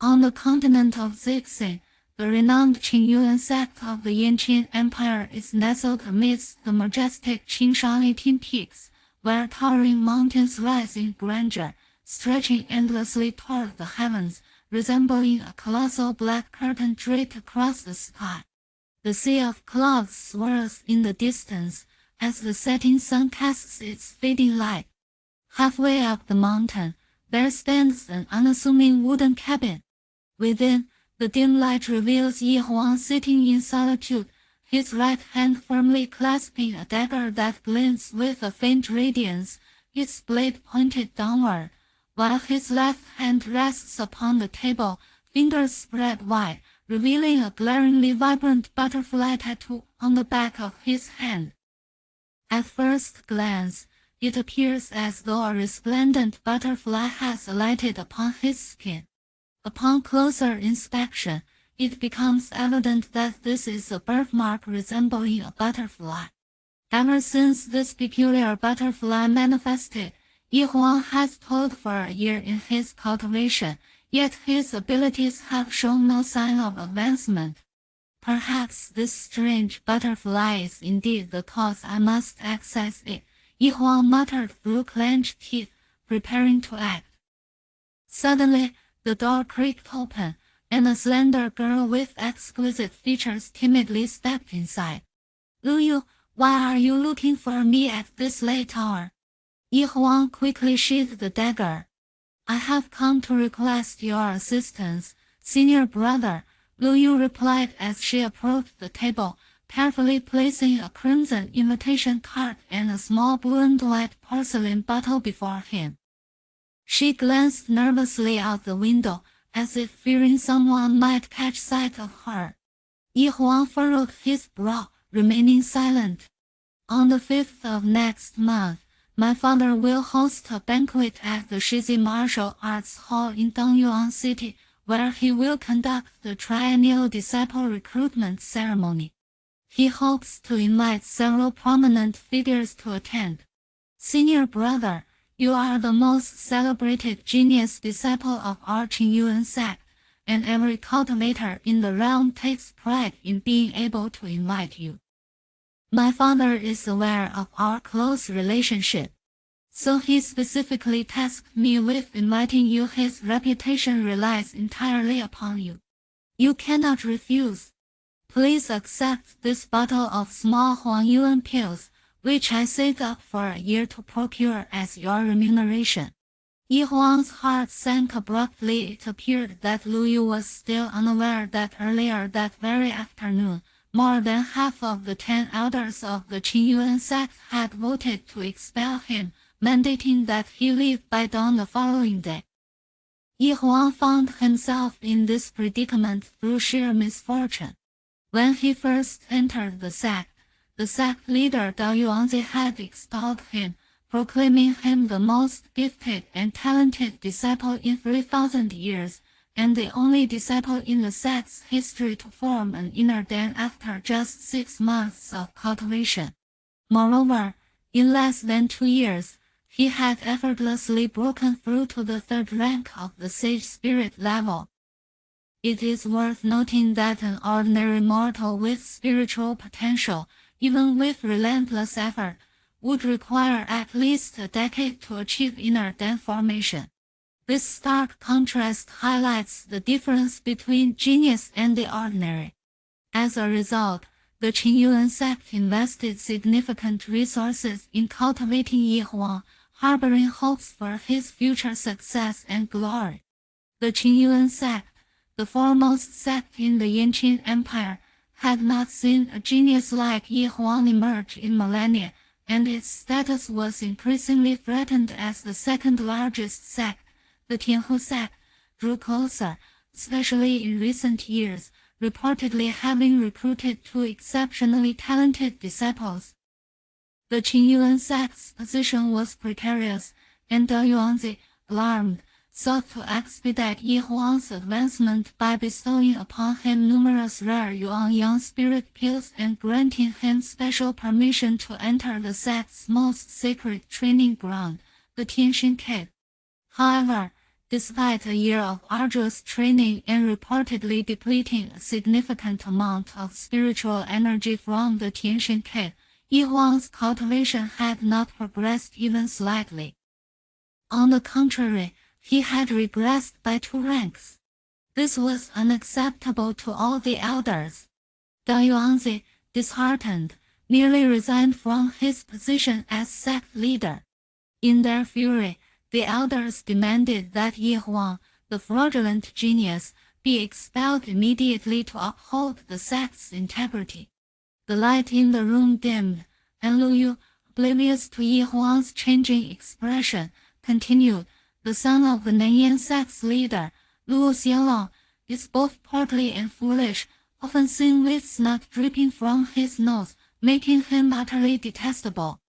On the continent of Zixin, the renowned Qingyuan Sect of the Yanqing Empire is nestled amidst the majestic Qingshan peaks, where towering mountains rise in grandeur, stretching endlessly toward the heavens, resembling a colossal black curtain draped across the sky. The sea of clouds swirls in the distance as the setting sun casts its fading light. Halfway up the mountain, there stands an unassuming wooden cabin. Within, the dim light reveals Huan sitting in solitude, his right hand firmly clasping a dagger that glints with a faint radiance, its blade pointed downward, while his left hand rests upon the table, fingers spread wide, revealing a glaringly vibrant butterfly tattoo on the back of his hand. At first glance, it appears as though a resplendent butterfly has alighted upon his skin. Upon closer inspection, it becomes evident that this is a birthmark resembling a butterfly. Ever since this peculiar butterfly manifested, Huan has toiled for a year in his cultivation, yet his abilities have shown no sign of advancement. Perhaps this strange butterfly is indeed the cause. I must access it, Huan muttered through clenched teeth, preparing to act. Suddenly, the door creaked open, and a slender girl with exquisite features timidly stepped inside. Lu Yu, why are you looking for me at this late hour? Huan quickly sheathed the dagger. I have come to request your assistance, senior brother, Lu Yu replied as she approached the table, carefully placing a crimson invitation card and a small blue and white porcelain bottle before him. She glanced nervously out the window, as if fearing someone might catch sight of her. Huan furrowed his brow, remaining silent. On the 5th of next month, my father will host a banquet at the Shizi Martial Arts Hall in Dongyuan City, where he will conduct the triennial disciple recruitment ceremony. He hopes to invite several prominent figures to attend. Senior brother, you are the most celebrated genius disciple of our Qingyuan Sect, and every cultivator in the realm takes pride in being able to invite you. My father is aware of our close relationship, so he specifically tasked me with inviting you. His reputation relies entirely upon you. You cannot refuse. Please accept this bottle of small Huan Yuan pills, which I saved up for a year to procure as your remuneration. Huan's heart sank abruptly. It appeared that Lu Yu was still unaware that earlier that very afternoon, more than half of the 10 elders of the Qingyuan Sect had voted to expel him, mandating that he leave by dawn the following day. Huan found himself in this predicament through sheer misfortune. When he first entered the sect leader Dao Yuanzi had expelled him, proclaiming him the most gifted and talented disciple in 3,000 years, and the only disciple in the sect's history to form an inner den after just 6 months of cultivation. Moreover, in less than 2 years, he had effortlessly broken through to the 3rd rank of the sage spirit level. It is worth noting that an ordinary mortal with spiritual potential, even with relentless effort, would require at least a decade to achieve inner den formation. This stark contrast highlights the difference between genius and the ordinary. As a result, the Qingyuan Sect invested significant resources in cultivating Huan, harboring hopes for his future success and glory. The Qingyuan Sect, the foremost sect in the Yanqing Empire, had not seen a genius like Huan emerge in millennia, and its status was increasingly threatened as the 2nd largest sect, the Tianhu Sect, drew closer, especially in recent years, reportedly having recruited 2 exceptionally talented disciples. The Qingyuan Sect's position was precarious, and Dao Yuanzi, alarmed, sought to expedite Huan's advancement by bestowing upon him numerous rare Yuan Yang spirit pills and granting him special permission to enter the sect's most sacred training ground, the Tianxin Cave. However, Despite a year of arduous training and reportedly depleting a significant amount of spiritual energy from the Tianxin kid, Huan's cultivation had not progressed even slightly. On the contrary, he had regressed by 2 ranks. This was unacceptable to all the elders. Dao Yuanzi, disheartened, nearly resigned from his position as sect leader. In their fury, the elders demanded that Huan, the fraudulent genius, be expelled immediately to uphold the sect's integrity. The light in the room dimmed, and Lu Yu, oblivious to Huan's changing expression, continued, "The son of the Nanyan sect's leader, Lu Xianlong, is both portly and foolish, often seen with snot dripping from his nose, making him utterly detestable.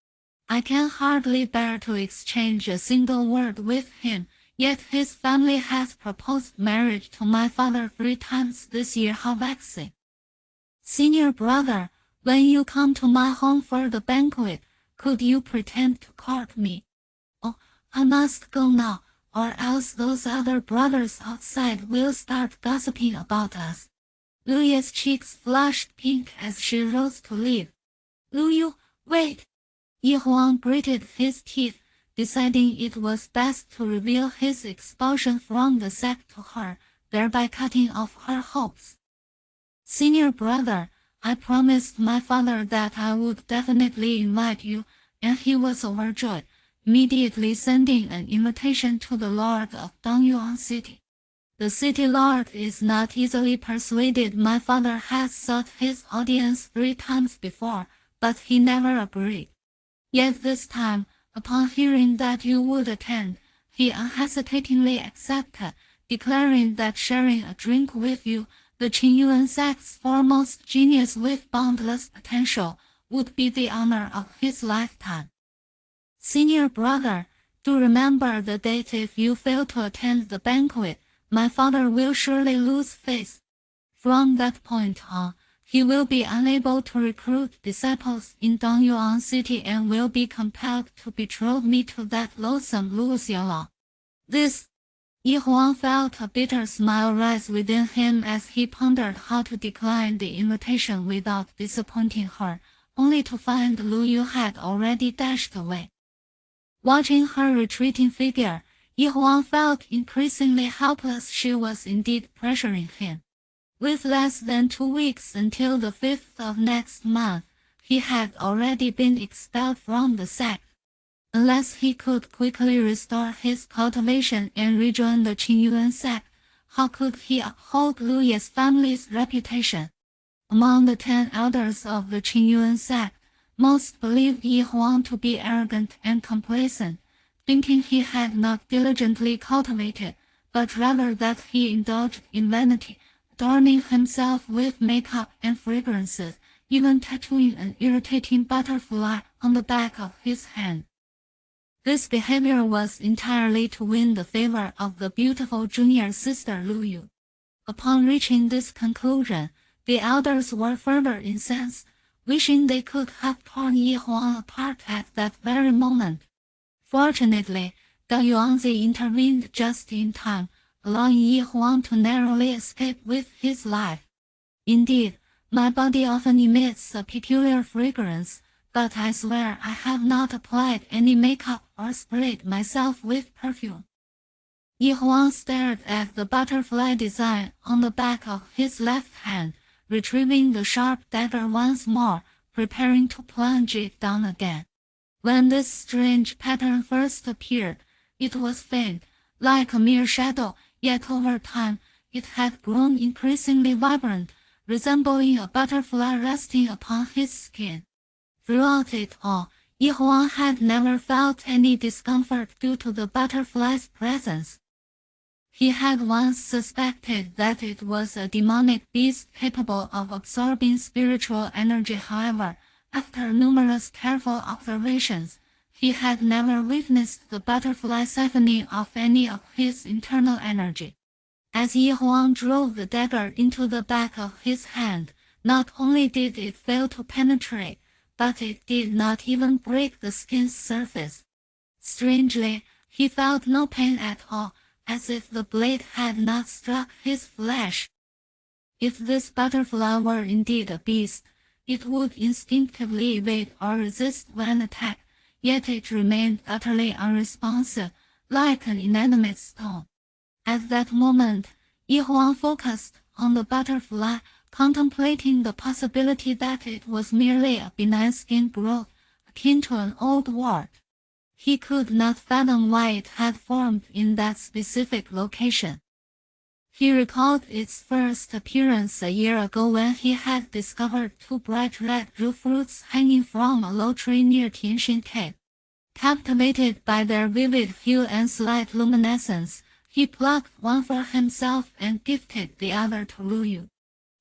I can hardly bear to exchange a single word with him, yet his family has proposed marriage to my father 3 times this year. How vexing! Senior brother, when you come to my home for the banquet, could you pretend to court me? Oh, I must go now, or else those other brothers outside will start gossiping about us." Lu Ye's cheeks flushed pink as she rose to leave. "Lu Yu, wait!" Huan gritted his teeth, deciding it was best to reveal his expulsion from the sect to her, thereby cutting off her hopes. "Senior brother, I promised my father that I would definitely invite you, and he was overjoyed, immediately sending an invitation to the Lord of Qingyuan City. The city lord is not easily persuaded. My father has sought his audience 3 times before, but he never agreed. Yet this time, upon hearing that you would attend, he unhesitatingly accepted, declaring that sharing a drink with you, the Qingyuan Sect's foremost genius with boundless potential, would be the honor of his lifetime. Senior brother, do remember the date. If you fail to attend the banquet, my father will surely lose face. From that point on, he will be unable to recruit disciples in Dongyuan City and will be compelled to betroth me to that loathsome Lu Xianlong." This, Huan felt a bitter smile rise within him as he pondered how to decline the invitation without disappointing her, only to find Lu Yu had already dashed away. Watching her retreating figure, Huan felt increasingly helpless. She was indeed pressuring him. With less than 2 weeks until the 5th of next month, he had already been expelled from the sect. Unless he could quickly restore his cultivation and rejoin the Qingyuan Sect, how could he uphold Lu Ye's family's reputation? Among the 10 elders of the Qingyuan Sect, most believed Huan to be arrogant and complacent, thinking he had not diligently cultivated, but rather that he indulged in vanity, adorning himself with makeup and fragrances, even tattooing an irritating butterfly on the back of his hand. This behavior was entirely to win the favor of the beautiful junior sister Lu Yu. Upon reaching this conclusion, the elders were further incensed, wishing they could have torn Huan apart at that very moment. Fortunately, Dao Yuanzi intervened just in time, allowing Huan to narrowly escape with his life. "Indeed, my body often emits a peculiar fragrance, but I swear I have not applied any makeup or sprayed myself with perfume." Huan stared at the butterfly design on the back of his left hand, retrieving the sharp dagger once more, preparing to plunge it down again. When this strange pattern first appeared, it was faint, like a mere shadow, yet over time, it had grown increasingly vibrant, resembling a butterfly resting upon his skin. Throughout it all, Huan had never felt any discomfort due to the butterfly's presence. He had once suspected that it was a demonic beast capable of absorbing spiritual energy. However, after numerous careful observations, he had never witnessed the butterfly siphoning off any of his internal energy. As Huan drove the dagger into the back of his hand, not only did it fail to penetrate, but it did not even break the skin's surface. Strangely, he felt no pain at all, as if the blade had not struck his flesh. If this butterfly were indeed a beast, it would instinctively evade or resist when attacked, yet it remained utterly unresponsive, like an inanimate stone. At that moment, Huan focused on the butterfly, contemplating the possibility that it was merely a benign skin growth, akin to an old wart. He could not fathom why it had formed in that specific location. He recalled its first appearance a year ago when he had discovered two bright red root fruits hanging from a low tree near Tianxin Cave. Captivated by their vivid hue and slight luminescence, he plucked one for himself and gifted the other to Lu Yu.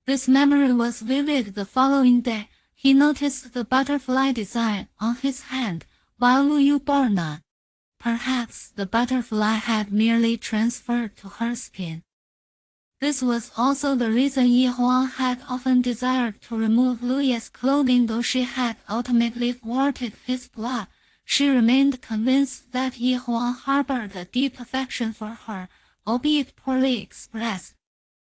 This memory was vivid the following day. He noticed the butterfly design on his hand, while Lu Yu bore none. Perhaps the butterfly had merely transferred to her skin. This was also the reason Huan had often desired to remove Lu Yu's clothing. Though she had ultimately thwarted his plot, she remained convinced that Huan harbored a deep affection for her, albeit poorly expressed.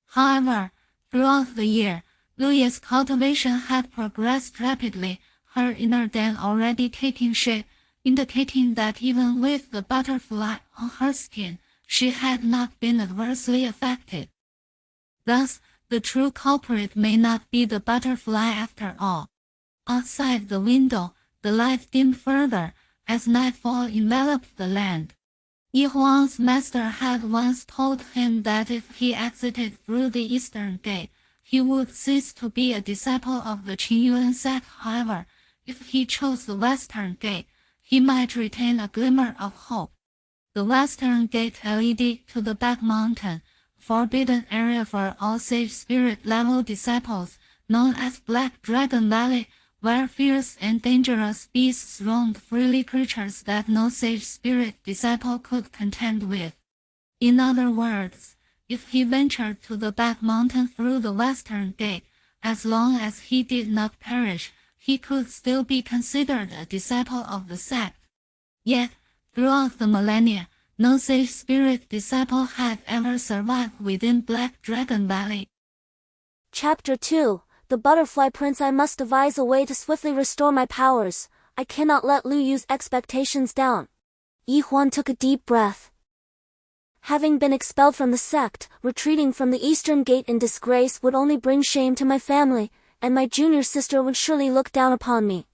However, throughout the year, Lu Yu's cultivation had progressed rapidly, her inner den already taking shape, indicating that even with the butterfly on her skin, she had not been adversely affected. Thus, the true culprit may not be the butterfly after all. Outside the window, the light dimmed further, as nightfall enveloped the land. Huan's master had once told him that if he exited through the eastern gate, he would cease to be a disciple of the Qingyuan Sect. However, if he chose the western gate, he might retain a glimmer of hope. The western gate led to the Back Mountain, forbidden area for all sage spirit-level disciples, known as Black Dragon Valley, where fierce and dangerous beasts roamed freely, creatures that no sage spirit disciple could contend with. In other words, if he ventured to the Back Mountain through the western gate, as long as he did not perish, he could still be considered a disciple of the sect. Yet, throughout the millennia, no sage spirit disciple had ever survived within Black Dragon Valley. Chapter 2, The Butterfly Prince. I must devise a way to swiftly restore my powers. I cannot let Lu Yu's expectations down. Huan took a deep breath. Having been expelled from the sect, retreating from the eastern gate in disgrace would only bring shame to my family, and my junior sister would surely look down upon me.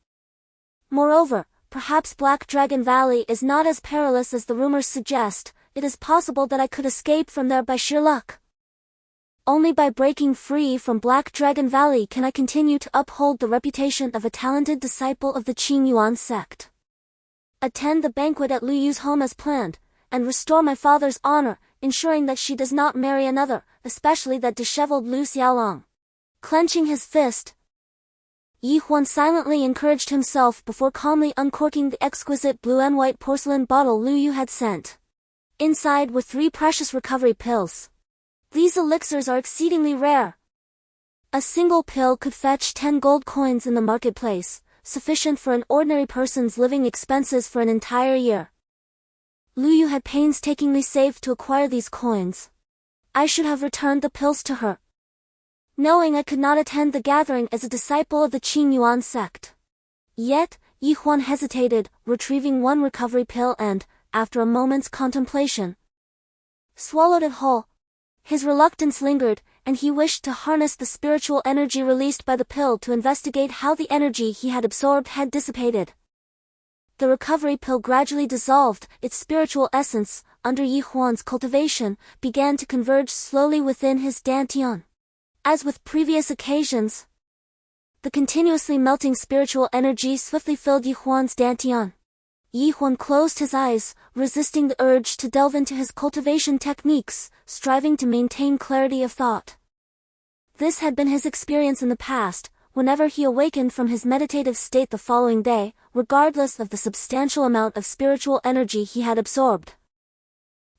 Moreover, perhaps Black Dragon Valley is not as perilous as the rumors suggest. It is possible that I could escape from there by sheer luck. Only by breaking free from Black Dragon Valley can I continue to uphold the reputation of a talented disciple of the Qingyuan Sect. Attend the banquet at Lu Yu's home as planned, and restore my father's honor, ensuring that she does not marry another, especially that disheveled Lu Xiaolong. Clenching his fist, Huan silently encouraged himself before calmly uncorking the exquisite blue and white porcelain bottle Lu Yu had sent. Inside were 3 precious recovery pills. These elixirs are exceedingly rare. A single pill could fetch 10 gold coins in the marketplace, sufficient for an ordinary person's living expenses for an entire year. Lu Yu had painstakingly saved to acquire these coins. I should have returned the pills to her, knowing I could not attend the gathering as a disciple of the Qingyuan Sect. Yet, Huan hesitated, retrieving 1 recovery pill and, after a moment's contemplation, swallowed it whole. His reluctance lingered, and he wished to harness the spiritual energy released by the pill to investigate how the energy he had absorbed had dissipated. The recovery pill gradually dissolved, its spiritual essence, under Huan's cultivation, began to converge slowly within his dantian. As with previous occasions, the continuously melting spiritual energy swiftly filled Huan's dantian. Huan closed his eyes, resisting the urge to delve into his cultivation techniques, striving to maintain clarity of thought. This had been his experience in the past, whenever he awakened from his meditative state the following day, regardless of the substantial amount of spiritual energy he had absorbed.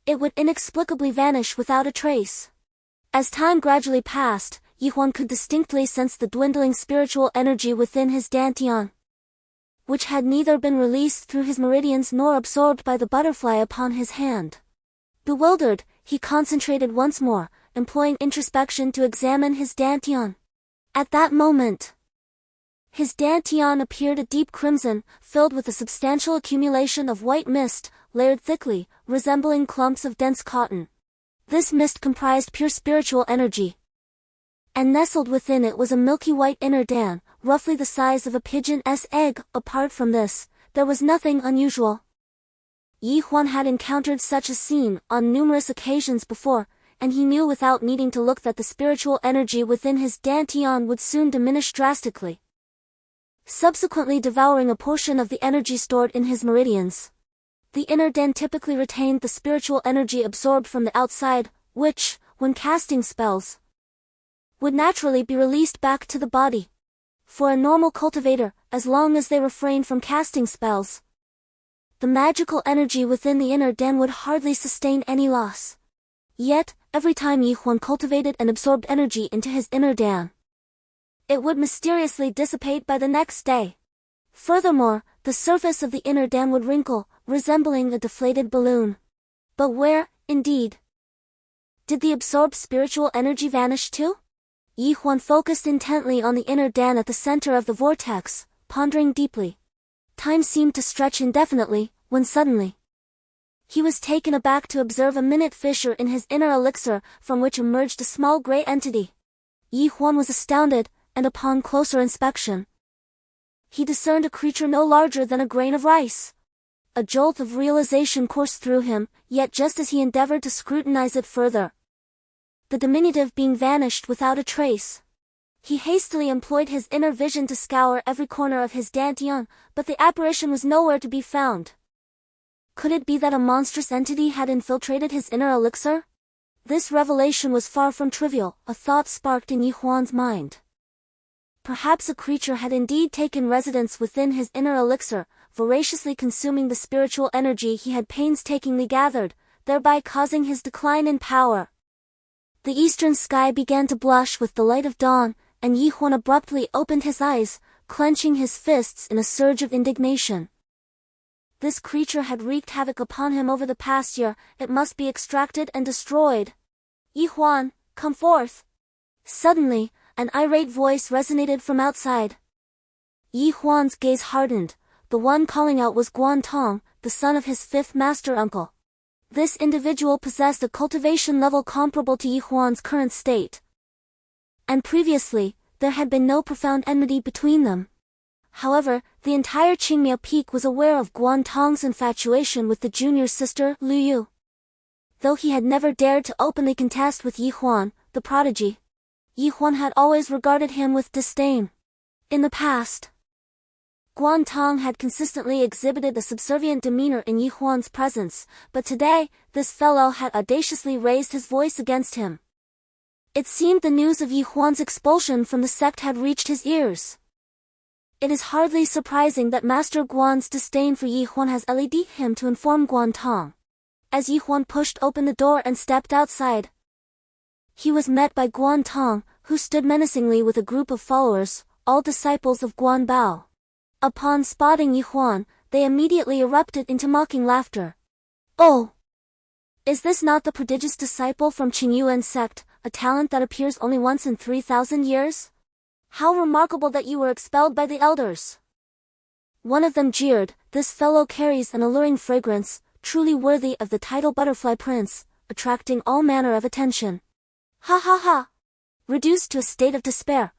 It would inexplicably vanish without a trace. As time gradually passed, Huan could distinctly sense the dwindling spiritual energy within his dantian, which had neither been released through his meridians nor absorbed by the butterfly upon his hand. Bewildered, He concentrated once more, employing introspection to examine his dantian. At that moment, his dantian appeared a deep crimson, filled with a substantial accumulation of white mist, layered thickly, resembling clumps of dense cotton. This mist comprised pure spiritual energy. And nestled within it was a milky white inner dan, roughly the size of a pigeon's egg. Apart from this, there was nothing unusual. Huan had encountered such a scene on numerous occasions before, and he knew without needing to look that the spiritual energy within his dantian would soon diminish drastically, subsequently devouring a portion of the energy stored in his meridians. The inner dan typically retained the spiritual energy absorbed from the outside, which, when casting spells, would naturally be released back to the body. For a normal cultivator, as long as they refrained from casting spells, the magical energy within the inner dan would hardly sustain any loss. Yet, every time Huan cultivated and absorbed energy into his inner dan, it would mysteriously dissipate by the next day. Furthermore, the surface of the inner dan would wrinkle, resembling a deflated balloon. But where, indeed, did the absorbed spiritual energy vanish to? Huan focused intently on the inner dan at the center of the vortex, pondering deeply. Time seemed to stretch indefinitely, when suddenly, he was taken aback to observe a minute fissure in his inner elixir, from which emerged a small gray entity. Huan was astounded, and upon closer inspection, he discerned a creature no larger than a grain of rice. A jolt of realization coursed through him, yet just as he endeavored to scrutinize it further, the diminutive being vanished without a trace. He hastily employed his inner vision to scour every corner of his dantian, but the apparition was nowhere to be found. Could it be that a monstrous entity had infiltrated his inner elixir? This revelation was far from trivial. A thought sparked in Huan's mind. Perhaps a creature had indeed taken residence within his inner elixir, voraciously consuming the spiritual energy he had painstakingly gathered, thereby causing his decline in power. The eastern sky began to blush with the light of dawn, and Huan abruptly opened his eyes, clenching his fists in a surge of indignation. This creature had wreaked havoc upon him over the past year. It must be extracted and destroyed. Huan, come forth! Suddenly, an irate voice resonated from outside. Huan's gaze hardened. The one calling out was Guantong, the son of his fifth master uncle. This individual possessed a cultivation level comparable to Huan's current state. And previously, there had been no profound enmity between them. However, the entire Qingyuan peak was aware of Guantong's infatuation with the junior sister, Lu Yu. Though he had never dared to openly contest with Huan, the prodigy, Huan had always regarded him with disdain. In the past, Guantong had consistently exhibited a subservient demeanor in Huan's presence, but today, this fellow had audaciously raised his voice against him. It seemed the news of Huan's expulsion from the sect had reached his ears. It is hardly surprising that Master Guan's disdain for Huan has led him to inform Guantong. As Huan pushed open the door and stepped outside, he was met by Guantong, who stood menacingly with a group of followers, all disciples of Guan Bao. Upon spotting Huan, they immediately erupted into mocking laughter. Oh! Is this not the prodigious disciple from Qingyuan Sect, a talent that appears only once in 3,000 years? How remarkable that you were expelled by the elders! One of them jeered. This fellow carries an alluring fragrance, truly worthy of the title Butterfly Prince, attracting all manner of attention. Ha ha ha! Reduced to a state of despair,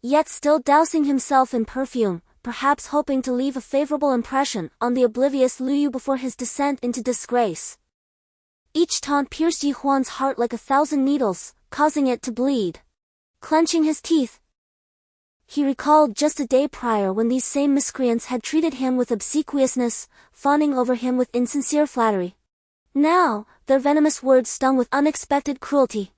yet still dousing himself in perfume, perhaps hoping to leave a favorable impression on the oblivious Lu Yu before his descent into disgrace. Each taunt pierced Huan's heart like 1,000 needles, causing it to bleed. Clenching his teeth, he recalled just a day prior when these same miscreants had treated him with obsequiousness, fawning over him with insincere flattery. Now, their venomous words stung with unexpected cruelty.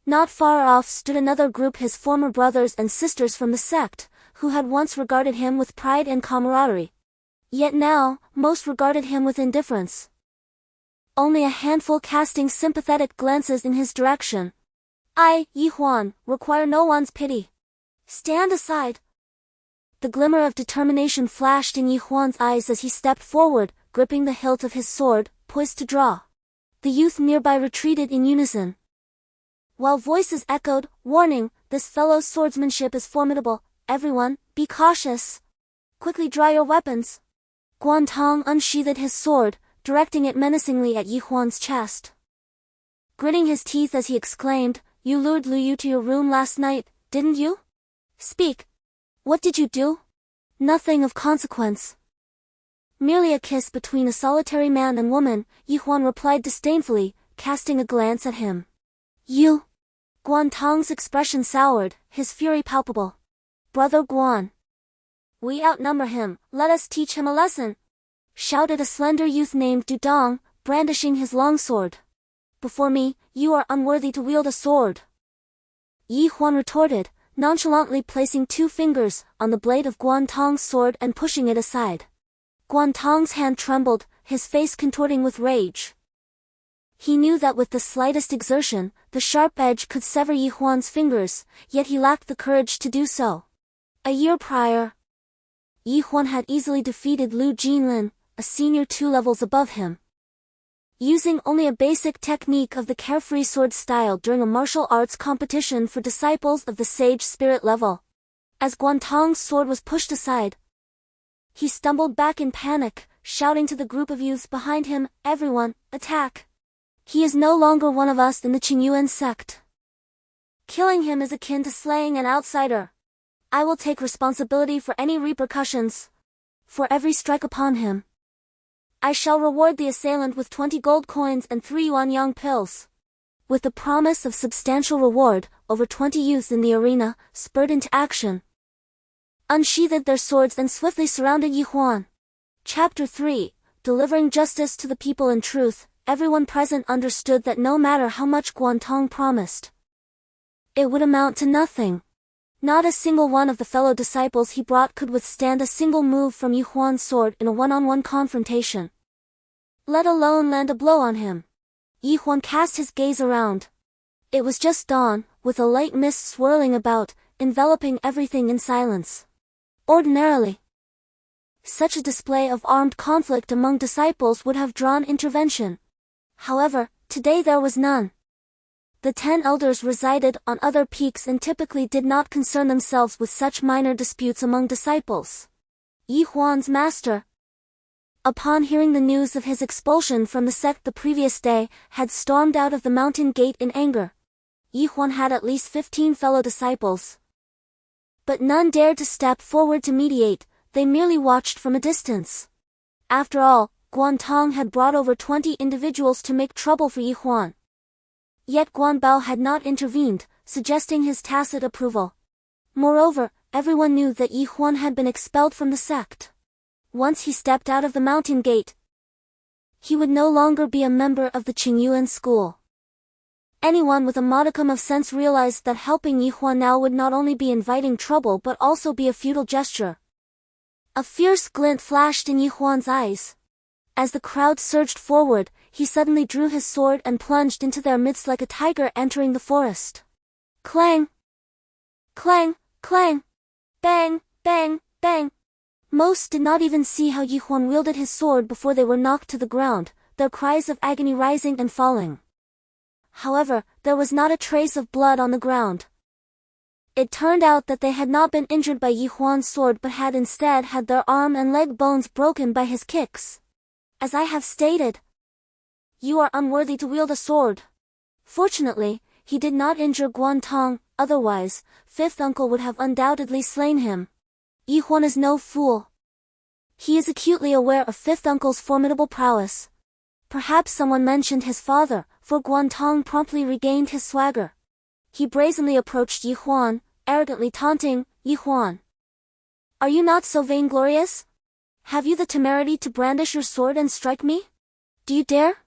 Not far off stood another group, his former brothers and sisters from the sect, who had once regarded him with pride and camaraderie. Yet now, most regarded him with indifference. Only a handful casting sympathetic glances in his direction. I, Huan, require no one's pity. Stand aside. The glimmer of determination flashed in Huan's eyes as he stepped forward, gripping the hilt of his sword, poised to draw. The youth nearby retreated in unison. While voices echoed, "Warning, this fellow's swordsmanship is formidable. Everyone, be cautious. Quickly draw your weapons." Guantang unsheathed his sword, directing it menacingly at Huan's chest. Gritting his teeth as he exclaimed, "You lured Liu to your room last night, didn't you? Speak. What did you do?" "Nothing of consequence. Merely a kiss between a solitary man and woman," Huan replied disdainfully, casting a glance at him. "You?" Guantang's expression soured, his fury palpable. "Brother Guan. We outnumber him, let us teach him a lesson," shouted a slender youth named Dudong, brandishing his longsword. "Before me, you are unworthy to wield a sword," Huan retorted, nonchalantly placing 2 fingers on the blade of Guantang's sword and pushing it aside. Guantang's hand trembled, his face contorting with rage. He knew that with the slightest exertion, the sharp edge could sever Huan's fingers, yet he lacked the courage to do so. A year prior, Huan had easily defeated Lu Jinlin, a senior 2 levels above him. Using only a basic technique of the carefree sword style during a martial arts competition for disciples of the sage spirit level. As Guantang's sword was pushed aside, he stumbled back in panic, shouting to the group of youths behind him, "Everyone, attack! He is no longer one of us in the Qingyuan Sect. Killing him is akin to slaying an outsider. I will take responsibility for any repercussions. For every strike upon him, I shall reward the assailant with 20 gold coins and 3 yuan pills." With the promise of substantial reward, over 20 youths in the arena spurred into action, unsheathed their swords and swiftly surrounded Huan. Chapter 3, Delivering Justice to the People in Truth. Everyone present understood that no matter how much Guantang promised, it would amount to nothing. Not a single one of the fellow disciples he brought could withstand a single move from Huan's sword in a one-on-one confrontation, let alone land a blow on him. Huan cast his gaze around. It was just dawn, with a light mist swirling about, enveloping everything in silence. Ordinarily, such a display of armed conflict among disciples would have drawn intervention. However, today there was none. The 10 elders resided on other peaks and typically did not concern themselves with such minor disputes among disciples. Huan's master, upon hearing the news of his expulsion from the sect the previous day, had stormed out of the mountain gate in anger. Huan had at least 15 fellow disciples, but none dared to step forward to mediate, they merely watched from a distance. After all, Guantang had brought over 20 individuals to make trouble for Huan. Yet Guanbao had not intervened, suggesting his tacit approval. Moreover, everyone knew that Huan had been expelled from the sect. Once he stepped out of the mountain gate, he would no longer be a member of the Qingyuan school. Anyone with a modicum of sense realized that helping Huan now would not only be inviting trouble but also be a futile gesture. A fierce glint flashed in Huan's eyes. As the crowd surged forward, he suddenly drew his sword and plunged into their midst like a tiger entering the forest. Clang! Clang! Clang! Bang! Bang! Bang! Most did not even see how Huan wielded his sword before they were knocked to the ground, their cries of agony rising and falling. However, there was not a trace of blood on the ground. It turned out that they had not been injured by Huan's sword but had instead had their arm and leg bones broken by his kicks. As I have stated, you are unworthy to wield a sword. Fortunately, he did not injure Guantang, otherwise, fifth uncle would have undoubtedly slain him. Huan is no fool. He is acutely aware of fifth uncle's formidable prowess. Perhaps someone mentioned his father, for Guantang promptly regained his swagger. He brazenly approached Huan, arrogantly taunting, "Huan, are you not so vainglorious? Have you the temerity to brandish your sword and strike me? Do you dare?"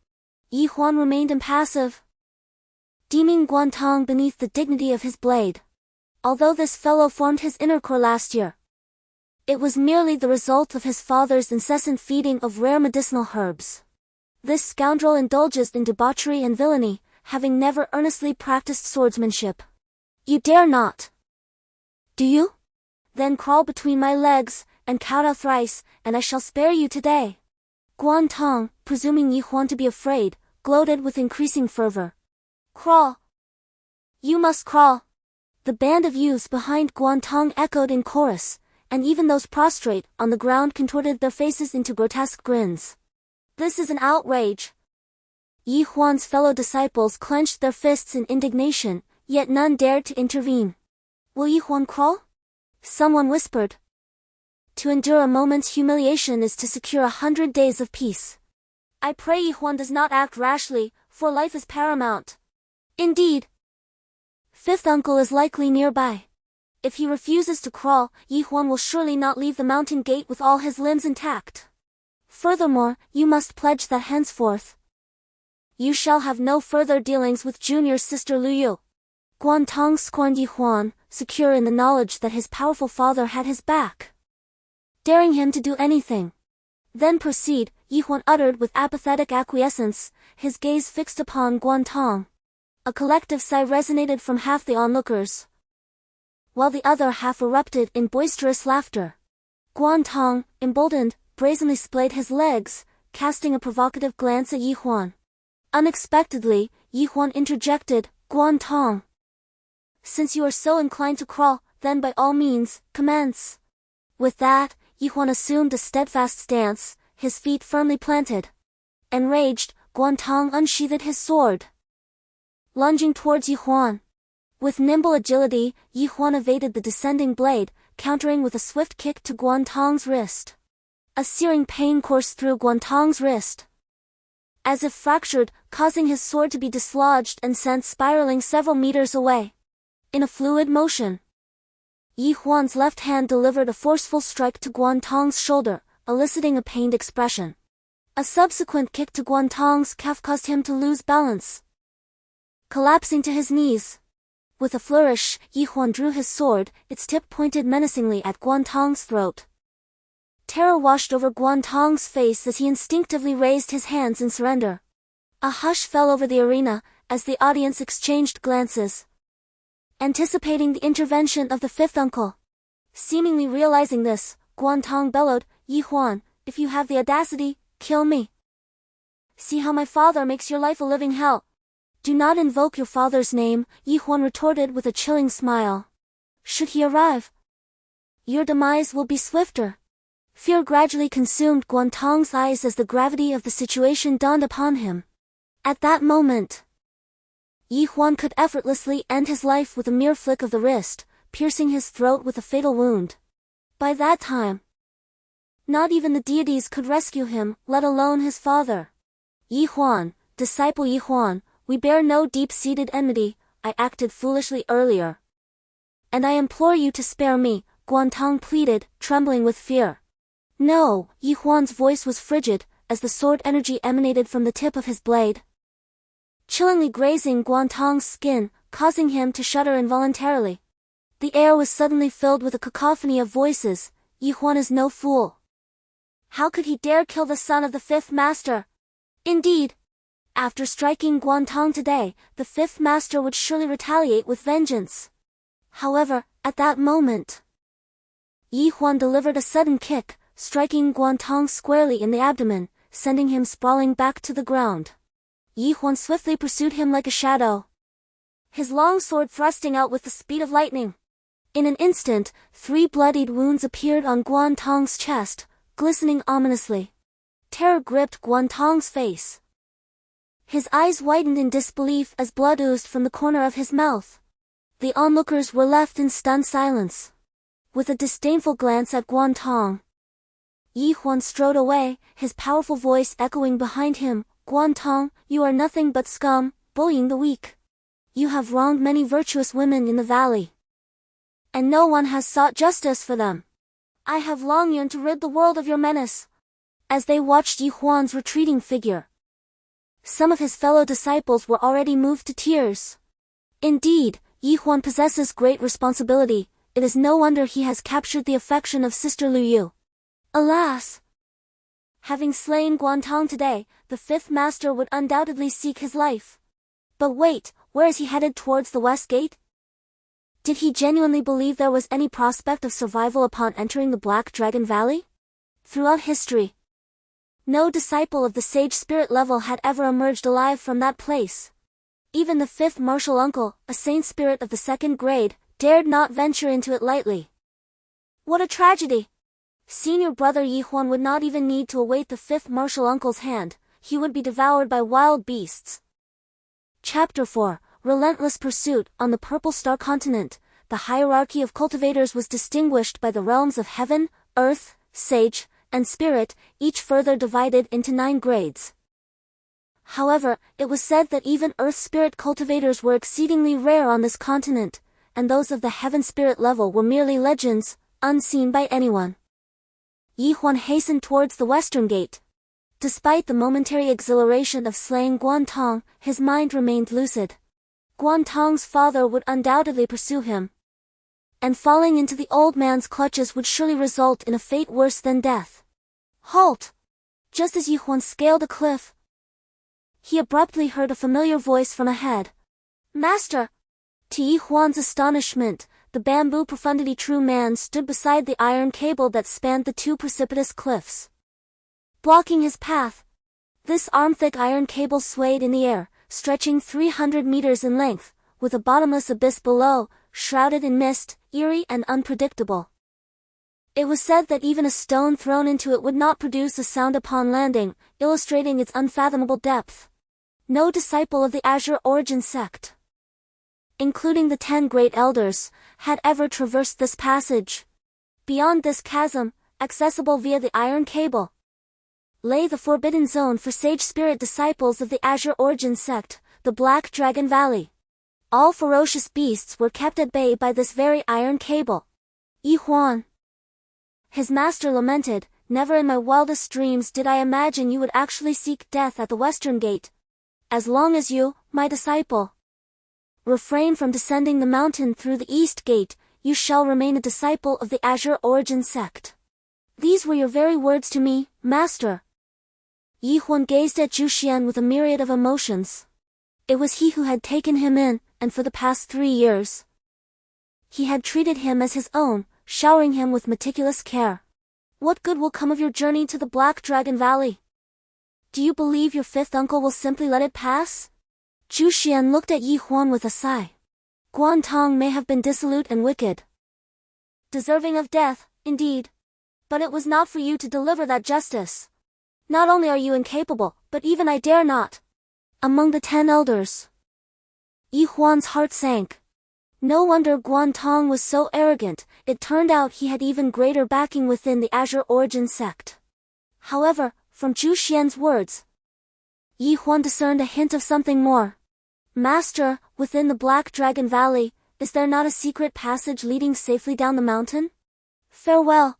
Huan remained impassive, deeming Guantang beneath the dignity of his blade. Although this fellow formed his inner core last year, it was merely the result of his father's incessant feeding of rare medicinal herbs. This scoundrel indulges in debauchery and villainy, having never earnestly practiced swordsmanship. You dare not! Do you? Then crawl between my legs, and kowtow thrice, and I shall spare you today. Guantang, presuming Huan to be afraid, gloated with increasing fervor. Crawl! You must crawl! The band of youths behind Guantong echoed in chorus, and even those prostrate on the ground contorted their faces into grotesque grins. This is an outrage! Yi Huan's fellow disciples clenched their fists in indignation, yet none dared to intervene. Will Yi Huan crawl? Someone whispered. To endure a moment's humiliation is to secure 100 days of peace. I pray Yi Huan does not act rashly, for life is paramount. Indeed. Fifth uncle is likely nearby. If he refuses to crawl, Yi Huan will surely not leave the mountain gate with all his limbs intact. Furthermore, you must pledge that henceforth you shall have no further dealings with junior sister Lu Yu. Guantong scorned Yi Huan, secure in the knowledge that his powerful father had his back, daring him to do anything. Then proceed, Yi Huan uttered with apathetic acquiescence, his gaze fixed upon Guantong. A collective sigh resonated from half the onlookers, while the other half erupted in boisterous laughter. Guantong, emboldened, brazenly splayed his legs, casting a provocative glance at Yi Huan. Unexpectedly, Yi Huan interjected, Guantong, since you are so inclined to crawl, then by all means, commence. With that, Yi Huan assumed a steadfast stance, his feet firmly planted. Enraged, Guantong unsheathed his sword, lunging towards Yi Huan. With nimble agility, Yi Huan evaded the descending blade, countering with a swift kick to Guantong's wrist. A searing pain coursed through Guantong's wrist, as if fractured, causing his sword to be dislodged and sent spiraling several meters away. In a fluid motion, Yi Huan's left hand delivered a forceful strike to Guantong's shoulder, eliciting a pained expression. A subsequent kick to Guantong's calf caused him to lose balance, collapsing to his knees. With a flourish, Yi Huan drew his sword, its tip pointed menacingly at Guantong's throat. Terror washed over Guantong's face as he instinctively raised his hands in surrender. A hush fell over the arena, as the audience exchanged glances, anticipating the intervention of the fifth uncle. Seemingly realizing this, Guantong bellowed, Yi Huan, if you have the audacity, kill me. See how my father makes your life a living hell. Do not invoke your father's name, Yi Huan retorted with a chilling smile. Should he arrive, your demise will be swifter. Fear gradually consumed Guantong's eyes as the gravity of the situation dawned upon him. At that moment, Yi Huan could effortlessly end his life with a mere flick of the wrist, piercing his throat with a fatal wound. By that time, not even the deities could rescue him, let alone his father. Yi Huan, disciple Yi Huan, we bear no deep-seated enmity. I acted foolishly earlier, and I implore you to spare me, Guantong pleaded, trembling with fear. No, Yi Huan's voice was frigid, as the sword energy emanated from the tip of his blade, chillingly grazing Guantong's skin, causing him to shudder involuntarily. The air was suddenly filled with a cacophony of voices. Yi Huan is no fool. How could he dare kill the son of the fifth master? Indeed, after striking Guantong today, the fifth master would surely retaliate with vengeance. However, at that moment, Yi Huan delivered a sudden kick, striking Guantong squarely in the abdomen, sending him sprawling back to the ground. Yi Huan swiftly pursued him like a shadow, his long sword thrusting out with the speed of lightning. In an instant, 3 bloodied wounds appeared on Guantong's chest, glistening ominously. Terror gripped Guantong's face. His eyes widened in disbelief as blood oozed from the corner of his mouth. The onlookers were left in stunned silence. With a disdainful glance at Guantong, Yi Huan strode away, his powerful voice echoing behind him, Guantong, you are nothing but scum, bullying the weak. You have wronged many virtuous women in the valley, and no one has sought justice for them. I have long yearned to rid the world of your menace. As they watched Yi Huan's retreating figure, some of his fellow disciples were already moved to tears. Indeed, Yi Huan possesses great responsibility. It is no wonder he has captured the affection of Sister Lu Yu. Alas! Having slain Guantong today, the fifth master would undoubtedly seek his life. But wait, where is he headed? Towards the west gate? Did he genuinely believe there was any prospect of survival upon entering the Black Dragon Valley? Throughout history, No disciple of the sage spirit level had ever emerged alive from that place. Even the fifth martial uncle, a saint spirit of the second grade, dared not venture into it lightly. What a tragedy! Senior brother Huan would not even need to await the fifth martial uncle's hand, he would be devoured by wild beasts. Chapter 4, Relentless Pursuit. On the Purple Star Continent, the hierarchy of cultivators was distinguished by the realms of heaven, earth, sage, and spirit, each further divided into 9 grades. However, it was said that even earth spirit cultivators were exceedingly rare on this continent, and those of the heaven spirit level were merely legends, unseen by anyone. Huan hastened towards the western gate. Despite the momentary exhilaration of slaying Guantong, his mind remained lucid. Guantong's father would undoubtedly pursue him, and falling into the old man's clutches would surely result in a fate worse than death. Halt! Just as Huan scaled a cliff, he abruptly heard a familiar voice from ahead. Master! To Huan's astonishment, the bamboo profundity true man stood beside the iron cable that spanned the 2 precipitous cliffs, blocking his path. This arm-thick iron cable swayed in the air, stretching 300 meters in length, with a bottomless abyss below, shrouded in mist, eerie and unpredictable. It was said that even a stone thrown into it would not produce a sound upon landing, illustrating its unfathomable depth. No disciple of the Azure Origin Sect, including the 10 great elders, had ever traversed this passage. Beyond this chasm, accessible via the iron cable, lay the forbidden zone for sage spirit disciples of the Azure Origin Sect, the Black Dragon Valley. All ferocious beasts were kept at bay by this very iron cable. Huan, his master lamented, never in my wildest dreams did I imagine you would actually seek death at the western gate. As long as you, my disciple, refrain from descending the mountain through the east gate, you shall remain a disciple of the Azure Origin Sect. These were your very words to me, master. Huan gazed at Zhu with a myriad of emotions. It was he who had taken him in, and for the past 3 years, he had treated him as his own, showering him with meticulous care. What good will come of your journey to the Black Dragon Valley? Do you believe your fifth uncle will simply let it pass? Zhu looked at Huan with a sigh. Guantong may have been dissolute and wicked, deserving of death, indeed, but it was not for you to deliver that justice. Not only are you incapable, but even I dare not. Among the 10 elders, Huan's heart sank. No wonder Guantong was so arrogant, it turned out he had even greater backing within the Azure Origin Sect. However, from Zhu words, Huan discerned a hint of something more. Master, within the Black Dragon Valley, is there not a secret passage leading safely down the mountain? Farewell.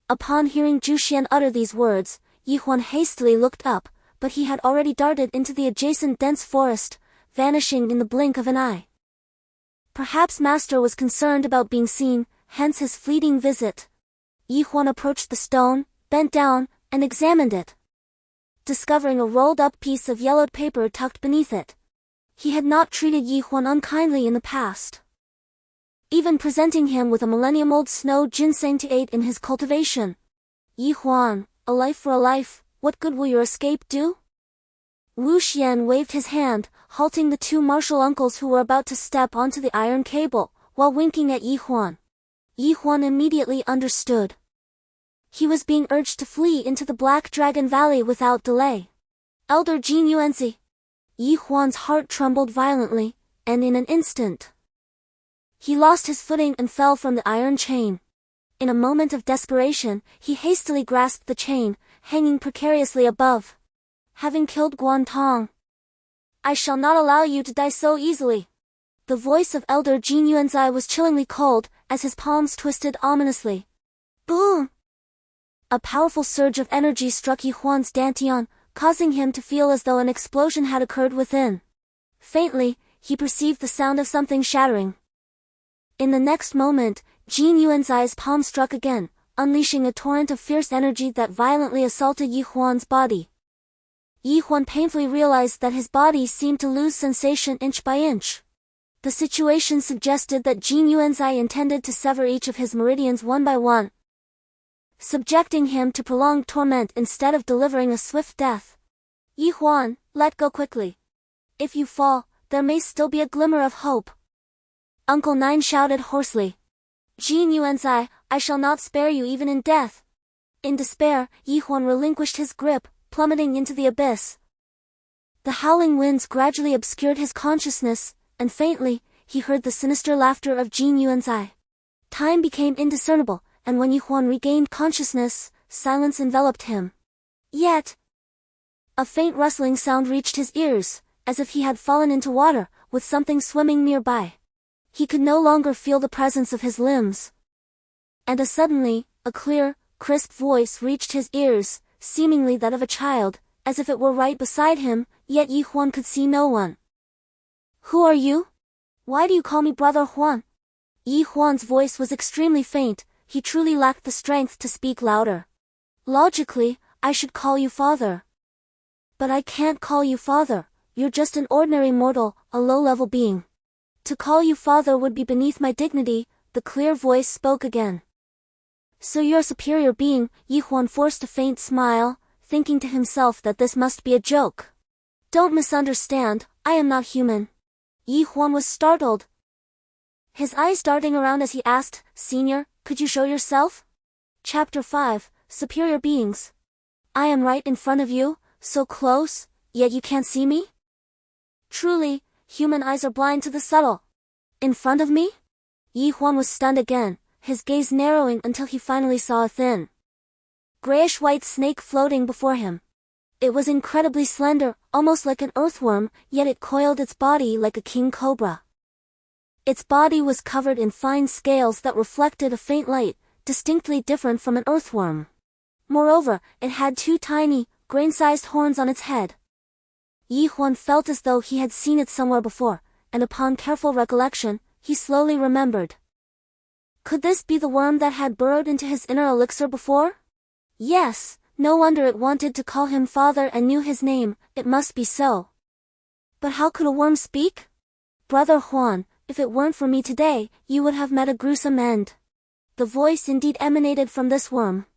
Upon hearing Zhu utter these words, Huan hastily looked up, but he had already darted into the adjacent dense forest, vanishing in the blink of an eye. Perhaps Master was concerned about being seen, hence his fleeting visit. Huan approached the stone, bent down, and examined it, discovering a rolled-up piece of yellowed paper tucked beneath it. He had not treated Huan unkindly in the past, even presenting him with a millennium-old snow ginseng to aid in his cultivation. Huan, a life for a life, what good will your escape do? Wu Xian waved his hand, halting the 2 martial uncles who were about to step onto the iron cable, while winking at Huan. Huan immediately understood. He was being urged to flee into the Black Dragon Valley without delay. Elder Qingyuan. Huan's heart trembled violently, and in an instant, he lost his footing and fell from the iron chain. In a moment of desperation, he hastily grasped the chain, hanging precariously above. Having killed Guantong, I shall not allow you to die so easily. The voice of Elder Qingyuan was chillingly cold, as his palms twisted ominously. Boom! A powerful surge of energy struck Huan's dantian, causing him to feel as though an explosion had occurred within. Faintly, he perceived the sound of something shattering. In the next moment, Qingyuan's palm struck again, unleashing a torrent of fierce energy that violently assaulted Huan's body. Huan painfully realized that his body seemed to lose sensation inch by inch. The situation suggested that Qingyuan intended to sever each of his meridians one by one. subjecting him to prolonged torment instead of delivering a swift death. Yi Huan, let go quickly. If you fall, there may still be a glimmer of hope. Uncle Nine shouted hoarsely. Qingyuan Sect, I shall not spare you even in death. In despair, Yi Huan relinquished his grip, plummeting into the abyss. The howling winds gradually obscured his consciousness, and faintly, he heard the sinister laughter of Qingyuan Sect. Time became indiscernible, and when Yi Huan regained consciousness, silence enveloped him. Yet, a faint rustling sound reached his ears, as if he had fallen into water, with something swimming nearby. He could no longer feel the presence of his limbs. And suddenly, a clear, crisp voice reached his ears, seemingly that of a child, as if it were right beside him, yet Yi Huan could see no one. Who are you? Why do you call me Brother Huan? Yi Huan's voice was extremely faint, he truly lacked the strength to speak louder. Logically, I should call you father. But I can't call you father, you're just an ordinary mortal, a low-level being. To call you father would be beneath my dignity, the clear voice spoke again. So you're a superior being, Yi Huan forced a faint smile, thinking to himself that this must be a joke. Don't misunderstand, I am not human. Yi Huan was startled. His eyes darting around as he asked, Senior, could you show yourself? Chapter 5, Superior Beings. I am right in front of you, so close, yet you can't see me? Truly, human eyes are blind to the subtle. In front of me? Yi Huan was stunned again, his gaze narrowing until he finally saw a thin, grayish-white snake floating before him. It was incredibly slender, almost like an earthworm, yet it coiled its body like a king cobra. Its body was covered in fine scales that reflected a faint light, distinctly different from an earthworm. Moreover, it had two tiny, grain-sized horns on its head. Yi Huan felt as though he had seen it somewhere before, and upon careful recollection, he slowly remembered. Could this be the worm that had burrowed into his inner elixir before? Yes, no wonder it wanted to call him father and knew his name, it must be so. But how could a worm speak? Brother Huan, if it weren't for me today, you would have met a gruesome end. The voice indeed emanated from this worm.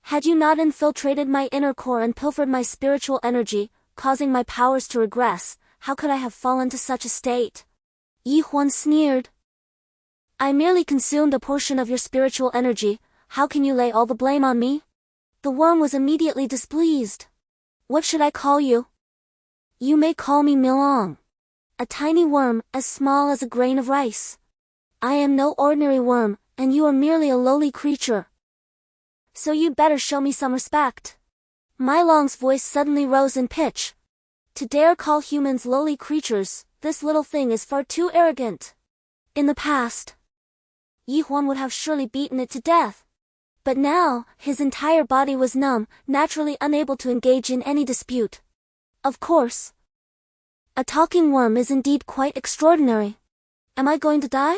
Had you not infiltrated my inner core and pilfered my spiritual energy, causing my powers to regress, how could I have fallen to such a state? Yi Huan sneered. I merely consumed a portion of your spiritual energy, how can you lay all the blame on me? The worm was immediately displeased. What should I call you? You may call me Milong. A tiny worm, as small as a grain of rice. I am no ordinary worm, and you are merely a lowly creature. So you'd better show me some respect. Milong's voice suddenly rose in pitch. To dare call humans lowly creatures, this little thing is far too arrogant. In the past, Yi Huan would have surely beaten it to death. But now, his entire body was numb, naturally unable to engage in any dispute. Of course. A talking worm is indeed quite extraordinary. Am I going to die?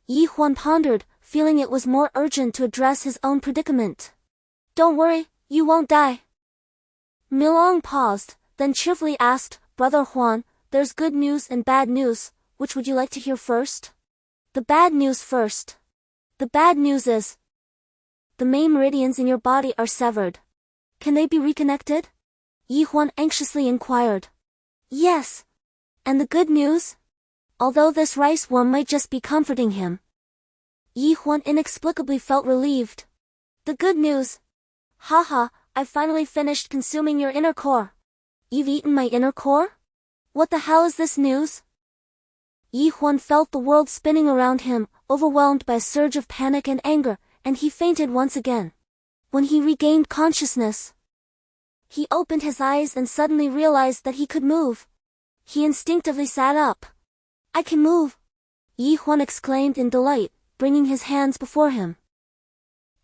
Yi Huan pondered, feeling it was more urgent to address his own predicament. Don't worry, you won't die. Milong paused, then cheerfully asked, Brother Huan, there's good news and bad news, which would you like to hear first? The bad news first. The bad news is, the main meridians in your body are severed. Can they be reconnected? Yi Huan anxiously inquired. Yes. And the good news? Although this rice worm might just be comforting him, Yi Huan inexplicably felt relieved. The good news? Haha, I've finally finished consuming your inner core. You've eaten my inner core? What the hell is this news? Yi Huan felt the world spinning around him, overwhelmed by a surge of panic and anger, and he fainted once again. When he regained consciousness, he opened his eyes and suddenly realized that he could move. He instinctively sat up. I can move! Yi Huan exclaimed in delight, bringing his hands before him,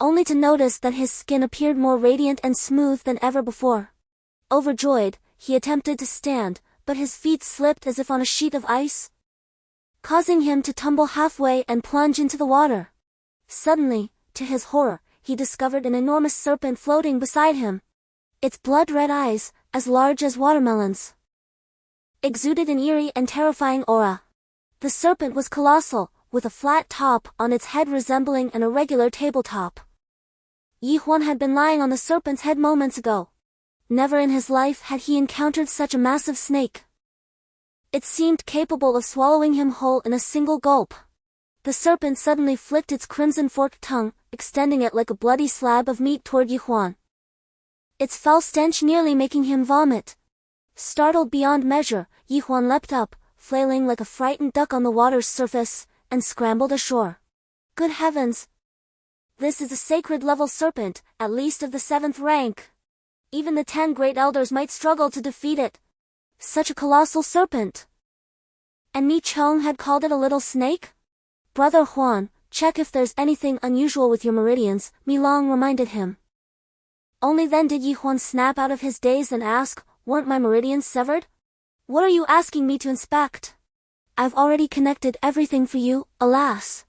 only to notice that his skin appeared more radiant and smooth than ever before. Overjoyed, he attempted to stand, but his feet slipped as if on a sheet of ice, causing him to tumble halfway and plunge into the water. Suddenly, to his horror, he discovered an enormous serpent floating beside him. Its blood-red eyes, as large as watermelons, exuded an eerie and terrifying aura. The serpent was colossal, with a flat top on its head resembling an irregular tabletop. Huan had been lying on the serpent's head moments ago. Never in his life had he encountered such a massive snake. It seemed capable of swallowing him whole in a single gulp. The serpent suddenly flicked its crimson forked tongue, extending it like a bloody slab of meat toward Huan. Its foul stench nearly making him vomit. Startled beyond measure, Huan leapt up, flailing like a frightened duck on the water's surface, and scrambled ashore. Good heavens! This is a sacred level serpent, at least of the 7th rank. Even the 10 great elders might struggle to defeat it. Such a colossal serpent! And Mi Chong had called it a little snake? Brother Huan, check if there's anything unusual with your meridians, Mi Long reminded him. Only then did Huan snap out of his daze and ask, weren't my meridians severed? What are you asking me to inspect? I've already connected everything for you, alas.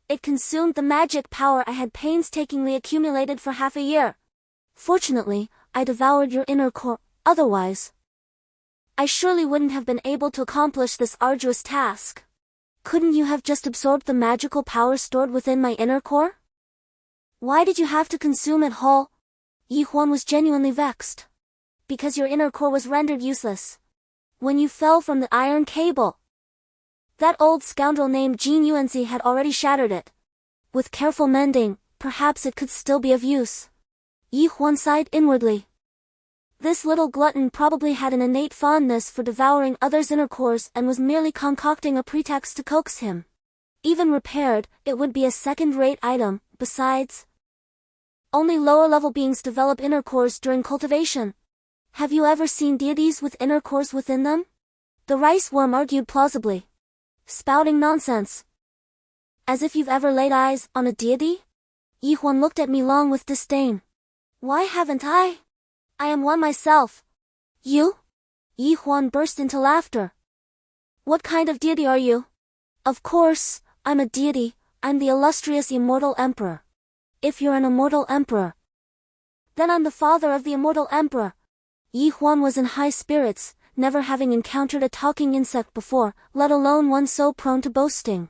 It consumed the magic power I had painstakingly accumulated for half a year. Fortunately, I devoured your inner core, otherwise I surely wouldn't have been able to accomplish this arduous task. Couldn't you have just absorbed the magical power stored within my inner core? Why did you have to consume it whole? Huan was genuinely vexed. Because your inner core was rendered useless when you fell from the iron cable. That old scoundrel named Qingyuan Sect had already shattered it. With careful mending, perhaps it could still be of use. Huan sighed inwardly. This little glutton probably had an innate fondness for devouring others' inner cores and was merely concocting a pretext to coax him. Even repaired, it would be a second-rate item. Besides, only lower-level beings develop inner cores during cultivation. Have you ever seen deities with inner cores within them? The rice worm argued plausibly. Spouting nonsense. As if you've ever laid eyes on a deity? Huan looked at Mi Long with disdain. Why haven't I? I am one myself. You? Huan burst into laughter. What kind of deity are you? Of course, I'm a deity. I'm the illustrious immortal emperor. If you're an immortal emperor, then I'm the father of the immortal emperor. Huan was in high spirits, never having encountered a talking insect before, let alone one so prone to boasting.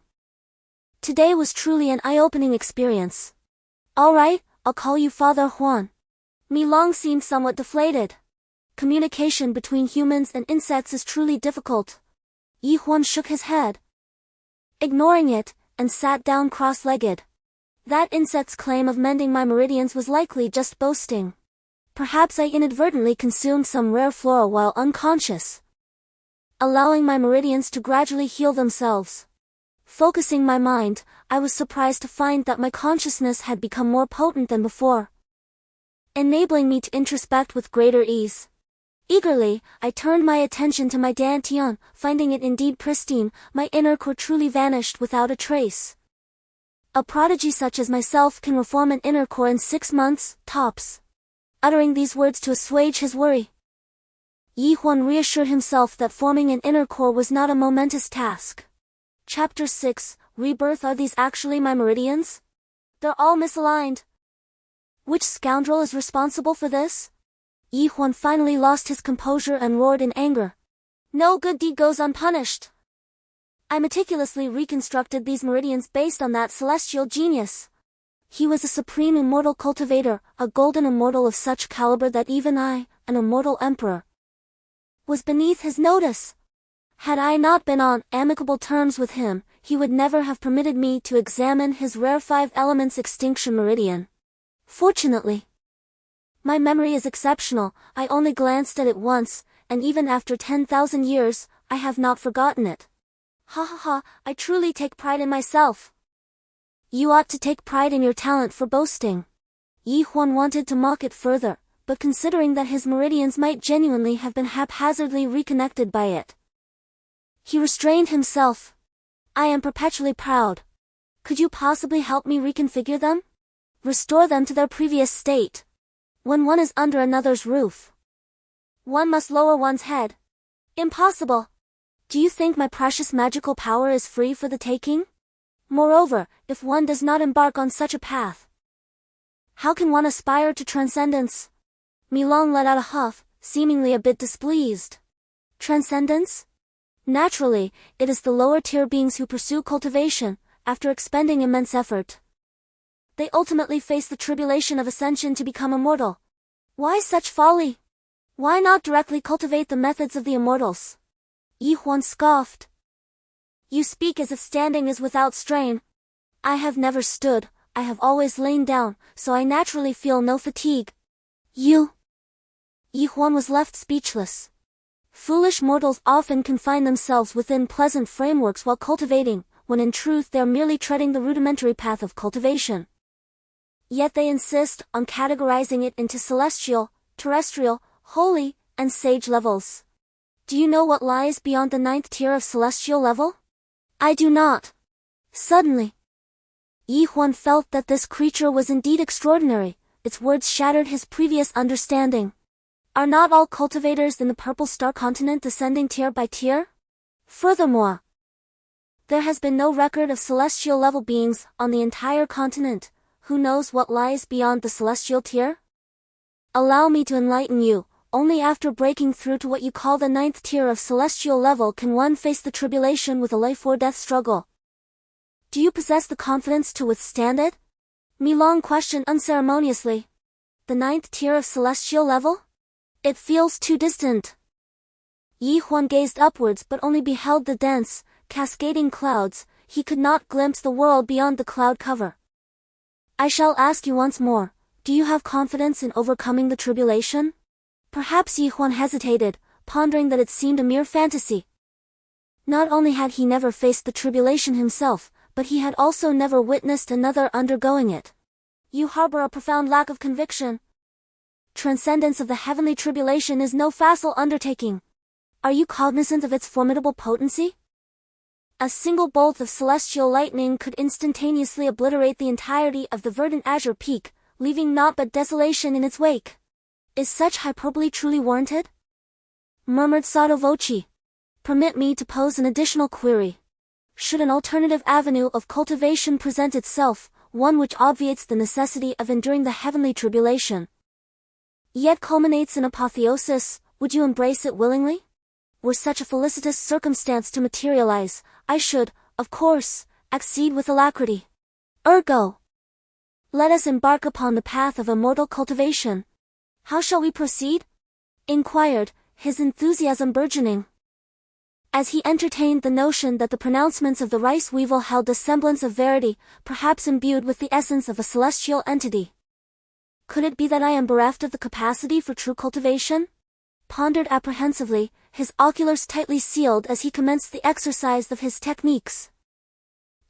Today was truly an eye-opening experience. All right, I'll call you Father Huan. Mi Long seemed somewhat deflated. Communication between humans and insects is truly difficult. Huan shook his head, ignoring it, and sat down cross-legged. That insect's claim of mending my meridians was likely just boasting. Perhaps I inadvertently consumed some rare flora while unconscious, allowing my meridians to gradually heal themselves. Focusing my mind, I was surprised to find that my consciousness had become more potent than before, enabling me to introspect with greater ease. Eagerly, I turned my attention to my dantian, finding it indeed pristine, my inner core truly vanished without a trace. A prodigy such as myself can reform an inner core in 6 months, tops. Uttering these words to assuage his worry, Huan reassured himself that forming an inner core was not a momentous task. Chapter 6, Rebirth. Are these actually my meridians? They're all misaligned. Which scoundrel is responsible for this? Huan finally lost his composure and roared in anger. No good deed goes unpunished. I meticulously reconstructed these meridians based on that celestial genius. He was a supreme immortal cultivator, a golden immortal of such caliber that even I, an immortal emperor, was beneath his notice. Had I not been on amicable terms with him, he would never have permitted me to examine his rare 5 elements extinction meridian. Fortunately, my memory is exceptional. I only glanced at it once, and even after 10,000 years, I have not forgotten it. Ha ha ha, I truly take pride in myself. You ought to take pride in your talent for boasting. Huan wanted to mock it further, but considering that his meridians might genuinely have been haphazardly reconnected by it, he restrained himself. I am perpetually proud. Could you possibly help me reconfigure them? Restore them to their previous state. When one is under another's roof, one must lower one's head. Impossible. Do you think my precious magical power is free for the taking? Moreover, if one does not embark on such a path, how can one aspire to transcendence? Mi Long let out a huff, seemingly a bit displeased. Transcendence? Naturally, it is the lower tier beings who pursue cultivation, after expending immense effort. They ultimately face the tribulation of ascension to become immortal. Why such folly? Why not directly cultivate the methods of the immortals? Huan scoffed. You speak as if standing is without strain. I have never stood, I have always lain down, so I naturally feel no fatigue. Huan was left speechless. Foolish mortals often confine themselves within pleasant frameworks while cultivating, when in truth they are merely treading the rudimentary path of cultivation. Yet they insist on categorizing it into celestial, terrestrial, holy, and sage levels. Do you know what lies beyond the 9th tier of celestial level? I do not. Suddenly, Huan felt that this creature was indeed extraordinary. Its words shattered his previous understanding. Are not all cultivators in the Purple Star continent descending tier by tier? Furthermore, there has been no record of celestial level beings on the entire continent. Who knows what lies beyond the celestial tier? Allow me to enlighten you. Only after breaking through to what you call the 9th tier of celestial level can one face the tribulation with a life-or-death struggle. Do you possess the confidence to withstand it? Milong questioned unceremoniously. The 9th tier of celestial level? It feels too distant. Huan gazed upwards but only beheld the dense, cascading clouds. He could not glimpse the world beyond the cloud cover. I shall ask you once more, do you have confidence in overcoming the tribulation? Perhaps Huan hesitated, pondering that it seemed a mere fantasy. Not only had he never faced the tribulation himself, but he had also never witnessed another undergoing it. You harbor a profound lack of conviction. Transcendence of the heavenly tribulation is no facile undertaking. Are you cognizant of its formidable potency? A single bolt of celestial lightning could instantaneously obliterate the entirety of the verdant azure peak, leaving naught but desolation in its wake. Is such hyperbole truly warranted? Murmured sotto voce. Permit me to pose an additional query. Should an alternative avenue of cultivation present itself, one which obviates the necessity of enduring the heavenly tribulation, yet culminates in apotheosis, would you embrace it willingly? Were such a felicitous circumstance to materialize, I should, of course, accede with alacrity. Ergo, let us embark upon the path of immortal cultivation. How shall we proceed? Inquired, his enthusiasm burgeoning. As he entertained the notion that the pronouncements of the rice weevil held a semblance of verity, perhaps imbued with the essence of a celestial entity. Could it be that I am bereft of the capacity for true cultivation? Pondered apprehensively, his oculars tightly sealed as he commenced the exercise of his techniques.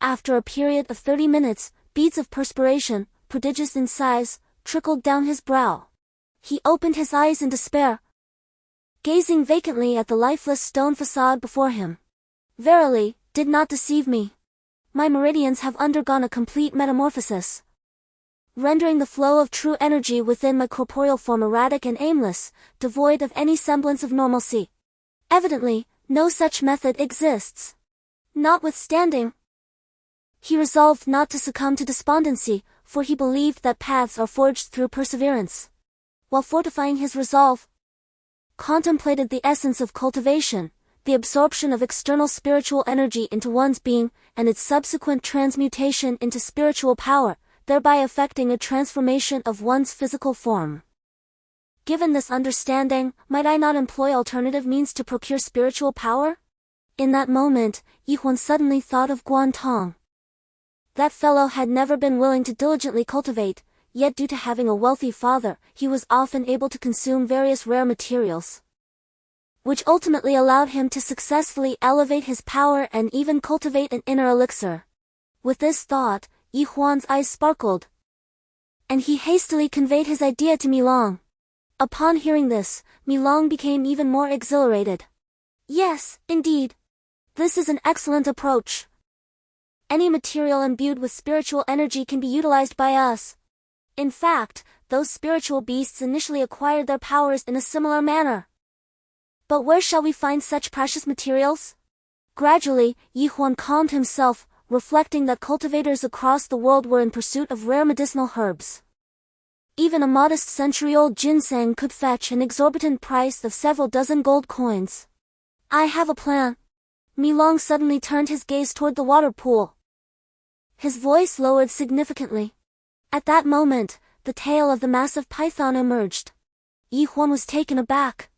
After a period of 30 minutes, beads of perspiration, prodigious in size, trickled down his brow. He opened his eyes in despair, gazing vacantly at the lifeless stone facade before him. Verily, did not deceive me. My meridians have undergone a complete metamorphosis, rendering the flow of true energy within my corporeal form erratic and aimless, devoid of any semblance of normalcy. Evidently, no such method exists. Notwithstanding, he resolved not to succumb to despondency, for he believed that paths are forged through perseverance. While fortifying his resolve, contemplated the essence of cultivation, the absorption of external spiritual energy into one's being, and its subsequent transmutation into spiritual power, thereby effecting a transformation of one's physical form. Given this understanding, might I not employ alternative means to procure spiritual power? In that moment, Huan suddenly thought of Guantong. That fellow had never been willing to diligently cultivate, yet due to having a wealthy father, he was often able to consume various rare materials, which ultimately allowed him to successfully elevate his power and even cultivate an inner elixir. With this thought, Huan's eyes sparkled, and he hastily conveyed his idea to Milong. Upon hearing this, Milong became even more exhilarated. Yes, indeed. This is an excellent approach. Any material imbued with spiritual energy can be utilized by us. In fact, those spiritual beasts initially acquired their powers in a similar manner. But where shall we find such precious materials? Gradually, Huan calmed himself, reflecting that cultivators across the world were in pursuit of rare medicinal herbs. Even a modest century-old ginseng could fetch an exorbitant price of several dozen gold coins. I have a plan. Milong suddenly turned his gaze toward the water pool. His voice lowered significantly. At that moment, the tail of the massive python emerged. Huan was taken aback,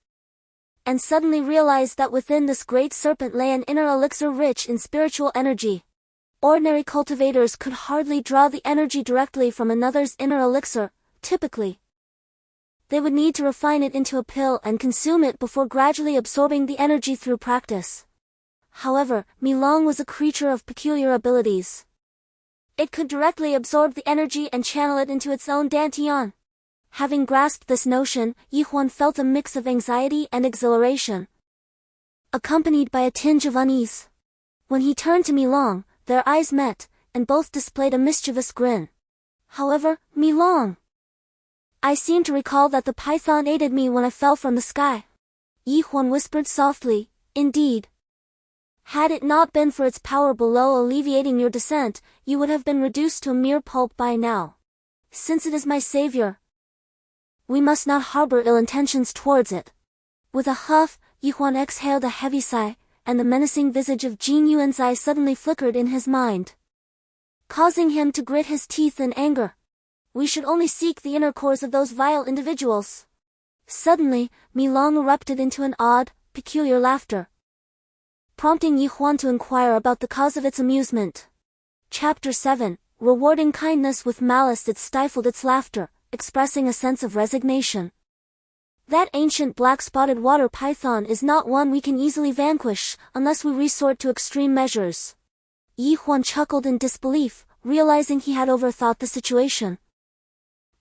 and suddenly realized that within this great serpent lay an inner elixir rich in spiritual energy. Ordinary cultivators could hardly draw the energy directly from another's inner elixir. Typically, they would need to refine it into a pill and consume it before gradually absorbing the energy through practice. However, Milong was a creature of peculiar abilities. It could directly absorb the energy and channel it into its own dantian. Having grasped this notion, Huan felt a mix of anxiety and exhilaration, accompanied by a tinge of unease. When he turned to Milong, their eyes met, and both displayed a mischievous grin. However, Milong, I seem to recall that the python aided me when I fell from the sky. Huan whispered softly, indeed. Had it not been for its power below alleviating your descent, you would have been reduced to a mere pulp by now. Since it is my savior, we must not harbor ill intentions towards it. With a huff, Huan exhaled a heavy sigh, and the menacing visage of Qingyuan Sect suddenly flickered in his mind, causing him to grit his teeth in anger. We should only seek the inner cores of those vile individuals. Suddenly, Milong erupted into an odd, peculiar laughter, prompting Huan to inquire about the cause of its amusement. Chapter 7, Rewarding kindness with malice. It stifled its laughter, expressing a sense of resignation. That ancient black-spotted water python is not one we can easily vanquish, unless we resort to extreme measures. Huan chuckled in disbelief, realizing he had overthought the situation.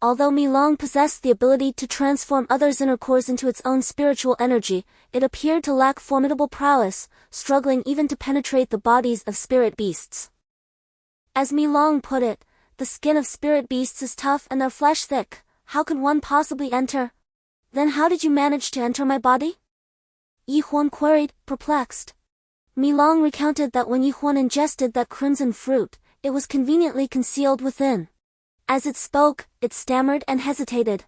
Although Milong possessed the ability to transform others' inner cores into its own spiritual energy, it appeared to lack formidable prowess, struggling even to penetrate the bodies of spirit beasts. As Milong put it, the skin of spirit beasts is tough and their flesh thick. How could one possibly enter? Then how did you manage to enter my body? Huan queried, perplexed. Milong recounted that when Huan ingested that crimson fruit, it was conveniently concealed within. As it spoke, it stammered and hesitated,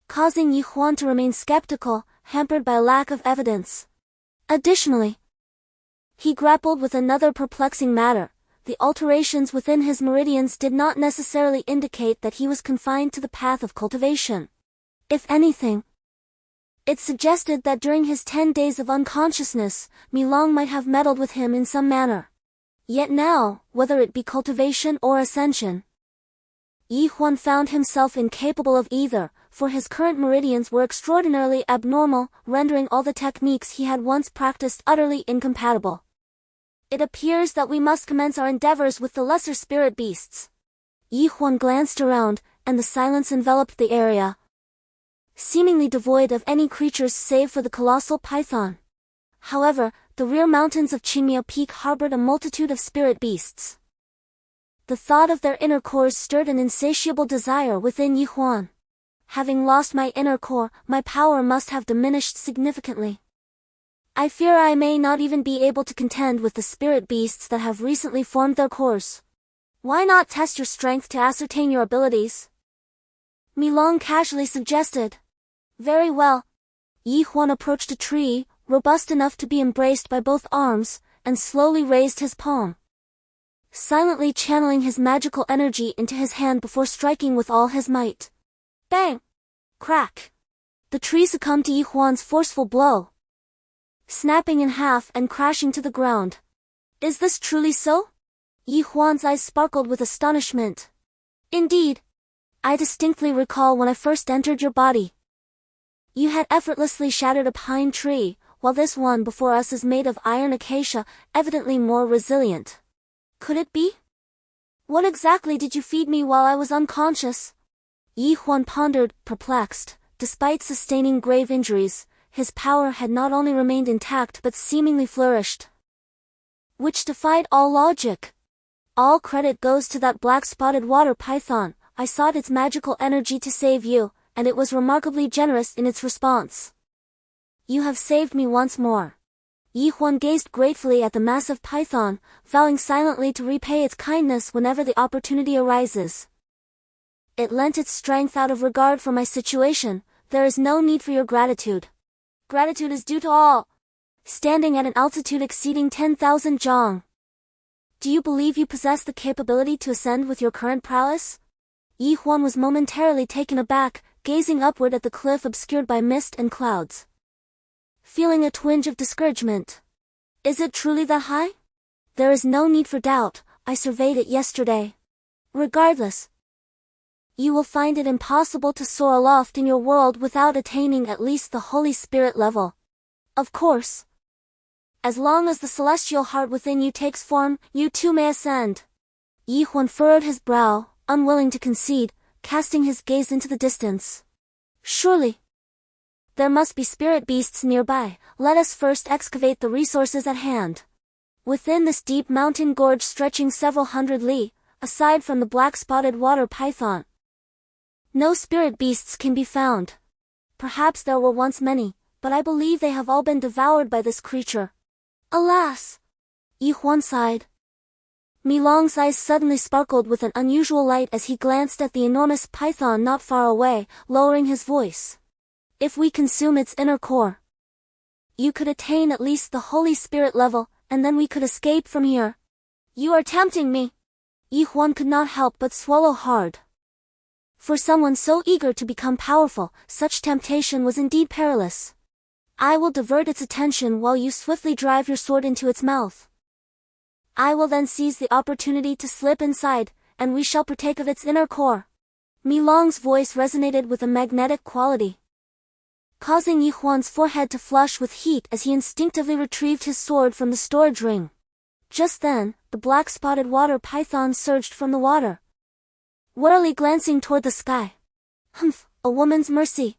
causing Huan to remain skeptical, hampered by a lack of evidence. Additionally, he grappled with another perplexing matter. The alterations within his meridians did not necessarily indicate that he was confined to the path of cultivation. If anything, it suggested that during his 10 days of unconsciousness, Milong might have meddled with him in some manner. Yet now, whether it be cultivation or ascension, Huan found himself incapable of either, for his current meridians were extraordinarily abnormal, rendering all the techniques he had once practiced utterly incompatible. It appears that we must commence our endeavors with the lesser spirit beasts. Huan glanced around, and the silence enveloped the area, seemingly devoid of any creatures save for the colossal python. However, the rear mountains of Qingyuan Peak harbored a multitude of spirit beasts. The thought of their inner cores stirred an insatiable desire within Huan. Having lost my inner core, my power must have diminished significantly. I fear I may not even be able to contend with the spirit beasts that have recently formed their cores. Why not test your strength to ascertain your abilities? Milong casually suggested. Very well. Huan approached a tree, robust enough to be embraced by both arms, and slowly raised his palm, silently channeling his magical energy into his hand before striking with all his might. Bang! Crack! The tree succumbed to Huan's forceful blow, snapping in half and crashing to the ground. Is this truly so? Huan's eyes sparkled with astonishment. Indeed. I distinctly recall when I first entered your body. You had effortlessly shattered a pine tree, while this one before us is made of iron acacia, evidently more resilient. Could it be? What exactly did you feed me while I was unconscious? Huan pondered, perplexed. Despite sustaining grave injuries, his power had not only remained intact but seemingly flourished, which defied all logic. All credit goes to that black-spotted water python. I sought its magical energy to save you, and it was remarkably generous in its response. You have saved me once more. Huan gazed gratefully at the massive python, vowing silently to repay its kindness whenever the opportunity arises. It lent its strength out of regard for my situation. There is no need for your gratitude. Gratitude is due to all. Standing at an altitude exceeding 10,000 zhang. Do you believe you possess the capability to ascend with your current prowess? Yi Huan was momentarily taken aback, gazing upward at the cliff obscured by mist and clouds. Feeling a twinge of discouragement. Is it truly that high? There is no need for doubt, I surveyed it yesterday. Regardless, you will find it impossible to soar aloft in your world without attaining at least the Holy Spirit level. Of course, as long as the celestial heart within you takes form, you too may ascend. Yi Huan furrowed his brow, unwilling to concede, casting his gaze into the distance. Surely, there must be spirit beasts nearby. Let us first excavate the resources at hand. Within this deep mountain gorge stretching several hundred li, aside from the black-spotted water python, no spirit beasts can be found. Perhaps there were once many, but I believe they have all been devoured by this creature. Alas! Yi Huan sighed. Mi Long's eyes suddenly sparkled with an unusual light as he glanced at the enormous python not far away, lowering his voice. If we consume its inner core, you could attain at least the Holy Spirit level, and then we could escape from here. You are tempting me. Yi Huan could not help but swallow hard. For someone so eager to become powerful, such temptation was indeed perilous. I will divert its attention while you swiftly drive your sword into its mouth. I will then seize the opportunity to slip inside, and we shall partake of its inner core. Mi Long's voice resonated with a magnetic quality, causing Yi Huan's forehead to flush with heat as he instinctively retrieved his sword from the storage ring. Just then, the black-spotted water python surged from the water, warily glancing toward the sky. Humph, a woman's mercy.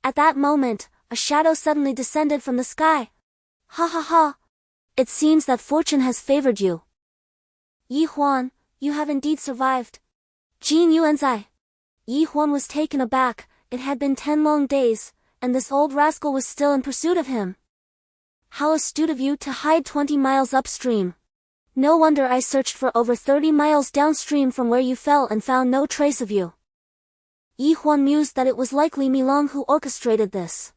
At that moment, a shadow suddenly descended from the sky. Ha ha ha! It seems that fortune has favored you. Yi Huan, you have indeed survived. Qingyuan Sect. Yi Huan was taken aback. It had been 10 long days, and this old rascal was still in pursuit of him. How astute of you to hide 20 miles upstream. No wonder I searched for over 30 miles downstream from where you fell and found no trace of you. Yi Huan mused that it was likely Mi Long who orchestrated this.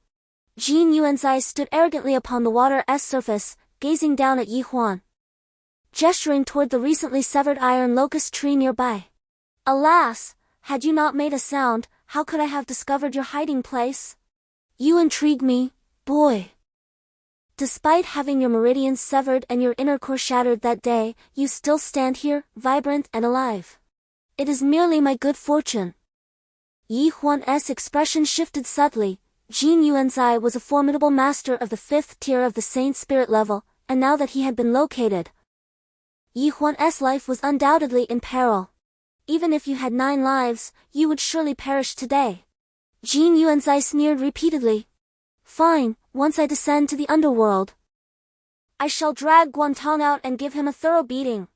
Qingyuan Sect stood arrogantly upon the water's surface, gazing down at Yi Huan, gesturing toward the recently severed iron locust tree nearby. Alas, had you not made a sound, how could I have discovered your hiding place? You intrigue me, boy. Despite having your meridians severed and your inner core shattered that day, you still stand here, vibrant and alive. It is merely my good fortune. Yi Huan's expression shifted subtly. Qingyuan Sect was a formidable master of the 5th tier of the Saint Spirit level, and now that he had been located, Yi Huan's life was undoubtedly in peril. Even if you had 9 lives, you would surely perish today. Qingyuan Sect sneered repeatedly. Fine, once I descend to the underworld, I shall drag Guantong out and give him a thorough beating.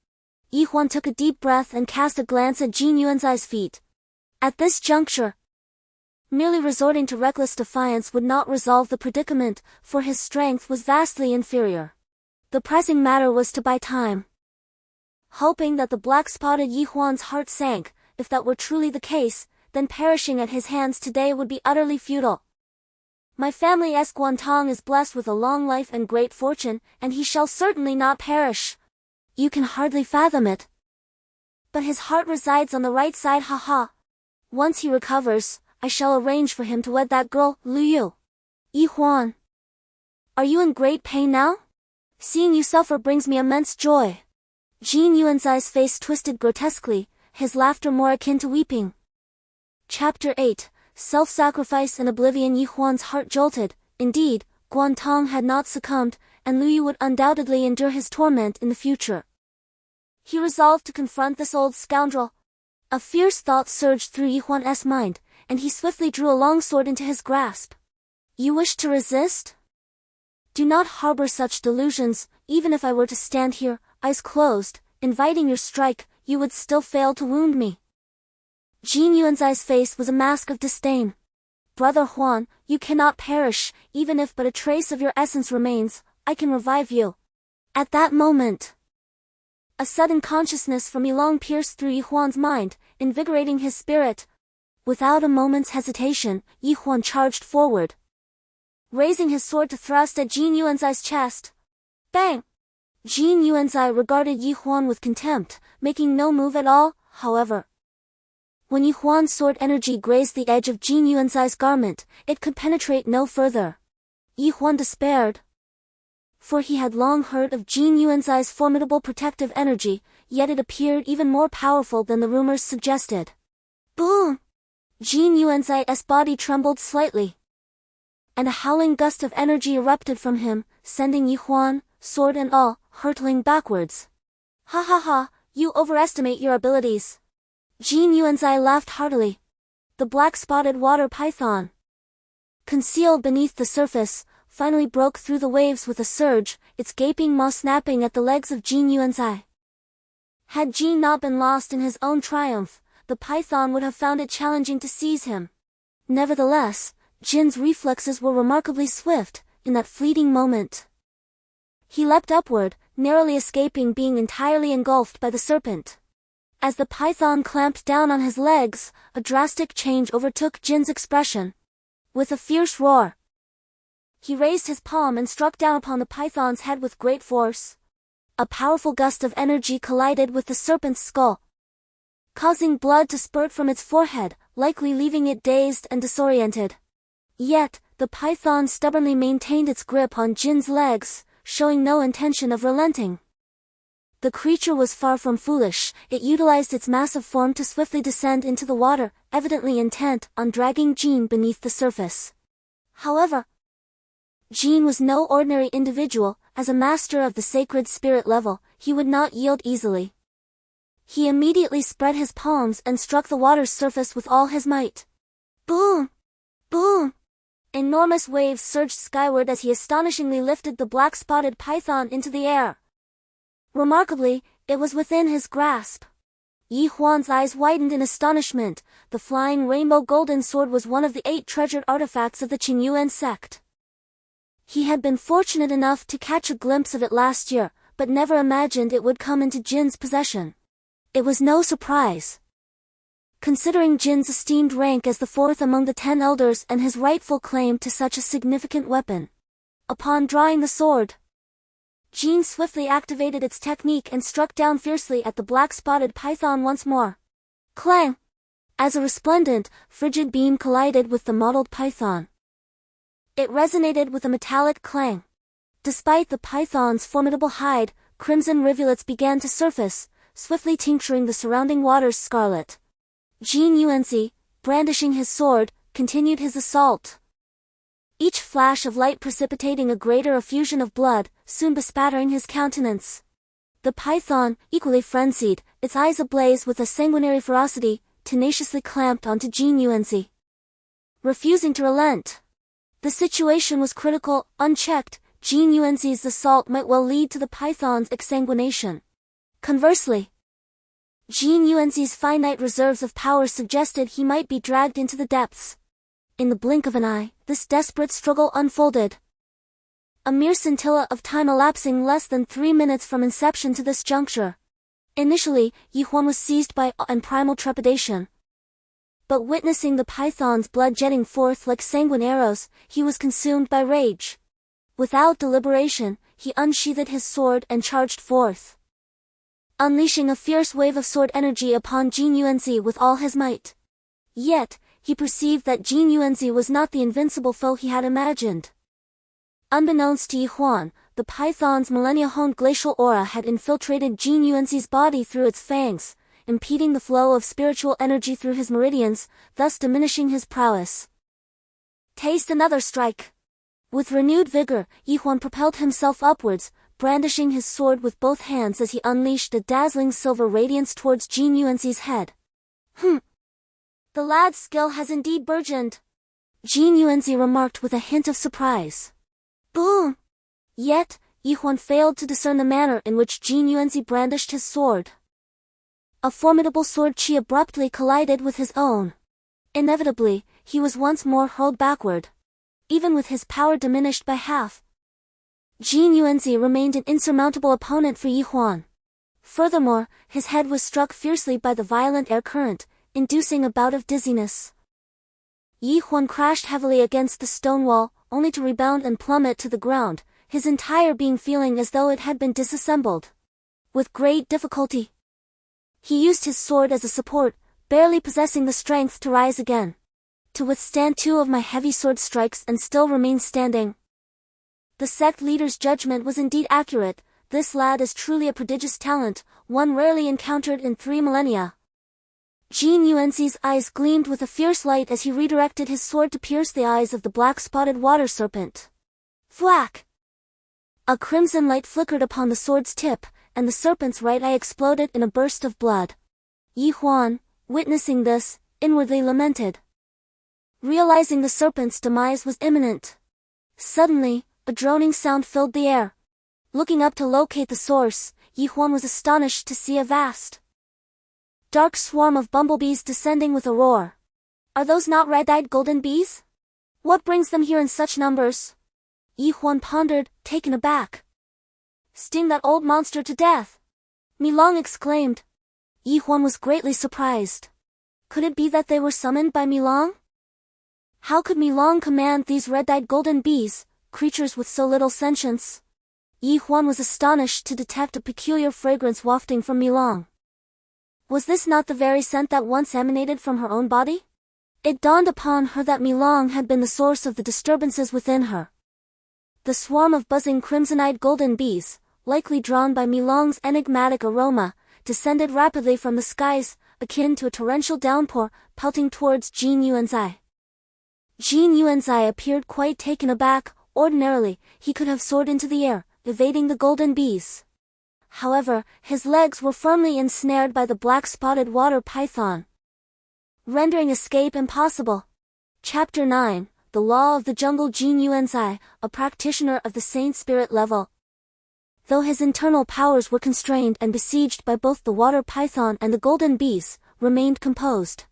Yi Huan took a deep breath and cast a glance at Qingyuan Sect's feet. At this juncture, merely resorting to reckless defiance would not resolve the predicament, for his strength was vastly inferior. The pressing matter was to buy time. Hoping that the black-spotted Yi Huan's heart sank, if that were truly the case, then perishing at his hands today would be utterly futile. My family's Guantong is blessed with a long life and great fortune, and he shall certainly not perish. You can hardly fathom it. But his heart resides on the right side, haha. Once he recovers, I shall arrange for him to wed that girl, Lu Yu. Yi Huan, are you in great pain now? Seeing you suffer brings me immense joy. Qingyuan Sect's face twisted grotesquely, his laughter more akin to weeping. Chapter 8, Self-Sacrifice and Oblivion. Yi Huan's heart jolted. Indeed, Guantong had not succumbed, and Lu Yu would undoubtedly endure his torment in the future. He resolved to confront this old scoundrel. A fierce thought surged through Yi Huan's mind, and he swiftly drew a long sword into his grasp. You wish to resist? Do not harbor such delusions. Even if I were to stand here, eyes closed, inviting your strike, you would still fail to wound me. Qingyuan Sect's face was a mask of disdain. Brother Huan, you cannot perish. Even if but a trace of your essence remains, I can revive you. At that moment, a sudden consciousness from Mi Long pierced through Yi Huan's mind, invigorating his spirit. Without a moment's hesitation, Yi Huan charged forward, raising his sword to thrust at Qingyuan Sect's chest. Bang! Qingyuan Sect regarded Yi Huan with contempt, making no move at all, however. When Yi Huan's sword energy grazed the edge of Jin Yuanzai's garment, it could penetrate no further. Yi Huan despaired. For he had long heard of Jin Yuanzai's formidable protective energy, yet it appeared even more powerful than the rumors suggested. Boom! Jin Yuanzai's body trembled slightly, and a howling gust of energy erupted from him, sending Yi Huan, sword and all, hurtling backwards. Ha ha ha, you overestimate your abilities. Jin Yuanzai laughed heartily. The black-spotted water python, concealed beneath the surface, finally broke through the waves with a surge, its gaping maw snapping at the legs of Jin Yuanzai. Had Jin not been lost in his own triumph, the python would have found it challenging to seize him. Nevertheless, Jin's reflexes were remarkably swift, in that fleeting moment. He leapt upward, narrowly escaping being entirely engulfed by the serpent. As the python clamped down on his legs, a drastic change overtook Jin's expression. With a fierce roar, he raised his palm and struck down upon the python's head with great force. A powerful gust of energy collided with the serpent's skull, causing blood to spurt from its forehead, likely leaving it dazed and disoriented. Yet, the python stubbornly maintained its grip on Jin's legs, showing no intention of relenting. The creature was far from foolish. It utilized its massive form to swiftly descend into the water, evidently intent on dragging Jin beneath the surface. However, Jin was no ordinary individual. As a master of the sacred spirit level, he would not yield easily. He immediately spread his palms and struck the water's surface with all his might. Boom! Boom! Enormous waves surged skyward as he astonishingly lifted the black-spotted python into the air. Remarkably, it was within his grasp. Yi Huan's eyes widened in astonishment. The flying rainbow golden sword was one of the 8 treasured artifacts of the Qingyuan Sect. He had been fortunate enough to catch a glimpse of it last year, but never imagined it would come into Jin's possession. It was no surprise, considering Jin's esteemed rank as the 4th among the 10 elders and his rightful claim to such a significant weapon. Upon drawing the sword, Jin swiftly activated its technique and struck down fiercely at the black-spotted python once more. Clang! As a resplendent, frigid beam collided with the mottled python, it resonated with a metallic clang. Despite the python's formidable hide, crimson rivulets began to surface, swiftly tincturing the surrounding waters scarlet. Jin Yuanzi, brandishing his sword, continued his assault, each flash of light precipitating a greater effusion of blood, soon bespattering his countenance. The python, equally frenzied, its eyes ablaze with a sanguinary ferocity, tenaciously clamped onto Jin Yuanzi, refusing to relent. The situation was critical. Unchecked, Jin Yuanzi's assault might well lead to the python's exsanguination. Conversely, Jin Yuanzi's finite reserves of power suggested he might be dragged into the depths. In the blink of an eye, this desperate struggle unfolded. A mere scintilla of time elapsing less than 3 minutes from inception to this juncture. Initially, Yi Huan was seized by awe and primal trepidation. But witnessing the python's blood jetting forth like sanguine arrows, he was consumed by rage. Without deliberation, he unsheathed his sword and charged forth, unleashing a fierce wave of sword energy upon Jin Yuanzi with all his might. Yet, he perceived that Jin Yuanzi was not the invincible foe he had imagined. Unbeknownst to Yi Huan, the python's millennia-honed glacial aura had infiltrated Jin Yuanzi's body through its fangs, impeding the flow of spiritual energy through his meridians, thus diminishing his prowess. Taste another strike! With renewed vigor, Yi Huan propelled himself upwards, brandishing his sword with both hands as he unleashed a dazzling silver radiance towards Jin Yuanzi's head. The lad's skill has indeed burgeoned, Jin Yuanzi remarked with a hint of surprise. Boom! Yet, Yi Huan failed to discern the manner in which Jin Yuanzi brandished his sword. A formidable sword chi abruptly collided with his own. Inevitably, he was once more hurled backward, even with his power diminished by half. Jin Yuanzi remained an insurmountable opponent for Yi Huan. Furthermore, his head was struck fiercely by the violent air current, inducing a bout of dizziness. Yi Huan crashed heavily against the stone wall, only to rebound and plummet to the ground, his entire being feeling as though it had been disassembled. With great difficulty, he used his sword as a support, barely possessing the strength to rise again. To withstand 2 of my heavy sword strikes and still remain standing. The sect leader's judgment was indeed accurate. This lad is truly a prodigious talent, one rarely encountered in 3 millennia. Qingyuan's eyes gleamed with a fierce light as he redirected his sword to pierce the eyes of the black-spotted water serpent. Thwack! A crimson light flickered upon the sword's tip, and the serpent's right eye exploded in a burst of blood. Huan, witnessing this, inwardly lamented. Realizing the serpent's demise was imminent. Suddenly, a droning sound filled the air. Looking up to locate the source, Huan was astonished to see a vast, dark swarm of bumblebees descending with a roar. Are those not red-eyed golden bees? What brings them here in such numbers? Huan pondered, taken aback. Sting that old monster to death! Milong exclaimed. Huan was greatly surprised. Could it be that they were summoned by Milong? How could Milong command these red-eyed golden bees, creatures with so little sentience? Huan was astonished to detect a peculiar fragrance wafting from Milong. Was this not the very scent that once emanated from her own body? It dawned upon her that Milong had been the source of the disturbances within her. The swarm of buzzing crimson-eyed golden bees, likely drawn by Milong's enigmatic aroma, descended rapidly from the skies, akin to a torrential downpour, pelting towards Qingyuan's eye. Qingyuan's eye appeared quite taken aback. Ordinarily, he could have soared into the air, evading the golden bees. However, his legs were firmly ensnared by the black-spotted water python, rendering escape impossible. Chapter 9, The Law of the Jungle. Qingyuan's eye, a practitioner of the Saint Spirit level. Though his internal powers were constrained and besieged by both the water python and the golden bees, remained composed.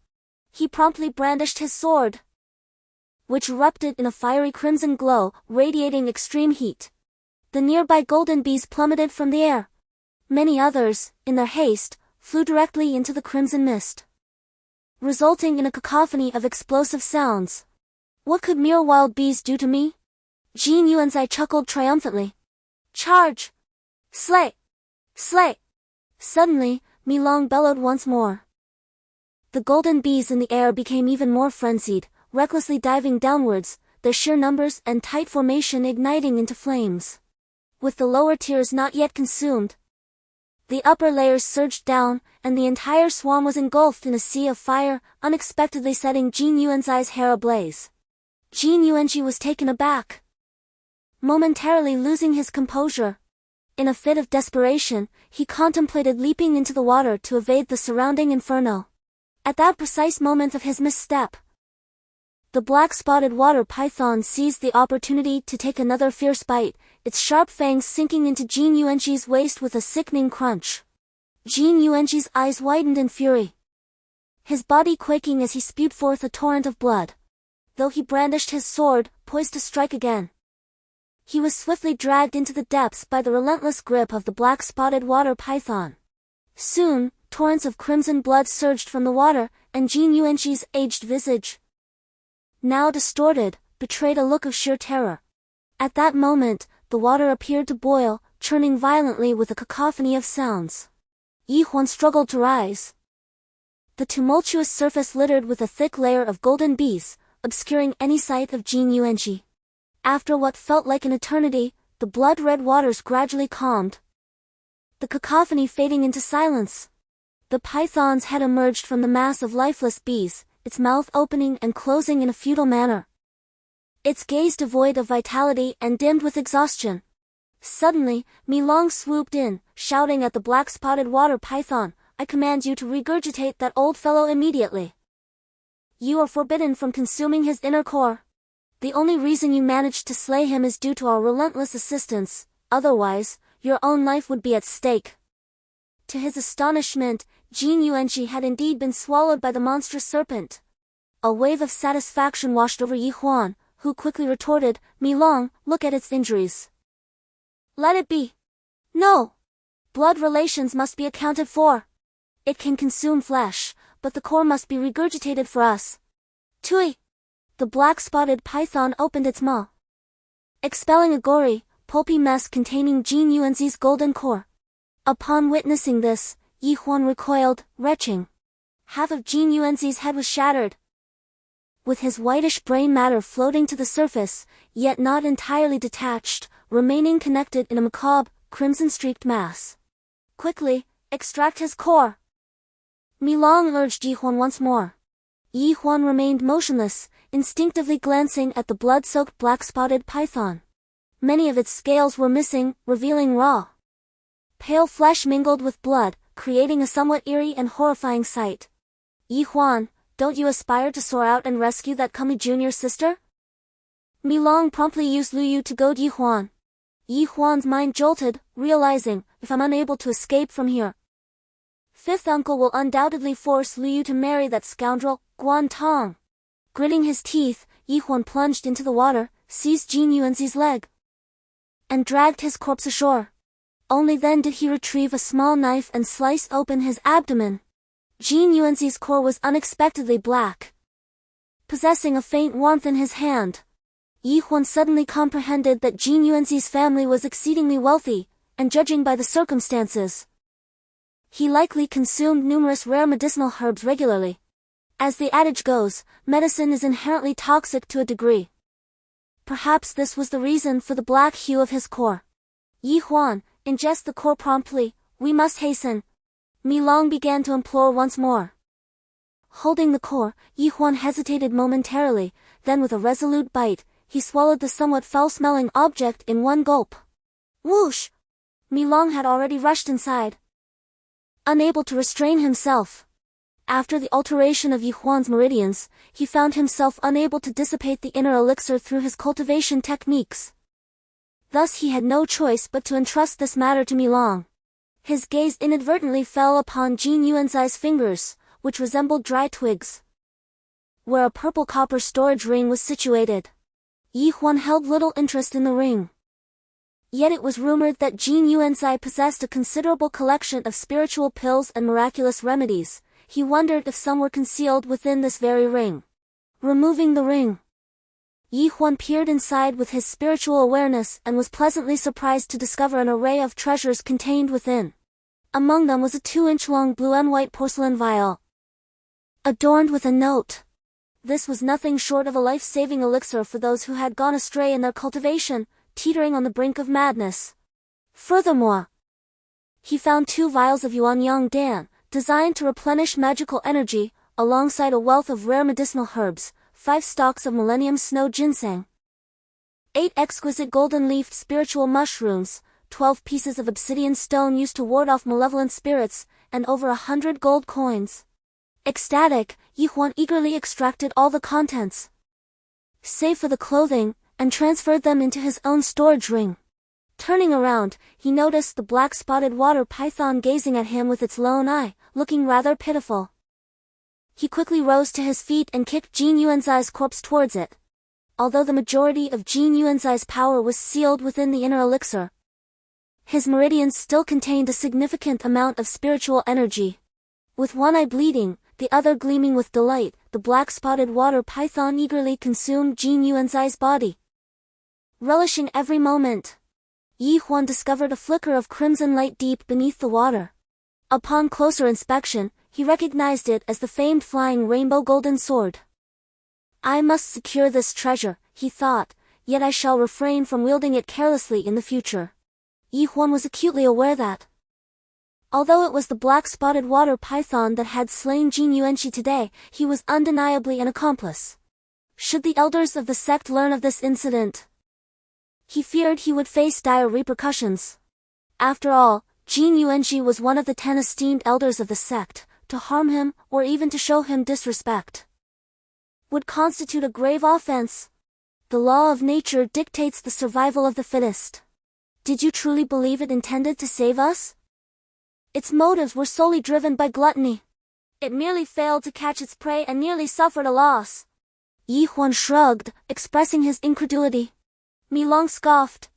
He promptly brandished his sword, which erupted in a fiery crimson glow, radiating extreme heat. The nearby golden bees plummeted from the air. Many others, in their haste, flew directly into the crimson mist, resulting in a cacophony of explosive sounds. What could mere wild bees do to me? Qingyuan's eye chuckled triumphantly. Charge! Slay! Slay! Suddenly, Milong bellowed once more. The golden bees in the air became even more frenzied, recklessly diving downwards, their sheer numbers and tight formation igniting into flames. With the lower tiers not yet consumed, the upper layers surged down, and the entire swarm was engulfed in a sea of fire, unexpectedly setting Qingyuan's eye's hair ablaze. Qingyuan was taken aback, momentarily losing his composure. In a fit of desperation, he contemplated leaping into the water to evade the surrounding inferno. At that precise moment of his misstep, the black-spotted water python seized the opportunity to take another fierce bite, its sharp fangs sinking into Qingyuan's waist with a sickening crunch. Qingyuan's eyes widened in fury, his body quaking as he spewed forth a torrent of blood. Though he brandished his sword, poised to strike again, he was swiftly dragged into the depths by the relentless grip of the black-spotted water python. Soon, torrents of crimson blood surged from the water, and Qingyuan's aged visage, now distorted, betrayed a look of sheer terror. At that moment, the water appeared to boil, churning violently with a cacophony of sounds. Huan struggled to rise. The tumultuous surface littered with a thick layer of golden bees, obscuring any sight of Qingyuan. After what felt like an eternity, the blood-red waters gradually calmed, the cacophony fading into silence. The python's head emerged from the mass of lifeless bees, its mouth opening and closing in a futile manner, its gaze devoid of vitality and dimmed with exhaustion. Suddenly, Milong swooped in, shouting at the black-spotted water python, "I command you to regurgitate that old fellow immediately. You are forbidden from consuming his inner core. The only reason you managed to slay him is due to our relentless assistance, otherwise, your own life would be at stake." To his astonishment, Qingyuan had indeed been swallowed by the monstrous serpent. A wave of satisfaction washed over Huan, who quickly retorted, "Milong, look at its injuries. Let it be. No! Blood relations must be accounted for. It can consume flesh, but the core must be regurgitated for us." Tui! The black-spotted python opened its maw, expelling a gory, pulpy mess containing Qingyuan's golden core. Upon witnessing this, Huan recoiled, retching. Half of Qingyuan's head was shattered, with his whitish brain matter floating to the surface, yet not entirely detached, remaining connected in a macabre, crimson-streaked mass. Quickly, extract his core. Milong urged Yi Huan once more. Yi Huan remained motionless, instinctively glancing at the blood-soaked black-spotted python. Many of its scales were missing, revealing raw, pale flesh mingled with blood, creating a somewhat eerie and horrifying sight. Yi Huan, don't you aspire to soar out and rescue that Kami Junior's sister? Milong promptly used Lu Yu to goad Yi Huan. Yi Huan's mind jolted, realizing, if I'm unable to escape from here, fifth uncle will undoubtedly force Lu Yu to marry that scoundrel, Guan Tong. Gritting his teeth, Yi Huan plunged into the water, seized Qingyuan's leg, and dragged his corpse ashore. Only then did he retrieve a small knife and slice open his abdomen. Qingyuan's core was unexpectedly black, possessing a faint warmth in his hand. Yi Huan suddenly comprehended that Qingyuan's family was exceedingly wealthy, and judging by the circumstances, he likely consumed numerous rare medicinal herbs regularly. As the adage goes, medicine is inherently toxic to a degree. Perhaps this was the reason for the black hue of his core. Yi Huan, ingest the core promptly, we must hasten. Milong began to implore once more. Holding the core, Yi Huan hesitated momentarily, then with a resolute bite, he swallowed the somewhat foul-smelling object in one gulp. Whoosh! Milong had already rushed inside, unable to restrain himself. After the alteration of Yi Huan's meridians, he found himself unable to dissipate the inner elixir through his cultivation techniques. Thus he had no choice but to entrust this matter to Milong. His gaze inadvertently fell upon Qingyuan's fingers, which resembled dry twigs, where a purple copper storage ring was situated. Yi Huan held little interest in the ring. Yet it was rumored that Qingyuan possessed a considerable collection of spiritual pills and miraculous remedies. He wondered if some were concealed within this very ring. Removing the ring, Yi Huan peered inside with his spiritual awareness and was pleasantly surprised to discover an array of treasures contained within. Among them was a 2-inch-long blue and white porcelain vial, adorned with a note. This was nothing short of a life-saving elixir for those who had gone astray in their cultivation, teetering on the brink of madness. Furthermore, he found 2 vials of Yuanyang Dan, designed to replenish magical energy, alongside a wealth of rare medicinal herbs, 5 stalks of Millennium Snow Ginseng, 8 exquisite golden-leafed spiritual mushrooms, 12 pieces of obsidian stone used to ward off malevolent spirits, and over 100 gold coins. Ecstatic, Yi Huan eagerly extracted all the contents, save for the clothing, and transferred them into his own storage ring. Turning around, he noticed the black-spotted water python gazing at him with its lone eye, looking rather pitiful. He quickly rose to his feet and kicked Qingyuan's corpse towards it. Although the majority of Qingyuan's power was sealed within the inner elixir, his meridians still contained a significant amount of spiritual energy. With one eye bleeding, the other gleaming with delight, the black-spotted water python eagerly consumed Qingyuan's body, relishing every moment. Yi Huan discovered a flicker of crimson light deep beneath the water. Upon closer inspection, he recognized it as the famed flying rainbow golden sword. I must secure this treasure, he thought, yet I shall refrain from wielding it carelessly in the future. Yi Huan was acutely aware that, although it was the black-spotted water python that had slain Qingyuan today, he was undeniably an accomplice. Should the elders of the sect learn of this incident, he feared he would face dire repercussions. After all, Qingyuan was one of the 10 esteemed elders of the sect. To harm him, or even to show him disrespect, would constitute a grave offense. The law of nature dictates the survival of the fittest. Did you truly believe it intended to save us? Its motives were solely driven by gluttony. It merely failed to catch its prey and nearly suffered a loss. Yi Huan shrugged, expressing his incredulity. Milong scoffed,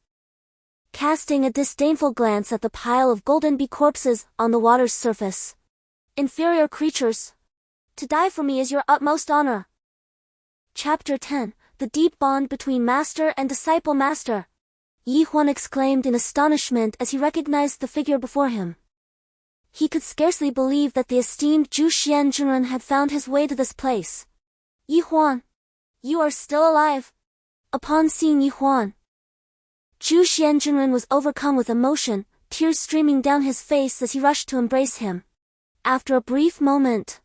casting a disdainful glance at the pile of golden bee corpses on the water's surface. Inferior creatures, to die for me is your utmost honor. Chapter 10, The Deep Bond Between Master and Disciple. Master, Yi Huan exclaimed in astonishment as he recognized the figure before him. He could scarcely believe that the esteemed Zhu Xianzhen had found his way to this place. Yi Huan, you are still alive. Upon seeing Yi Huan, Zhu Xianzhen was overcome with emotion, tears streaming down his face as he rushed to embrace him. After a brief moment,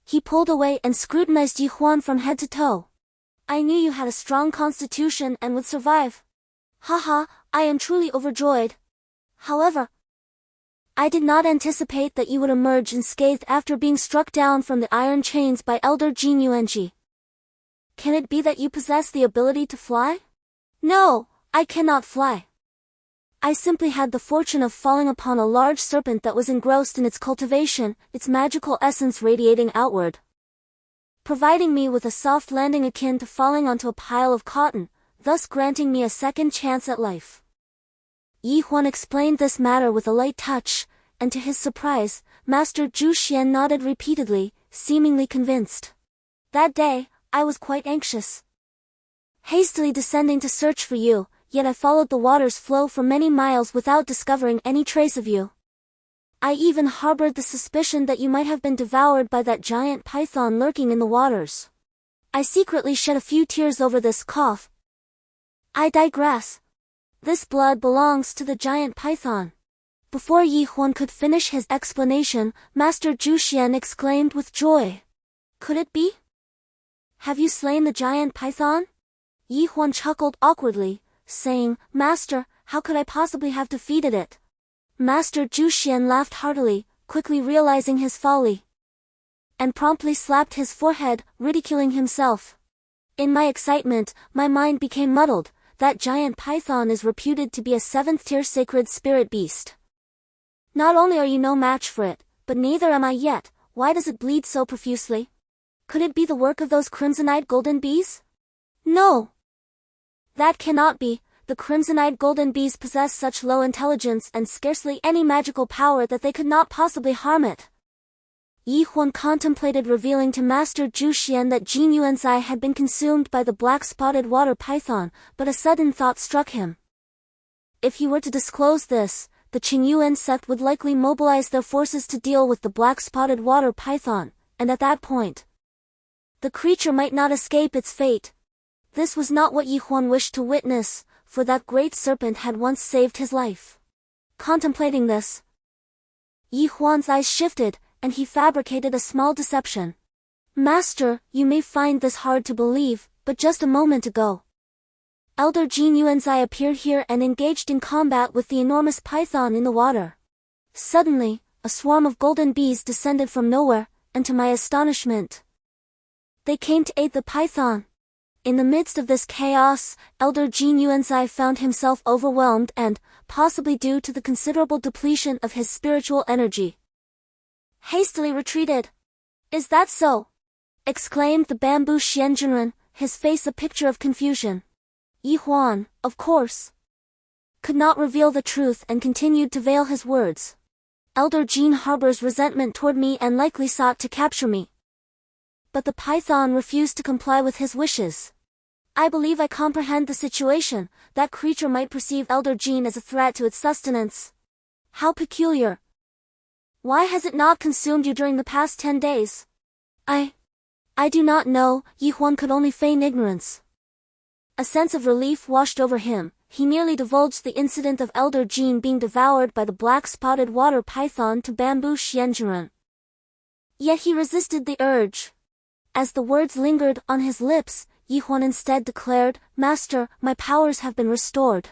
he pulled away and scrutinized Yi Huan from head to toe. I knew you had a strong constitution and would survive. Haha, I am truly overjoyed. However, I did not anticipate that you would emerge unscathed after being struck down from the iron chains by Elder Qingyuan. Can it be that you possess the ability to fly? No, I cannot fly. I simply had the fortune of falling upon a large serpent that was engrossed in its cultivation, its magical essence radiating outward, providing me with a soft landing akin to falling onto a pile of cotton, thus granting me a second chance at life. Yi Huan explained this matter with a light touch, and to his surprise, Master Zhu Xian nodded repeatedly, seemingly convinced. That day, I was quite anxious, hastily descending to search for you, yet I followed the water's flow for many miles without discovering any trace of you. I even harbored the suspicion that you might have been devoured by that giant python lurking in the waters. I secretly shed a few tears over this cough. I digress. This blood belongs to the giant python. Before Yi Huan could finish his explanation, Master Zhu Xian exclaimed with joy. Could it be? Have you slain the giant python? Yi Huan chuckled awkwardly, saying, Master, how could I possibly have defeated it? Master Zhu Xian laughed heartily, quickly realizing his folly, and promptly slapped his forehead, ridiculing himself. In my excitement, my mind became muddled. That giant python is reputed to be a 7th-tier sacred spirit beast. Not only are you no match for it, but neither am I yet. Why does it bleed so profusely? Could it be the work of those crimsonite golden bees? No. That cannot be. The crimsonite golden bees possess such low intelligence and scarcely any magical power that they could not possibly harm it. Yi Huan contemplated revealing to Master Zhu Xian that Qingyuan Sect had been consumed by the black-spotted water python, but a sudden thought struck him. If he were to disclose this, the Qingyuan Sect would likely mobilize their forces to deal with the black-spotted water python, and at that point, the creature might not escape its fate. This was not what Yi Huan wished to witness, for that great serpent had once saved his life. Contemplating this, Yi Huan's eyes shifted, and he fabricated a small deception. Master, you may find this hard to believe, but just a moment ago, Elder Qingyuan Sect appeared here and engaged in combat with the enormous python in the water. Suddenly, a swarm of golden bees descended from nowhere, and to my astonishment, they came to aid the python. In the midst of this chaos, Elder Qingyuan Sect found himself overwhelmed and, possibly due to the considerable depletion of his spiritual energy, hastily retreated. Is that so? Exclaimed the bamboo Xianzhen, his face a picture of confusion. Yi Huan, of course, could not reveal the truth and continued to veil his words. Elder Qin harbors resentment toward me and likely sought to capture me. But the python refused to comply with his wishes. I believe I comprehend the situation. That creature might perceive Elder Qin as a threat to its sustenance. How peculiar. Why has it not consumed you during the past 10 days? I do not know. Yi Huan could only feign ignorance. A sense of relief washed over him. He nearly divulged the incident of Elder Qin being devoured by the black-spotted water python to bamboo Xianzhen. Yet he resisted the urge. As the words lingered on his lips, Yi Huan instead declared, Master, my powers have been restored.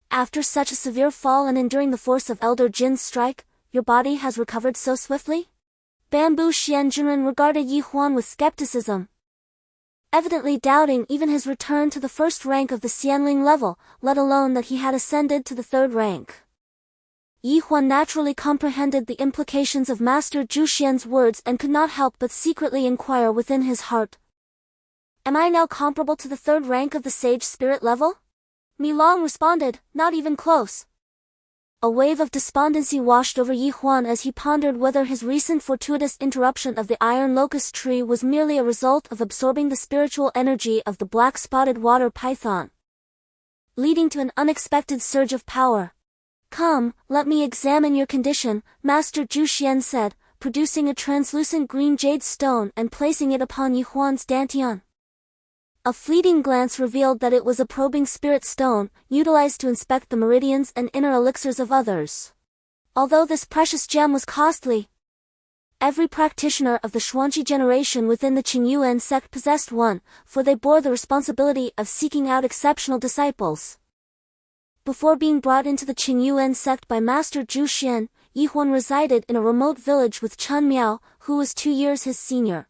After such a severe fall and enduring the force of Elder Jin's strike, your body has recovered so swiftly? Bamboo Xianzhen regarded Yi Huan with skepticism, evidently doubting even his return to the first rank of the Xianling level, let alone that he had ascended to the 3rd rank. Yi Huan naturally comprehended the implications of Master Zhu Xian's words and could not help but secretly inquire within his heart. Am I now comparable to the 3rd rank of the sage spirit level? Mi Long responded, not even close. A wave of despondency washed over Yi Huan as he pondered whether his recent fortuitous interruption of the iron locust tree was merely a result of absorbing the spiritual energy of the black-spotted water python, leading to an unexpected surge of power. Come, let me examine your condition, Master Zhu Xian said, producing a translucent green jade stone and placing it upon Yi Huan's dantian. A fleeting glance revealed that it was a probing spirit stone, utilized to inspect the meridians and inner elixirs of others. Although this precious gem was costly, every practitioner of the Xuanqi generation within the Qingyuan Sect possessed one, for they bore the responsibility of seeking out exceptional disciples. Before being brought into the Qingyuan Sect by Master Zhu Xian, Yi Huan resided in a remote village with Chen Miao, who was 2 years his senior.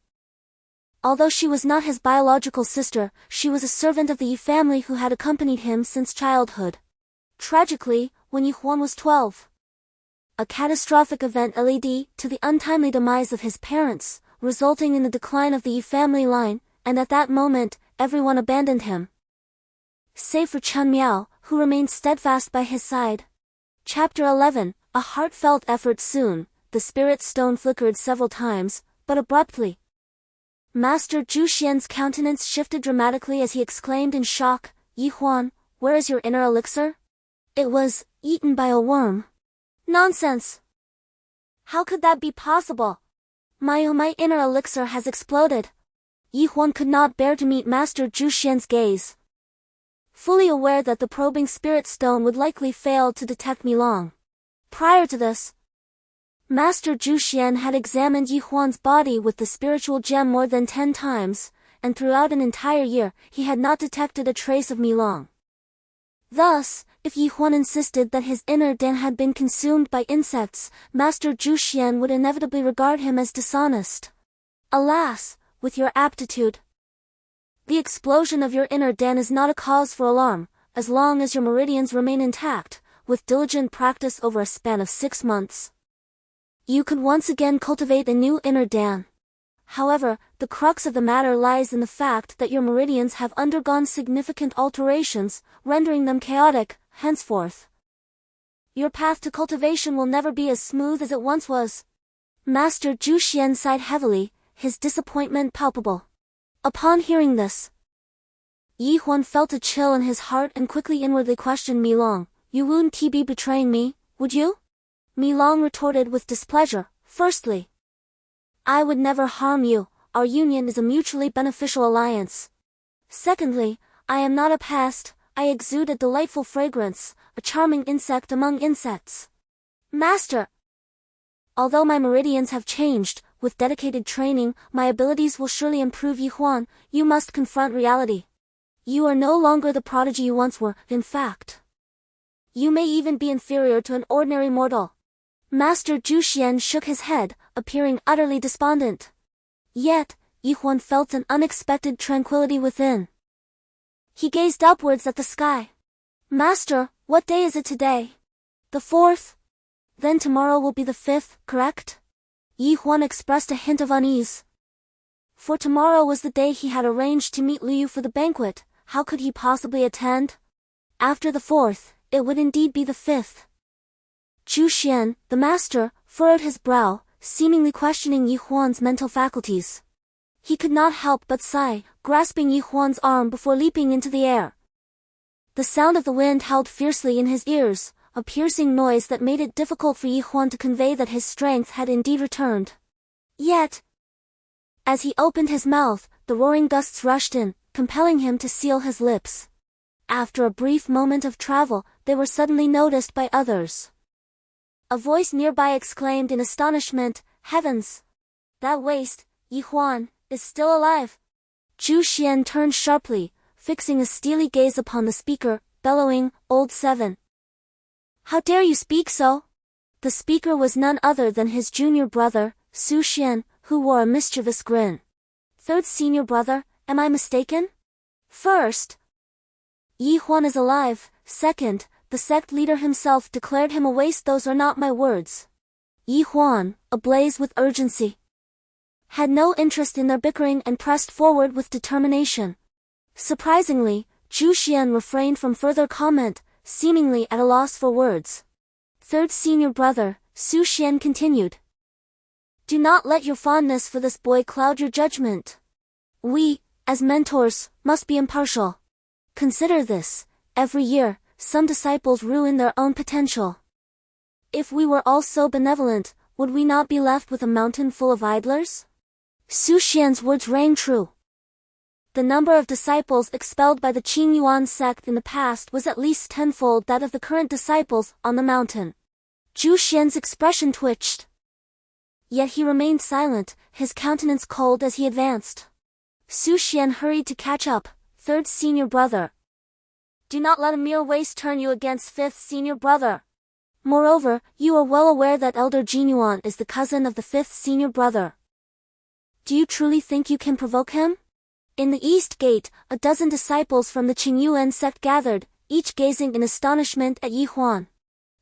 Although she was not his biological sister, she was a servant of the Yi family who had accompanied him since childhood. Tragically, when Yi Huan was 12, a catastrophic event led to the untimely demise of his parents, resulting in the decline of the Yi family line, and at that moment, everyone abandoned him, save for Chen Miao, who remained steadfast by his side. Chapter 11, A heartfelt effort. Soon, the spirit stone flickered several times, but abruptly, Master Zhu Xian's countenance shifted dramatically as he exclaimed in shock, Yi Huan, where is your inner elixir? It was eaten by a worm. Nonsense! How could that be possible? My inner elixir has exploded. Yi Huan could not bear to meet Master Zhu Xian's gaze, fully aware that the probing spirit stone would likely fail to detect Mi Long. Prior to this, Master Zhu Xian had examined Yi Huan's body with the spiritual gem more than 10 times, and throughout an entire year, he had not detected a trace of Mi Long. Thus, if Yi Huan insisted that his inner Dan had been consumed by insects, Master Zhu Xian would inevitably regard him as dishonest. Alas, with your aptitude, the explosion of your inner Dan is not a cause for alarm, as long as your meridians remain intact. With diligent practice over a span of 6 months, you could once again cultivate a new inner Dan. However, the crux of the matter lies in the fact that your meridians have undergone significant alterations, rendering them chaotic. Henceforth, your path to cultivation will never be as smooth as it once was. Master Zhu Xian sighed heavily, his disappointment palpable. Upon hearing this, Yi Huan felt a chill in his heart and quickly inwardly questioned Mi Long. You wouldn't be betraying me, would you? Mi Long retorted with displeasure. Firstly, I would never harm you, our union is a mutually beneficial alliance. Secondly, I am not a pest, I exude a delightful fragrance, a charming insect among insects. Master, although my meridians have changed, with dedicated training, my abilities will surely improve. Yi Huan, you must confront reality. You are no longer the prodigy you once were, in fact. You may even be inferior to an ordinary mortal. Master Zhu Xian shook his head, appearing utterly despondent. Yet, Yi Huan felt an unexpected tranquility within. He gazed upwards at the sky. Master, what day is it today? The 4th? Then tomorrow will be the 5th, correct? Yi Huan expressed a hint of unease. For tomorrow was the day he had arranged to meet Liu Yu for the banquet. How could he possibly attend? After the 4th, it would indeed be the 5th. Zhu Xian, the master, furrowed his brow, seemingly questioning Yi Huan's mental faculties. He could not help but sigh, grasping Yi Huan's arm before leaping into the air. The sound of the wind howled fiercely in his ears, a piercing noise that made it difficult for Yi Huan to convey that his strength had indeed returned. Yet, as he opened his mouth, the roaring gusts rushed in, compelling him to seal his lips. After a brief moment of travel, they were suddenly noticed by others. A voice nearby exclaimed in astonishment, Heavens! That waste, Yi Huan, is still alive. Zhu Xian turned sharply, fixing a steely gaze upon the speaker, bellowing, Old 7. How dare you speak so? The speaker was none other than his junior brother, Su Xian, who wore a mischievous grin. Third senior brother, am I mistaken? First, Yi Huan is alive. Second, the sect leader himself declared him a waste. Those are not my words. Yi Huan, ablaze with urgency, had no interest in their bickering and pressed forward with determination. Surprisingly, Zhu Xian refrained from further comment, seemingly at a loss for words. Third senior brother, Su Xian continued. Do not let your fondness for this boy cloud your judgment. We, as mentors, must be impartial. Consider this, every year, some disciples ruin their own potential. If we were all so benevolent, would we not be left with a mountain full of idlers? Su Xian's words rang true. The number of disciples expelled by the Qingyuan Sect in the past was at least tenfold that of the current disciples on the mountain. Zhu Xian's expression twitched. Yet he remained silent, his countenance cold as he advanced. Su Xian hurried to catch up. Third senior brother. Do not let a mere waste turn you against fifth senior brother. Moreover, you are well aware that elder Qingyuan is the cousin of the fifth senior brother. Do you truly think you can provoke him? In the east gate, a dozen disciples from the Qingyuan Sect gathered, each gazing in astonishment at Huan.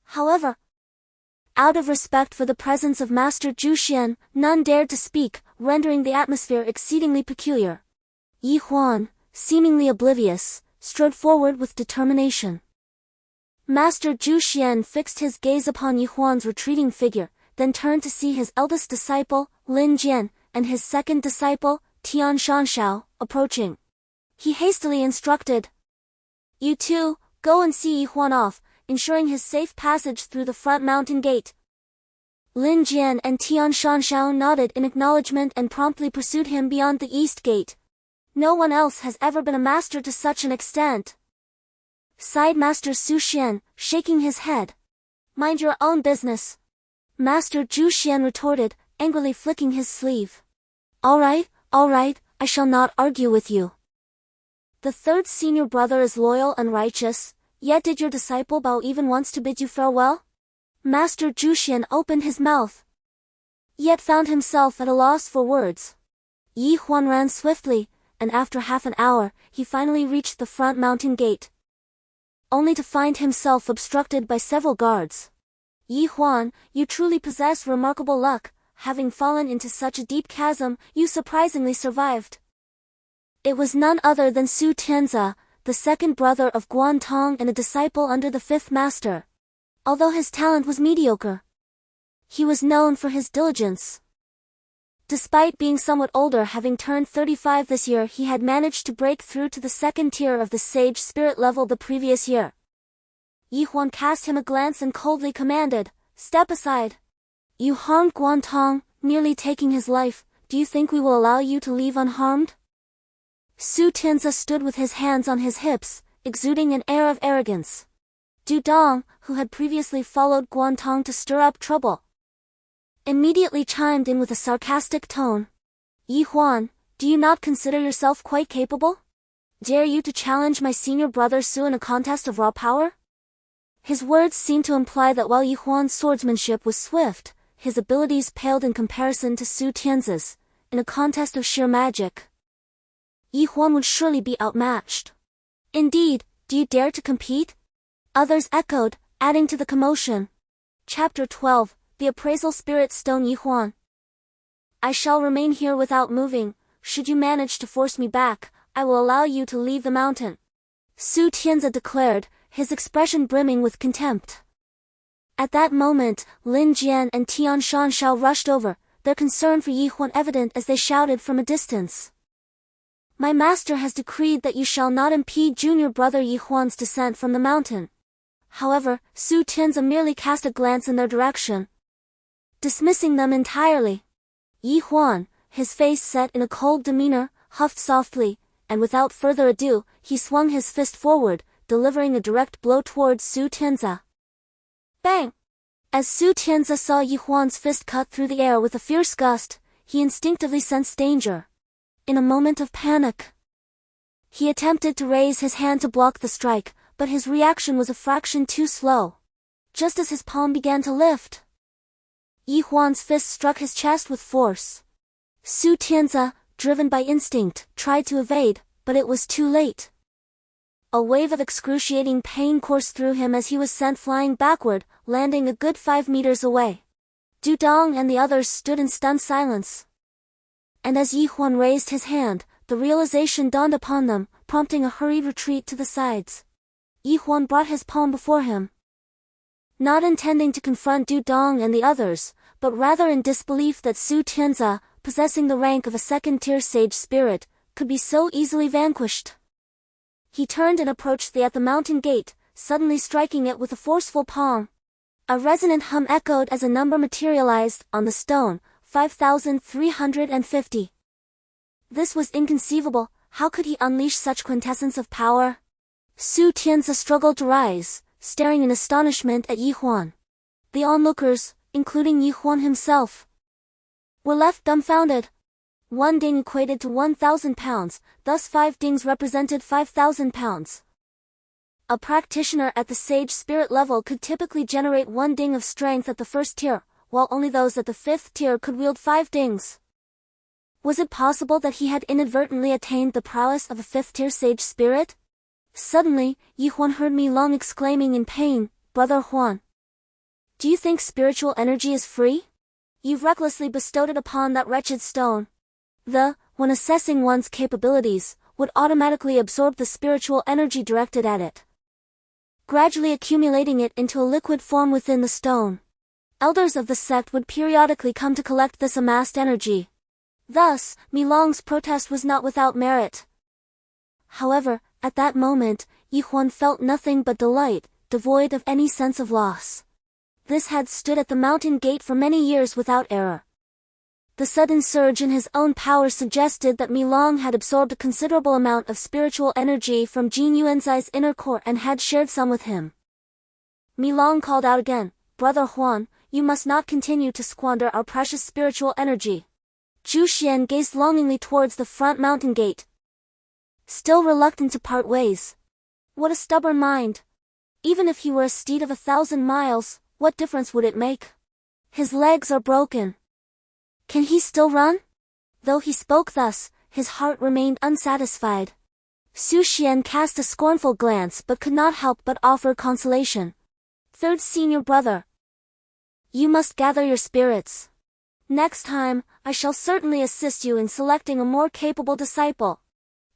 However, out of respect for the presence of Master Zhu Xian, none dared to speak, rendering the atmosphere exceedingly peculiar. Huan, seemingly oblivious, strode forward with determination. Master Zhu Xian fixed his gaze upon Huan's retreating figure, then turned to see his eldest disciple, Lin Jian, and his second disciple, Tian Shanshao, approaching. He hastily instructed, "You two, go and see Huan off, ensuring his safe passage through the front mountain gate." Lin Jian and Tian Shanshao nodded in acknowledgement and promptly pursued him beyond the east gate. No one else has ever been a master to such an extent, sighed Master Su Xian, shaking his head. Mind your own business, Master Zhu Xian retorted, angrily flicking his sleeve. All right, I shall not argue with you. The third senior brother is loyal and righteous, yet did your disciple bow even once to bid you farewell? Master Zhu Xian opened his mouth, yet found himself at a loss for words. Huan ran swiftly, and after half an hour, he finally reached the front mountain gate, only to find himself obstructed by several guards. Huan, you truly possess remarkable luck. Having fallen into such a deep chasm, you surprisingly survived. It was none other than Su Tianzi, the second brother of Guantong and a disciple under the fifth master. Although his talent was mediocre, he was known for his diligence. Despite being somewhat older, having turned 35 this year, he had managed to break through to the second tier of the sage spirit level the previous year. Huan cast him a glance and coldly commanded, "Step aside. You harmed Guantong, nearly taking his life. Do you think we will allow you to leave unharmed?" Su Tianzi stood with his hands on his hips, exuding an air of arrogance. Du Dong, who had previously followed Guantong to stir up trouble, immediately chimed in with a sarcastic tone. Huan, do you not consider yourself quite capable? Dare you to challenge my senior brother Su in a contest of raw power? His words seemed to imply that while Huan's swordsmanship was swift, his abilities paled in comparison to Su Tianzi's. In a contest of sheer magic, Huan would surely be outmatched. Indeed, do you dare to compete? Others echoed, adding to the commotion. Chapter 12, The Appraisal Spirit Stone. Huan, I shall remain here without moving. Should you manage to force me back, I will allow you to leave the mountain, Su Tianzi declared, his expression brimming with contempt. At that moment, Lin Jian and Tian Shanshao rushed over, their concern for Huan evident as they shouted from a distance. My master has decreed that you shall not impede junior brother Huan's descent from the mountain. However, Su Tianzi merely cast a glance in their direction, dismissing them entirely. Huan, his face set in a cold demeanor, huffed softly, and without further ado, he swung his fist forward, delivering a direct blow towards Su Tianzi. Bang! As Su Tianzi saw Huan's fist cut through the air with a fierce gust, he instinctively sensed danger. In a moment of panic, he attempted to raise his hand to block the strike, but his reaction was a fraction too slow. Just as his palm began to lift, Huan's fist struck his chest with force. Su Tianzi, driven by instinct, tried to evade, but it was too late. A wave of excruciating pain coursed through him as he was sent flying backward, landing a good 5 meters away. Du Dong and the others stood in stunned silence. And as Huan raised his hand, the realization dawned upon them, prompting a hurried retreat to the sides. Huan brought his palm before him, not intending to confront Du Dong and the others, but rather in disbelief that Su Tianzi, possessing the rank of a second-tier sage spirit, could be so easily vanquished. He turned and approached the mountain gate, suddenly striking it with a forceful palm. A resonant hum echoed as a number materialized on the stone, 5,350. This was inconceivable. How could he unleash such quintessence of power? Su Tianzi struggled to rise, staring in astonishment at Yi Huan. The onlookers, including Yi Huan himself, were left dumbfounded. 1 ding equated to 1,000 pounds, thus 5 dings represented 5,000 pounds. A practitioner at the sage spirit level could typically generate 1 ding of strength at the first tier, while only those at the 5th tier could wield 5 dings. Was it possible that he had inadvertently attained the prowess of a 5th tier sage spirit? Suddenly, Yi Huan heard Mi Long exclaiming in pain, "Brother Huan, do you think spiritual energy is free? You've recklessly bestowed it upon that wretched stone. When assessing one's capabilities, would automatically absorb the spiritual energy directed at it, gradually accumulating it into a liquid form within the stone. Elders of the sect would periodically come to collect this amassed energy. Thus, Mi Long's protest was not without merit." However, at that moment, Yi Huan felt nothing but delight, devoid of any sense of loss. This had stood at the mountain gate for many years without error. The sudden surge in his own power suggested that Mi Long had absorbed a considerable amount of spiritual energy from Qingyuan Sect's inner core and had shared some with him. Mi Long called out again, "Brother Huan, you must not continue to squander our precious spiritual energy." Zhu Xian gazed longingly towards the front mountain gate, still reluctant to part ways. What a stubborn mind! Even if he were a steed of 1,000 miles, what difference would it make? His legs are broken. Can he still run? Though he spoke thus, his heart remained unsatisfied. Su Xian cast a scornful glance but could not help but offer consolation. "Third senior brother, you must gather your spirits. Next time, I shall certainly assist you in selecting a more capable disciple."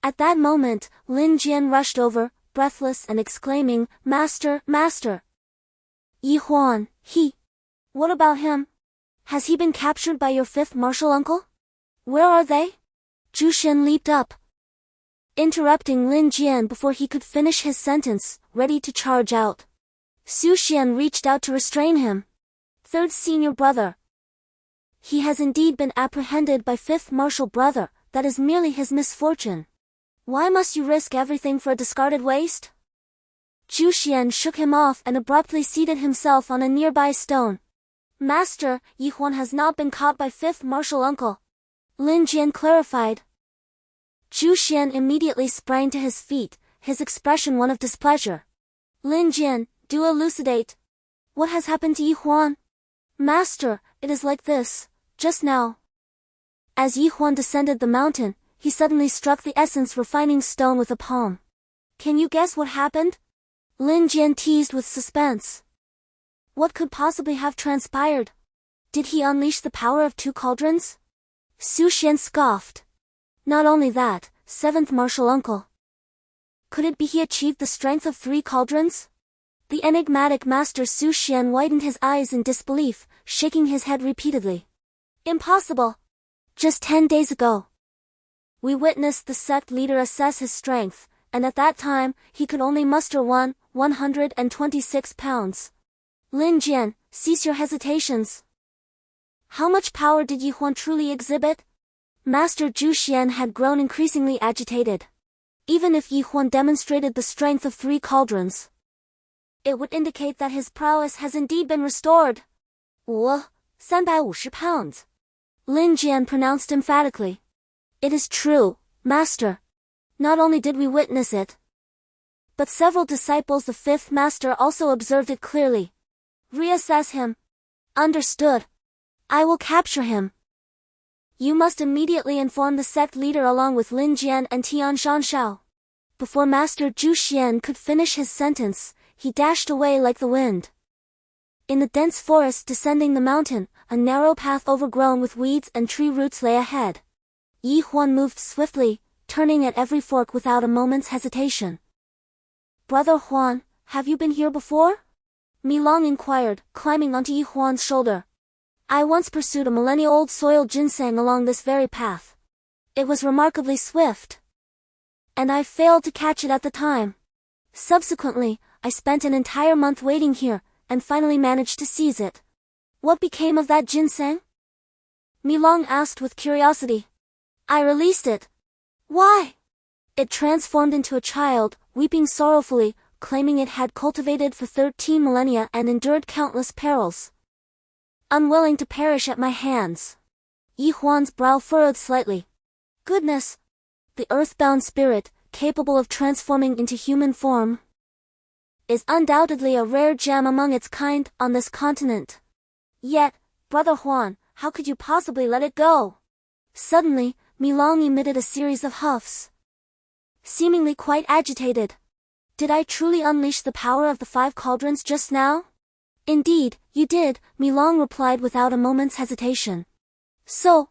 At that moment, Lin Jian rushed over, breathless and exclaiming, "Master, Master! Yi Huan, what about him? Has he been captured by your 5th martial uncle? Where are they?" Zhu Xian leaped up, interrupting Lin Jian before he could finish his sentence, ready to charge out. Su Xian reached out to restrain him. "Third senior brother. He has indeed been apprehended by 5th martial brother, that is merely his misfortune. Why must you risk everything for a discarded waste?" Zhu Xian shook him off and abruptly seated himself on a nearby stone. "Master, Yi Huan has not been caught by 5th martial uncle," Lin Jian clarified. Zhu Xian immediately sprang to his feet, his expression one of displeasure. "Lin Jian, do elucidate. What has happened to Yi Huan?" "Master, it is like this. Just now, as Yi Huan descended the mountain, he suddenly struck the essence refining stone with a palm." "Can you guess what happened?" Lin Jian teased with suspense. What could possibly have transpired? Did he unleash the power of 2 cauldrons? Su Xian scoffed. "Not only that, 7th martial uncle. Could it be he achieved the strength of 3 cauldrons?" The enigmatic master Su Xian widened his eyes in disbelief, shaking his head repeatedly. "Impossible! Just 10 days ago, we witnessed the sect leader assess his strength, and at that time, he could only muster 126 pounds. Lin Jian, cease your hesitations. How much power did Yi Huan truly exhibit?" Master Zhu Xian had grown increasingly agitated. Even if Yi Huan demonstrated the strength of 3 cauldrons, it would indicate that his prowess has indeed been restored. 350 pounds. Lin Jian pronounced emphatically. "It is true, Master. Not only did we witness it, but several disciples of 5th Master also observed it clearly. Reassess him." "Understood. I will capture him. You must immediately inform the sect leader along with Lin Jian and Tian Shanshao." Before Master Zhu Xian could finish his sentence, he dashed away like the wind. In the dense forest descending the mountain, a narrow path overgrown with weeds and tree roots lay ahead. Yi Huan moved swiftly, turning at every fork without a moment's hesitation. "Brother Huan, have you been here before?" Mi Long inquired, climbing onto Yi Huan's shoulder. "I once pursued a millennia-old soil ginseng along this very path. It was remarkably swift, and I failed to catch it at the time. Subsequently, I spent an entire month waiting here, and finally managed to seize it. What became of that ginseng? Milong asked with curiosity. I released it. Why? It transformed into a child, weeping sorrowfully, claiming it had cultivated for 13 millennia and endured countless perils. Unwilling to perish at my hands. Huan's brow furrowed slightly. Goodness! The earthbound spirit, capable of transforming into human form, is undoubtedly a rare gem among its kind on this continent. Yet, Brother Huan, how could you possibly let it go? Suddenly, Milong emitted a series of huffs. Seemingly quite agitated. Did I truly unleash the power of the 5 cauldrons just now? Indeed, you did, Milong replied without a moment's hesitation. So,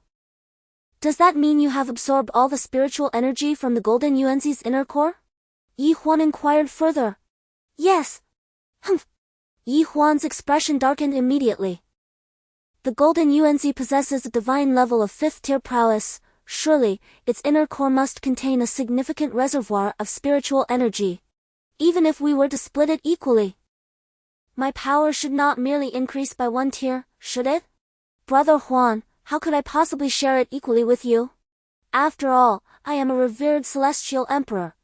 does that mean you have absorbed all the spiritual energy from the Golden Yuanzi's inner core? Yi Huan inquired further. Yes. Humph. Yi Huan's expression darkened immediately. The Golden Yuanzi possesses a divine level of 5th-tier prowess. Surely, its inner core must contain a significant reservoir of spiritual energy. Even if we were to split it equally, my power should not merely increase by 1 tier, should it? Brother Huan, how could I possibly share it equally with you? After all, I am a revered celestial emperor,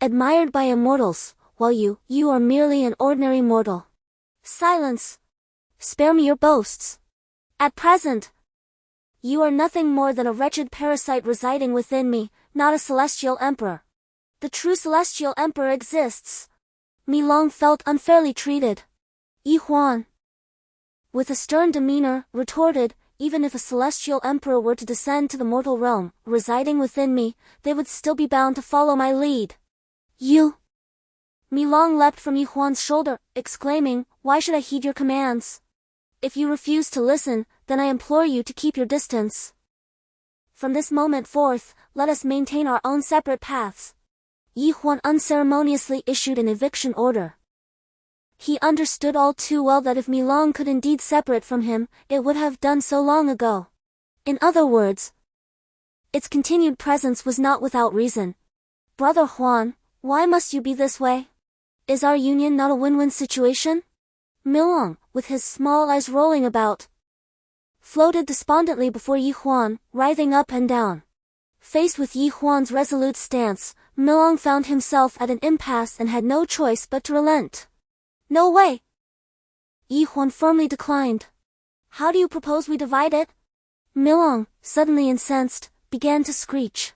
admired by immortals, while you are merely an ordinary mortal. Silence! Spare me your boasts. At present, you are nothing more than a wretched parasite residing within me, not a celestial emperor. The true celestial emperor exists. Milong felt unfairly treated. Yi Huan, with a stern demeanor, retorted, even if a celestial emperor were to descend to the mortal realm, residing within me, they would still be bound to follow my lead. You! Milong leapt from Yi Huan's shoulder, exclaiming, why should I heed your commands? If you refuse to listen, then I implore you to keep your distance. From this moment forth, let us maintain our own separate paths. Yi Huan unceremoniously issued an eviction order. He understood all too well that if Milong could indeed separate from him, it would have done so long ago. In other words, its continued presence was not without reason. Brother Huan, why must you be this way? Is our union not a win-win situation? Milong, with his small eyes rolling about, floated despondently before Yi Huan, writhing up and down. Faced with Yi Huan's resolute stance, Milong found himself at an impasse and had no choice but to relent. No way! Yi Huan firmly declined. How do you propose we divide it? Milong, suddenly incensed, began to screech.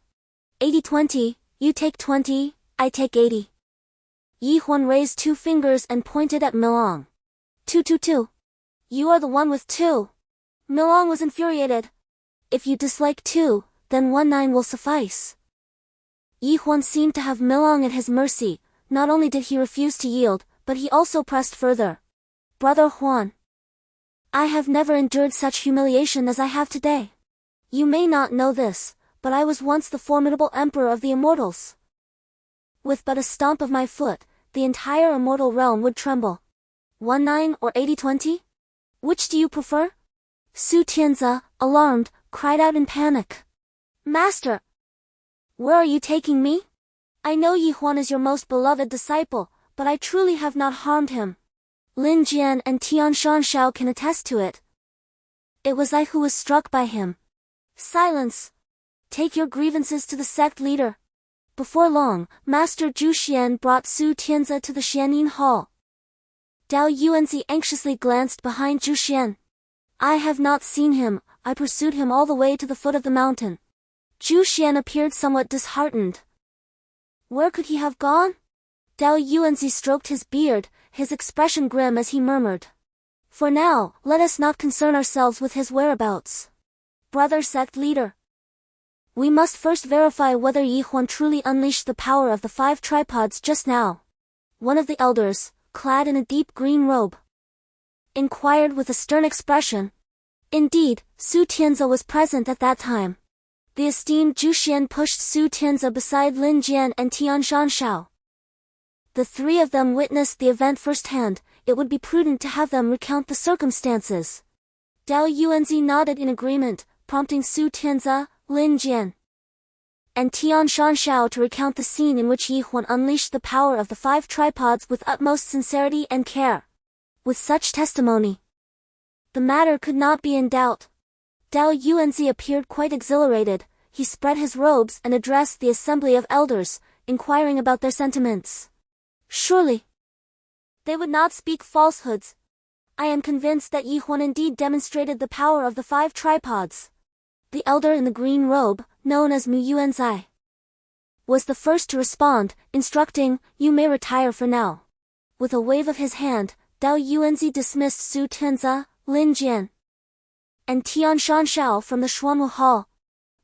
80-20, you take 20, I take 80. Yi Huan raised 2 fingers and pointed at Milong. 2-2-2. You are the one with 2. Milong was infuriated. If you dislike 2, then 1-9 will suffice. Yi Huan seemed to have Milong at his mercy. Not only did he refuse to yield, but he also pressed further. Brother Huan, I have never endured such humiliation as I have today. You may not know this, but I was once the formidable emperor of the immortals. With but a stomp of my foot, the entire immortal realm would tremble. 1-9 or 80-20? Which do you prefer? Su Tianze, alarmed, cried out in panic. Master! Where are you taking me? I know Yi Huan is your most beloved disciple, but I truly have not harmed him. Lin Jian and Tian Shanshao can attest to it. It was I who was struck by him. Silence! Take your grievances to the sect leader. Before long, Master Zhu Xian brought Su Tianze to the Xianin Hall. Dao Yuanzi anxiously glanced behind Zhu Xian. I have not seen him, I pursued him all the way to the foot of the mountain. Zhu Xian appeared somewhat disheartened. Where could he have gone? Dao Yuanzi stroked his beard, his expression grim as he murmured. For now, let us not concern ourselves with his whereabouts. Brother sect leader, we must first verify whether Yi Huan truly unleashed the power of the 5 tripods just now. One of the elders, clad in a deep green robe, inquired with a stern expression. Indeed, Su Tianze was present at that time. The esteemed Zhu Xian pushed Su Tianze beside Lin Jian and Tian Shanshao. The 3 of them witnessed the event firsthand. It would be prudent to have them recount the circumstances. Dao Yuanzi nodded in agreement, prompting Su Tianze, Lin Jian, and Tian Shanshao to recount the scene in which Yi Huan unleashed the power of the 5 tripods with utmost sincerity and care. With such testimony, the matter could not be in doubt. Dao Yuanzi appeared quite exhilarated. He spread his robes and addressed the assembly of elders, inquiring about their sentiments. Surely, they would not speak falsehoods. I am convinced that Yi Huan indeed demonstrated the power of the 5 tripods. The elder in the green robe, known as Mu Yuanzai, was the first to respond, instructing, "You may retire for now." With a wave of his hand, Dao Yuanzi dismissed Su Tianzi, Lin Jian, and Tian Shanshao from the Xuanwu Hall.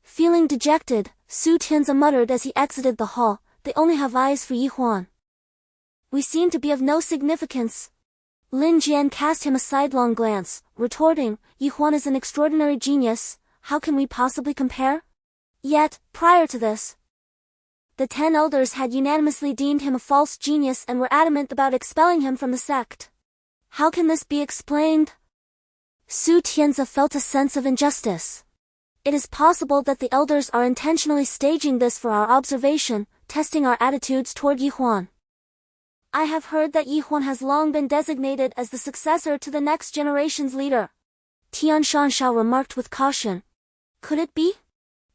Feeling dejected, Su Tianzi muttered as he exited the hall, "They only have eyes for Yi Huan. We seem to be of no significance." Lin Jian cast him a sidelong glance, retorting, "Yi Huan is an extraordinary genius, how can we possibly compare?" Yet, prior to this, the 10 elders had unanimously deemed him a false genius and were adamant about expelling him from the sect. How can this be explained? Su Tianzi felt a sense of injustice. It is possible that the elders are intentionally staging this for our observation, testing our attitudes toward Yi Huan. I have heard that Yi Huan has long been designated as the successor to the next generation's leader. Tian Shanshao remarked with caution. Could it be?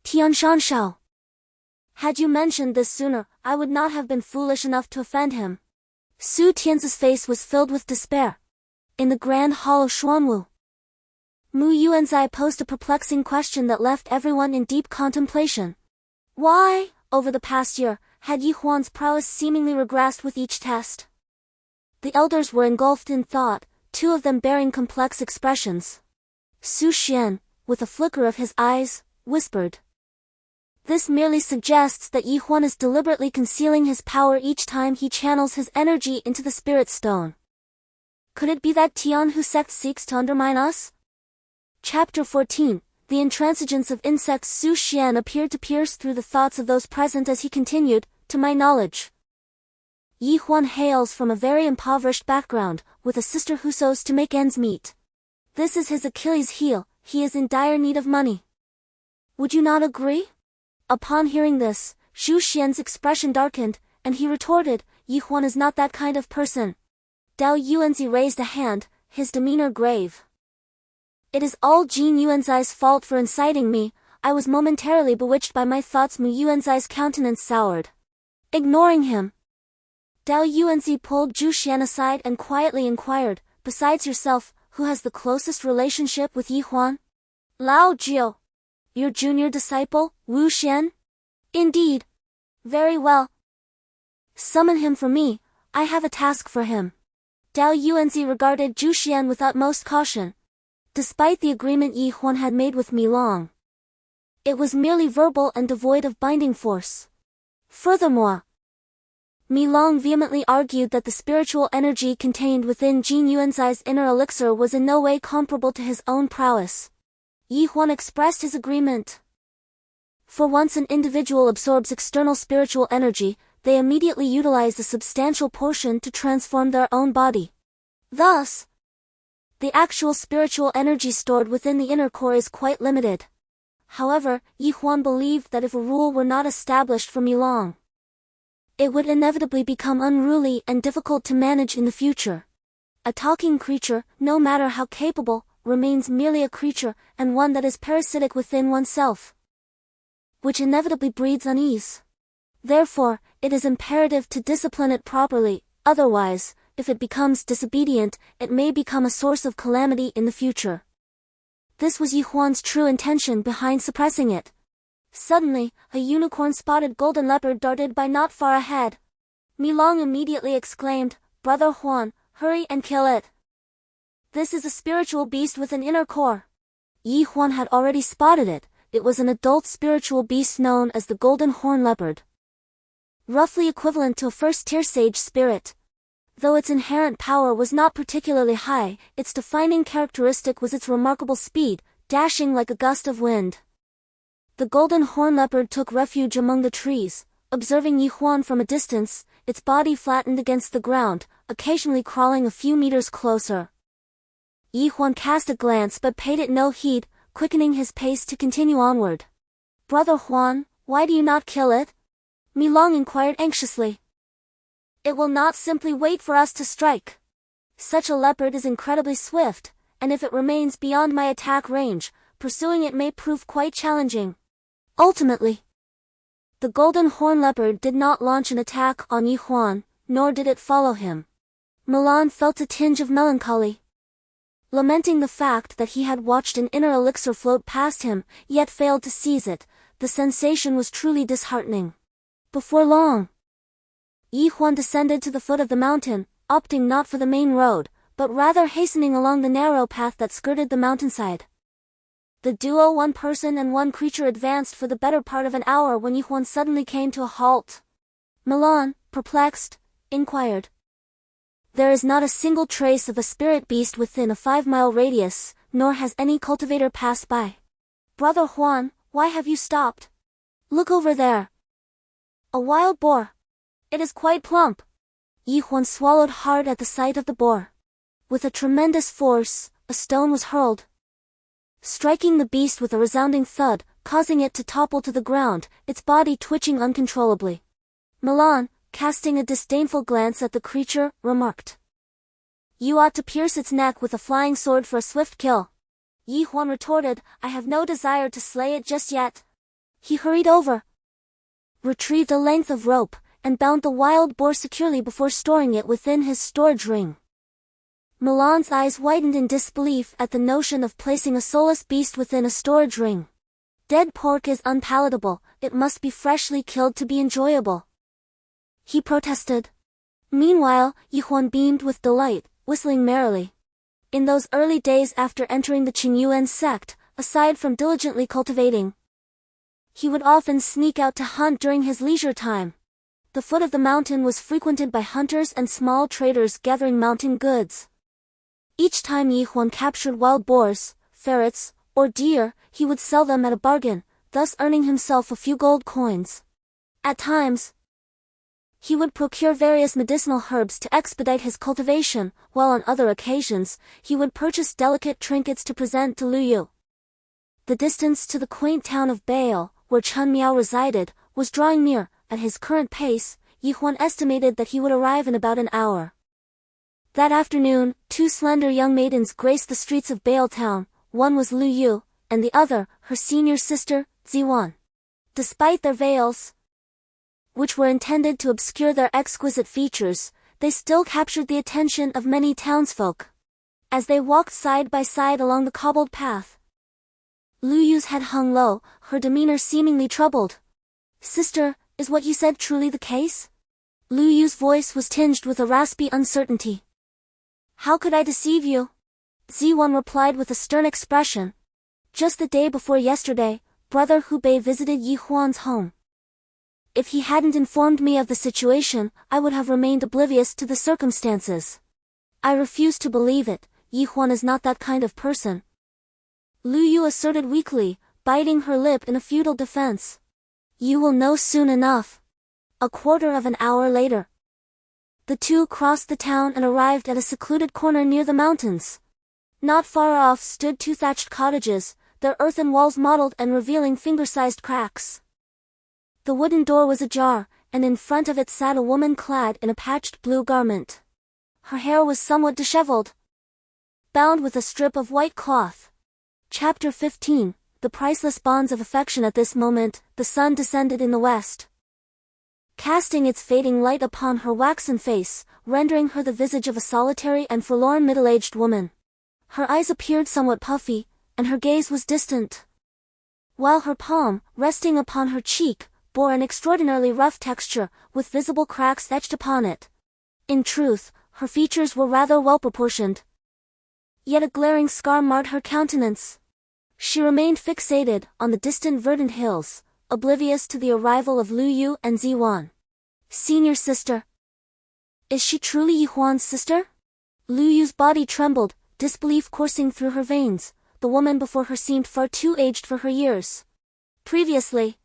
Tian Shanshao, had you mentioned this sooner, I would not have been foolish enough to offend him. Su Tianzi's face was filled with despair. In the grand hall of Xuanwu, Mu Yuanzai posed a perplexing question that left everyone in deep contemplation. Why, over the past year, had Yi Huan's prowess seemingly regressed with each test? The elders were engulfed in thought, 2 of them bearing complex expressions. Su Xian, with a flicker of his eyes, whispered, "This merely suggests that Yi Huan is deliberately concealing his power each time he channels his energy into the spirit stone. Could it be that Tianhu sect seeks to undermine us?" Chapter 14. The intransigence of insects. Su Xian appeared to pierce through the thoughts of those present as he continued, "To my knowledge, Yi Huan hails from a very impoverished background, with a sister who sews to make ends meet. This is his Achilles' heel, he is in dire need of money. Would you not agree?" Upon hearing this, Su Xian's expression darkened, and he retorted, "Yi Huan is not that kind of person." Dao Yuanzi raised a hand, his demeanor grave. "It is all Jin Yuanzai's fault for inciting me. I was momentarily bewitched by my thoughts." Mu Yuanzai's countenance soured. Ignoring him, Dao Yuanzi pulled Zhu Xian aside and quietly inquired, "Besides yourself, who has the closest relationship with Yi Huan?" "Lao Jiu, your junior disciple, Wu Xian?" "Indeed." "Very well. Summon him for me, I have a task for him." Dao Yuanzi regarded Zhu Xian with utmost caution. Despite the agreement Yi Huan had made with Mi Long, it was merely verbal and devoid of binding force. Furthermore, Mi Long vehemently argued that the spiritual energy contained within Jin Yuanzai's inner elixir was in no way comparable to his own prowess. Yi Huan expressed his agreement. For once an individual absorbs external spiritual energy, they immediately utilize a substantial portion to transform their own body. Thus, the actual spiritual energy stored within the inner core is quite limited. However, Yi Huan believed that if a rule were not established for Mi Long, it would inevitably become unruly and difficult to manage in the future. A talking creature, no matter how capable, remains merely a creature, and one that is parasitic within oneself, which inevitably breeds unease. Therefore, it is imperative to discipline it properly, otherwise, if it becomes disobedient, it may become a source of calamity in the future. This was Yi Huan's true intention behind suppressing it. Suddenly, a unicorn-spotted golden leopard darted by not far ahead. Mi Long immediately exclaimed, "Brother Huan, hurry and kill it. This is a spiritual beast with an inner core." Yi Huan had already spotted it. It was an adult spiritual beast known as the golden horn leopard, roughly equivalent to a first-tier sage spirit. Though its inherent power was not particularly high, its defining characteristic was its remarkable speed, dashing like a gust of wind. The golden horn leopard took refuge among the trees, observing Yi Huan from a distance, its body flattened against the ground, occasionally crawling a few meters closer. Yi Huan cast a glance but paid it no heed, quickening his pace to continue onward. "Brother Huan, why do you not kill it?" Mi Long inquired anxiously. "It will not simply wait for us to strike," Such a leopard is incredibly swift, and if it remains beyond my attack range, pursuing it may prove quite challenging. Ultimately, the golden horn leopard did not launch an attack on Huan, nor did it follow him. Milan felt a tinge of melancholy. Lamenting the fact that he had watched an inner elixir float past him, yet failed to seize it, the sensation was truly disheartening. Before long, Huan descended to the foot of the mountain, opting not for the main road, but rather hastening along the narrow path that skirted the mountainside. The duo, one person and one creature, advanced for the better part of an hour when Huan suddenly came to a halt. Milan, perplexed, inquired. There is not a single trace of a spirit beast within a 5-mile radius, nor has any cultivator passed by. Brother Huan, why have you stopped? Look over there. A wild boar. It is quite plump. Huan swallowed hard at the sight of the boar. With a tremendous force, a stone was hurled, striking the beast with a resounding thud, causing it to topple to the ground, its body twitching uncontrollably. Milan, casting a disdainful glance at the creature, remarked. You ought to pierce its neck with a flying sword for a swift kill. Huan retorted, I have no desire to slay it just yet. He hurried over, retrieved a length of rope, and bound the wild boar securely before storing it within his storage ring. Milan's eyes widened in disbelief at the notion of placing a soulless beast within a storage ring. Dead pork is unpalatable, it must be freshly killed to be enjoyable, he protested. Meanwhile, Huan beamed with delight, whistling merrily. In those early days after entering the Qingyuan Sect, aside from diligently cultivating, he would often sneak out to hunt during his leisure time. The foot of the mountain was frequented by hunters and small traders gathering mountain goods. Each time Huan captured wild boars, ferrets, or deer, he would sell them at a bargain, thus earning himself a few gold coins. At times, he would procure various medicinal herbs to expedite his cultivation, while on other occasions, he would purchase delicate trinkets to present to Luyu. The distance to the quaint town of Baal, where Chun Miao resided, was drawing near. At his current pace, Huan estimated that he would arrive in about an hour. That afternoon, 2 slender young maidens graced the streets of Baal town. One was Luyu, and the other, her senior sister, Ziwan. Despite their veils, which were intended to obscure their exquisite features, they still captured the attention of many townsfolk. As they walked side by side along the cobbled path, Luyu's head hung low, her demeanor seemingly troubled. Sister, is what you said truly the case? Luyu's voice was tinged with a raspy uncertainty. How could I deceive you? Ziwan replied with a stern expression. Just the day before yesterday, Brother Hubei visited Huan's home. If he hadn't informed me of the situation, I would have remained oblivious to the circumstances. I refuse to believe it, Huan is not that kind of person. Luyu asserted weakly, biting her lip in a futile defense. You will know soon enough. A quarter of an hour later, the two crossed the town and arrived at a secluded corner near the mountains. Not far off stood 2 thatched cottages, their earthen walls mottled and revealing finger-sized cracks. The wooden door was ajar, and in front of it sat a woman clad in a patched blue garment. Her hair was somewhat disheveled, bound with a strip of white cloth. Chapter 15, The Priceless Bonds of Affection. At this moment, the sun descended in the west, casting its fading light upon her waxen face, rendering her the visage of a solitary and forlorn middle-aged woman. Her eyes appeared somewhat puffy, and her gaze was distant, while her palm, resting upon her cheek, bore an extraordinarily rough texture, with visible cracks etched upon it. In truth, her features were rather well-proportioned, yet a glaring scar marred her countenance. She remained fixated on the distant verdant hills, oblivious to the arrival of Luyu and Ziwan. Senior sister. Is she truly Huan's sister? Luyu's body trembled, disbelief coursing through her veins. The woman before her seemed far too aged for her years. Previously,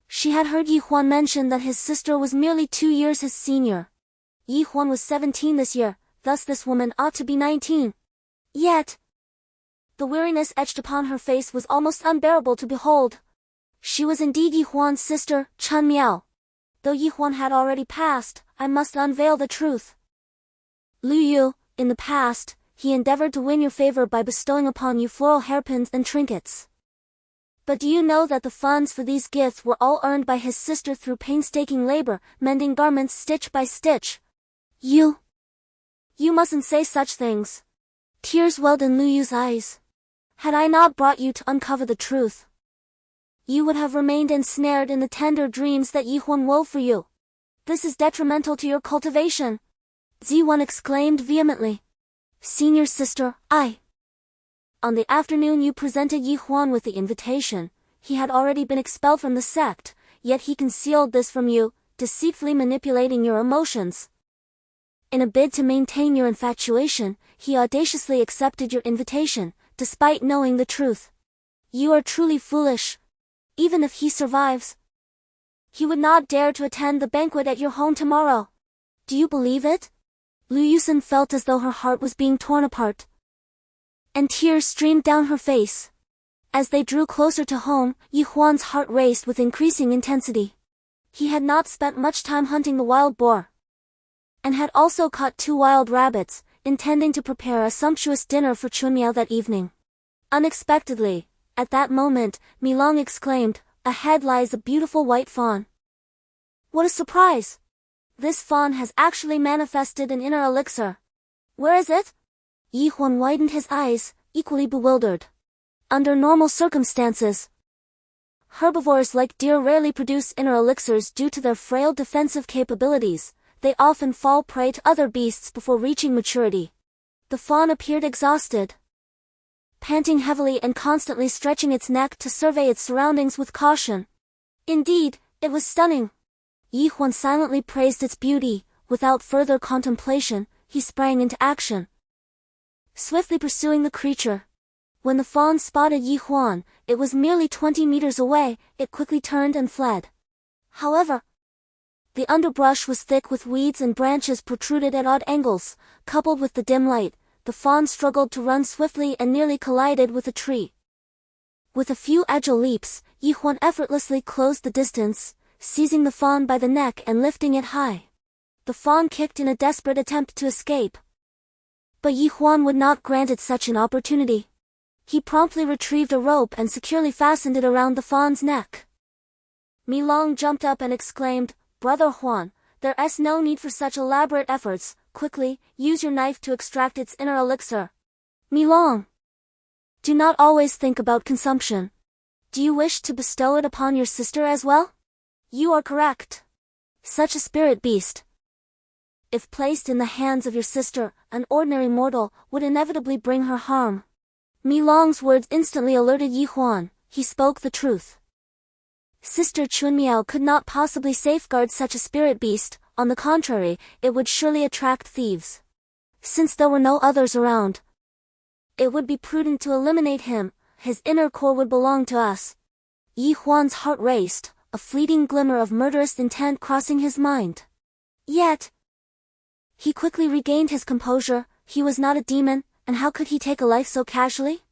she had heard Huan mention that his sister was merely 2 years his senior. Huan was 17 this year, thus this woman ought to be 19. Yet, the weariness etched upon her face was almost unbearable to behold. She was indeed Huan's sister, Chun Miao. Though Huan had already passed, I must unveil the truth. Luyu, In the past, he endeavored to win your favor by bestowing upon you floral hairpins and trinkets. But do you know that the funds for these gifts were all earned by his sister through painstaking labor, mending garments stitch by stitch? You mustn't say such things. Tears welled in Lu Yu's eyes. Had I not brought you to uncover the truth, you would have remained ensnared in the tender dreams that Yi Huan wove for you. This is detrimental to your cultivation. Ziwan exclaimed vehemently. Senior sister, On the afternoon you presented Yi Huan with the invitation, he had already been expelled from the sect, yet he concealed this from you, deceitfully manipulating your emotions. In a bid to maintain your infatuation, he audaciously accepted your invitation, despite knowing the truth. You are truly foolish. Even if he survives, he would not dare to attend the banquet at your home tomorrow. Do you believe it? Lu Yusen felt as though her heart was being torn apart, and tears streamed down her face. As they drew closer to home, Yi Huan's heart raced with increasing intensity. He had not spent much time hunting the wild boar, and had also caught 2 wild rabbits, intending to prepare a sumptuous dinner for Chunmiao that evening. Unexpectedly, at that moment, Milong exclaimed, "Ahead lies a beautiful white fawn." What a surprise! This fawn has actually manifested an inner elixir. Where is it? Yi Huan widened his eyes, equally bewildered. Under normal circumstances, herbivores like deer rarely produce inner elixirs due to their frail defensive capabilities. They often fall prey to other beasts before reaching maturity. The fawn appeared exhausted, panting heavily and constantly stretching its neck to survey its surroundings with caution. Indeed, it was stunning. Yi Huan silently praised its beauty. Without further contemplation, he sprang into action, swiftly pursuing the creature. When the fawn spotted Yi Huan, it was merely 20 meters away. It quickly turned and fled. However, the underbrush was thick with weeds and branches protruded at odd angles. Coupled with the dim light, the fawn struggled to run swiftly and nearly collided with a tree. With a few agile leaps, Yi Huan effortlessly closed the distance, seizing the fawn by the neck and lifting it high. The fawn kicked in a desperate attempt to escape, but Yi Huan would not grant it such an opportunity. He promptly retrieved a rope and securely fastened it around the fawn's neck. Milong jumped up and exclaimed, "Brother Huan, there's no need for such elaborate efforts. Quickly, use your knife to extract its inner elixir." Milong, do not always think about consumption. Do you wish to bestow it upon your sister as well? You are correct. Such a spirit beast, if placed in the hands of your sister, an ordinary mortal, would inevitably bring her harm. Milong's words instantly alerted Yi Huan. He spoke the truth. Sister Chunmiao could not possibly safeguard such a spirit beast. On the contrary, it would surely attract thieves. Since there were no others around, it would be prudent to eliminate him. His inner core would belong to us. Yi Huan's heart raced, a fleeting glimmer of murderous intent crossing his mind. Yet, he quickly regained his composure. He was not a demon, and how could he take a life so casually?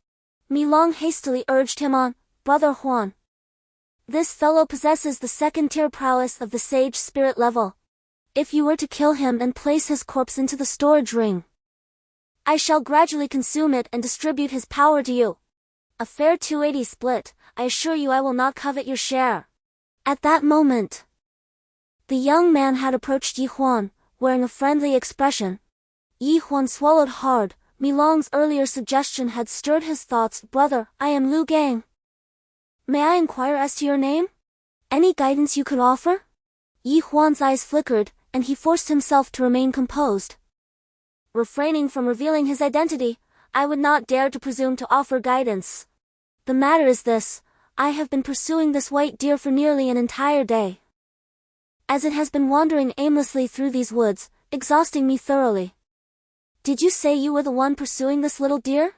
Milong hastily urged him on. "Brother Huan, this fellow possesses the second-tier prowess of the sage spirit level. If you were to kill him and place his corpse into the storage ring, I shall gradually consume it and distribute his power to you. A fair 280 split. I assure you I will not covet your share." At that moment, the young man had approached Yi Huan, wearing a friendly expression. Yi Huan swallowed hard. Milong's earlier suggestion had stirred his thoughts. "Brother, I am Lu Gang. May I inquire as to your name? Any guidance you could offer?" Yi Huan's eyes flickered, and he forced himself to remain composed. Refraining from revealing his identity, "I would not dare to presume to offer guidance. The matter is this. I have been pursuing this white deer for nearly an entire day, as it has been wandering aimlessly through these woods, exhausting me thoroughly." "Did you say you were the one pursuing this little deer?"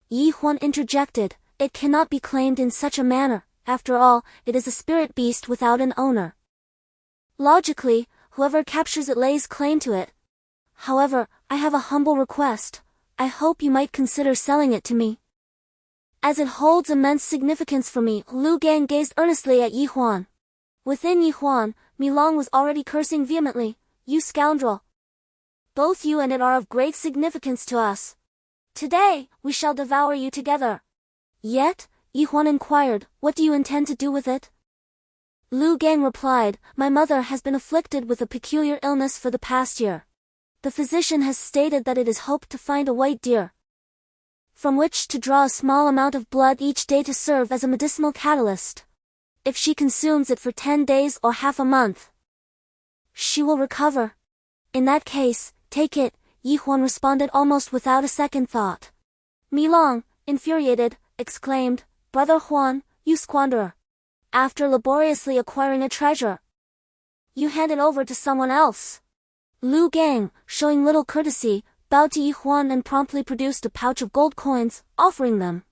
Yi Huan interjected. "It cannot be claimed in such a manner. After all, it is a spirit beast without an owner. Logically, whoever captures it lays claim to it. However, I have a humble request. I hope you might consider selling it to me, as it holds immense significance for me." Lu Gang gazed earnestly at Yi Huan. Within Yi Huan, Milong was already cursing vehemently. "You scoundrel! Both you and it are of great significance to us. Today, we shall devour you together. Yet, Huan inquired, what do you intend to do with it? Lu Gang replied, my mother has been afflicted with a peculiar illness for the past year. The physician has stated that it is hoped to find a white deer, from which to draw a small amount of blood each day to serve as a medicinal catalyst. If she consumes it for 10 days or half a month, she will recover. In that case, take it, Huan responded almost without a second thought. Milong, infuriated, exclaimed, Brother Huan, you squanderer. After laboriously acquiring a treasure, you hand it over to someone else. Lu Gang, showing little courtesy, bowed to Huan and promptly produced a pouch of gold coins, offering them.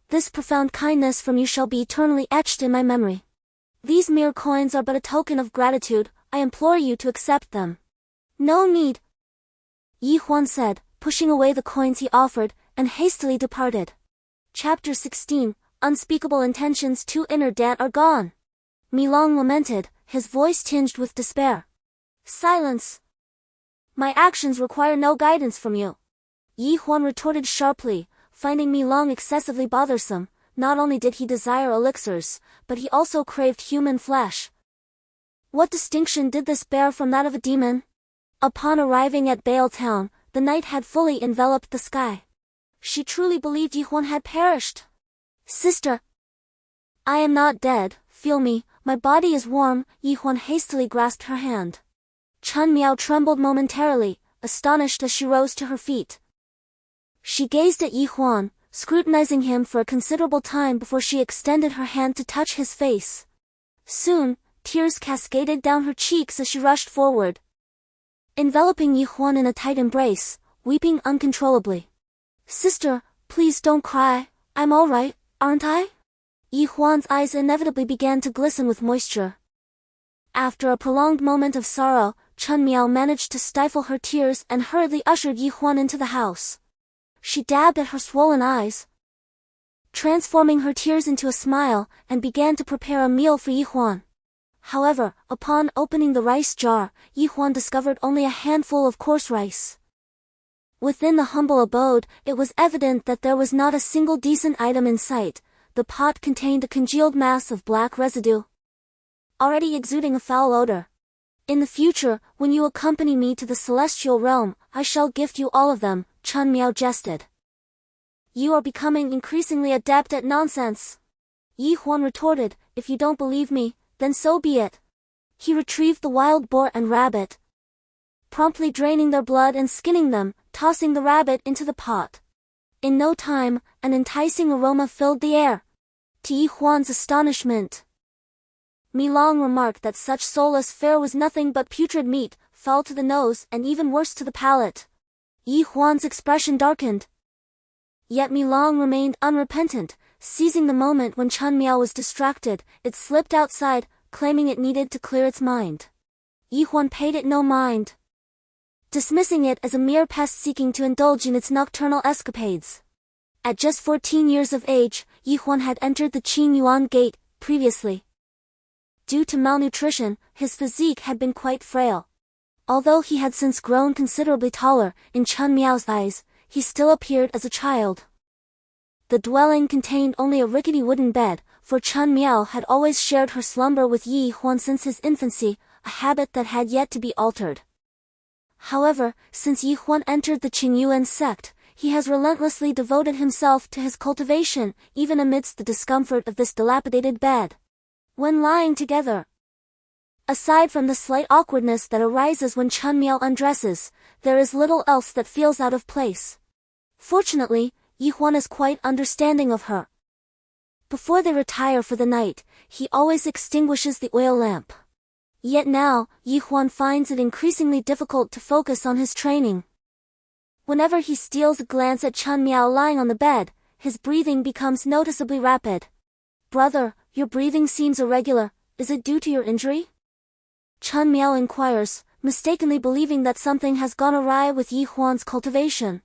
This profound kindness from you shall be eternally etched in my memory. These mere coins are but a token of gratitude, I implore you to accept them. No need, Huan said, pushing away the coins he offered, and hastily departed. Chapter 16, Unspeakable intentions too inner Dan are gone. Milong lamented, his voice tinged with despair. Silence. My actions require no guidance from you. Huan retorted sharply, finding Milong excessively bothersome. Not only did he desire elixirs, but he also craved human flesh. What distinction did this bear from that of a demon? Upon arriving at Baal Town, the night had fully enveloped the sky. She truly believed Huan had perished. Sister, I am not dead, feel me, my body is warm. Huan hastily grasped her hand. Chun Miao trembled momentarily, astonished as she rose to her feet. She gazed at Huan, scrutinizing him for a considerable time before she extended her hand to touch his face. Soon, tears cascaded down her cheeks as she rushed forward, enveloping Huan in a tight embrace, weeping uncontrollably. Sister, please don't cry, I'm all right, aren't I? Huan's eyes inevitably began to glisten with moisture. After a prolonged moment of sorrow, Chun Miao managed to stifle her tears and hurriedly ushered Huan into the house. She dabbed at her swollen eyes, transforming her tears into a smile, and began to prepare a meal for Huan. However, upon opening the rice jar, Huan discovered only a handful of coarse rice. Within the humble abode, it was evident that there was not a single decent item in sight. The pot contained a congealed mass of black residue, already exuding a foul odor. In the future, when you accompany me to the celestial realm, I shall gift you all of them, Chun Miao jested. You are becoming increasingly adept at nonsense. Huan retorted, if you don't believe me, then so be it. He retrieved the wild boar and rabbit, promptly draining their blood and skinning them, tossing the rabbit into the pot. In no time, an enticing aroma filled the air. To Huan's astonishment, Milong remarked that such soulless fare was nothing but putrid meat, foul to the nose and even worse to the palate. Huan's expression darkened. Yet Milong remained unrepentant. Seizing the moment when Chun Miao was distracted, it slipped outside, claiming it needed to clear its mind. Huan paid it no mind, dismissing it as a mere pest seeking to indulge in its nocturnal escapades. At just 14 years of age, Huan had entered the Qingyuan Gate. Previously, due to malnutrition, his physique had been quite frail. Although he had since grown considerably taller, in Chun Miao's eyes, he still appeared as a child. The dwelling contained only a rickety wooden bed, for Chun Miao had always shared her slumber with Huan since his infancy, a habit that had yet to be altered. However, since Huan entered the Qingyuan Sect, he has relentlessly devoted himself to his cultivation, even amidst the discomfort of this dilapidated bed. When lying together, aside from the slight awkwardness that arises when Chun Miao undresses, there is little else that feels out of place. Fortunately, Huan is quite understanding of her. Before they retire for the night, he always extinguishes the oil lamp. Yet now, Huan finds it increasingly difficult to focus on his training. Whenever he steals a glance at Chun Miao lying on the bed, his breathing becomes noticeably rapid. Brother, your breathing seems irregular, is it due to your injury? Chun Miao inquires, mistakenly believing that something has gone awry with Huan's cultivation.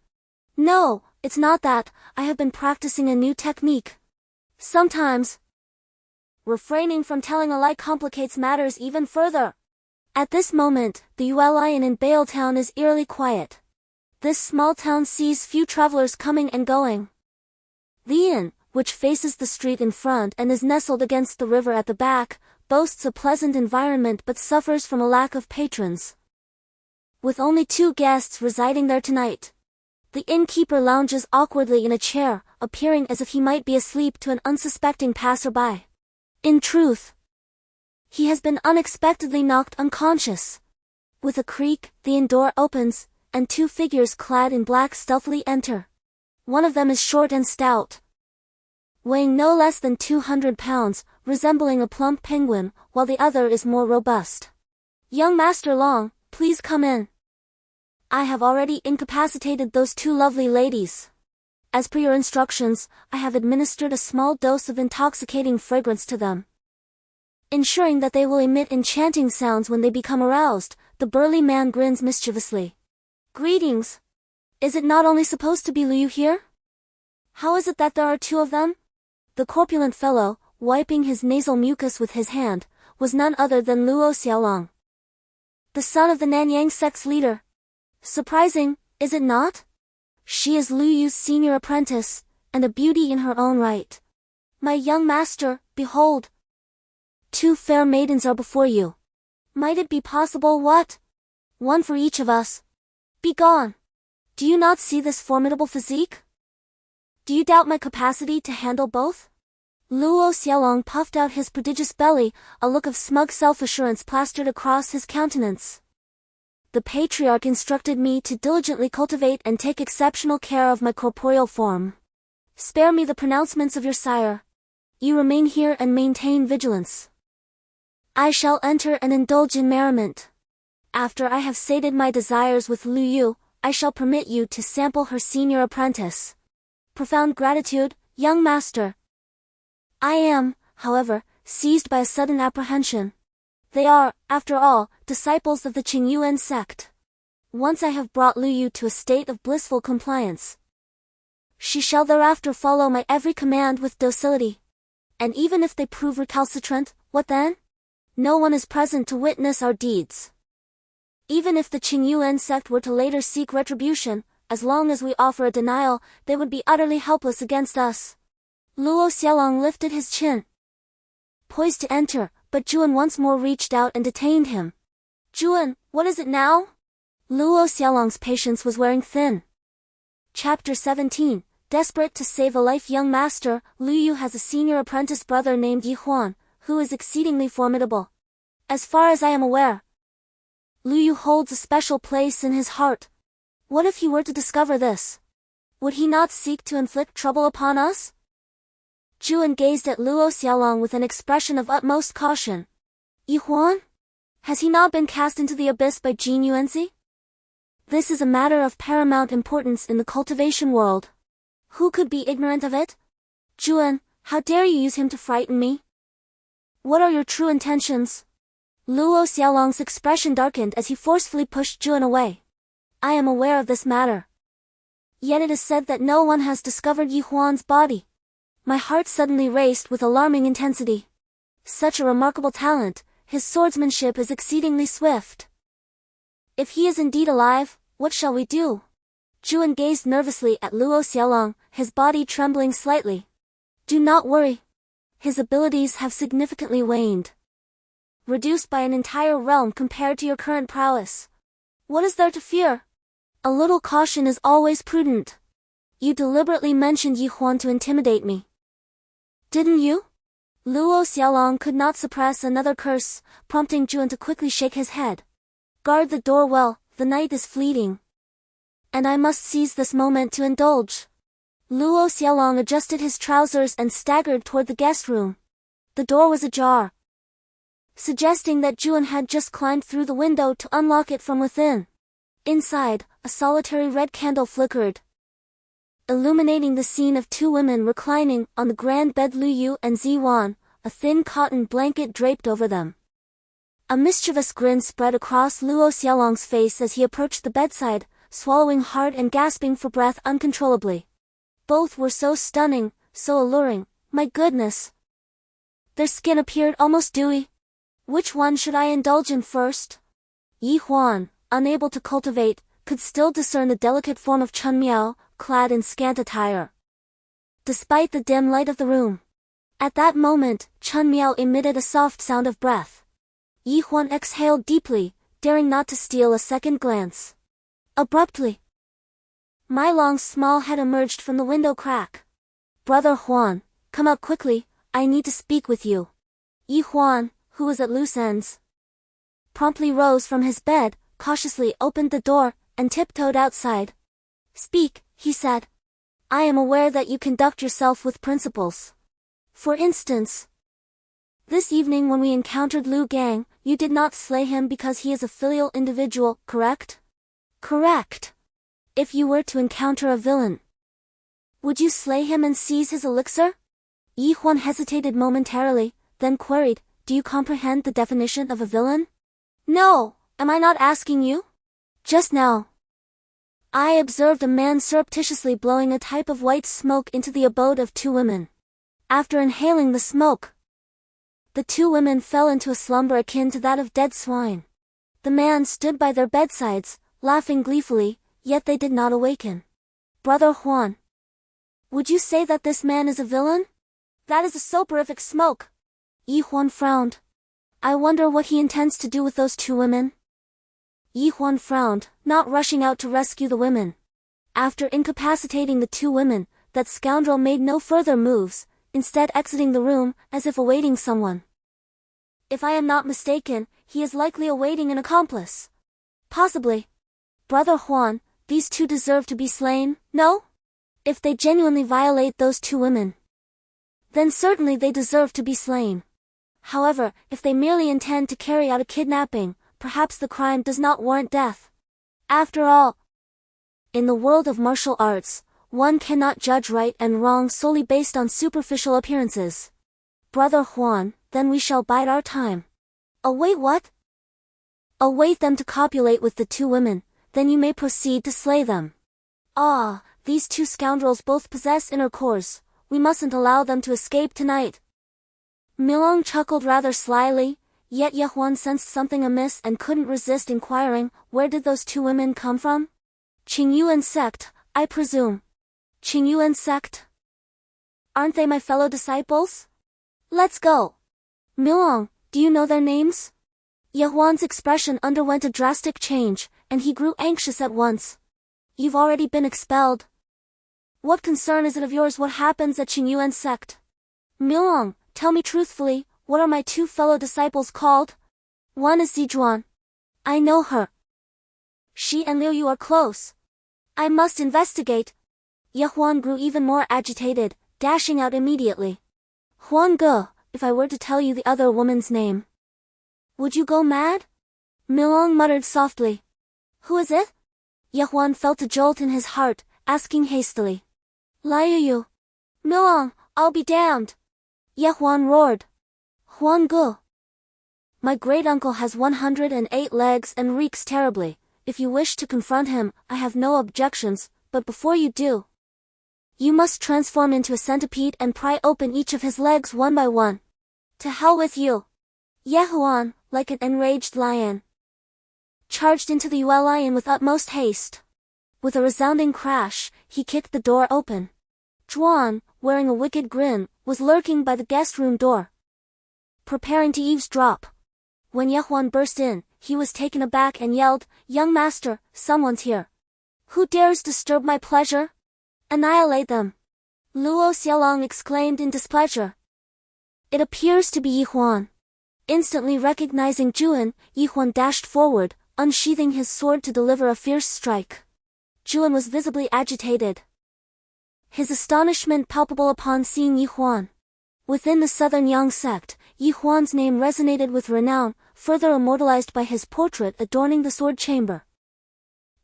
No, it's not that, I have been practicing a new technique. Sometimes, refraining from telling a lie complicates matters even further. At this moment, the Yuan Inn in Bale Town is eerily quiet. This small town sees few travelers coming and going. The inn, which faces the street in front and is nestled against the river at the back, boasts a pleasant environment but suffers from a lack of patrons. With only 2 guests residing there tonight, the innkeeper lounges awkwardly in a chair, appearing as if he might be asleep to an unsuspecting passerby. In truth, he has been unexpectedly knocked unconscious. With a creak, the inn door opens, and 2 figures clad in black stealthily enter. One of them is short and stout, weighing no less than 200 pounds, resembling a plump penguin, while the other is more robust. "Young Master Long, please come in. I have already incapacitated those 2 lovely ladies. As per your instructions, I have administered a small dose of intoxicating fragrance to them, ensuring that they will emit enchanting sounds when they become aroused." The burly man grins mischievously. "Greetings. Is it not only supposed to be Liu here? How is it that there are 2 of them?" The corpulent fellow, wiping his nasal mucus with his hand, was none other than Luo Xiaolong, the son of the Nanyang sect's leader. Surprising, is it not? She is Lu Yu's senior apprentice, and a beauty in her own right. "My young master, behold. 2 fair maidens are before you. Might it be possible what? One for each of us. Begone! Do you not see this formidable physique? Do you doubt my capacity to handle both?" Luo Xiaolong puffed out his prodigious belly, a look of smug self-assurance plastered across his countenance. "The patriarch instructed me to diligently cultivate and take exceptional care of my corporeal form. Spare me the pronouncements of your sire. You remain here and maintain vigilance. I shall enter and indulge in merriment. After I have sated my desires with Lu Yu, I shall permit you to sample her senior apprentice. Profound gratitude, young master." I am, however, seized by a sudden apprehension. They are, after all, disciples of the Qingyuan Sect. Once I have brought Lu Yu to a state of blissful compliance, she shall thereafter follow my every command with docility. And even if they prove recalcitrant, what then? No one is present to witness our deeds. Even if the Qingyuan Sect were to later seek retribution, as long as we offer a denial, they would be utterly helpless against us. Luo Xiaolong lifted his chin, poised to enter, but Juan once more reached out and detained him. "Juan, what is it now?" Luo Xiaolong's patience was wearing thin. Chapter 17. Desperate to save a life. Young master, Lu Yu has a senior apprentice brother named Huan, who is exceedingly formidable. As far as I am aware, Lu Yu holds a special place in his heart. What if he were to discover this? Would he not seek to inflict trouble upon us? Juan gazed at Luo Xiaolong with an expression of utmost caution. "Huan? Has he not been cast into the abyss by Jin Yuanzi? This is a matter of paramount importance in the cultivation world. Who could be ignorant of it? Juan, how dare you use him to frighten me? What are your true intentions?" Luo Xiaolong's expression darkened as he forcefully pushed Juan away. "I am aware of this matter. Yet it is said that no one has discovered Huan's body." My heart suddenly raced with alarming intensity. Such a remarkable talent, his swordsmanship is exceedingly swift. If he is indeed alive, what shall we do? Juan gazed nervously at Luo Xiaolong, his body trembling slightly. "Do not worry. His abilities have significantly waned, reduced by an entire realm compared to your current prowess. What is there to fear? A little caution is always prudent. You deliberately mentioned Huan to intimidate me, didn't you?" Luo Xiaolong could not suppress another curse, prompting Juan to quickly shake his head. "Guard the door well, the night is fleeting, and I must seize this moment to indulge." Luo Xiaolong adjusted his trousers and staggered toward the guest room. The door was ajar, suggesting that Juan had just climbed through the window to unlock it from within. Inside, a solitary red candle flickered, illuminating the scene of 2 women reclining on the grand bed. Lu Yu and Ziwan, a thin cotton blanket draped over them. A mischievous grin spread across Luo Xiaolong's face as he approached the bedside, swallowing hard and gasping for breath uncontrollably. Both were so stunning, so alluring, my goodness. Their skin appeared almost dewy. Which one should I indulge in first? Yi Huan, unable to cultivate, could still discern the delicate form of Chun Miao, clad in scant attire. Despite the dim light of the room, at that moment, Chun Miao emitted a soft sound of breath. Yi Huan exhaled deeply, daring not to steal a second glance. Abruptly, My Long's small head emerged from the window crack. "Brother Huan, come out quickly, I need to speak with you." Yi Huan, who was at loose ends, promptly rose from his bed, cautiously opened the door, and tiptoed outside. "Speak," he said. "I am aware that you conduct yourself with principles. For instance, this evening when we encountered Liu Gang, you did not slay him because he is a filial individual, correct?" "Correct. If you were to encounter a villain, would you slay him and seize his elixir?" Yi Huan hesitated momentarily, then queried, "Do you comprehend the definition of a villain?" "No, am I not asking you?" "Just now, I observed a man surreptitiously blowing a type of white smoke into the abode of two women. After inhaling the smoke, the two women fell into a slumber akin to that of dead swine. The man stood by their bedsides, laughing gleefully, yet they did not awaken. Brother Huan, would you say that this man is a villain?" "That is a soporific smoke." Yi Huan frowned. "I wonder what he intends to do with those two women." Yi Huan frowned, not rushing out to rescue the women. After incapacitating the two women, that scoundrel made no further moves, instead exiting the room, as if awaiting someone. "If I am not mistaken, he is likely awaiting an accomplice." "Possibly. Brother Huan, these two deserve to be slain, no? If they genuinely violate those two women, then certainly they deserve to be slain. However, if they merely intend to carry out a kidnapping, perhaps the crime does not warrant death. After all, in the world of martial arts, one cannot judge right and wrong solely based on superficial appearances. Brother Huan, then we shall bide our time." "Await what?" "Await them to copulate with the two women, then you may proceed to slay them." "Ah, these two scoundrels both possess inner cores, we mustn't allow them to escape tonight." Milong chuckled rather slyly, yet Yi Huan sensed something amiss and couldn't resist inquiring, where did those two women come from? "Qingyuan Sect, I presume." "Qingyuan Sect? Aren't they my fellow disciples? Let's go." "Milong, do you know their names?" Yi Huan's expression underwent a drastic change, and he grew anxious at once. "You've already been expelled. What concern is it of yours what happens at Qingyuan Sect? Milong, tell me truthfully, what are my two fellow disciples called?" "One is Zijuan. I know her. She and Liu Yu are close. I must investigate." Yi Huan grew even more agitated, dashing out immediately. "Huan Ge, if I were to tell you the other woman's name, would you go mad?" Milong muttered softly. "Who is it?" Yi Huan felt a jolt in his heart, asking hastily. "Liu Yu." "Milong, I'll be damned!" Yi Huan roared. "Huan Ge, my great-uncle has 108 legs and reeks terribly. If you wish to confront him, I have no objections, but before you do, you must transform into a centipede and pry open each of his legs one by one." "To hell with you!" Yi Huan, like an enraged lion, charged into the Yue Lion with utmost haste. With a resounding crash, he kicked the door open. Zhuan, wearing a wicked grin, was lurking by the guest room door, preparing to eavesdrop. When Yi Huan burst in, he was taken aback and yelled, "Young master, someone's here. Who dares disturb my pleasure? Annihilate them!" Luo Xiaolong exclaimed in displeasure. "It appears to be Yi Huan." Instantly recognizing Zhuan, Yi Huan dashed forward, unsheathing his sword to deliver a fierce strike. Zhuan was visibly agitated, his astonishment palpable upon seeing Yi Huan. Within the Southern Yang sect, Yi Huan's name resonated with renown, further immortalized by his portrait adorning the sword chamber.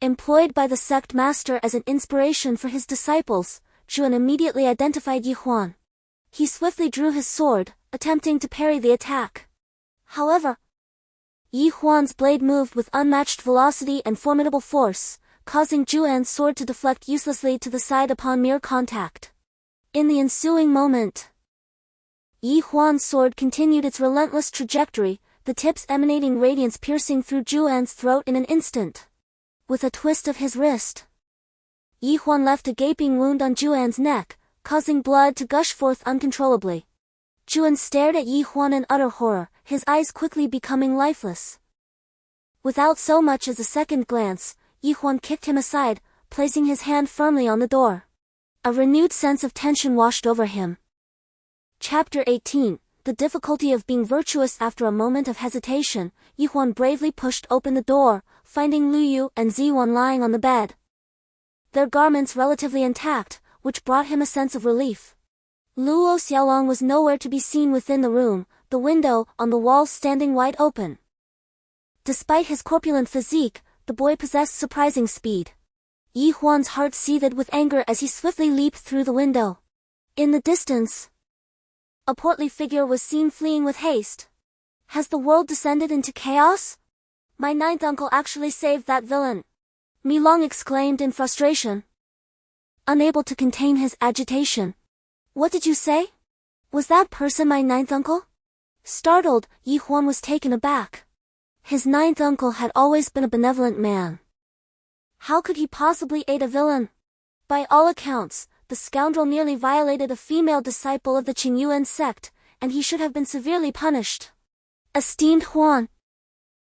Employed by the sect master as an inspiration for his disciples, Zhuan immediately identified Yi Huan. He swiftly drew his sword, attempting to parry the attack. However, Yi Huan's blade moved with unmatched velocity and formidable force, causing Zhuan's sword to deflect uselessly to the side upon mere contact. In the ensuing moment, Yi Huan's sword continued its relentless trajectory, the tips emanating radiance piercing through Juan's throat in an instant. With a twist of his wrist, Huan left a gaping wound on Juan's neck, causing blood to gush forth uncontrollably. Juan stared at Huan in utter horror, his eyes quickly becoming lifeless. Without so much as a second glance, Huan kicked him aside, placing his hand firmly on the door. A renewed sense of tension washed over him. Chapter 18, The Difficulty of Being Virtuous. After a moment of hesitation, Huan bravely pushed open the door, finding Lu Yu and Ziwan lying on the bed, their garments relatively intact, which brought him a sense of relief. Luo Xiaolong was nowhere to be seen within the room, the window on the wall standing wide open. Despite his corpulent physique, the boy possessed surprising speed. Huan's heart seethed with anger as he swiftly leaped through the window. In the distance, a portly figure was seen fleeing with haste. Has the world descended into chaos? My ninth uncle actually saved that villain, Mi Long exclaimed in frustration, unable to contain his agitation. What did you say? Was that person my ninth uncle? Startled, Huan was taken aback. His ninth uncle had always been a benevolent man. How could he possibly aid a villain? By all accounts, the scoundrel nearly violated a female disciple of the Qingyuan Sect, and he should have been severely punished. Esteemed Huan,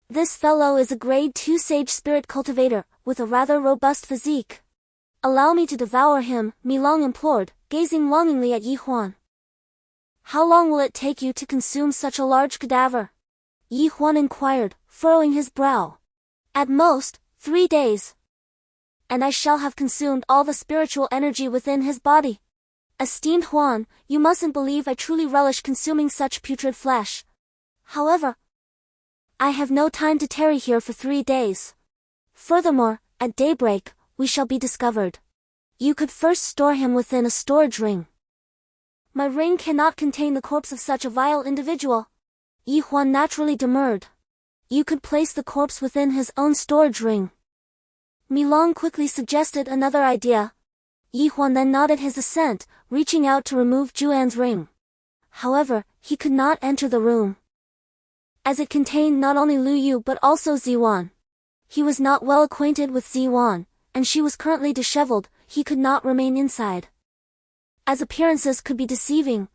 this fellow is a grade 2 sage spirit cultivator, with a rather robust physique. Allow me to devour him, Mi Long implored, gazing longingly at Huan. How long will it take you to consume such a large cadaver? Huan inquired, furrowing his brow. At most, 3 days. And I shall have consumed all the spiritual energy within his body. Esteemed Huan, you mustn't believe I truly relish consuming such putrid flesh. However, I have no time to tarry here for 3 days. Furthermore, at daybreak, we shall be discovered. You could first store him within a storage ring. My ring cannot contain the corpse of such a vile individual. Huan naturally demurred. You could place the corpse within his own storage ring. Mi Long quickly suggested another idea. Huan then nodded his assent, reaching out to remove Juan's ring. However, he could not enter the room, as it contained not only Lu Yu but also Ziwan. He was not well acquainted with Ziwan, and she was currently disheveled. He could not remain inside, as appearances could be deceiving.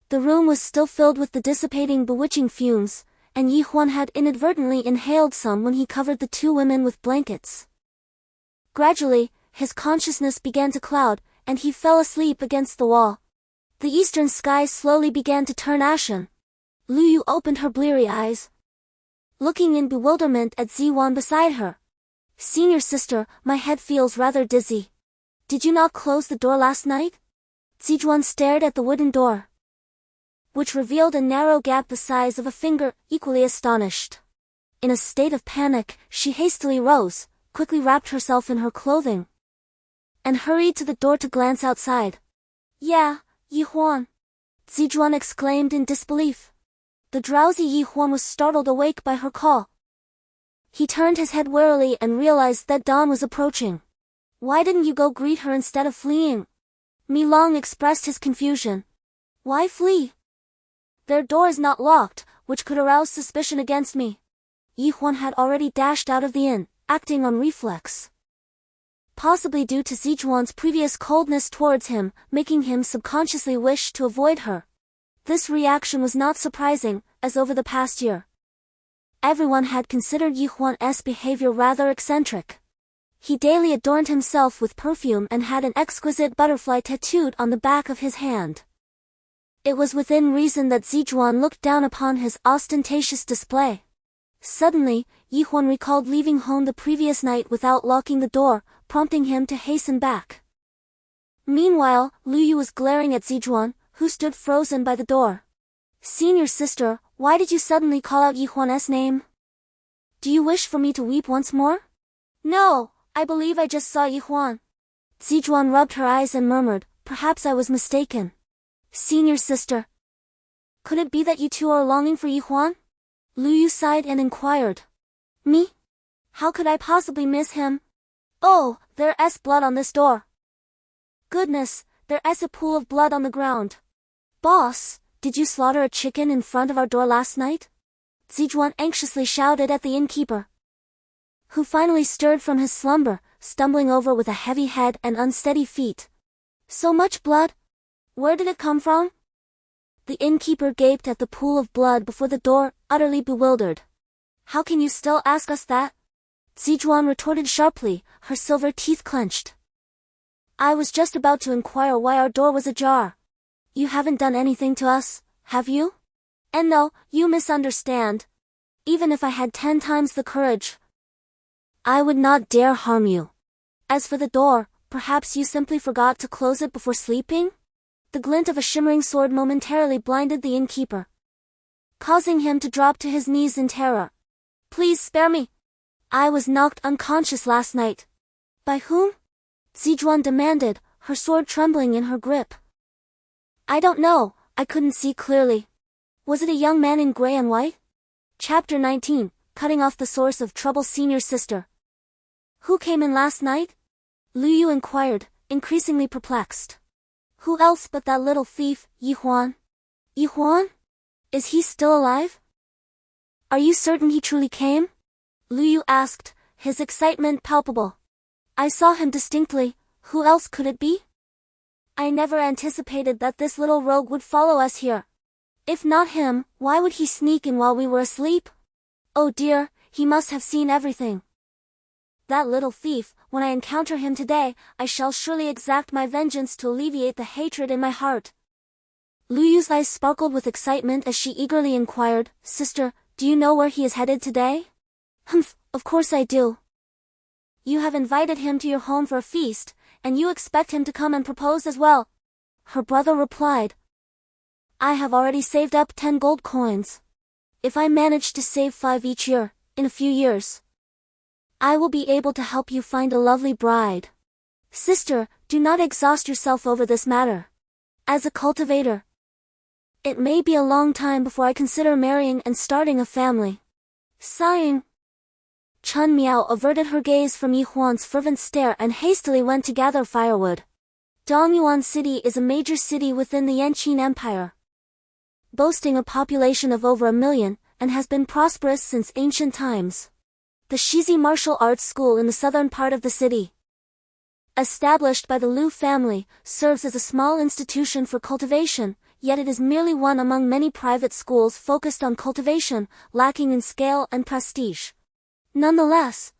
The room was still filled with the dissipating bewitching fumes, and Huan had inadvertently inhaled some when he covered the two women with blankets. Gradually, his consciousness began to cloud, and he fell asleep against the wall. The eastern sky slowly began to turn ashen. Lu Yu opened her bleary eyes, looking in bewilderment at Ziwan beside her. Senior sister, my head feels rather dizzy. Did you not close the door last night? Zijuan stared at the wooden door, which revealed a narrow gap the size of a finger, equally astonished. In a state of panic, she hastily rose, quickly wrapped herself in her clothing, and hurried to the door to glance outside. Yeah, Huan, Zijuan exclaimed in disbelief. The drowsy Huan was startled awake by her call. He turned his head warily and realized that dawn was approaching. Why didn't you go greet her instead of fleeing? Mi Long expressed his confusion. Why flee? Their door is not locked, which could arouse suspicion against me. Huan had already dashed out of the inn, acting on reflex, possibly due to Zijuan's previous coldness towards him, making him subconsciously wish to avoid her. This reaction was not surprising, as over the past year, everyone had considered Huan's behavior rather eccentric. He daily adorned himself with perfume and had an exquisite butterfly tattooed on the back of his hand. It was within reason that Zijuan looked down upon his ostentatious display. Suddenly, Huan recalled leaving home the previous night without locking the door, prompting him to hasten back. Meanwhile, Lu Yu was glaring at Zijuan, who stood frozen by the door. Senior sister, why did you suddenly call out Huan's name? Do you wish for me to weep once more? No, I believe I just saw Huan. Zijuan rubbed her eyes and murmured, perhaps I was mistaken. Senior sister, could it be that you two are longing for Huan? Lu Yu sighed and inquired. Me? How could I possibly miss him? Oh, there's blood on this door. Goodness, there's a pool of blood on the ground. Boss, did you slaughter a chicken in front of our door last night? Zijuan anxiously shouted at the innkeeper, who finally stirred from his slumber, stumbling over with a heavy head and unsteady feet. So much blood? Where did it come from? The innkeeper gaped at the pool of blood before the door, utterly bewildered. How can you still ask us that? Zijuan retorted sharply, her silver teeth clenched. I was just about to inquire why our door was ajar. You haven't done anything to us, have you? And no, you misunderstand. Even if I had 10 times the courage, I would not dare harm you. As for the door, perhaps you simply forgot to close it before sleeping? The glint of a shimmering sword momentarily blinded the innkeeper, causing him to drop to his knees in terror. Please spare me. I was knocked unconscious last night. By whom? Zijuan demanded, her sword trembling in her grip. I don't know, I couldn't see clearly. Was it a young man in gray and white? Chapter 19, Cutting Off the Source of Trouble. Senior Sister. Who came in last night? Lu Yu inquired, increasingly perplexed. Who else but that little thief, Huan? Huan? Is he still alive? Are you certain he truly came? Lu Yu asked, his excitement palpable. I saw him distinctly, who else could it be? I never anticipated that this little rogue would follow us here. If not him, why would he sneak in while we were asleep? Oh dear, he must have seen everything. That little thief, when I encounter him today, I shall surely exact my vengeance to alleviate the hatred in my heart. Lu Yu's eyes sparkled with excitement as she eagerly inquired, Sister, do you know where he is headed today? Humph, of course I do. You have invited him to your home for a feast, and you expect him to come and propose as well. Her brother replied. I have already saved up 10 gold coins. If I manage to save 5 each year, in a few years, I will be able to help you find a lovely bride. Sister, do not exhaust yourself over this matter. As a cultivator, it may be a long time before I consider marrying and starting a family. Sighing, Chun Miao averted her gaze from Yi Huan's fervent stare and hastily went to gather firewood. Dongyuan City is a major city within the Yanqing Empire, boasting a population of over 1 million, and has been prosperous since ancient times. The Shizi Martial Arts School in the southern part of the city, established by the Liu family, serves as a small institution for cultivation, yet it is merely one among many private schools focused on cultivation, lacking in scale and prestige. Nonetheless,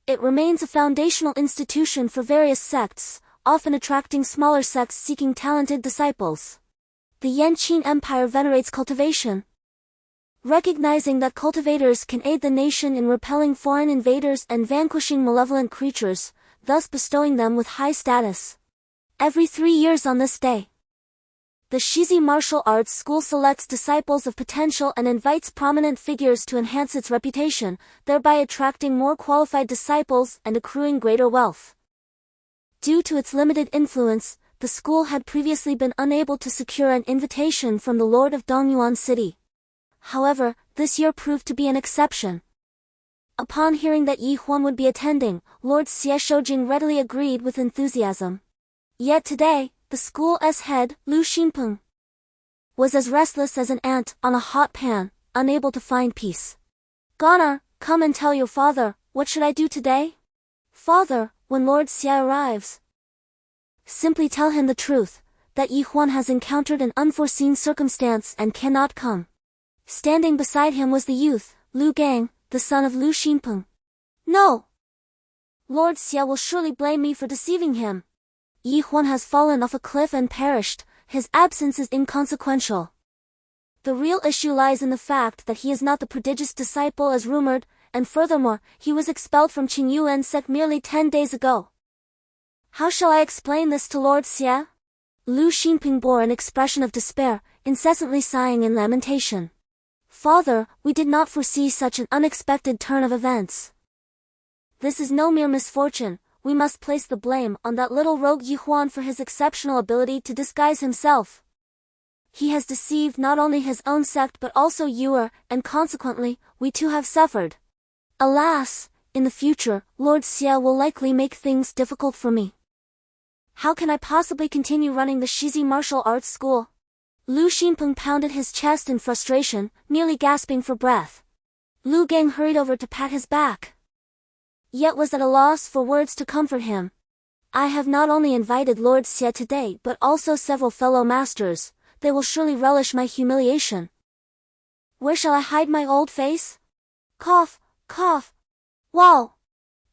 it remains a foundational institution for various sects, often attracting smaller sects seeking talented disciples. The Yanqing Empire venerates cultivation, recognizing that cultivators can aid the nation in repelling foreign invaders and vanquishing malevolent creatures, thus bestowing them with high status. Every 3 years on this day, the Shizi Martial Arts School selects disciples of potential and invites prominent figures to enhance its reputation, thereby attracting more qualified disciples and accruing greater wealth. Due to its limited influence, the school had previously been unable to secure an invitation from the Lord of Dongyuan City. However, this year proved to be an exception. Upon hearing that Yi Huan would be attending, Lord Xie Shoujing readily agreed with enthusiasm. Yet today, the school's head, Lu Xinpeng, was as restless as an ant on a hot pan, unable to find peace. Goner, come and tell your father, what should I do today? Father, when Lord Xie arrives, simply tell him the truth, that Yi Huan has encountered an unforeseen circumstance and cannot come. Standing beside him was the youth, Lu Gang, the son of Lu Xinpeng. No! Lord Xie will surely blame me for deceiving him. Yi Huan has fallen off a cliff and perished, his absence is inconsequential. The real issue lies in the fact that he is not the prodigious disciple as rumored, and furthermore, he was expelled from Qingyuan Sect merely 10 days ago. How shall I explain this to Lord Xie? Lu Xinpeng bore an expression of despair, incessantly sighing in lamentation. Father, we did not foresee such an unexpected turn of events. This is no mere misfortune, we must place the blame on that little rogue Yi Huan for his exceptional ability to disguise himself. He has deceived not only his own sect but also you, and consequently, we too have suffered. Alas, in the future, Lord Xie will likely make things difficult for me. How can I possibly continue running the Shizi Martial Arts School? Lu Xinpeng pounded his chest in frustration, nearly gasping for breath. Lu Gang hurried over to pat his back, yet was at a loss for words to comfort him. I have not only invited Lord Xie today but also several fellow masters. They will surely relish my humiliation. Where shall I hide my old face? Cough, cough. Wow!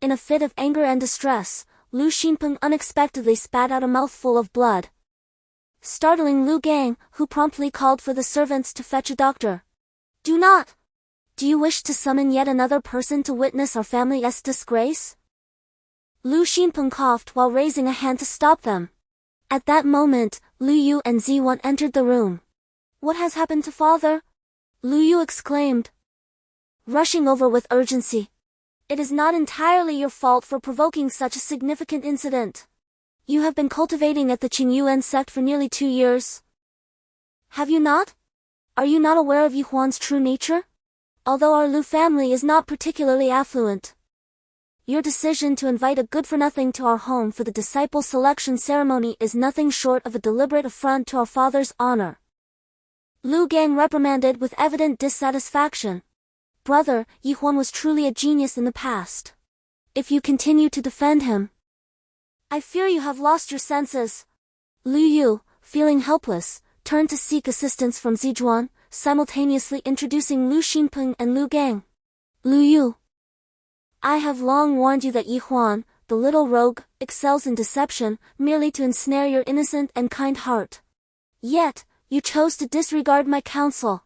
In a fit of anger and distress, Lu Xinpeng unexpectedly spat out a mouthful of blood, startling Lu Gang, who promptly called for the servants to fetch a doctor. Do not! Do you wish to summon yet another person to witness our family's disgrace? Lu Xinpeng coughed while raising a hand to stop them. At that moment, Lu Yu and Ziwan entered the room. What has happened to father? Lu Yu exclaimed, rushing over with urgency. It is not entirely your fault for provoking such a significant incident. You have been cultivating at the Qingyuan Sect for nearly 2 years. Have you not? Are you not aware of Huan's true nature? Although our Lu family is not particularly affluent, your decision to invite a good-for-nothing to our home for the disciple selection ceremony is nothing short of a deliberate affront to our father's honor. Lu Gang reprimanded with evident dissatisfaction. Brother, Huan was truly a genius in the past. If you continue to defend him, I fear you have lost your senses. Lu Yu, feeling helpless, turned to seek assistance from Zijuan, simultaneously introducing Lu Xinpeng and Lu Gang. Lu Yu, I have long warned you that Huan, the little rogue, excels in deception, merely to ensnare your innocent and kind heart. Yet, you chose to disregard my counsel.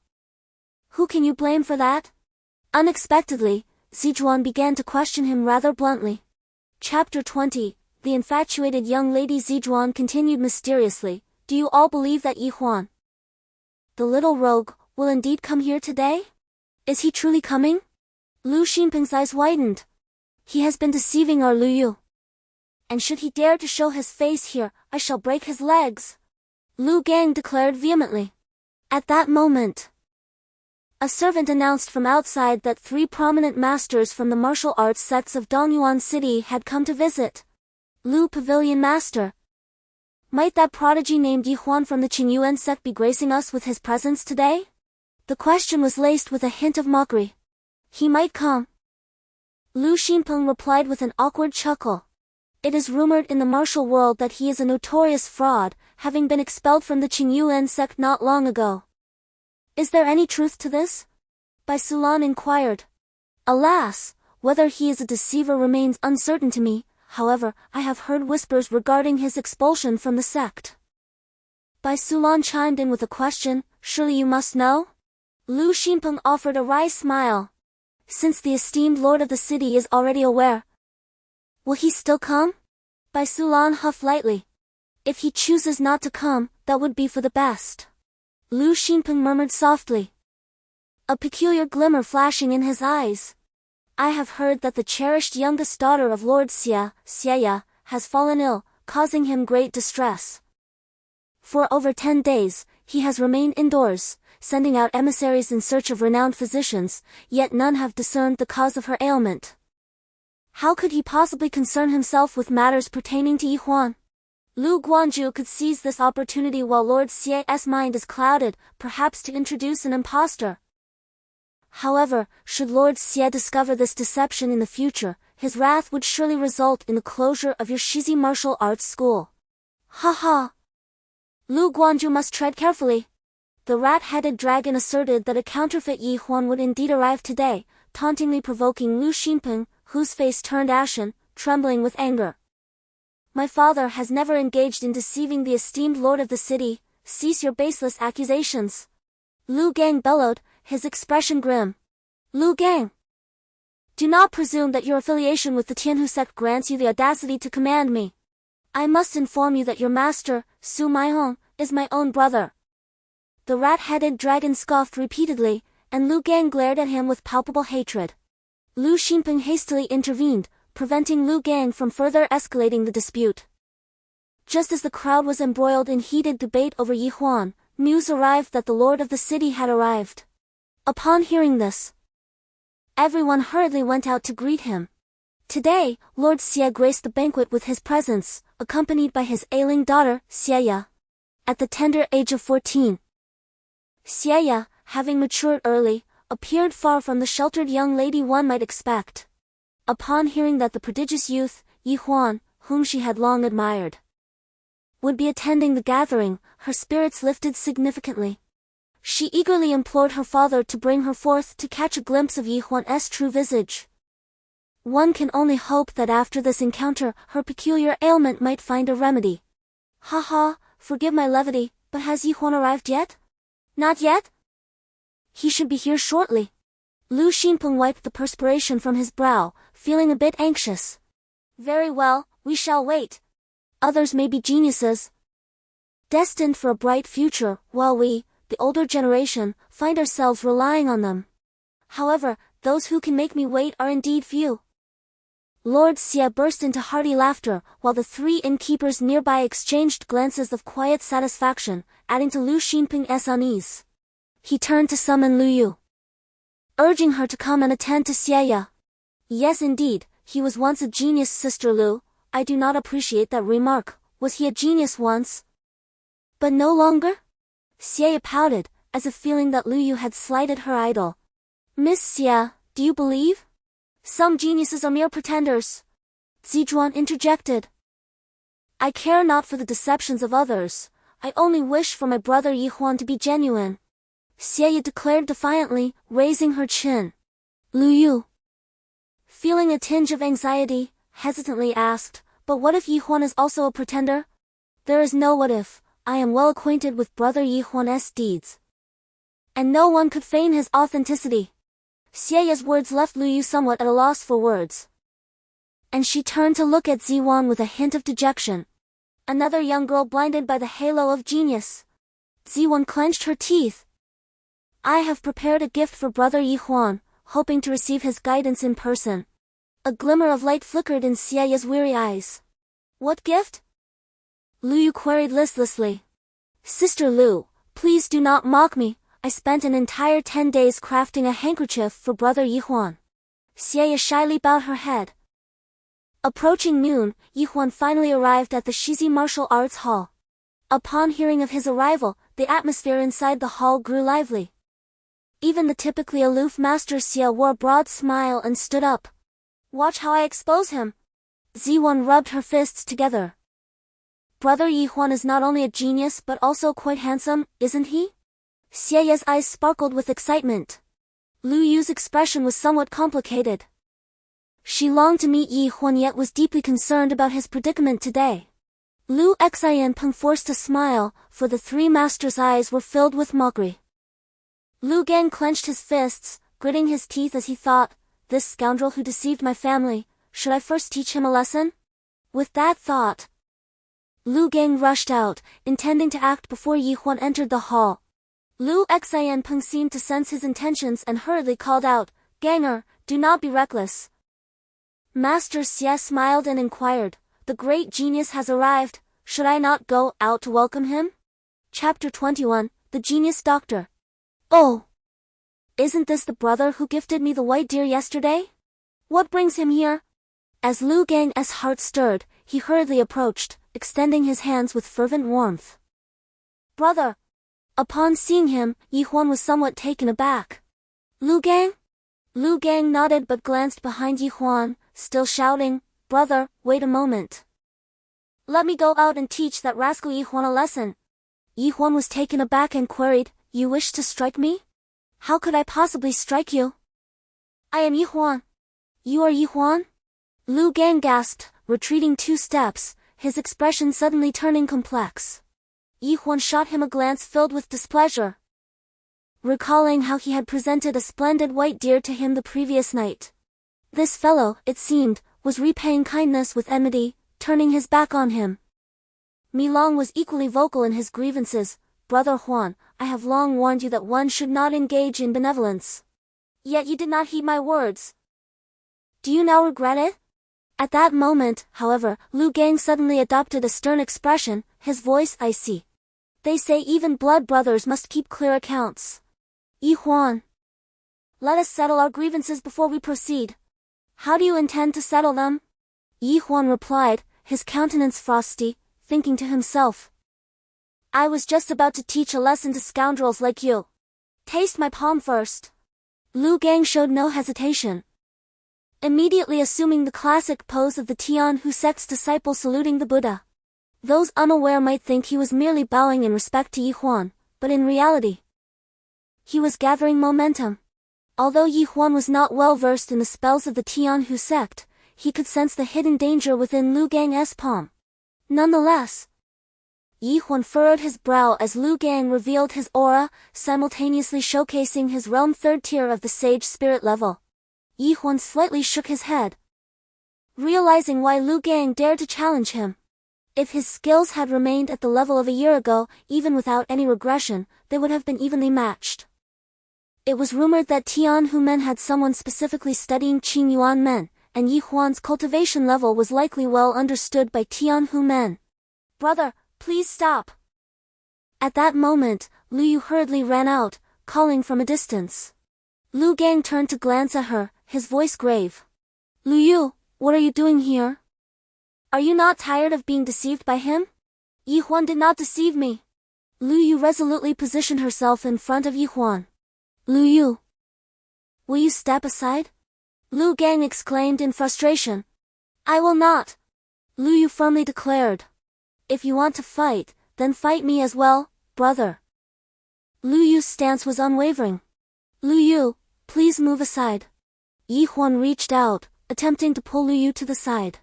Who can you blame for that? Unexpectedly, Zijuan began to question him rather bluntly. Chapter 20. The infatuated young lady Zijuan continued mysteriously. Do you all believe that Huan, the little rogue, will indeed come here today? Is he truly coming? Lu Xinpeng's eyes widened. He has been deceiving our Lu Yu. And should he dare to show his face here, I shall break his legs. Lu Gang declared vehemently. At that moment, a servant announced from outside that 3 prominent masters from the martial arts sects of Dongyuan City had come to visit. Lu Pavilion Master. Might that prodigy named Huan from the Qingyuan Sect be gracing us with his presence today? The question was laced with a hint of mockery. He might come. Lu Xinpeng replied with an awkward chuckle. It is rumored in the martial world that he is a notorious fraud, having been expelled from the Qingyuan Sect not long ago. Is there any truth to this? Bai Sulan inquired. Alas, whether he is a deceiver remains uncertain to me. However, I have heard whispers regarding his expulsion from the sect. Bai Sulan chimed in with a question. Surely you must know? Lu Xinpeng offered a wry smile. Since the esteemed lord of the city is already aware, will he still come? Bai Sulan huffed lightly. If he chooses not to come, that would be for the best. Lu Xinpeng murmured softly, a peculiar glimmer flashing in his eyes. I have heard that the cherished youngest daughter of Lord Xie, Xieya, has fallen ill, causing him great distress. For over 10 days, he has remained indoors, sending out emissaries in search of renowned physicians, yet none have discerned the cause of her ailment. How could he possibly concern himself with matters pertaining to Huan? Lu Guanju could seize this opportunity while Lord Xie's mind is clouded, perhaps to introduce an impostor. However, should Lord Xie discover this deception in the future, his wrath would surely result in the closure of your Shizi martial arts school. Ha ha! Lu Guanju must tread carefully. The rat-headed dragon asserted that a counterfeit Huan would indeed arrive today, tauntingly provoking Lu Xinpeng, whose face turned ashen, trembling with anger. My father has never engaged in deceiving the esteemed lord of the city. Cease your baseless accusations. Lu Gang bellowed, his expression grim. Lu Gang, do not presume that your affiliation with the Tianhu sect grants you the audacity to command me. I must inform you that your master, Su Maihong, is my own brother. The rat-headed dragon scoffed repeatedly, and Lu Gang glared at him with palpable hatred. Lu Xinpeng hastily intervened, preventing Lu Gang from further escalating the dispute. Just as the crowd was embroiled in heated debate over Huan, news arrived that the lord of the city had arrived. Upon hearing this, everyone hurriedly went out to greet him. Today, Lord Xie graced the banquet with his presence, accompanied by his ailing daughter, Xieya. At the tender age of 14, Xie, having matured early, appeared far from the sheltered young lady one might expect. Upon hearing that the prodigious youth, Huan, whom she had long admired, would be attending the gathering, her spirits lifted significantly. She eagerly implored her father to bring her forth to catch a glimpse of Huan's true visage. One can only hope that after this encounter, her peculiar ailment might find a remedy. Haha, forgive my levity, but has Huan arrived yet? Not yet? He should be here shortly. Lu Xinpeng wiped the perspiration from his brow, feeling a bit anxious. Very well, we shall wait. Others may be geniuses, destined for a bright future, while we, the older generation, find ourselves relying on them. However, those who can make me wait are indeed few. Lord Xie burst into hearty laughter, while the three innkeepers nearby exchanged glances of quiet satisfaction, adding to Lu Xinpeng's unease. He turned to summon Lu Yu, urging her to come and attend to Xie. Yes indeed, he was once a genius, Sister Lu. I do not appreciate that remark. Was he a genius once? But no longer? Xie pouted, as if feeling that Lu Yu had slighted her idol. Miss Xie, do you believe? Some geniuses are mere pretenders. Zizhuan interjected. I care not for the deceptions of others. I only wish for my brother Huan to be genuine. Xie declared defiantly, raising her chin. Lu Yu, feeling a tinge of anxiety, hesitantly asked, but what if Huan is also a pretender? There is no what if. I am well acquainted with brother Huan's deeds, and no one could feign his authenticity. Xie's words left Lu Yu somewhat at a loss for words, and she turned to look at Ziwan with a hint of dejection. Another young girl blinded by the halo of genius. Ziwan clenched her teeth. I have prepared a gift for brother Huan, hoping to receive his guidance in person. A glimmer of light flickered in Xie's weary eyes. What gift? Lu Yu queried listlessly. Sister Lu, please do not mock me. I spent an entire 10 days crafting a handkerchief for brother Huan. Xie shyly bowed her head. Approaching noon, Huan finally arrived at the Shizi Martial Arts Hall. Upon hearing of his arrival, the atmosphere inside the hall grew lively. Even the typically aloof Master Xie wore a broad smile and stood up. Watch how I expose him. Ziwan rubbed her fists together. Brother Huan is not only a genius but also quite handsome, isn't he? Xie's eyes sparkled with excitement. Lu Yu's expression was somewhat complicated. She longed to meet Huan yet was deeply concerned about his predicament today. Lu Xianpeng forced a smile, for the three masters' eyes were filled with mockery. Lu Gang clenched his fists, gritting his teeth as he thought, this scoundrel who deceived my family, should I first teach him a lesson? With that thought, Lu Gang rushed out, intending to act before Huan entered the hall. Lu Xianpeng seemed to sense his intentions and hurriedly called out, Ganger, do not be reckless. Master Xie smiled and inquired, the great genius has arrived, should I not go out to welcome him? Chapter 21, The Genius Doctor. Oh! Isn't this the brother who gifted me the white deer yesterday? What brings him here? As Lu Gang's heart stirred, he hurriedly approached, extending his hands with fervent warmth. Brother! Upon seeing him, Huan was somewhat taken aback. Lu Gang? Lu Gang nodded but glanced behind Huan, still shouting, Brother, wait a moment. Let me go out and teach that rascal Huan a lesson. Huan was taken aback and queried, You wish to strike me? How could I possibly strike you? I am Huan. You are Huan? Lu Gang gasped, retreating 2 steps, his expression suddenly turning complex. Huan shot him a glance filled with displeasure, recalling how he had presented a splendid white deer to him the previous night. This fellow, it seemed, was repaying kindness with enmity, turning his back on him. Mi Long was equally vocal in his grievances. Brother Huan, I have long warned you that one should not engage in benevolence. Yet you did not heed my words. Do you now regret it? At that moment, however, Lu Gang suddenly adopted a stern expression, his voice icy. They say even blood brothers must keep clear accounts. Huan, let us settle our grievances before we proceed. How do you intend to settle them? Huan replied, his countenance frosty, thinking to himself. I was just about to teach a lesson to scoundrels like you. Taste my palm first. Lu Gang showed no hesitation, immediately assuming the classic pose of the Qingyuan Sect's disciple saluting the Buddha. Those unaware might think he was merely bowing in respect to Huan, but in reality, he was gathering momentum. Although Huan was not well versed in the spells of the Qingyuan Sect, he could sense the hidden danger within Lu Gang's palm. Nonetheless, Huan furrowed his brow as Lu Gang revealed his aura, simultaneously showcasing his realm third tier of the sage spirit level. Huan slightly shook his head, realizing why Lu Gang dared to challenge him. If his skills had remained at the level of a year ago, even without any regression, they would have been evenly matched. It was rumored that Tian Hu Men had someone specifically studying Qingyuan Men, and Huan's cultivation level was likely well understood by Tian Hu Men. Brother, please stop. At that moment, Lu Yu hurriedly ran out, calling from a distance. Lu Gang turned to glance at her, his voice grave. Lu Yu, what are you doing here? Are you not tired of being deceived by him? Huan did not deceive me. Lu Yu resolutely positioned herself in front of Huan. Lu Yu, will you step aside? Lu Gang exclaimed in frustration. I will not. Lu Yu firmly declared. If you want to fight, then fight me as well, brother. Lu Yu's stance was unwavering. Lu Yu, please move aside. Huan reached out, attempting to pull Lu Yu to the side.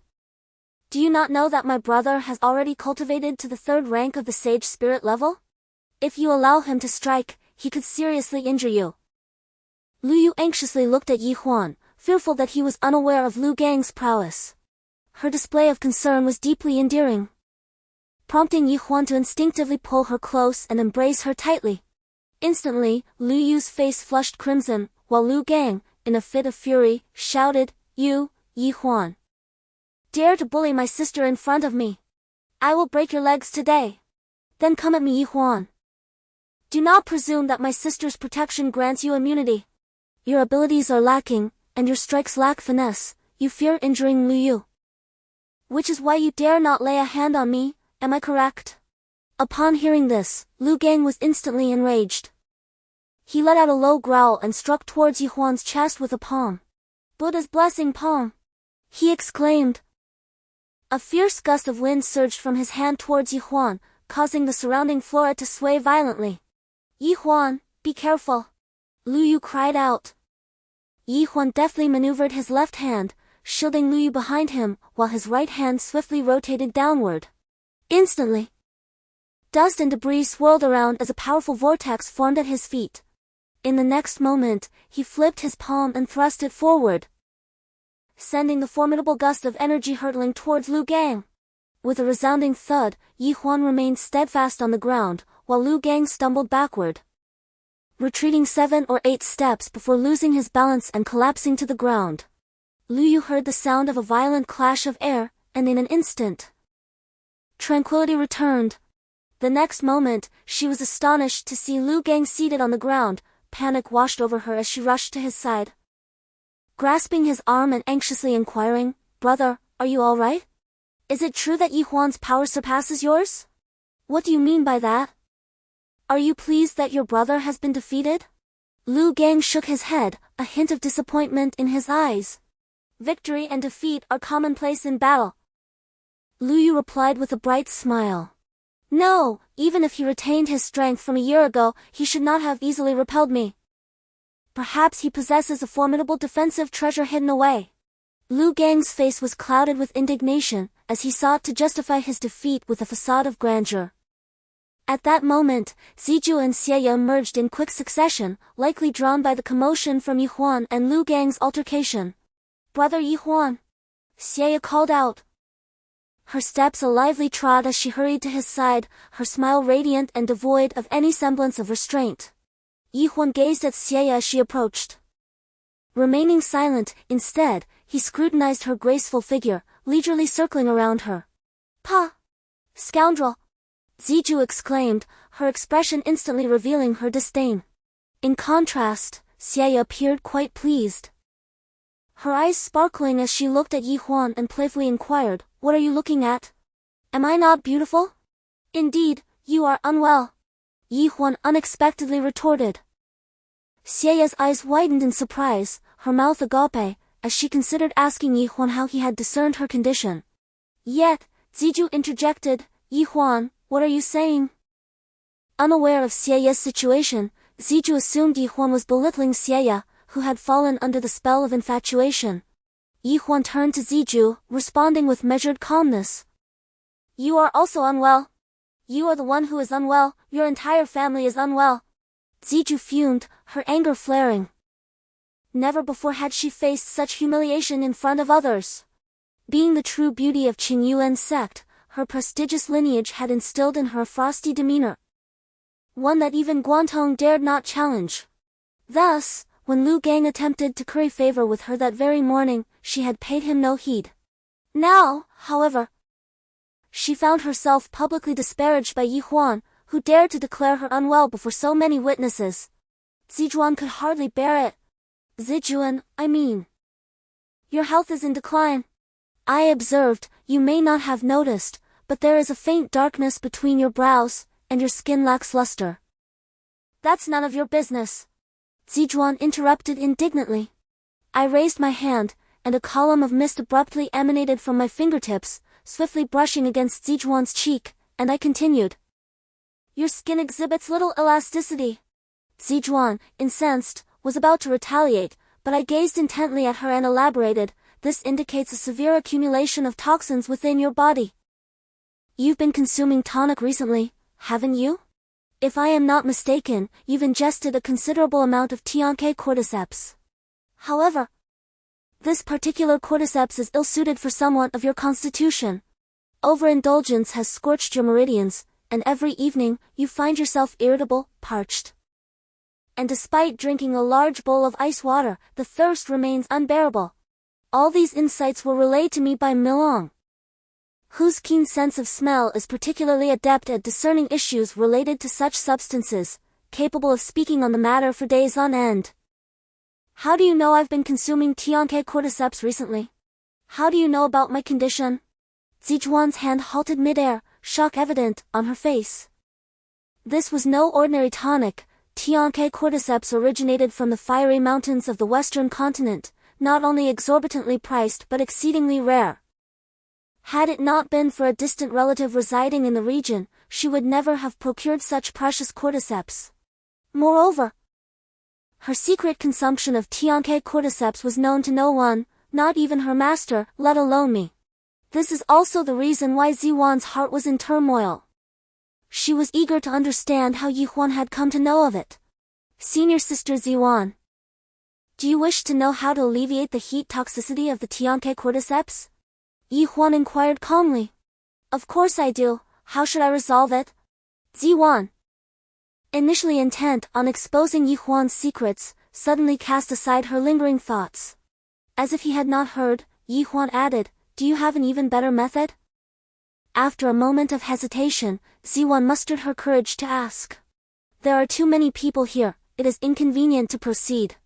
Do you not know that my brother has already cultivated to the third rank of the sage spirit level? If you allow him to strike, he could seriously injure you. Lu Yu anxiously looked at Huan, fearful that he was unaware of Lu Gang's prowess. Her display of concern was deeply endearing, prompting Huan to instinctively pull her close and embrace her tightly. Instantly, Lu Yu's face flushed crimson, while Lu Gang, in a fit of fury, shouted, You, Huan, dare to bully my sister in front of me? I will break your legs today. Then come at me, Huan. Do not presume that my sister's protection grants you immunity. Your abilities are lacking, and your strikes lack finesse. You fear injuring Lu Yu, which is why you dare not lay a hand on me, am I correct? Upon hearing this, Lu Gang was instantly enraged. He let out a low growl and struck towards Huan's chest with a palm. Buddha's blessing palm! He exclaimed. A fierce gust of wind surged from his hand towards Huan, causing the surrounding flora to sway violently. Huan, be careful! Lu Yu cried out. Huan deftly maneuvered his left hand, shielding Lu Yu behind him, while his right hand swiftly rotated downward. Instantly, dust and debris swirled around as a powerful vortex formed at his feet. In the next moment, he flipped his palm and thrust it forward, sending the formidable gust of energy hurtling towards Lu Gang. With a resounding thud, Huan remained steadfast on the ground, while Lu Gang stumbled backward, retreating 7 or 8 steps before losing his balance and collapsing to the ground. Lu Yu heard the sound of a violent clash of air, and in an instant, tranquility returned. The next moment, she was astonished to see Lu Gang seated on the ground. Panic washed over her as she rushed to his side, grasping his arm and anxiously inquiring, Brother, are you all right? Is it true that Huan's power surpasses yours? What do you mean by that? Are you pleased that your brother has been defeated? Lu Gang shook his head, a hint of disappointment in his eyes. Victory and defeat are commonplace in battle. Lu Yu replied with a bright smile. No, even if he retained his strength from a year ago, he should not have easily repelled me. Perhaps he possesses a formidable defensive treasure hidden away. Lu Gang's face was clouded with indignation, as he sought to justify his defeat with a facade of grandeur. At that moment, Zijie and Xie emerged in quick succession, likely drawn by the commotion from Huan and Lu Gang's altercation. Brother Huan! Xie called out. Her steps a lively trot as she hurried to his side, her smile radiant and devoid of any semblance of restraint. Huan gazed at Xie as she approached. Remaining silent, instead, he scrutinized her graceful figure, leisurely circling around her. Pa! Scoundrel! Zijie exclaimed, her expression instantly revealing her disdain. In contrast, Xie appeared quite pleased, her eyes sparkling as she looked at Huan and playfully inquired, What are you looking at? Am I not beautiful? Indeed, you are unwell. Huan unexpectedly retorted. Xieya's eyes widened in surprise, her mouth agape, as she considered asking Yi Huan how he had discerned her condition. Yet, Ziju interjected, "Yi Huan, what are you saying?" Unaware of Xieya's situation, Ziju assumed Yi Huan was belittling Xieya, who had fallen under the spell of infatuation. Yi Huan turned to Ziju, responding with measured calmness. "You are also unwell. You are the one who is unwell, your entire family is unwell." Ziju fumed, her anger flaring. Never before had she faced such humiliation in front of others. Being the true beauty of Qingyuan Sect, her prestigious lineage had instilled in her a frosty demeanor, one that even Guantong dared not challenge. Thus, when Lu Gang attempted to curry favor with her that very morning, she had paid him no heed. Now, however, she found herself publicly disparaged by Yi Huan, who dared to declare her unwell before so many witnesses. Zijuan could hardly bear it. "Zijuan, I mean. Your health is in decline. I observed, you may not have noticed, but there is a faint darkness between your brows, and your skin lacks luster." "That's none of your business," Zijuan interrupted indignantly. I raised my hand, and a column of mist abruptly emanated from my fingertips, swiftly brushing against Zijuan's cheek, and I continued. "Your skin exhibits little elasticity." Zijuan, incensed, was about to retaliate, but I gazed intently at her and elaborated, "This indicates a severe accumulation of toxins within your body. You've been consuming tonic recently, haven't you? If I am not mistaken, you've ingested a considerable amount of tenacious cordyceps. However, this particular cordyceps is ill-suited for someone of your constitution. Overindulgence has scorched your meridians, and every evening, you find yourself irritable, parched. And despite drinking a large bowl of ice water, the thirst remains unbearable. All these insights were relayed to me by Milong, whose keen sense of smell is particularly adept at discerning issues related to such substances, capable of speaking on the matter for days on end." "How do you know I've been consuming tenacious cordyceps recently? How do you know about my condition?" Zijuan's hand halted midair, shock evident on her face. This was no ordinary tonic. Tenacious cordyceps originated from the fiery mountains of the western continent, not only exorbitantly priced but exceedingly rare. Had it not been for a distant relative residing in the region, she would never have procured such precious cordyceps. Moreover, her secret consumption of tenacious cordyceps was known to no one, not even her master, let alone me. This is also the reason why Ziwan's heart was in turmoil. She was eager to understand how Yi Huan had come to know of it. "Senior Sister Ziwan, do you wish to know how to alleviate the heat toxicity of the tenacious cordyceps?" Yi Huan inquired calmly. "Of course I do, how should I resolve it?" Ziwan, initially intent on exposing Yi Huan's secrets, suddenly cast aside her lingering thoughts. As if he had not heard, Yi Huan added, "Do you have an even better method?" After a moment of hesitation, Ziwan mustered her courage to ask. "There are too many people here, it is inconvenient to proceed."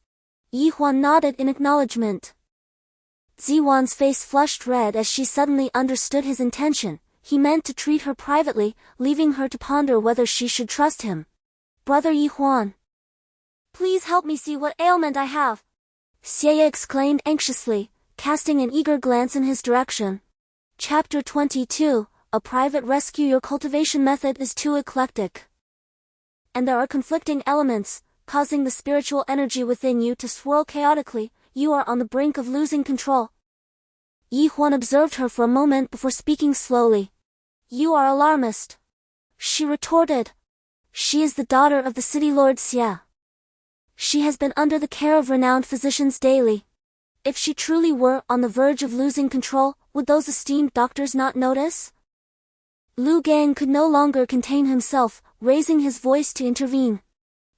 Yi Huan nodded in acknowledgement. Ziwan's face flushed red as she suddenly understood his intention. He meant to treat her privately, leaving her to ponder whether she should trust him. "Brother Yi Huan, please help me see what ailment I have," Xieya exclaimed anxiously, casting an eager glance in his direction. Chapter 22, A Private Rescue. Your cultivation method is too eclectic, and there are conflicting elements, causing the spiritual energy within you to swirl chaotically. You are on the brink of losing control. Yi Huan observed her for a moment before speaking slowly. "You are alarmist," she retorted. "She is the daughter of the city lord Xia. She has been under the care of renowned physicians daily. If she truly were on the verge of losing control, would those esteemed doctors not notice?" Lu Gang could no longer contain himself, raising his voice to intervene.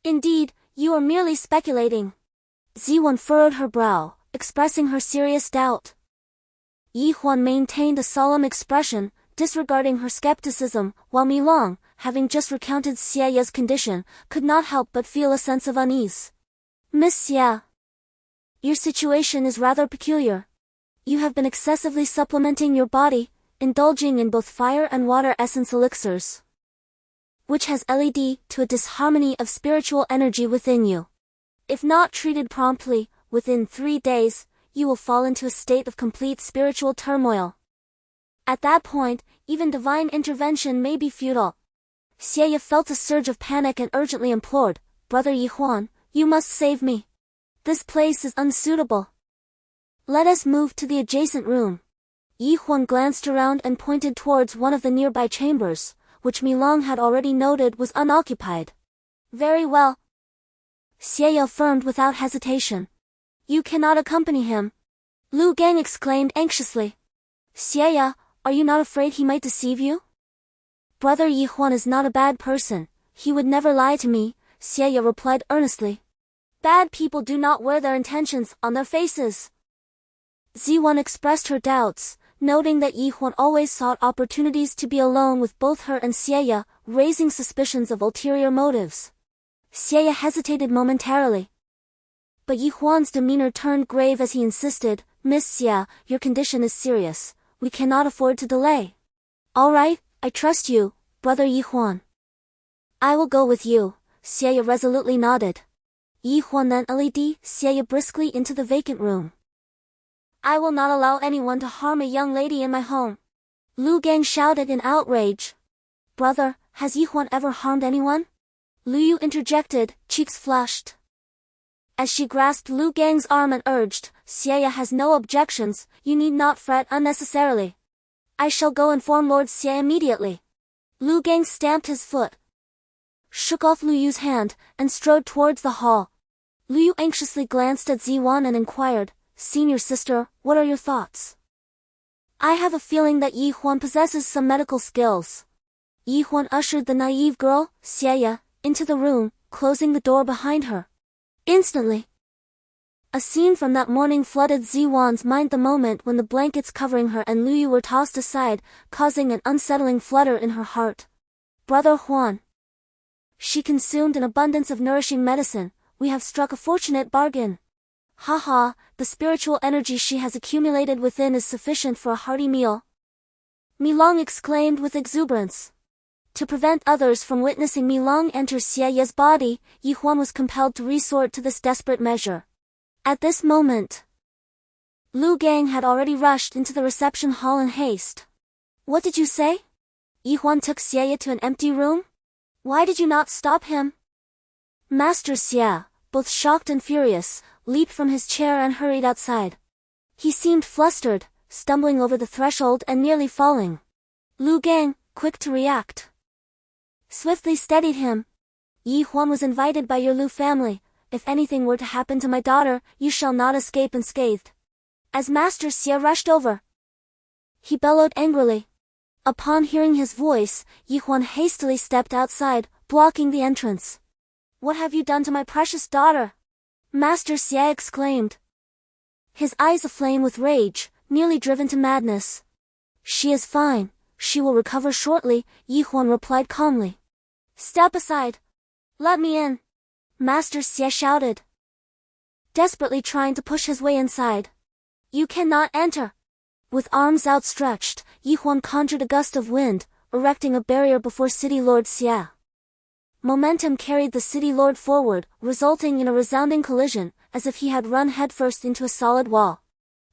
"Indeed, you are merely speculating." Ziwan furrowed her brow, expressing her serious doubt. Yi Huan maintained a solemn expression, disregarding her skepticism, while Milong, having just recounted Xieya's condition, could not help but feel a sense of unease. "Miss Xie, your situation is rather peculiar. You have been excessively supplementing your body, indulging in both fire and water essence elixirs, which has led to a disharmony of spiritual energy within you. If not treated promptly, within 3 days, you will fall into a state of complete spiritual turmoil. At that point, even divine intervention may be futile. Xie felt a surge of panic and urgently implored, Brother Huan, you must save me. This place is unsuitable. Let us move to the adjacent room. Huan glanced around and pointed towards one of the nearby chambers, which Milong had already noted was unoccupied. Very well. Xie affirmed without hesitation. You cannot accompany him. Lu Gang exclaimed anxiously. Xie, are you not afraid he might deceive you? Brother Huan is not a bad person, he would never lie to me, Xie replied earnestly. Bad people do not wear their intentions on their faces. Ziwan expressed her doubts, noting that Huan always sought opportunities to be alone with both her and Xie, raising suspicions of ulterior motives. Xie hesitated momentarily. But Huan's demeanor turned grave as he insisted, Miss Xie, your condition is serious, we cannot afford to delay. All right, I trust you, Brother Huan. I will go with you, Xie resolutely nodded. Huan then led Xie briskly into the vacant room. I will not allow anyone to harm a young lady in my home. Lu Gang shouted in outrage. Brother, has Huan ever harmed anyone? Lu Yu interjected, cheeks flushed. As she grasped Lu Gang's arm and urged, Xie has no objections, you need not fret unnecessarily. I shall go inform Lord Xie immediately. Lu Gang stamped his foot, shook off Lu Yu's hand, and strode towards the hall. Lu Yu anxiously glanced at Ziwan and inquired, Senior sister, what are your thoughts? I have a feeling that Huan possesses some medical skills. Huan ushered the naive girl, Xie, into the room, closing the door behind her. Instantly, a scene from that morning flooded Ziwan's mind the moment when the blankets covering her and Lu Yu were tossed aside, causing an unsettling flutter in her heart. Brother Huan. She consumed an abundance of nourishing medicine, we have struck a fortunate bargain. Haha, the spiritual energy she has accumulated within is sufficient for a hearty meal. Milong exclaimed with exuberance. To prevent others from witnessing Milong enter Xie's body, Huan was compelled to resort to this desperate measure. At this moment, Lu Gang had already rushed into the reception hall in haste. What did you say? Huan took Xie to an empty room? Why did you not stop him? Master Xie, both shocked and furious, leaped from his chair and hurried outside. He seemed flustered, stumbling over the threshold and nearly falling. Lu Gang, quick to react, swiftly steadied him. Huan was invited by your Lu family. If anything were to happen to my daughter, you shall not escape unscathed. As Master Xie rushed over, he bellowed angrily. Upon hearing his voice, Huan hastily stepped outside, blocking the entrance. What have you done to my precious daughter? Master Xie exclaimed, his eyes aflame with rage, nearly driven to madness. She is fine, she will recover shortly, Huan replied calmly. Step aside. Let me in. Master Xie shouted, desperately trying to push his way inside. You cannot enter. With arms outstretched, Huan conjured a gust of wind, erecting a barrier before City Lord Xie. Momentum carried the City Lord forward, resulting in a resounding collision, as if he had run headfirst into a solid wall.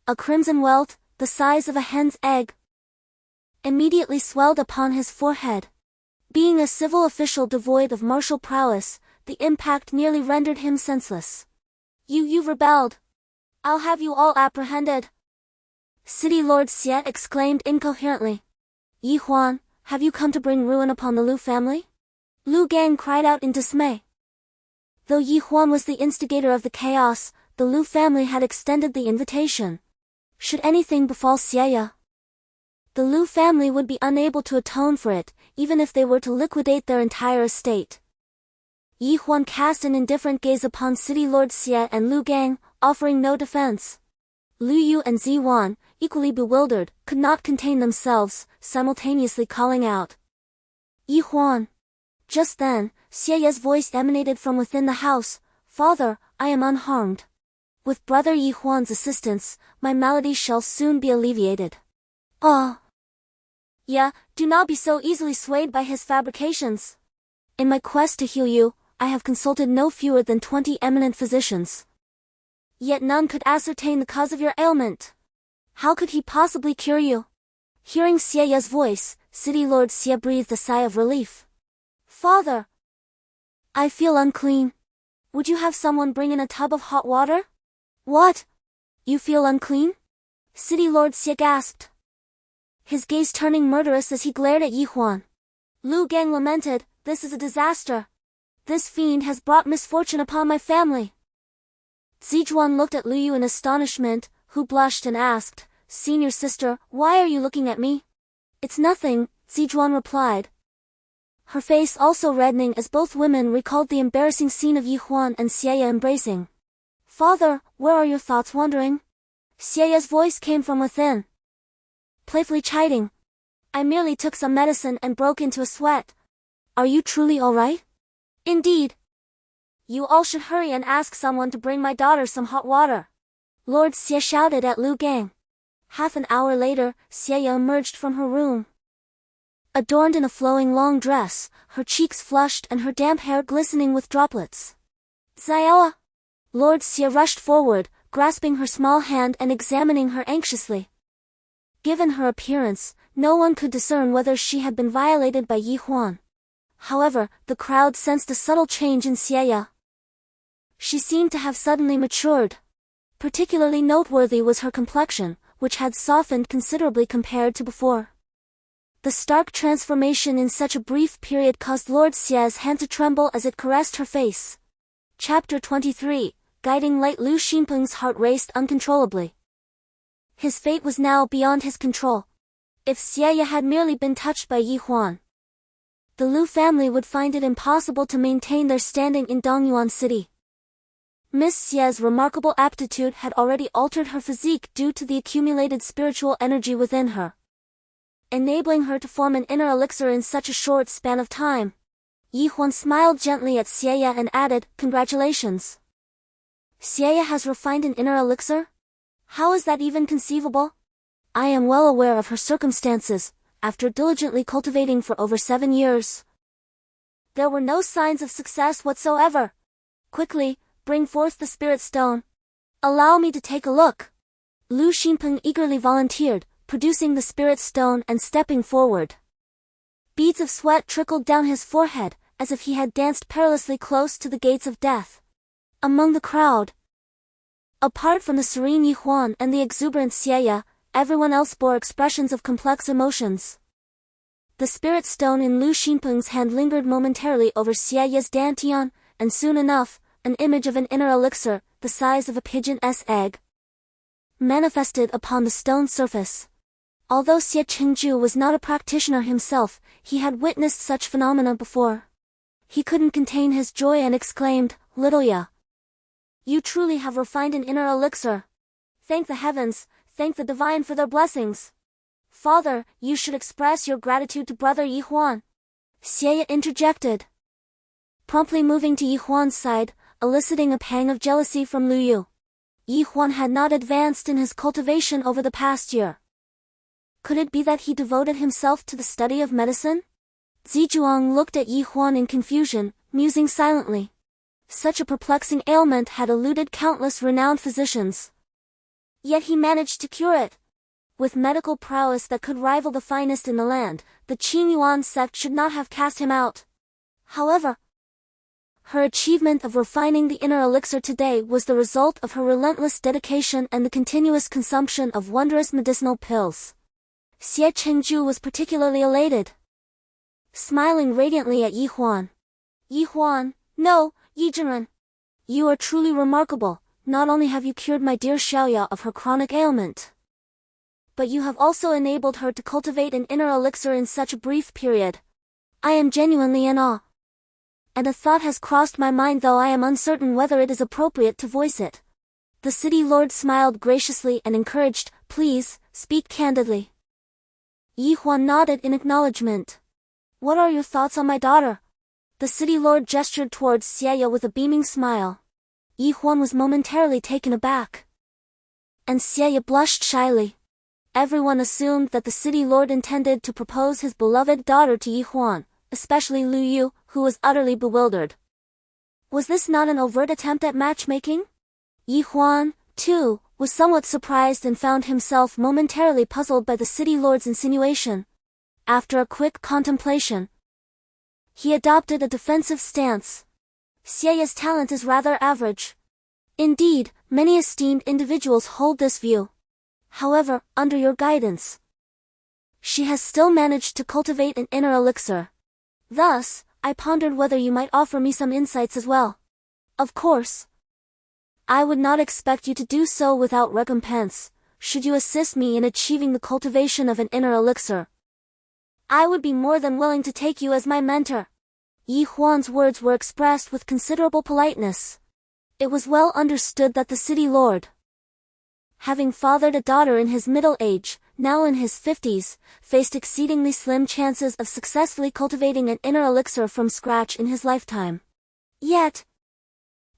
A crimson welt, the size of a hen's egg, immediately swelled upon his forehead. Being a civil official devoid of martial prowess, the impact nearly rendered him senseless. You've rebelled. I'll have you all apprehended. City Lord Xie exclaimed incoherently. Huan, have you come to bring ruin upon the Lu family? Lu Gang cried out in dismay. Though Huan was the instigator of the chaos, the Lu family had extended the invitation. Should anything befall Xie, the Lu family would be unable to atone for it, even if they were to liquidate their entire estate. Huan cast an indifferent gaze upon City Lord Xie and Lu Gang, offering no defense. Lu Yu and Ziwan, equally bewildered, could not contain themselves, simultaneously calling out, Huan. Just then, Xie's voice emanated from within the house, Father, I am unharmed. With Brother Huan's assistance, my malady shall soon be alleviated. Ah! Yeah, do not be so easily swayed by his fabrications. In my quest to heal you, I have consulted no fewer than 20 eminent physicians. Yet none could ascertain the cause of your ailment. How could he possibly cure you? Hearing Xieya's voice, City Lord Xie breathed a sigh of relief. Father! I feel unclean. Would you have someone bring in a tub of hot water? What? You feel unclean? City Lord Xie gasped, his gaze turning murderous as he glared at Huan. Lu Gang lamented, this is a disaster. This fiend has brought misfortune upon my family. Zizhuan looked at Liu in astonishment, who blushed and asked, Senior sister, why are you looking at me? It's nothing, Zizhuan replied, her face also reddening as both women recalled the embarrassing scene of Huan and Xieya embracing. Father, where are your thoughts wandering? Xieya's voice came from within, playfully chiding. I merely took some medicine and broke into a sweat. Are you truly all right? Indeed. You all should hurry and ask someone to bring my daughter some hot water. Lord Xie shouted at Lu Gang. Half an hour later, Xieya emerged from her room. Adorned in a flowing long dress, her cheeks flushed and her damp hair glistening with droplets. Xieya! Lord Xie rushed forward, grasping her small hand and examining her anxiously. Given her appearance, no one could discern whether she had been violated by Huan. However, the crowd sensed a subtle change in Xieya. She seemed to have suddenly matured. Particularly noteworthy was her complexion, which had softened considerably compared to before. The stark transformation in such a brief period caused Lord Xie's hand to tremble as it caressed her face. Chapter 23, Guiding Light. Lu Xinpeng's heart raced uncontrollably. His fate was now beyond his control. If Xieya had merely been touched by Huan, the Lu family would find it impossible to maintain their standing in Dongyuan City. Miss Xie's remarkable aptitude had already altered her physique due to the accumulated spiritual energy within her, enabling her to form an inner elixir in such a short span of time. Huan smiled gently at Xieya and added, Congratulations. Xieya has refined an inner elixir? How is that even conceivable? I am well aware of her circumstances. After diligently cultivating for over 7 years, there were no signs of success whatsoever. Quickly, bring forth the spirit stone. Allow me to take a look. Lu Xinpeng eagerly volunteered, producing the spirit stone and stepping forward. Beads of sweat trickled down his forehead, as if he had danced perilously close to the gates of death. Among the crowd, apart from the serene Huan and the exuberant Xieya, everyone else bore expressions of complex emotions. The spirit stone in Lu Xinpeng's hand lingered momentarily over Xieya's dantian, and soon enough, an image of an inner elixir, the size of a pigeon's egg, manifested upon the stone surface. Although Xie Qingju was not a practitioner himself, he had witnessed such phenomena before. He couldn't contain his joy and exclaimed, Little Ya, you truly have refined an inner elixir. Thank the heavens, thank the divine for their blessings. Father, you should express your gratitude to brother Huan. Xieya interjected, promptly moving to Huan's side, eliciting a pang of jealousy from Lu Yu. Huan had not advanced in his cultivation over the past year. Could it be that he devoted himself to the study of medicine? Zizhuang looked at Huan in confusion, musing silently. Such a perplexing ailment had eluded countless renowned physicians. Yet he managed to cure it. With medical prowess that could rival the finest in the land, the Qingyuan Sect should not have cast him out. However, her achievement of refining the inner elixir today was the result of her relentless dedication and the continuous consumption of wondrous medicinal pills. Xie Qingju was particularly elated, smiling radiantly at Huan. Huan, no, Yizhenren. You are truly remarkable. Not only have you cured my dear Xiaoya of her chronic ailment, but you have also enabled her to cultivate an inner elixir in such a brief period. I am genuinely in awe. And a thought has crossed my mind, though I am uncertain whether it is appropriate to voice it. The city lord smiled graciously and encouraged, Please, speak candidly. Huan nodded in acknowledgement. What are your thoughts on my daughter? The city lord gestured towards Xieya with a beaming smile. Huan was momentarily taken aback, and Xieya blushed shyly. Everyone assumed that the city lord intended to propose his beloved daughter to Huan, especially Lu Yu, who was utterly bewildered. Was this not an overt attempt at matchmaking? Huan, too, was somewhat surprised and found himself momentarily puzzled by the city lord's insinuation. After a quick contemplation, he adopted a defensive stance. Xie's talent is rather average. Indeed, many esteemed individuals hold this view. However, under your guidance, she has still managed to cultivate an inner elixir. Thus, I pondered whether you might offer me some insights as well. Of course, I would not expect you to do so without recompense, should you assist me in achieving the cultivation of an inner elixir. I would be more than willing to take you as my mentor. Huan's words were expressed with considerable politeness. It was well understood that the city lord, having fathered a daughter in his middle age, now in his 50s, faced exceedingly slim chances of successfully cultivating an inner elixir from scratch in his lifetime. Yet,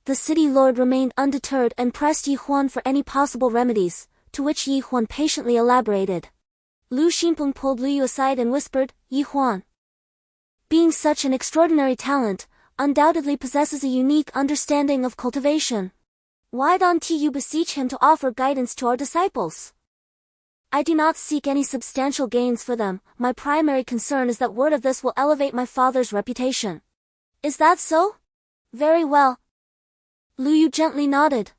the city lord remained undeterred and pressed Huan for any possible remedies, to which Huan patiently elaborated. Lu Xinpeng pulled Lu Yu aside and whispered, Huan, being such an extraordinary talent, undoubtedly possesses a unique understanding of cultivation. Why don't you beseech him to offer guidance to our disciples? I do not seek any substantial gains for them, my primary concern is that word of this will elevate my father's reputation. Is that so? Very well. Lu Yu gently nodded.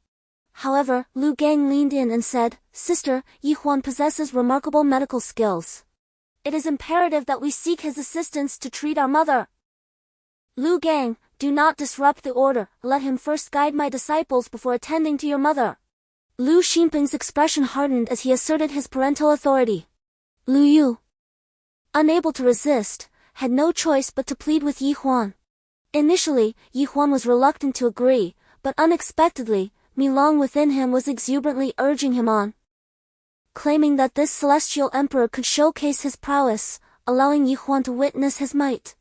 However, Lu Gang leaned in and said, Sister, Huan possesses remarkable medical skills. It is imperative that we seek his assistance to treat our mother. Lu Gang, do not disrupt the order, let him first guide my disciples before attending to your mother. Lu Xinpeng's expression hardened as he asserted his parental authority. Lu Yu, unable to resist, had no choice but to plead with Huan. Initially, Huan was reluctant to agree, but unexpectedly, Milong within him was exuberantly urging him on, claiming that this celestial emperor could showcase his prowess, allowing Huan to witness his might.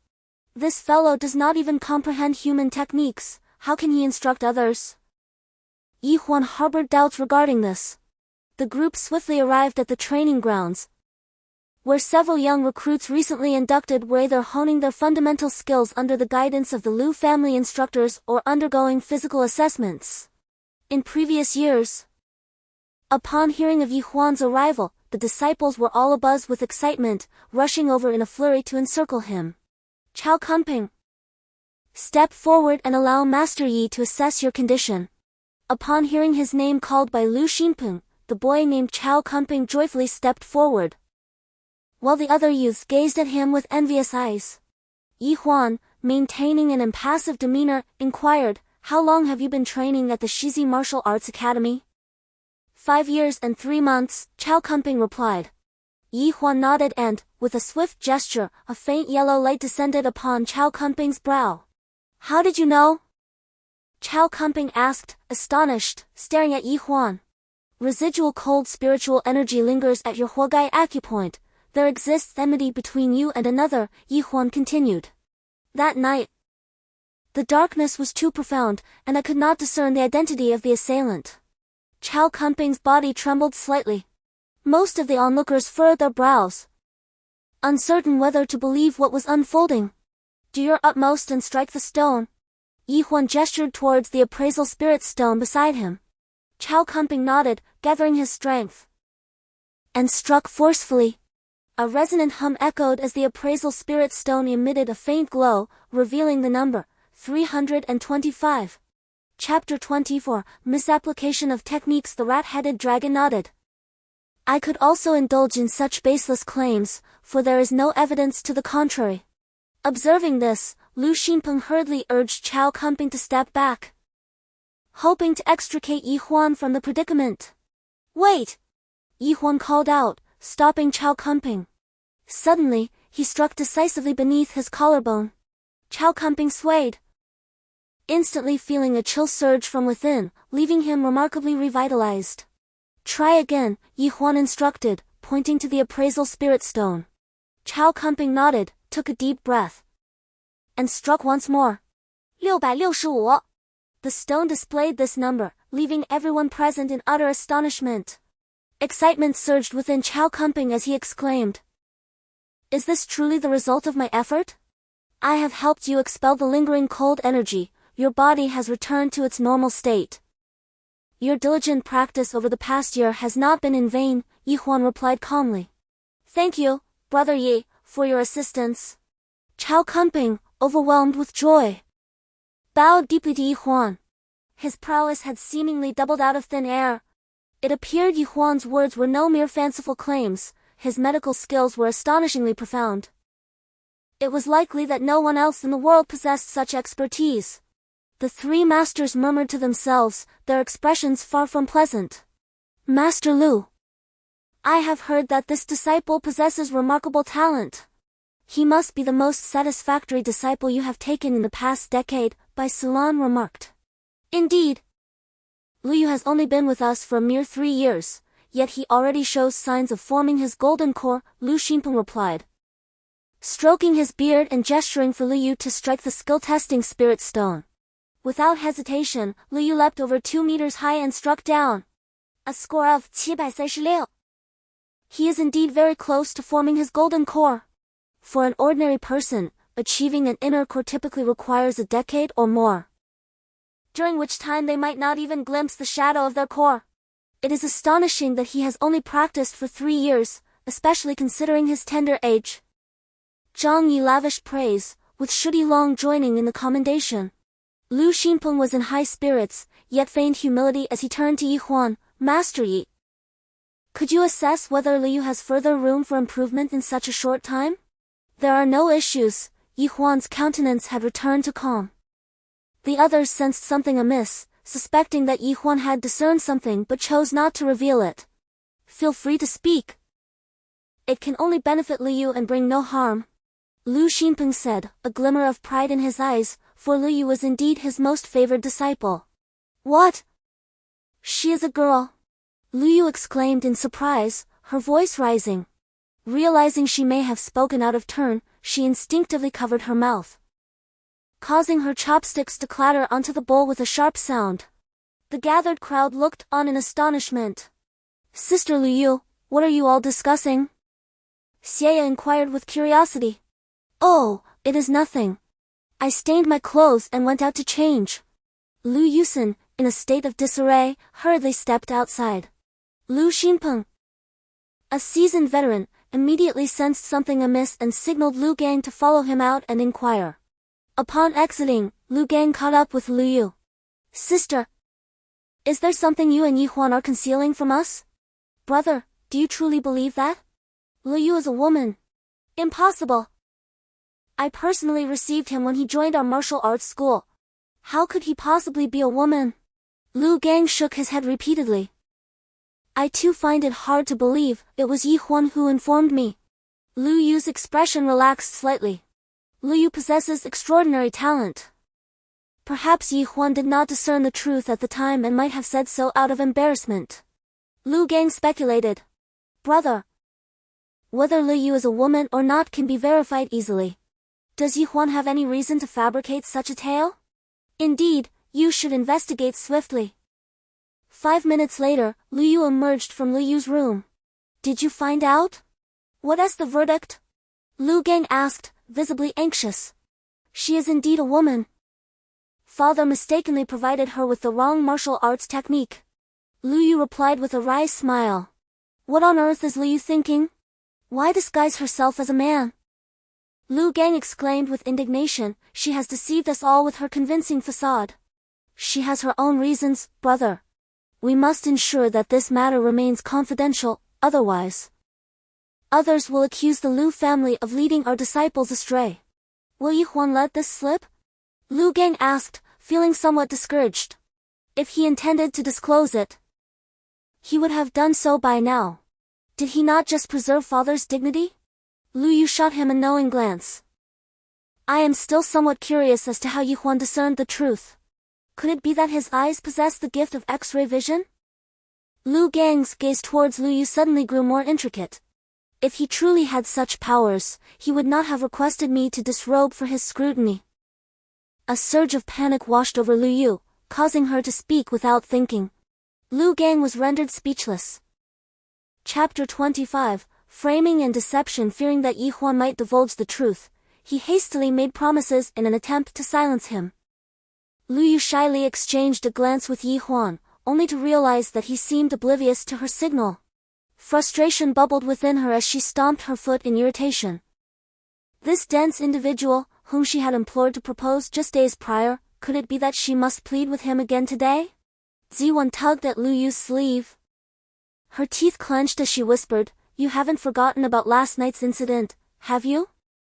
This fellow does not even comprehend human techniques, how can he instruct others? Huan harbored doubts regarding this. The group swiftly arrived at the training grounds, where several young recruits recently inducted were either honing their fundamental skills under the guidance of the Lu family instructors or undergoing physical assessments. In previous years, upon hearing of Huan's arrival, the disciples were all abuzz with excitement, rushing over in a flurry to encircle him. Chao Kunping, step forward and allow Master Yi to assess your condition. Upon hearing his name called by Lu Xinpeng, the boy named Chao Kunping joyfully stepped forward, while the other youths gazed at him with envious eyes. Huan, maintaining an impassive demeanor, inquired, How long have you been training at the Shizi Martial Arts Academy? 5 years and 3 months, Chao Kunping replied. Huan nodded and, with a swift gesture, a faint yellow light descended upon Chao Kunping's brow. How did you know? Chao Kunping asked, astonished, staring at Huan. Residual cold spiritual energy lingers at your Huagai acupoint. There exists enmity between you and another, Huan continued. That night, the darkness was too profound, and I could not discern the identity of the assailant. Chao Kunping's body trembled slightly. Most of the onlookers furrowed their brows, uncertain whether to believe what was unfolding. Do your utmost and strike the stone. Huan gestured towards the appraisal spirit stone beside him. Chao Kunping nodded, gathering his strength, and struck forcefully. A resonant hum echoed as the appraisal spirit stone emitted a faint glow, revealing the number 325. Chapter 24, Misapplication of Techniques. The rat-headed dragon nodded. I could also indulge in such baseless claims, for there is no evidence to the contrary. Observing this, Lu Xinpeng hurriedly urged Chao Kunping to step back, hoping to extricate Huan from the predicament. Wait! Huan called out, stopping Chao Kunping. Suddenly, he struck decisively beneath his collarbone. Chao Kunping swayed, instantly feeling a chill surge from within, leaving him remarkably revitalized. Try again, Huan instructed, pointing to the appraisal spirit stone. Chao Kunping nodded, took a deep breath, and struck once more. 665. The stone displayed this number, leaving everyone present in utter astonishment. Excitement surged within Chao Kunping as he exclaimed, Is this truly the result of my effort? I have helped you expel the lingering cold energy. your body has returned to its normal state. Your diligent practice over the past year has not been in vain, Huan replied calmly. Thank you, Brother Yi, for your assistance. Chao Kunping, overwhelmed with joy, bowed deeply to Huan. His prowess had seemingly doubled out of thin air. It appeared Huan's words were no mere fanciful claims, his medical skills were astonishingly profound. It was likely that no one else in the world possessed such expertise. The three masters murmured to themselves, their expressions far from pleasant. Master Lu, I have heard that this disciple possesses remarkable talent. He must be the most satisfactory disciple you have taken in the past decade, Bai Sulan remarked. Indeed. Lu Yu has only been with us for a mere 3 years, yet he already shows signs of forming his golden core, Lu Xinpeng replied. Stroking his beard and gesturing for Lu Yu to strike the skill-testing spirit stone. Without hesitation, Lu Yu leapt over 2 meters high and struck down. A score of 736. He is indeed very close to forming his golden core. For an ordinary person, achieving an inner core typically requires a decade or more, during which time they might not even glimpse the shadow of their core. It is astonishing that he has only practiced for 3 years, especially considering his tender age. Zhang Yi lavished praise, with Shudi Long joining in the commendation. Lu Xinpeng was in high spirits, yet feigned humility as he turned to Yi Huan, Master Yi. Could you assess whether Lu Yu has further room for improvement in such a short time? There are no issues, Yi Huan's countenance had returned to calm. The others sensed something amiss, suspecting that Yi Huan had discerned something but chose not to reveal it. Feel free to speak. It can only benefit Lu Yu and bring no harm, Lu Xinpeng said, a glimmer of pride in his eyes, for Lu Yu was indeed his most favored disciple. What? She is a girl? Lu Yu exclaimed in surprise, her voice rising. Realizing she may have spoken out of turn, she instinctively covered her mouth, causing her chopsticks to clatter onto the bowl with a sharp sound. The gathered crowd looked on in astonishment. Sister Lu Yu, what are you all discussing? Xie inquired with curiosity. Oh, it is nothing. I stained my clothes and went out to change. Lu Yusen, in a state of disarray, hurriedly stepped outside. Lu Xinpeng, a seasoned veteran, immediately sensed something amiss and signaled Lu Gang to follow him out and inquire. Upon exiting, Lu Gang caught up with Lu Yu. Sister, is there something you and Yi Huan are concealing from us? Brother, do you truly believe that? Lu Yu is a woman. Impossible. I personally received him when he joined our martial arts school. How could he possibly be a woman? Lu Gang shook his head repeatedly. I too find it hard to believe it was Yi Huan who informed me. Lu Yu's expression relaxed slightly. Lu Yu possesses extraordinary talent. Perhaps Yi Huan did not discern the truth at the time and might have said so out of embarrassment. Lu Gang speculated. Brother, whether Lu Yu is a woman or not can be verified easily. Does Yi Huan have any reason to fabricate such a tale? Indeed, you should investigate swiftly. 5 minutes later, Lu Yu emerged from Lu Yu's room. Did you find out? What is the verdict? Lu Gang asked, visibly anxious. She is indeed a woman. Father mistakenly provided her with the wrong martial arts technique. Lu Yu replied with a wry smile. What on earth is Lu Yu thinking? Why disguise herself as a man? Lu Gang exclaimed with indignation, she has deceived us all with her convincing facade. She has her own reasons, brother. We must ensure that this matter remains confidential, otherwise others will accuse the Lu family of leading our disciples astray. Will Yi Huan let this slip? Lu Gang asked, feeling somewhat discouraged. If he intended to disclose it, he would have done so by now. Did he not just preserve father's dignity? Lu Yu shot him a knowing glance. I am still somewhat curious as to how Yi Huan discerned the truth. Could it be that his eyes possessed the gift of X-ray vision? Lu Gang's gaze towards Lu Yu suddenly grew more intricate. If he truly had such powers, he would not have requested me to disrobe for his scrutiny. A surge of panic washed over Lu Yu, causing her to speak without thinking. Lu Gang was rendered speechless. Chapter 25, Framing and Deception. Fearing that Yi Huan might divulge the truth, he hastily made promises in an attempt to silence him. Lu Yu shyly exchanged a glance with Yi Huan, only to realize that he seemed oblivious to her signal. Frustration bubbled within her as she stomped her foot in irritation. This dense individual, whom she had implored to propose just days prior, could it be that she must plead with him again today? Ziwan tugged at Lu Yu's sleeve. Her teeth clenched as she whispered, "You haven't forgotten about last night's incident, have you?"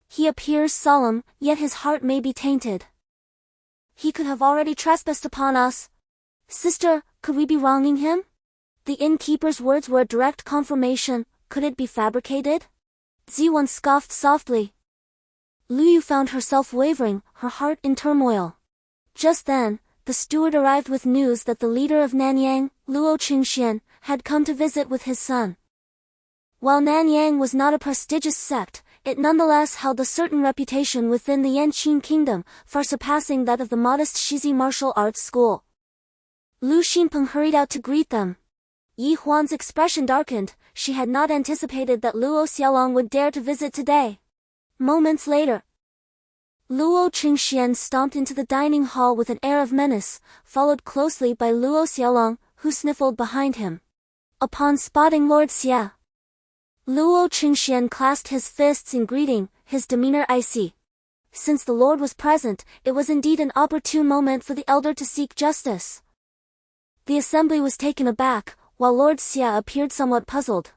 He appears solemn, yet his heart may be tainted. He could have already trespassed upon us. Sister, could we be wronging him? The innkeeper's words were a direct confirmation. Could it be fabricated? Ziwan scoffed softly. Lu Yu found herself wavering, her heart in turmoil. Just then, the steward arrived with news that the leader of Nanyang, Luo Qingxian, had come to visit with his son. While Nanyang was not a prestigious sect, it nonetheless held a certain reputation within the Yanqing kingdom, far surpassing that of the modest Shizi martial arts school. Lu Xinpeng hurried out to greet them. Yi Huan's expression darkened. She had not anticipated that Luo Xiaolong would dare to visit today. Moments later, Luo Qingxian stomped into the dining hall with an air of menace, followed closely by Luo Xiaolong, who sniffled behind him. Upon spotting Lord Xia, Luo Qingxian clasped his fists in greeting, his demeanor icy. Since the lord was present, it was indeed an opportune moment for the elder to seek justice. The assembly was taken aback, while Lord Xia appeared somewhat puzzled.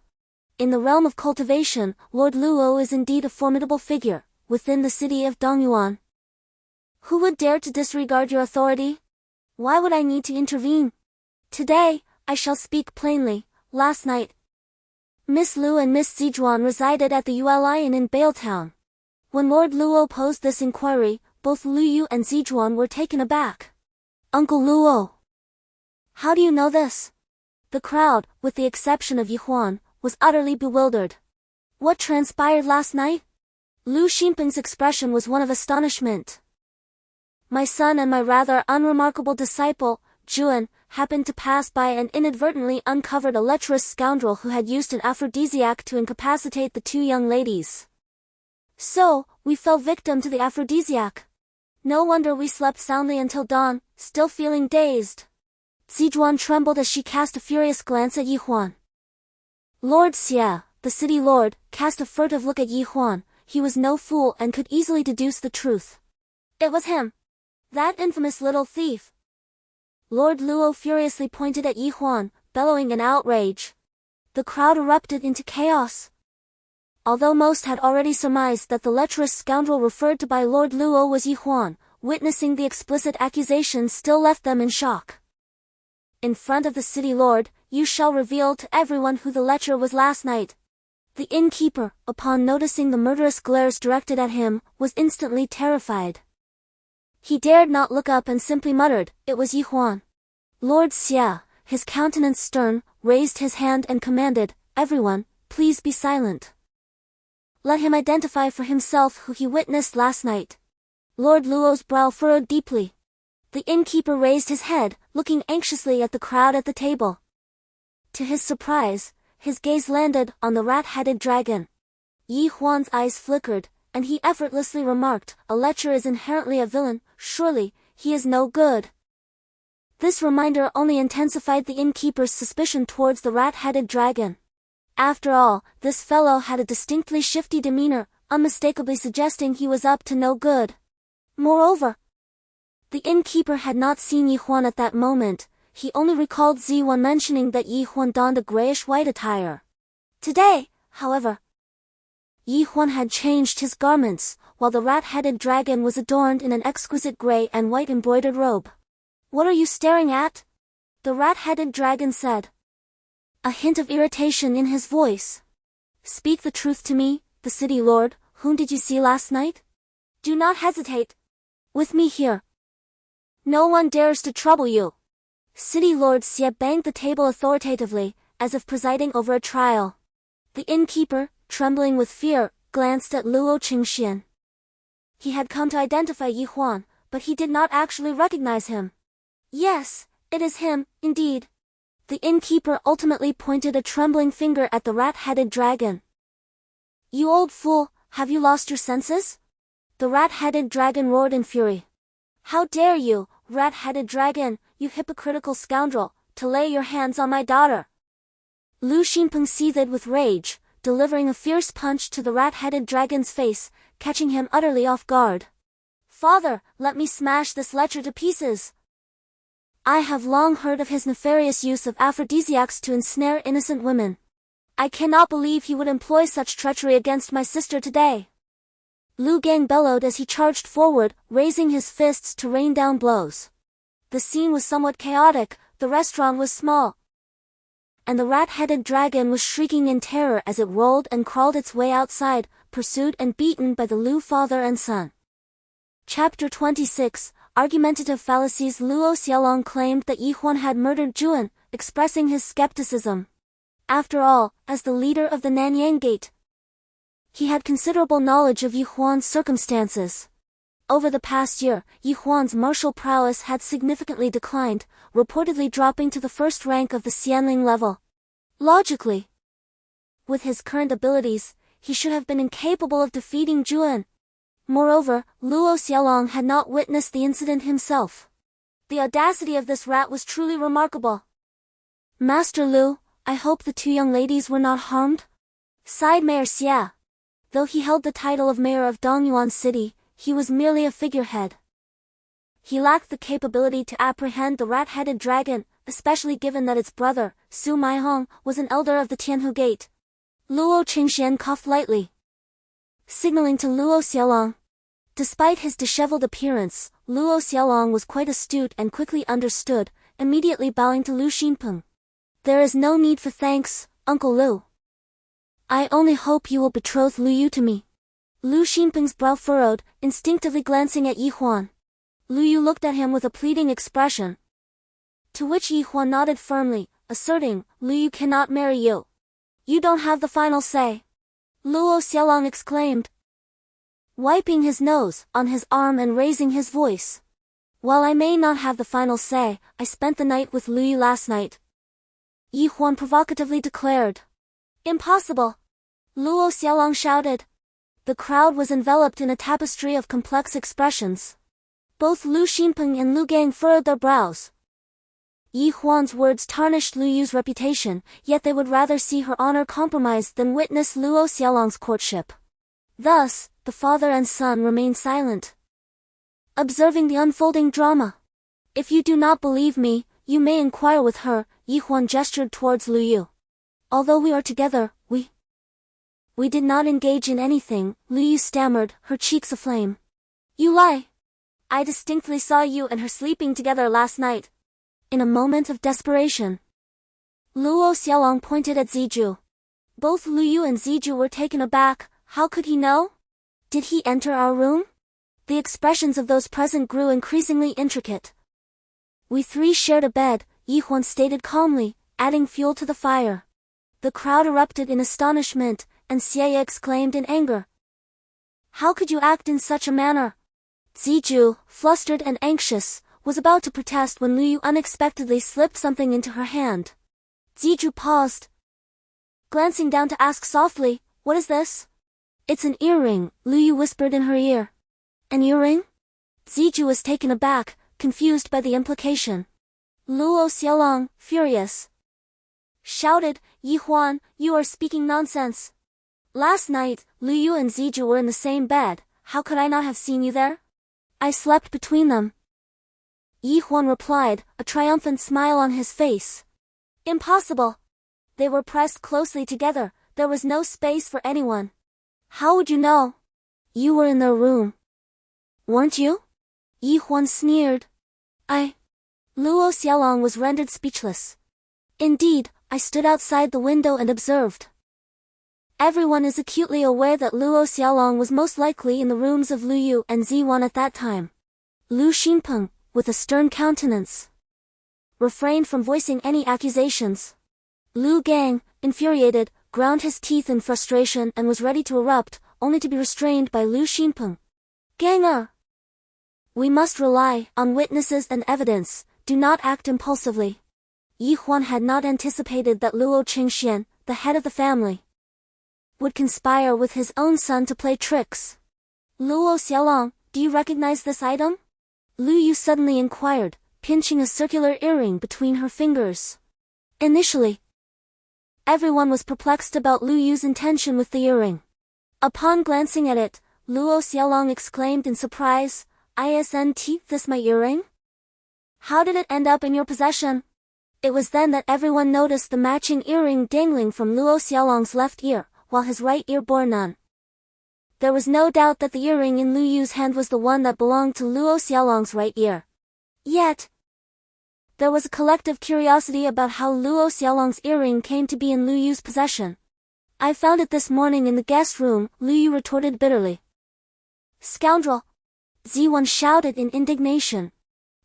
In the realm of cultivation, Lord Luo is indeed a formidable figure, within the city of Dongyuan. Who would dare to disregard your authority? Why would I need to intervene? Today, I shall speak plainly. Last night, Miss Lu and Miss Zijuan resided at the Uli Inn in Baletown. When Lord Luo posed this inquiry, both Lu Yu and Zijuan were taken aback. Uncle Luo, how do you know this? The crowd, with the exception of Yi Huan, was utterly bewildered. What transpired last night? Lu Xinpeng's expression was one of astonishment. My son and my rather unremarkable disciple, Juan, happened to pass by and inadvertently uncovered a lecherous scoundrel who had used an aphrodisiac to incapacitate the two young ladies. So, we fell victim to the aphrodisiac. No wonder we slept soundly until dawn, still feeling dazed. Zijuan trembled as she cast a furious glance at Yi Huan. Lord Xia, the city lord, cast a furtive look at Yi Huan. He was no fool and could easily deduce the truth. It was him. That infamous little thief. Lord Luo furiously pointed at Yi Huan, bellowing in outrage. The crowd erupted into chaos. Although most had already surmised that the lecherous scoundrel referred to by Lord Luo was Yi Huan, witnessing the explicit accusations still left them in shock. In front of the city lord, you shall reveal to everyone who the lecher was last night. The innkeeper, upon noticing the murderous glares directed at him, was instantly terrified. He dared not look up and simply muttered, "It was Yi Huan." Lord Xia, his countenance stern, raised his hand and commanded, "Everyone, please be silent. Let him identify for himself who he witnessed last night." Lord Luo's brow furrowed deeply. The innkeeper raised his head, looking anxiously at the crowd at the table. To his surprise, his gaze landed on the rat-headed dragon. Yi Huan's eyes flickered, and he effortlessly remarked, "A lecher is inherently a villain, surely, he is no good." This reminder only intensified the innkeeper's suspicion towards the rat-headed dragon. After all, this fellow had a distinctly shifty demeanor, unmistakably suggesting he was up to no good. Moreover, the innkeeper had not seen Yi Huan at that moment. He only recalled Ziwan mentioning that Yi Huan donned a grayish-white attire. Today, however, Yi Huan had changed his garments, while the rat-headed dragon was adorned in an exquisite gray and white embroidered robe. "What are you staring at?" the rat-headed dragon said, a hint of irritation in his voice. "Speak the truth to me, the city lord. Whom did you see last night? Do not hesitate. With me here. No one dares to trouble you." City Lord Xie banged the table authoritatively, as if presiding over a trial. The innkeeper, trembling with fear, glanced at Luo Qingxian. He had come to identify Yi Huan, but he did not actually recognize him. "Yes, it is him, indeed." The innkeeper ultimately pointed a trembling finger at the rat-headed dragon. "You old fool, have you lost your senses?" The rat-headed dragon roared in fury. "How dare you, rat-headed dragon, you hypocritical scoundrel, to lay your hands on my daughter. Lu Xinpeng seethed with rage, delivering a fierce punch to the rat-headed dragon's face, catching him utterly off guard. Father, let me smash this lecher to pieces. I have long heard of his nefarious use of aphrodisiacs to ensnare innocent women. I cannot believe he would employ such treachery against my sister today. Lu Gang bellowed as he charged forward, raising his fists to rain down blows. The scene was somewhat chaotic, the restaurant was small, and the rat-headed dragon was shrieking in terror as it rolled and crawled its way outside, pursued and beaten by the Lu father and son. Chapter 26, Argumentative Fallacies. Luo Xiaolong claimed that Yi Huan had murdered Juan, expressing his skepticism. After all, as the leader of the Nanyang Gate, he had considerable knowledge of Yi Huan's circumstances. Over the past year, Yi Huan's martial prowess had significantly declined, reportedly dropping to the first rank of the Xianling level. Logically, with his current abilities, he should have been incapable of defeating Juan. Moreover, Luo Xiaolong had not witnessed the incident himself. The audacity of this rat was truly remarkable. Master Lu, I hope the two young ladies were not harmed? Sighed Mayor Xia. Though he held the title of mayor of Dongyuan City, he was merely a figurehead. He lacked the capability to apprehend the rat-headed dragon, especially given that its brother, Su Maihong, was an elder of the Tianhu Gate. Luo Qingxian coughed lightly, signaling to Luo Xiaolong. Despite his disheveled appearance, Luo Xiaolong was quite astute and quickly understood, immediately bowing to Lu Xinpeng. There is no need for thanks, Uncle Lu. I only hope you will betroth Lu Yu to me. Lu Xinpeng's brow furrowed, instinctively glancing at Yi Huan. Lu Yu looked at him with a pleading expression, to which Yi Huan nodded firmly, asserting, Lu Yu cannot marry you. You don't have the final say. Luo Xiaolong exclaimed, wiping his nose on his arm and raising his voice. While I may not have the final say, I spent the night with Lu Yu last night. Yi Huan provocatively declared. Impossible! Luo Xiaolong shouted. The crowd was enveloped in a tapestry of complex expressions. Both Lu Xinpeng and Lu Gang furrowed their brows. Yi Huan's words tarnished Lu Yu's reputation, yet they would rather see her honor compromised than witness Luo Xiaolong's courtship. Thus, the father and son remained silent, observing the unfolding drama. If you do not believe me, you may inquire with her. Yi Huan gestured towards Lu Yu. Although we are together, we did not engage in anything, Lu Yu stammered, her cheeks aflame. You lie! I distinctly saw you and her sleeping together last night. In a moment of desperation, Luo Xiaolong pointed at Ziju. Both Lu Yu and Ziju were taken aback. How could he know? Did he enter our room? The expressions of those present grew increasingly intricate. We three shared a bed, Yi Huan stated calmly, adding fuel to the fire. The crowd erupted in astonishment, and Xie exclaimed in anger. How could you act in such a manner? Ziju, flustered and anxious, was about to protest when Lu Yu unexpectedly slipped something into her hand. Ziju paused, glancing down to ask softly, what is this? It's an earring, Lu Yu whispered in her ear. An earring? Ziju was taken aback, confused by the implication. Luo Xiaolong, furious, shouted, Yi Huan, you are speaking nonsense. Last night, Lu Yu and Ziju were in the same bed, how could I not have seen you there? I slept between them. Yi Huan replied, a triumphant smile on his face. Impossible. They were pressed closely together, there was no space for anyone. How would you know? You were in their room. Weren't you? Yi Huan sneered. Luo Xiaolong was rendered speechless. Indeed, I stood outside the window and observed. Everyone is acutely aware that Luo Xiaolong was most likely in the rooms of Lu Yu and Ziwan at that time. Lu Xinpeng, with a stern countenance, refrained from voicing any accusations. Lu Gang, infuriated, ground his teeth in frustration and was ready to erupt, only to be restrained by Lu Xinpeng. Ganger! We must rely on witnesses and evidence, do not act impulsively. Yi Huan had not anticipated that Luo Qingxian, the head of the family, would conspire with his own son to play tricks. Luo Xiaolong, do you recognize this item? Lu Yu suddenly inquired, pinching a circular earring between her fingers. Initially, everyone was perplexed about Lu Yu's intention with the earring. Upon glancing at it, Luo Xiaolong exclaimed in surprise, "Isn't this my earring? How did it end up in your possession?" It was then that everyone noticed the matching earring dangling from Luo Xiaolong's left ear, while his right ear bore none. There was no doubt that the earring in Lu Yu's hand was the one that belonged to Luo Xiaolong's right ear. Yet, there was a collective curiosity about how Luo Xiaolong's earring came to be in Lu Yu's possession. "I found it this morning in the guest room," Lu Yu retorted bitterly. "Scoundrel!" Ziwan shouted in indignation.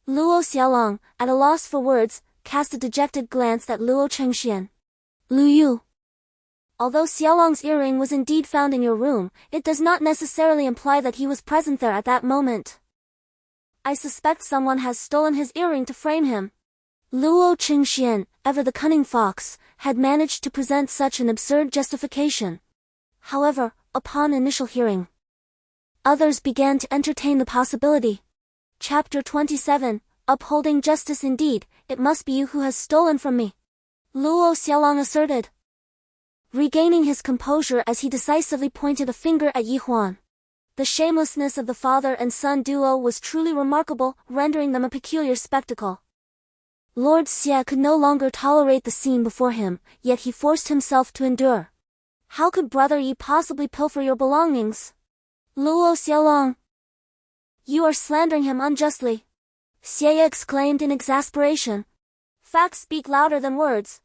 Luo Xiaolong, at a loss for words, cast a dejected glance at Luo Chengxian. "Lu Yu, although Xiaolong's earring was indeed found in your room, it does not necessarily imply that he was present there at that moment. I suspect someone has stolen his earring to frame him." Luo Chengxian, ever the cunning fox, had managed to present such an absurd justification. However, upon initial hearing, others began to entertain the possibility. Chapter 27, Upholding Justice. "Indeed, it must be you who has stolen from me," Luo Xiaolong asserted, regaining his composure as he decisively pointed a finger at Huan. The shamelessness of the father and son duo was truly remarkable, rendering them a peculiar spectacle. Lord Xie could no longer tolerate the scene before him, yet he forced himself to endure. "How could Brother Yi possibly pilfer your belongings? Luo Xiaolong, you are slandering him unjustly," Xie exclaimed in exasperation. "Facts speak louder than words,"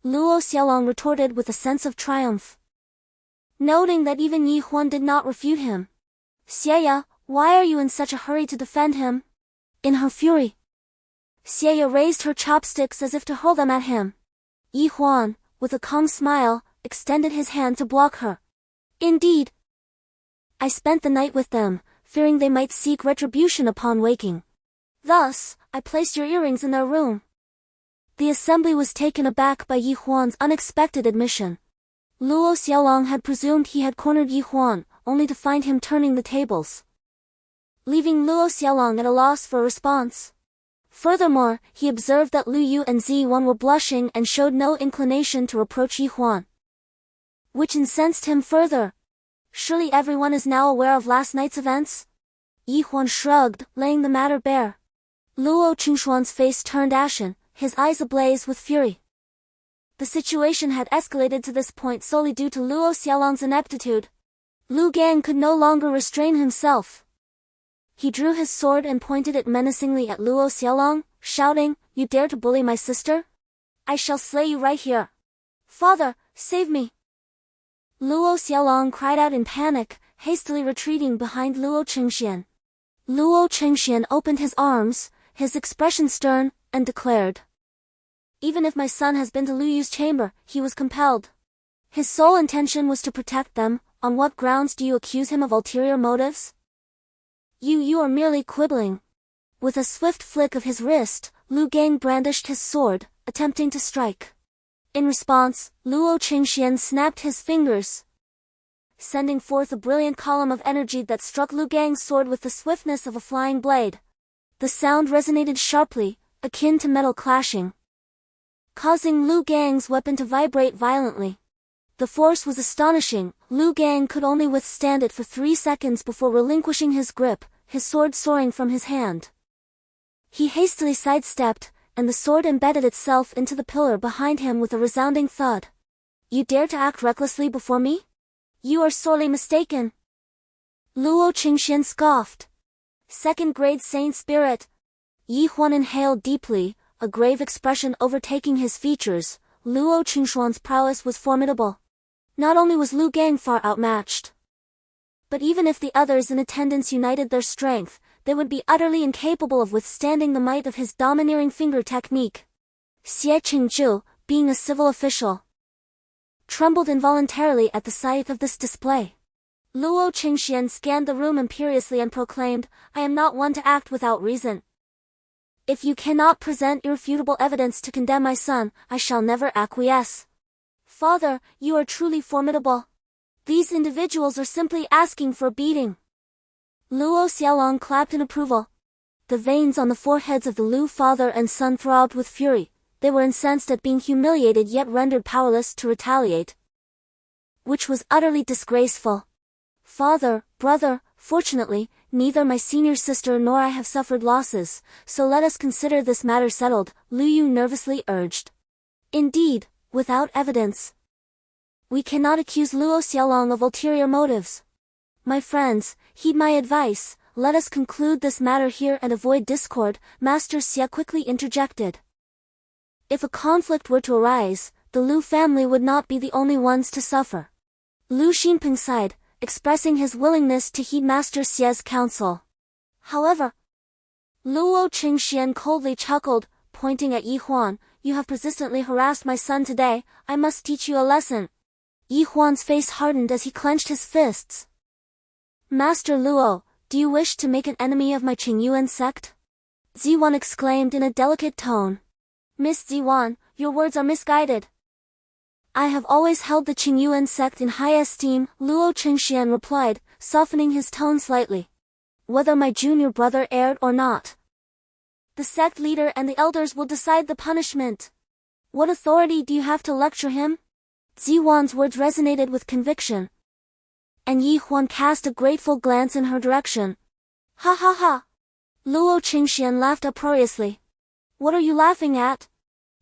Luo Xiaolong retorted with a sense of triumph. Noting that even Yi Huan did not refute him. "Xie, why are you in such a hurry to defend him?" In her fury, Xie raised her chopsticks as if to hurl them at him. Yi Huan, with a calm smile, extended his hand to block her. "Indeed, I spent the night with them, fearing they might seek retribution upon waking. Thus, I placed your earrings in their room." The assembly was taken aback by Yi Huan's unexpected admission. Luo Xiaolong had presumed he had cornered Yi Huan, only to find him turning the tables, leaving Luo Xiaolong at a loss for a response. Furthermore, he observed that Lu Yu and Ziwan were blushing and showed no inclination to reproach Yi Huan, which incensed him further. Surely everyone is now aware of last night's events? Yi Huan shrugged, laying the matter bare. Luo Qingxuan's face turned ashen, his eyes ablaze with fury. The situation had escalated to this point solely due to Luo Xiaolong's ineptitude. Lu Gang could no longer restrain himself. He drew his sword and pointed it menacingly at Luo Xiaolong, shouting, "You dare to bully my sister? I shall slay you right here. Father, save me!" Luo Xiaolong cried out in panic, hastily retreating behind Luo Chengxian. Luo Chengxian opened his arms, his expression stern, and declared, "Even if my son has been to Lu Yu's chamber, he was compelled. His sole intention was to protect them. On what grounds do you accuse him of ulterior motives? You are merely quibbling." With a swift flick of his wrist, Lu Gang brandished his sword, attempting to strike. In response, Luo Chengxian snapped his fingers, sending forth a brilliant column of energy that struck Lu Gang's sword with the swiftness of a flying blade. The sound resonated sharply, akin to metal clashing, causing Lu Gang's weapon to vibrate violently. The force was astonishing. Lu Gang could only withstand it for 3 seconds before relinquishing his grip, his sword soaring from his hand. He hastily sidestepped, and the sword embedded itself into the pillar behind him with a resounding thud. "You dare to act recklessly before me? You are sorely mistaken," Luo Qingxian scoffed. "Second-grade sane spirit." Yi Huan inhaled deeply, a grave expression overtaking his features. Luo Qingxuan's prowess was formidable. Not only was Lu Gang far outmatched, but even if the others in attendance united their strength, they would be utterly incapable of withstanding the might of his domineering finger technique. Xie Qingzhu, being a civil official, trembled involuntarily at the sight of this display. Luo Qingxian scanned the room imperiously and proclaimed, "I am not one to act without reason. If you cannot present irrefutable evidence to condemn my son, I shall never acquiesce." "Father, you are truly formidable. These individuals are simply asking for a beating." Luo Xiaolong clapped in approval. The veins on the foreheads of the Lu father and son throbbed with fury. They were incensed at being humiliated yet rendered powerless to retaliate, which was utterly disgraceful. Father, brother, fortunately, neither my senior sister nor I have suffered losses, so let us consider this matter settled, Lu Yu nervously urged. Indeed, without evidence, we cannot accuse Luo Xiaolong of ulterior motives. My friends, heed my advice, let us conclude this matter here and avoid discord, Master Xie quickly interjected. If a conflict were to arise, the Lu family would not be the only ones to suffer. Lu Xinpeng sighed, expressing his willingness to heed Master Xie's counsel. However, Luo Qingxian coldly chuckled, pointing at Yi Huan, you have persistently harassed my son today, I must teach you a lesson. Yi Huan's face hardened as he clenched his fists. Master Luo, do you wish to make an enemy of my Qingyuan Sect? Ziwan exclaimed in a delicate tone. Miss Ziwan, your words are misguided. I have always held the Qingyuan Sect in high esteem, Luo Qingxian replied, softening his tone slightly. Whether my junior brother erred or not, the sect leader and the elders will decide the punishment. What authority do you have to lecture him? Ziwan's words resonated with conviction, and Yi Huan cast a grateful glance in her direction. Ha ha ha! Luo Qingxian laughed uproariously. What are you laughing at?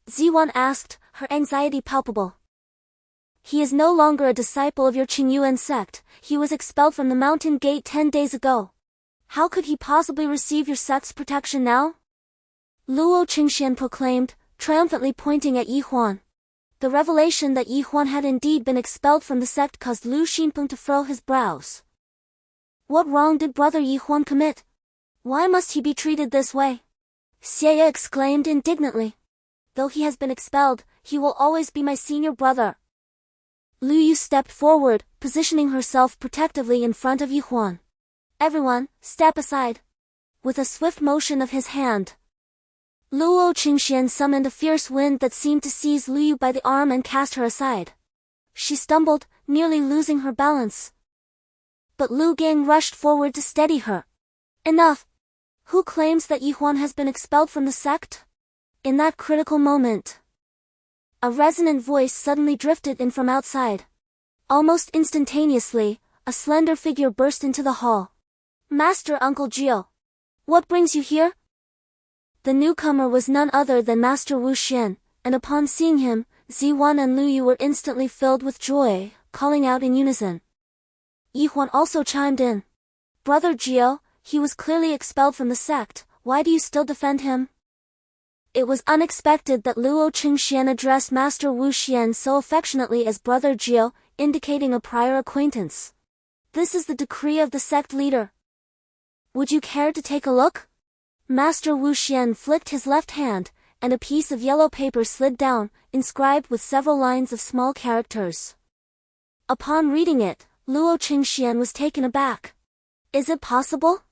Ziwan asked, her anxiety palpable. He is no longer a disciple of your Qingyuan sect, he was expelled from the mountain gate 10 days ago. How could he possibly receive your sect's protection now? Luo Qingxian proclaimed, triumphantly pointing at Yi Huan. The revelation that Yi Huan had indeed been expelled from the sect caused Lu Xinpeng to furrow his brows. What wrong did brother Yi Huan commit? Why must he be treated this way? Xie exclaimed indignantly. Though he has been expelled, he will always be my senior brother. Lu Yu stepped forward, positioning herself protectively in front of Yi Huan. Everyone, step aside. With a swift motion of his hand, Luo Qingxian summoned a fierce wind that seemed to seize Lu Yu by the arm and cast her aside. She stumbled, nearly losing her balance. But Lu Gang rushed forward to steady her. Enough! Who claims that Yi Huan has been expelled from the sect? In that critical moment, a resonant voice suddenly drifted in from outside. Almost instantaneously, a slender figure burst into the hall. Master Uncle Gio. What brings you here? The newcomer was none other than Master Wu Xian, and upon seeing him, Ziwan and Lu Yu were instantly filled with joy, calling out in unison. Yi Huan also chimed in. Brother Gio, he was clearly expelled from the sect, why do you still defend him? It was unexpected that Luo Qingxian addressed Master Wu Xian so affectionately as Brother Gio, indicating a prior acquaintance. This is the decree of the sect leader. Would you care to take a look? Master Wu Xian flicked his left hand, and a piece of yellow paper slid down, inscribed with several lines of small characters. Upon reading it, Luo Qingxian was taken aback. Is it possible?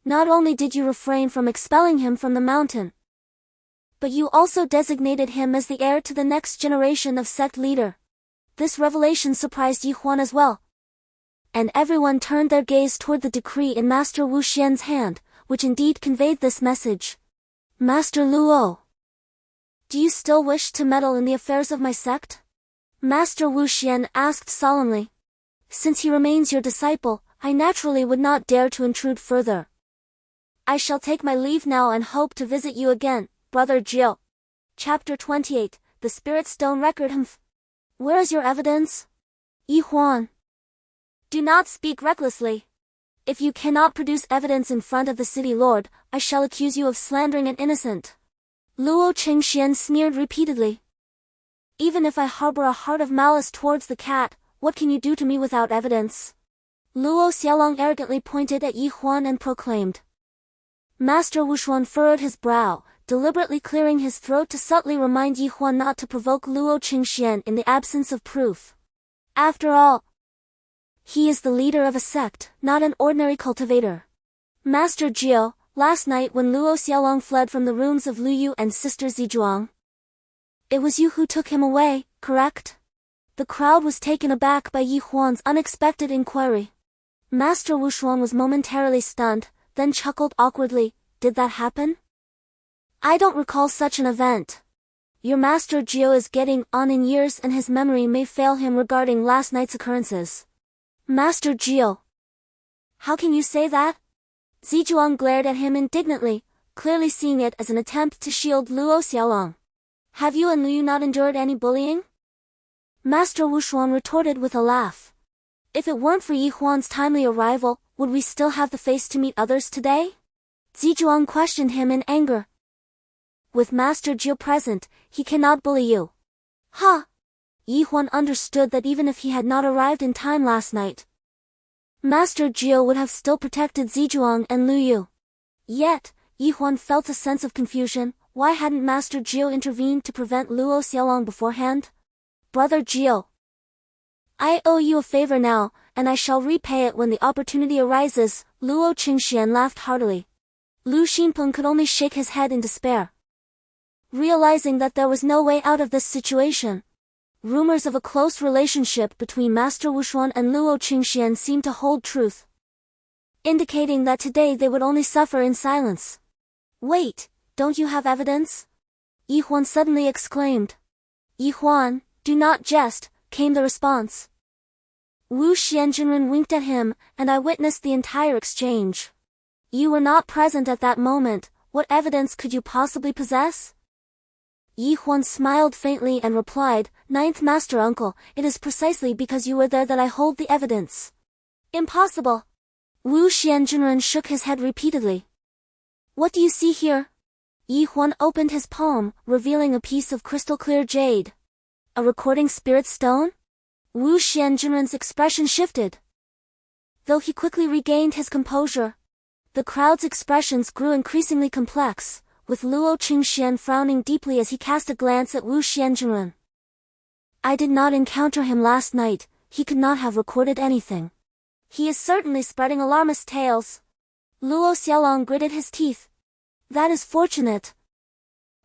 Not only did you refrain from expelling him from the mountain, but you also designated him as the heir to the next generation of sect leader. This revelation surprised Yi Huan as well. And everyone turned their gaze toward the decree in Master Wu Xian's hand, which indeed conveyed this message. Master Luo, do you still wish to meddle in the affairs of my sect? Master Wu Xian asked solemnly. Since he remains your disciple, I naturally would not dare to intrude further. I shall take my leave now and hope to visit you again, Brother Gio. Chapter 28, The Spirit Stone Record. Where is your evidence? Yi Huan. Do not speak recklessly. If you cannot produce evidence in front of the city lord, I shall accuse you of slandering an innocent. Luo Qingxian sneered repeatedly. Even if I harbor a heart of malice towards the cat, what can you do to me without evidence? Luo Xiaolong arrogantly pointed at Yi Huan and proclaimed. Master Wu Xuan furrowed his brow, deliberately clearing his throat to subtly remind Yi Huan not to provoke Luo Qingxian in the absence of proof. After all, he is the leader of a sect, not an ordinary cultivator. Master Gio, last night when Luo Xiaolong fled from the rooms of Lu Yu and Sister Zizhuang, it was you who took him away, correct? The crowd was taken aback by Yi Huan's unexpected inquiry. Master Wu Xuan was momentarily stunned, then chuckled awkwardly, did that happen? I don't recall such an event. Your Master Gio is getting on in years and his memory may fail him regarding last night's occurrences. Master Gio. How can you say that? Zizhuang glared at him indignantly, clearly seeing it as an attempt to shield Luo Xiaolong. Have you and Liu not endured any bullying? Master Wushuan retorted with a laugh. If it weren't for Yi Huan's timely arrival, would we still have the face to meet others today? Zizhuang questioned him in anger. With Master Gio present, he cannot bully you. Ha! Yi Huan understood that even if he had not arrived in time last night, Master Gio would have still protected Zizhuang and Lu Yu. Yet, Yi Huan felt a sense of confusion. Why hadn't Master Gio intervened to prevent Luo Xiaolong beforehand? Brother Gio, I owe you a favor now, and I shall repay it when the opportunity arises. Luo Qingxian laughed heartily. Lu Xinpeng could only shake his head in despair. Realizing that there was no way out of this situation, rumors of a close relationship between Master Wushuan and Luo Qingxian seemed to hold truth, indicating that today they would only suffer in silence. Wait, don't you have evidence? Yi Huan suddenly exclaimed. Yi Huan, do not jest, came the response. Wu Xianjunren winked at him, and I witnessed the entire exchange. You were not present at that moment, what evidence could you possibly possess? Yi Huan smiled faintly and replied, Ninth Master Uncle, it is precisely because you were there that I hold the evidence. Impossible. Wu Xianjunren shook his head repeatedly. What do you see here? Yi Huan opened his palm, revealing a piece of crystal-clear jade. A recording spirit stone? Wu Xianjunren's expression shifted. Though he quickly regained his composure, the crowd's expressions grew increasingly complex, with Luo Qingxian frowning deeply as he cast a glance at Wu Xianjunren. I did not encounter him last night, he could not have recorded anything. He is certainly spreading alarmist tales. Luo Xiaolong gritted his teeth. That is fortunate.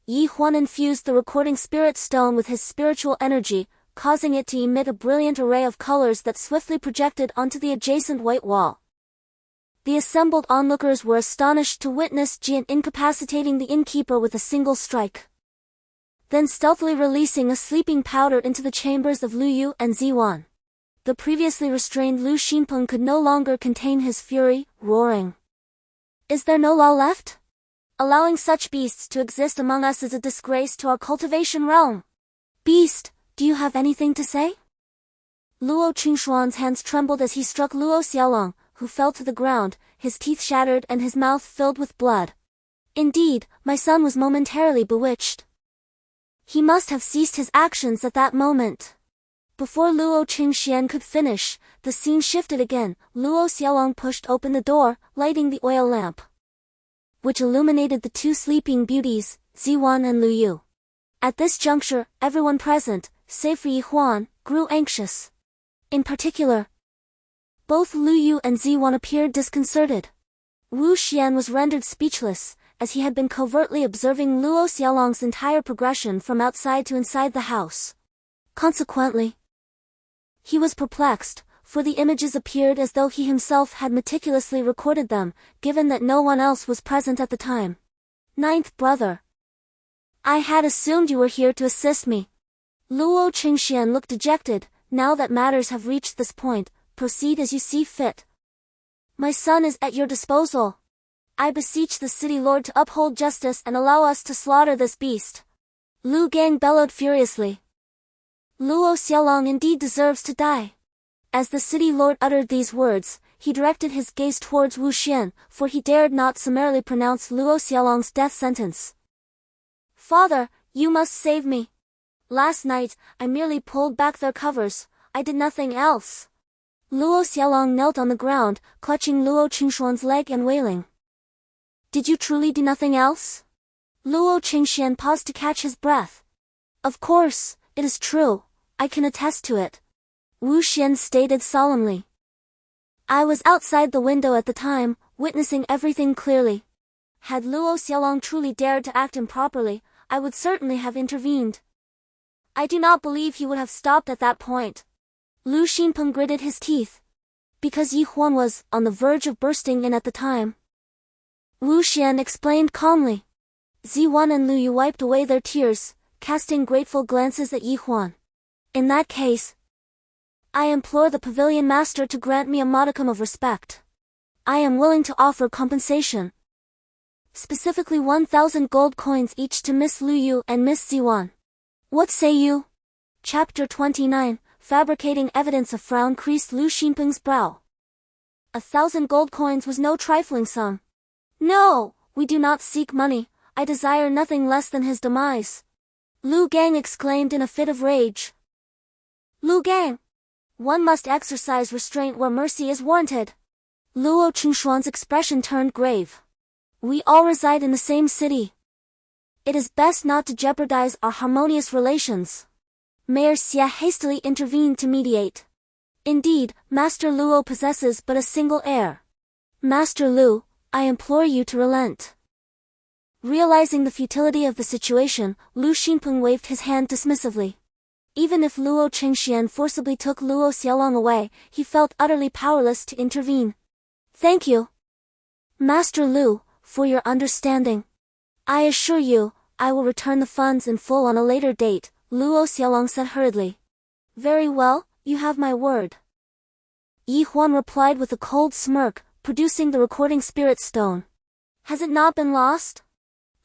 Yi Huan infused the recording spirit stone with his spiritual energy, causing it to emit a brilliant array of colors that swiftly projected onto the adjacent white wall. The assembled onlookers were astonished to witness Jian incapacitating the innkeeper with a single strike, then stealthily releasing a sleeping powder into the chambers of Lu Yu and Ziwan. The previously restrained Lu Xinpeng could no longer contain his fury, roaring. Is there no law left? Allowing such beasts to exist among us is a disgrace to our cultivation realm. Beast, do you have anything to say? Luo Qingshuan's hands trembled as he struck Luo Xiaolong, who fell to the ground, his teeth shattered and his mouth filled with blood. Indeed, my son was momentarily bewitched. He must have ceased his actions at that moment. Before Luo Qingxian could finish, the scene shifted again. Luo Xiaolong pushed open the door, lighting the oil lamp, which illuminated the two sleeping beauties, Ziwan and Lu Yu. At this juncture, everyone present, save for Yi Huan, grew anxious. In particular, both Lu Yu and Ziwan appeared disconcerted. Wu Xian was rendered speechless, as he had been covertly observing Luo Xiaolong's entire progression from outside to inside the house. Consequently, he was perplexed, for the images appeared as though he himself had meticulously recorded them, given that no one else was present at the time. Ninth brother, I had assumed you were here to assist me. Luo Qingxian looked dejected. Now that matters have reached this point, proceed as you see fit. My son is at your disposal. I beseech the city lord to uphold justice and allow us to slaughter this beast. Lu Gang bellowed furiously. Luo Xiaolong indeed deserves to die. As the city lord uttered these words, he directed his gaze towards Wu Xian, for he dared not summarily pronounce Luo Xiaolong's death sentence. Father, you must save me. Last night, I merely pulled back their covers, I did nothing else. Luo Xiaolong knelt on the ground, clutching Luo Qingshuan's leg and wailing. Did you truly do nothing else? Luo Qingxian paused to catch his breath. Of course, it is true, I can attest to it. Wu Xian stated solemnly. I was outside the window at the time, witnessing everything clearly. Had Luo Xiaolong truly dared to act improperly, I would certainly have intervened. I do not believe he would have stopped at that point. Lu Xinpeng gritted his teeth. Because Yi Huan was on the verge of bursting in at the time. Wu Xian explained calmly. Ziwan and Lu Yu wiped away their tears, casting grateful glances at Yi Huan. In that case, I implore the pavilion master to grant me a modicum of respect. I am willing to offer compensation. Specifically 1,000 gold coins each to Miss Lu Yu and Miss Ziwan. What say you? Chapter 29, Fabricating Evidence. A frown creased Lu Xinpeng's brow. 1,000 gold coins was no trifling sum. No, we do not seek money, I desire nothing less than his demise. Lu Gang exclaimed in a fit of rage. Lu Gang! One must exercise restraint where mercy is warranted. Luo Qingxuan's expression turned grave. We all reside in the same city. It is best not to jeopardize our harmonious relations. Mayor Xie hastily intervened to mediate. Indeed, Master Luo possesses but a single heir. Master Lu, I implore you to relent. Realizing the futility of the situation, Lu Xinpeng waved his hand dismissively. Even if Luo Qingxian forcibly took Luo Xiaolong away, he felt utterly powerless to intervene. Thank you, Master Lu, for your understanding. I assure you, I will return the funds in full on a later date, Luo Xiaolong said hurriedly. Very well, you have my word. Yi Huan replied with a cold smirk, producing the recording spirit stone. Has it not been lost?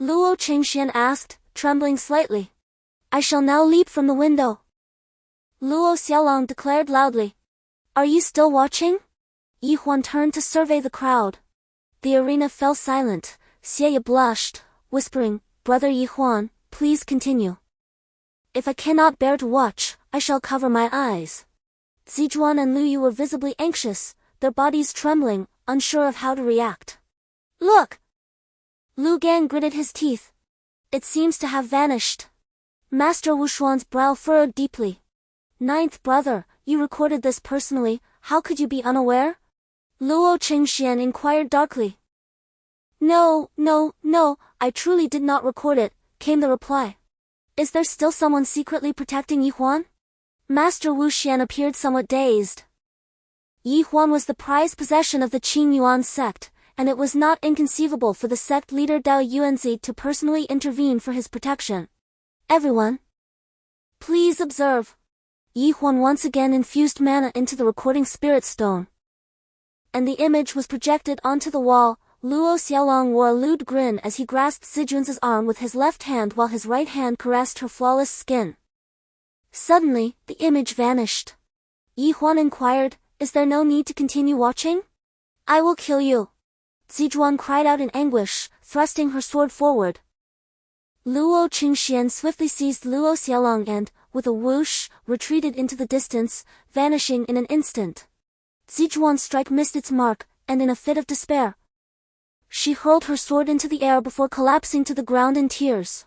Luo Qingxian asked, trembling slightly. I shall now leap from the window. Luo Xiaolong declared loudly. Are you still watching? Yi Huan turned to survey the crowd. The arena fell silent. Xie blushed, whispering, Brother Yi Huan, please continue. If I cannot bear to watch, I shall cover my eyes. Zijuan and Lu Yu were visibly anxious, their bodies trembling, unsure of how to react. Look! Lu Gang gritted his teeth. It seems to have vanished. Master Wushuan's brow furrowed deeply. Ninth brother, you recorded this personally, how could you be unaware? Luo Qingxian inquired darkly. No, I truly did not record it, came the reply. Is there still someone secretly protecting Yi Huan? Master Wu Xian appeared somewhat dazed. Yi Huan was the prized possession of the Qingyuan Sect, and it was not inconceivable for the sect leader Dao Yuanzi to personally intervene for his protection. Everyone, please observe. Yi Huan once again infused mana into the recording spirit stone. And the image was projected onto the wall. Luo Xiaolong wore a lewd grin as he grasped Zijun's arm with his left hand while his right hand caressed her flawless skin. Suddenly, the image vanished. Yi Huan inquired, is there no need to continue watching? I will kill you. Zijuan cried out in anguish, thrusting her sword forward. Luo Qingxian swiftly seized Luo Xiaolong and, with a whoosh, retreated into the distance, vanishing in an instant. Zijuan's strike missed its mark, and in a fit of despair, she hurled her sword into the air before collapsing to the ground in tears.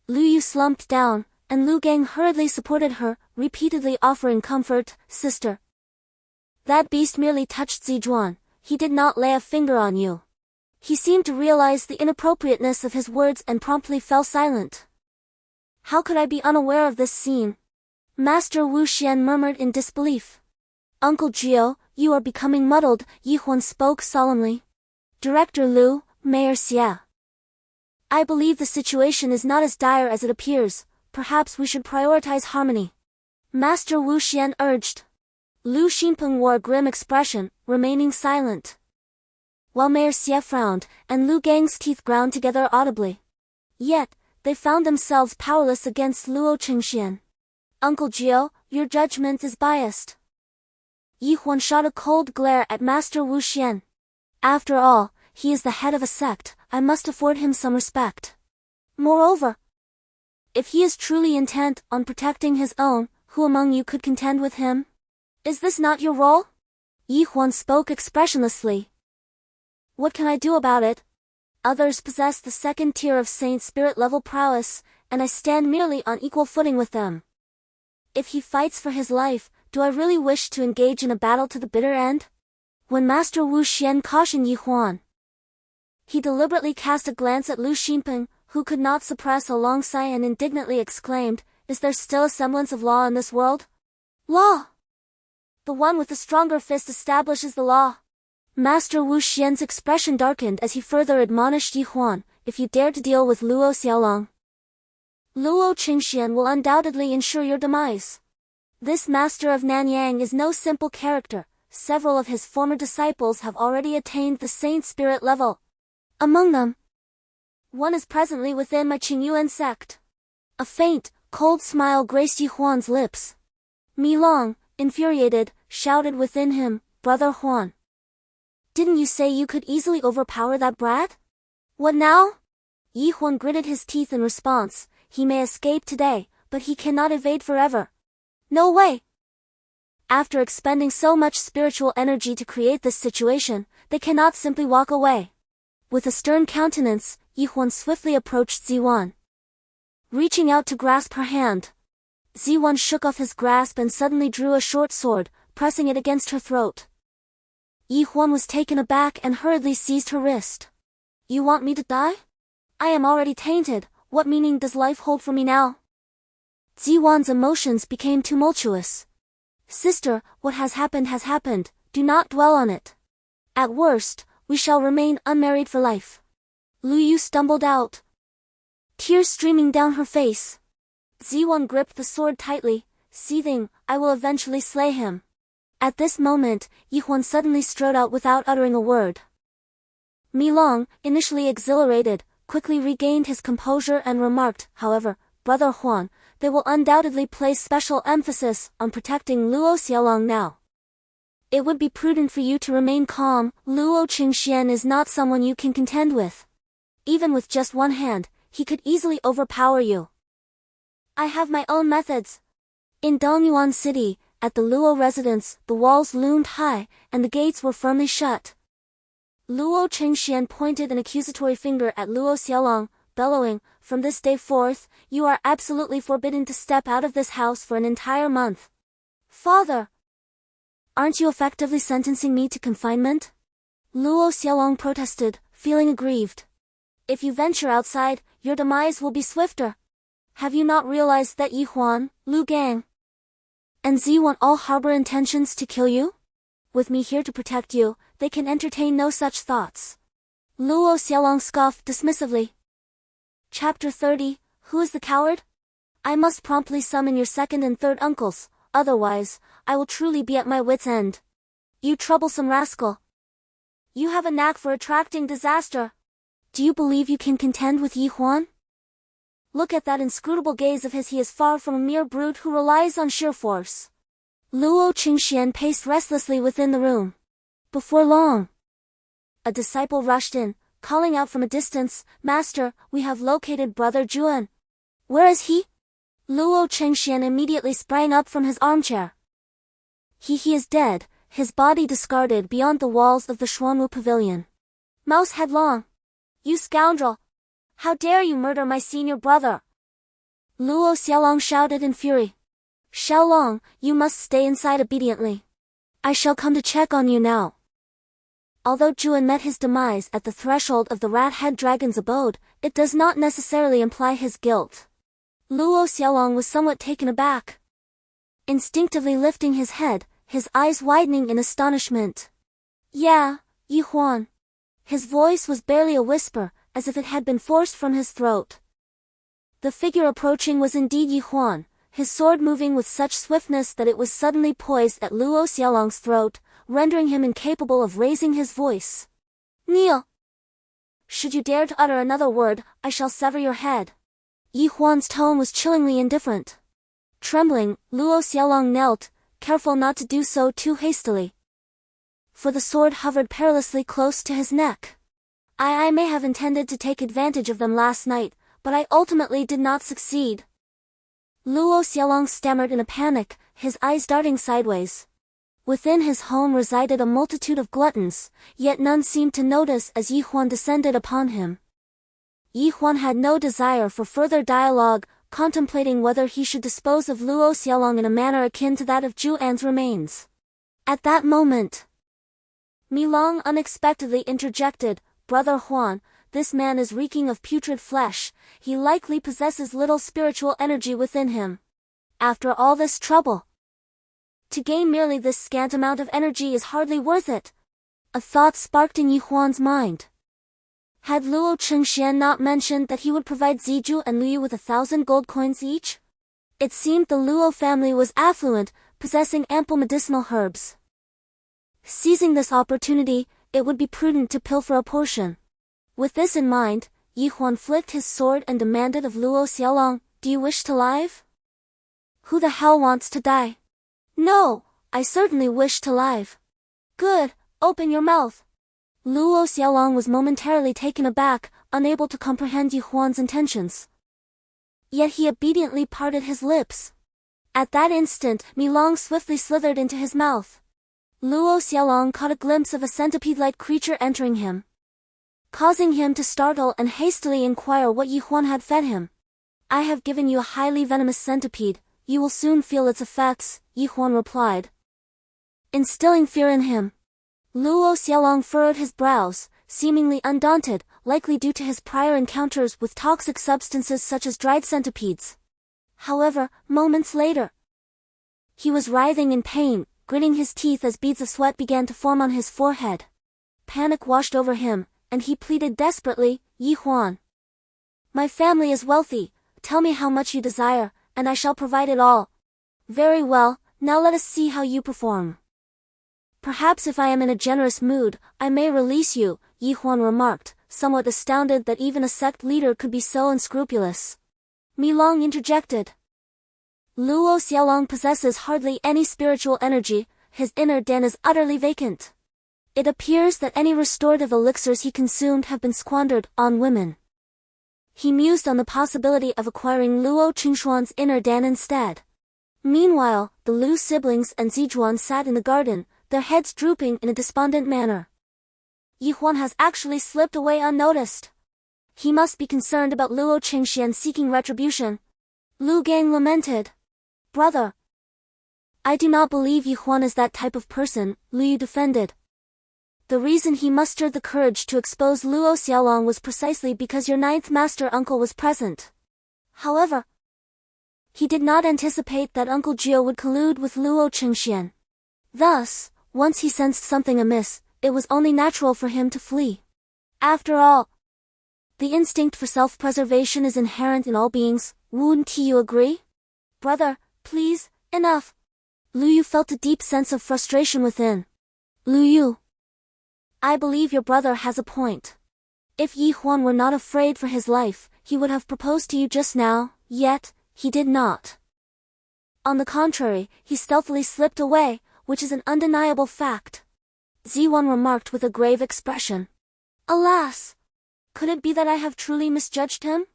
Lu Yu slumped down, and Lu Gang hurriedly supported her, repeatedly offering comfort, Sister. That beast merely touched Zijuan, he did not lay a finger on you. He seemed to realize the inappropriateness of his words and promptly fell silent. How could I be unaware of this scene? Master Wu Xian murmured in disbelief. Uncle Gio, you are becoming muddled, Yi Huan spoke solemnly. Director Lu, Mayor Xie. I believe the situation is not as dire as it appears, perhaps we should prioritize harmony. Master Wu Xian urged. Lu Xinpeng wore a grim expression, remaining silent. While Mayor Xie frowned, and Lu Gang's teeth ground together audibly. Yet, they found themselves powerless against Luo Qingxian. Uncle Gio, your judgment is biased. Yi Huan shot a cold glare at Master Wu Xian. After all, he is the head of a sect, I must afford him some respect. Moreover, if he is truly intent on protecting his own, who among you could contend with him? Is this not your role? Yi Huan spoke expressionlessly. What can I do about it? Others possess the second tier of saint spirit level prowess, and I stand merely on equal footing with them. If he fights for his life, do I really wish to engage in a battle to the bitter end? When Master Wu Xian cautioned Yi Huan, he deliberately cast a glance at Lu Xinpeng, who could not suppress a long sigh and indignantly exclaimed, is there still a semblance of law in this world? Law! The one with the stronger fist establishes the law. Master Wu Xian's expression darkened as he further admonished Yi Huan, if you dare to deal with Luo Xiaolong, Luo Qingxian will undoubtedly ensure your demise. This master of Nanyang is no simple character. Several of his former disciples have already attained the saint spirit level. Among them, one is presently within my Qingyuan Sect. A faint, cold smile graced Yi Huan's lips. Mi Long, infuriated, shouted within him, Brother Huan, didn't you say you could easily overpower that brat? What now? Yi Huan gritted his teeth in response. He may escape today, but he cannot evade forever. No way! After expending so much spiritual energy to create this situation, they cannot simply walk away. With a stern countenance, Yi Huan swiftly approached Ziwan. Reaching out to grasp her hand, Ziwan shook off his grasp and suddenly drew a short sword, pressing it against her throat. Yi Huan was taken aback and hurriedly seized her wrist. You want me to die? I am already tainted. What meaning does life hold for me now? Ziwan's emotions became tumultuous. Sister, what has happened, do not dwell on it. At worst, we shall remain unmarried for life. Lu Yu stumbled out, tears streaming down her face. Ziwan gripped the sword tightly, seething, I will eventually slay him. At this moment, Yi Huan suddenly strode out without uttering a word. Mi Long, initially exhilarated, quickly regained his composure and remarked, however, Brother Huan, they will undoubtedly place special emphasis on protecting Luo Xiaolong now. It would be prudent for you to remain calm. Luo Qingxian is not someone you can contend with. Even with just one hand, he could easily overpower you. I have my own methods. In Dongyuan City, at the Luo residence, the walls loomed high, and the gates were firmly shut. Luo Qingxian pointed an accusatory finger at Luo Xiaolong, bellowing, from this day forth, you are absolutely forbidden to step out of this house for an entire month. Father! Aren't you effectively sentencing me to confinement? Luo Xiaolong protested, feeling aggrieved. If you venture outside, your demise will be swifter. Have you not realized that Yi Huan, Lu Gang, and Ziwan all harbor intentions to kill you? With me here to protect you, they can entertain no such thoughts. Luo Xiaolong scoffed dismissively. Chapter 30, Who is the coward? I must promptly summon your second and third uncles, otherwise, I will truly be at my wit's end. You troublesome rascal. You have a knack for attracting disaster. Do you believe you can contend with Yi Huan? Look at that inscrutable gaze of his. He is far from a mere brute who relies on sheer force. Luo Qingxian paced restlessly within the room. Before long, a disciple rushed in, calling out from a distance, Master, we have located Brother Juan. Where is he? Luo Qingxian immediately sprang up from his armchair. He is dead, his body discarded beyond the walls of the Xuanwu pavilion. Mouse headlong! You scoundrel! How dare you murder my senior brother? Luo Xiaolong shouted in fury. Xiaolong, you must stay inside obediently. I shall come to check on you now. Although Juan met his demise at the threshold of the rat-head dragon's abode, it does not necessarily imply his guilt. Luo Xiaolong was somewhat taken aback. Instinctively lifting his head, his eyes widening in astonishment. Yeah, Yi Huan. His voice was barely a whisper, as if it had been forced from his throat. The figure approaching was indeed Yi Huan, his sword moving with such swiftness that it was suddenly poised at Luo Xiaolong's throat, rendering him incapable of raising his voice. Kneel! Should you dare to utter another word, I shall sever your head. Yi Huan's tone was chillingly indifferent. Trembling, Luo Xiaolong knelt, careful not to do so too hastily. For the sword hovered perilously close to his neck. I may have intended to take advantage of them last night, but I ultimately did not succeed. Luo Xiaolong stammered in a panic, his eyes darting sideways. Within his home resided a multitude of gluttons, yet none seemed to notice as Yi Huan descended upon him. Yi Huan had no desire for further dialogue, contemplating whether he should dispose of Luo Xiaolong in a manner akin to that of Juan's remains. At that moment, Mi Long unexpectedly interjected, Brother Huan, this man is reeking of putrid flesh, he likely possesses little spiritual energy within him. After all this trouble, to gain merely this scant amount of energy is hardly worth it. A thought sparked in Yi Huan's mind. Had Luo Chengxian not mentioned that he would provide Ziju and Luyu with 1,000 gold coins each? It seemed the Luo family was affluent, possessing ample medicinal herbs. Seizing this opportunity, it would be prudent to pilfer a portion. With this in mind, Yi Huan flicked his sword and demanded of Luo Xiaolong, "Do you wish to live?" "Who the hell wants to die?" "No, I certainly wish to live." "Good, open your mouth." Luo Xiaolong was momentarily taken aback, unable to comprehend Yi Huan's intentions. Yet he obediently parted his lips. At that instant, Mi Long swiftly slithered into his mouth. Luo Xiaolong caught a glimpse of a centipede-like creature entering him, causing him to startle and hastily inquire what Yi Huan had fed him. "I have given you a highly venomous centipede, you will soon feel its effects," Yi Huan replied, instilling fear in him. Luo Xiaolong furrowed his brows, seemingly undaunted, likely due to his prior encounters with toxic substances such as dried centipedes. However, moments later, he was writhing in pain, gritting his teeth as beads of sweat began to form on his forehead. Panic washed over him, and he pleaded desperately, "Yi Huan, my family is wealthy, tell me how much you desire, and I shall provide it all." "Very well, now let us see how you perform. Perhaps if I am in a generous mood, I may release you," Yi Huan remarked, somewhat astounded that even a sect leader could be so unscrupulous. Mi Long interjected. "Luo Xiaolong possesses hardly any spiritual energy, his inner den is utterly vacant. It appears that any restorative elixirs he consumed have been squandered on women." He mused on the possibility of acquiring Luo Qingshuan's inner den instead. Meanwhile, the Lu siblings and Zijuan sat in the garden, their heads drooping in a despondent manner. Yi Huan has actually slipped away unnoticed. He must be concerned about Luo Chengxian seeking retribution. Lu Gang lamented. "Brother, I do not believe Yi Huan is that type of person," Lu Yu defended. "The reason he mustered the courage to expose Luo Xiaolong was precisely because your ninth master uncle was present. However, he did not anticipate that Uncle Jio would collude with Luo Chengxian. Thus, once he sensed something amiss, it was only natural for him to flee. After all, the instinct for self-preservation is inherent in all beings, wouldn't you agree?" "Brother, please, enough." Lu Yu felt a deep sense of frustration within. "Lu Yu, I believe your brother has a point. If Yi Huan were not afraid for his life, he would have proposed to you just now, yet, he did not. On the contrary, he stealthily slipped away, which is an undeniable fact," Ziwan remarked with a grave expression. "Alas! Could it be that I have truly misjudged him?"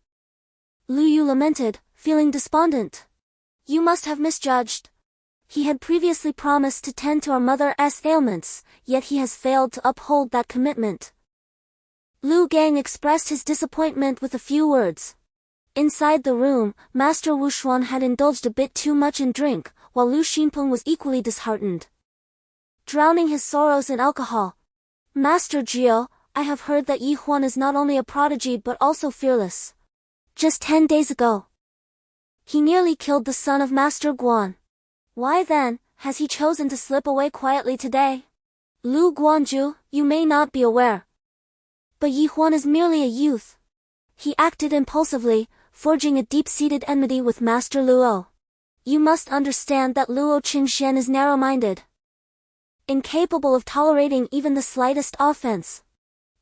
Lu Yu lamented, feeling despondent. "You must have misjudged. He had previously promised to tend to our mother's ailments, yet he has failed to uphold that commitment." Lu Gang expressed his disappointment with a few words. Inside the room, Master Wushuan had indulged a bit too much in drink, while Lu Xinpeng was equally disheartened, drowning his sorrows in alcohol. "Master Jio, I have heard that Yi Huan is not only a prodigy but also fearless. Just 10 days ago, he nearly killed the son of Master Guan. Why then, has he chosen to slip away quietly today? Lu Guanju, you may not be aware, but Yi Huan is merely a youth. He acted impulsively, forging a deep-seated enmity with Master Luo. You must understand that Luo Qingxian is narrow-minded, incapable of tolerating even the slightest offense.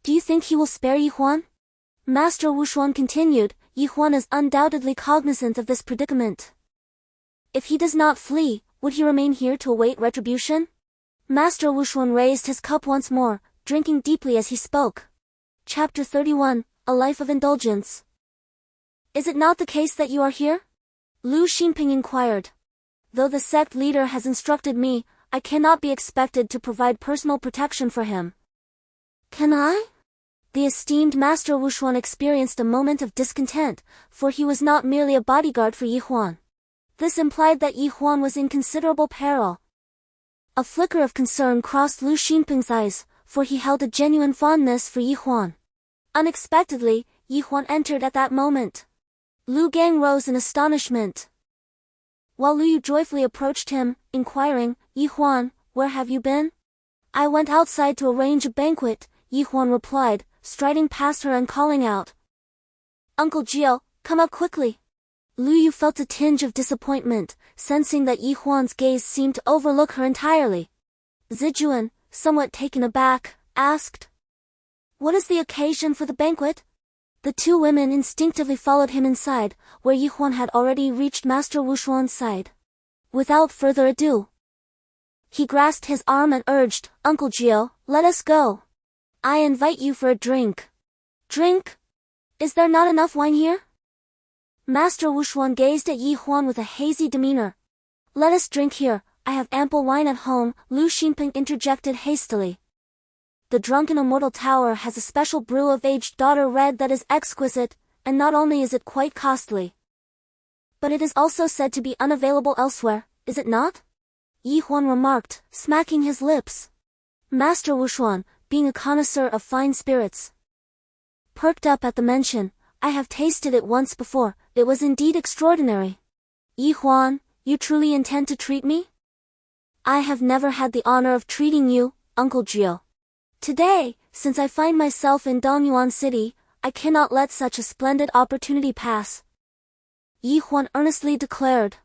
Do you think he will spare Yi Huan?" Master Wushuan continued. "Yi Huan is undoubtedly cognizant of this predicament. If he does not flee, would he remain here to await retribution?" Master Wushuan raised his cup once more, drinking deeply as he spoke. Chapter 31, A Life of Indulgence. "Is it not the case that you are here?" Lu Xinping inquired. "Though the sect leader has instructed me, I cannot be expected to provide personal protection for him." "Can I?" The esteemed Master Wushuan experienced a moment of discontent, for he was not merely a bodyguard for Yi Huan. This implied that Yi Huan was in considerable peril. A flicker of concern crossed Lu Xinping's eyes, for he held a genuine fondness for Yi Huan. Unexpectedly, Yi Huan entered at that moment. Lu Gang rose in astonishment, while Lu Yu joyfully approached him, inquiring, "Yi Huan, where have you been?" I went outside to arrange a banquet, Huan replied, striding past her and calling out. Uncle Gio, come up quickly. Lu Yu felt a tinge of disappointment, sensing that Huan's gaze seemed to overlook her entirely. Zijuan, somewhat taken aback, asked, What is the occasion for the banquet? The two women instinctively followed him inside, where Huan had already reached Master Wushuan's side. Without further ado, he grasped his arm and urged, Uncle Gio, let us go. I invite you for a drink. Drink? Is there not enough wine here? Master Wushuan gazed at Huan with a hazy demeanor. Let us drink here, I have ample wine at home, Lu Xinping interjected hastily. The drunken immortal tower has a special brew of aged daughter red that is exquisite, and not only is it quite costly, but it is also said to be unavailable elsewhere, is it not? Huan remarked, smacking his lips. Master Wushuan, being a connoisseur of fine spirits, perked up at the mention. I have tasted it once before, it was indeed extraordinary. Huan, you truly intend to treat me? I have never had the honor of treating you, Uncle Gio. Today, since I find myself in Dongyuan City, I cannot let such a splendid opportunity pass. Huan earnestly declared.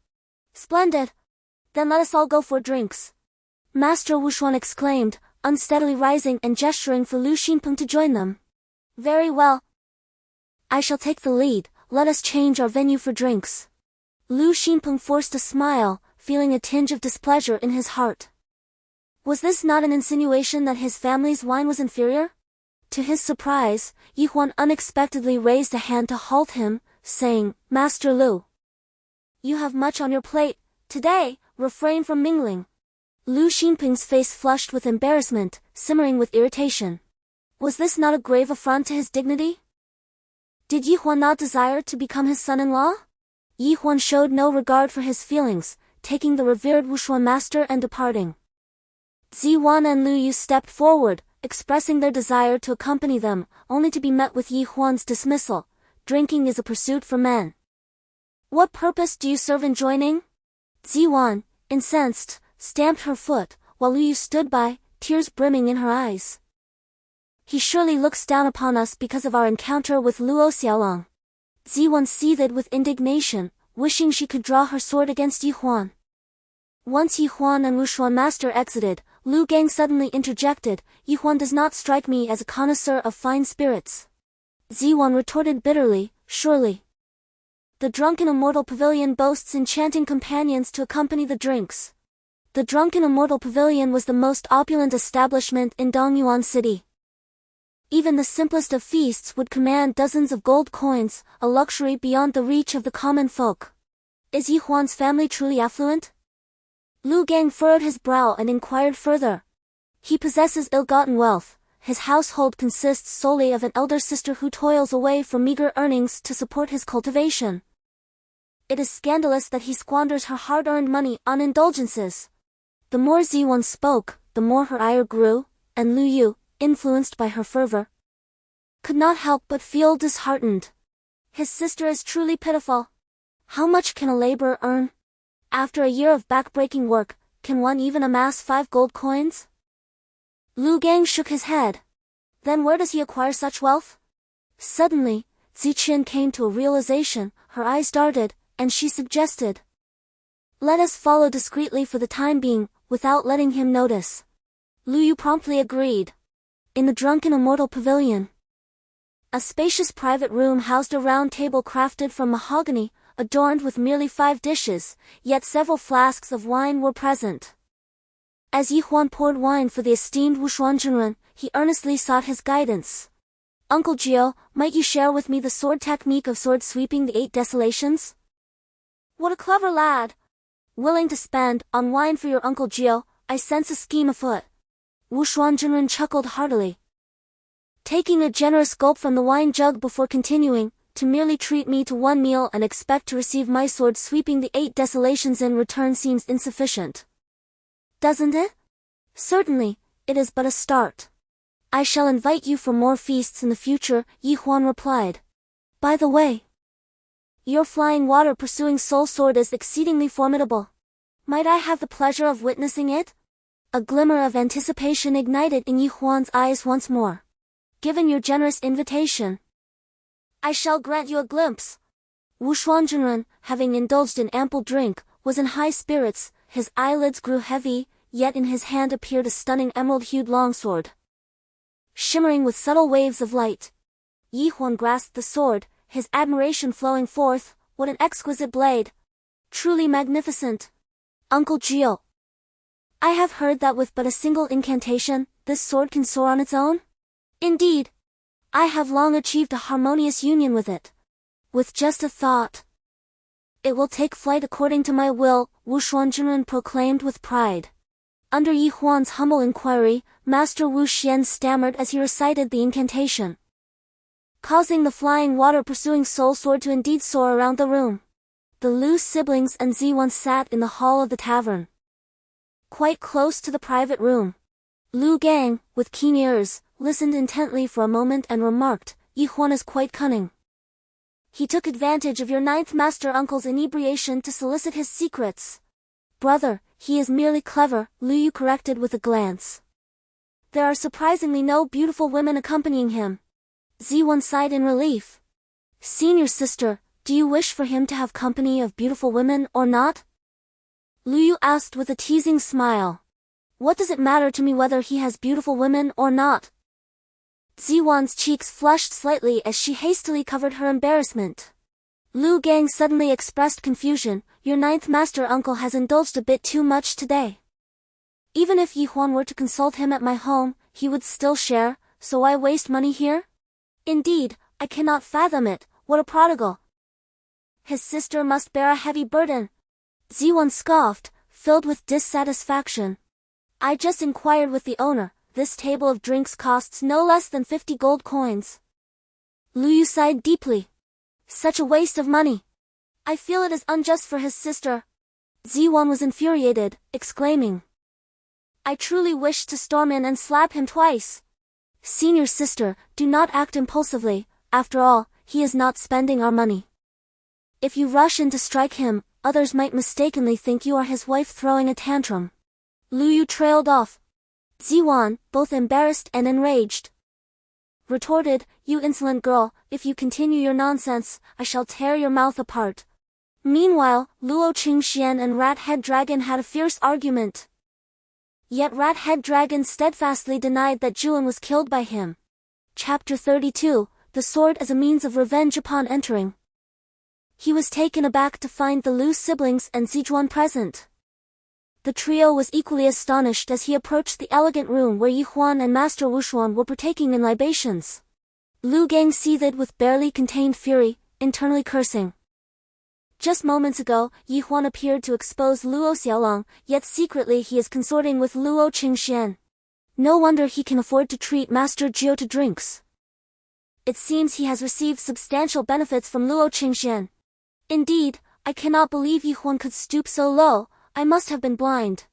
Splendid! Then let us all go for drinks. Master Wushuan exclaimed, unsteadily rising and gesturing for Lu Xinpeng to join them. Very well. I shall take the lead, let us change our venue for drinks. Lu Xinpeng forced a smile, feeling a tinge of displeasure in his heart. Was this not an insinuation that his family's wine was inferior? To his surprise, Huan unexpectedly raised a hand to halt him, saying, Master Lu, you have much on your plate. Today, refrain from mingling. Lu Xinping's face flushed with embarrassment, simmering with irritation. Was this not a grave affront to his dignity? Did Huan not desire to become his son-in-law? Huan showed no regard for his feelings, taking the revered Wushuan master and departing. Ziwan and Lu Yu stepped forward, expressing their desire to accompany them, only to be met with Huan's dismissal. Drinking is a pursuit for men. What purpose do you serve in joining? Ziwan, incensed, stamped her foot, while Lu Yu stood by, tears brimming in her eyes. He surely looks down upon us because of our encounter with Luo Xiaolong. Ziwan seethed with indignation, wishing she could draw her sword against Huan. Once Huan and Wushuan master exited, Lu Gang suddenly interjected, Huan does not strike me as a connoisseur of fine spirits. Ziwan retorted bitterly, surely. The drunken immortal pavilion boasts enchanting companions to accompany the drinks. The drunken immortal pavilion was the most opulent establishment in Dongyuan City. Even the simplest of feasts would command dozens of gold coins, a luxury beyond the reach of the common folk. Is Huan's family truly affluent? Lu Gang furrowed his brow and inquired further. He possesses ill-gotten wealth. His household consists solely of an elder sister who toils away for meager earnings to support his cultivation. It is scandalous that he squanders her hard-earned money on indulgences. The more Ziwan spoke, the more her ire grew, and Lu Yu, influenced by her fervor, could not help but feel disheartened. His sister is truly pitiful. How much can a laborer earn? After a year of back-breaking work, can one even amass 5 gold coins? Lu Gang shook his head. Then where does he acquire such wealth? Suddenly, Ziqian came to a realization, her eyes darted, and she suggested, let us follow discreetly for the time being, without letting him notice. Lu Yu promptly agreed. In the drunken immortal pavilion, a spacious private room housed a round table crafted from mahogany, adorned with merely 5 dishes, yet several flasks of wine were present. As Huan poured wine for the esteemed Wushuan Zhenren, he earnestly sought his guidance. Uncle Gio, might you share with me the sword technique of sword sweeping the 8 desolations? What a clever lad! Willing to spend on wine for your Uncle Gio, I sense a scheme afoot. Wushuan Zhenren chuckled heartily. Taking a generous gulp from the wine jug before continuing, to merely treat me to 1 meal and expect to receive my sword sweeping the 8 desolations in return seems insufficient. Doesn't it? Certainly, it is but a start. I shall invite you for more feasts in the future, Huan replied. By the way, your flying water pursuing soul sword is exceedingly formidable. Might I have the pleasure of witnessing it? A glimmer of anticipation ignited in Yi Huan's eyes once more. Given your generous invitation, I shall grant you a glimpse. Wu Shuangzhenren, having indulged in ample drink, was in high spirits, his eyelids grew heavy, yet in his hand appeared a stunning emerald-hued longsword, shimmering with subtle waves of light. Yi Huan grasped the sword, his admiration flowing forth. What an exquisite blade! Truly magnificent! Uncle Gio, I have heard that with but a single incantation, this sword can soar on its own? Indeed, I have long achieved a harmonious union with it. With just a thought, it will take flight according to my will, Wu Shuangzhenren proclaimed with pride. Under Yi Huan's humble inquiry, Master Wu Xian stammered as he recited the incantation, causing the flying water-pursuing soul sword to indeed soar around the room. The Lu siblings and Ziwan sat in the hall of the tavern, quite close to the private room. Lu Gang, with keen ears, listened intently for a moment and remarked, Yi Huan is quite cunning. He took advantage of your ninth master uncle's inebriation to solicit his secrets. Brother, he is merely clever, Lu Yu corrected with a glance. There are surprisingly no beautiful women accompanying him. Ziwan sighed in relief. Senior sister, do you wish for him to have company of beautiful women or not? Lu Yu asked with a teasing smile. What does it matter to me whether he has beautiful women or not? Ziwan's cheeks flushed slightly as she hastily covered her embarrassment. Lu Gang suddenly expressed confusion. Your ninth master uncle has indulged a bit too much today. Even if Yi Huan were to consult him at my home, he would still share, so why waste money here? Indeed, I cannot fathom it. What a prodigal! His sister must bear a heavy burden. Ziwan scoffed, filled with dissatisfaction. I just inquired with the owner. This table of drinks costs no less than 50 gold coins. Lu Yu sighed deeply. Such a waste of money. I feel it is unjust for his sister. Ziwan was infuriated, exclaiming, I truly wish to storm in and slap him twice. Senior sister, do not act impulsively. After all, he is not spending our money. If you rush in to strike him, others might mistakenly think you are his wife throwing a tantrum. Lu Yu trailed off. Ziwan, both embarrassed and enraged, retorted, You insolent girl, if you continue your nonsense, I shall tear your mouth apart. Meanwhile, Luo Qingxian and Rat Head Dragon had a fierce argument. Yet Rat Head Dragon steadfastly denied that Juan was killed by him. Chapter 32, The Sword as a Means of Revenge. Upon entering, he was taken aback to find the Lu siblings and Zijuan present. The trio was equally astonished as he approached the elegant room where Yi Huan and Master Wushuan were partaking in libations. Lu Gang seethed with barely contained fury, internally cursing. Just moments ago, Yi Huan appeared to expose Luo Xiaolong, yet secretly he is consorting with Luo Qingxian. No wonder he can afford to treat Master Jiu to drinks. It seems he has received substantial benefits from Luo Qingxian. Indeed, I cannot believe Yi Huan could stoop so low. I must have been blind.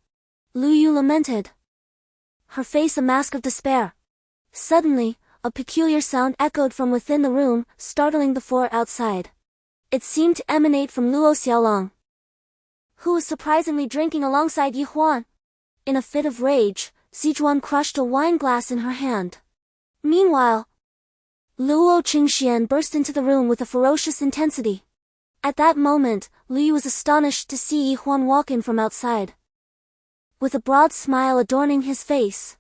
Lu Yu lamented, her face a mask of despair. Suddenly, a peculiar sound echoed from within the room, startling the four outside. It seemed to emanate from Luo Xiaolong, who was surprisingly drinking alongside Yi Huan. In a fit of rage, Zijuan crushed a wine glass in her hand. Meanwhile, Luo Qingxian burst into the room with a ferocious intensity. At that moment, Lu Yu was astonished to see Yi Huan walk in from outside, with a broad smile adorning his face.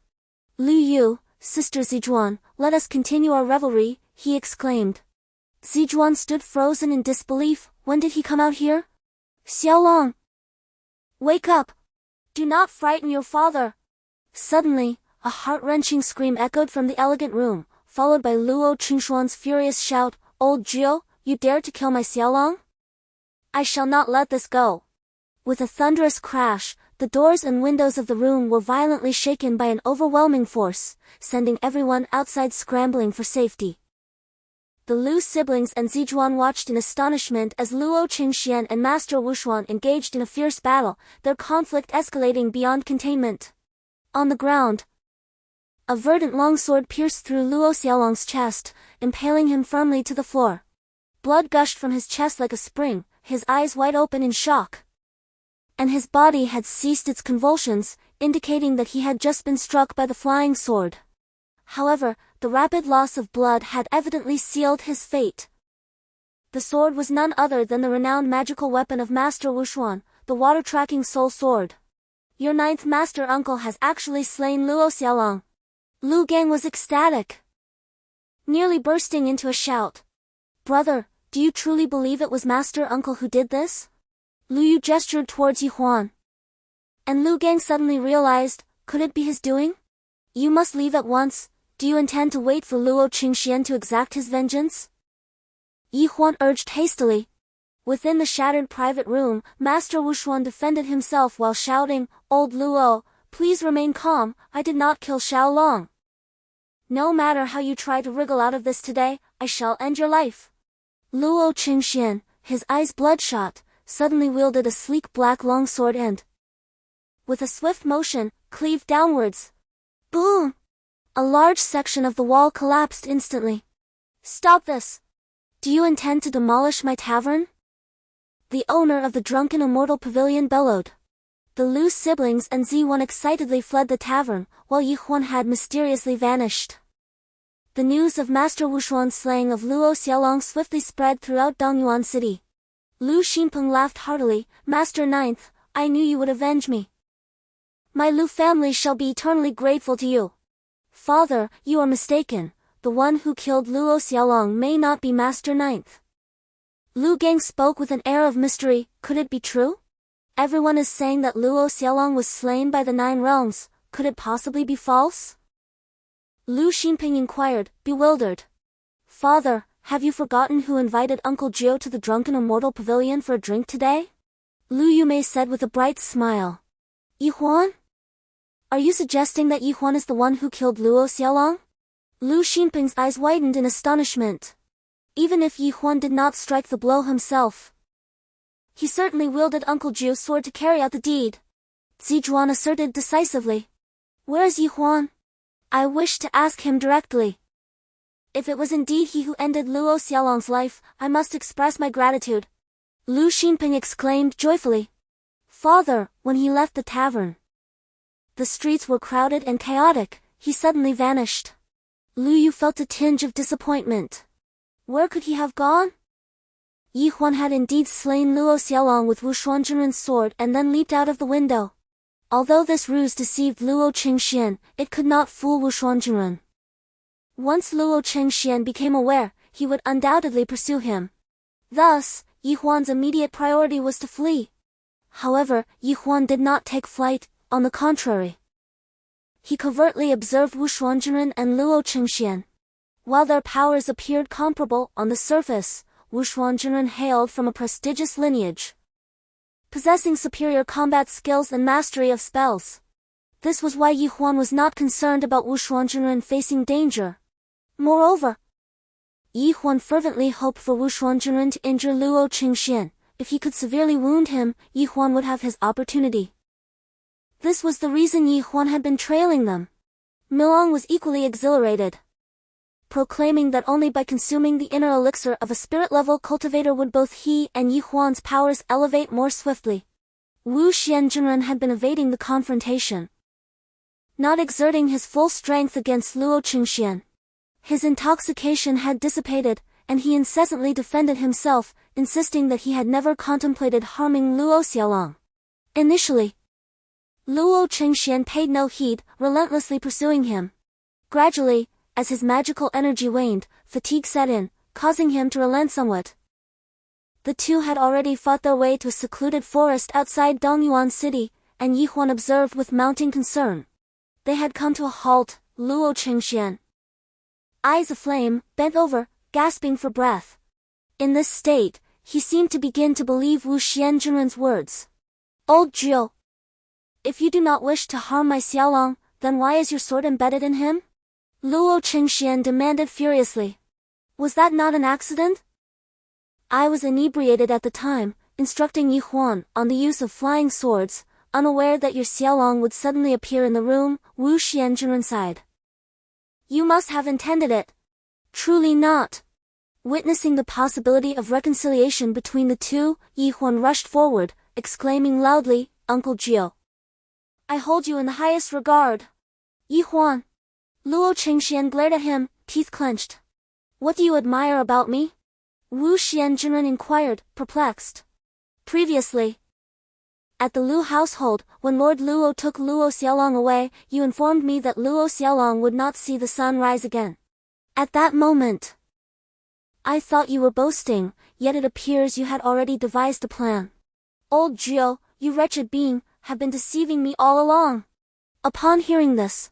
Lu Yu, Sister Zijuan, let us continue our revelry, he exclaimed. Zijuan stood frozen in disbelief. When did he come out here? Xiaolong, wake up! Do not frighten your father! Suddenly, a heart-wrenching scream echoed from the elegant room, followed by Luo Qingshuan's furious shout, Old Jiu, you dare to kill my Xiaolong? I shall not let this go. With a thunderous crash, the doors and windows of the room were violently shaken by an overwhelming force, sending everyone outside scrambling for safety. The Lu siblings and Zijuan watched in astonishment as Luo Qingxian and Master Wushuan engaged in a fierce battle, their conflict escalating beyond containment. On the ground, a verdant longsword pierced through Luo Xiaolong's chest, impaling him firmly to the floor. Blood gushed from his chest like a spring, his eyes wide open in shock. and his body had ceased its convulsions, indicating that he had just been struck by the flying sword. However, the rapid loss of blood had evidently sealed his fate. The sword was none other than the renowned magical weapon of Master Wuxuan, the water-tracking soul sword. Your ninth master uncle has actually slain Luo Xiaolong. Lu Gang was ecstatic, nearly bursting into a shout. Brother, do you truly believe it was master uncle who did this? Lu Yu gestured towards Yi Huan. And Lu Gang suddenly realized, could it be his doing? You must leave at once. Do you intend to wait for Luo Qingxian to exact his vengeance? Yi Huan urged hastily. Within the shattered private room, Master Wuxuan defended himself while shouting, Old Luo, please remain calm, I did not kill Xiaolong. No matter how you try to wriggle out of this today, I shall end your life. Luo Qingxian, his eyes bloodshot, suddenly wielded a sleek black longsword and, with a swift motion, cleaved downwards. Boom! A large section of the wall collapsed instantly. Stop this! Do you intend to demolish my tavern? The owner of the drunken immortal pavilion bellowed. The Lu siblings and Z1 excitedly fled the tavern, while Yi Huan had mysteriously vanished. The news of Master Wuxuan's slaying of Luo Xiaolong swiftly spread throughout Dongyuan City. Lu Xinpeng laughed heartily. Master Ninth, I knew you would avenge me. My Lu family shall be eternally grateful to you. Father, you are mistaken. The one who killed Luo Xiaolong may not be Master Ninth. Lu Gang spoke with an air of mystery. Could it be true? Everyone is saying that Luo Xiaolong was slain by the 9 realms. Could it possibly be false? Lu Xinpeng inquired, bewildered. Father, have you forgotten who invited Uncle Jiu to the drunken immortal pavilion for a drink today? Lu Yumei said with a bright smile. Yi Huan? Are you suggesting that Yi Huan is the one who killed Luo Xiaolong? Lu Xinpeng's eyes widened in astonishment. Even if Yi Huan did not strike the blow himself, he certainly wielded Uncle Jiu's sword to carry out the deed. Zijuan asserted decisively. Where is Yi Huan? I wish to ask him directly. If it was indeed he who ended Luo Xiaolong's life, I must express my gratitude. Lu Xinpeng exclaimed joyfully. Father, when he left the tavern, the streets were crowded and chaotic. He suddenly vanished. Lu Yu felt a tinge of disappointment. Where could he have gone? Yi Huan had indeed slain Luo Xiaolong with Wuxuan Jinren's sword and then leaped out of the window. Although this ruse deceived Luo Qingxian, it could not fool Wuxuan Jinren. Once Luo Qingxian became aware, he would undoubtedly pursue him. Thus, Yi Huan's immediate priority was to flee. However, Yi Huan did not take flight, on the contrary. He covertly observed Wuxuan Jinren and Luo Qingxian. While their powers appeared comparable on the surface, Wuxuan Jinren hailed from a prestigious lineage, possessing superior combat skills and mastery of spells. This was why Yi Huan was not concerned about Wuxuan Jinren facing danger. Moreover, Yi Huan fervently hoped for Wuxuan Jinren to injure Luo Qingxian. If he could severely wound him, Yi Huan would have his opportunity. This was the reason Yi Huan had been trailing them. Milong was equally exhilarated, proclaiming that only by consuming the inner elixir of a spirit-level cultivator would both he and Yi Huan's powers elevate more swiftly. Wu Xian Jinren had been evading the confrontation, not exerting his full strength against Luo Qingxian. His intoxication had dissipated, and he incessantly defended himself, insisting that he had never contemplated harming Luo Xiaolong. Initially, Luo Qingxian paid no heed, relentlessly pursuing him. Gradually, as his magical energy waned, fatigue set in, causing him to relent somewhat. The two had already fought their way to a secluded forest outside Dongyuan City, and Yi Huan observed with mounting concern. They had come to a halt. Luo Qingxian, eyes aflame, bent over, gasping for breath. In this state, he seemed to begin to believe Wu Xian Jinren's words. Old Jiu, if you do not wish to harm my Xiaolong, then why is your sword embedded in him? Luo Qingxian demanded furiously. Was that not an accident? I was inebriated at the time, instructing Yi Huan on the use of flying swords, unaware that your Xiaolong would suddenly appear in the room. Wu Xian Jinren sighed. You must have intended it. Truly not. Witnessing the possibility of reconciliation between the two, Yi Huan rushed forward, exclaiming loudly, "Uncle Gio! I hold you in the highest regard." Yi Huan. Luo Qingxian glared at him, teeth clenched. "What do you admire about me?" Wu Xianjun inquired, perplexed. Previously, at the Lu household, when Lord Luo took Luo Xiaolong away, you informed me that Luo Xiaolong would not see the sun rise again. At that moment, I thought you were boasting, yet it appears you had already devised a plan. Old Gio, you wretched being, have been deceiving me all along. Upon hearing this,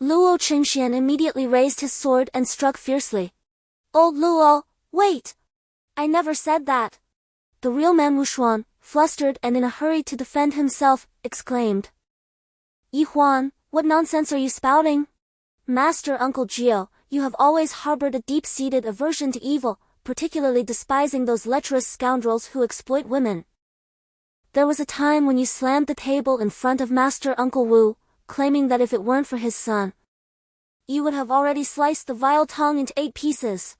Luo Qingxian immediately raised his sword and struck fiercely. Old Luo, wait! I never said that. The real man Wushuan, flustered and in a hurry to defend himself, exclaimed. Yi Huan, what nonsense are you spouting? Master Uncle Gio, you have always harbored a deep-seated aversion to evil, particularly despising those lecherous scoundrels who exploit women. There was a time when you slammed the table in front of Master Uncle Wu, claiming that if it weren't for his son, you would have already sliced the vile tongue into 8 pieces.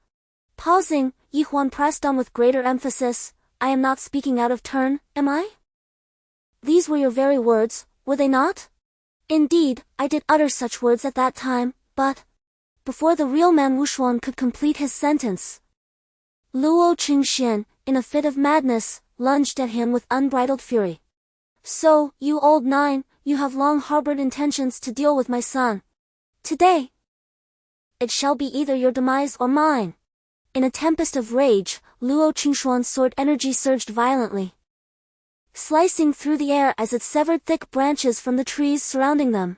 Pausing, Yi Huan pressed on with greater emphasis, I am not speaking out of turn, am I? These were your very words, were they not? Indeed, I did utter such words at that time, but before the real man Wushuan could complete his sentence, Luo Qingxian, in a fit of madness, lunged at him with unbridled fury. So, you old nine, you have long harbored intentions to deal with my son. Today, it shall be either your demise or mine. In a tempest of rage, Luo Qingxuan's sword energy surged violently, slicing through the air as it severed thick branches from the trees surrounding them.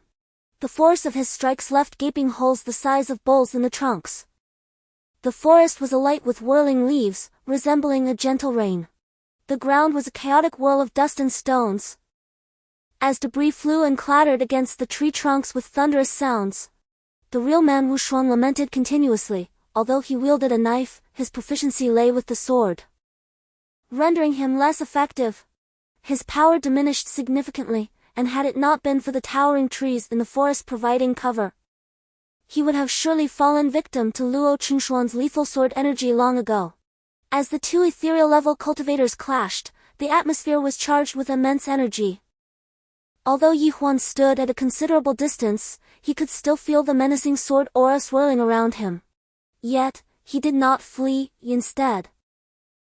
The force of his strikes left gaping holes the size of bowls in the trunks. The forest was alight with whirling leaves, resembling a gentle rain. The ground was a chaotic whirl of dust and stones, as debris flew and clattered against the tree trunks with thunderous sounds. The real man Wushuan lamented continuously. Although he wielded a knife, his proficiency lay with the sword, rendering him less effective. His power diminished significantly, and had it not been for the towering trees in the forest providing cover, he would have surely fallen victim to Luo Qingxuan's lethal sword energy long ago. As the 2 ethereal-level cultivators clashed, the atmosphere was charged with immense energy. Although Yi Huan stood at a considerable distance, he could still feel the menacing sword aura swirling around him. Yet, he did not flee, instead,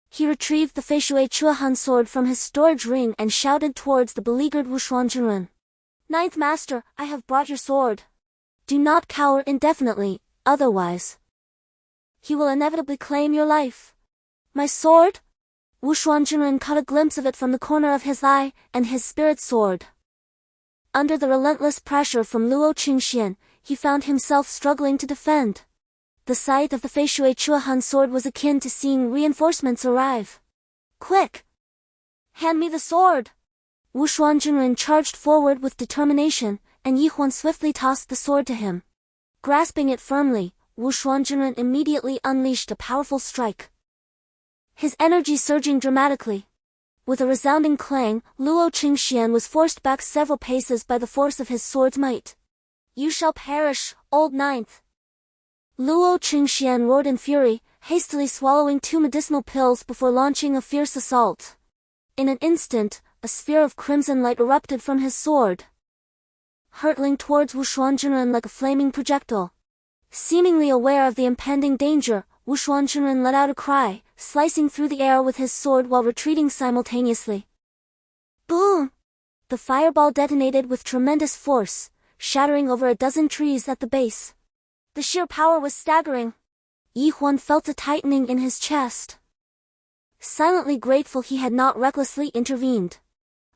he retrieved the Feishui Chuahan sword from his storage ring and shouted towards the beleaguered Wushuan Jinren. Ninth Master, I have brought your sword. Do not cower indefinitely, otherwise he will inevitably claim your life. My sword? Wushuan Jinren caught a glimpse of it from the corner of his eye, and his spirit soared. Under the relentless pressure from Luo Qingxian, he found himself struggling to defend. The sight of the Feishui Chuahan sword was akin to seeing reinforcements arrive. Quick! Hand me the sword! Wushuan Jinren charged forward with determination, and Yi Huan swiftly tossed the sword to him. Grasping it firmly, Wushuan Jinren immediately unleashed a powerful strike, his energy surging dramatically. With a resounding clang, Luo Qingxian was forced back several paces by the force of his sword's might. You shall perish, old ninth! Luo Qingxian roared in fury, hastily swallowing 2 medicinal pills before launching a fierce assault. In an instant, a sphere of crimson light erupted from his sword, hurtling towards Wushuan Jinren like a flaming projectile. Seemingly aware of the impending danger, Wushuan Jinren let out a cry, slicing through the air with his sword while retreating simultaneously. Boom! The fireball detonated with tremendous force, shattering over a dozen trees at the base. The sheer power was staggering. Yi Huan felt a tightening in his chest, silently grateful he had not recklessly intervened.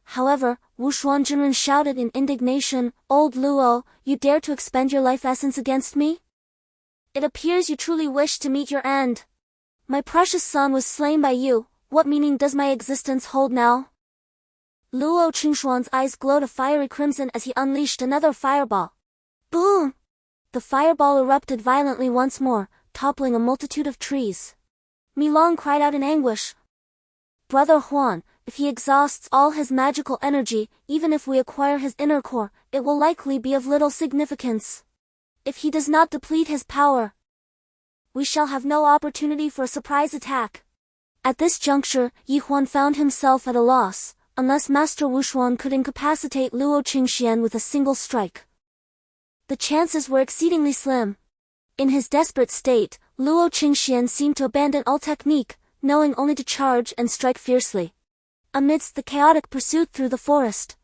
However, Wushuan Jinren shouted in indignation, Old Luo, you dare to expend your life essence against me? It appears you truly wish to meet your end. My precious son was slain by you, what meaning does my existence hold now? Luo Qingxuan's eyes glowed a fiery crimson as he unleashed another fireball. Boom! The fireball erupted violently once more, toppling a multitude of trees. Mi Long cried out in anguish. Brother Huan, if he exhausts all his magical energy, even if we acquire his inner core, it will likely be of little significance. If he does not deplete his power, we shall have no opportunity for a surprise attack. At this juncture, Huan found himself at a loss, unless Master Wushuan could incapacitate Luo Qingxian with a single strike. The chances were exceedingly slim. In his desperate state, Luo Qingxian seemed to abandon all technique, knowing only to charge and strike fiercely. Amidst the chaotic pursuit through the forest,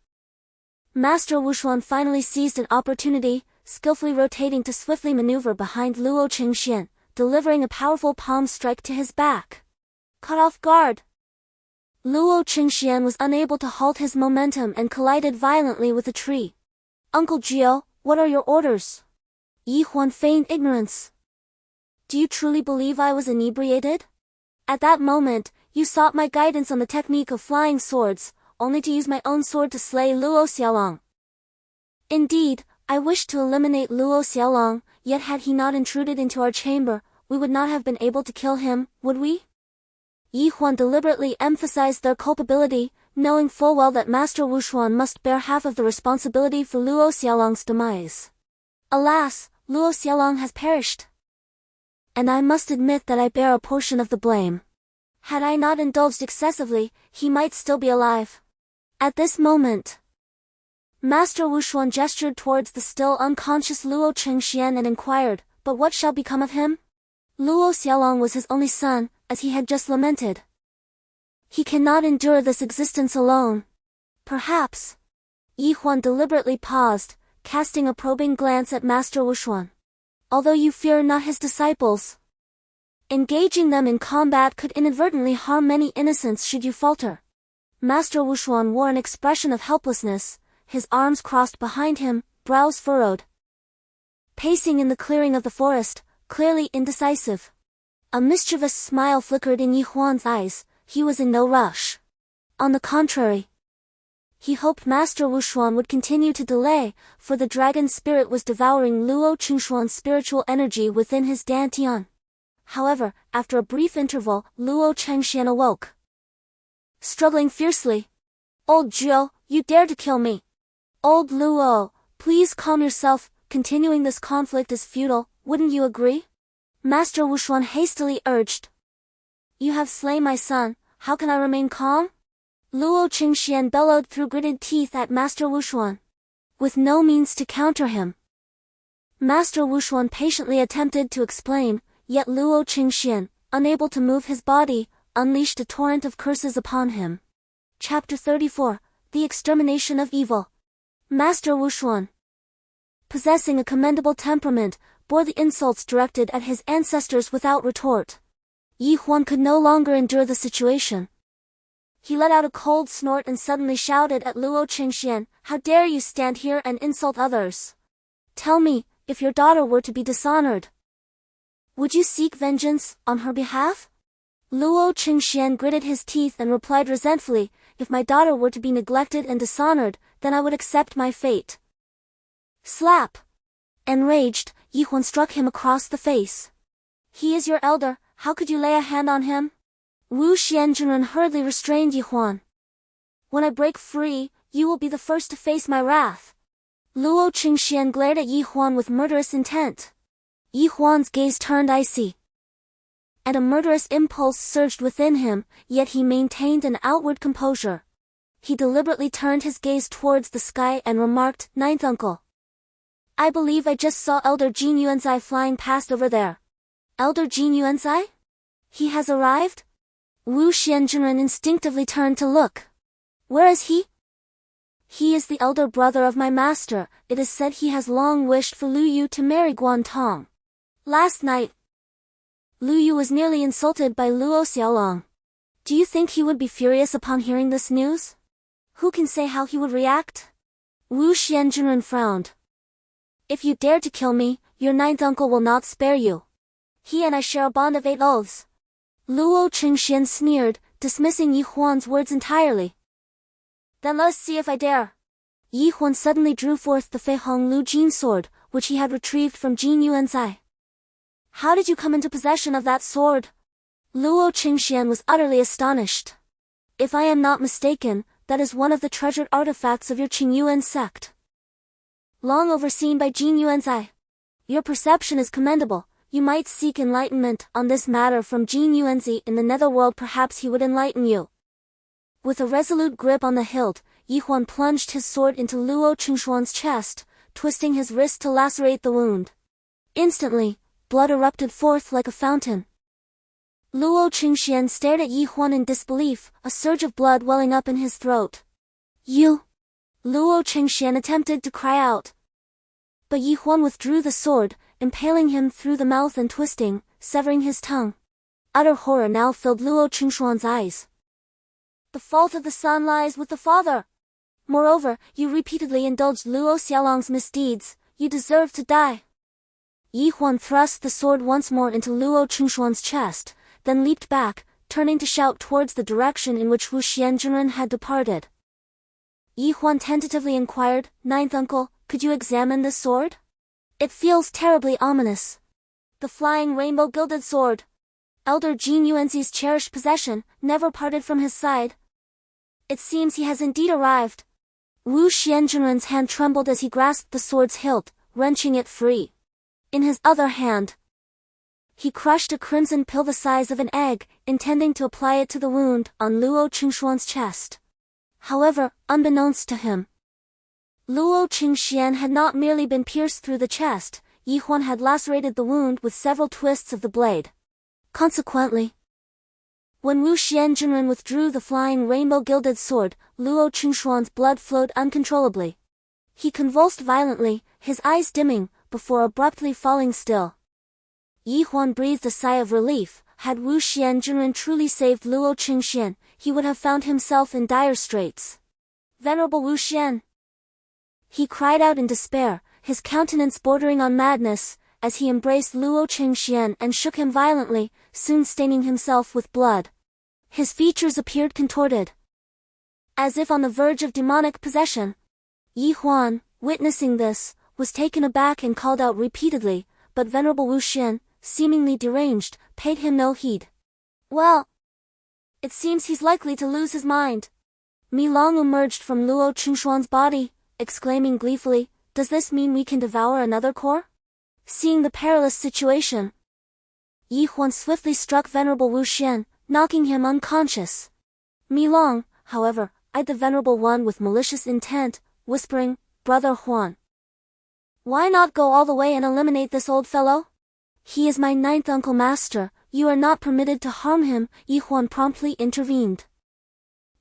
Master Wushuan finally seized an opportunity, skillfully rotating to swiftly maneuver behind Luo Qingxian, delivering a powerful palm strike to his back. Caught off guard, Luo Qingxian was unable to halt his momentum and collided violently with a tree. Uncle Gio, what are your orders? Huan feigned ignorance. Do you truly believe I was inebriated? At that moment, you sought my guidance on the technique of flying swords, only to use my own sword to slay Luo Xiaolong. Indeed, I wished to eliminate Luo Xiaolong, yet had he not intruded into our chamber, we would not have been able to kill him, would we? Huan deliberately emphasized their culpability, knowing full well that Master Wushuan must bear half of the responsibility for Luo Xiaolong's demise. Alas, Luo Xiaolong has perished. And I must admit that I bear a portion of the blame. Had I not indulged excessively, he might still be alive. At this moment, Master Wushuan gestured towards the still unconscious Luo Qingxian and inquired, but what shall become of him? Luo Xiaolong was his only son, as he had just lamented. He cannot endure this existence alone. Perhaps. Huan deliberately paused, casting a probing glance at Master Wushuan. Although you fear not his disciples, engaging them in combat could inadvertently harm many innocents should you falter. Master Wushuan wore an expression of helplessness, his arms crossed behind him, brows furrowed. Pacing in the clearing of the forest, clearly indecisive. A mischievous smile flickered in Huan's eyes. He was in no rush. On the contrary, he hoped Master Wushuan would continue to delay, for the dragon spirit was devouring Luo Qingxuan's spiritual energy within his dantian. However, after a brief interval, Luo Qingxian awoke. Struggling fiercely. Old Zhou, you dare to kill me. Old Luo, please calm yourself, continuing this conflict is futile, wouldn't you agree? Master Wushuan hastily urged. You have slain my son, how can I remain calm? Luo Qingxian bellowed through gritted teeth at Master Wushuan. With no means to counter him, Master Wushuan patiently attempted to explain, yet Luo Qingxian, unable to move his body, unleashed a torrent of curses upon him. Chapter 34, The Extermination of Evil. Master Wushuan, possessing a commendable temperament, bore the insults directed at his ancestors without retort. Huan could no longer endure the situation. He let out a cold snort and suddenly shouted at Luo Qingxian, how dare you stand here and insult others? Tell me, if your daughter were to be dishonored, would you seek vengeance on her behalf? Luo Qingxian gritted his teeth and replied resentfully, if my daughter were to be neglected and dishonored, then I would accept my fate. Slap! Enraged, Huan struck him across the face. He is your elder, how could you lay a hand on him? Wu Xianzhenren hurriedly restrained Huan. When I break free, you will be the first to face my wrath. Luo Qingxian glared at Huan with murderous intent. Huan's gaze turned icy, and a murderous impulse surged within him, yet he maintained an outward composure. He deliberately turned his gaze towards the sky and remarked, Ninth uncle, I believe I just saw Elder Qingyuan flying past over there. Elder Qingyuan? He has arrived? Wu Xianzhenren instinctively turned to look. Where is he? He is the elder brother of my master. It is said he has long wished for Lu Yu to marry Guantong. Last night, Lu Yu was nearly insulted by Luo Xiaolong. Do you think he would be furious upon hearing this news? Who can say how he would react? Wu Xianzhenren frowned. If you dare to kill me, your ninth uncle will not spare you. He and I share a bond of 8 oaths. Luo Qingxian sneered, dismissing Huan's words entirely. Then let's see if I dare. Huan suddenly drew forth the Fei Hong Lu Jin sword, which he had retrieved from Qingyuan. How did you come into possession of that sword? Luo Qingxian was utterly astonished. If I am not mistaken, that is one of the treasured artifacts of your Qingyuan Sect, long overseen by Qingyuan. Your perception is commendable. You might seek enlightenment on this matter from Qingyuan Sect in the netherworld. Perhaps he would enlighten you. With a resolute grip on the hilt, Huan plunged his sword into Luo Qingshuan's chest, twisting his wrist to lacerate the wound. Instantly, blood erupted forth like a fountain. Luo Qingshuan stared at Huan in disbelief, a surge of blood welling up in his throat. You! Luo Qingshuan attempted to cry out. But Huan withdrew the sword, impaling him through the mouth and twisting, severing his tongue. Utter horror now filled Luo Qingshuan's eyes. The fault of the son lies with the father. Moreover, you repeatedly indulged Luo Xiaolong's misdeeds, you deserve to die. Huan thrust the sword once more into Luo Qingshuan's chest, then leaped back, turning to shout towards the direction in which Wu Xianjunren had departed. Huan tentatively inquired, "Ninth uncle, could you examine this sword? It feels terribly ominous." The flying rainbow-gilded sword. Elder Qingyuan Sect's cherished possession, never parted from his side. It seems he has indeed arrived. Wu Xianjunren's hand trembled as he grasped the sword's hilt, wrenching it free. In his other hand, he crushed a crimson pill the size of an egg, intending to apply it to the wound on Luo Qingshuan's chest. However, unbeknownst to him, Luo Qingshuan had not merely been pierced through the chest, Huan had lacerated the wound with several twists of the blade. Consequently, when Wu Xianjunren withdrew the flying rainbow-gilded sword, Luo Qingshuan's blood flowed uncontrollably. He convulsed violently, his eyes dimming, before abruptly falling still. Huan breathed a sigh of relief. Had Wu Xianjunren truly saved Luo Qingshuan, he would have found himself in dire straits. "Venerable Wu Xian!" he cried out in despair, his countenance bordering on madness, as he embraced Luo Qingshuan and shook him violently, soon staining himself with blood. His features appeared contorted, as if on the verge of demonic possession. Huan, witnessing this, was taken aback and called out repeatedly, but Venerable Wu Xian, seemingly deranged, paid him no heed. "Well, it seems he's likely to lose his mind." Mi Long emerged from Luo Qingshuan's body, exclaiming gleefully, "Does this mean we can devour another core?" Seeing the perilous situation, Huan swiftly struck Venerable Wu Xian, knocking him unconscious. Mi Long, however, eyed the Venerable One with malicious intent, whispering, "Brother Huan, why not go all the way and eliminate this old fellow? He is my ninth uncle master, you are not permitted to harm him." Huan promptly intervened.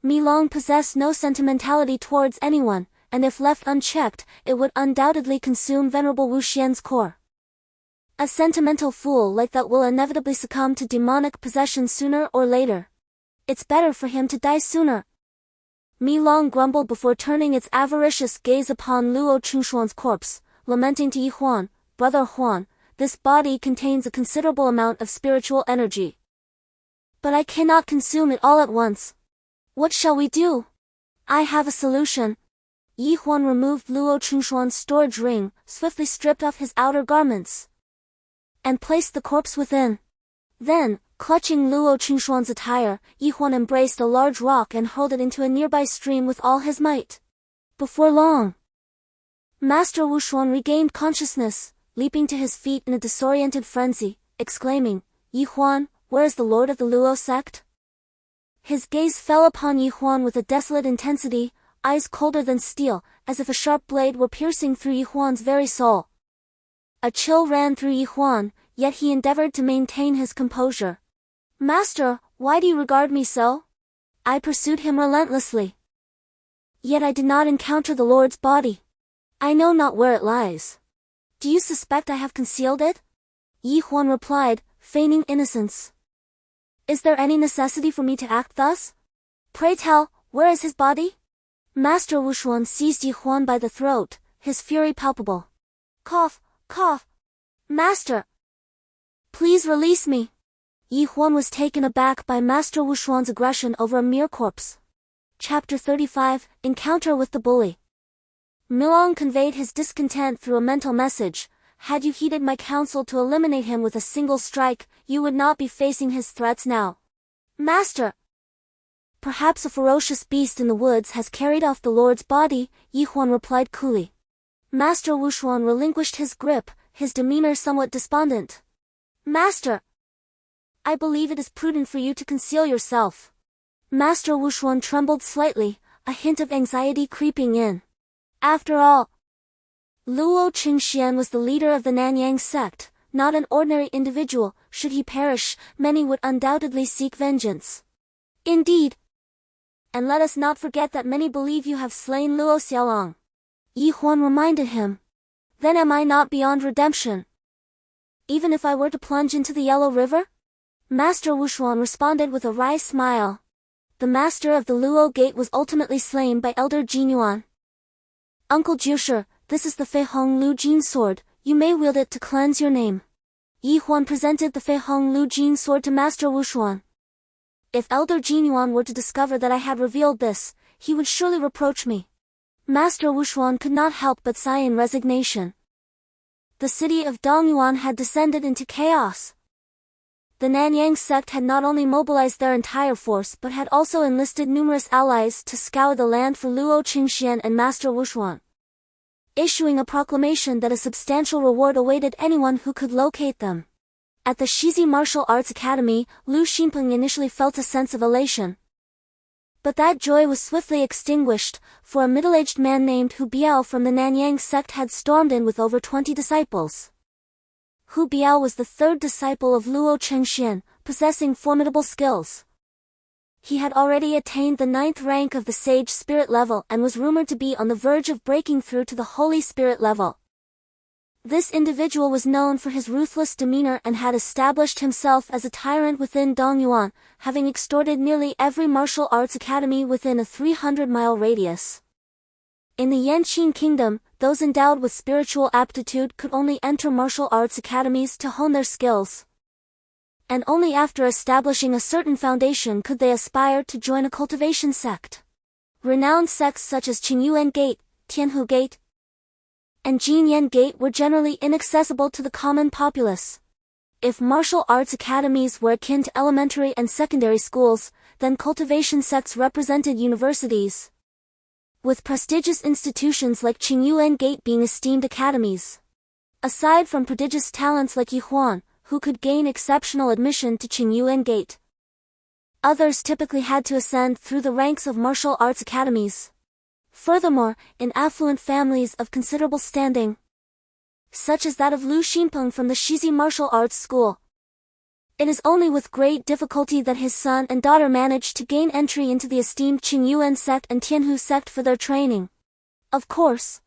Mi Long possessed no sentimentality towards anyone, and if left unchecked, it would undoubtedly consume Venerable Wu Xian's core. A sentimental fool like that will inevitably succumb to demonic possession sooner or later. It's better for him to die sooner. Mi Long grumbled before turning its avaricious gaze upon Luo Qingshuan's corpse, lamenting to Huan, "Brother Huan, this body contains a considerable amount of spiritual energy. But I cannot consume it all at once. What shall we do?" "I have a solution." Huan removed Luo Qingshuan's storage ring, swiftly stripped off his outer garments, and placed the corpse within. Then, clutching Luo Qingshuan's attire, Huan embraced a large rock and hurled it into a nearby stream with all his might. Before long, Master Wu Xuan regained consciousness, leaping to his feet in a disoriented frenzy, exclaiming, "Huan, where is the lord of the Luo sect?" His gaze fell upon Huan with a desolate intensity, eyes colder than steel, as if a sharp blade were piercing through Huan's very soul. A chill ran through Huan, yet he endeavored to maintain his composure. "Master, why do you regard me so? I pursued him relentlessly. Yet I did not encounter the Lord's body. I know not where it lies. Do you suspect I have concealed it?" Huan replied, feigning innocence. "Is there any necessity for me to act thus? Pray tell, where is his body?" Master Wu Xuan seized Huan by the throat, his fury palpable. "Cough, cough. Master, please release me." Huan was taken aback by Master Wu Xuan's aggression over a mere corpse. Chapter 35, Encounter with the Bully. Milong conveyed his discontent through a mental message. "Had you heeded my counsel to eliminate him with a single strike, you would not be facing his threats now." "Master, perhaps a ferocious beast in the woods has carried off the Lord's body," Huan replied coolly. Master Wu Xuan relinquished his grip, his demeanor somewhat despondent. Master! I believe it is prudent for you to conceal yourself. Master Wushuan trembled slightly, a hint of anxiety creeping in. After all, Luo Qingxian was the leader of the Nanyang sect, not an ordinary individual. Should he perish, many would undoubtedly seek vengeance. Indeed. And let us not forget that many believe you have slain Luo Xiaolong. Huan reminded him. Then am I not beyond redemption? Even if I were to plunge into the Yellow River? Master Wushuan responded with a wry smile. The master of the Luo Gate was ultimately slain by Elder Jinyuan. Uncle Jusher, this is the Fei Hong Lu Jin sword, you may wield it to cleanse your name. Huan presented the Fei Hong Lu Jin sword to Master Wushuan. If Elder Jinyuan were to discover that I had revealed this, he would surely reproach me. Master Wushuan could not help but sigh in resignation. The city of Dongyuan had descended into chaos. The Nanyang sect had not only mobilized their entire force but had also enlisted numerous allies to scour the land for Luo Qingxian and Master Wushuan, issuing a proclamation that a substantial reward awaited anyone who could locate them. At the Shizi Martial Arts Academy, Lu Xinpeng initially felt a sense of elation. But that joy was swiftly extinguished, for a middle-aged man named Hu Biao from the Nanyang sect had stormed in with over 20 disciples. Hu Biao was the third disciple of Luo Qingxian, possessing formidable skills. He had already attained the 9th rank of the Sage Spirit level and was rumored to be on the verge of breaking through to the Holy Spirit level. This individual was known for his ruthless demeanor and had established himself as a tyrant within Dongyuan, having extorted nearly every martial arts academy within a 300-mile radius. In the Yanqing Kingdom, those endowed with spiritual aptitude could only enter martial arts academies to hone their skills. And only after establishing a certain foundation could they aspire to join a cultivation sect. Renowned sects such as Qingyuan Gate, Tianhu Gate, and Jinyan Gate were generally inaccessible to the common populace. If martial arts academies were akin to elementary and secondary schools, then cultivation sects represented universities, with prestigious institutions like Qingyuan Gate being esteemed academies. Aside from prodigious talents like Huan, who could gain exceptional admission to Qingyuan Gate, others typically had to ascend through the ranks of martial arts academies. Furthermore, in affluent families of considerable standing, such as that of Lu Xinpeng from the Shizi Martial Arts School, it is only with great difficulty that his son and daughter managed to gain entry into the esteemed Qingyuan Sect and Tianhu Sect for their training. Of course,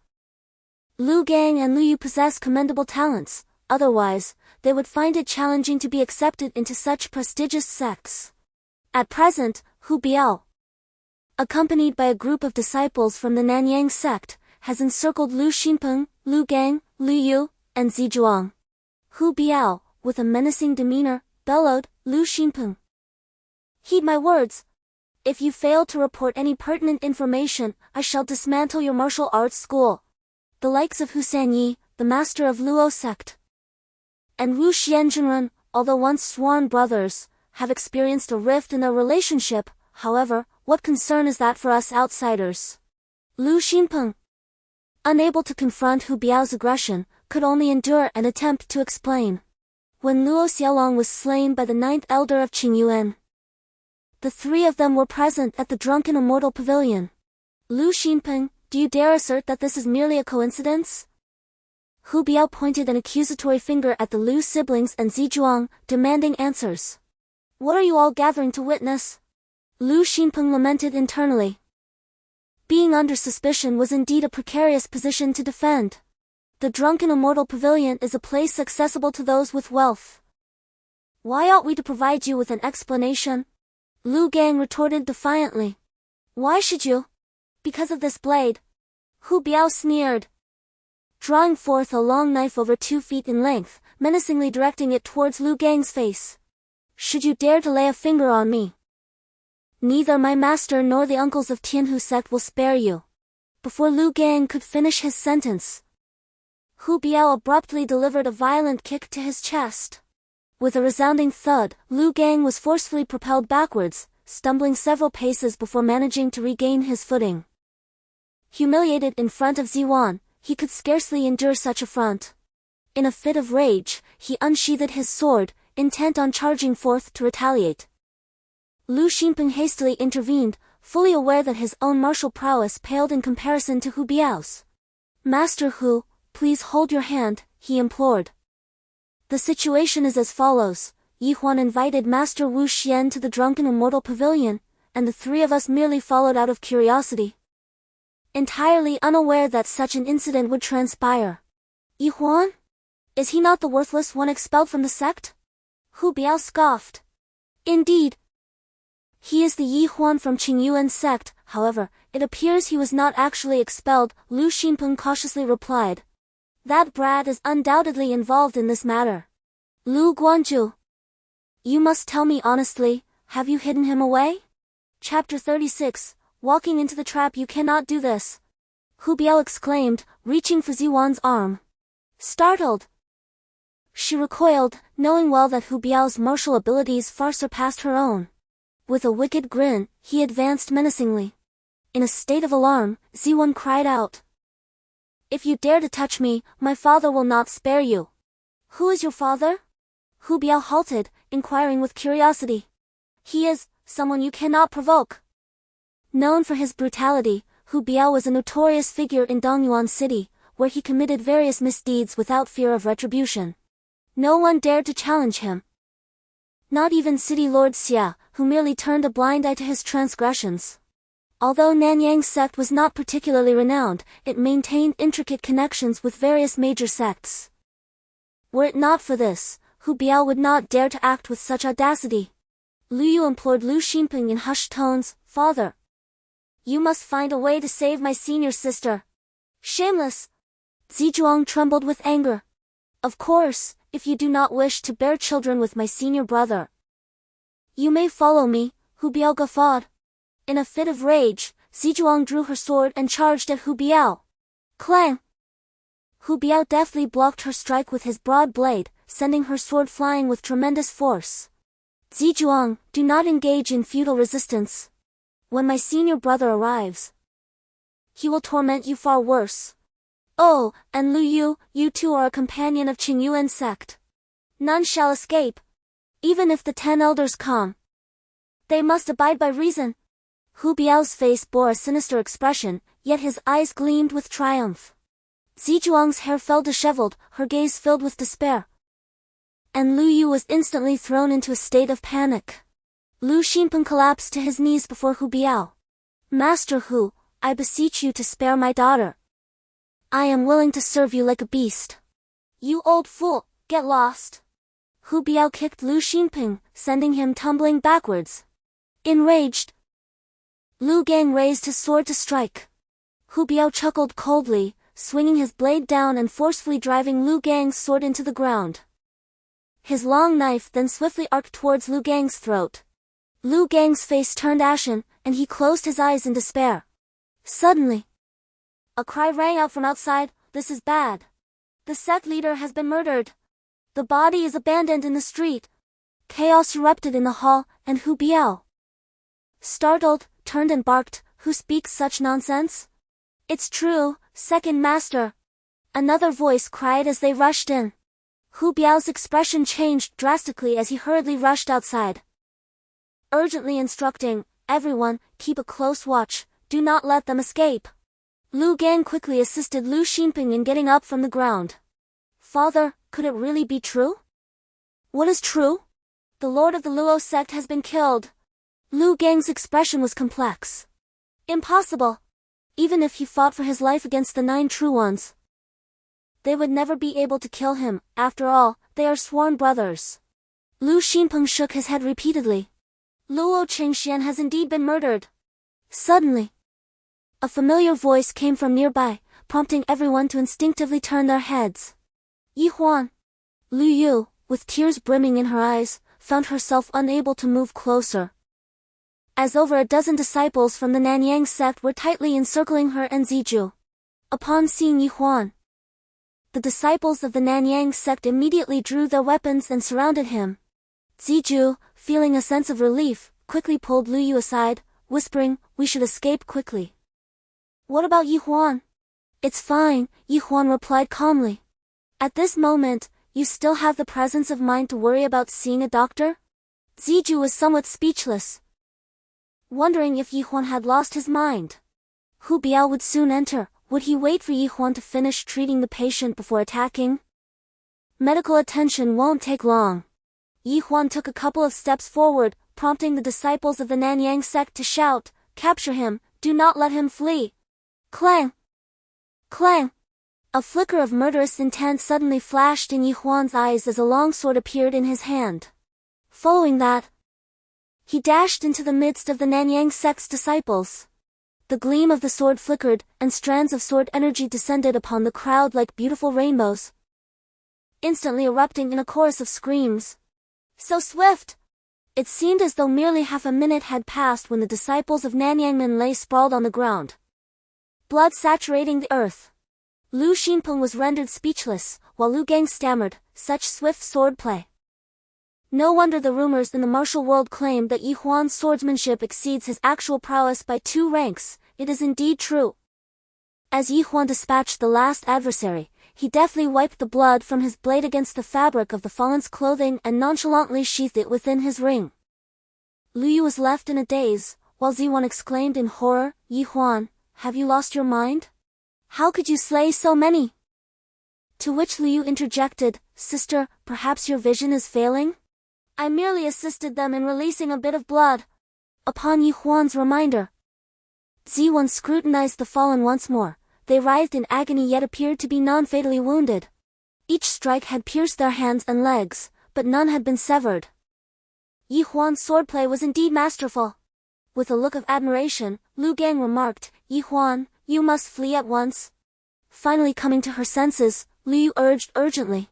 Lu Gang and Lu Yu possess commendable talents, otherwise, they would find it challenging to be accepted into such prestigious sects. At present, Hu Biao, accompanied by a group of disciples from the Nanyang sect, has encircled Lu Xinpeng, Lu Gang, Lu Yu, and Zizhuang. Hu Biao, with a menacing demeanor, bellowed, Lu Xinpeng, heed my words. If you fail to report any pertinent information, I shall dismantle your martial arts school. The likes of Hu Sanyi, the master of Luo sect, and Wu Xianzhenren, although once sworn brothers, have experienced a rift in their relationship. However, what concern is that for us outsiders? Lu Xinpeng, unable to confront Hu Biao's aggression, could only endure and attempt to explain. When Luo Xiaolong was slain by the 9th elder of Qingyuan, the 3 of them were present at the drunken immortal pavilion. Lu Xinpeng, do you dare assert that this is merely a coincidence? Hu Biao pointed an accusatory finger at the Lu siblings and Zizhuang, demanding answers. What are you all gathering to witness? Lu Xinpeng lamented internally. Being under suspicion was indeed a precarious position to defend. The drunken immortal pavilion is a place accessible to those with wealth. Why ought we to provide you with an explanation? Lu Gang retorted defiantly. Why should you? Because of this blade. Hu Biao sneered, drawing forth a long knife over 2 feet in length, menacingly directing it towards Lu Gang's face. Should you dare to lay a finger on me, neither my master nor the uncles of Tianhu sect will spare you. Before Lu Gang could finish his sentence, Hu Biao abruptly delivered a violent kick to his chest. With a resounding thud, Lu Gang was forcefully propelled backwards, stumbling several paces before managing to regain his footing. Humiliated in front of Ziwan, he could scarcely endure such affront. In a fit of rage, he unsheathed his sword, intent on charging forth to retaliate. Lu Xinpeng hastily intervened, fully aware that his own martial prowess paled in comparison to Hu Biao's. "Master Hu, please hold your hand," he implored. "The situation is as follows. Yi Huan invited Master Wu Xian to the drunken immortal pavilion, and the three of us merely followed out of curiosity, entirely unaware that such an incident would transpire." "Yi Huan? Is he not the worthless one expelled from the sect?" Hu Biao scoffed. "Indeed. He is the Yi Huan from Qingyuan Sect, however, it appears he was not actually expelled," Lu Xinpeng cautiously replied. "That brat is undoubtedly involved in this matter. Lu Guanzhu, you must tell me honestly, have you hidden him away?" Chapter 36, Walking into the Trap. "You cannot do this," Hu Biao exclaimed, reaching for Ziwan's arm. Startled, she recoiled, knowing well that Hu Biao's martial abilities far surpassed her own. With a wicked grin, he advanced menacingly. In a state of alarm, Ziwan cried out, "If you dare to touch me, my father will not spare you." "Who is your father?" Hu Biao halted, inquiring with curiosity. "He is someone you cannot provoke." Known for his brutality, Hu Biao was a notorious figure in Dongyuan City, where he committed various misdeeds without fear of retribution. No one dared to challenge him. Not even City Lord Xia, who merely turned a blind eye to his transgressions. Although Nanyang Sect was not particularly renowned, it maintained intricate connections with various major sects. Were it not for this, Hu Biao would not dare to act with such audacity. Lu Yu implored Lu Xinpeng in hushed tones, "Father, you must find a way to save my senior sister." "Shameless!" Zizhuang trembled with anger. "Of course, if you do not wish to bear children with my senior brother, you may follow me," Hu Biao guffawed. In a fit of rage, Zizhuang drew her sword and charged at Hu Biao. Clang! Hu Biao deftly blocked her strike with his broad blade, sending her sword flying with tremendous force. "Zizhuang, do not engage in futile resistance. When my senior brother arrives, he will torment you far worse. Oh, and Lu Yu, you too are a companion of Qingyuan Sect. None shall escape. Even if the 10 elders come, they must abide by reason." Hu Biao's face bore a sinister expression, yet his eyes gleamed with triumph. Zizhuang's hair fell disheveled, her gaze filled with despair. And Lu Yu was instantly thrown into a state of panic. Lu Xinpeng collapsed to his knees before Hu Biao. "Master Hu, I beseech you to spare my daughter. I am willing to serve you like a beast." "You old fool, get lost." Hu Biao kicked Lu Xinpeng, sending him tumbling backwards. Enraged, Lu Gang raised his sword to strike. Hu Biao chuckled coldly, swinging his blade down and forcefully driving Lu Gang's sword into the ground. His long knife then swiftly arced towards Lu Gang's throat. Lu Gang's face turned ashen, and he closed his eyes in despair. Suddenly, a cry rang out from outside, "This is bad. The sect leader has been murdered. The body is abandoned in the street." Chaos erupted in the hall, and Hu Biao, startled, turned and barked, "Who speaks such nonsense?" "It's true, second master," another voice cried as they rushed in. Hu Biao's expression changed drastically as he hurriedly rushed outside, urgently instructing, "Everyone, keep a close watch, do not let them escape." Lu Gang quickly assisted Lu Xinpeng in getting up from the ground. "Father, could it really be true?" "What is true?" "The lord of the Luo sect has been killed." Lu Gang's expression was complex. "Impossible. Even if he fought for his life against the 9 true ones, they would never be able to kill him. After all, they are sworn brothers." Lu Xinpeng shook his head repeatedly. "Luo Qingxian has indeed been murdered." Suddenly, a familiar voice came from nearby, prompting everyone to instinctively turn their heads. "Yi Huan." Lu Yu, with tears brimming in her eyes, found herself unable to move closer, as over a dozen disciples from the Nanyang sect were tightly encircling her and Zizhu. Upon seeing Yi Huan, the disciples of the Nanyang sect immediately drew their weapons and surrounded him. Zizhu, feeling a sense of relief, quickly pulled Lu Yu aside, whispering, "We should escape quickly." "What about Yi Huan?" "It's fine," Yi Huan replied calmly. At this moment, You still have the presence of mind to worry about seeing a doctor? Ziju was somewhat speechless, wondering if Yi Huan had lost his mind. Hu Biao would soon enter. Would he wait for Yi Huan to finish treating the patient before attacking? Medical attention won't take long. Yi Huan took a couple of steps forward, prompting the disciples of the Qingyuan Sect to shout, "Capture him, do not let him flee!" Clang! Clang! A flicker of murderous intent suddenly flashed in Yi Huan's eyes as a long sword appeared in his hand. Following that, he dashed into the midst of the Qingyuan Sect's disciples. The gleam of the sword flickered, and strands of sword energy descended upon the crowd like beautiful rainbows, instantly erupting in a chorus of screams. So swift! It seemed as though merely half a minute had passed when the disciples of Nanyangmen lay sprawled on the ground, blood saturating the earth. Lu Xinpeng was rendered speechless, while Lu Gang stammered, "Such swift swordplay." No wonder the rumors in the martial world claim that Yi Huan's swordsmanship exceeds his actual prowess by 2 ranks. It is indeed true. As Yi Huan dispatched the last adversary, he deftly wiped the blood from his blade against the fabric of the fallen's clothing and nonchalantly sheathed it within his ring. Lu Yu was left in a daze, while Ziwan exclaimed in horror, "Yi Huan, have you lost your mind? How could you slay so many?" To which Lu Yu interjected, "Sister, perhaps your vision is failing? I merely assisted them in releasing a bit of blood." Upon Yi Huan's reminder, Ziwan scrutinized the fallen once more. They writhed in agony yet appeared to be non-fatally wounded. Each strike had pierced their hands and legs, but none had been severed. Yi Huan's swordplay was indeed masterful. With a look of admiration, Lu Gang remarked, "Yi Huan, you must flee at once." Finally coming to her senses, Lu Yu urged urgently,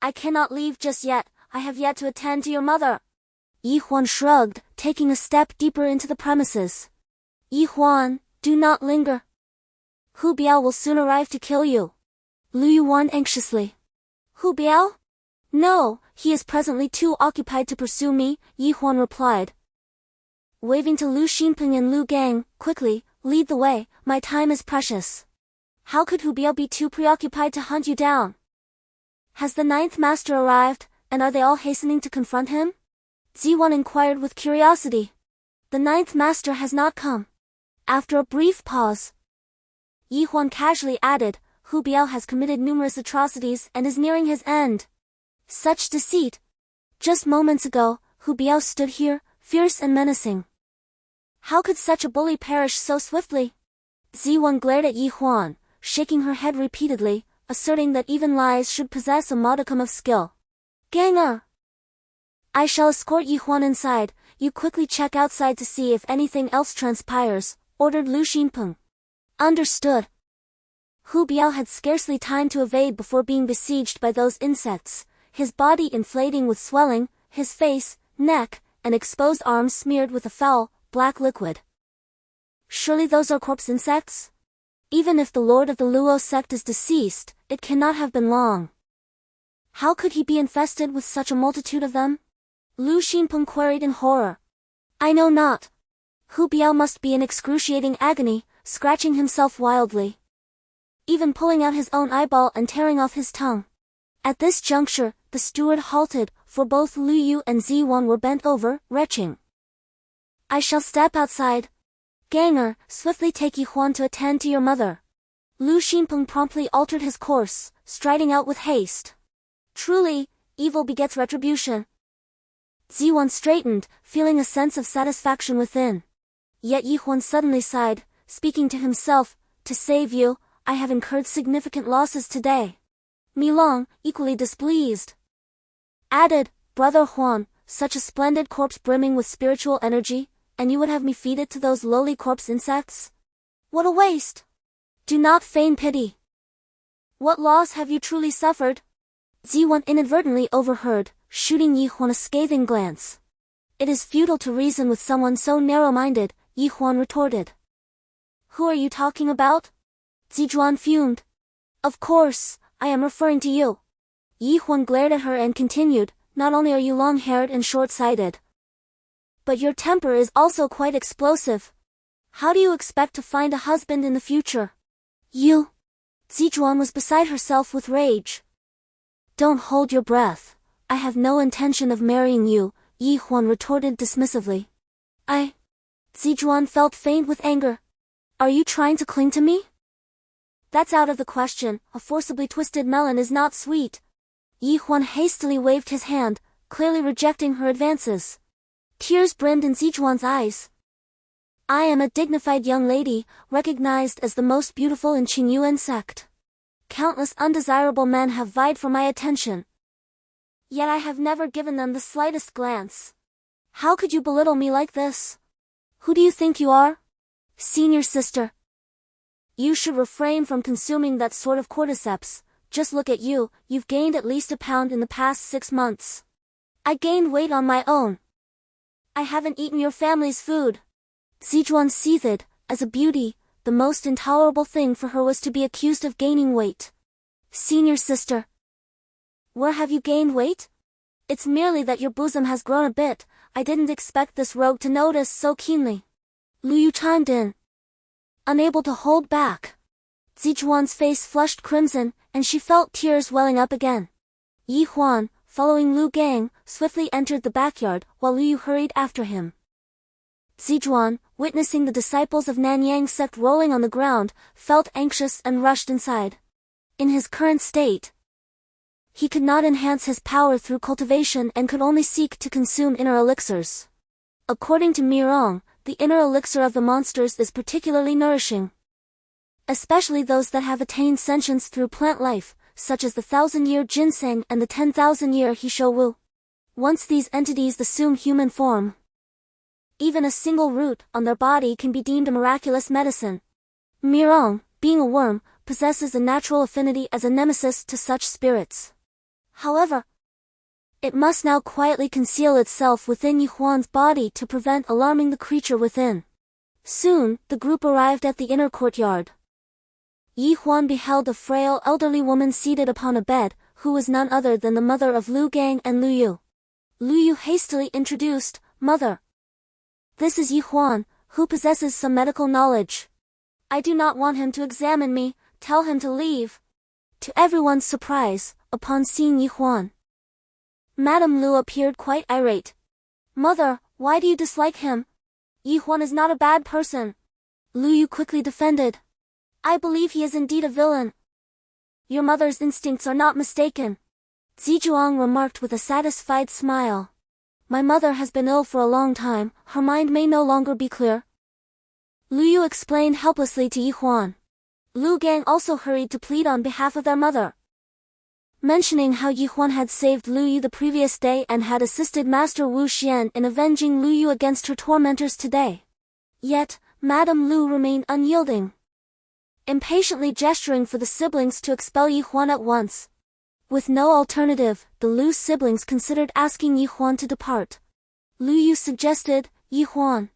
"I cannot leave just yet. I have yet to attend to your mother." Yi Huan shrugged, taking a step deeper into the premises. "Yi Huan, do not linger. Hu Biao will soon arrive to kill you." Lu Yu warned anxiously. "Hu Biao? No, he is presently too occupied to pursue me," Yi Huan replied. Waving to Lu Xinpeng and Lu Gang, "Quickly, lead the way, my time is precious." How could Hu Biao be too preoccupied to hunt you down? Has the 9th master arrived, and are they all hastening to confront him? Ziwan inquired with curiosity. "The 9th master has not come." After a brief pause, Yi Huan casually added, "Hu Biao has committed numerous atrocities and is nearing his end." Such deceit! Just moments ago, Hu Biao stood here, fierce and menacing. How could such a bully perish so swiftly? Ziwan glared at Yi Huan, shaking her head repeatedly, asserting that even lies should possess a modicum of skill. "Ganger! I shall escort Yi Huan inside, you quickly check outside to see if anything else transpires," ordered Lu Xinpeng. "Understood." Hu Biao had scarcely time to evade before being besieged by those insects, his body inflating with swelling, his face, neck, and exposed arms smeared with a foul, black liquid. Surely those are corpse insects? Even if the lord of the Luo sect is deceased, it cannot have been long. How could he be infested with such a multitude of them? Lu Xinpeng queried in horror. "I know not." Hu Biao must be in excruciating agony, scratching himself wildly, even pulling out his own eyeball and tearing off his tongue. At this juncture, the steward halted, for both Lu Yu and Ziwan were bent over, retching. "I shall step outside. Ganger, swiftly take Yi Huan to attend to your mother." Lu Xinpeng promptly altered his course, striding out with haste. Truly, evil begets retribution. Ziwan straightened, feeling a sense of satisfaction within. Yet Yi Huan suddenly sighed, speaking to himself, "To save you, I have incurred significant losses today." Milong, equally displeased, added, "Brother Huan, such a splendid corpse brimming with spiritual energy, and you would have me feed it to those lowly corpse insects? What a waste! Do not feign pity. What loss have you truly suffered?" Ziwan inadvertently overheard, shooting Yi Huan a scathing glance. "It is futile to reason with someone so narrow-minded," Yi Huan retorted. "Who are you talking about?" Zijuan fumed. "Of course, I am referring to you." Yi Huan glared at her and continued, "Not only are you long-haired and short-sighted, but your temper is also quite explosive. How do you expect to find a husband in the future? You..." Zijuan was beside herself with rage. Don't hold your breath. I have no intention of marrying you, Huan retorted dismissively. Zijuan felt faint with anger. Are you trying to cling to me? That's out of the question, a forcibly twisted melon is not sweet. Huan hastily waved his hand, clearly rejecting her advances. Tears brimmed in Zijuan's eyes. I am a dignified young lady, recognized as the most beautiful in Qingyuan Sect. Countless undesirable men have vied for my attention. Yet I have never given them the slightest glance. How could you belittle me like this? Who do you think you are? Senior sister. You should refrain from consuming that sort of cordyceps. Just look at you, you've gained at least a pound in the past 6 months. I gained weight on my own. I haven't eaten your family's food. Zijuan seethed. As a beauty, the most intolerable thing for her was to be accused of gaining weight. Senior sister. Where have you gained weight? It's merely that your bosom has grown a bit. I didn't expect this rogue to notice so keenly. Lu Yu chimed in. Unable to hold back. Zijuan's face flushed crimson, and she felt tears welling up again. Huan, following Lu Gang, swiftly entered the backyard, while Lu Yu hurried after him. Zijuan, witnessing the disciples of Nanyang Sect rolling on the ground, felt anxious and rushed inside. In his current state, he could not enhance his power through cultivation and could only seek to consume inner elixirs. According to Mirong, the inner elixir of the monsters is particularly nourishing. Especially those that have attained sentience through plant life, such as the 1,000-year ginseng and the 10,000-year Hishowu. Once these entities assume human form, even a single root on their body can be deemed a miraculous medicine. Mirong, being a worm, possesses a natural affinity as a nemesis to such spirits. However, it must now quietly conceal itself within Huan's body to prevent alarming the creature within. Soon, the group arrived at the inner courtyard. Huan beheld a frail elderly woman seated upon a bed, who was none other than the mother of Lu Gang and Lu Yu. Lu Yu hastily introduced, Mother. This is Huan, who possesses some medical knowledge. I do not want him to examine me, tell him to leave. To everyone's surprise, upon seeing Huan, Madame Lu appeared quite irate. Mother, why do you dislike him? Huan is not a bad person. Lu Yu quickly defended. I believe he is indeed a villain. Your mother's instincts are not mistaken. Zijuang remarked with a satisfied smile. My mother has been ill for a long time, her mind may no longer be clear. Lu Yu explained helplessly to Huan. Lu Gang also hurried to plead on behalf of their mother, mentioning how Huan had saved Lu Yu the previous day and had assisted Master Wu Xian in avenging Lu Yu against her tormentors today. Yet, Madame Lu remained unyielding, impatiently gesturing for the siblings to expel Huan at once. With no alternative, the Lu siblings considered asking Huan to depart. Lu Yu suggested, Huan,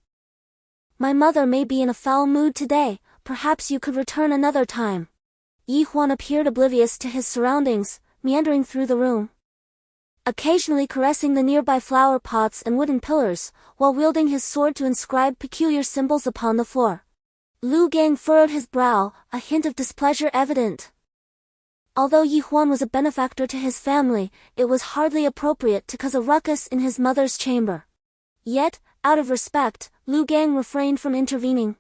my mother may be in a foul mood today, perhaps you could return another time. Huan appeared oblivious to his surroundings, meandering through the room, occasionally caressing the nearby flower pots and wooden pillars, while wielding his sword to inscribe peculiar symbols upon the floor. Lu Gang furrowed his brow, a hint of displeasure evident. Although Huan was a benefactor to his family, it was hardly appropriate to cause a ruckus in his mother's chamber. Yet, out of respect, Lu Gang refrained from intervening,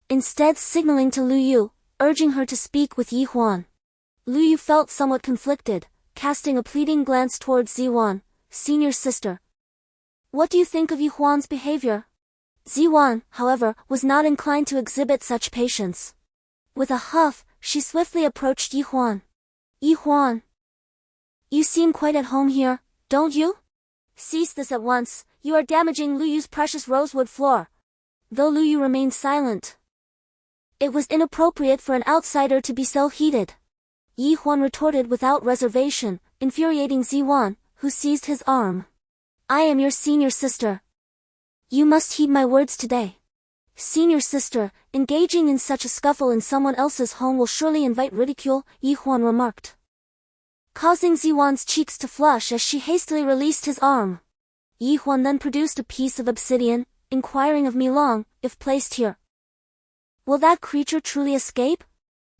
instead signaling to Lu Yu, urging her to speak with Huan. Lu Yu felt somewhat conflicted, casting a pleading glance towards Ziwan, senior sister. What do you think of Huan's behavior? Ziwan, however, was not inclined to exhibit such patience. With a huff, she swiftly approached Huan. Huan, you seem quite at home here, don't you? Cease this at once, you are damaging Lu Yu's precious rosewood floor. Though Lu Yu remained silent, it was inappropriate for an outsider to be so heated. Huan retorted without reservation, infuriating Ziwan, who seized his arm. I am your senior sister. You must heed my words today. Senior sister, engaging in such a scuffle in someone else's home will surely invite ridicule, Huan remarked, causing Ziwan's cheeks to flush as she hastily released his arm. Huan then produced a piece of obsidian, inquiring of Milong, if placed here, will that creature truly escape?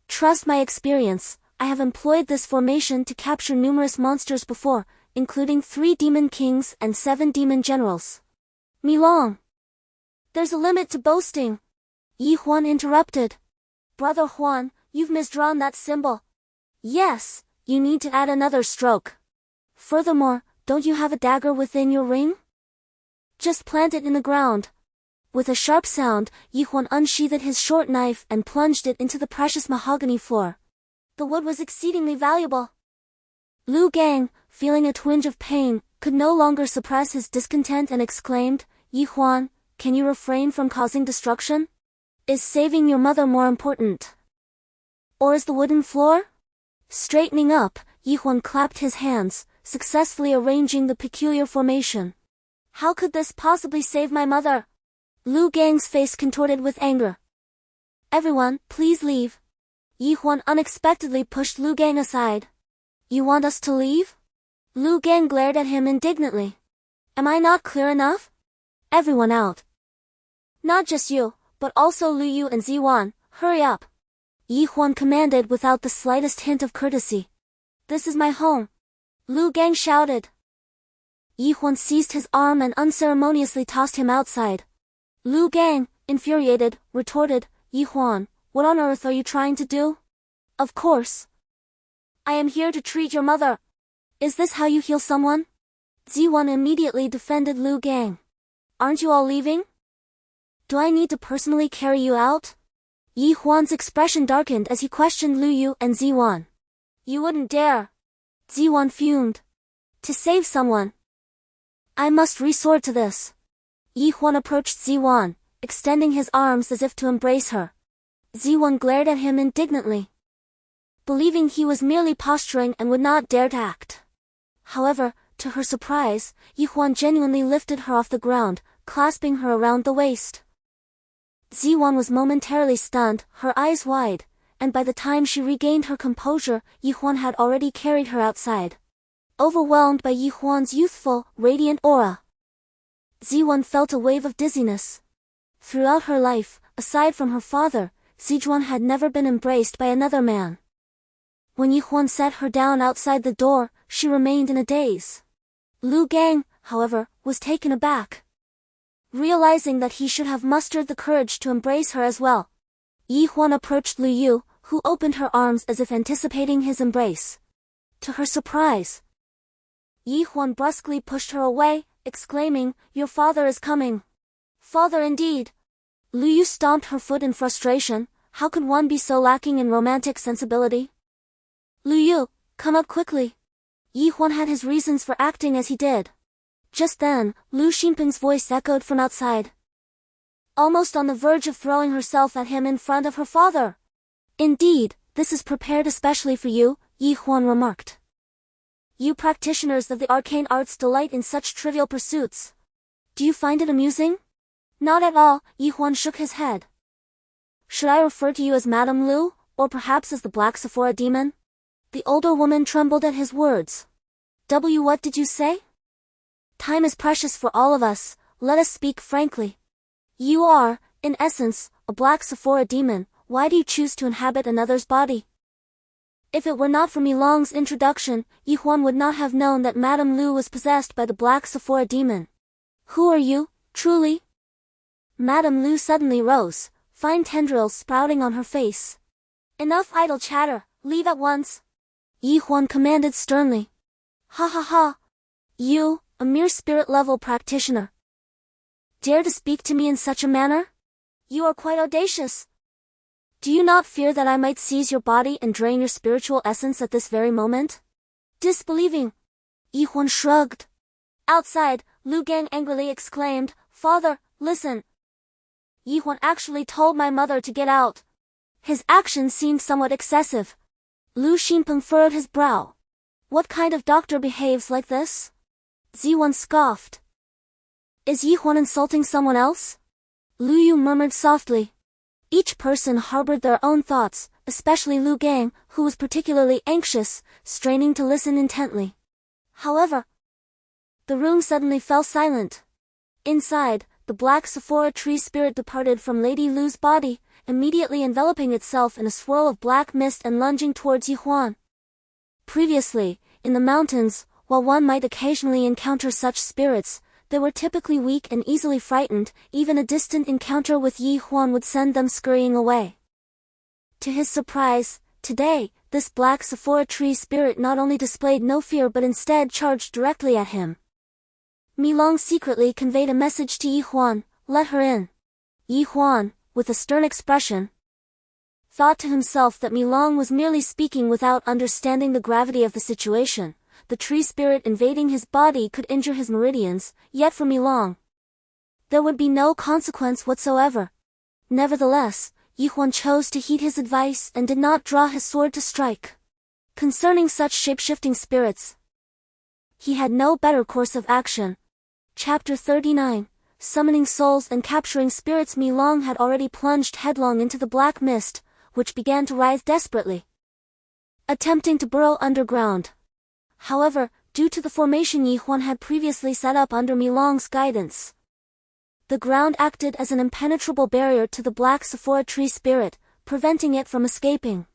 Trust my experience, I have employed this formation to capture numerous monsters before, including 3 demon kings and 7 demon generals. Milong. There's a limit to boasting. Yi Huan interrupted. Brother Huan, you've misdrawn that symbol. Yes, you need to add another stroke. Furthermore, don't you have a dagger within your ring? Just plant it in the ground. With a sharp sound, Yi Huan unsheathed his short knife and plunged it into the precious mahogany floor. The wood was exceedingly valuable. Lu Gang, feeling a twinge of pain, could no longer suppress his discontent and exclaimed, Yi Huan, can you refrain from causing destruction? Is saving your mother more important? Or is the wooden floor? Straightening up, Yi Huan clapped his hands, successfully arranging the peculiar formation. How could this possibly save my mother? Lu Gang's face contorted with anger. Everyone, please leave. Yi Huan unexpectedly pushed Lu Gang aside. You want us to leave? Lu Gang glared at him indignantly. Am I not clear enough? Everyone out. Not just you, but also Lu Yu and Ziwan, hurry up. Yi Huan commanded without the slightest hint of courtesy. This is my home. Lu Gang shouted. Yi Huan seized his arm and unceremoniously tossed him outside. Lu Gang, infuriated, retorted, Yi Huan, what on earth are you trying to do? Of course. I am here to treat your mother. Is this how you heal someone? Ziwan immediately defended Lu Gang. Aren't you all leaving? Do I need to personally carry you out? Yi Huan's expression darkened as he questioned Lu Yu and Ziwan. You wouldn't dare. Ziwan fumed. To save someone, I must resort to this. Yi Huan approached Ziwan, extending his arms as if to embrace her. Ziwan glared at him indignantly, believing he was merely posturing and would not dare to act. However, to her surprise, Yi Huan genuinely lifted her off the ground, clasping her around the waist. Ziwan was momentarily stunned, her eyes wide, and by the time she regained her composure, Yi Huan had already carried her outside. Overwhelmed by Yi Huan's youthful, radiant aura, Ziwan felt a wave of dizziness. Throughout her life, aside from her father, Zijuan had never been embraced by another man. When Yi Huan set her down outside the door, she remained in a daze. Lu Gang, however, was taken aback. Realizing that he should have mustered the courage to embrace her as well, Yi Huan approached Lu Yu, who opened her arms as if anticipating his embrace. To her surprise, Yi Huan brusquely pushed her away, exclaiming, Your father is coming. Father indeed. Lu Yu stomped her foot in frustration. How could one be so lacking in romantic sensibility? Lu Yu, come up quickly. Yi Huan had his reasons for acting as he did. Just then, Lu Xinping's voice echoed from outside, almost on the verge of throwing herself at him in front of her father. Indeed, this is prepared especially for you, Yi Huan remarked. You practitioners of the arcane arts delight in such trivial pursuits. Do you find it amusing? Not at all, Yi Huan shook his head. Should I refer to you as Madame Lu, or perhaps as the Black Sephora demon? The older woman trembled at his words. What did you say? Time is precious for all of us, let us speak frankly. You are, in essence, a Black Sephora demon. Why do you choose to inhabit another's body? If it were not for Milong's introduction, Yi Huan would not have known that Madame Lu was possessed by the Black Sephora demon. Who are you, truly? Madame Lu suddenly rose, fine tendrils sprouting on her face. Enough idle chatter, leave at once. Yi Huan commanded sternly. Ha ha ha. You, a mere spirit-level practitioner, dare to speak to me in such a manner? You are quite audacious. Do you not fear that I might seize your body and drain your spiritual essence at this very moment? Disbelieving. Yi Huan shrugged. Outside, Lu Gang angrily exclaimed, Father, listen. Yi Huan actually told my mother to get out. His actions seemed somewhat excessive. Lu Xinpeng furrowed his brow. What kind of doctor behaves like this? Ziwan scoffed. Is Yi Huan insulting someone else? Lu Yu murmured softly. Each person harbored their own thoughts, especially Lu Gang, who was particularly anxious, straining to listen intently. However, the room suddenly fell silent. Inside, the Black Sephora tree spirit departed from Lady Lu's body, immediately enveloping itself in a swirl of black mist and lunging towards Huan. Previously, in the mountains, while one might occasionally encounter such spirits, they were typically weak and easily frightened. Even a distant encounter with Huan would send them scurrying away. To his surprise, today, this black Sephora tree spirit not only displayed no fear but instead charged directly at him. Milong secretly conveyed a message to Huan, "Let her in." Huan, with a stern expression, thought to himself that Milong was merely speaking without understanding the gravity of the situation. The tree spirit invading his body could injure his meridians, yet for Milong, there would be no consequence whatsoever. Nevertheless, Huan chose to heed his advice and did not draw his sword to strike. Concerning such shape-shifting spirits, he had no better course of action. Chapter 39, Summoning Souls and Capturing Spirits. Milong had already plunged headlong into the black mist, which began to rise desperately, attempting to burrow underground. However, due to the formation Huan had previously set up under Milong's guidance, the ground acted as an impenetrable barrier to the black Sephora tree spirit, preventing it from escaping.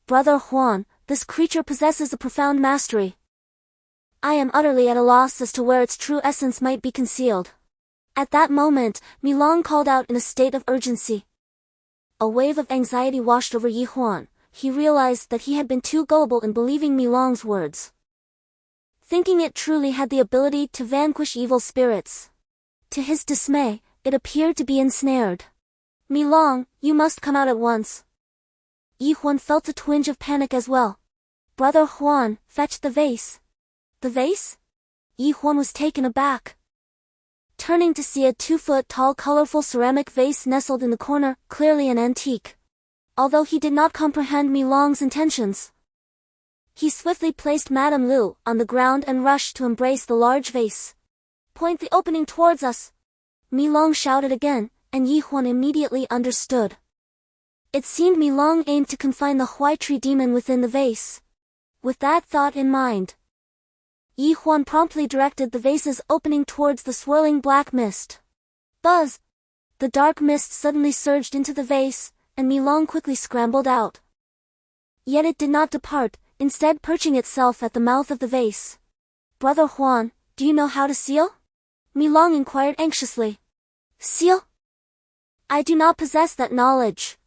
Brother Huan, this creature possesses a profound mastery. I am utterly at a loss as to where its true essence might be concealed. At that moment, Milong called out in a state of urgency. A wave of anxiety washed over Huan. He realized that he had been too gullible in believing Milong's words, thinking it truly had the ability to vanquish evil spirits. To his dismay, it appeared to be ensnared. "Milong, you must come out at once." Huan felt a twinge of panic as well. "Brother Huan, fetch the vase." "The vase?" Huan was taken aback, turning to see a 2-foot-tall colorful ceramic vase nestled in the corner, clearly an antique. Although he did not comprehend Milong's intentions, he swiftly placed Madame Lu on the ground and rushed to embrace the large vase. "Point the opening towards us," Milong shouted again, and Huan immediately understood. It seemed Milong aimed to confine the Huai tree demon within the vase. With that thought in mind, Huan promptly directed the vase's opening towards the swirling black mist. Buzz! The dark mist suddenly surged into the vase, and Milong quickly scrambled out. Yet it did not depart, instead perching itself at the mouth of the vase. "Brother Huan, do you know how to seal?" Milong inquired anxiously. "Seal? I do not possess that knowledge."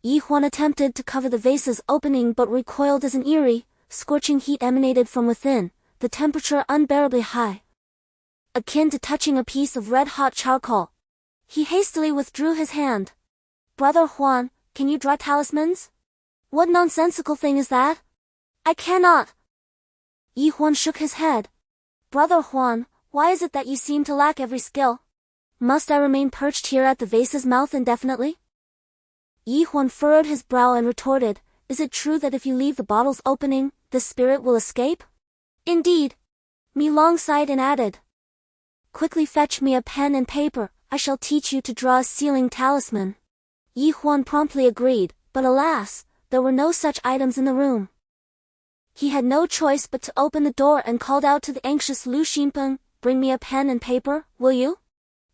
Huan attempted to cover the vase's opening but recoiled as an eerie, scorching heat emanated from within, the temperature unbearably high, akin to touching a piece of red-hot charcoal. He hastily withdrew his hand. "Brother Huan, can you draw talismans?" "What nonsensical thing is that? I cannot." Huan shook his head. "Brother Huan, why is it that you seem to lack every skill? Must I remain perched here at the vase's mouth indefinitely?" Huan furrowed his brow and retorted, "Is it true that if you leave the bottle's opening, the spirit will escape?" "Indeed." Milong sighed and added, "Quickly fetch me a pen and paper, I shall teach you to draw a sealing talisman." Huan promptly agreed, but alas, there were no such items in the room. He had no choice but to open the door and called out to the anxious Lu Xinpeng, "Bring me a pen and paper, will you?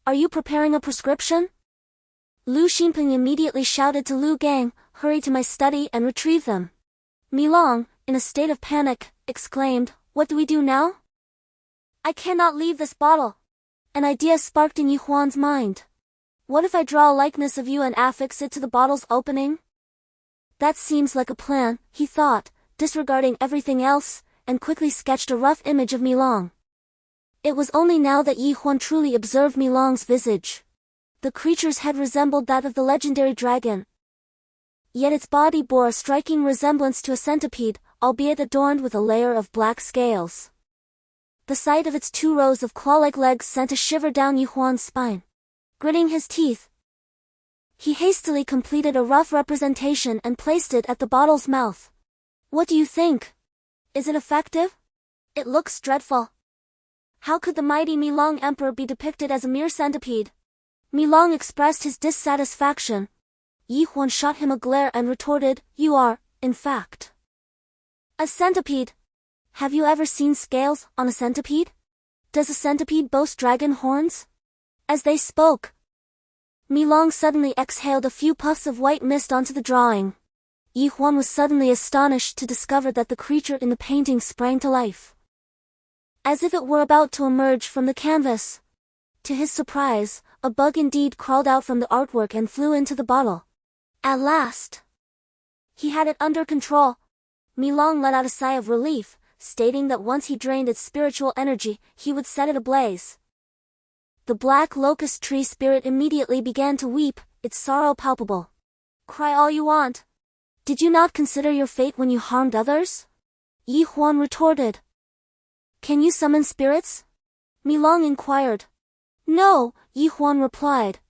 Are you preparing a prescription?" Lu Xinpeng immediately shouted to Lu Gang, "Hurry to my study and retrieve them." Milong, in a state of panic, exclaimed, "What do we do now? I cannot leave this bottle." An idea sparked in Huan's mind. "What if I draw a likeness of you and affix it to the bottle's opening?" "That seems like a plan," he thought, disregarding everything else, and quickly sketched a rough image of Milong. It was only now that Huan truly observed Milong's visage. The creature's head resembled that of the legendary dragon, yet its body bore a striking resemblance to a centipede, albeit adorned with a layer of black scales. The sight of its 2 rows of claw-like legs sent a shiver down Huan's spine. Gritting his teeth, he hastily completed a rough representation and placed it at the bottle's mouth. "What do you think? Is it effective? It looks dreadful. How could the mighty Milong Emperor be depicted as a mere centipede?" Milong expressed his dissatisfaction. Huan shot him a glare and retorted, "You are, in fact, a centipede. Have you ever seen scales on a centipede? Does a centipede boast dragon horns?" As they spoke, Mi Long suddenly exhaled a few puffs of white mist onto the drawing. Yi Huan was suddenly astonished to discover that the creature in the painting sprang to life, as if it were about to emerge from the canvas. To his surprise, a bug indeed crawled out from the artwork and flew into the bottle. At last, he had it under control. Mi Long let out a sigh of relief, stating that once he drained its spiritual energy, he would set it ablaze. The black locust tree spirit immediately began to weep, its sorrow palpable. Cry all you want. Did you not consider your fate when you harmed others? Yi Huan retorted. Can you summon spirits? Mi Long inquired. No, Yi Huan replied.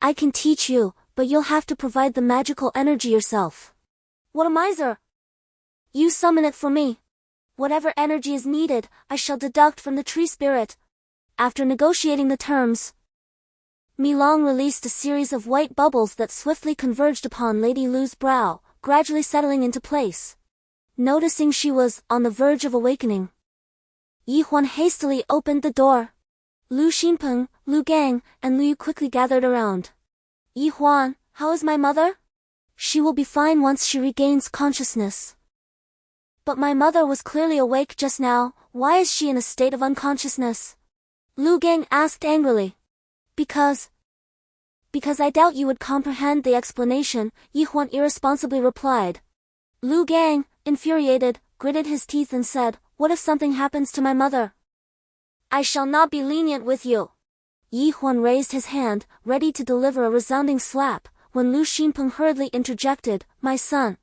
I can teach you, but you'll have to provide the magical energy yourself. What a miser! You summon it for me. Whatever energy is needed, I shall deduct from the tree spirit. After negotiating the terms, Mi Long released a series of white bubbles that swiftly converged upon Lady Lu's brow, gradually settling into place. Noticing she was on the verge of awakening, Yi Huan hastily opened the door. Lu Xinpeng, Lu Gang, and Lu Yu quickly gathered around. Yi Huan, how is my mother? She will be fine once she regains consciousness. But my mother was clearly awake just now, why is she in a state of unconsciousness? Lu Gang asked angrily. Because I doubt you would comprehend the explanation, Yi Huan irresponsibly replied. Lu Gang, infuriated, gritted his teeth and said, what if something happens to my mother? I shall not be lenient with you. Yi Huan raised his hand, ready to deliver a resounding slap, when Lu Xinpeng hurriedly interjected, my son,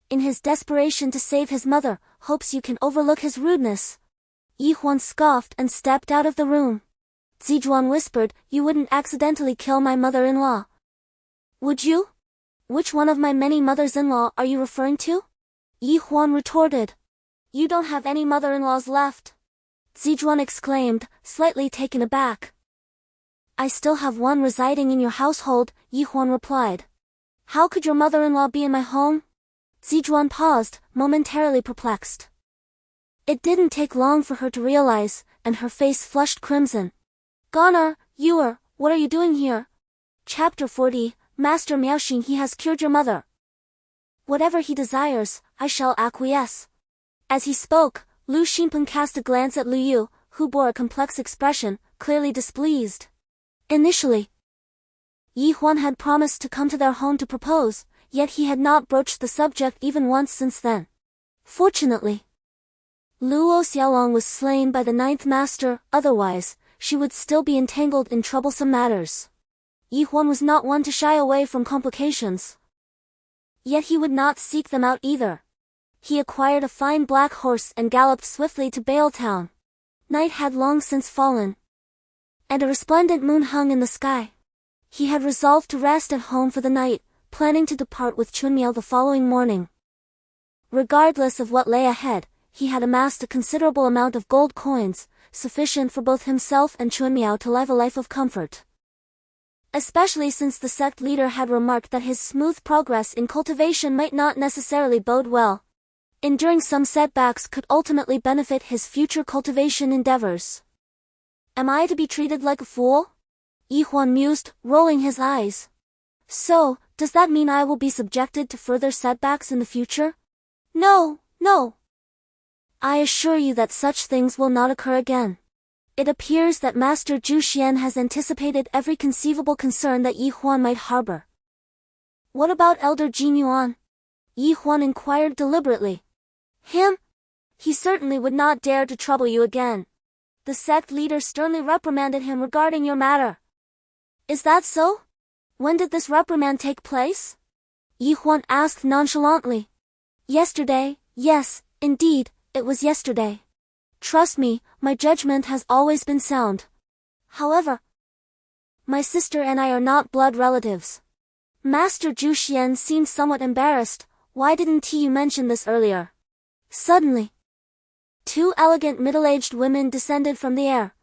in his desperation to save his mother, hopes you can overlook his rudeness. Yi Huan scoffed and stepped out of the room. Zizhuan whispered, you wouldn't accidentally kill my mother-in-law. Would you? Which one of my many mothers-in-law are you referring to? Yi Huan retorted. You don't have any mother-in-laws left. Zizhuan exclaimed, slightly taken aback. I still have one residing in your household, Yi Huan replied. How could your mother-in-law be in my home? Zizhuan paused, momentarily perplexed. It didn't take long for her to realize, and her face flushed crimson. Goner, Yuer, what are you doing here? Chapter 40, Master Miaoxin, he has cured your mother. Whatever he desires, I shall acquiesce. As he spoke, Lu Xinpeng cast a glance at Lu Yu, who bore a complex expression, clearly displeased. Initially, Yi Huan had promised to come to their home to propose, yet he had not broached the subject even once since then. Fortunately, Luo Xiaolong was slain by the ninth master, otherwise, she would still be entangled in troublesome matters. Yi Huan was not one to shy away from complications. Yet he would not seek them out either. He acquired a fine black horse and galloped swiftly to Bale Town. Night had long since fallen, and a resplendent moon hung in the sky. He had resolved to rest at home for the night, planning to depart with Chunmiao the following morning. Regardless of what lay ahead, he had amassed a considerable amount of gold coins, sufficient for both himself and Chunmiao to live a life of comfort. Especially since the sect leader had remarked that his smooth progress in cultivation might not necessarily bode well. Enduring some setbacks could ultimately benefit his future cultivation endeavors. Am I to be treated like a fool? Yi Huan mused, rolling his eyes. So, does that mean I will be subjected to further setbacks in the future? No, no. I assure you that such things will not occur again. It appears that Master Zhu Xian has anticipated every conceivable concern that Yi Huan might harbor. What about Elder Qingyuan? Yi Huan inquired deliberately. Him? He certainly would not dare to trouble you again. The sect leader sternly reprimanded him regarding your matter. Is that so? When did this reprimand take place? Yi Huan asked nonchalantly. Yesterday, yes, indeed, it was yesterday. Trust me, my judgment has always been sound. However, my sister and I are not blood relatives. Master Zhu Xian seemed somewhat embarrassed. Why didn't you mention this earlier? Suddenly, two elegant middle-aged women descended from the air.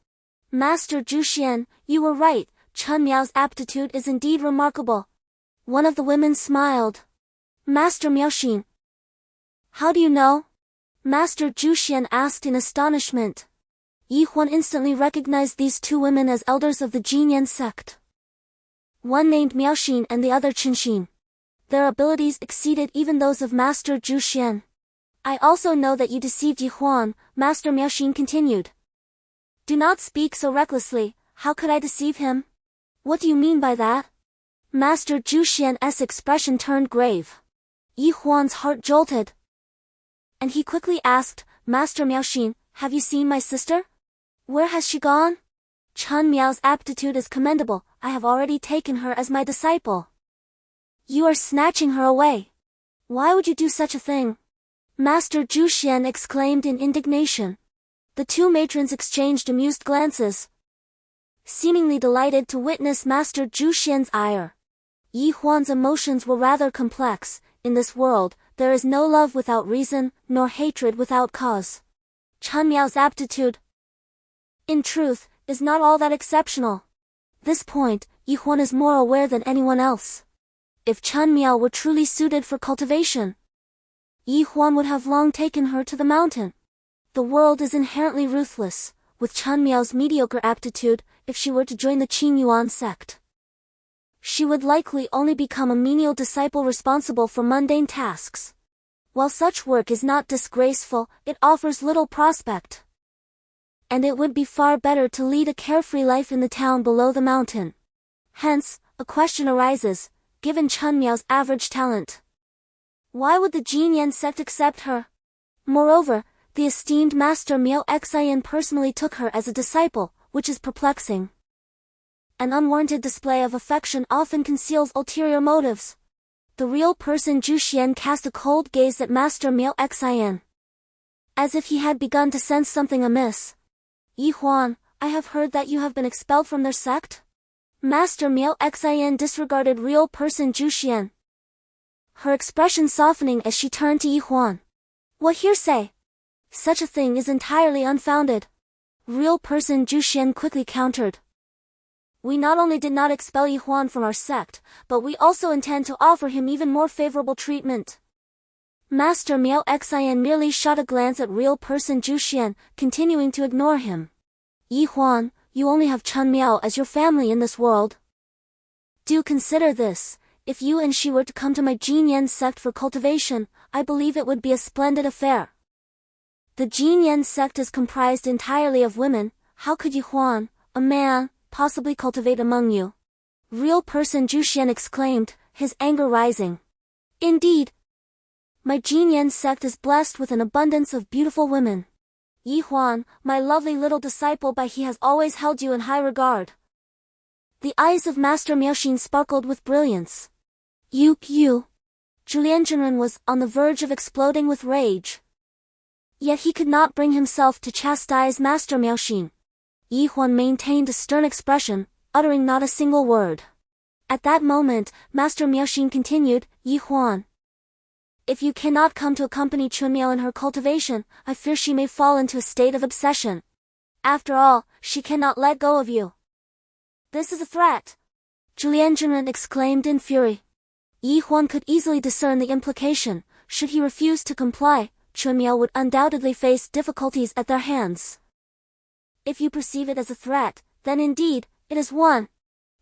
Master Zhu Xian, you were right, Chun Miao's aptitude is indeed remarkable. One of the women smiled. Master Miaoxin. How do you know? Master Zhu Xian asked in astonishment. Yi Huan instantly recognized these two women as elders of the Qingyuan Sect. One named Miaoxin and the other Qinxin. Their abilities exceeded even those of Master Zhu Xian. I also know that you deceived Yi Huan, Master Miaoxin continued. Do not speak so recklessly, how could I deceive him? What do you mean by that? Master Zhu Xian's expression turned grave. Yi Huan's heart jolted. And he quickly asked, Master Miaoxin, have you seen my sister? Where has she gone? Chen Miao's aptitude is commendable, I have already taken her as my disciple. You are snatching her away. Why would you do such a thing? Master Zhu Xian exclaimed in indignation. The two matrons exchanged amused glances, seemingly delighted to witness Master Zhu Xian's ire. Yi Huan's emotions were rather complex. In this world, there is no love without reason, nor hatred without cause. Chen Miao's aptitude, in truth, is not all that exceptional. This point, Yi Huan is more aware than anyone else. If Chen Miao were truly suited for cultivation, Yi Huan would have long taken her to the mountain. The world is inherently ruthless. With Chen Miao's mediocre aptitude, if she were to join the Qingyuan Sect, she would likely only become a menial disciple responsible for mundane tasks. While such work is not disgraceful, it offers little prospect. And it would be far better to lead a carefree life in the town below the mountain. Hence, a question arises, given Chen Miao's average talent, why would the Qingyuan Sect accept her? Moreover, the esteemed Master Miao Xian personally took her as a disciple, which is perplexing. An unwarranted display of affection often conceals ulterior motives. The real person Zhu Xian cast a cold gaze at Master Miao Xian, as if he had begun to sense something amiss. Yi Huan, I have heard that you have been expelled from their sect? Master Miao Xian disregarded real person Zhu Xian, her expression softening as she turned to Yi Huan. What hearsay? Such a thing is entirely unfounded. Real person Zhu Xian quickly countered. We not only did not expel Yi Huan from our sect, but we also intend to offer him even more favorable treatment. Master Miao Xian merely shot a glance at real person Zhu Xian, continuing to ignore him. Yi Huan, you only have Chen Miao as your family in this world. Do consider this. If you and she were to come to my Qingyuan Sect for cultivation, I believe it would be a splendid affair. The Qingyuan Sect is comprised entirely of women. How could Yi Huan, a man, possibly cultivate among you? Real person Zhu Xian exclaimed, his anger rising. Indeed, my Qingyuan Sect is blessed with an abundance of beautiful women. Yi Huan, my lovely little disciple, by he has always held you in high regard. The eyes of Master Miaoxin sparkled with brilliance. You. Zhulian was on the verge of exploding with rage. Yet he could not bring himself to chastise Master Miaoxin. Yi Huan maintained a stern expression, uttering not a single word. At that moment, Master Miaoxin continued, Yi Huan, if you cannot come to accompany Chun Miao in her cultivation, I fear she may fall into a state of obsession. After all, she cannot let go of you. This is a threat! Zhulian exclaimed in fury. Yi Huan could easily discern the implication. Should he refuse to comply, Chun Miao would undoubtedly face difficulties at their hands. If you perceive it as a threat, then indeed, it is one.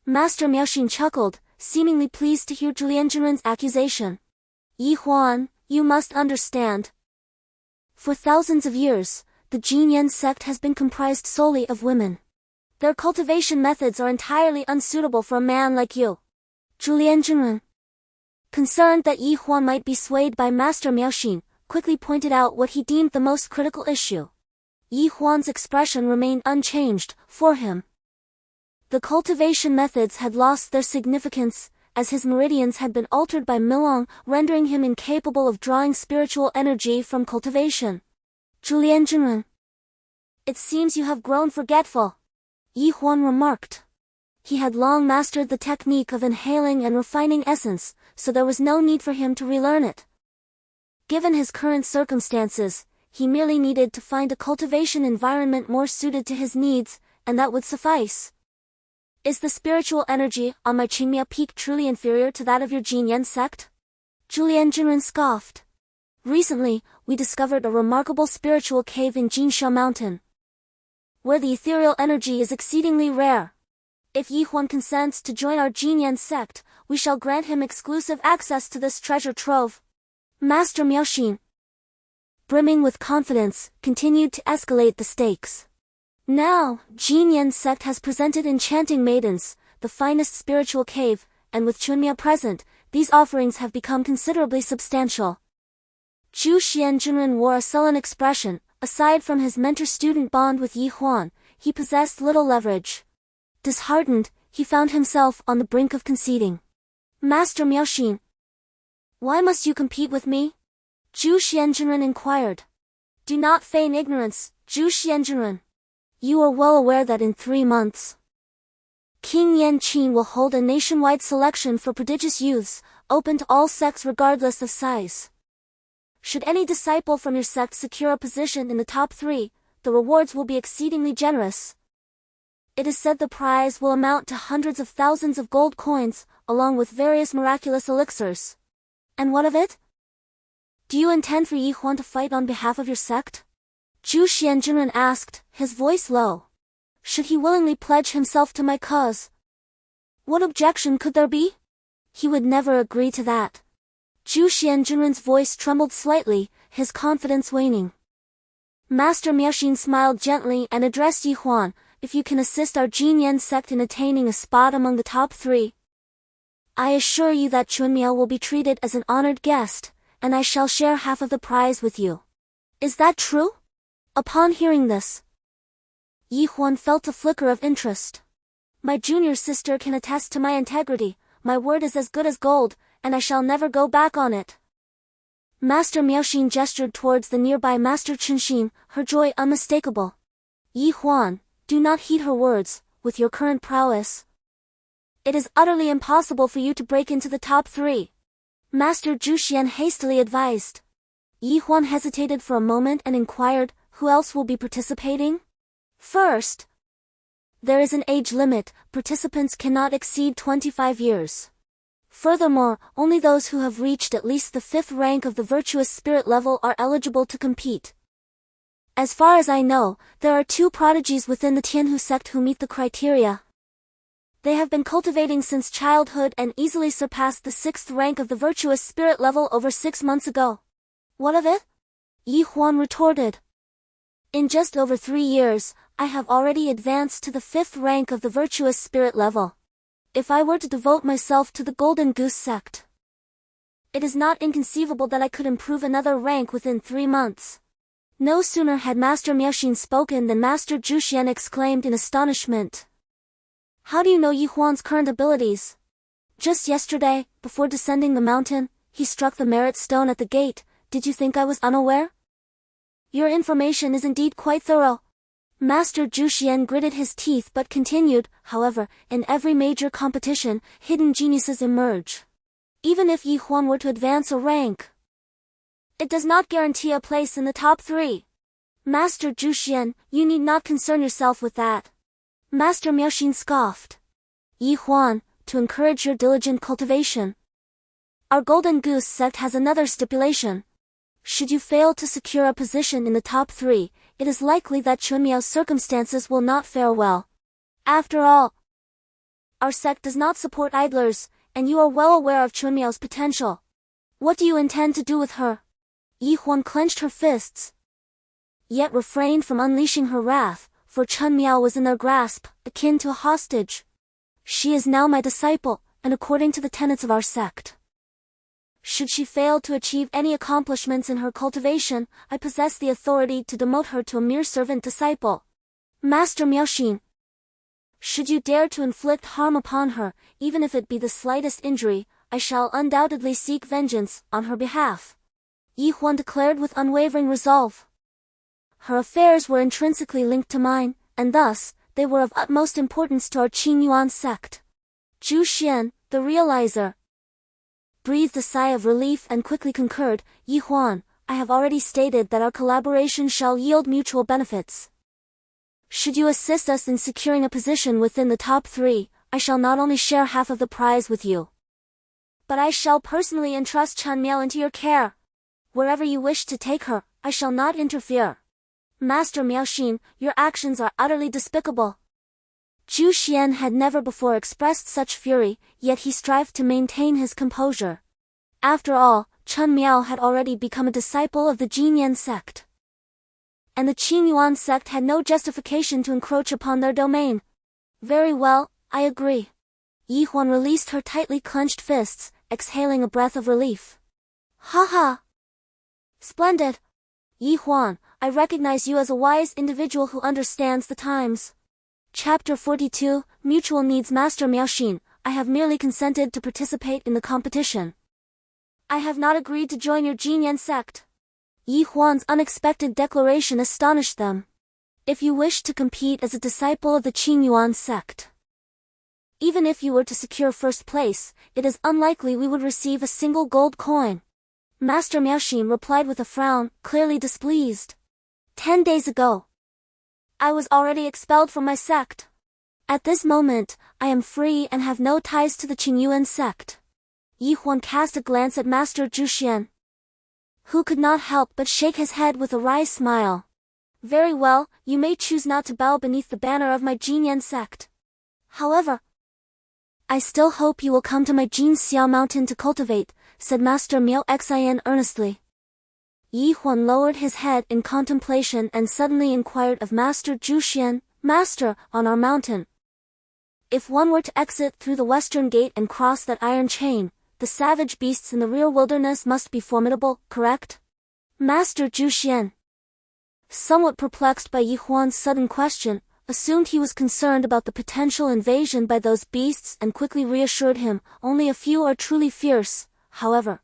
Master Miaoxin chuckled, seemingly pleased to hear Zhulian's accusation. Yi Huan, you must understand. For thousands of years, the Qingyuan Sect has been comprised solely of women. Their cultivation methods are entirely unsuitable for a man like you. Zhulian, concerned that Yi Huan might be swayed by Master Miaoxin, quickly pointed out what he deemed the most critical issue. Yi Huan's expression remained unchanged. For him, the cultivation methods had lost their significance, as his meridians had been altered by Milong, rendering him incapable of drawing spiritual energy from cultivation. Zhulian, it seems you have grown forgetful, Yi Huan remarked. He had long mastered the technique of inhaling and refining essence, so there was no need for him to relearn it. Given his current circumstances, he merely needed to find a cultivation environment more suited to his needs, and that would suffice. Is the spiritual energy on my Qingmia peak truly inferior to that of your Qingyuan Sect? Zhulian scoffed. Recently, we discovered a remarkable spiritual cave in Jinsha Mountain, where the ethereal energy is exceedingly rare. If Yi Huan consents to join our Qingyuan Sect, we shall grant him exclusive access to this treasure trove. Master Miaoxin, brimming with confidence, continued to escalate the stakes. Now, Qingyuan Sect has presented enchanting maidens, the finest spiritual cave, and with Chunmiao present, these offerings have become considerably substantial. Zhu Xianjunren wore a sullen expression. Aside from his mentor-student bond with Yi Huan, he possessed little leverage. Disheartened, he found himself on the brink of conceding. Master Miaoxin, why must you compete with me? Zhu Xianjunren inquired. Do not feign ignorance, Zhu Xianjunren. You are well aware that in 3 months, King Yanqin will hold a nationwide selection for prodigious youths, open to all sects regardless of size. Should any disciple from your sect secure a position in the top 3, the rewards will be exceedingly generous. It is said the prize will amount to hundreds of thousands of gold coins, along with various miraculous elixirs. And what of it? Do you intend for Yi Huan to fight on behalf of your sect? Zhu Xianjunren asked, his voice low. Should he willingly pledge himself to my cause? What objection could there be? He would never agree to that. Zhu Xianjunren's voice trembled slightly, his confidence waning. Master Miaoxin smiled gently and addressed Yi Huan. If you can assist our Qingyuan Sect in attaining a spot among the top 3, I assure you that Chunmiao will be treated as an honored guest, and I shall share half of the prize with you. Is that true? Upon hearing this, Yi Huan felt a flicker of interest. My junior sister can attest to my integrity, my word is as good as gold, and I shall never go back on it. Master Miaoxin gestured towards the nearby Master Qinshin, her joy unmistakable. Yi Huan, do not heed her words. With your current prowess, it is utterly impossible for you to break into the top 3. Master Zhu Xian hastily advised. Yi Huan hesitated for a moment and inquired, who else will be participating? First, there is an age limit, participants cannot exceed 25 years. Furthermore, only those who have reached at least the 5th rank of the virtuous spirit level are eligible to compete. As far as I know, there are 2 prodigies within the Tianhu sect who meet the criteria. They have been cultivating since childhood and easily surpassed the 6th rank of the virtuous spirit level over 6 months ago. What of it? Yi Huan retorted. In just over 3 years, I have already advanced to the 5th rank of the virtuous spirit level. If I were to devote myself to the Golden Goose sect, it is not inconceivable that I could improve another rank within 3 months. No sooner had Master Miaoxin spoken than Master Zhu Xian exclaimed in astonishment. How do you know Yi Huan's current abilities? Just yesterday, before descending the mountain, he struck the merit stone at the gate. Did you think I was unaware? Your information is indeed quite thorough. Master Zhu Xian gritted his teeth but continued, however, in every major competition, hidden geniuses emerge. Even if Yi Huan were to advance a rank, it does not guarantee a place in the top 3. Master Zhu Xian, you need not concern yourself with that. Master Miaoxin scoffed. Yi Huan, to encourage your diligent cultivation, our Golden Goose sect has another stipulation. Should you fail to secure a position in the top 3, it is likely that Chunmiao's circumstances will not fare well. After all, our sect does not support idlers, and you are well aware of Chunmiao's potential. What do you intend to do with her? Yi Huan clenched her fists, yet refrained from unleashing her wrath, for Chunmiao was in their grasp, akin to a hostage. She is now my disciple, and according to the tenets of our sect, should she fail to achieve any accomplishments in her cultivation, I possess the authority to demote her to a mere servant disciple. Master Miaoxin, should you dare to inflict harm upon her, even if it be the slightest injury, I shall undoubtedly seek vengeance on her behalf. Yi Huan declared with unwavering resolve. Her affairs were intrinsically linked to mine, and thus, they were of utmost importance to our Qingyuan Sect. Zhu Xian, the realizer, breathed a sigh of relief and quickly concurred, Yi Huan, I have already stated that our collaboration shall yield mutual benefits. Should you assist us in securing a position within the top 3, I shall not only share half of the prize with you, but I shall personally entrust Chunmiao into your care. Wherever you wish to take her, I shall not interfere. Master Miaoxin, your actions are utterly despicable. Zhu Xian had never before expressed such fury, yet he strived to maintain his composure. After all, Chen Miao had already become a disciple of the Qingyuan Sect. And the Qingyuan Sect had no justification to encroach upon their domain. Very well, I agree. Yi Huan released her tightly clenched fists, exhaling a breath of relief. Ha ha! Splendid! Yi Huan, I recognize you as a wise individual who understands the times. Chapter 42, Mutual Needs. Master Miaoxin, I have merely consented to participate in the competition. I have not agreed to join your Qingyuan Sect. Yi Huan's unexpected declaration astonished them. If you wish to compete as a disciple of the Qingyuan Sect, even if you were to secure first place, it is unlikely we would receive a single gold coin. Master Miaoxin replied with a frown, clearly displeased. 10 days ago, I was already expelled from my sect. At this moment, I am free and have no ties to the Qingyuan Sect. Yi Huan cast a glance at Master Zhu Xian, who could not help but shake his head with a wry smile. Very well, you may choose not to bow beneath the banner of my Qingyuan Sect. However, I still hope you will come to my Jinxiao mountain to cultivate, said Master Miao Xian earnestly. Yi Huan lowered his head in contemplation and suddenly inquired of Master Zhu Xian, Master, on our mountain, if one were to exit through the western gate and cross that iron chain, the savage beasts in the real wilderness must be formidable, correct? Master Zhu Xian, somewhat perplexed by Yi Huan's sudden question, assumed he was concerned about the potential invasion by those beasts and quickly reassured him, only a few are truly fierce, however.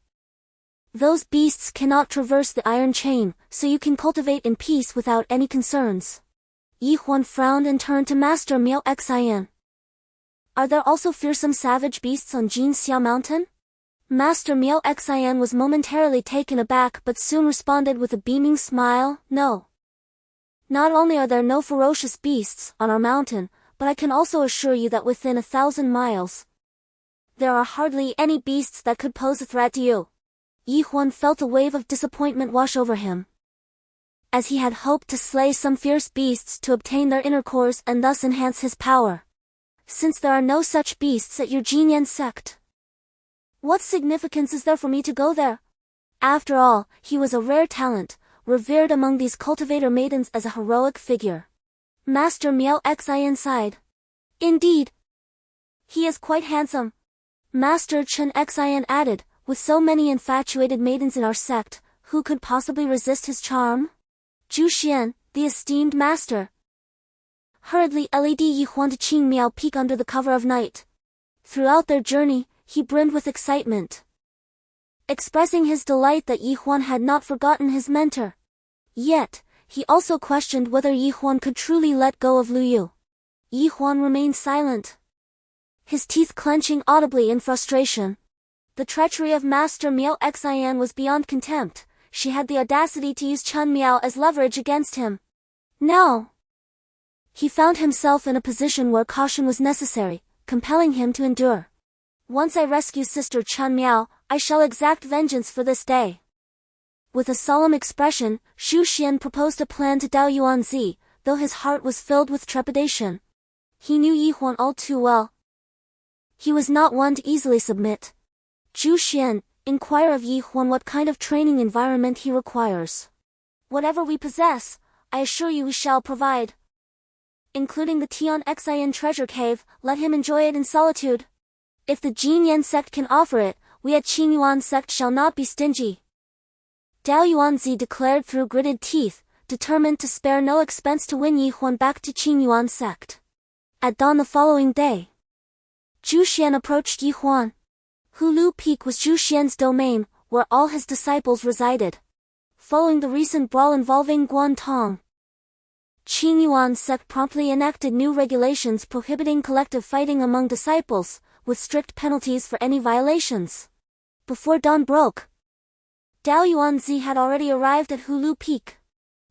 Those beasts cannot traverse the iron chain, so you can cultivate in peace without any concerns. Yi Huan frowned and turned to Master Miao Xian. Are there also fearsome savage beasts on Jinxiao Mountain? Master Miao Xian was momentarily taken aback but soon responded with a beaming smile, no. Not only are there no ferocious beasts on our mountain, but I can also assure you that within 1,000 miles, there are hardly any beasts that could pose a threat to you. Yi Huan felt a wave of disappointment wash over him, as he had hoped to slay some fierce beasts to obtain their inner cores and thus enhance his power. Since there are no such beasts at your Qingyuan Sect, what significance is there for me to go there? After all, he was a rare talent, revered among these cultivator maidens as a heroic figure. Master Miao Xian sighed. Indeed, he is quite handsome. Master Chen Xian added, with so many infatuated maidens in our sect, who could possibly resist his charm? Zhu Xian, the esteemed master, hurriedly led Yi Huan to Qing Miao Peak under the cover of night. Throughout their journey, he brimmed with excitement, expressing his delight that Yi Huan had not forgotten his mentor. Yet, he also questioned whether Yi Huan could truly let go of Lu Yu. Yi Huan remained silent, his teeth clenching audibly in frustration. The treachery of Master Miao Xian was beyond contempt. She had the audacity to use Chen Miao as leverage against him. No! He found himself in a position where caution was necessary, compelling him to endure. Once I rescue Sister Chen Miao, I shall exact vengeance for this day. With a solemn expression, Zhu Xian proposed a plan to Dao Yuanzi, though his heart was filled with trepidation. He knew Yi Huan all too well. He was not one to easily submit. Zhu Xian, inquire of Yi Huan what kind of training environment he requires. Whatever we possess, I assure you we shall provide. Including the Tian Xian treasure cave, let him enjoy it in solitude. If the Qingyuan Sect can offer it, we at Qingyuan Sect shall not be stingy. Dao Yuanzi declared through gritted teeth, determined to spare no expense to win Yi Huan back to Qingyuan Sect. At dawn the following day, Zhu Xian approached Yi Huan. Hulu Peak was Zhu Xian's domain, where all his disciples resided. Following the recent brawl involving Guantong, Qingyuan Sect promptly enacted new regulations prohibiting collective fighting among disciples, with strict penalties for any violations. Before dawn broke, Dao Yuanzi had already arrived at Hulu Peak.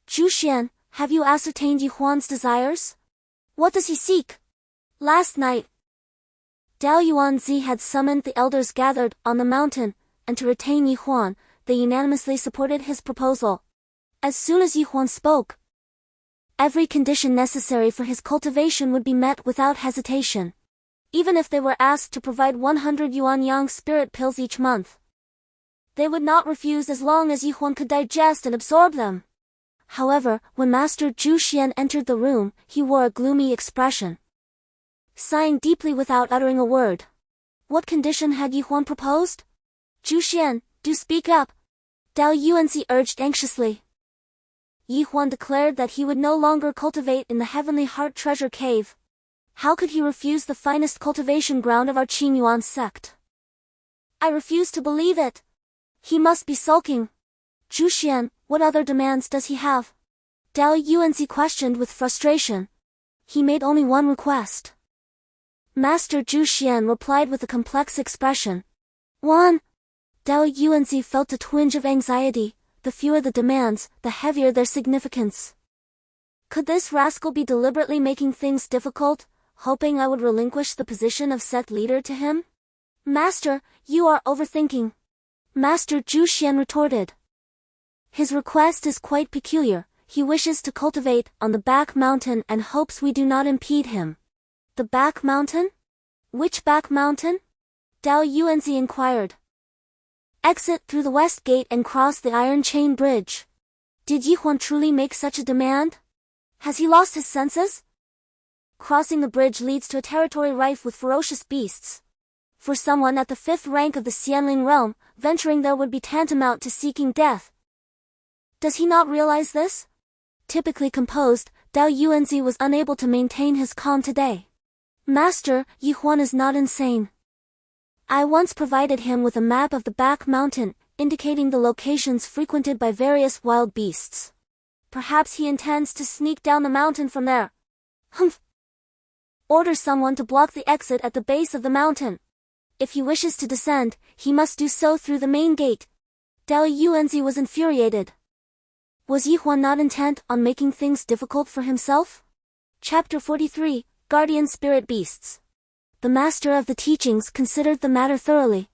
Zhu Xian, have you ascertained Yi Huan's desires? What does he seek? Last night, Dao Yuanzi had summoned the elders gathered on the mountain, and to retain Yi Huan, they unanimously supported his proposal. As soon as Yi Huan spoke, Every condition necessary for his cultivation would be met without hesitation. Even if they were asked to provide 100 Yuan Yang spirit pills each month, they would not refuse as long as Huan could digest and absorb them. However, when Master Zhu Xian entered the room, he wore a gloomy expression, sighing deeply without uttering a word. What condition had Huan proposed? Zhu Xian, do speak up, Dao Yuanzi urged anxiously. Huan declared that he would no longer cultivate in the Heavenly Heart Treasure Cave. How could he refuse the finest cultivation ground of our Qingyuan Sect? I refuse to believe it. He must be sulking. Zhu Xian, what other demands does he have? Dao Yuanzi questioned with frustration. He made only one request. Master Zhu Xian replied with a complex expression. One. Dao Yuanzi felt a twinge of anxiety. The fewer the demands, the heavier their significance. Could this rascal be deliberately making things difficult, hoping I would relinquish the position of sect leader to him? Master, you are overthinking. Master Zhu Xian retorted. His request is quite peculiar. He wishes to cultivate on the back mountain and hopes we do not impede him. The back mountain? Which back mountain? Dao Yuanzi inquired. Exit through the west gate and cross the iron chain bridge. Did Huan truly make such a demand? Has he lost his senses? Crossing the bridge leads to a territory rife with ferocious beasts. For someone at the 5th rank of the Xianling realm, venturing there would be tantamount to seeking death. Does he not realize this? Typically composed, Dao Yuanzi was unable to maintain his calm today. Master, Huan is not insane. I once provided him with a map of the back mountain, indicating the locations frequented by various wild beasts. Perhaps he intends to sneak down the mountain from there. Humph! Order someone to block the exit at the base of the mountain. If he wishes to descend, he must do so through the main gate. Dao Yuanzi was infuriated. Was Huan not intent on making things difficult for himself? Chapter 43, Guardian Spirit Beasts. The master of the teachings considered the matter thoroughly,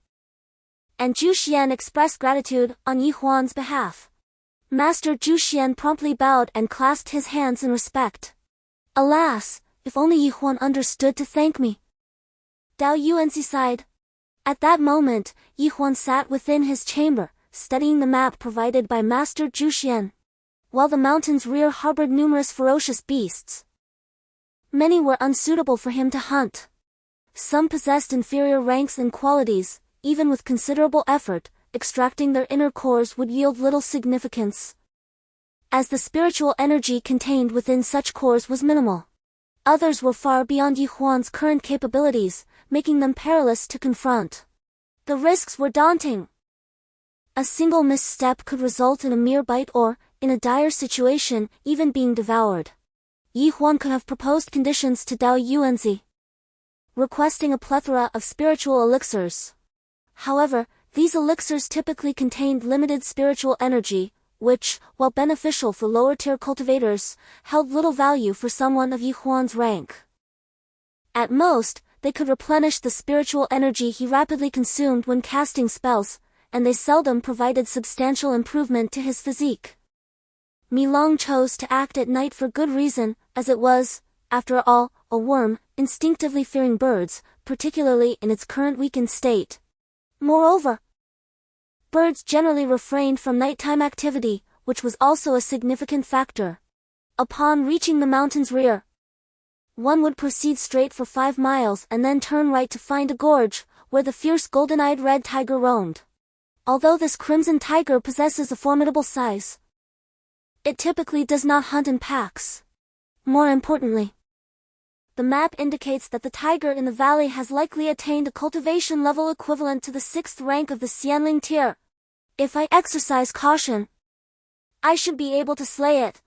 and Zhu Xian expressed gratitude on Huan's behalf. Master Zhu Xian promptly bowed and clasped his hands in respect. Alas, if only Huan understood to thank me. Dao Yuanzi sighed. At that moment, Huan sat within his chamber, studying the map provided by Master Zhu Xian. While the mountain's rear harbored numerous ferocious beasts, many were unsuitable for him to hunt. Some possessed inferior ranks and qualities. Even with considerable effort, extracting their inner cores would yield little significance, as the spiritual energy contained within such cores was minimal. Others were far beyond Huan's current capabilities, making them perilous to confront. The risks were daunting. A single misstep could result in a mere bite or, in a dire situation, even being devoured. Huan could have proposed conditions to Dao Yuanzi, requesting a plethora of spiritual elixirs. However, these elixirs typically contained limited spiritual energy, which, while beneficial for lower-tier cultivators, held little value for someone of Huan's rank. At most, they could replenish the spiritual energy he rapidly consumed when casting spells, and they seldom provided substantial improvement to his physique. Milong chose to act at night for good reason, as it was, after all, a worm, instinctively fearing birds, particularly in its current weakened state. Moreover, birds generally refrained from nighttime activity, which was also a significant factor. Upon reaching the mountain's rear, one would proceed straight for 5 miles and then turn right to find a gorge, where the fierce golden-eyed red tiger roamed. Although this crimson tiger possesses a formidable size, it typically does not hunt in packs. More importantly, the map indicates that the tiger in the valley has likely attained a cultivation level equivalent to the 6th rank of the Xianling tier. If I exercise caution, I should be able to slay it.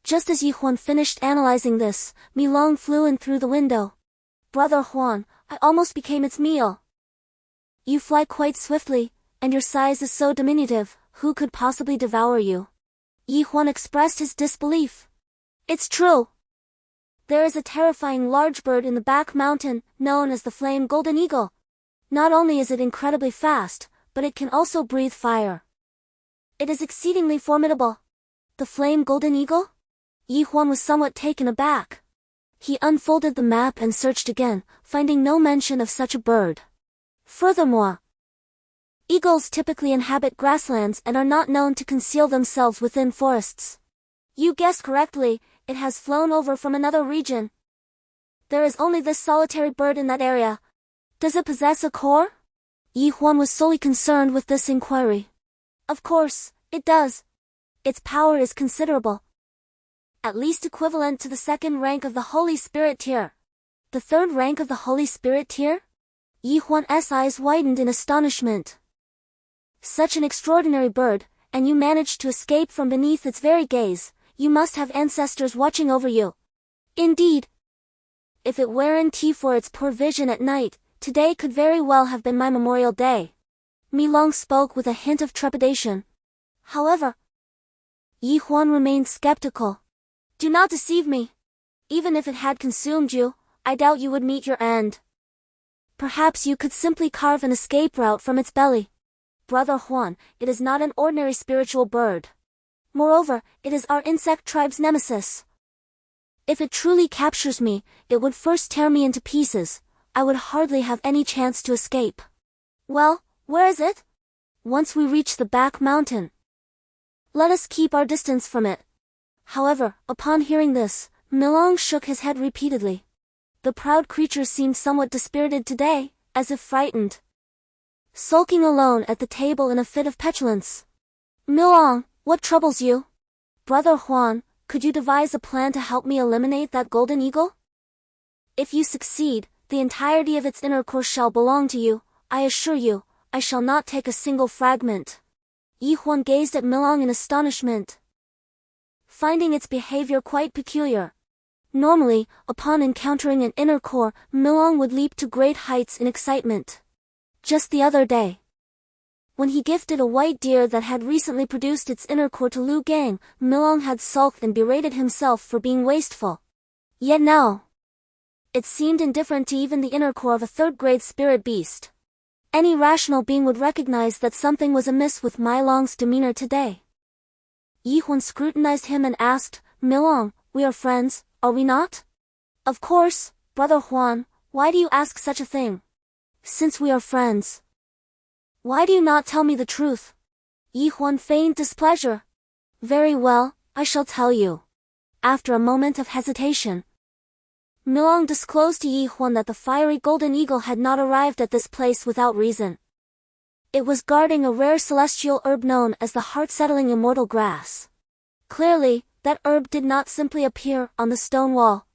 Just as Huan finished analyzing this, Milong flew in through the window. Brother Huan, I almost became its meal. You fly quite swiftly, and your size is so diminutive, who could possibly devour you? Huan expressed his disbelief. It's true. There is a terrifying large bird in the back mountain, known as the flame golden eagle. Not only is it incredibly fast, but it can also breathe fire. It is exceedingly formidable. The flame golden eagle? Yi Huan was somewhat taken aback. He unfolded the map and searched again, finding no mention of such a bird. Furthermore, eagles typically inhabit grasslands and are not known to conceal themselves within forests. You guessed correctly, it has flown over from another region. There is only this solitary bird in that area. Does it possess a core? Yi Huan was solely concerned with this inquiry. Of course, it does. Its power is considerable. At least equivalent to the second rank of the Holy Spirit tier. The third rank of the Holy Spirit tier? Yi Huan's eyes widened in astonishment. Such an extraordinary bird, and you managed to escape from beneath its very gaze. You must have ancestors watching over you. Indeed. If it weren't for its poor vision at night, today could very well have been my memorial day. Mi Long spoke with a hint of trepidation. However, Yi Huan remained skeptical. Do not deceive me. Even if it had consumed you, I doubt you would meet your end. Perhaps you could simply carve an escape route from its belly. Brother Huan, it is not an ordinary spiritual bird. Moreover, it is our insect tribe's nemesis. If it truly captures me, it would first tear me into pieces. I would hardly have any chance to escape. Well, where is it? Once we reach the back mountain, let us keep our distance from it. However, upon hearing this, Mi Long shook his head repeatedly. The proud creature seemed somewhat dispirited today, as if frightened. Sulking alone at the table in a fit of petulance. Mi Long, what troubles you? Brother Huan, could you devise a plan to help me eliminate that golden eagle? If you succeed, the entirety of its inner core shall belong to you. I assure you, I shall not take a single fragment. Yi Huan gazed at Mi Long in astonishment, finding its behavior quite peculiar. Normally, upon encountering an inner core, Mi Long would leap to great heights in excitement. Just the other day, when he gifted a white deer that had recently produced its inner core to Lu Gang, Mi Long had sulked and berated himself for being wasteful. Yet now, it seemed indifferent to even the inner core of a third-grade spirit beast. Any rational being would recognize that something was amiss with Mi Long's demeanor today. Yi Huan scrutinized him and asked, Mi Long, we are friends, are we not? Of course, Brother Huan, why do you ask such a thing? Since we are friends, why do you not tell me the truth? Yi Huan feigned displeasure. Very well, I shall tell you. After a moment of hesitation, Mi Long disclosed to Yi Huan that the fiery golden eagle had not arrived at this place without reason. It was guarding a rare celestial herb known as the heart-settling immortal grass. Clearly, that herb did not simply appear on the stone wall.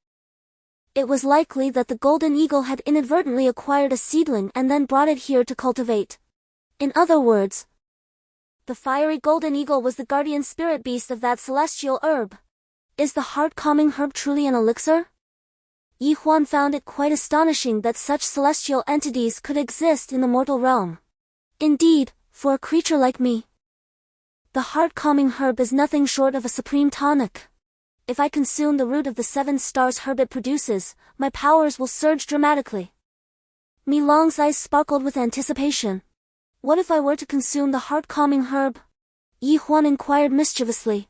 It was likely that the golden eagle had inadvertently acquired a seedling and then brought it here to cultivate. In other words, the fiery golden eagle was the guardian spirit beast of that celestial herb. Is the heart-calming herb truly an elixir? Yi Huan found it quite astonishing that such celestial entities could exist in the mortal realm. Indeed, for a creature like me, the heart-calming herb is nothing short of a supreme tonic. If I consume the root of the 7 stars herb it produces, my powers will surge dramatically. Mi Long's eyes sparkled with anticipation. What if I were to consume the heart-calming herb? Yi Huan inquired mischievously.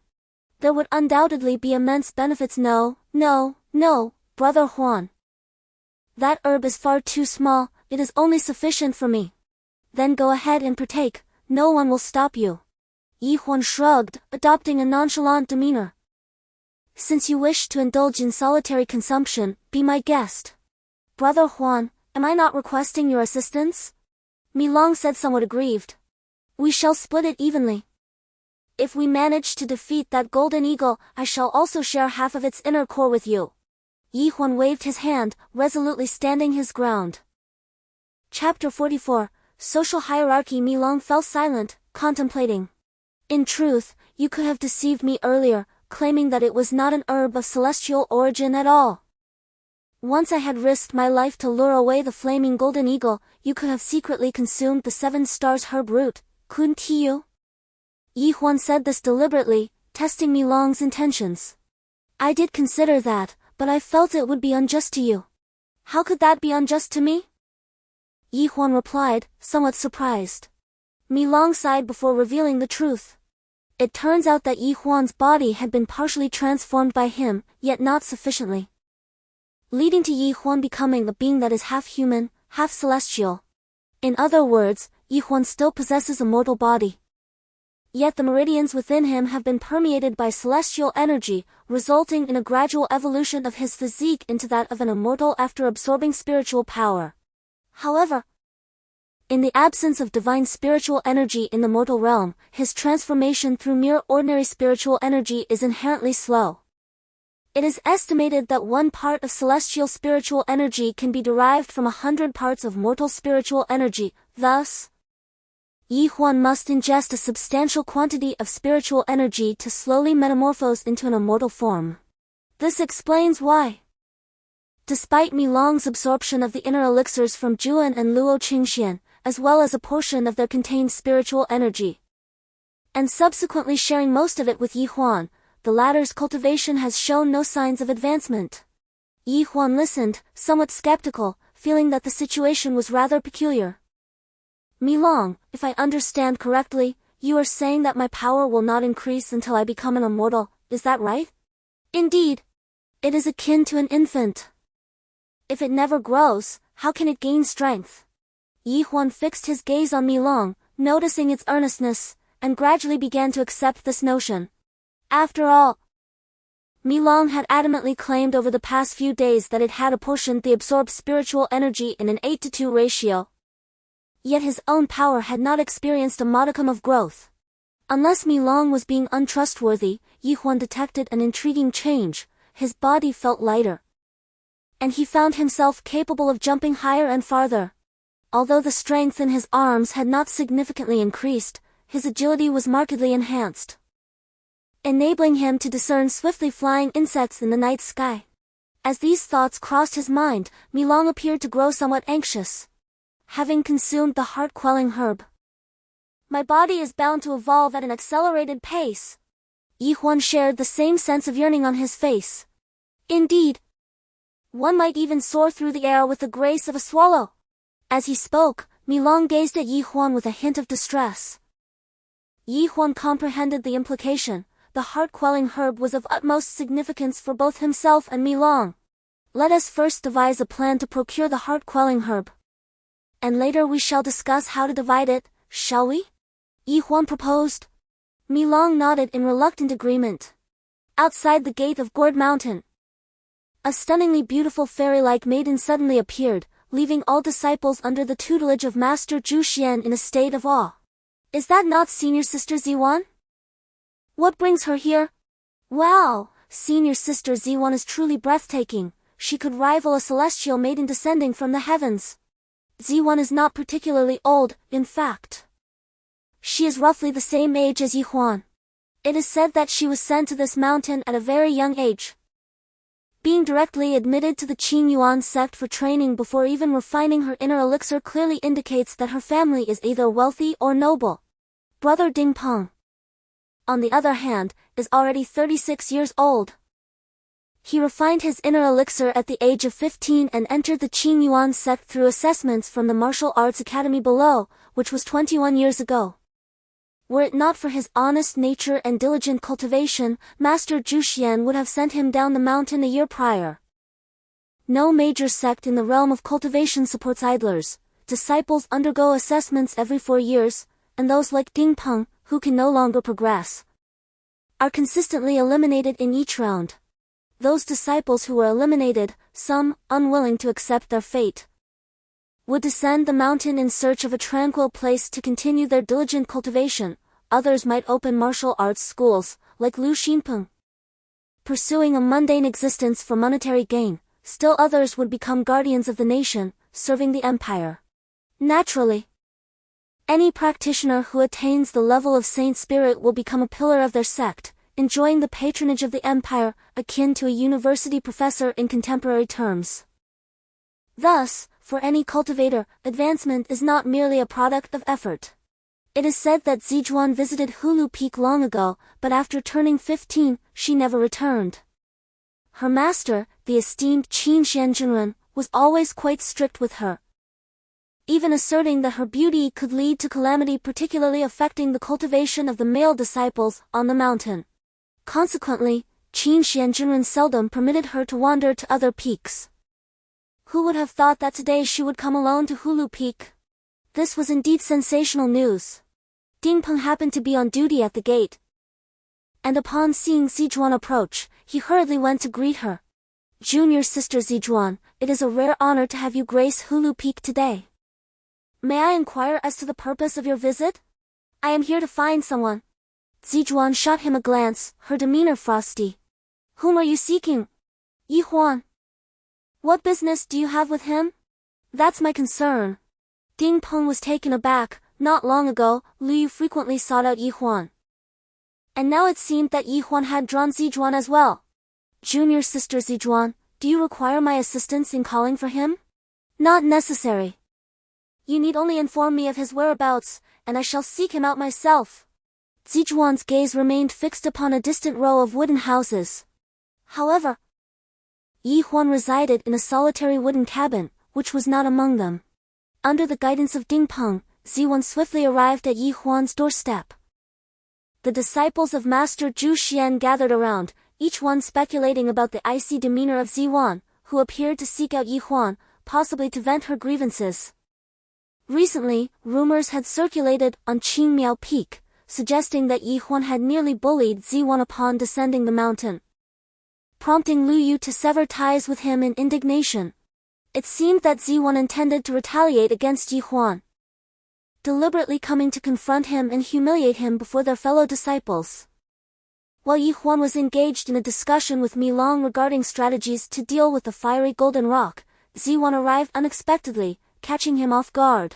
There would undoubtedly be immense benefits. No, Brother Huan. That herb is far too small, it is only sufficient for me. Then go ahead and partake, no one will stop you. Yi Huan shrugged, adopting a nonchalant demeanor. Since you wish to indulge in solitary consumption, be my guest. Brother Huan, am I not requesting your assistance? Mi Long said somewhat aggrieved. We shall split it evenly. If we manage to defeat that golden eagle, I shall also share half of its inner core with you. Yi Huan waved his hand, resolutely standing his ground. Chapter 44. Social hierarchy. Mi Long fell silent, contemplating. In truth, you could have deceived me earlier, claiming that it was not an herb of celestial origin at all. Once I had risked my life to lure away the flaming golden eagle, you could have secretly consumed the 7 stars herb root, couldn't you? Yi Huan said this deliberately, testing Mi Long's intentions. I did consider that, but I felt it would be unjust to you. How could that be unjust to me? Yi Huan replied, somewhat surprised. Mi Long sighed before revealing the truth. It turns out that Yi Huan's body had been partially transformed by him, yet not sufficiently, leading to Yi Huan becoming a being that is half human, half celestial. In other words, Yi Huan still possesses a mortal body. Yet the meridians within him have been permeated by celestial energy, resulting in a gradual evolution of his physique into that of an immortal after absorbing spiritual power. However, in the absence of divine spiritual energy in the mortal realm, his transformation through mere ordinary spiritual energy is inherently slow. It is estimated that 1 part of celestial spiritual energy can be derived from 100 parts of mortal spiritual energy. Thus, Yi Huan must ingest a substantial quantity of spiritual energy to slowly metamorphose into an immortal form. This explains why, despite Mi Long's absorption of the inner elixirs from Juan and Luo Qingxian, as well as a portion of their contained spiritual energy, and subsequently sharing most of it with Yi Huan, the latter's cultivation has shown no signs of advancement. Yi Huan listened, somewhat skeptical, feeling that the situation was rather peculiar. Mi Long, if I understand correctly, you are saying that my power will not increase until I become an immortal, is that right? Indeed. It is akin to an infant. If it never grows, how can it gain strength? Yi Huan fixed his gaze on Mi Long, noticing its earnestness, and gradually began to accept this notion. After all, Mi Long had adamantly claimed over the past few days that it had apportioned the absorbed spiritual energy in an 8-to-2 ratio. Yet his own power had not experienced a modicum of growth. Unless Mi Long was being untrustworthy, Yi Huan detected an intriguing change. His body felt lighter, and he found himself capable of jumping higher and farther. Although the strength in his arms had not significantly increased, his agility was markedly enhanced, enabling him to discern swiftly flying insects in the night sky. As these thoughts crossed his mind, Mi Long appeared to grow somewhat anxious. Having consumed the heart-quelling herb, my body is bound to evolve at an accelerated pace. Yi Huan shared the same sense of yearning on his face. Indeed, one might even soar through the air with the grace of a swallow. As he spoke, Mi Long gazed at Yi Huan with a hint of distress. Yi Huan comprehended the implication. The heart-quelling herb was of utmost significance for both himself and Mi Long. Let us first devise a plan to procure the heart-quelling herb, and later we shall discuss how to divide it, shall we? Yi Huan proposed. Mi Long nodded in reluctant agreement. Outside the gate of Gourd Mountain, a stunningly beautiful fairy-like maiden suddenly appeared, leaving all disciples under the tutelage of Master Zhu Xian in a state of awe. Is that not Senior Sister Ziwan? What brings her here? Wow, Senior Sister Ziwan is truly breathtaking. She could rival a celestial maiden descending from the heavens. Ziwan is not particularly old, in fact. She is roughly the same age as Yi Huan. It is said that she was sent to this mountain at a very young age, being directly admitted to the Qingyuan Sect for training before even refining her inner elixir clearly indicates that her family is either wealthy or noble. Brother Ding Peng, on the other hand, is already 36 years old. He refined his inner elixir at the age of 15 and entered the Qingyuan Sect through assessments from the martial arts academy below, which was 21 years ago. Were it not for his honest nature and diligent cultivation, Master Zhu Xian would have sent him down the mountain a year prior. No major sect in the realm of cultivation supports idlers. Disciples undergo assessments every 4 years, and those like Ding Peng, who can no longer progress, are consistently eliminated in each round. Those disciples who were eliminated, some, unwilling to accept their fate, would descend the mountain in search of a tranquil place to continue their diligent cultivation. Others might open martial arts schools, like Lu Xinpeng, pursuing a mundane existence for monetary gain. Still others would become guardians of the nation, serving the empire. Naturally, any practitioner who attains the level of saint spirit will become a pillar of their sect, enjoying the patronage of the empire, akin to a university professor in contemporary terms. Thus, for any cultivator, advancement is not merely a product of effort. It is said that Zijuan visited Hulu Peak long ago, but after turning 15, she never returned. Her master, the esteemed Qin Shanjunren, was always quite strict with her. even asserting that her beauty could lead to calamity, particularly affecting the cultivation of the male disciples on the mountain. Consequently, Qingyuan seldom permitted her to wander to other peaks. Who would have thought that today she would come alone to Hulu Peak? This was indeed sensational news. Ding Peng happened to be on duty at the gate, and upon seeing Zijuan approach, he hurriedly went to greet her. Junior sister Zijuan, it is a rare honor to have you grace Hulu Peak today. May I inquire as to the purpose of your visit? I am here to find someone. Zijuan shot him a glance, her demeanor frosty. Whom are you seeking? Yi Huan. What business do you have with him? That's my concern. Ding Peng was taken aback. Not long ago, Lu Yu frequently sought out Yi Huan. And now it seemed that Yi Huan had drawn Zijuan as well. Junior sister Zijuan, do you require my assistance in calling for him? Not necessary. You need only inform me of his whereabouts, and I shall seek him out myself. Zijuan's gaze remained fixed upon a distant row of wooden houses. However, Yi Huan resided in a solitary wooden cabin, which was not among them. Under the guidance of Ding Peng, Zijuan swiftly arrived at Yi Huan's doorstep. The disciples of Master Zhu Xian gathered around, each one speculating about the icy demeanor of Zijuan, who appeared to seek out Yi Huan, possibly to vent her grievances. Recently, rumors had circulated on Qingmiao Peak, suggesting that Yi Huan had nearly bullied Zijuan upon descending the mountain, prompting Lu Yu to sever ties with him in indignation. It seemed that Zijuan intended to retaliate against Yi Huan, deliberately coming to confront him and humiliate him before their fellow disciples. While Yi Huan was engaged in a discussion with Mi Long regarding strategies to deal with the fiery golden rock, Zijuan arrived unexpectedly, catching him off guard.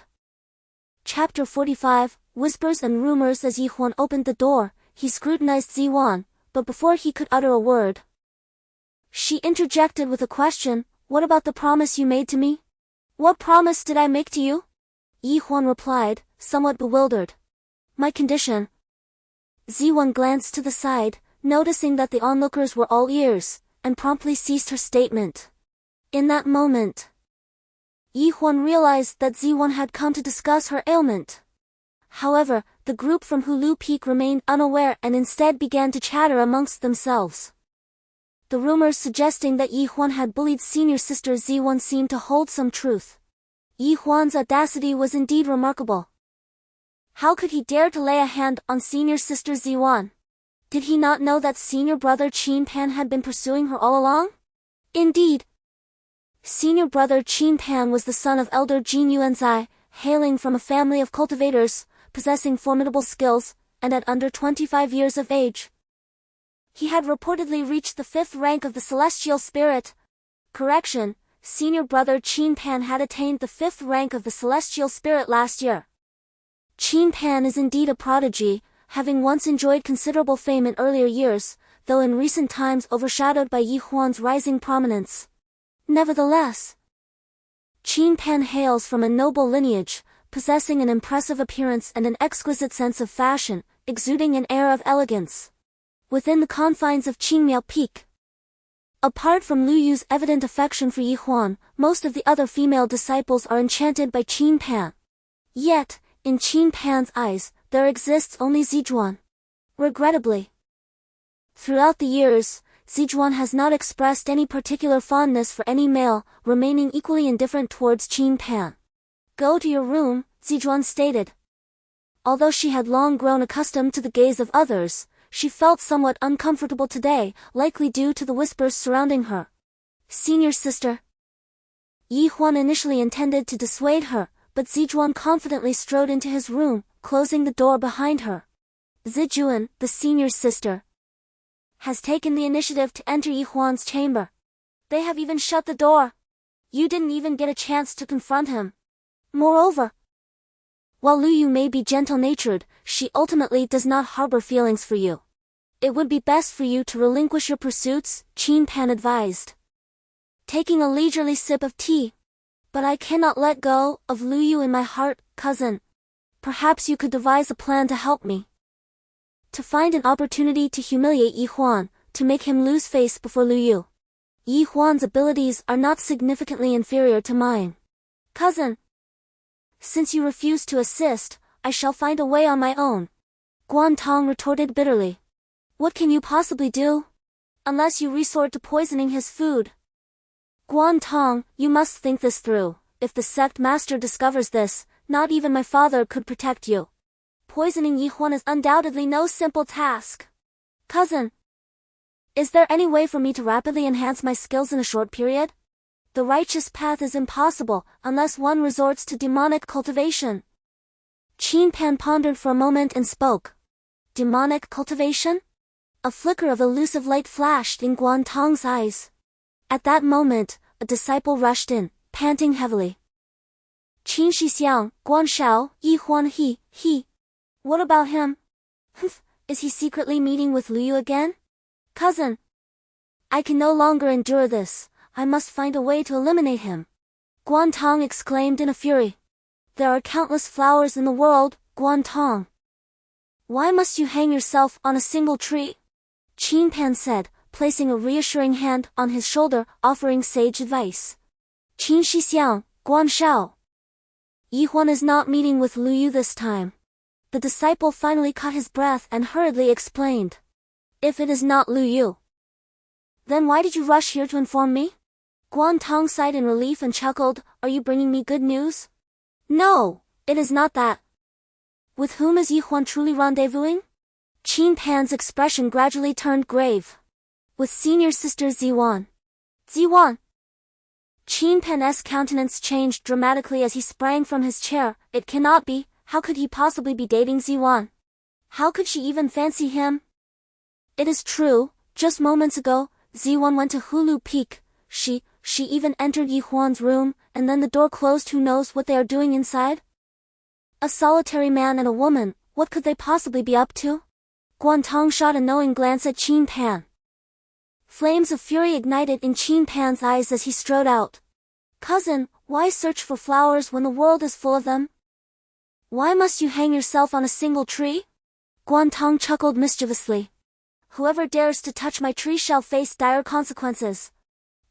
Chapter 45, Whispers and Rumors. As Yi Huan opened the door, he scrutinized Zijuan, but before he could utter a word, she interjected with a question. What about the promise you made to me? What promise did I make to you? Yi Huan replied, somewhat bewildered. My condition. Zijuan glanced to the side, noticing that the onlookers were all ears, and promptly ceased her statement. In that moment, Yi Huan realized that Zijuan had come to discuss her ailment. However, the group from Hulu Peak remained unaware and instead began to chatter amongst themselves. The rumors suggesting that Yi Huan had bullied senior sister Zijuan seemed to hold some truth. Yi Huan's audacity was indeed remarkable. How could he dare to lay a hand on senior sister Zijuan? Did he not know that senior brother Qin Pan had been pursuing her all along? Indeed, senior brother Qin Pan was the son of elder Qingyuan Sect, hailing from a family of cultivators, possessing formidable skills, and at under 25 years of age, he had reportedly reached the 5th rank of the celestial spirit. Correction, senior brother Qin Pan had attained the 5th rank of the celestial spirit last year. Qin Pan is indeed a prodigy, having once enjoyed considerable fame in earlier years, though in recent times overshadowed by Yi Huan's rising prominence. Nevertheless, Qin Pan hails from a noble lineage, possessing an impressive appearance and an exquisite sense of fashion, exuding an air of elegance. Within the confines of Qingmiao Peak, apart from Lu Yu's evident affection for Yi Huan, most of the other female disciples are enchanted by Qin Pan. Yet, in Qin Pan's eyes, there exists only Zijuan. Regrettably, throughout the years, Zijuan has not expressed any particular fondness for any male, remaining equally indifferent towards Qin Pan. Go to your room, Zijuan stated. Although she had long grown accustomed to the gaze of others, she felt somewhat uncomfortable today, likely due to the whispers surrounding her. Senior sister. Yi Huan initially intended to dissuade her, but Zijuan confidently strode into his room, closing the door behind her. Zijuan, the senior sister, has taken the initiative to enter Yi Huan's chamber. They have even shut the door. You didn't even get a chance to confront him. Moreover, while Lu Yu may be gentle-natured, she ultimately does not harbor feelings for you. It would be best for you to relinquish your pursuits, Qin Pan advised, taking a leisurely sip of tea. But I cannot let go of Lu Yu in my heart, cousin. Perhaps you could devise a plan to help me. To find an opportunity to humiliate Yi Huan, to make him lose face before Lu Yu. Yi Huan's abilities are not significantly inferior to mine. Cousin. Since you refuse to assist, I shall find a way on my own. Guan Tong retorted bitterly. What can you possibly do? Unless you resort to poisoning his food. Guan Tong, you must think this through. If the sect master discovers this, not even my father could protect you. Poisoning Yi Huan is undoubtedly no simple task. Cousin, is there any way for me to rapidly enhance my skills in a short period? The righteous path is impossible unless one resorts to demonic cultivation. Qin Pan pondered for a moment and spoke. Demonic cultivation? A flicker of elusive light flashed in Guan Tong's eyes. At that moment, a disciple rushed in, panting heavily. Qin Shixiang, Guan Shao, Yi Huan he. What about him? Humph, is he secretly meeting with Lu Yu again? Cousin, I can no longer endure this. I must find a way to eliminate him. Guan Tong exclaimed in a fury. There are countless flowers in the world, Guan Tong. Why must you hang yourself on a single tree? Qin Pan said, placing a reassuring hand on his shoulder, offering sage advice. Qin Shixiang, Guan Shao. Yi Huan is not meeting with Lu Yu this time. The disciple finally caught his breath and hurriedly explained. If it is not Lu Yu, then why did you rush here to inform me? Guan Tong sighed in relief and chuckled, are you bringing me good news? No, it is not that. With whom is Yi Huan truly rendezvousing? Qin Pan's expression gradually turned grave. With senior sister Ziwan. Ziwan. Qin Pan's countenance changed dramatically as he sprang from his chair. It cannot be, how could he possibly be dating Ziwan? How could she even fancy him? It is true, just moments ago, Ziwan went to Hulu Peak. She even entered Yi Huan's room, and then the door closed. Who knows what they are doing inside? A solitary man and a woman, what could they possibly be up to? Guan Tong shot a knowing glance at Qin Pan. Flames of fury ignited in Qin Pan's eyes as he strode out. Cousin, why search for flowers when the world is full of them? Why must you hang yourself on a single tree? Guan Tong chuckled mischievously. Whoever dares to touch my tree shall face dire consequences.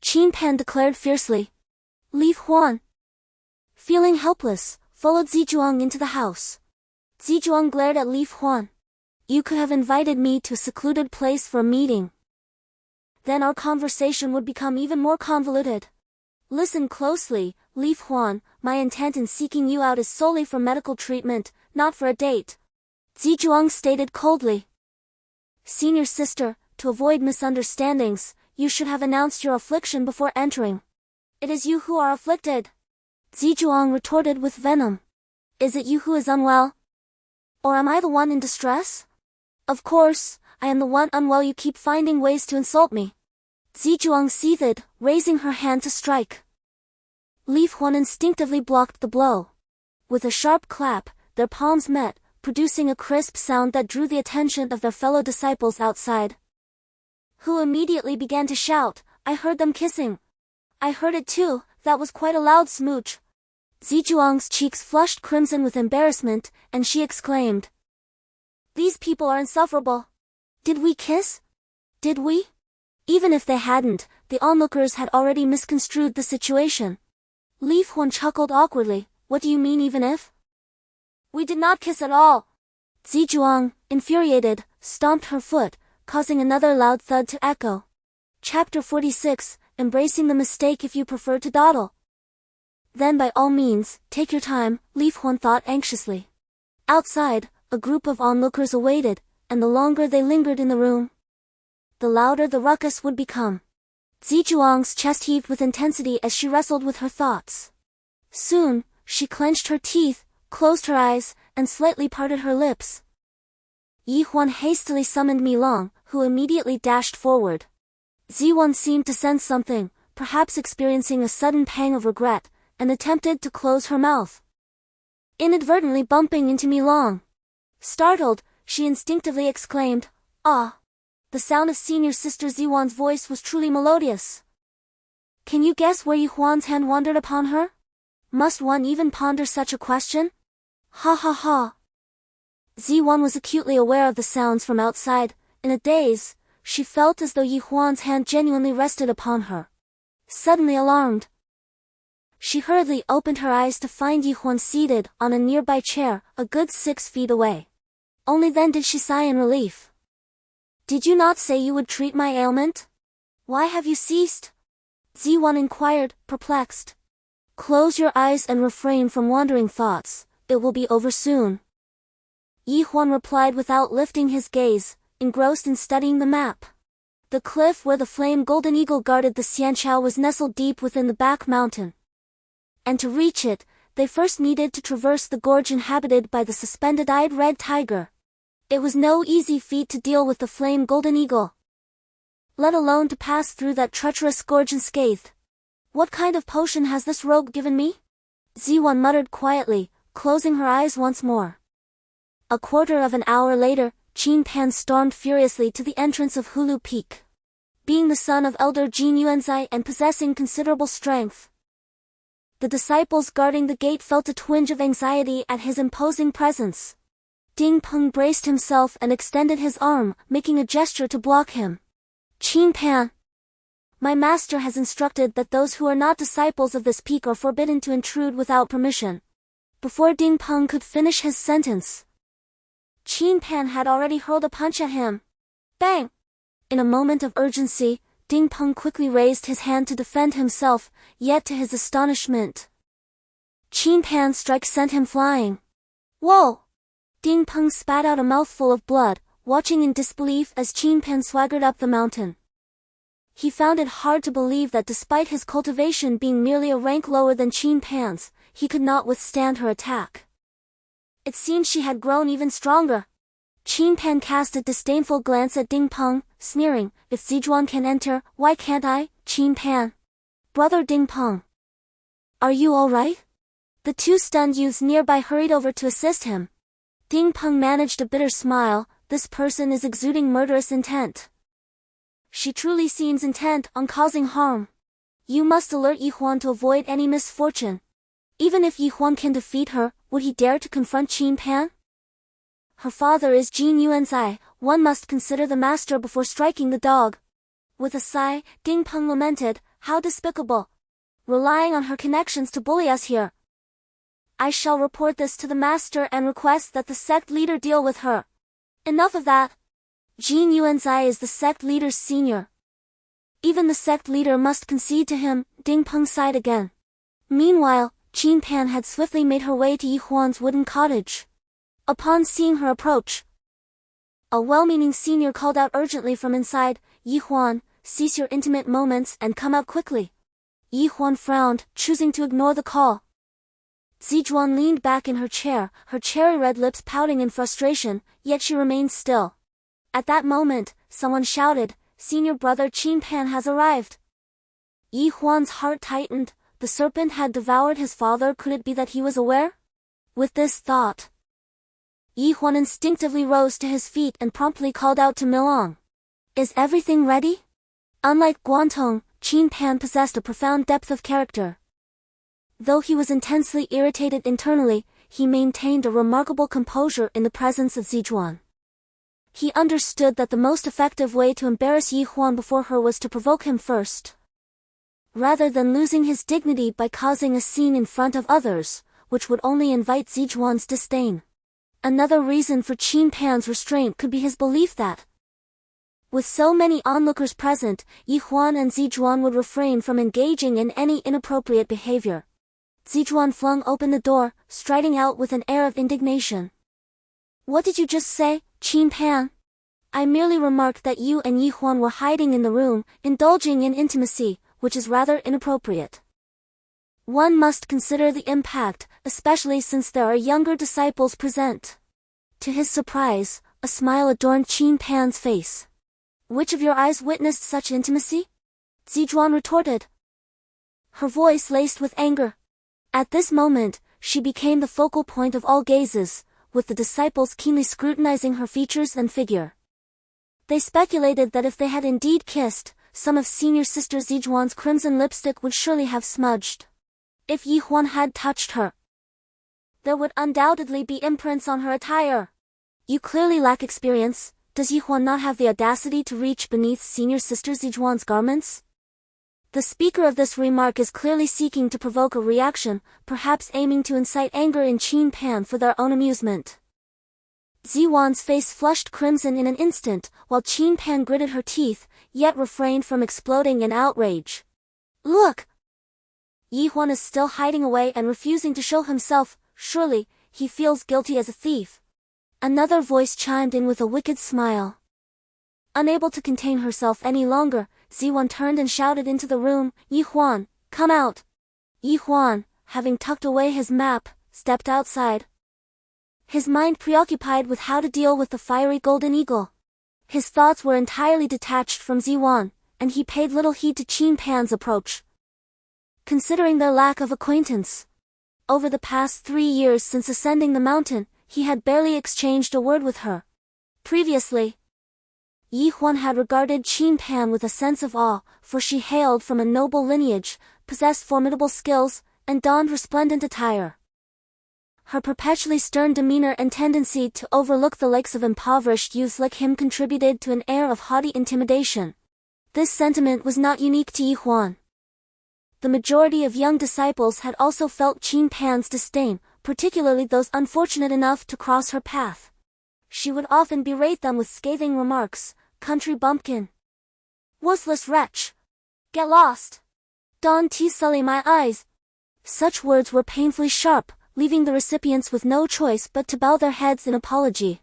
Qin Pan declared fiercely. Li Huan, feeling helpless, followed Zizhuang into the house. Zizhuang glared at Li Huan. You could have invited me to a secluded place for a meeting. Then our conversation would become even more convoluted. Listen closely, Li Huan, my intent in seeking you out is solely for medical treatment, not for a date. Zizhuang stated coldly. Senior sister, to avoid misunderstandings, you should have announced your affliction before entering. It is you who are afflicted. Zizhuang retorted with venom. Is it you who is unwell? Or am I the one in distress? Of course, I am the one unwell. You keep finding ways to insult me. Zizhuang seethed, raising her hand to strike. Li Huan instinctively blocked the blow. With a sharp clap, their palms met, producing a crisp sound that drew the attention of their fellow disciples outside, who immediately began to shout, I heard them kissing. I heard it too, that was quite a loud smooch. Zizhuang's cheeks flushed crimson with embarrassment, and she exclaimed. These people are insufferable. Did we kiss? Did we? Even if they hadn't, the onlookers had already misconstrued the situation. Li Huan chuckled awkwardly. What do you mean even if? We did not kiss at all. Zizhuang, infuriated, stomped her foot, causing another loud thud to echo. Chapter 46, Embracing the Mistake. If you prefer to dawdle, then by all means, take your time, Li Huan thought anxiously. Outside, a group of onlookers awaited, and the longer they lingered in the room, the louder the ruckus would become. Zizhuang's chest heaved with intensity as she wrestled with her thoughts. Soon, she clenched her teeth, closed her eyes, and slightly parted her lips. Yi Huan hastily summoned Mi Long, who immediately dashed forward. Ziwan seemed to sense something, perhaps experiencing a sudden pang of regret, and attempted to close her mouth, inadvertently bumping into Mi Long. Startled, she instinctively exclaimed, Ah! The sound of senior sister Ziwan's voice was truly melodious. Can you guess where Yi Huan's hand wandered upon her? Must one even ponder such a question? Ha ha ha! Ziwan was acutely aware of the sounds from outside. In a daze, she felt as though Yi Huan's hand genuinely rested upon her. Suddenly alarmed, She hurriedly opened her eyes to find Huan seated on a nearby chair, a good 6 feet away. Only then did she sigh in relief. "Did you not say you would treat my ailment? Why have you ceased?" Huan inquired, perplexed. "Close your eyes and refrain from wandering thoughts, it will be over soon." Huan replied without lifting his gaze, engrossed in studying the map. The cliff where the flame golden eagle guarded the Xianqiao was nestled deep within the back mountain. And to reach it, they first needed to traverse the gorge inhabited by the suspended-eyed red tiger. It was no easy feat to deal with the flame golden eagle, let alone to pass through that treacherous gorge unscathed. "What kind of potion has this rogue given me?" Huan muttered quietly, closing her eyes once more. A quarter of an hour later, Qin Pan stormed furiously to the entrance of Hulu Peak. Being the son of elder Qingyuan Sect and possessing considerable strength, the disciples guarding the gate felt a twinge of anxiety at his imposing presence. Ding Peng braced himself and extended his arm, making a gesture to block him. "Qin Pan, my master has instructed that those who are not disciples of this peak are forbidden to intrude without permission." Before Ding Peng could finish his sentence, Qin Pan had already hurled a punch at him. Bang! In a moment of urgency, Ding Peng quickly raised his hand to defend himself, yet to his astonishment, Qin Pan's strike sent him flying. "Whoa!" Ding Peng spat out a mouthful of blood, watching in disbelief as Qin Pan swaggered up the mountain. He found it hard to believe that despite his cultivation being merely a rank lower than Qin Pan's, he could not withstand her attack. It seemed she had grown even stronger. Qin Pan cast a disdainful glance at Ding Peng, sneering, "If Zijuan can enter, why can't I, Qin Pan?" "Brother Ding Peng, are you all right?" The two stunned youths nearby hurried over to assist him. Ding Peng managed a bitter smile. "This person is exuding murderous intent. She truly seems intent on causing harm. You must alert Huan to avoid any misfortune. Even if Huan can defeat her, would he dare to confront Qin Pan? Her father is Qingyuan Sect, one must consider the master before striking the dog." With a sigh, Ding Peng lamented, "How despicable! Relying on her connections to bully us here. I shall report this to the master and request that the sect leader deal with her." "Enough of that. Qingyuan Sect is the sect leader's senior. Even the sect leader must concede to him." Ding Peng sighed again. Meanwhile, Qin Pan had swiftly made her way to Huan's wooden cottage. Upon seeing her approach, a well-meaning senior called out urgently from inside, "Huan, cease your intimate moments and come out quickly." Huan frowned, choosing to ignore the call. Zijuan leaned back in her chair, her cherry-red lips pouting in frustration, yet she remained still. At that moment, someone shouted, "Senior brother Qin Pan has arrived." Huan's heart tightened. The serpent had devoured his father. Could it be that he was aware? With this thought, Huan instinctively rose to his feet and promptly called out to Milong, "Is everything ready?" Unlike Guantong, Qin Pan possessed a profound depth of character. Though he was intensely irritated internally, he maintained a remarkable composure in the presence of Zijuan. He understood that the most effective way to embarrass Huan before her was to provoke him first, rather than losing his dignity by causing a scene in front of others, which would only invite Zijuan's disdain. Another reason for Qin Pan's restraint could be his belief that, with so many onlookers present, Huan and Zijuan would refrain from engaging in any inappropriate behavior. Zijuan flung open the door, striding out with an air of indignation. "What did you just say, Qin Pan? I merely remarked that you and Huan were hiding in the room, indulging in intimacy, which is rather inappropriate. One must consider the impact, especially since there are younger disciples present." To his surprise, a smile adorned Qin Pan's face. "Which of your eyes witnessed such intimacy?" Zijuan retorted, her voice laced with anger. At this moment, she became the focal point of all gazes, with the disciples keenly scrutinizing her features and figure. They speculated that if they had indeed kissed, some of senior sister Zijuan's crimson lipstick would surely have smudged. If Huan had touched her, there would undoubtedly be imprints on her attire. "You clearly lack experience. Does Huan not have the audacity to reach beneath senior sister Zijuan's garments?" The speaker of this remark is clearly seeking to provoke a reaction, perhaps aiming to incite anger in Qin Pan for their own amusement. Ziwan's face flushed crimson in an instant, while Qin Pan gritted her teeth, yet refrained from exploding in outrage. Look! Huan is still hiding away and refusing to show himself. Surely, he feels guilty as a thief. Another voice chimed in with a wicked smile. Unable to contain herself any longer, Ziwan turned and shouted into the room, Huan, come out! Huan, having tucked away his map, stepped outside. His mind preoccupied with how to deal with the fiery golden eagle. His thoughts were entirely detached from Ziwan, and he paid little heed to Qin Pan's approach. Considering their lack of acquaintance, over the past 3 years since ascending the mountain, he had barely exchanged a word with her. Previously, Huan had regarded Qin Pan with a sense of awe, for she hailed from a noble lineage, possessed formidable skills, and donned resplendent attire. Her perpetually stern demeanor and tendency to overlook the likes of impoverished youth like him contributed to an air of haughty intimidation. This sentiment was not unique to Huan. The majority of young disciples had also felt Qin Pan's disdain, particularly those unfortunate enough to cross her path. She would often berate them with scathing remarks, country bumpkin, worthless wretch, get lost, don't sully my eyes. Such words were painfully sharp, leaving the recipients with no choice but to bow their heads in apology.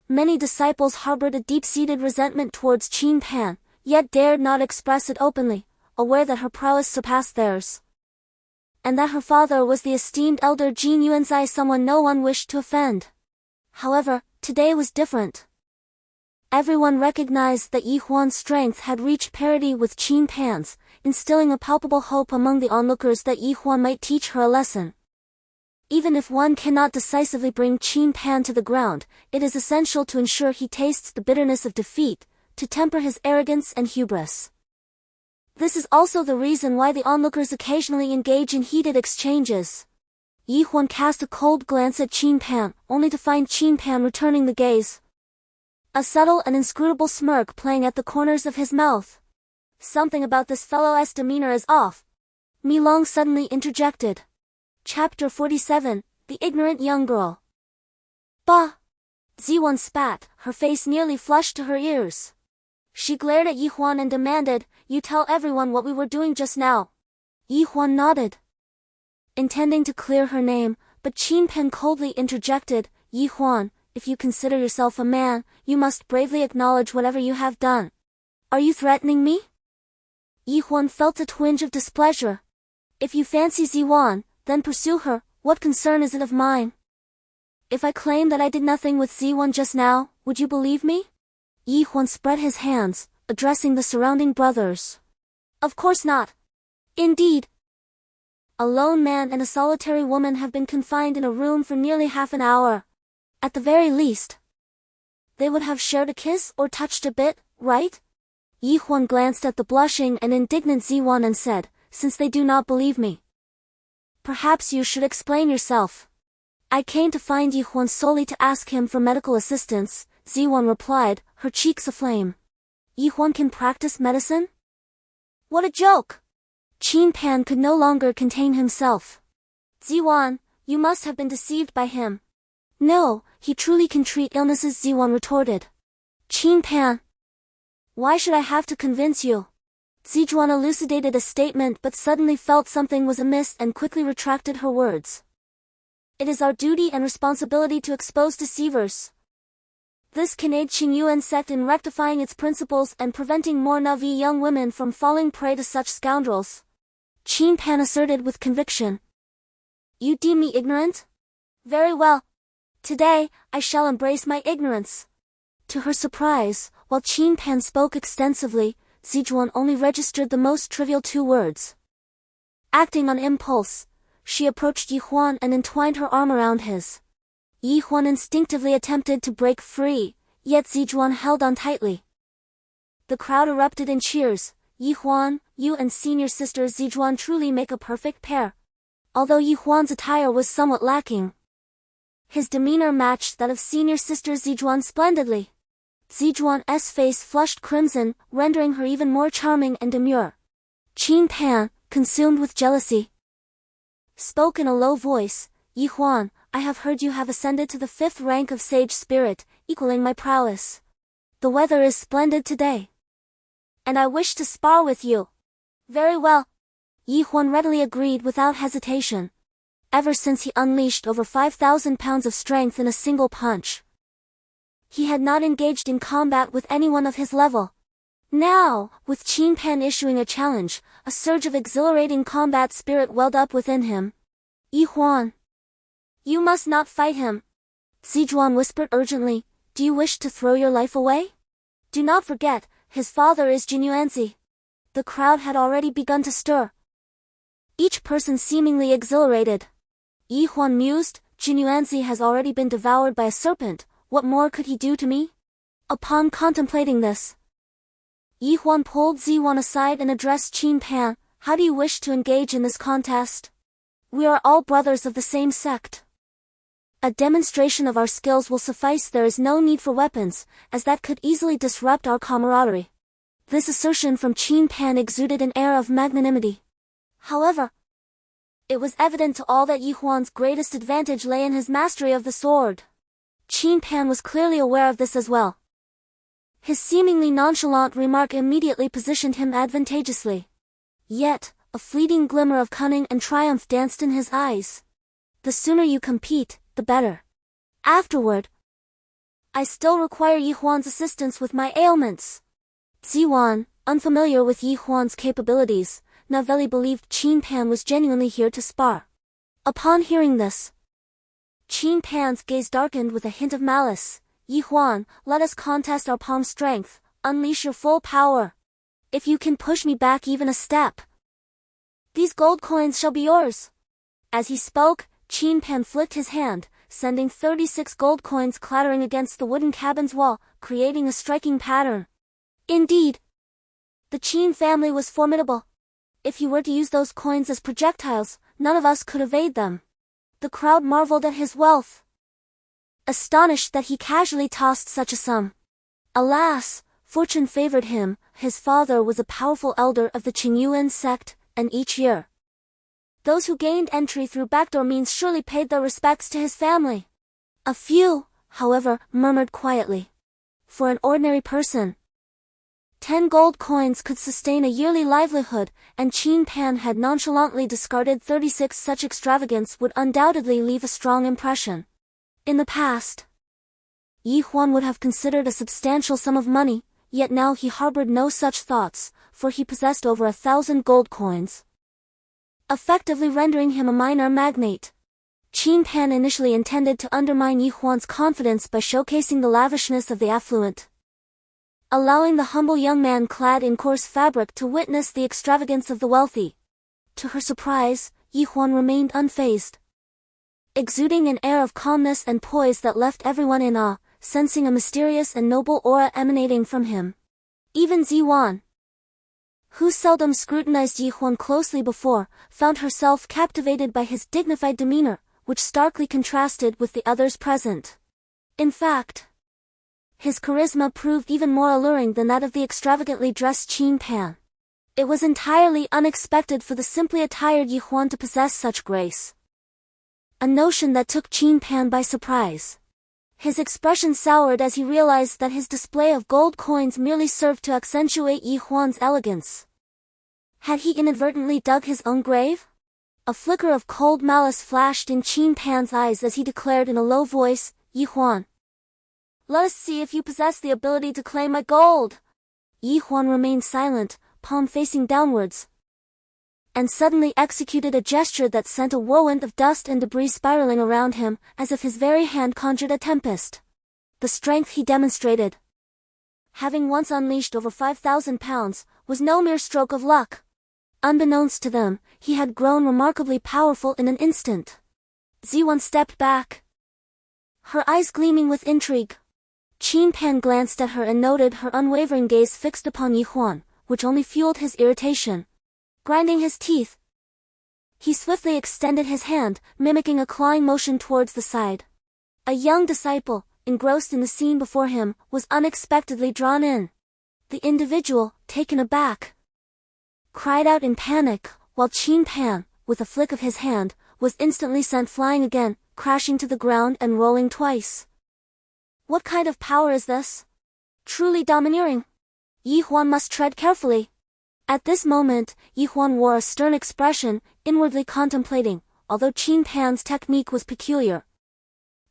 Many disciples harbored a deep-seated resentment towards Qin Pan, yet dared not express it openly, aware that her prowess surpassed theirs, and that her father was the esteemed elder Qingyuan Sect, someone no one wished to offend. However, today was different. Everyone recognized that Huan's strength had reached parity with Qin Pan's, instilling a palpable hope among the onlookers that Huan might teach her a lesson. Even if one cannot decisively bring Qin Pan to the ground, it is essential to ensure he tastes the bitterness of defeat, to temper his arrogance and hubris. This is also the reason why the onlookers occasionally engage in heated exchanges. Huan cast a cold glance at Qin Pan, only to find Qin Pan returning the gaze. A subtle and inscrutable smirk playing at the corners of his mouth. Something about this fellow's demeanor is off. Mi Long suddenly interjected. Chapter 47, The Ignorant Young Girl. Bah! Ziwan spat, her face nearly flushed to her ears. She glared at Huan and demanded, you tell everyone what we were doing just now. Huan nodded, intending to clear her name, but Qin Pan coldly interjected, Huan, if you consider yourself a man, you must bravely acknowledge whatever you have done. Are you threatening me? Huan felt a twinge of displeasure. If you fancy Ziwan, then pursue her, what concern is it of mine? If I claim that I did nothing with Ziwan just now, would you believe me? Huan spread his hands, addressing the surrounding brothers. Of course not. Indeed. A lone man and a solitary woman have been confined in a room for nearly half an hour. At the very least, they would have shared a kiss or touched a bit, right? Huan glanced at the blushing and indignant Ziwan and said, since they do not believe me, perhaps you should explain yourself. I came to find Huan solely to ask him for medical assistance, Ziwan replied, her cheeks aflame. Huan can practice medicine? What a joke! Qin Pan could no longer contain himself. Ziwan, you must have been deceived by him. No, he truly can treat illnesses, Ziwan retorted. Qin Pan, why should I have to convince you? Zijuan elucidated a statement but suddenly felt something was amiss and quickly retracted her words. It is our duty and responsibility to expose deceivers. This can aid Qingyuan Sect in rectifying its principles and preventing more Navi young women from falling prey to such scoundrels. Qin Pan asserted with conviction. You deem me ignorant? Very well. Today, I shall embrace my ignorance. To her surprise, while Qin Pan spoke extensively, Zijuan only registered the most trivial 2 words. Acting on impulse, she approached Huan and entwined her arm around his. Huan instinctively attempted to break free, yet Zijuan held on tightly. The crowd erupted in cheers. Huan, you and senior sister Zijuan truly make a perfect pair. Although Huan's attire was somewhat lacking, his demeanor matched that of senior sister Zijuan splendidly. Zijuan's face flushed crimson, rendering her even more charming and demure. Qin Pan, consumed with jealousy, spoke in a low voice, Yi Huan, I have heard you have ascended to the 5th rank of sage spirit, equaling my prowess. The weather is splendid today, and I wish to spar with you. Very well. Yi Huan readily agreed without hesitation. Ever since he unleashed over 5,000 pounds of strength in a single punch, he had not engaged in combat with anyone of his level. Now, with Qin Pan issuing a challenge, a surge of exhilarating combat spirit welled up within him. Yi Huan, you must not fight him. Zijuan whispered urgently, do you wish to throw your life away? Do not forget, his father is Qingyuan. The crowd had already begun to stir, each person seemingly exhilarated. Yi Huan mused, Qingyuan has already been devoured by a serpent, what more could he do to me? Upon contemplating this, Yi Huan pulled Zijuan aside and addressed Qin Pan, how do you wish to engage in this contest? We are all brothers of the same sect. A demonstration of our skills will suffice, there is no need for weapons, as that could easily disrupt our camaraderie. This assertion from Qin Pan exuded an air of magnanimity. However, it was evident to all that Yi Huan's greatest advantage lay in his mastery of the sword. Qin Pan was clearly aware of this as well. His seemingly nonchalant remark immediately positioned him advantageously. Yet, a fleeting glimmer of cunning and triumph danced in his eyes. The sooner you compete, the better. Afterward, I still require Yi Huan's assistance with my ailments. Zijuan, unfamiliar with Yi Huan's capabilities, Novelli believed Qin Pan was genuinely here to spar. Upon hearing this, Qin Pan's gaze darkened with a hint of malice. Yi Huan, let us contest our palm strength, unleash your full power. If you can push me back even a step, these gold coins shall be yours. As he spoke, Qin Pan flicked his hand, sending 36 gold coins clattering against the wooden cabin's wall, creating a striking pattern. Indeed, the Qin family was formidable. If he were to use those coins as projectiles, none of us could evade them. The crowd marveled at his wealth, astonished that he casually tossed such a sum. Alas, fortune favored him, his father was a powerful elder of the Qingyuan Sect, and each year, those who gained entry through backdoor means surely paid their respects to his family. A few, however, murmured quietly. For an ordinary person, 10 gold coins could sustain a yearly livelihood, and Qin Pan had nonchalantly discarded 36. Such extravagance would undoubtedly leave a strong impression. In the past, Yi Huan would have considered a substantial sum of money, yet now he harbored no such thoughts, for he possessed over 1,000 gold coins, effectively rendering him a minor magnate. Qin Pan initially intended to undermine Yi Huan's confidence by showcasing the lavishness of the affluent, allowing the humble young man clad in coarse fabric to witness the extravagance of the wealthy. To her surprise, Yi Huan remained unfazed, exuding an air of calmness and poise that left everyone in awe, sensing a mysterious and noble aura emanating from him. Even Zijuan, who seldom scrutinized Yi Huan closely before, found herself captivated by his dignified demeanor, which starkly contrasted with the others present. In fact, his charisma proved even more alluring than that of the extravagantly dressed Qin Pan. It was entirely unexpected for the simply attired Yi Huan to possess such grace, a notion that took Qin Pan by surprise. His expression soured as he realized that his display of gold coins merely served to accentuate Yi Huan's elegance. Had he inadvertently dug his own grave? A flicker of cold malice flashed in Qin Pan's eyes as he declared in a low voice, Yi Huan, let us see if you possess the ability to claim my gold. Yi Huan remained silent, palm facing downwards, and suddenly executed a gesture that sent a whirlwind of dust and debris spiraling around him, as if his very hand conjured a tempest. The strength he demonstrated, having once unleashed over 5,000 pounds, was no mere stroke of luck. Unbeknownst to them, he had grown remarkably powerful in an instant. Zijuan stepped back, her eyes gleaming with intrigue. Qin Pan glanced at her and noted her unwavering gaze fixed upon Yi Huan, which only fueled his irritation. Grinding his teeth, he swiftly extended his hand, mimicking a clawing motion towards the side. A young disciple, engrossed in the scene before him, was unexpectedly drawn in. The individual, taken aback, cried out in panic, while Qin Pan, with a flick of his hand, was instantly sent flying again, crashing to the ground and rolling twice. What kind of power is this? Truly domineering. Yi Huan must tread carefully. At this moment, Yi Huan wore a stern expression, inwardly contemplating, although Qin Pan's technique was peculiar.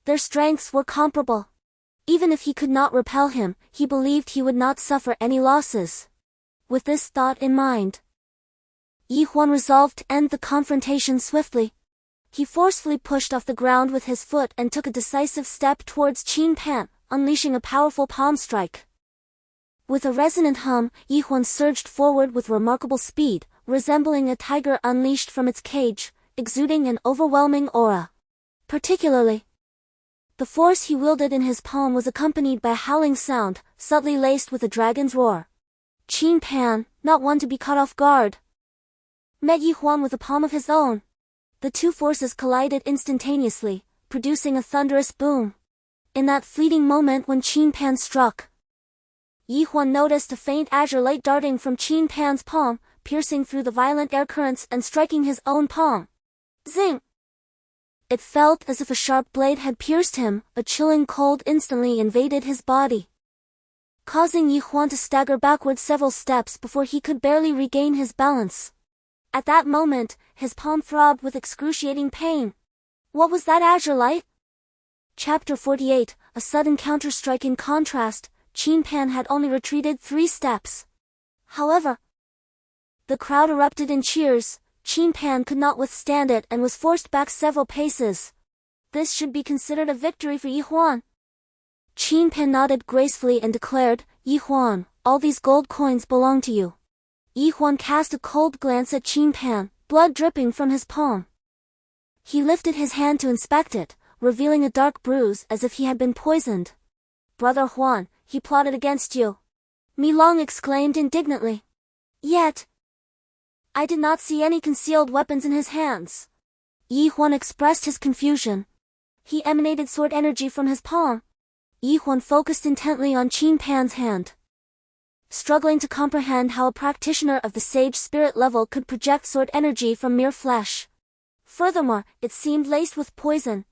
Their strengths were comparable. Even if he could not repel him, he believed he would not suffer any losses. With this thought in mind, Yi Huan resolved to end the confrontation swiftly. He forcefully pushed off the ground with his foot and took a decisive step towards Qin Pan, unleashing a powerful palm strike. With a resonant hum, Yi Huan surged forward with remarkable speed, resembling a tiger unleashed from its cage, exuding an overwhelming aura. Particularly, the force he wielded in his palm was accompanied by a howling sound, subtly laced with a dragon's roar. Qin Pan, not one to be caught off guard, met Yi Huan with a palm of his own. The two forces collided instantaneously, producing a thunderous boom. In that fleeting moment when Qin Pan struck, Yi Huan noticed a faint azure light darting from Qin Pan's palm, piercing through the violent air currents and striking his own palm. Zing! It felt as if a sharp blade had pierced him. A chilling cold instantly invaded his body, causing Yi Huan to stagger backward several steps before he could barely regain his balance. At that moment, his palm throbbed with excruciating pain. What was that azure light? Chapter 48, a sudden counter-strike. In contrast, Qin Pan had only retreated 3 steps. However, the crowd erupted in cheers. Qin Pan could not withstand it and was forced back several paces. This should be considered a victory for Yi Huan. Qin Pan nodded gracefully and declared, Yi Huan, all these gold coins belong to you. Yi Huan cast a cold glance at Qin Pan, blood dripping from his palm. He lifted his hand to inspect it, revealing a dark bruise as if he had been poisoned. Brother Huan, he plotted against you. Mi Long exclaimed indignantly. Yet, I did not see any concealed weapons in his hands. Yi Huan expressed his confusion. He emanated sword energy from his palm. Yi Huan focused intently on Qin Pan's hand, struggling to comprehend how a practitioner of the sage spirit level could project sword energy from mere flesh. Furthermore, it seemed laced with poison.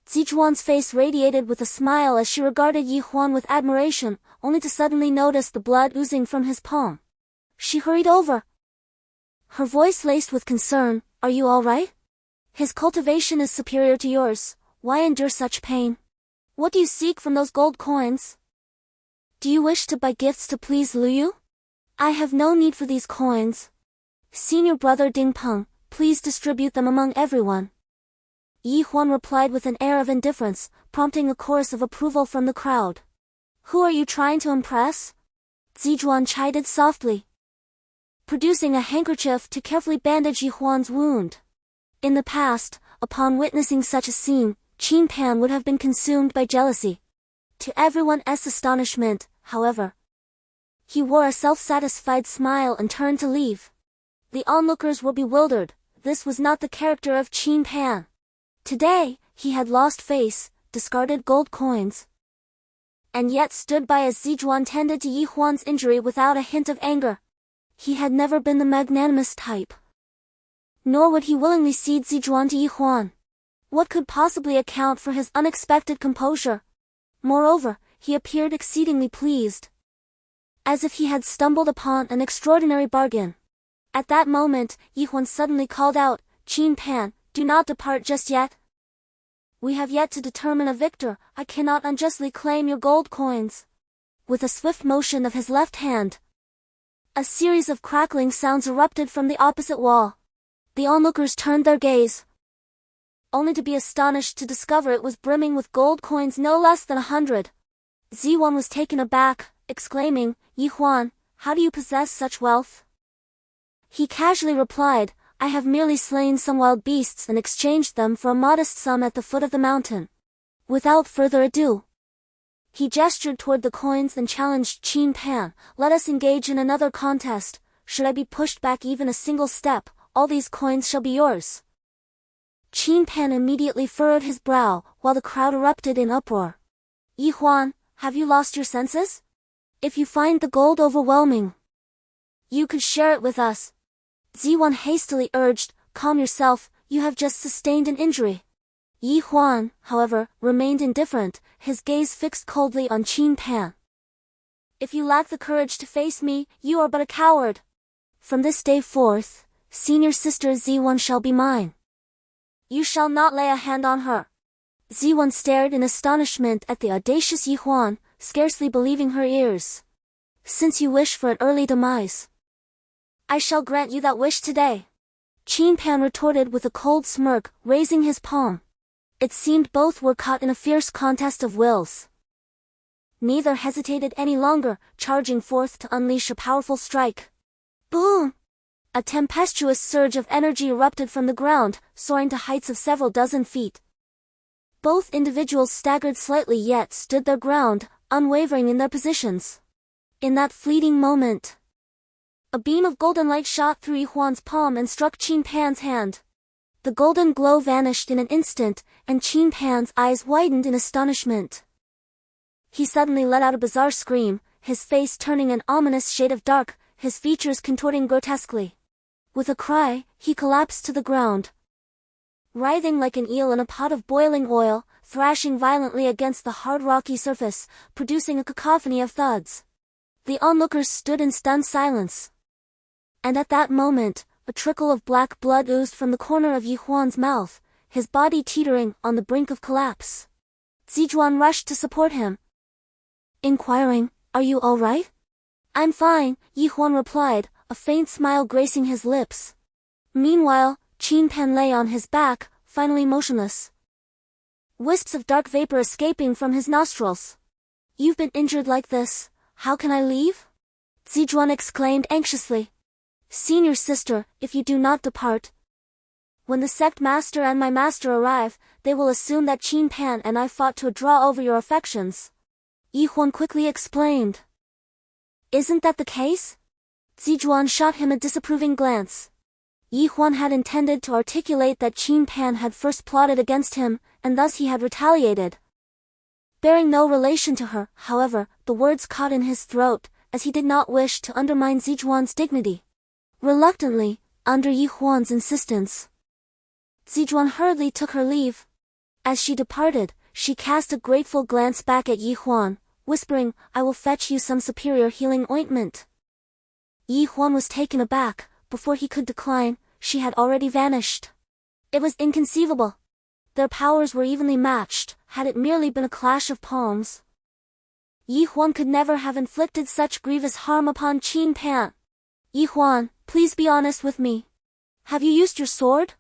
Zijuan's face radiated with a smile as she regarded Yi Huan with admiration, only to suddenly notice the blood oozing from his palm. She hurried over, her voice laced with concern. Are you all right? His cultivation is superior to yours. Why endure such pain? What do you seek from those gold coins? Do you wish to buy gifts to please Luyu? I have no need for these coins. Senior brother Ding Peng, please distribute them among everyone. Yi Huan replied with an air of indifference, prompting a chorus of approval from the crowd. Who are you trying to impress? Zijuan chided softly, producing a handkerchief to carefully bandage Yi Huan's wound. In the past, upon witnessing such a scene, Qin Pan would have been consumed by jealousy. To everyone's astonishment, however, he wore a self-satisfied smile and turned to leave. The onlookers were bewildered. This was not the character of Qin Pan. Today, he had lost face, discarded gold coins, and yet stood by as Zijuan tended to Yi Huan's injury without a hint of anger. He had never been the magnanimous type, nor would he willingly cede Zijuan to Yi Huan. What could possibly account for his unexpected composure? Moreover, he appeared exceedingly pleased, as if he had stumbled upon an extraordinary bargain. At that moment, Yi Huan suddenly called out, Qin Pan, do not depart just yet. We have yet to determine a victor. I cannot unjustly claim your gold coins. With a swift motion of his left hand, a series of crackling sounds erupted from the opposite wall. The onlookers turned their gaze, only to be astonished to discover it was brimming with gold coins no less than 100. Ziwan was taken aback, exclaiming, Yi Huan, how do you possess such wealth? He casually replied, I have merely slain some wild beasts and exchanged them for a modest sum at the foot of the mountain. Without further ado, he gestured toward the coins and challenged Qin Pan, let us engage in another contest. Should I be pushed back even a single step, all these coins shall be yours. Qin Pan immediately furrowed his brow, while the crowd erupted in uproar. Yi Huan, have you lost your senses? If you find the gold overwhelming, You could share it with us. Ziwan hastily urged, calm yourself, you have just sustained an injury. Yi Huan, however, remained indifferent, his gaze fixed coldly on Qin Pan. If you lack the courage to face me, you are but a coward. From this day forth, senior sister Ziwan shall be mine. You shall not lay a hand on her. Ziwan stared in astonishment at the audacious Yi Huan, scarcely believing her ears. Since you wish for an early demise, I shall grant you that wish today. Qin Pan retorted with a cold smirk, raising his palm. It seemed both were caught in a fierce contest of wills. Neither hesitated any longer, charging forth to unleash a powerful strike. Boom! A tempestuous surge of energy erupted from the ground, soaring to heights of several dozen feet. Both individuals staggered slightly yet stood their ground, unwavering in their positions. In that fleeting moment, a beam of golden light shot through Yi Huan's palm and struck Qin Pan's hand. The golden glow vanished in an instant, and Qin Pan's eyes widened in astonishment. He suddenly let out a bizarre scream, his face turning an ominous shade of dark, his features contorting grotesquely. With a cry, he collapsed to the ground, writhing like an eel in a pot of boiling oil, thrashing violently against the hard rocky surface, producing a cacophony of thuds. The onlookers stood in stunned silence. And at that moment, a trickle of black blood oozed from the corner of Yi Huan's mouth, his body teetering on the brink of collapse. Zijuan rushed to support him, inquiring, "Are you all right?" "I'm fine," Yi Huan replied, a faint smile gracing his lips. Meanwhile, Qin Pan lay on his back, finally motionless, wisps of dark vapor escaping from his nostrils. "You've been injured like this, how can I leave?" Zijuan exclaimed anxiously. "Senior sister, if you do not depart, when the sect master and my master arrive, they will assume that Qin Pan and I fought to draw over your affections," Yi Huan quickly explained. "Isn't that the case?" Zijuan shot him a disapproving glance. Yi Huan had intended to articulate that Qin Pan had first plotted against him, and thus he had retaliated. Bearing no relation to her, however, the words caught in his throat, as he did not wish to undermine Zijuan's dignity. Reluctantly, under Yi Huan's insistence, Zijuan hurriedly took her leave. As she departed, she cast a grateful glance back at Yi Huan, whispering, "I will fetch you some superior healing ointment." Yi Huan was taken aback. Before he could decline, she had already vanished. It was inconceivable. Their powers were evenly matched, had it merely been a clash of palms. Yi Huan could never have inflicted such grievous harm upon Qin Pan. "Yi Huan, please be honest with me. Have you used your sword?"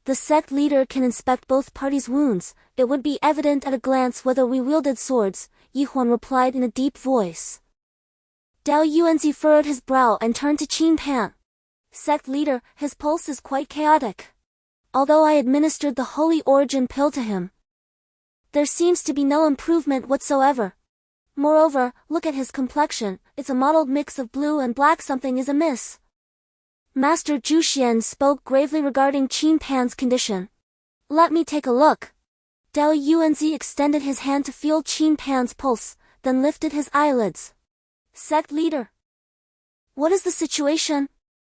"The sect leader can inspect both parties' wounds, it would be evident at a glance whether we wielded swords," Yi Huan replied in a deep voice. Dao Yuanzi furrowed his brow and turned to Qin Pan. "Sect leader, his pulse is quite chaotic. Although I administered the Holy Origin pill to him, there seems to be no improvement whatsoever. Moreover, look at his complexion, it's a mottled mix of blue and black, something is amiss." Master Zhu Xian spoke gravely regarding Qin Pan's condition. "Let me take a look." Dao Yuanzi extended his hand to feel Qin Pan's pulse, then lifted his eyelids. "Sect leader, what is the situation?"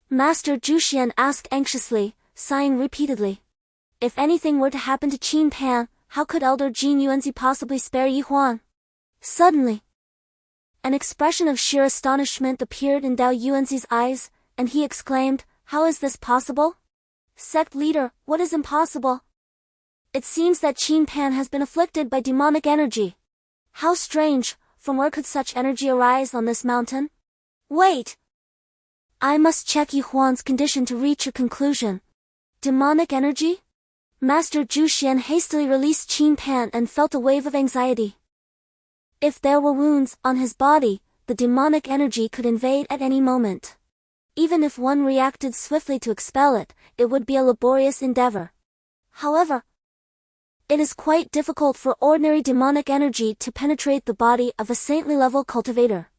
Master Zhu Xian asked anxiously, sighing repeatedly. If anything were to happen to Qin Pan, how could Elder Jin Yuanzi possibly spare Yi Huan? Suddenly, an expression of sheer astonishment appeared in Dao Yuanzi's eyes, and he exclaimed, "How is this possible?" "Sect leader, what is impossible?" "It seems that Qin Pan has been afflicted by demonic energy." "How strange, from where could such energy arise on this mountain?" "Wait! I must check Yi Huan's condition to reach a conclusion." "Demonic energy?" Master Zhu Xian hastily released Qin Pan and felt a wave of anxiety. If there were wounds on his body, the demonic energy could invade at any moment. Even if one reacted swiftly to expel it, it would be a laborious endeavor. However, it is quite difficult for ordinary demonic energy to penetrate the body of a saintly level cultivator.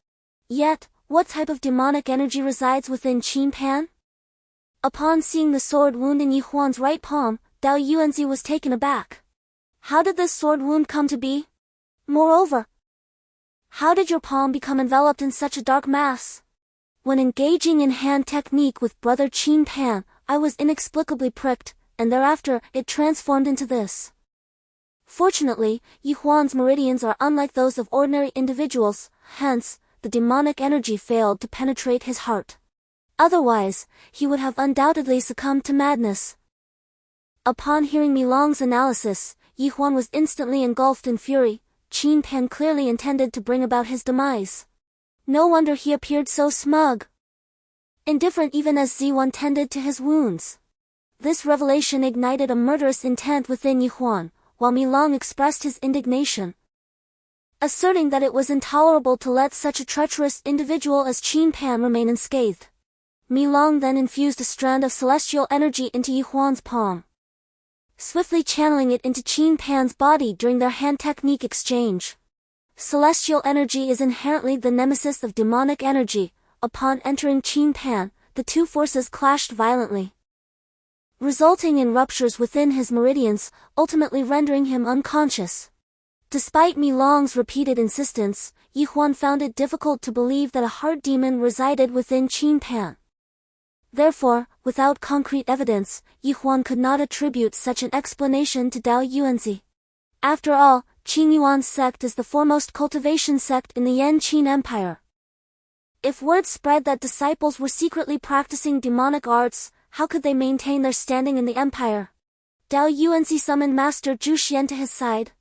Yet, what type of demonic energy resides within Qin Pan? Upon seeing the sword wound in Yi Huan's right palm, Dao Yuanzi was taken aback. How did this sword wound come to be? Moreover, how did your palm become enveloped in such a dark mass? When engaging in hand technique with brother Qin Pan, I was inexplicably pricked, and thereafter, it transformed into this. Fortunately, Yi Huan's meridians are unlike those of ordinary individuals, hence, the demonic energy failed to penetrate his heart. Otherwise, he would have undoubtedly succumbed to madness. Upon hearing Mi Long's analysis, Yi Huan was instantly engulfed in fury. Qin Pan clearly intended to bring about his demise. No wonder he appeared so smug. Indifferent even as Z1 tended to his wounds. This revelation ignited a murderous intent within Yi Huan, while Mi Long expressed his indignation, asserting that it was intolerable to let such a treacherous individual as Qin Pan remain unscathed. Mi Long then infused a strand of celestial energy into Yi Huan's palm, swiftly channeling it into Qin Pan's body during their hand technique exchange. Celestial energy is inherently the nemesis of demonic energy. Upon entering Qin Pan, the two forces clashed violently, resulting in ruptures within his meridians, ultimately rendering him unconscious. Despite Mi Long's repeated insistence, Yi Huan found it difficult to believe that a heart demon resided within Qin Pan. Therefore, without concrete evidence, Yi Huan could not attribute such an explanation to Dao Yuanzi. After all, Qingyuan Sect is the foremost cultivation sect in the Yan-Qin Empire. If word spread that disciples were secretly practicing demonic arts, how could they maintain their standing in the empire? Dao Yuanzi summoned Master Zhu Xian to his side.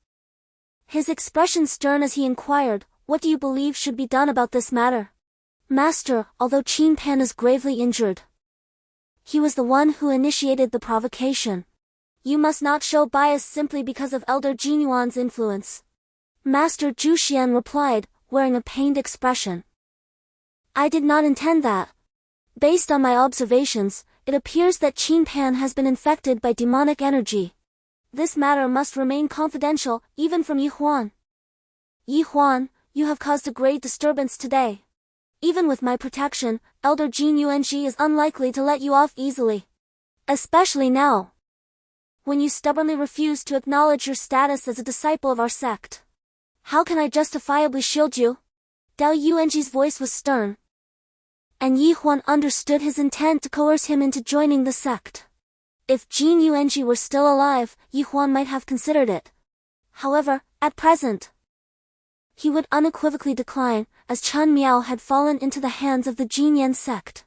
His expression stern as he inquired, "What do you believe should be done about this matter?" "Master, although Qin Pan is gravely injured, he was the one who initiated the provocation. You must not show bias simply because of Elder Jinyuan's influence." Master Zhu Xian replied, wearing a pained expression. "I did not intend that. Based on my observations, it appears that Qin Pan has been infected by demonic energy. This matter must remain confidential, even from Yi Huan. Yi Huan, you have caused a great disturbance today. Even with my protection, Elder Jin Yuanji is unlikely to let you off easily. Especially now, when you stubbornly refuse to acknowledge your status as a disciple of our sect. How can I justifiably shield you?" Dao Yuanji's voice was stern, and Yi Huan understood his intent to coerce him into joining the sect. If Jin Yuanji were still alive, Yi Huan might have considered it. However, at present, he would unequivocally decline, as Chen Miao had fallen into the hands of the Qingyuan Sect.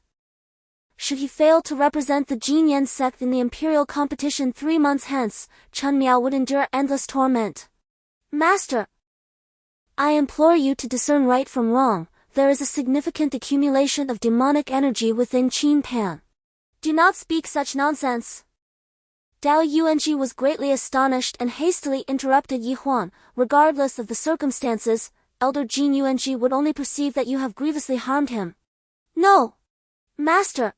Should he fail to represent the Qingyuan Sect in the imperial competition 3 months hence, Chen Miao would endure endless torment. "Master, I implore you to discern right from wrong. There is a significant accumulation of demonic energy within Qin Pan. Do not speak such nonsense." Dao Yuanji was greatly astonished and hastily interrupted Yi Huan. "Regardless of the circumstances, Elder Jin Yuanji would only perceive that you have grievously harmed him." "No, Master.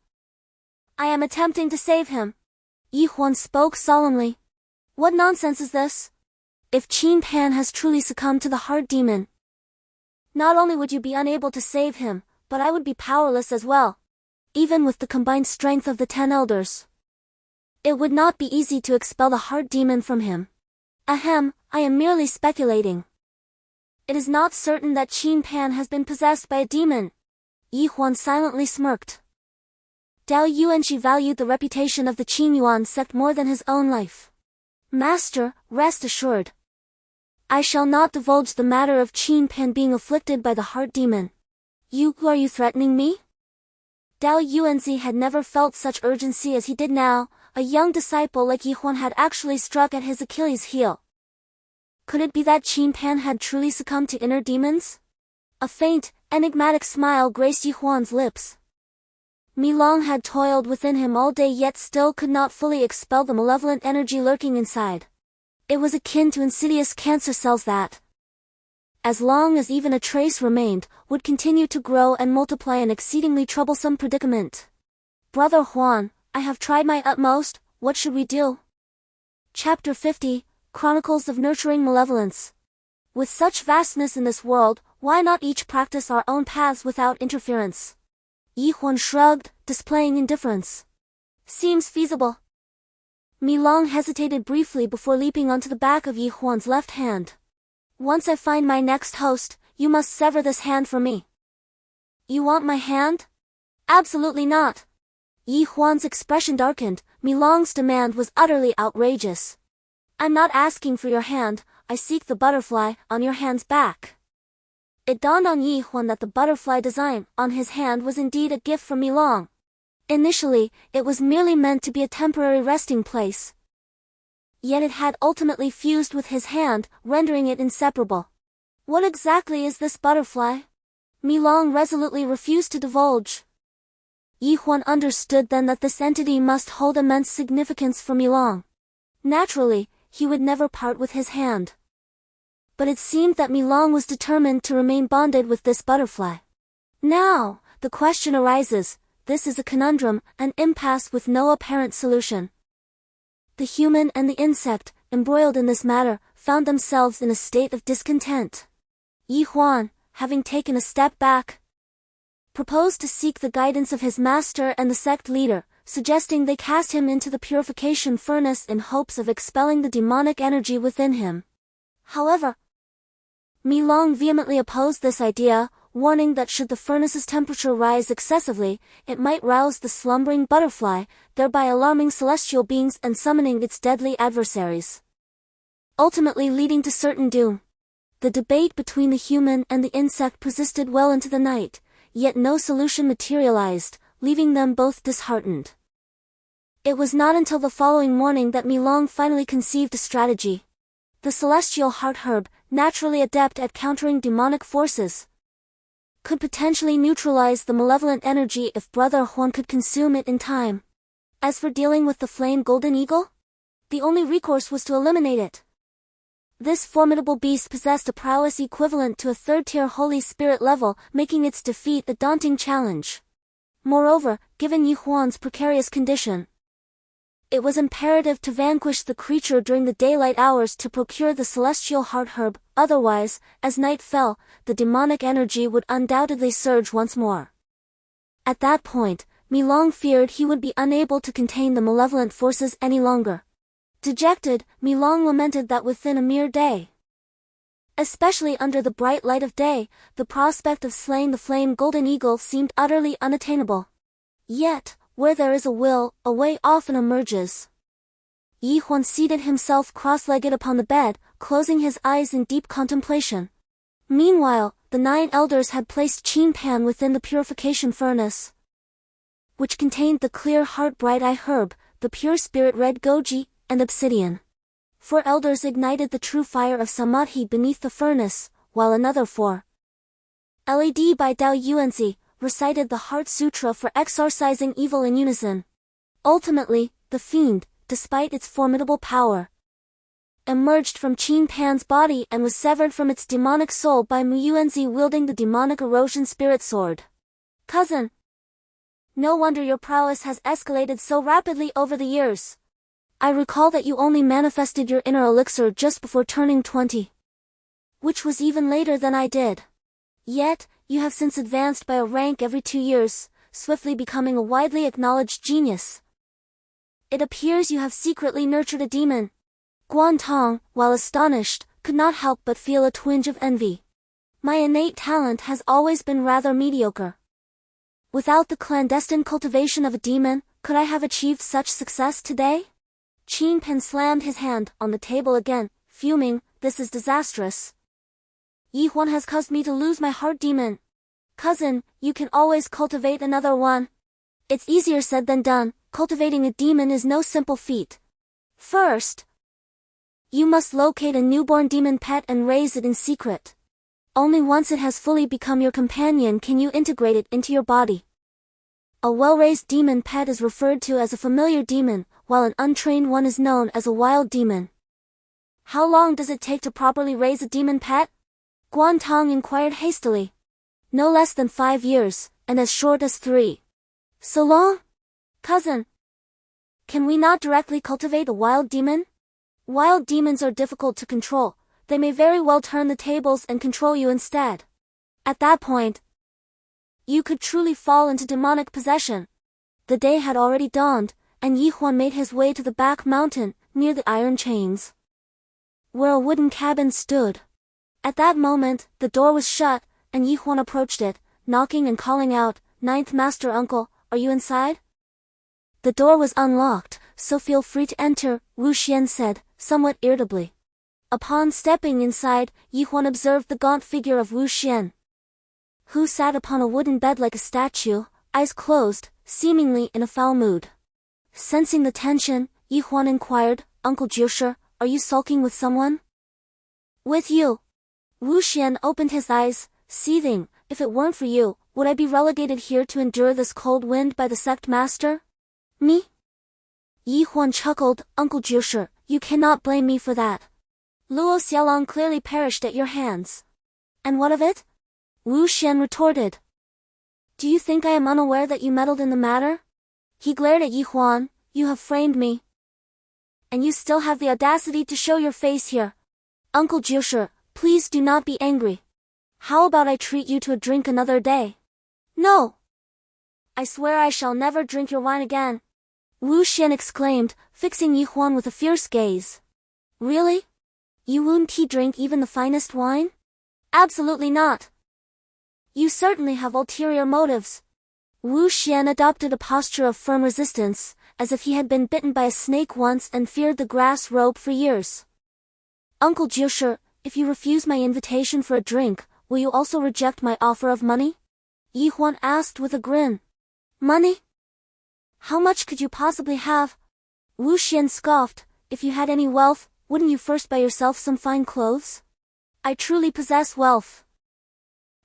I am attempting to save him." Yi Huan spoke solemnly. "What nonsense is this? If Qin Pan has truly succumbed to the heart demon, not only would you be unable to save him, but I would be powerless as well. Even with the combined strength of the 10 elders, it would not be easy to expel the heart demon from him. Ahem, I am merely speculating. It is not certain that Qin Pan has been possessed by a demon." Yi Huan silently smirked. Dao Yuanji valued the reputation of the Qingyuan Sect more than his own life. "Master, rest assured. I shall not divulge the matter of Qin Pan being afflicted by the heart demon." Are you threatening me?" Dao Yuanzi had never felt such urgency as he did now. A young disciple like Yi Huan had actually struck at his Achilles' heel. Could it be that Qin Pan had truly succumbed to inner demons? A faint, enigmatic smile graced Yi Huan's lips. Mi Long had toiled within him all day yet still could not fully expel the malevolent energy lurking inside. It was akin to insidious cancer cells that, as long as even a trace remained, would continue to grow and multiply an exceedingly troublesome predicament. "Brother Huan, I have tried my utmost, what should we do?" Chapter 50, Chronicles of Nurturing Malevolence. With such vastness in this world, why not each practice our own paths without interference? Yi Huan shrugged, displaying indifference. "Seems feasible." Mi Long hesitated briefly before leaping onto the back of Yi Huan's left hand. "Once I find my next host, you must sever this hand from me." "You want my hand?" Absolutely not. Yi Huan's expression darkened. Milong's demand was utterly outrageous. I'm not asking for your hand, I seek the butterfly on your hand's back. It dawned on Yi Huan that the butterfly design on his hand was indeed a gift from Milong. Initially, it was merely meant to be a temporary resting place. Yet it had ultimately fused with his hand, rendering it inseparable. What exactly is this butterfly? Milong resolutely refused to divulge. Yi Huan understood then that this entity must hold immense significance for Milong. Naturally, he would never part with his hand. But it seemed that Milong was determined to remain bonded with this butterfly. Now, the question arises, this is a conundrum, an impasse with no apparent solution. The human and the insect, embroiled in this matter, found themselves in a state of discontent. Yi Huan, having taken a step back, proposed to seek the guidance of his master and the sect leader, suggesting they cast him into the purification furnace in hopes of expelling the demonic energy within him. However, Milong vehemently opposed this idea, warning that should the furnace's temperature rise excessively, it might rouse the slumbering butterfly, thereby alarming celestial beings and summoning its deadly adversaries, ultimately leading to certain doom. The debate between the human and the insect persisted well into the night, yet no solution materialized, leaving them both disheartened. It was not until the following morning that Milong finally conceived a strategy. The celestial heart herb, naturally adept at countering demonic forces, could potentially neutralize the malevolent energy if Brother Huan could consume it in time. As for dealing with the flame golden eagle, the only recourse was to eliminate it. This formidable beast possessed a prowess equivalent to a third-tier Holy Spirit level, making its defeat a daunting challenge. Moreover, given Yi Huan's precarious condition, it was imperative to vanquish the creature during the daylight hours to procure the celestial heart herb, otherwise, as night fell, the demonic energy would undoubtedly surge once more. At that point, Milong feared he would be unable to contain the malevolent forces any longer. Dejected, Milong lamented that within a mere day, especially under the bright light of day, the prospect of slaying the flame golden eagle seemed utterly unattainable. Yet, where there is a will, a way often emerges. Yi Huan seated himself cross-legged upon the bed, closing his eyes in deep contemplation. Meanwhile, the 9 elders had placed Qin Pan within the purification furnace, which contained the clear heart bright eye herb, the pure spirit red goji, and obsidian. 4 elders ignited the true fire of samadhi beneath the furnace, while another 4, led by Dao Yuanzi, recited the Heart Sutra for exorcising evil in unison. Ultimately, the fiend, despite its formidable power, emerged from Qin Pan's body and was severed from its demonic soul by Mu Yuanzi wielding the demonic erosion spirit sword. Cousin, no wonder your prowess has escalated so rapidly over the years. I recall that you only manifested your inner elixir just before turning 20. Which was even later than I did. Yet, you have since advanced by a rank every 2 years, swiftly becoming a widely acknowledged genius. It appears you have secretly nurtured a demon. Guan Tong, while astonished, could not help but feel a twinge of envy. My innate talent has always been rather mediocre. Without the clandestine cultivation of a demon, could I have achieved such success today? Qin Pan slammed his hand on the table again, fuming, this is disastrous. Yi Huan has caused me to lose my heart demon. Cousin, you can always cultivate another one. It's easier said than done, cultivating a demon is no simple feat. First, you must locate a newborn demon pet and raise it in secret. Only once it has fully become your companion can you integrate it into your body. A well-raised demon pet is referred to as a familiar demon, while an untrained one is known as a wild demon. How long does it take to properly raise a demon pet? Guan Tong inquired hastily. No less than 5 years, and as short as 3. So long? Cousin, can we not directly cultivate a wild demon? Wild demons are difficult to control, they may very well turn the tables and control you instead. At that point, you could truly fall into demonic possession. The day had already dawned, and Yi Huan made his way to the back mountain, near the iron chains, where a wooden cabin stood. At that moment, the door was shut, and Yi Huan approached it, knocking and calling out, Ninth Master Uncle, are you inside? The door was unlocked, so feel free to enter, Wu Xian said, somewhat irritably. Upon stepping inside, Yi Huan observed the gaunt figure of Wu Xian, who sat upon a wooden bed like a statue, eyes closed, seemingly in a foul mood. Sensing the tension, Yi Huan inquired, Uncle Jiushi, are you sulking with someone? With you. Wu Xian opened his eyes, seething, if it weren't for you, would I be relegated here to endure this cold wind by the sect master? Me? Yi Huan chuckled, Uncle Jiushi, you cannot blame me for that. Luo Xiaolong clearly perished at your hands. And what of it? Wu Xian retorted. Do you think I am unaware that you meddled in the matter? He glared at Yi Huan, you have framed me. And you still have the audacity to show your face here. Uncle Jiushi, please do not be angry. How about I treat you to a drink another day? No! I swear I shall never drink your wine again. Wu Xian exclaimed, fixing Yi Huan with a fierce gaze. Really? You won't drink even the finest wine? Absolutely not. You certainly have ulterior motives. Wu Xian adopted a posture of firm resistance, as if he had been bitten by a snake once and feared the grass robe for years. Uncle Jiushi, if you refuse my invitation for a drink, will you also reject my offer of money? Yi Huan asked with a grin. Money? How much could you possibly have? Wu Xian scoffed, if you had any wealth, wouldn't you first buy yourself some fine clothes? I truly possess wealth.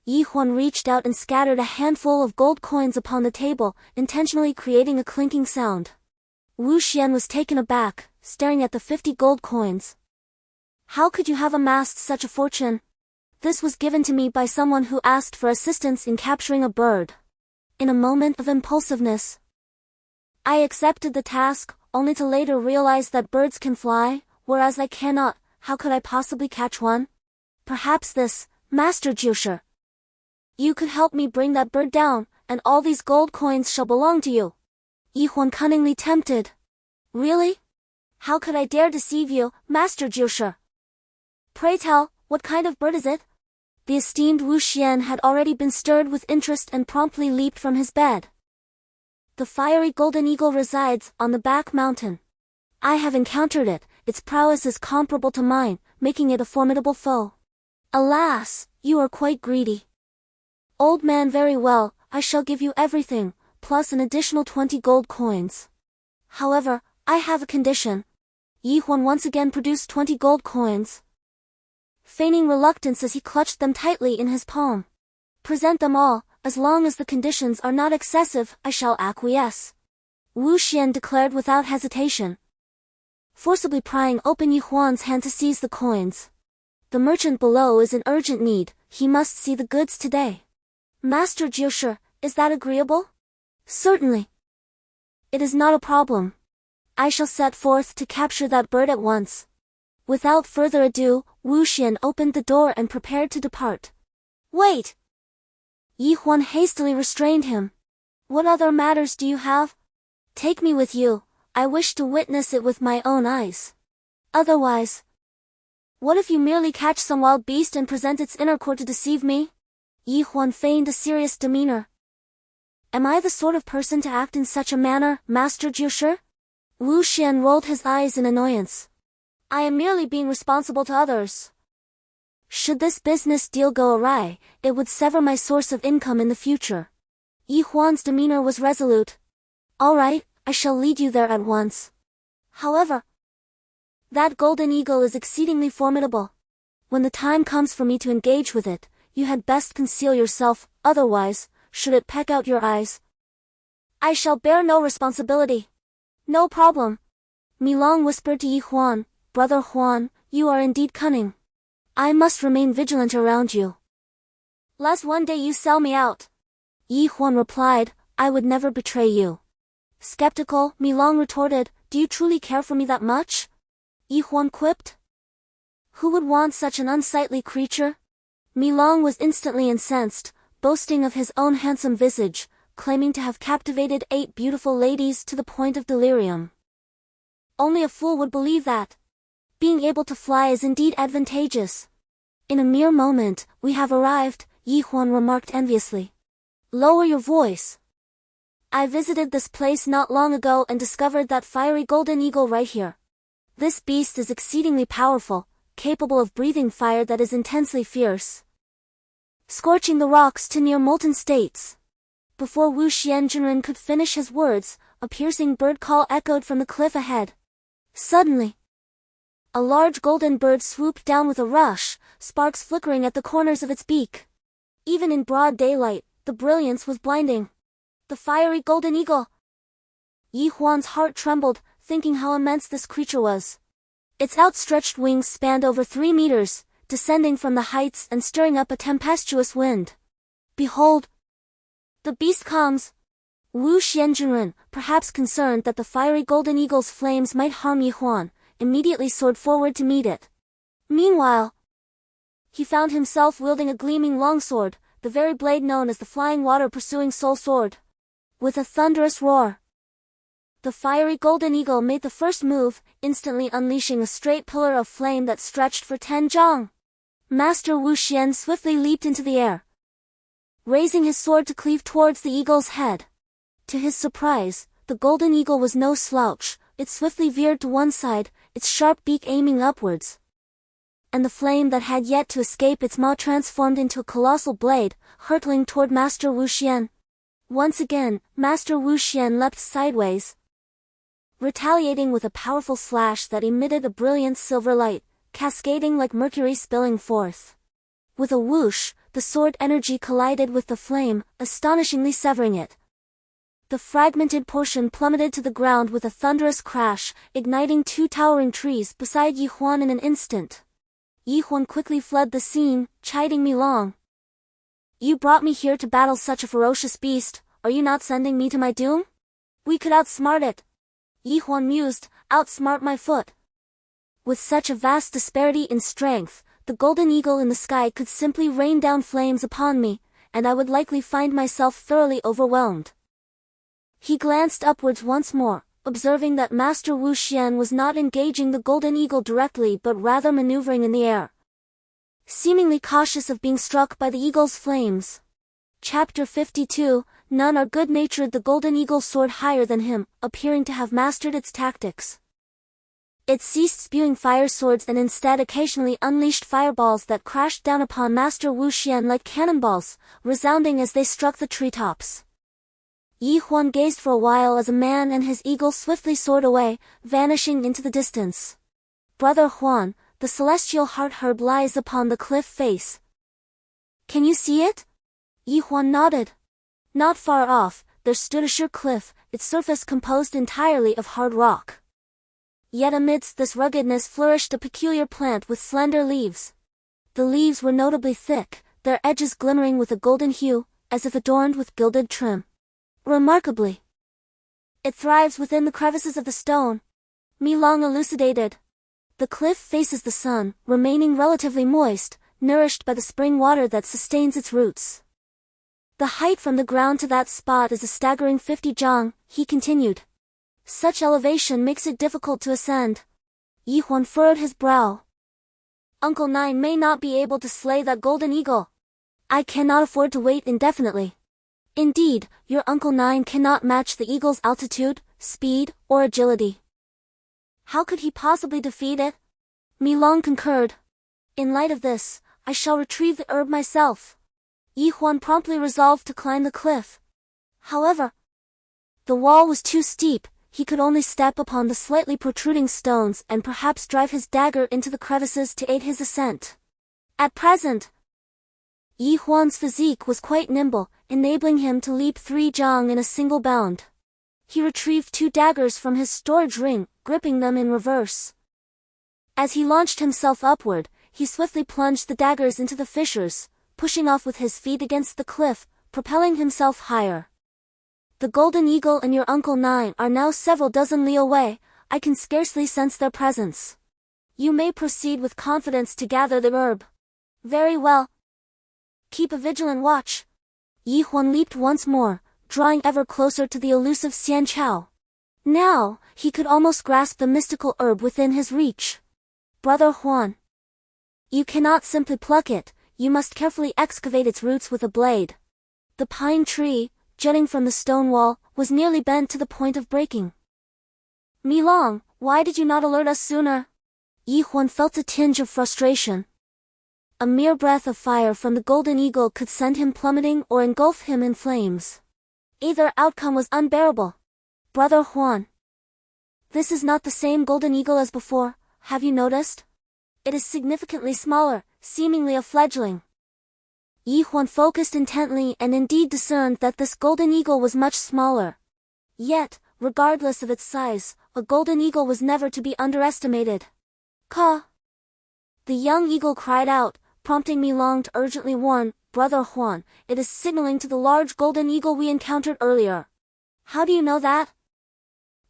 Yi Huan reached out and scattered a handful of gold coins upon the table, intentionally creating a clinking sound. Wu Xian was taken aback, staring at the 50 gold coins. How could you have amassed such a fortune? This was given to me by someone who asked for assistance in capturing a bird. In a moment of impulsiveness, I accepted the task, only to later realize that birds can fly, whereas I cannot. How could I possibly catch one? Perhaps this, Master Jiushi. You could help me bring that bird down, and all these gold coins shall belong to you. Yi Huan cunningly tempted. Really? How could I dare deceive you, Master Jiushi? Pray tell, what kind of bird is it? The esteemed Wu Xian had already been stirred with interest and promptly leaped from his bed. The fiery golden eagle resides on the back mountain. I have encountered it, its prowess is comparable to mine, making it a formidable foe. Alas, you are quite greedy. Old man, very well, I shall give you everything, plus an additional 20 gold coins. However, I have a condition. Yi Huan once again produced 20 gold coins, feigning reluctance as he clutched them tightly in his palm. Present them all, as long as the conditions are not excessive, I shall acquiesce. Wu Xian declared without hesitation, forcibly prying open Yi Huan's hand to seize the coins. The merchant below is in urgent need, he must see the goods today. Master Jiushi, is that agreeable? Certainly. It is not a problem. I shall set forth to capture that bird at once. Without further ado, Wu Xian opened the door and prepared to depart. Wait! Yi Huan hastily restrained him. What other matters do you have? Take me with you, I wish to witness it with my own eyes. Otherwise, what if you merely catch some wild beast and present its inner core to deceive me? Yi Huan feigned a serious demeanor. Am I the sort of person to act in such a manner, Master Jiushi? Wu Xian rolled his eyes in annoyance. I am merely being responsible to others. Should this business deal go awry, it would sever my source of income in the future. Yi Huan's demeanor was resolute. All right, I shall lead you there at once. However, that golden eagle is exceedingly formidable. When the time comes for me to engage with it, you had best conceal yourself, otherwise, should it peck out your eyes, I shall bear no responsibility. No problem. Milong whispered to Yi Huan, Brother Huan, you are indeed cunning. I must remain vigilant around you, lest one day you sell me out. Yi Huan replied, I would never betray you. Skeptical, Milong retorted, do you truly care for me that much? Yi Huan quipped. Who would want such an unsightly creature? Milong was instantly incensed, boasting of his own handsome visage, claiming to have captivated 8 beautiful ladies to the point of delirium. Only a fool would believe that. Being able to fly is indeed advantageous. In a mere moment, we have arrived, Yi Huan remarked enviously. Lower your voice. I visited this place not long ago and discovered that fiery golden eagle right here. This beast is exceedingly powerful, capable of breathing fire that is intensely fierce, scorching the rocks to near molten states. Before Wu Xianjunren could finish his words, a piercing bird call echoed from the cliff ahead. Suddenly, a large golden bird swooped down with a rush, sparks flickering at the corners of its beak. Even in broad daylight, the brilliance was blinding. The fiery golden eagle! Yi Huan's heart trembled, thinking how immense this creature was. Its outstretched wings spanned over 3 meters, descending from the heights and stirring up a tempestuous wind. Behold! The beast comes! Wu Xianjunren, perhaps concerned that the fiery golden eagle's flames might harm Yi Huan, immediately soared forward to meet it. Meanwhile, he found himself wielding a gleaming longsword, the very blade known as the flying water-pursuing soul sword. With a thunderous roar, the fiery golden eagle made the first move, instantly unleashing a straight pillar of flame that stretched for 10 zhang. Master Wu Xian swiftly leaped into the air, raising his sword to cleave towards the eagle's head. To his surprise, the golden eagle was no slouch. It swiftly veered to one side, its sharp beak aiming upwards, and the flame that had yet to escape its maw transformed into a colossal blade, hurtling toward Master Wu Xian. Once again, Master Wu Xian leapt sideways, retaliating with a powerful slash that emitted a brilliant silver light, cascading like mercury spilling forth. With a whoosh, the sword energy collided with the flame, astonishingly severing it. The fragmented portion plummeted to the ground with a thunderous crash, igniting 2 towering trees beside Yi Huan in an instant. Yi Huan quickly fled the scene, chiding me long. You brought me here to battle such a ferocious beast, are you not sending me to my doom? We could outsmart it. Yi Huan mused, outsmart my foot. With such a vast disparity in strength, the golden eagle in the sky could simply rain down flames upon me, and I would likely find myself thoroughly overwhelmed. He glanced upwards once more, observing that Master Wu Xian was not engaging the golden eagle directly but rather maneuvering in the air, seemingly cautious of being struck by the eagle's flames. Chapter 52, None are good-natured. The golden eagle soared higher than him, appearing to have mastered its tactics. It ceased spewing fire swords and instead occasionally unleashed fireballs that crashed down upon Master Wu Xian like cannonballs, resounding as they struck the treetops. Yi Huan gazed for a while as a man and his eagle swiftly soared away, vanishing into the distance. Brother Huan, the celestial heart herb lies upon the cliff face. Can you see it? Yi Huan nodded. Not far off, there stood a sheer cliff, its surface composed entirely of hard rock. Yet amidst this ruggedness flourished a peculiar plant with slender leaves. The leaves were notably thick, their edges glimmering with a golden hue, as if adorned with gilded trim. Remarkably, it thrives within the crevices of the stone. Mi Long elucidated. The cliff faces the sun, remaining relatively moist, nourished by the spring water that sustains its roots. The height from the ground to that spot is a staggering 50 zhang, he continued. Such elevation makes it difficult to ascend. Yi Huan furrowed his brow. Uncle Nine may not be able to slay that golden eagle. I cannot afford to wait indefinitely. Indeed, your Uncle Nine cannot match the eagle's altitude, speed, or agility. How could he possibly defeat it? Mi Long concurred. In light of this, I shall retrieve the herb myself. Yi Huan promptly resolved to climb the cliff. However, the wall was too steep, he could only step upon the slightly protruding stones and perhaps drive his dagger into the crevices to aid his ascent. At present, Yi Huan's physique was quite nimble, enabling him to leap 3 zhang in a single bound. He retrieved 2 daggers from his storage ring, gripping them in reverse. As he launched himself upward, he swiftly plunged the daggers into the fissures, pushing off with his feet against the cliff, propelling himself higher. The golden eagle and your Uncle Nine are now several dozen li away, I can scarcely sense their presence. You may proceed with confidence to gather the herb. Very well. Keep a vigilant watch. Yi Huan leaped once more, drawing ever closer to the elusive Xian Chao. Now, he could almost grasp the mystical herb within his reach. Brother Huan, you cannot simply pluck it, you must carefully excavate its roots with a blade. The pine tree, jutting from the stone wall, was nearly bent to the point of breaking. Mi Long, why did you not alert us sooner? Yi Huan felt a tinge of frustration. A mere breath of fire from the golden eagle could send him plummeting or engulf him in flames. Either outcome was unbearable. Brother Huan. This is not the same golden eagle as before, have you noticed? It is significantly smaller, seemingly a fledgling. Yi Huan focused intently and indeed discerned that this golden eagle was much smaller. Yet, regardless of its size, a golden eagle was never to be underestimated. Caw! The young eagle cried out, prompting Mi Long to urgently warn, Brother Huan, it is signaling to the large golden eagle we encountered earlier. How do you know that?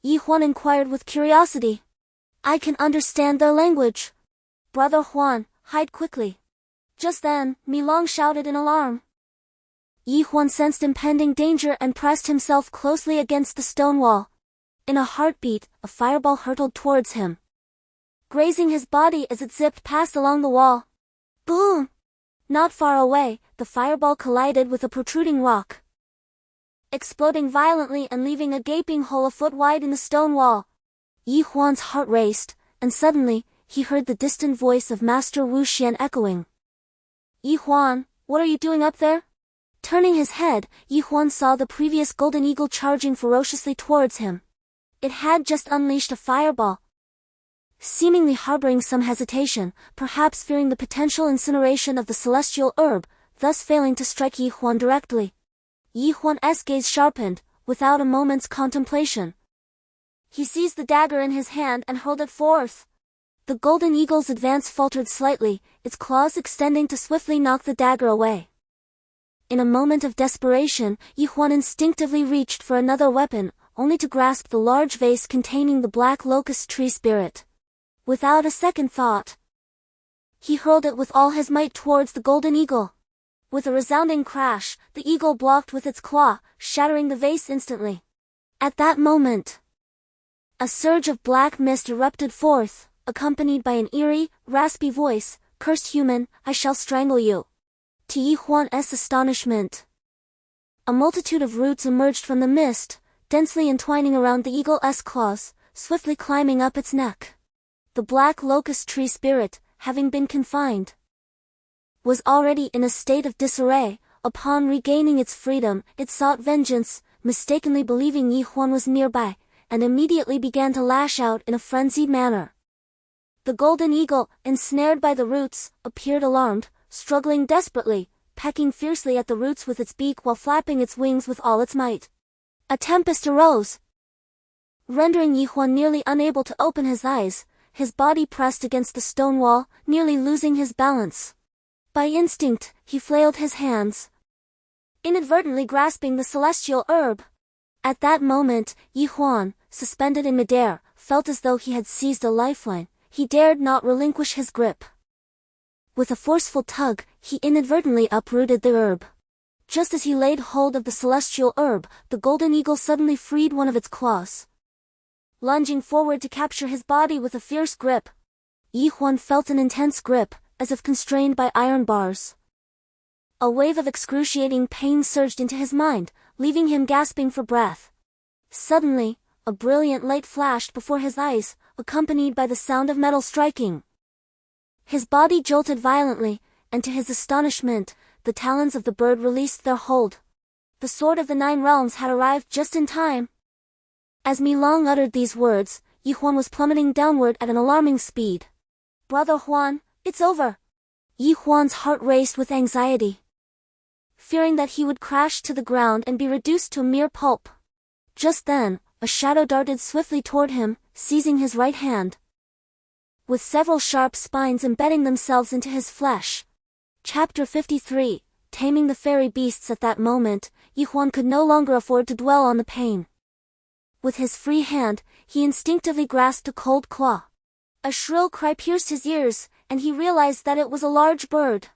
Yi Huan inquired with curiosity. I can understand their language. Brother Huan, hide quickly. Just then, Mi Long shouted in alarm. Yi Huan sensed impending danger and pressed himself closely against the stone wall. In a heartbeat, a fireball hurtled towards him, grazing his body as it zipped past along the wall. Boom! Not far away, the fireball collided with a protruding rock, exploding violently and leaving a gaping hole a foot wide in the stone wall. Yi Huan's heart raced, and suddenly, he heard the distant voice of Master Wu Xian echoing. Yi Huan, what are you doing up there? Turning his head, Yi Huan saw the previous golden eagle charging ferociously towards him. It had just unleashed a fireball, seemingly harboring some hesitation, perhaps fearing the potential incineration of the celestial herb, thus failing to strike Yi Huan directly. Yi Huan's gaze sharpened, without a moment's contemplation. He seized the dagger in his hand and hurled it forth. The golden eagle's advance faltered slightly, its claws extending to swiftly knock the dagger away. In a moment of desperation, Yi Huan instinctively reached for another weapon, only to grasp the large vase containing the black locust tree spirit. Without a second thought, he hurled it with all his might towards the golden eagle. With a resounding crash, the eagle blocked with its claw, shattering the vase instantly. At that moment, a surge of black mist erupted forth, accompanied by an eerie, raspy voice, "Cursed human, I shall strangle you." To Yi Huan's astonishment, a multitude of roots emerged from the mist, densely entwining around the eagle's claws, swiftly climbing up its neck. The black locust tree spirit, having been confined, was already in a state of disarray. Upon regaining its freedom, it sought vengeance, mistakenly believing Yi Huan was nearby, and immediately began to lash out in a frenzied manner. The golden eagle, ensnared by the roots, appeared alarmed, struggling desperately, pecking fiercely at the roots with its beak while flapping its wings with all its might. A tempest arose, rendering Yi Huan nearly unable to open his eyes. His body pressed against the stone wall, nearly losing his balance. By instinct, he flailed his hands, inadvertently grasping the celestial herb. At that moment, Yi Huan, suspended in midair, felt as though he had seized a lifeline. He dared not relinquish his grip. With a forceful tug, he inadvertently uprooted the herb. Just as he laid hold of the celestial herb, the golden eagle suddenly freed one of its claws, lunging forward to capture his body with a fierce grip. Yi Huan felt an intense grip, as if constrained by iron bars. A wave of excruciating pain surged into his mind, leaving him gasping for breath. Suddenly, a brilliant light flashed before his eyes, accompanied by the sound of metal striking. His body jolted violently, and to his astonishment, the talons of the bird released their hold. The sword of the 9 realms had arrived just in time. As Mi Long uttered these words, Yi Huan was plummeting downward at an alarming speed. Brother Huan, it's over. Yi Huan's heart raced with anxiety, fearing that he would crash to the ground and be reduced to a mere pulp. Just then, a shadow darted swiftly toward him, seizing his right hand, with several sharp spines embedding themselves into his flesh. Chapter 53, Taming the Fairy Beasts. At that moment, Yi Huan could no longer afford to dwell on the pain. With his free hand, he instinctively grasped a cold claw. A shrill cry pierced his ears, and he realized that it was a large bird.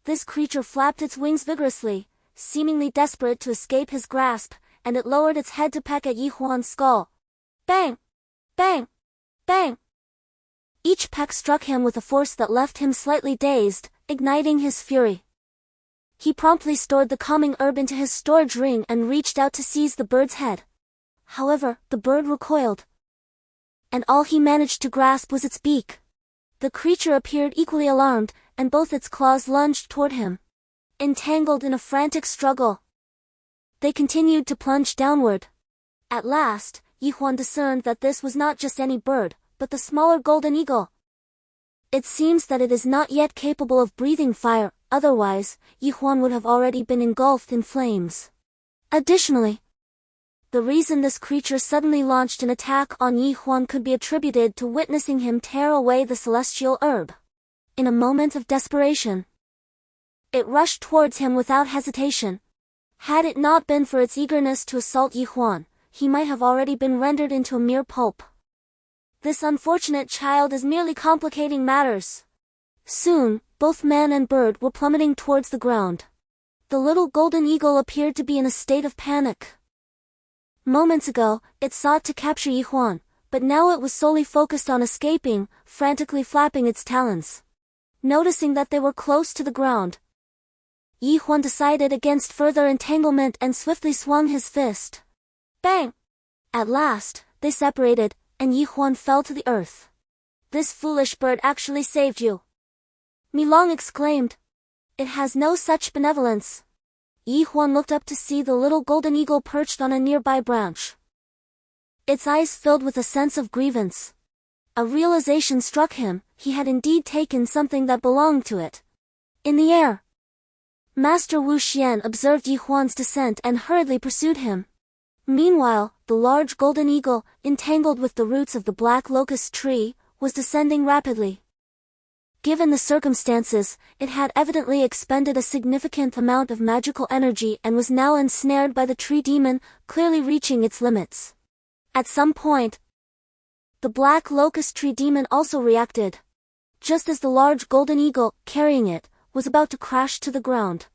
This creature flapped its wings vigorously, seemingly desperate to escape his grasp, and it lowered its head to peck at Yi Huan's skull. Bang! Bang! Bang! Each peck struck him with a force that left him slightly dazed, igniting his fury. He promptly stored the calming herb into his storage ring and reached out to seize the bird's head. However, the bird recoiled, and all he managed to grasp was its beak. The creature appeared equally alarmed, and both its claws lunged toward him. Entangled in a frantic struggle, they continued to plunge downward. At last, Huan discerned that this was not just any bird, but the smaller golden eagle. It seems that it is not yet capable of breathing fire, otherwise, Huan would have already been engulfed in flames. Additionally, the reason this creature suddenly launched an attack on Huan could be attributed to witnessing him tear away the celestial herb. In a moment of desperation, it rushed towards him without hesitation. Had it not been for its eagerness to assault Huan, he might have already been rendered into a mere pulp. This unfortunate child is merely complicating matters. Soon, both man and bird were plummeting towards the ground. The little golden eagle appeared to be in a state of panic. Moments ago, it sought to capture Huan, but now it was solely focused on escaping, frantically flapping its talons. Noticing that they were close to the ground, Huan decided against further entanglement and swiftly swung his fist. Bang! At last, they separated, and Huan fell to the earth. This foolish bird actually saved you, Milong exclaimed. It has no such benevolence. Huan looked up to see the little golden eagle perched on a nearby branch. Its eyes filled with a sense of grievance. A realization struck him, he had indeed taken something that belonged to it. In the air, Master Wu Xian observed Huan's descent and hurriedly pursued him. Meanwhile, the large golden eagle, entangled with the roots of the black locust tree, was descending rapidly. Given the circumstances, it had evidently expended a significant amount of magical energy and was now ensnared by the tree demon, clearly reaching its limits. At some point, the black locust tree demon also reacted. Just as the large golden eagle, carrying it, was about to crash to the ground,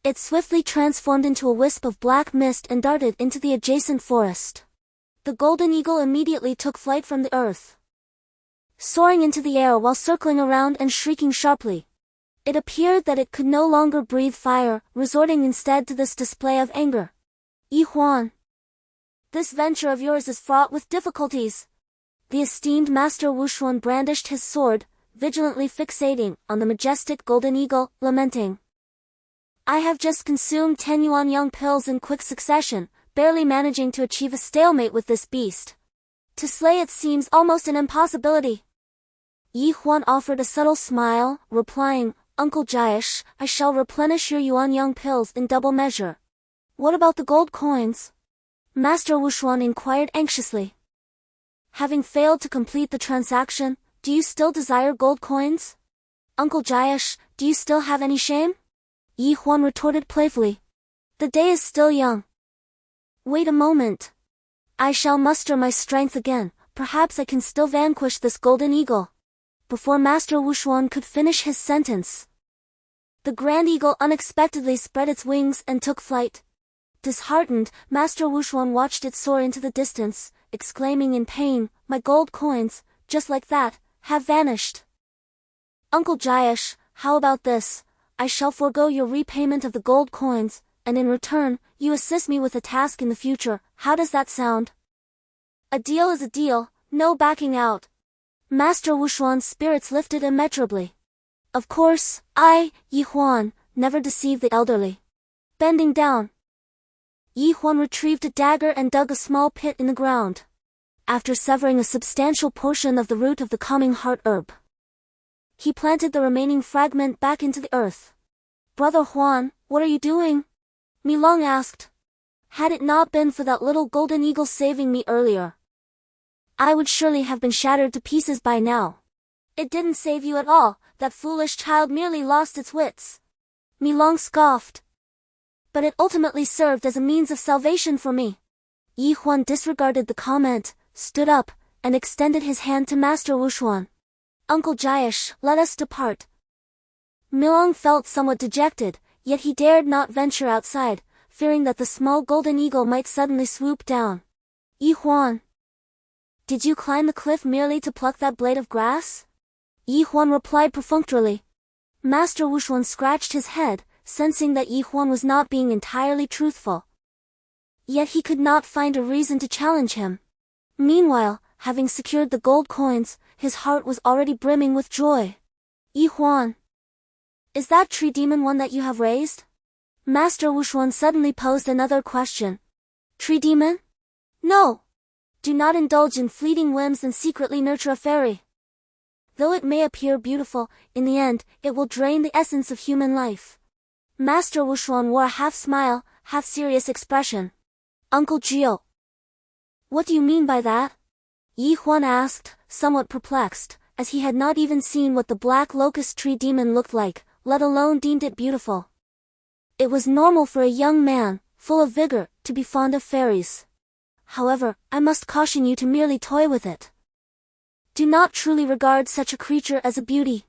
it swiftly transformed into a wisp of black mist and darted into the adjacent forest. The golden eagle immediately took flight from the earth, soaring into the air while circling around and shrieking sharply. It appeared that it could no longer breathe fire, resorting instead to this display of anger. Huan, this venture of yours is fraught with difficulties. The esteemed Master Wushuan brandished his sword, vigilantly fixating on the majestic golden eagle, lamenting. I have just consumed 10 yuan young pills in quick succession, barely managing to achieve a stalemate with this beast. To slay it seems almost an impossibility. Huan offered a subtle smile, replying, Uncle Jaish, I shall replenish your yuan young pills in double measure. What about the gold coins? Master Wushuan inquired anxiously. Having failed to complete the transaction, do you still desire gold coins? Uncle Jaish, do you still have any shame? Huan retorted playfully. The day is still young. Wait a moment. I shall muster my strength again, perhaps I can still vanquish this golden eagle. Before Master Wushuan could finish his sentence, the grand eagle unexpectedly spread its wings and took flight. Disheartened, Master Wushuan watched it soar into the distance, exclaiming in pain, my gold coins, just like that, have vanished. Uncle Jaish, how about this? I shall forego your repayment of the gold coins, and in return, you assist me with a task in the future. How does that sound? A deal is a deal, no backing out. Master Wushuan's spirits lifted immeasurably. Of course, Huan, never deceive the elderly. Bending down, Huan retrieved a dagger and dug a small pit in the ground. After severing a substantial portion of the root of the calming heart herb, he planted the remaining fragment back into the earth. Brother Huan, what are you doing? Milong asked. Had it not been for that little golden eagle saving me earlier, I would surely have been shattered to pieces by now. It didn't save you at all, that foolish child merely lost its wits. Milong scoffed. But it ultimately served as a means of salvation for me. Huan disregarded the comment, stood up, and extended his hand to Master Wushuan. Uncle Jaish, let us depart. Milong felt somewhat dejected, yet he dared not venture outside, fearing that the small golden eagle might suddenly swoop down. Huan, did you climb the cliff merely to pluck that blade of grass? Huan replied perfunctorily. Master Wushuan scratched his head, sensing that Yi Huan was not being entirely truthful. Yet he could not find a reason to challenge him. Meanwhile, having secured the gold coins, his heart was already brimming with joy. Yi Huan, is that tree demon one that you have raised? Master Wushuan suddenly posed another question. Tree demon? No. Do not indulge in fleeting whims and secretly nurture a fairy. Though it may appear beautiful, in the end, it will drain the essence of human life. Master Wushuan wore a half-smile, half-serious expression. Uncle Gio. What do you mean by that? Yi Huan asked, somewhat perplexed, as he had not even seen what the black locust tree demon looked like, let alone deemed it beautiful. It was normal for a young man, full of vigor, to be fond of fairies. However, I must caution you to merely toy with it. Do not truly regard such a creature as a beauty.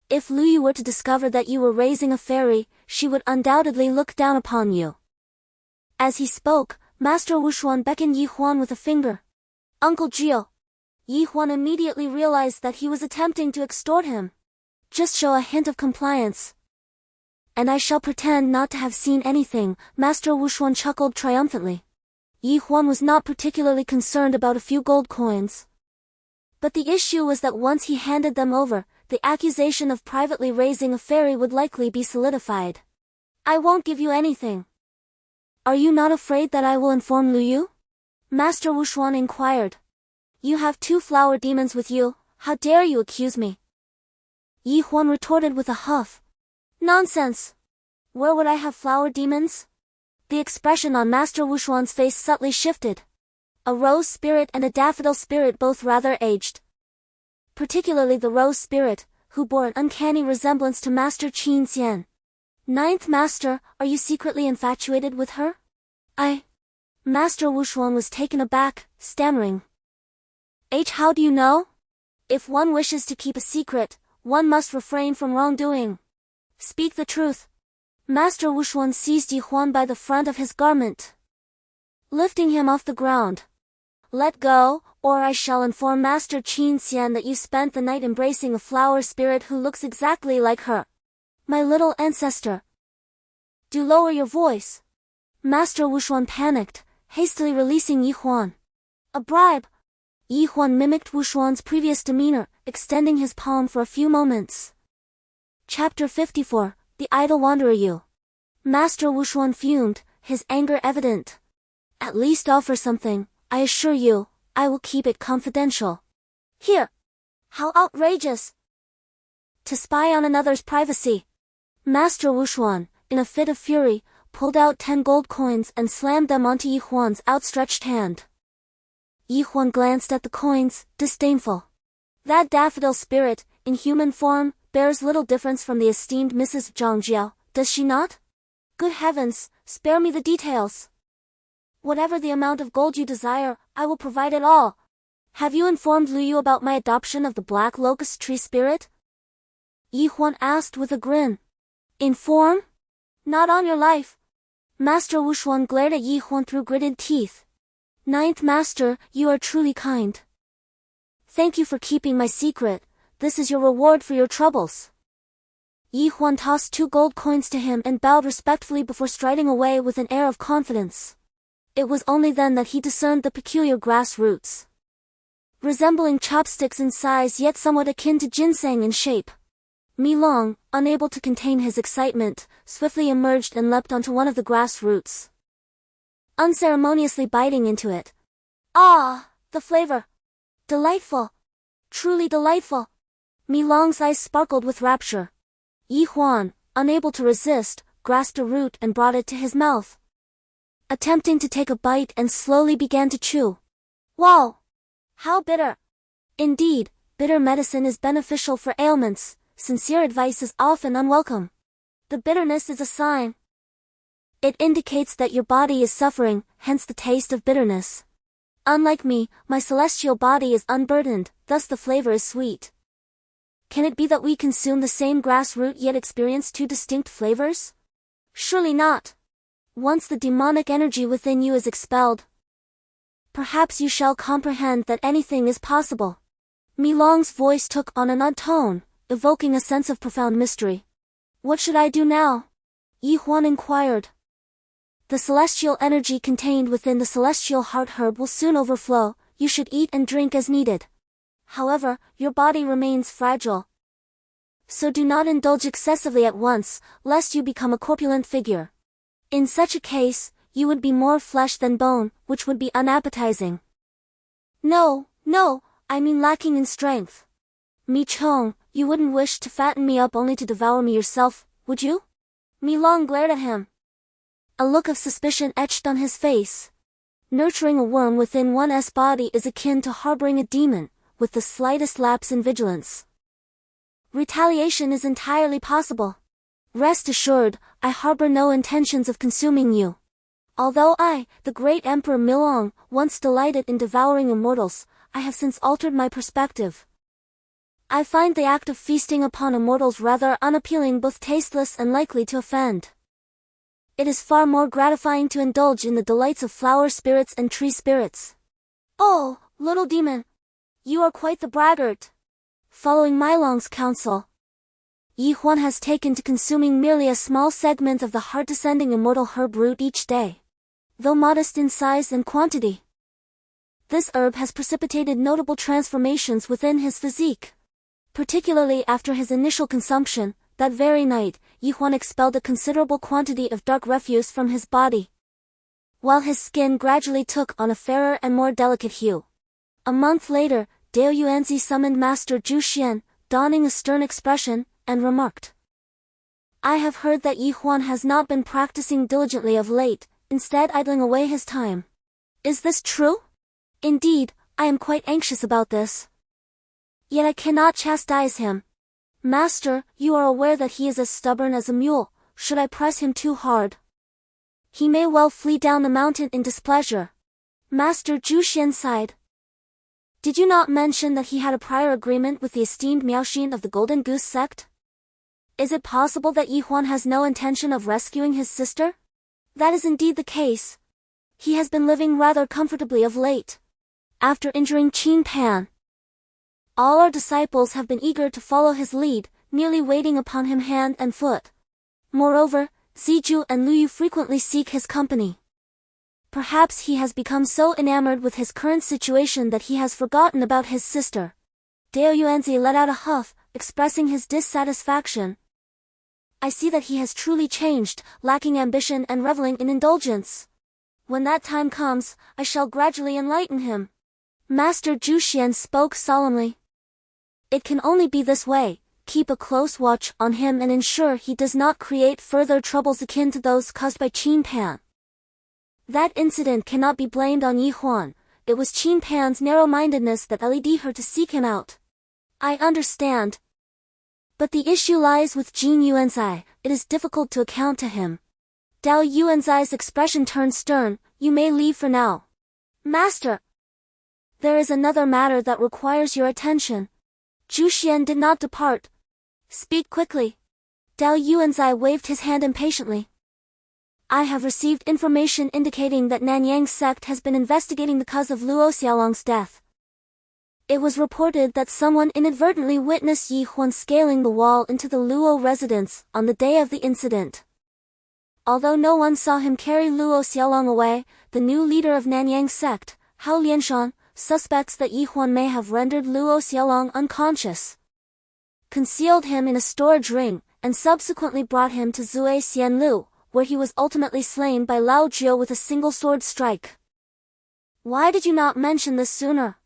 If Lu Yu were to discover that you were raising a fairy, she would undoubtedly look down upon you. As he spoke, Master Wushuan beckoned Yi Huan with a finger. Uncle Gio. Yi Huan immediately realized that he was attempting to extort him. Just show a hint of compliance. And I shall pretend not to have seen anything, Master Wushuan chuckled triumphantly. Yi Huan was not particularly concerned about a few gold coins. But the issue was that once he handed them over, the accusation of privately raising a fairy would likely be solidified. I won't give you anything. Are you not afraid that I will inform Lu Yu? Master Wushuan inquired. You have 2 flower demons with you, how dare you accuse me? Yi Huan retorted with a huff. Nonsense! Where would I have flower demons? The expression on Master Wushuan's face subtly shifted. A rose spirit and a daffodil spirit, both rather aged. Particularly the rose spirit, who bore an uncanny resemblance to Master Qin Xian. 9th Master, are you secretly infatuated with her? Master Wushuan was taken aback, stammering. How do you know? If one wishes to keep a secret, one must refrain from wrongdoing. Speak the truth. Master Wushuan seized Yi Huan by the front of his garment, lifting him off the ground. Let go, or I shall inform Master Qin Xian that you spent the night embracing a flower spirit who looks exactly like her. My little ancestor. Do lower your voice. Master Wushuan panicked, hastily releasing Yi Huan. A bribe. Yi Huan mimicked Wushuan's previous demeanor, extending his palm for a few moments. Chapter 54, The Idle Wanderer You. Master Wushuan fumed, his anger evident. At least offer something, I assure you, I will keep it confidential. Here! How outrageous! To spy on another's privacy. Master Wushuan, in a fit of fury, pulled out 10 gold coins and slammed them onto Yi Huan's outstretched hand. Yi Huan glanced at the coins, disdainful. That daffodil spirit, in human form, bears little difference from the esteemed Mrs. Zhangjiao, does she not? Good heavens, spare me the details. Whatever the amount of gold you desire, I will provide it all. Have you informed Lu Yu about my adoption of the black locust tree spirit? Yi Huan asked with a grin. Inform? Not on your life. Master Wushuan glared at Yi Huan through gritted teeth. 9th Master, you are truly kind. Thank you for keeping my secret, this is your reward for your troubles. Yi Huan tossed 2 gold coins to him and bowed respectfully before striding away with an air of confidence. It was only then that he discerned the peculiar grass roots. Resembling chopsticks in size yet somewhat akin to ginseng in shape. Mi Long, unable to contain his excitement, swiftly emerged and leapt onto one of the grass roots, unceremoniously biting into it. Ah, the flavor! Delightful! Truly delightful! Mi Long's eyes sparkled with rapture. Yi Huan, unable to resist, grasped a root and brought it to his mouth, attempting to take a bite and slowly began to chew. Wow! How bitter! Indeed, bitter medicine is beneficial for ailments, sincere advice is often unwelcome. The bitterness is a sign. It indicates that your body is suffering, hence the taste of bitterness. Unlike me, my celestial body is unburdened, thus the flavor is sweet. Can it be that we consume the same grass root yet experience 2 distinct flavors? Surely not. Once the demonic energy within you is expelled, perhaps you shall comprehend that anything is possible. Mi Long's voice took on an odd tone, evoking a sense of profound mystery. What should I do now? Yi Huan inquired. The celestial energy contained within the celestial heart herb will soon overflow, you should eat and drink as needed. However, your body remains fragile. So do not indulge excessively at once, lest you become a corpulent figure. In such a case, you would be more flesh than bone, which would be unappetizing. No, I mean lacking in strength. Mi Chong, you wouldn't wish to fatten me up only to devour me yourself, would you? Mi Long glared at him. A look of suspicion etched on his face. Nurturing a worm within one's body is akin to harboring a demon, with the slightest lapse in vigilance. Retaliation is entirely possible. Rest assured, I harbor no intentions of consuming you. Although I, the great Emperor Milong, once delighted in devouring immortals, I have since altered my perspective. I find the act of feasting upon immortals rather unappealing, both tasteless and likely to offend. It is far more gratifying to indulge in the delights of flower spirits and tree spirits. Oh, little demon! You are quite the braggart. Following Milong's counsel, Yi Huan has taken to consuming merely a small segment of the heart-descending immortal herb root each day. Though modest in size and quantity, this herb has precipitated notable transformations within his physique. Particularly after his initial consumption, that very night, Yi Huan expelled a considerable quantity of dark refuse from his body, while his skin gradually took on a fairer and more delicate hue. A month later, Dao Yuanzi summoned Master Zhu Xian, donning a stern expression, and remarked, I have heard that Yi Huan has not been practicing diligently of late, instead idling away his time. Is this true? Indeed, I am quite anxious about this. Yet I cannot chastise him. Master, you are aware that he is as stubborn as a mule. Should I press him too hard, he may well flee down the mountain in displeasure. Master Zhu Xian sighed. Did you not mention that he had a prior agreement with the esteemed Miaoxin of the Golden Goose Sect? Is it possible that Yi Huan has no intention of rescuing his sister? That is indeed the case. He has been living rather comfortably of late. After injuring Qin Pan, all our disciples have been eager to follow his lead, nearly waiting upon him hand and foot. Moreover, Ziju and Luyu frequently seek his company. Perhaps he has become so enamored with his current situation that he has forgotten about his sister. Dao Yuanzi let out a huff, expressing his dissatisfaction. I see that he has truly changed, lacking ambition and reveling in indulgence. When that time comes, I shall gradually enlighten him. Master Zhu Xian spoke solemnly. It can only be this way. Keep a close watch on him and ensure he does not create further troubles akin to those caused by Qin Pan. That incident cannot be blamed on Yi Huan. It was Qin Pan's narrow-mindedness that led her to seek him out. I understand. But the issue lies with Jin Yuanzai. It is difficult to account to him. Dao Yuanzai's expression turned stern. You may leave for now. Master! There is another matter that requires your attention. Zhu Xian did not depart. Speak quickly. Dao Yuanzai waved his hand impatiently. I have received information indicating that Nanyang Sect has been investigating the cause of Luo Xiaolong's death. It was reported that someone inadvertently witnessed Yi Huan scaling the wall into the Luo residence on the day of the incident. Although no one saw him carry Luo Xiaolong away, the new leader of Nanyang Sect, Hao Lianshan, suspects that Yi Huan may have rendered Luo Xiaolong unconscious, concealed him in a storage ring, and subsequently brought him to Zui Xianlu, where he was ultimately slain by Lao Jiu with a single sword strike. Why did you not mention this sooner?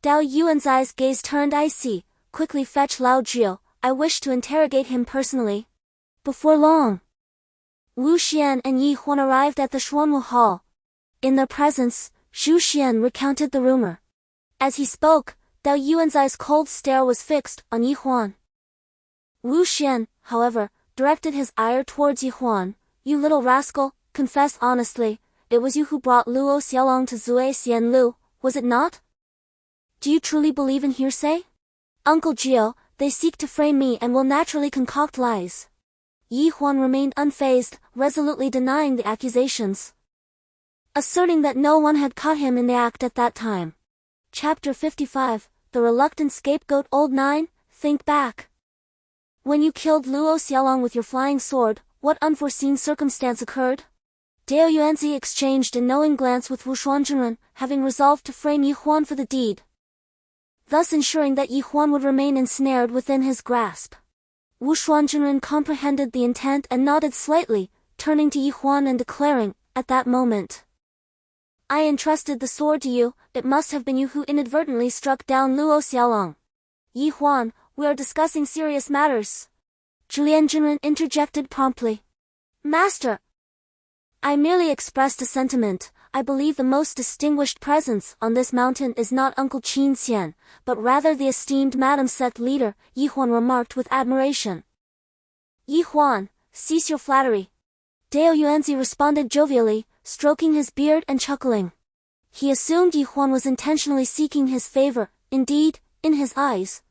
Dao Yuanzai's gaze turned icy. Quickly fetch Lao Jiu, I wish to interrogate him personally. Before long, Wu Xian and Yi Huan arrived at the Xuanwu Hall. In their presence, Zhu Xian recounted the rumor. As he spoke, Dao Yuanzai's cold stare was fixed on Yi Huan. Wu Xian, however, directed his ire towards Yi Huan. You little rascal, confess honestly, it was you who brought Luo Xiaolong to Zui Xianlu, was it not? Do you truly believe in hearsay? Uncle Jiu, they seek to frame me and will naturally concoct lies. Yi Huan remained unfazed, resolutely denying the accusations, asserting that no one had caught him in the act at that time. Chapter 55, The Reluctant Scapegoat. Old 9, think back. When you killed Luo Xiaolong with your flying sword, What unforeseen circumstance occurred? Dao Yuanzi exchanged a knowing glance with Wu Shuanzhenren, having resolved to frame Yi Huan for the deed, thus ensuring that Yi Huan would remain ensnared within his grasp. Wu Shuanzhenren comprehended the intent and nodded slightly, turning to Yi Huan and declaring, at that moment, I entrusted the sword to you, it must have been you who inadvertently struck down Luo Xiaolong. Yi Huan, we are discussing serious matters. Julian Zhenren interjected promptly. Master, I merely expressed a sentiment. I believe the most distinguished presence on this mountain is not Uncle Qin Xian, but rather the esteemed Madam Sect leader, Yi Huan remarked with admiration. Yi Huan, cease your flattery. Dao Yuanzi responded jovially, stroking his beard and chuckling. He assumed Yi Huan was intentionally seeking his favor. Indeed, in his eyes,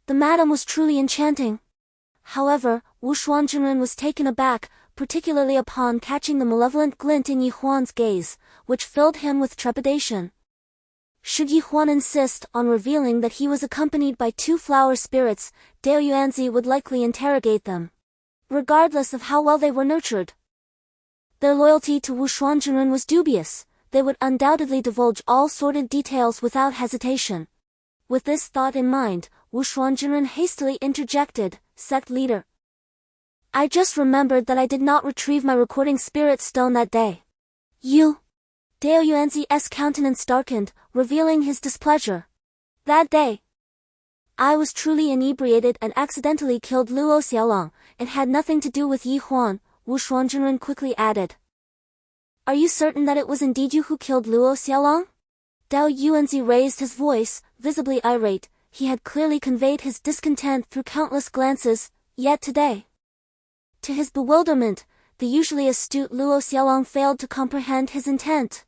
the madam was truly enchanting. However, Wu Shuanzhenren was taken aback, particularly upon catching the malevolent glint in Yi Huan's gaze, which filled him with trepidation. Should Yi Huan insist on revealing that he was accompanied by 2 flower spirits, Dao Yuanzi would likely interrogate them, regardless of how well they were nurtured. Their loyalty to Wu Shuanzhenren was dubious. They would undoubtedly divulge all sordid details without hesitation. With this thought in mind, Wu Shuanzhenren hastily interjected, Sect leader, I just remembered that I did not retrieve my recording spirit stone that day. You? Dao Yuanzi's countenance darkened, revealing his displeasure. That day, I was truly inebriated and accidentally killed Luo Xiaolong. It had nothing to do with Yi Huan, Wu Shuanzhenren quickly added. Are you certain that it was indeed you who killed Luo Xiaolong? Dao Yuanzi raised his voice, visibly irate. He had clearly conveyed his discontent through countless glances, yet today, to his bewilderment, the usually astute Luo Xiaolong failed to comprehend his intent.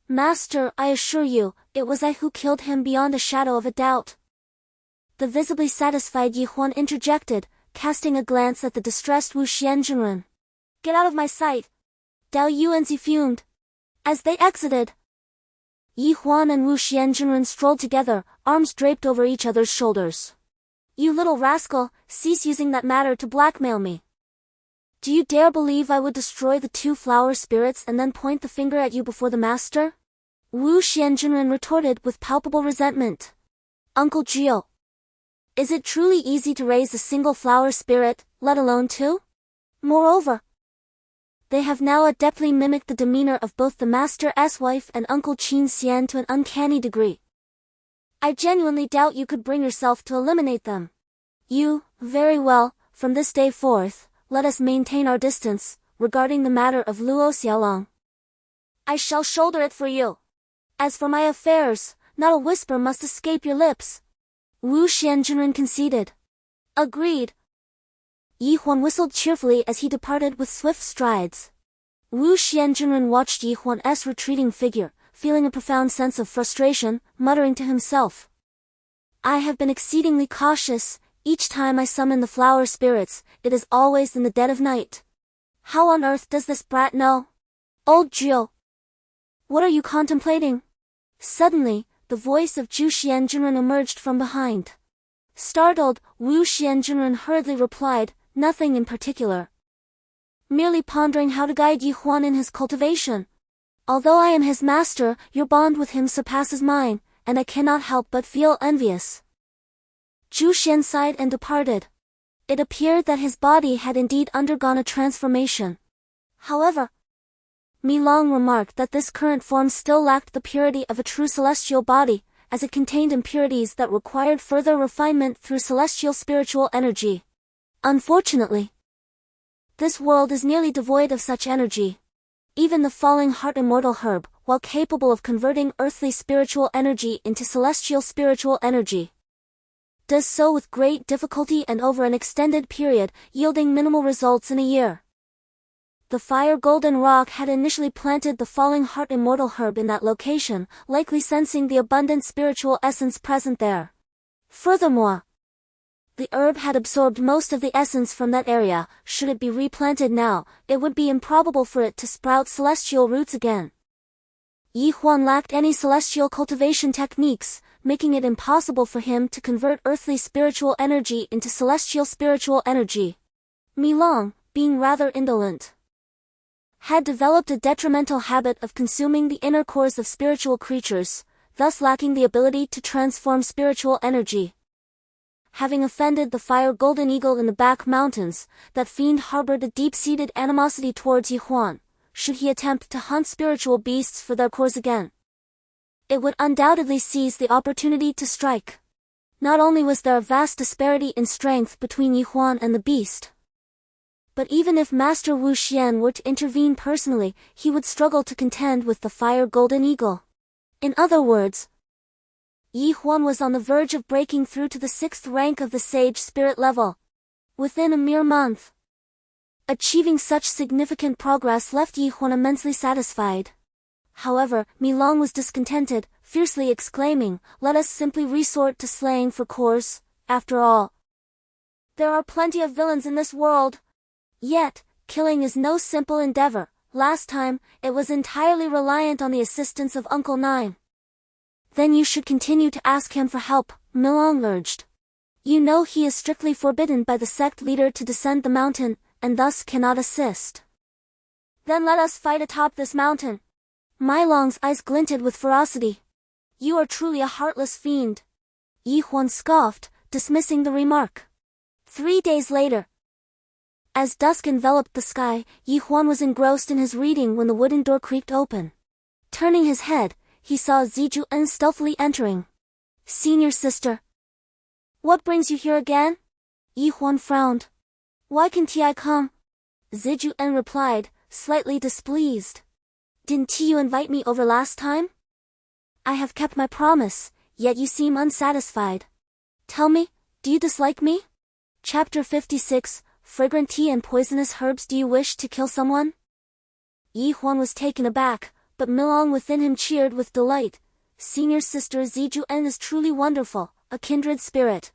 Master, I assure you, it was I who killed him beyond a shadow of a doubt. The visibly satisfied Yi Huan interjected, casting a glance at the distressed Wu Shuanzhenren. Get out of my sight! Dao Yuanzi fumed. As they exited, Yi Huan and Wu Shuanzhenren strolled together, arms draped over each other's shoulders. You little rascal, cease using that matter to blackmail me. Do you dare believe I would destroy the 2 flower spirits and then point the finger at you before the master? Wu Shuanzhenren retorted with palpable resentment. Uncle Gio, is it truly easy to raise a single flower spirit, let alone 2? Moreover, they have now adeptly mimicked the demeanor of both the master's wife and Uncle Qin Xian to an uncanny degree. I genuinely doubt you could bring yourself to eliminate them. You, very well, from this day forth, let us maintain our distance, regarding the matter of Luo Xiaolong. I shall shoulder it for you. As for my affairs, not a whisper must escape your lips. Wu Shuanzhenren conceded. Agreed. Yi Huan whistled cheerfully as he departed with swift strides. Wu Shuanzhenren watched Yi Huan's retreating figure, feeling a profound sense of frustration, muttering to himself. I have been exceedingly cautious. Each time I summon the flower spirits, it is always in the dead of night. How on earth does this brat know? Old Zhou, what are you contemplating? Suddenly, the voice of Zhu Shuanzhenren emerged from behind. Startled, Wu Shuanzhenren hurriedly replied, nothing in particular. Merely pondering how to guide Yi Huan in his cultivation. Although I am his master, your bond with him surpasses mine, and I cannot help but feel envious. Zhu Xian sighed and departed. It appeared that his body had indeed undergone a transformation. However, Mi Long remarked that this current form still lacked the purity of a true celestial body, as it contained impurities that required further refinement through celestial spiritual energy. Unfortunately, this world is nearly devoid of such energy. Even the falling heart immortal herb, while capable of converting earthly spiritual energy into celestial spiritual energy, does so with great difficulty and over an extended period, yielding minimal results in a year. The fire golden rock had initially planted the falling heart immortal herb in that location, likely sensing the abundant spiritual essence present there. Furthermore, the herb had absorbed most of the essence from that area. Should it be replanted now, it would be improbable for it to sprout celestial roots again. Yi Huan lacked any celestial cultivation techniques, making it impossible for him to convert earthly spiritual energy into celestial spiritual energy. Mi Long, being rather indolent, had developed a detrimental habit of consuming the inner cores of spiritual creatures, thus lacking the ability to transform spiritual energy. Having offended the fire golden eagle in the back mountains, that fiend harbored a deep-seated animosity towards Huan, should he attempt to hunt spiritual beasts for their cores again. It would undoubtedly seize the opportunity to strike. Not only was there a vast disparity in strength between Huan and the beast, but even if Master Wu Xian were to intervene personally, he would struggle to contend with the fire golden eagle. In other words, Huan was on the verge of breaking through to the 6th rank of the sage spirit level within a mere month. Achieving such significant progress left Huan immensely satisfied. However, Milong was discontented, fiercely exclaiming, "Let us simply resort to slaying for cores, after all. There are plenty of villains in this world. Yet, killing is no simple endeavor. Last time, it was entirely reliant on the assistance of Uncle Nine." "Then you should continue to ask him for help," Milong urged. "You know he is strictly forbidden by the sect leader to descend the mountain, and thus cannot assist." "Then let us fight atop this mountain." Milong's eyes glinted with ferocity. "You are truly a heartless fiend." Huan scoffed, dismissing the remark. 3 days later, as dusk enveloped the sky, Huan was engrossed in his reading when the wooden door creaked open. Turning his head, he saw Zijuan stealthily entering. "Senior sister. What brings you here again?" Huan frowned. "Why can't I come?" Zijuan replied, slightly displeased. "Didn't you invite me over last time?" "I have kept my promise, yet you seem unsatisfied. Tell me, do you dislike me?" Chapter 56, Fragrant Tea and Poisonous Herbs. "Do you wish to kill someone?" Huan was taken aback, but Milong within him cheered with delight. "Senior sister Zijuan is truly wonderful, a kindred spirit.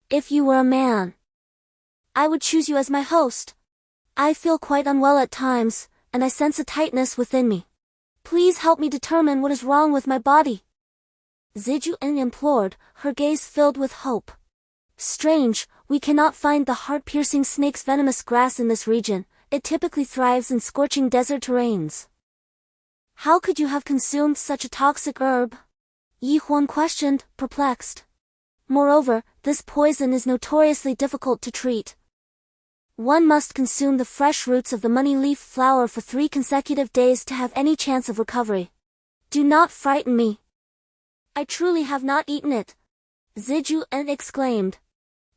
If you were a man, I would choose you as my host. I feel quite unwell at times, and I sense a tightness within me. Please help me determine what is wrong with my body." Zijuan implored, her gaze filled with hope. "Strange, we cannot find the heart-piercing snake's venomous grass in this region. It typically thrives in scorching desert terrains." "How could you have consumed such a toxic herb?" Huan questioned, perplexed. "Moreover, this poison is notoriously difficult to treat. One must consume the fresh roots of the money leaf flower for 3 consecutive days to have any chance of recovery. Do not frighten me. I truly have not eaten it," Zijuan exclaimed.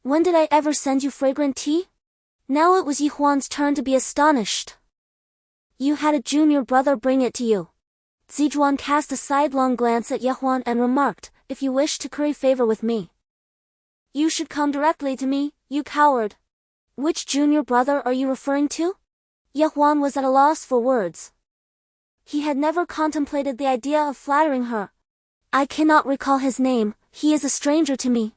"When did I ever send you fragrant tea?" Now it was Huan's turn to be astonished. "You had a junior brother bring it to you." Zijuan cast a sidelong glance at Huan and remarked, "If you wish to curry favor with me, you should come directly to me, you coward." "Which junior brother are you referring to?" Huan was at a loss for words. He had never contemplated the idea of flattering her. "I cannot recall his name, he is a stranger to me.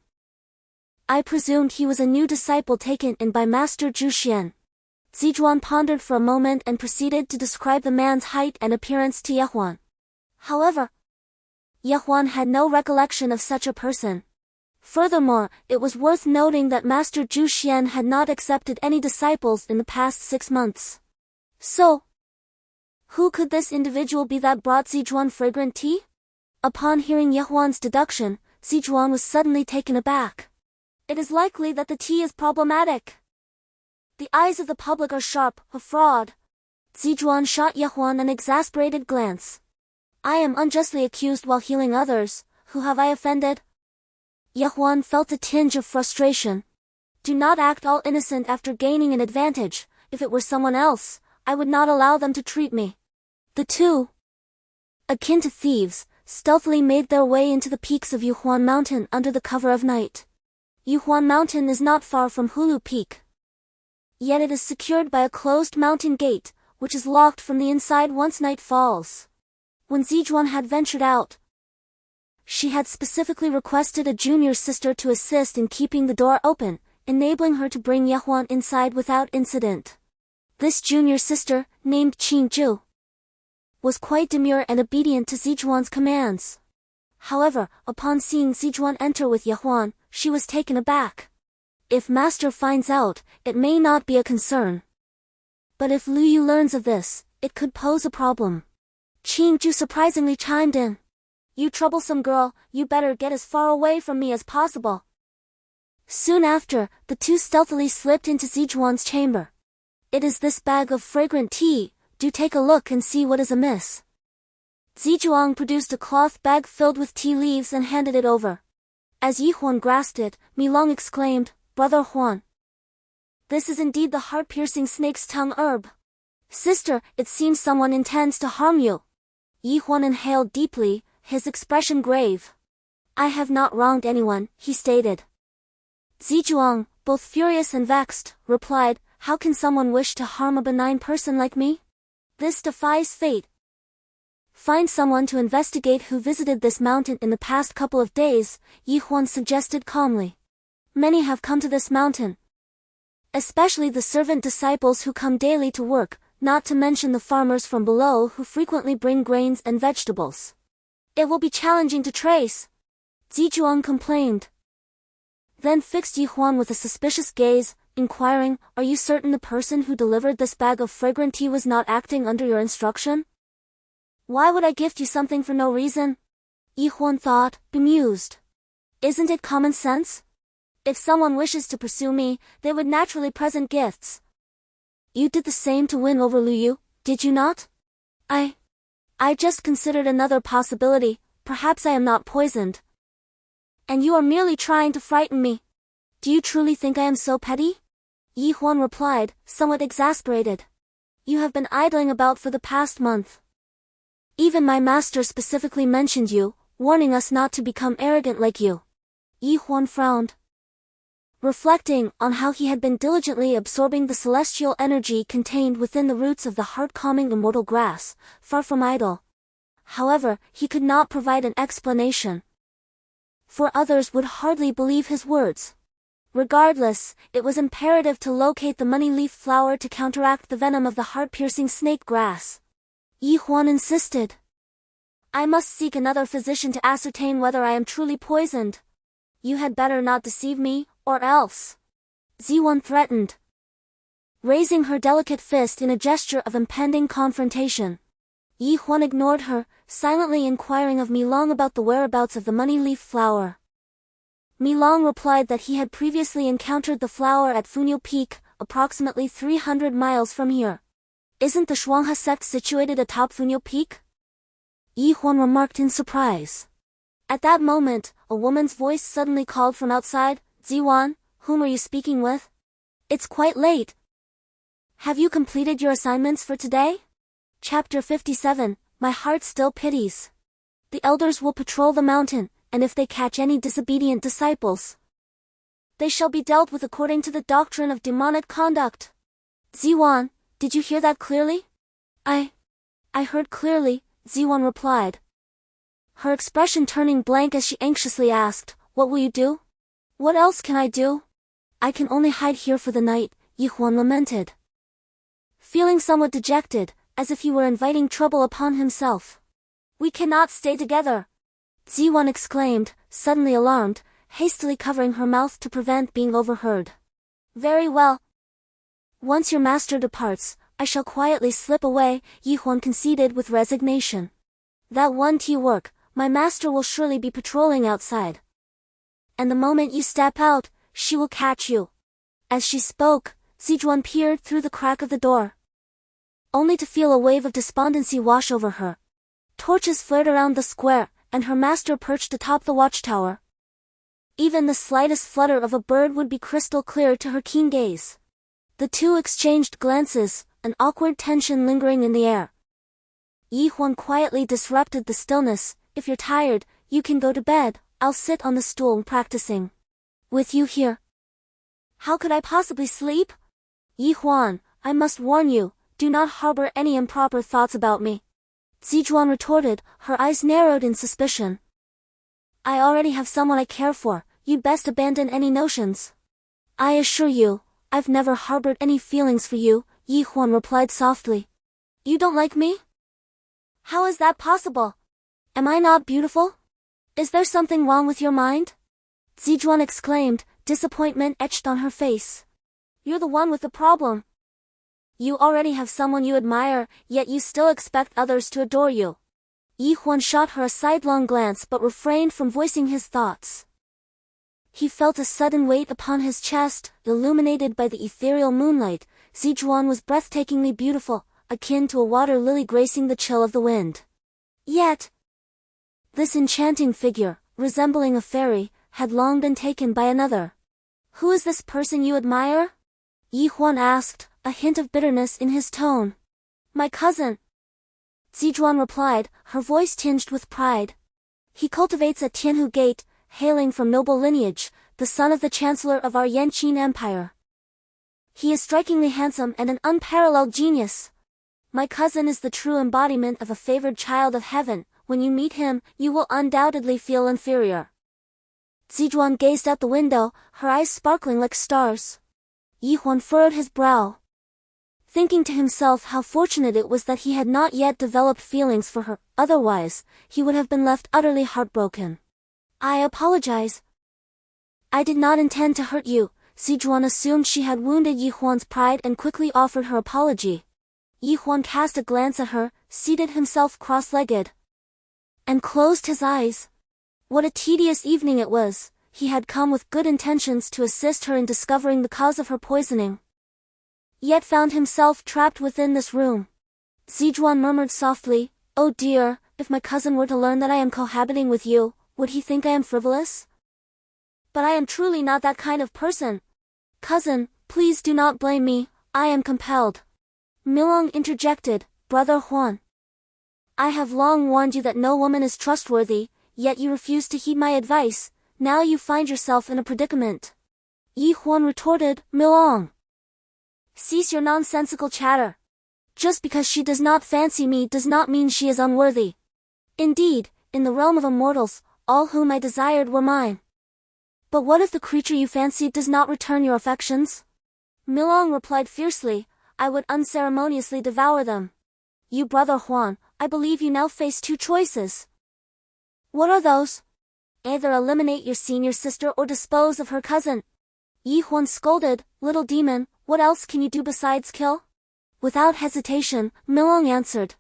I presumed he was a new disciple taken in by Master Zhu Xian." Zijuan pondered for a moment and proceeded to describe the man's height and appearance to Huan. However, Huan had no recollection of such a person. Furthermore, it was worth noting that Master Zhu Xian had not accepted any disciples in the past 6 months. So, who could this individual be that brought Zijuan fragrant tea? Upon hearing Huan's deduction, Zijuan was suddenly taken aback. "It is likely that the tea is problematic. The eyes of the public are sharp, a fraud." Zijuan shot Huan an exasperated glance. "I am unjustly accused while healing others. Who have I offended?" Huan felt a tinge of frustration. "Do not act all innocent after gaining an advantage. If it were someone else, I would not allow them to treat me." The two, akin to thieves, stealthily made their way into the peaks of Huan Mountain under the cover of night. Huan Mountain is not far from Hulu Peak. Yet it is secured by a closed mountain gate, which is locked from the inside once night falls. When Zijuan had ventured out, she had specifically requested a junior sister to assist in keeping the door open, enabling her to bring Huan inside without incident. This junior sister, named Qingyuan, was quite demure and obedient to Zijuan's commands. However, upon seeing Zijuan enter with Huan, she was taken aback. "If master finds out, it may not be a concern." But if Lu Yu learns of this, it could pose a problem. Qingju surprisingly chimed in. You troublesome girl, you better get as far away from me as possible. Soon after, the two stealthily slipped into Zijuan's chamber. It is this bag of fragrant tea, do take a look and see what is amiss. Zijuang produced a cloth bag filled with tea leaves and handed it over. As Huan grasped it, Milong exclaimed, Brother Huan. This is indeed the heart-piercing snake's tongue herb. Sister, it seems someone intends to harm you. Huan inhaled deeply, his expression grave. I have not wronged anyone, he stated. Zijuang, both furious and vexed, replied, How can someone wish to harm a benign person like me? This defies fate. Find someone to investigate who visited this mountain in the past couple of days, Huan suggested calmly. Many have come to this mountain. Especially the servant disciples who come daily to work, not to mention the farmers from below who frequently bring grains and vegetables. It will be challenging to trace. Zijuang complained. Then fixed Huan with a suspicious gaze, inquiring, Are you certain the person who delivered this bag of fragrant tea was not acting under your instruction? Why would I gift you something for no reason? Huan thought, bemused. Isn't it common sense? If someone wishes to pursue me, they would naturally present gifts. You did the same to win over Lu Yu, did you not? I just considered another possibility, perhaps I am not poisoned. And you are merely trying to frighten me. Do you truly think I am so petty? Huan replied, somewhat exasperated. You have been idling about for the past month. Even my master specifically mentioned you, warning us not to become arrogant like you. Huan frowned. Reflecting on how he had been diligently absorbing the celestial energy contained within the roots of the heart-calming immortal grass, far from idle. However, he could not provide an explanation. For others would hardly believe his words. Regardless, it was imperative to locate the money leaf flower to counteract the venom of the heart-piercing snake grass. Huan insisted. I must seek another physician to ascertain whether I am truly poisoned. You had better not deceive me, or else. Ziwan threatened, raising her delicate fist in a gesture of impending confrontation. Huan ignored her, silently inquiring of Milong about the whereabouts of the money leaf flower. Milong replied that he had previously encountered the flower at Funyo Peak, approximately 300 miles from here. Isn't the Qingyuan Sect situated atop Funyo Peak? Huan remarked in surprise. At that moment, a woman's voice suddenly called from outside, Ziwan, whom are you speaking with? It's quite late. Have you completed your assignments for today? Chapter 57, My Heart Still Pities. The elders will patrol the mountain, and if they catch any disobedient disciples, they shall be dealt with according to the doctrine of demonic conduct. Ziwan, did you hear that clearly? I heard clearly, Ziwan replied. Her expression turning blank as she anxiously asked, What will you do? What else can I do? I can only hide here for the night, Huan lamented. Feeling somewhat dejected, as if he were inviting trouble upon himself. We cannot stay together, Ziwan exclaimed, suddenly alarmed, hastily covering her mouth to prevent being overheard. Very well. Once your master departs, I shall quietly slip away, Huan conceded with resignation. That one tea work, my master will surely be patrolling outside. And the moment you step out, she will catch you. As she spoke, Zijuan peered through the crack of the door, only to feel a wave of despondency wash over her. Torches flared around the square, and her master perched atop the watchtower. Even the slightest flutter of a bird would be crystal clear to her keen gaze. The two exchanged glances, an awkward tension lingering in the air. Huan quietly disrupted the stillness. If you're tired, you can go to bed, I'll sit on the stool practicing. With you here. How could I possibly sleep? Huan, I must warn you, do not harbor any improper thoughts about me. Zijuan retorted, her eyes narrowed in suspicion. I already have someone I care for, you'd best abandon any notions. I assure you, I've never harbored any feelings for you, Huan replied softly. You don't like me? How is that possible? Am I not beautiful? Is there something wrong with your mind? Zijuan exclaimed, disappointment etched on her face. You're the one with the problem. You already have someone you admire, yet you still expect others to adore you. Huan shot her a sidelong glance but refrained from voicing his thoughts. He felt a sudden weight upon his chest, illuminated by the ethereal moonlight. Zhuan was breathtakingly beautiful, akin to a water lily gracing the chill of the wind. Yet, this enchanting figure, resembling a fairy, had long been taken by another. Who is this person you admire? Huan asked, a hint of bitterness in his tone. My cousin. Zhuan replied, her voice tinged with pride. He cultivates at Tianhu Gate, hailing from noble lineage, the son of the chancellor of our Yanqing Empire. He is strikingly handsome and an unparalleled genius. My cousin is the true embodiment of a favored child of heaven. When you meet him, you will undoubtedly feel inferior. Zhuan gazed out the window, her eyes sparkling like stars. Huan furrowed his brow, thinking to himself how fortunate it was that he had not yet developed feelings for her, otherwise, he would have been left utterly heartbroken. I apologize. I did not intend to hurt you. Zhuan assumed she had wounded Huan's pride and quickly offered her apology. Huan cast a glance at her, seated himself cross-legged, and closed his eyes. What a tedious evening it was. He had come with good intentions to assist her in discovering the cause of her poisoning, yet found himself trapped within this room. Zhuan murmured softly, oh dear, if my cousin were to learn that I am cohabiting with you, would he think I am frivolous? But I am truly not that kind of person. Cousin, please do not blame me, I am compelled. Milong interjected, Brother Huan. I have long warned you that no woman is trustworthy, yet you refuse to heed my advice. Now you find yourself in a predicament. Huan retorted, Milong. Cease your nonsensical chatter. Just because she does not fancy me does not mean she is unworthy. Indeed, in the realm of immortals, all whom I desired were mine. But what if the creature you fancied does not return your affections? Milong replied fiercely, I would unceremoniously devour them. You Brother Huan, I believe you now face two choices. What are those? Either eliminate your senior sister or dispose of her cousin. Huan scolded, little demon, what else can you do besides kill? Without hesitation, Milong answered.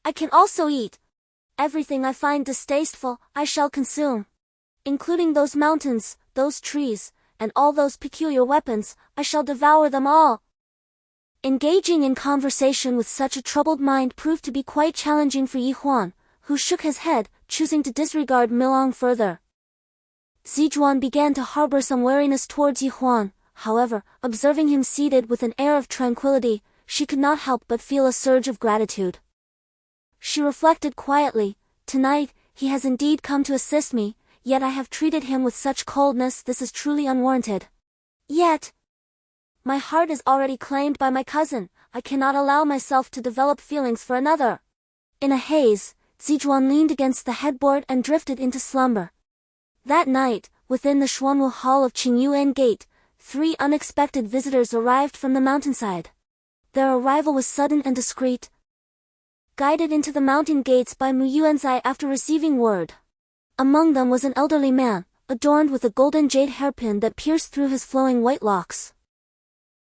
I can also eat. Everything I find distasteful, I shall consume. Including those mountains, those trees, and all those peculiar weapons, I shall devour them all. Engaging in conversation with such a troubled mind proved to be quite challenging for Huan, who shook his head, choosing to disregard Milong further. Zhuan began to harbor some wariness towards Huan, however, observing him seated with an air of tranquility, she could not help but feel a surge of gratitude. She reflected quietly, tonight, he has indeed come to assist me, yet I have treated him with such coldness this is truly unwarranted. Yet, my heart is already claimed by my cousin, I cannot allow myself to develop feelings for another. In a haze, Zhuan leaned against the headboard and drifted into slumber. That night, within the Xuanwu Hall of Qingyuan Gate, 3 unexpected visitors arrived from the mountainside. Their arrival was sudden and discreet. Guided into the mountain gates by Mu Yuanzai after receiving word. Among them was an elderly man, adorned with a golden jade hairpin that pierced through his flowing white locks.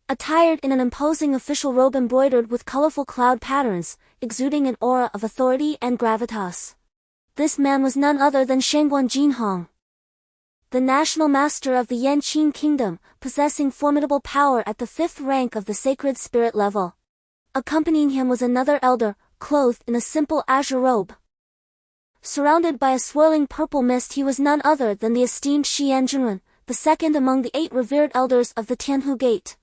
Attired in an imposing official robe embroidered with colorful cloud patterns, exuding an aura of authority and gravitas. This man was none other than Shangguan Jinhong, the national master of the Yanqing kingdom, possessing formidable power at the 5th rank of the sacred spirit level. Accompanying him was another elder, clothed in a simple azure robe. Surrounded by a swirling purple mist, he was none other than the esteemed Xian Zhenren, the second among the 8 revered elders of the Tianhu Gate.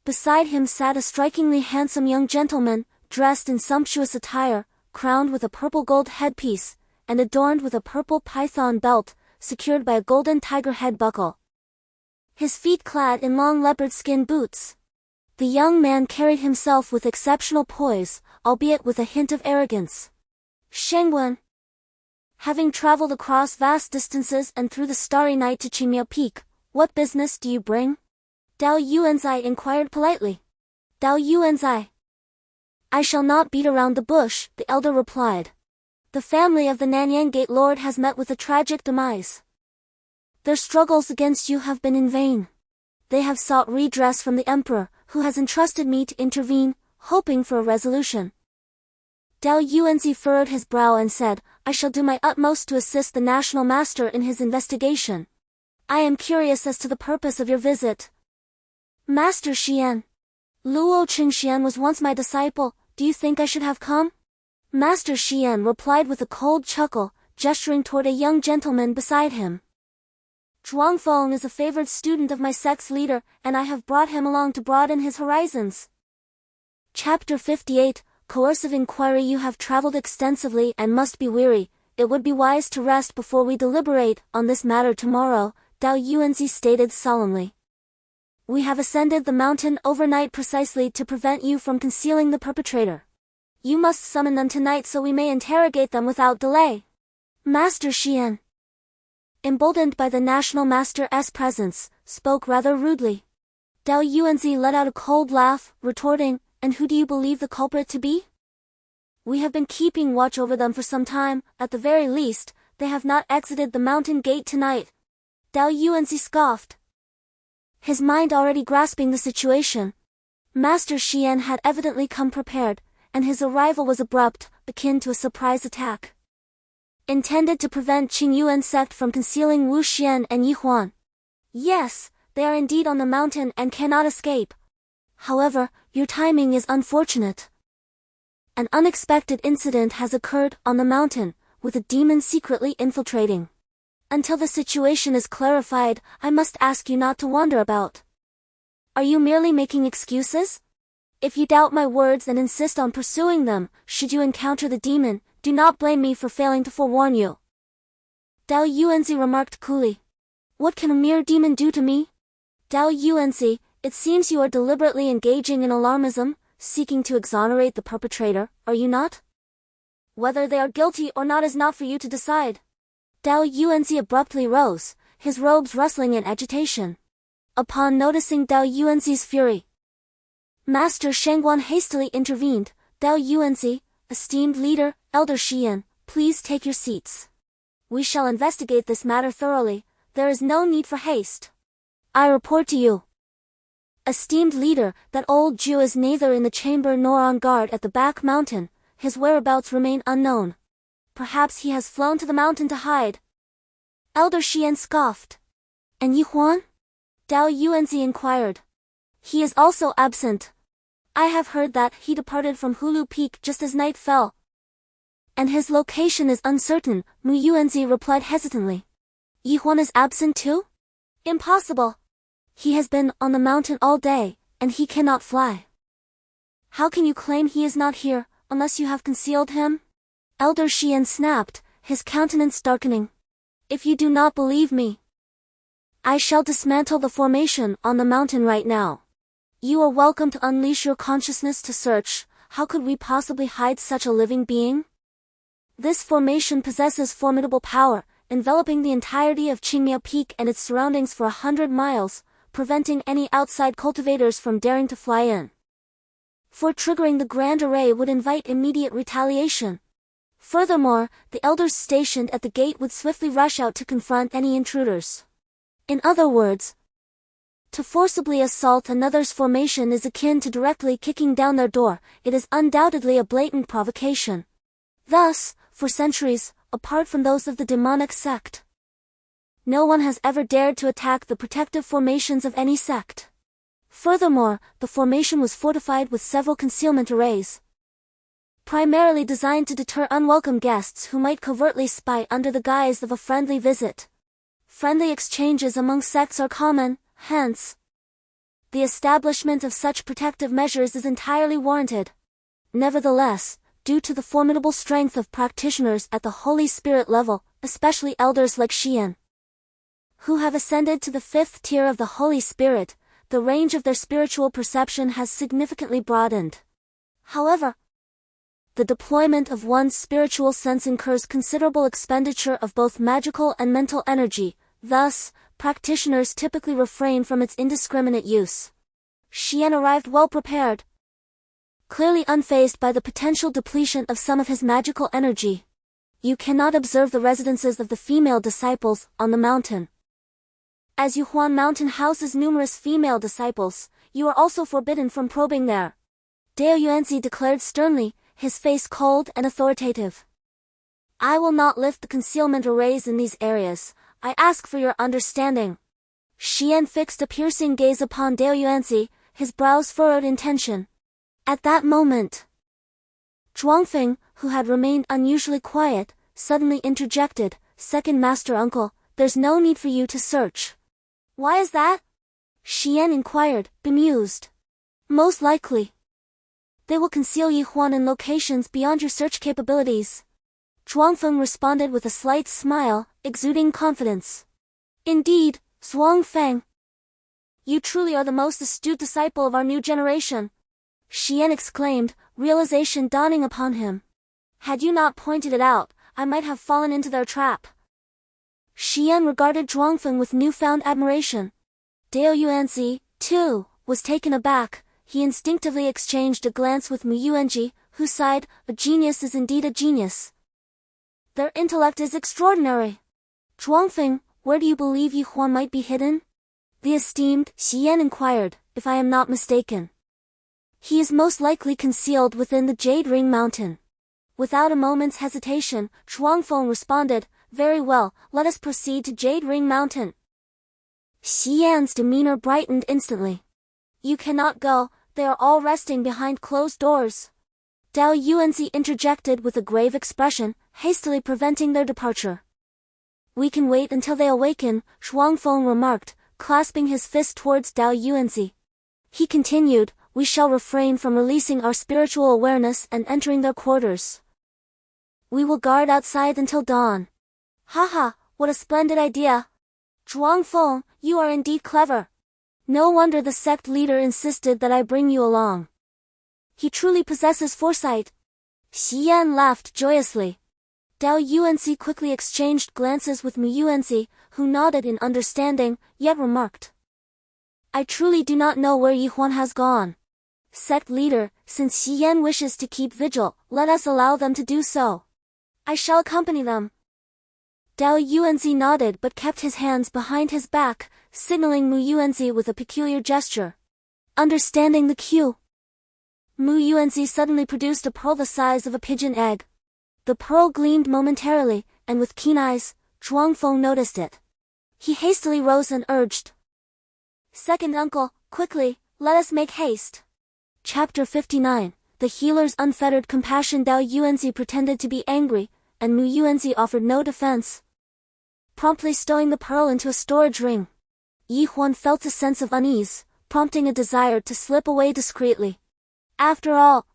Beside him sat a strikingly handsome young gentleman, dressed in sumptuous attire, crowned with a purple gold headpiece, and adorned with a purple python belt, secured by a golden tiger head buckle. His feet clad in long leopard skin boots. The young man carried himself with exceptional poise, albeit with a hint of arrogance. Shangguan, having traveled across vast distances and through the starry night to Qingmiao Peak, what business do you bring? Dao Yuanzai inquired politely. Dao Yuanzai. I shall not beat around the bush, the elder replied. The family of the Nanyang Gate Lord has met with a tragic demise. Their struggles against you have been in vain. They have sought redress from the emperor, who has entrusted me to intervene, hoping for a resolution. Dao Yuanzi furrowed his brow and said, I shall do my utmost to assist the national master in his investigation. I am curious as to the purpose of your visit. Master Xian. Luo Qingxian was once my disciple, do you think I should have come? Master Xian replied with a cold chuckle, gesturing toward a young gentleman beside him. Zhuangfeng is a favored student of my sect's leader, and I have brought him along to broaden his horizons. Chapter 58, Coercive Inquiry. You have traveled extensively and must be weary. It would be wise to rest before we deliberate on this matter tomorrow, Dao Yuanzi stated solemnly. We have ascended the mountain overnight precisely to prevent you from concealing the perpetrator. You must summon them tonight so we may interrogate them without delay. Master Xian, emboldened by the national master's presence, spoke rather rudely. Dao Yuanzi let out a cold laugh, retorting, and who do you believe the culprit to be? We have been keeping watch over them for some time, at the very least, they have not exited the mountain gate tonight. Dao Yuanzi scoffed, his mind already grasping the situation. Master Xian had evidently come prepared, and his arrival was abrupt, akin to a surprise attack. Intended to prevent Qingyuan Sect from concealing Wu Xian and Yi Huan. Yes, they are indeed on the mountain and cannot escape. However, your timing is unfortunate. An unexpected incident has occurred on the mountain, with a demon secretly infiltrating. Until the situation is clarified, I must ask you not to wander about. Are you merely making excuses? If you doubt my words and insist on pursuing them, should you encounter the demon, do not blame me for failing to forewarn you. Dao Yuanzi remarked coolly. What can a mere demon do to me? Dao Yuanzi, it seems you are deliberately engaging in alarmism, seeking to exonerate the perpetrator, are you not? Whether they are guilty or not is not for you to decide. Dao Yuanzi abruptly rose, his robes rustling in agitation. Upon noticing Dao Yuanzi's fury, Master Shengguan hastily intervened. Dao Yuanzi, esteemed leader, Elder Xian, please take your seats. We shall investigate this matter thoroughly, there is no need for haste. I report to you. Esteemed leader, that old Jew is neither in the chamber nor on guard at the back mountain, his whereabouts remain unknown. Perhaps he has flown to the mountain to hide. Elder Xian scoffed. And Yi Huan? Dao Yuanzi inquired. He is also absent. I have heard that he departed from Hulu Peak just as night fell. And his location is uncertain, Mu Yuanzi replied hesitantly. Yi Huan is absent too? Impossible. He has been on the mountain all day, and he cannot fly. How can you claim he is not here, unless you have concealed him? Elder Xian snapped, his countenance darkening. If you do not believe me, I shall dismantle the formation on the mountain right now. You are welcome to unleash your consciousness to search. How could we possibly hide such a living being? This formation possesses formidable power, enveloping the entirety of Qingmia Peak and its surroundings for 100 miles, preventing any outside cultivators from daring to fly in. For triggering the Grand Array would invite immediate retaliation. Furthermore, the elders stationed at the gate would swiftly rush out to confront any intruders. In other words, to forcibly assault another's formation is akin to directly kicking down their door. It is undoubtedly a blatant provocation. Thus, for centuries, apart from those of the demonic sect, no one has ever dared to attack the protective formations of any sect. Furthermore, the formation was fortified with several concealment arrays, primarily designed to deter unwelcome guests who might covertly spy under the guise of a friendly visit. Friendly exchanges among sects are common, hence, the establishment of such protective measures is entirely warranted. Nevertheless, due to the formidable strength of practitioners at the Holy Spirit level, especially elders like Xian, who have ascended to the 5th tier of the Holy Spirit, the range of their spiritual perception has significantly broadened. However, the deployment of one's spiritual sense incurs considerable expenditure of both magical and mental energy, thus, practitioners typically refrain from its indiscriminate use. Xian arrived well prepared, clearly unfazed by the potential depletion of some of his magical energy. You cannot observe the residences of the female disciples on the mountain. As Huan Mountain houses numerous female disciples, you are also forbidden from probing there. Dao Yuanzi declared sternly, his face cold and authoritative. I will not lift the concealment arrays in these areas, I ask for your understanding. Xian fixed a piercing gaze upon Dao Yuanzi, his brows furrowed in tension. At that moment, Zhuangfeng, who had remained unusually quiet, suddenly interjected, Second Master Uncle, there's no need for you to search. Why is that? Xian inquired, bemused. Most likely, they will conceal Yi Huan in locations beyond your search capabilities. Zhuangfeng responded with a slight smile, exuding confidence. Indeed, Zhuangfeng, you truly are the most astute disciple of our new generation. Xian exclaimed, realization dawning upon him. Had you not pointed it out, I might have fallen into their trap. Xian regarded Zhuangfeng with newfound admiration. Dao Yuanzi, too, was taken aback. He instinctively exchanged a glance with Mu Yuanji, who sighed, a genius is indeed a genius. Their intellect is extraordinary. Zhuangfeng, where do you believe Yi Huan might be hidden? The esteemed Xian inquired, if I am not mistaken. He is most likely concealed within the Jade Ring Mountain. Without a moment's hesitation, Zhuangfeng responded, very well, let us proceed to Jade Ring Mountain. Xian's demeanor brightened instantly. You cannot go, they are all resting behind closed doors. Dao Yuanzi interjected with a grave expression, hastily preventing their departure. We can wait until they awaken, Zhuangfeng remarked, clasping his fist towards Dao Yuanzi. He continued, we shall refrain from releasing our spiritual awareness and entering their quarters. We will guard outside until dawn. Haha, what a splendid idea. Zhuangfeng, you are indeed clever. No wonder the sect leader insisted that I bring you along. He truly possesses foresight. Xian laughed joyously. Dao Yuanzi quickly exchanged glances with Mu Yuanzi, who nodded in understanding, yet remarked. I truly do not know where Yi Huan has gone. Sect leader, since Xian wishes to keep vigil, let us allow them to do so. I shall accompany them. Dao Yuanzi nodded but kept his hands behind his back, signaling Mu Yuanzi with a peculiar gesture. Understanding the cue, Mu Yuanzi suddenly produced a pearl the size of a pigeon egg. The pearl gleamed momentarily, and with keen eyes, Zhuangfeng noticed it. He hastily rose and urged. Second uncle, quickly, let us make haste. Chapter 59, The Healer's Unfettered Compassion. Dao Yuanzi pretended to be angry, and Mu Yuanzi offered no defense, promptly stowing the pearl into a storage ring. Yi Huan felt a sense of unease, prompting a desire to slip away discreetly. After all,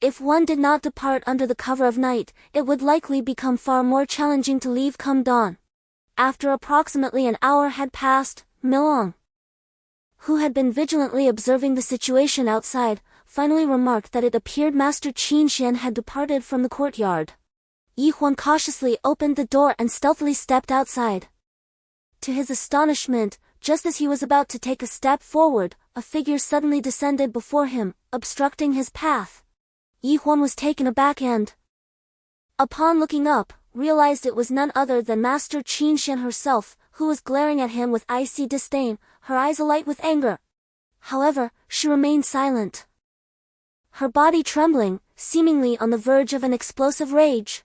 if one did not depart under the cover of night, it would likely become far more challenging to leave come dawn. After approximately an hour had passed, Milong, who had been vigilantly observing the situation outside, finally remarked that it appeared Master Qingyuan had departed from the courtyard. Yi Huan cautiously opened the door and stealthily stepped outside. To his astonishment, just as he was about to take a step forward, a figure suddenly descended before him, obstructing his path. Yi Huan was taken aback and, upon looking up, realized it was none other than Master Qingyuan herself, who was glaring at him with icy disdain, her eyes alight with anger. However, she remained silent, her body trembling, seemingly on the verge of an explosive rage.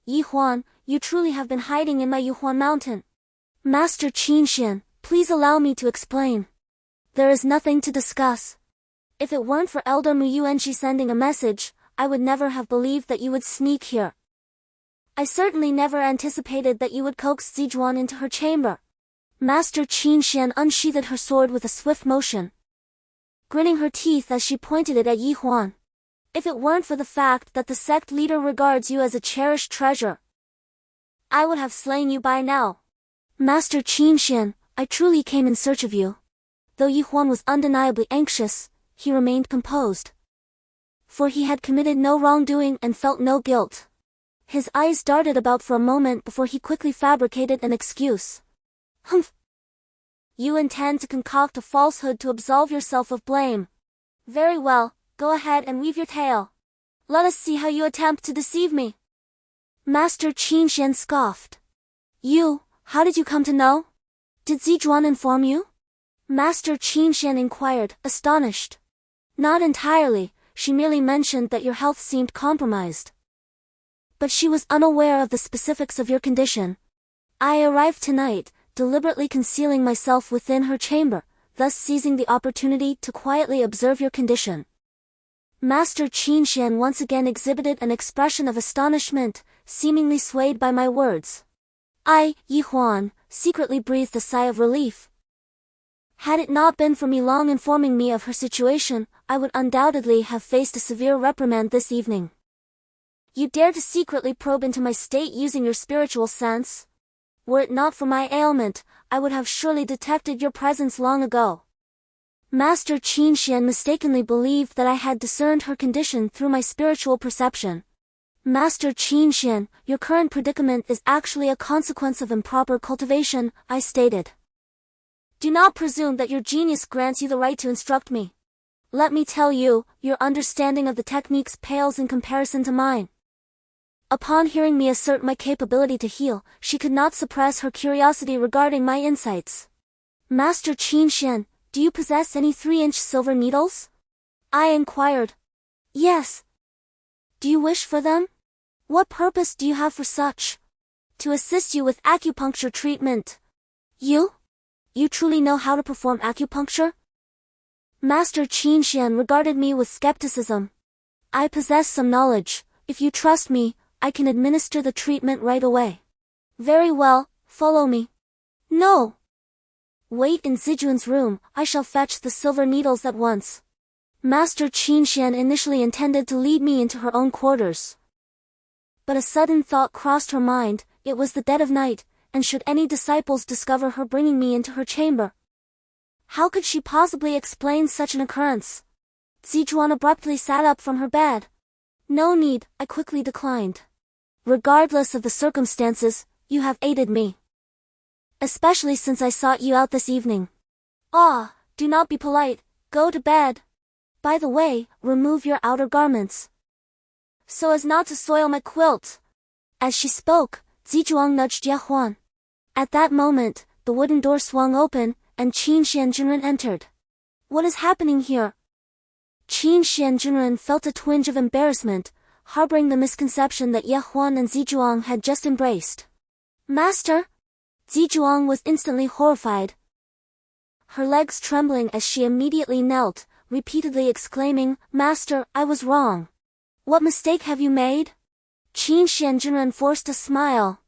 Yi Huan, you truly have been hiding in my Huan Mountain. Master Qingyuan, please allow me to explain. There is nothing to discuss. If it weren't for Elder Mu Yuanji sending a message, I would never have believed that you would sneak here. I certainly never anticipated that you would coax Zijuan into her chamber. Master Qingyuan unsheathed her sword with a swift motion, gritting her teeth as she pointed it at Yi Huan. If it weren't for the fact that the sect leader regards you as a cherished treasure, I would have slain you by now. Master Qingyuan, I truly came in search of you. Though Yi Huan was undeniably anxious, he remained composed, for he had committed no wrongdoing and felt no guilt. His eyes darted about for a moment before he quickly fabricated an excuse. Humph! You intend to concoct a falsehood to absolve yourself of blame. Very well, go ahead and weave your tale. Let us see how you attempt to deceive me. Master Qingyuan scoffed. You, how did you come to know? Did Zizhuan inform you? Master Qingyuan inquired, astonished. Not entirely, she merely mentioned that your health seemed compromised. But she was unaware of the specifics of your condition. I arrived tonight, deliberately concealing myself within her chamber, thus seizing the opportunity to quietly observe your condition. Master Qingyuan once again exhibited an expression of astonishment, seemingly swayed by my words. I, Huan, secretly breathed a sigh of relief. Had it not been for Milong informing me of her situation, I would undoubtedly have faced a severe reprimand this evening. You dare to secretly probe into my state using your spiritual sense? Were it not for my ailment, I would have surely detected your presence long ago. Master Qingyuan mistakenly believed that I had discerned her condition through my spiritual perception. Master Qingyuan, your current predicament is actually a consequence of improper cultivation, I stated. Do not presume that your genius grants you the right to instruct me. Let me tell you, your understanding of the techniques pales in comparison to mine. Upon hearing me assert my capability to heal, she could not suppress her curiosity regarding my insights. Master Qingyuan, do you possess any 3-inch silver needles? I inquired. Yes. Do you wish for them? What purpose do you have for such? To assist you with acupuncture treatment. You truly know how to perform acupuncture? Master Qingyuan regarded me with skepticism. I possess some knowledge. If you trust me, I can administer the treatment right away. Very well, follow me. No. Wait in Zizhuan's room, I shall fetch the silver needles at once. Master Qingyuan initially intended to lead me into her own quarters. But a sudden thought crossed her mind, it was the dead of night, and should any disciples discover her bringing me into her chamber? How could she possibly explain such an occurrence? Zizhuan abruptly sat up from her bed. No need, I quickly declined. Regardless of the circumstances, you have aided me. Especially since I sought you out this evening. Ah, do not be polite, go to bed. By the way, remove your outer garments. So as not to soil my quilt. As she spoke, Zizhuan nudged Huan. At that moment, the wooden door swung open, and Qingyuan entered. What is happening here? Qingyuan felt a twinge of embarrassment, harboring the misconception that Huan and Zizhuan had just embraced. Master? Zizhuan was instantly horrified. Her legs trembling as she immediately knelt, repeatedly exclaiming, Master, I was wrong. What mistake have you made? Qingyuan forced a smile.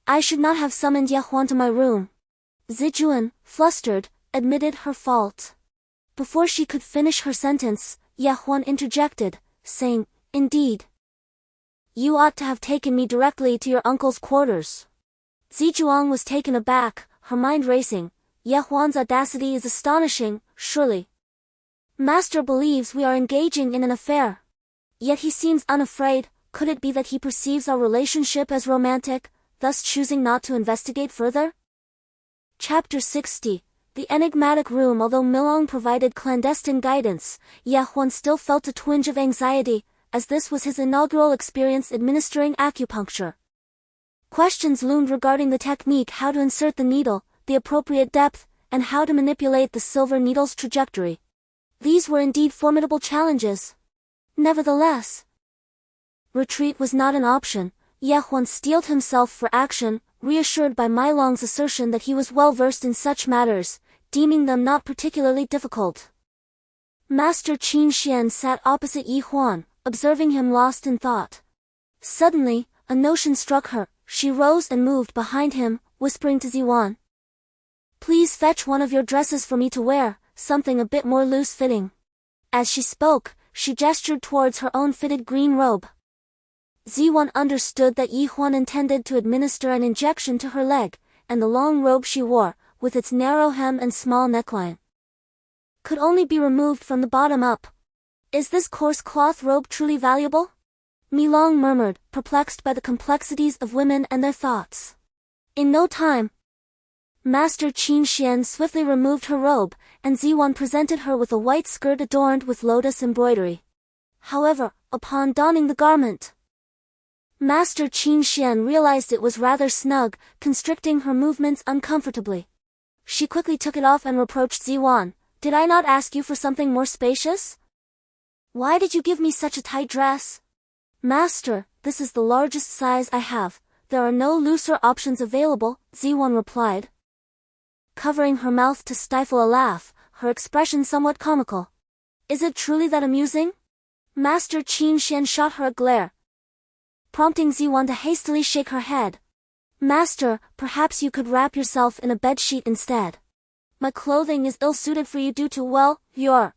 I should not have summoned Huan to my room. Zizhuan, flustered, admitted her fault. Before she could finish her sentence, Huan interjected, saying, Indeed. You ought to have taken me directly to your uncle's quarters. Zizhuan was taken aback, her mind racing. Huan's audacity is astonishing, surely. Master believes we are engaging in an affair. Yet he seems unafraid. Could it be that he perceives our relationship as romantic, thus choosing not to investigate further? Chapter 60. The enigmatic room. Although Milong provided clandestine guidance, Huan still felt a twinge of anxiety, as this was his inaugural experience administering acupuncture. Questions loomed regarding the technique, how to insert the needle, the appropriate depth, and how to manipulate the silver needle's trajectory. These were indeed formidable challenges. Nevertheless, retreat was not an option. Huan steeled himself for action, reassured by Milong's assertion that he was well versed in such matters, deeming them not particularly difficult. Master Qingyuan sat opposite Huan, observing him lost in thought. Suddenly, a notion struck her. She rose and moved behind him, whispering to Zizhuan. Please fetch one of your dresses for me to wear, something a bit more loose-fitting. As she spoke, she gestured towards her own fitted green robe. Zizhuan understood that Huan intended to administer an injection to her leg, and the long robe she wore, with its narrow hem and small neckline, could only be removed from the bottom up. Is this coarse cloth robe truly valuable? Milong murmured, perplexed by the complexities of women and their thoughts. In no time, Master Qingyuan swiftly removed her robe, and Zizhuan presented her with a white skirt adorned with lotus embroidery. However, upon donning the garment, Master Qingyuan realized it was rather snug, constricting her movements uncomfortably. She quickly took it off and reproached Ziwan. Did I not ask you for something more spacious? Why did you give me such a tight dress? Master, this is the largest size I have. There are no looser options available, Ziwan replied, covering her mouth to stifle a laugh, her expression somewhat comical. Is it truly that amusing? Master Qingyuan shot her a glare, prompting Ziwan to hastily shake her head. Master, perhaps you could wrap yourself in a bedsheet instead. My clothing is ill-suited for you due to, well, your...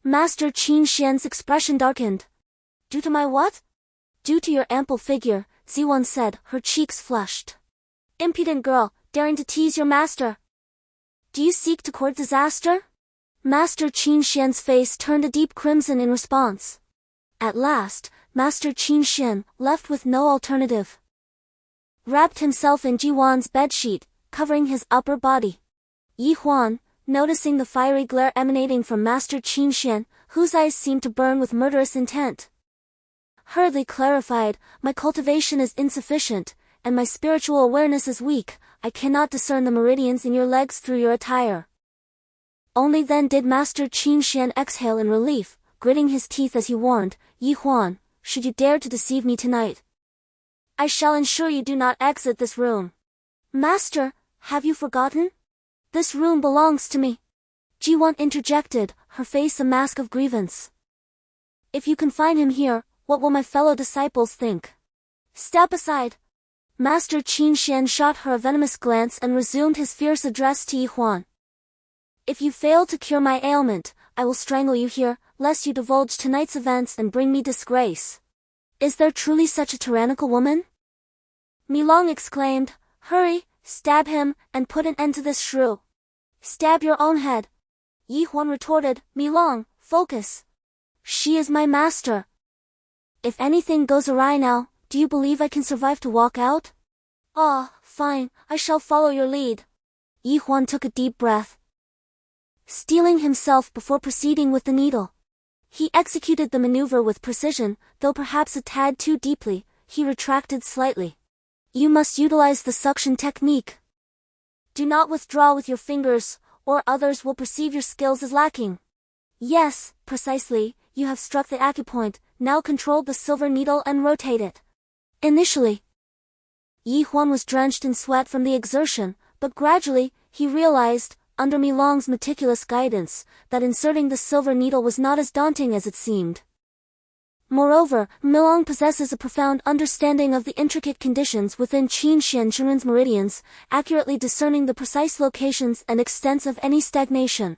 Master Qingyuan's expression darkened. Due to my what? Due to your ample figure, Ziwan said, her cheeks flushed. Impudent girl, daring to tease your master. Do you seek to court disaster? Master Qingyuan's face turned a deep crimson in response. At last, Master Qingyuan, left with no alternative, wrapped himself in Jiwan's bedsheet, covering his upper body. Huan, noticing the fiery glare emanating from Master Qingyuan, whose eyes seemed to burn with murderous intent, hurriedly clarified, my cultivation is insufficient, and my spiritual awareness is weak. I cannot discern the meridians in your legs through your attire. Only then did Master Qingyuan exhale in relief, gritting his teeth as he warned, Huan, should you dare to deceive me tonight, I shall ensure you do not exit this room. Master, have you forgotten? This room belongs to me. Jiwan interjected, her face a mask of grievance. If you confine him here, what will my fellow disciples think? Step aside. Master Qingyuan shot her a venomous glance and resumed his fierce address to Huan. If you fail to cure my ailment, I will strangle you here, lest you divulge tonight's events and bring me disgrace. Is there truly such a tyrannical woman? Milong exclaimed, hurry, stab him, and put an end to this shrew. Stab your own head. Huan retorted, Milong, focus. She is my master. If anything goes awry now, do you believe I can survive to walk out? Ah, fine, I shall follow your lead. Huan took a deep breath, steeling himself before proceeding with the needle. He executed the maneuver with precision, though perhaps a tad too deeply. He retracted slightly. You must utilize the suction technique. Do not withdraw with your fingers, or others will perceive your skills as lacking. Yes, precisely, you have struck the acupoint. Now control the silver needle and rotate it. Initially, Huan was drenched in sweat from the exertion, but gradually, he realized, under Milong's meticulous guidance, that inserting the silver needle was not as daunting as it seemed. Moreover, Milong possesses a profound understanding of the intricate conditions within Qingyuan's meridians, accurately discerning the precise locations and extents of any stagnation.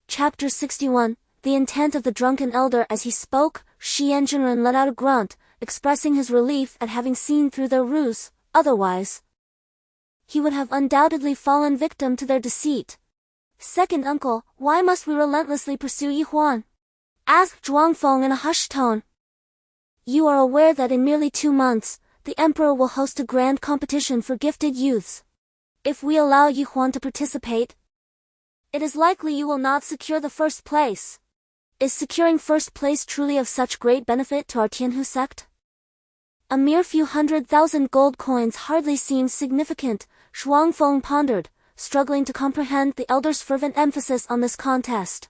Chapter 61, The Intent of the Drunken Elder. As he spoke, Xianzhenren let out a grunt, expressing his relief at having seen through their ruse, otherwise he would have undoubtedly fallen victim to their deceit. Second uncle, why must we relentlessly pursue Huan? Asked Zhuangfeng in a hushed tone. You are aware that in merely 2 months, the emperor will host a grand competition for gifted youths. If we allow Huan to participate, it is likely you will not secure the first place. Is securing first place truly of such great benefit to our Tianhu sect? A mere few 100,000 gold coins hardly seems significant, Zhuangfeng pondered, struggling to comprehend the elder's fervent emphasis on this contest.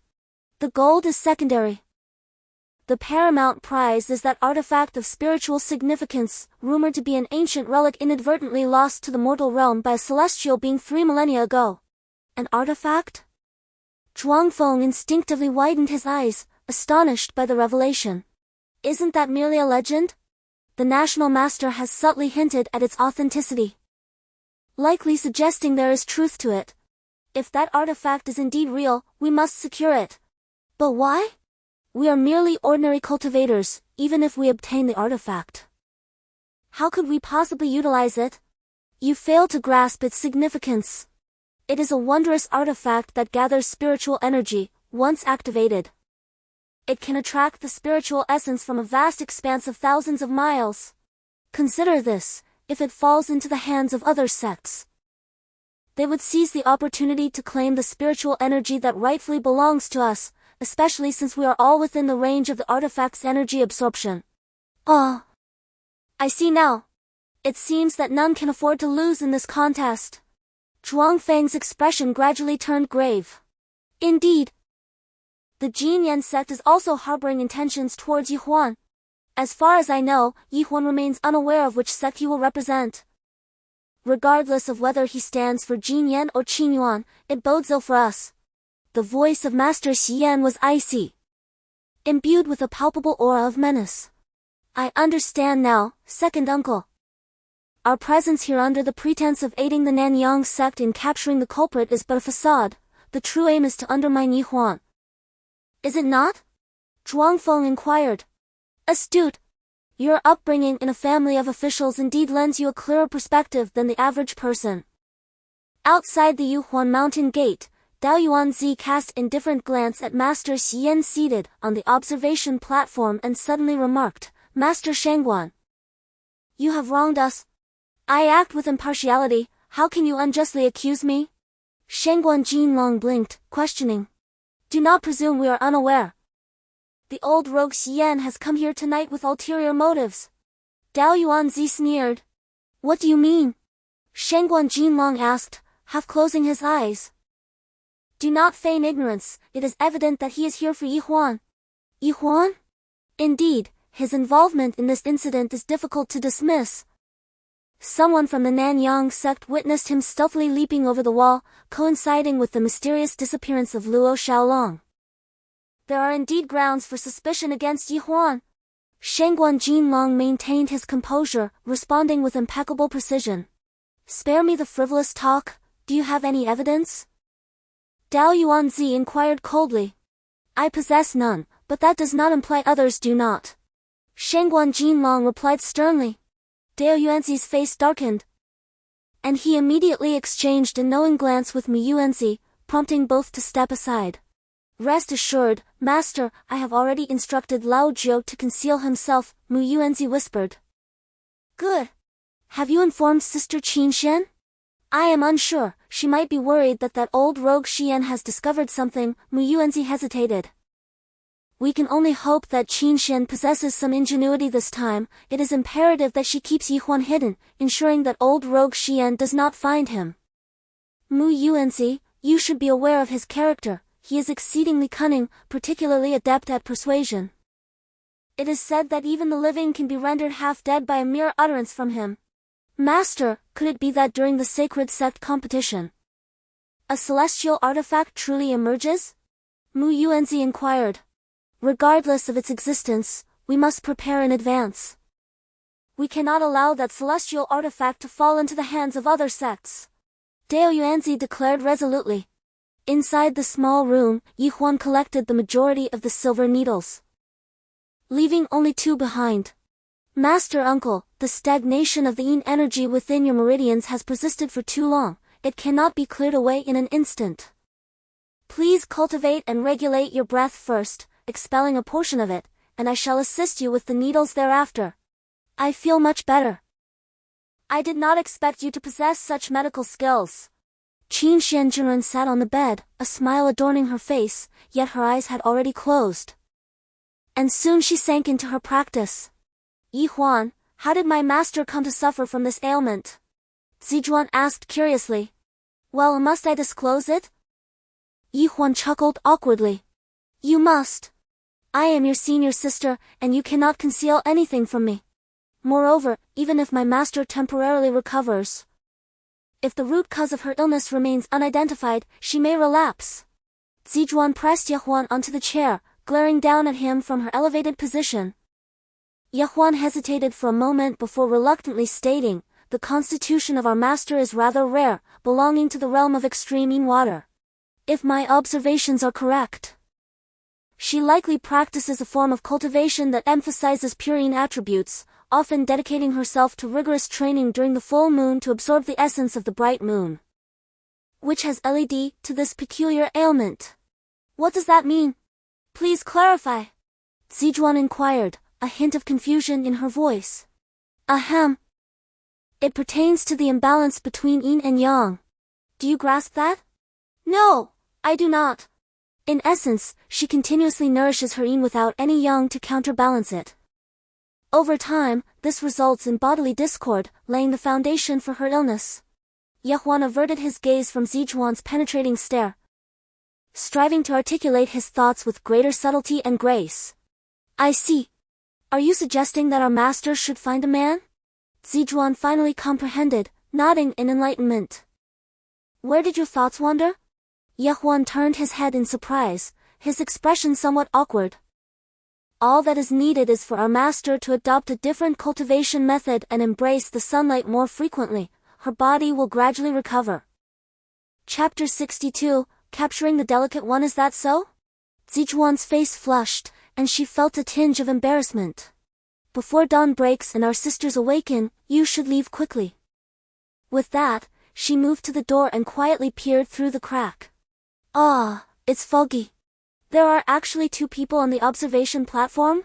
The gold is secondary. The paramount prize is that artifact of spiritual significance, rumored to be an ancient relic inadvertently lost to the mortal realm by a celestial being 3 millennia ago. An artifact? Zhuangfeng instinctively widened his eyes, astonished by the revelation. Isn't that merely a legend? The national master has subtly hinted at its authenticity, likely suggesting there is truth to it. If that artifact is indeed real, we must secure it. But why? We are merely ordinary cultivators, even if we obtain the artifact. How could we possibly utilize it? You fail to grasp its significance. It is a wondrous artifact that gathers spiritual energy, once activated. It can attract the spiritual essence from a vast expanse of thousands of miles. Consider this, if it falls into the hands of other sects, they would seize the opportunity to claim the spiritual energy that rightfully belongs to us, especially since we are all within the range of the artifact's energy absorption. Ah! I see now. It seems that none can afford to lose in this contest. Zhuangfang's expression gradually turned grave. Indeed. The Qingyuan Sect is also harboring intentions towards Huan. As far as I know, Huan remains unaware of which sect he will represent. Regardless of whether he stands for Qingyuan or Qingyuan, it bodes ill for us. The voice of Master Xian was icy, imbued with a palpable aura of menace. I understand now, second uncle. Our presence here under the pretense of aiding the Nanyang sect in capturing the culprit is but a facade. The true aim is to undermine Huan. Is it not? Zhuangfeng inquired. Astute. Your upbringing in a family of officials indeed lends you a clearer perspective than the average person. Outside the Yuhuan mountain gate, Dao Yuanzi cast indifferent glance at Master Xian seated on the observation platform and suddenly remarked, Master Shangguan. You have wronged us. I act with impartiality, how can you unjustly accuse me? Shangguan Jinlong blinked, questioning. Do not presume we are unaware. The old rogue Xian has come here tonight with ulterior motives. Dao Yuanzi sneered. What do you mean? Shangguan Jinlong asked, half closing his eyes. Do not feign ignorance, it is evident that he is here for Huan. Huan? Indeed, his involvement in this incident is difficult to dismiss. Someone from the Nanyang sect witnessed him stealthily leaping over the wall, coinciding with the mysterious disappearance of Luo Xiaolong. There are indeed grounds for suspicion against Huan. Shangguan Jinlong maintained his composure, responding with impeccable precision. Spare me the frivolous talk, do you have any evidence? Dao Yuanzi inquired coldly. I possess none, but that does not imply others do not. Shangguan Jinlong replied sternly. Dao Yuanzi's face darkened, and he immediately exchanged a knowing glance with Mu Yuanzi, prompting both to step aside. Rest assured, Master, I have already instructed Lao Jiu to conceal himself, Mu Yuanzi whispered. Good. Have you informed Sister Qin Shen? I am unsure, she might be worried that old rogue Xian has discovered something, Mu Yuanzi hesitated. We can only hope that Qin Shen possesses some ingenuity this time. It is imperative that she keeps Huan hidden, ensuring that old rogue Xian does not find him. Mu Yuanzi, you should be aware of his character. He is exceedingly cunning, particularly adept at persuasion. It is said that even the living can be rendered half dead by a mere utterance from him. Master, could it be that during the sacred sect competition, a celestial artifact truly emerges? Mu Yuanzi inquired. Regardless of its existence, we must prepare in advance. We cannot allow that celestial artifact to fall into the hands of other sects. Dao Yuanzi declared resolutely. Inside the small room, Huan collected the majority of the silver needles, leaving only 2 behind. Master Uncle, the stagnation of the yin energy within your meridians has persisted for too long. It cannot be cleared away in an instant. Please cultivate and regulate your breath first, expelling a portion of it, and I shall assist you with the needles thereafter. I feel much better. I did not expect you to possess such medical skills. Qin Shenjun sat on the bed, a smile adorning her face, yet her eyes had already closed. And soon she sank into her practice. Huan, how did my master come to suffer from this ailment? Zijuan asked curiously. Well, must I disclose it? Huan chuckled awkwardly. You must. I am your senior sister, and you cannot conceal anything from me. Moreover, even if my master temporarily recovers, if the root cause of her illness remains unidentified, she may relapse. Zijuan pressed Huan onto the chair, glaring down at him from her elevated position. Huan hesitated for a moment before reluctantly stating, the constitution of our master is rather rare, belonging to the realm of extreme yin water. If my observations are correct, she likely practices a form of cultivation that emphasizes pure yin attributes, often dedicating herself to rigorous training during the full moon to absorb the essence of the bright moon, which has led to this peculiar ailment. What does that mean? Please clarify. Zijuan inquired, a hint of confusion in her voice. Ahem. It pertains to the imbalance between yin and yang. Do you grasp that? No, I do not. In essence, she continuously nourishes her yin without any yang to counterbalance it. Over time, this results in bodily discord, laying the foundation for her illness. Huan averted his gaze from Zijuan's penetrating stare, striving to articulate his thoughts with greater subtlety and grace. I see. Are you suggesting that our master should find a man? Zijuan finally comprehended, nodding in enlightenment. Where did your thoughts wander? Huan turned his head in surprise, his expression somewhat awkward. All that is needed is for our master to adopt a different cultivation method and embrace the sunlight more frequently. Her body will gradually recover. Chapter 62, Capturing the Delicate One. Is that so? Zijuan's face flushed, and she felt a tinge of embarrassment. Before dawn breaks and our sisters awaken, you should leave quickly. With that, she moved to the door and quietly peered through the crack. Ah, it's foggy. There are actually 2 people on the observation platform?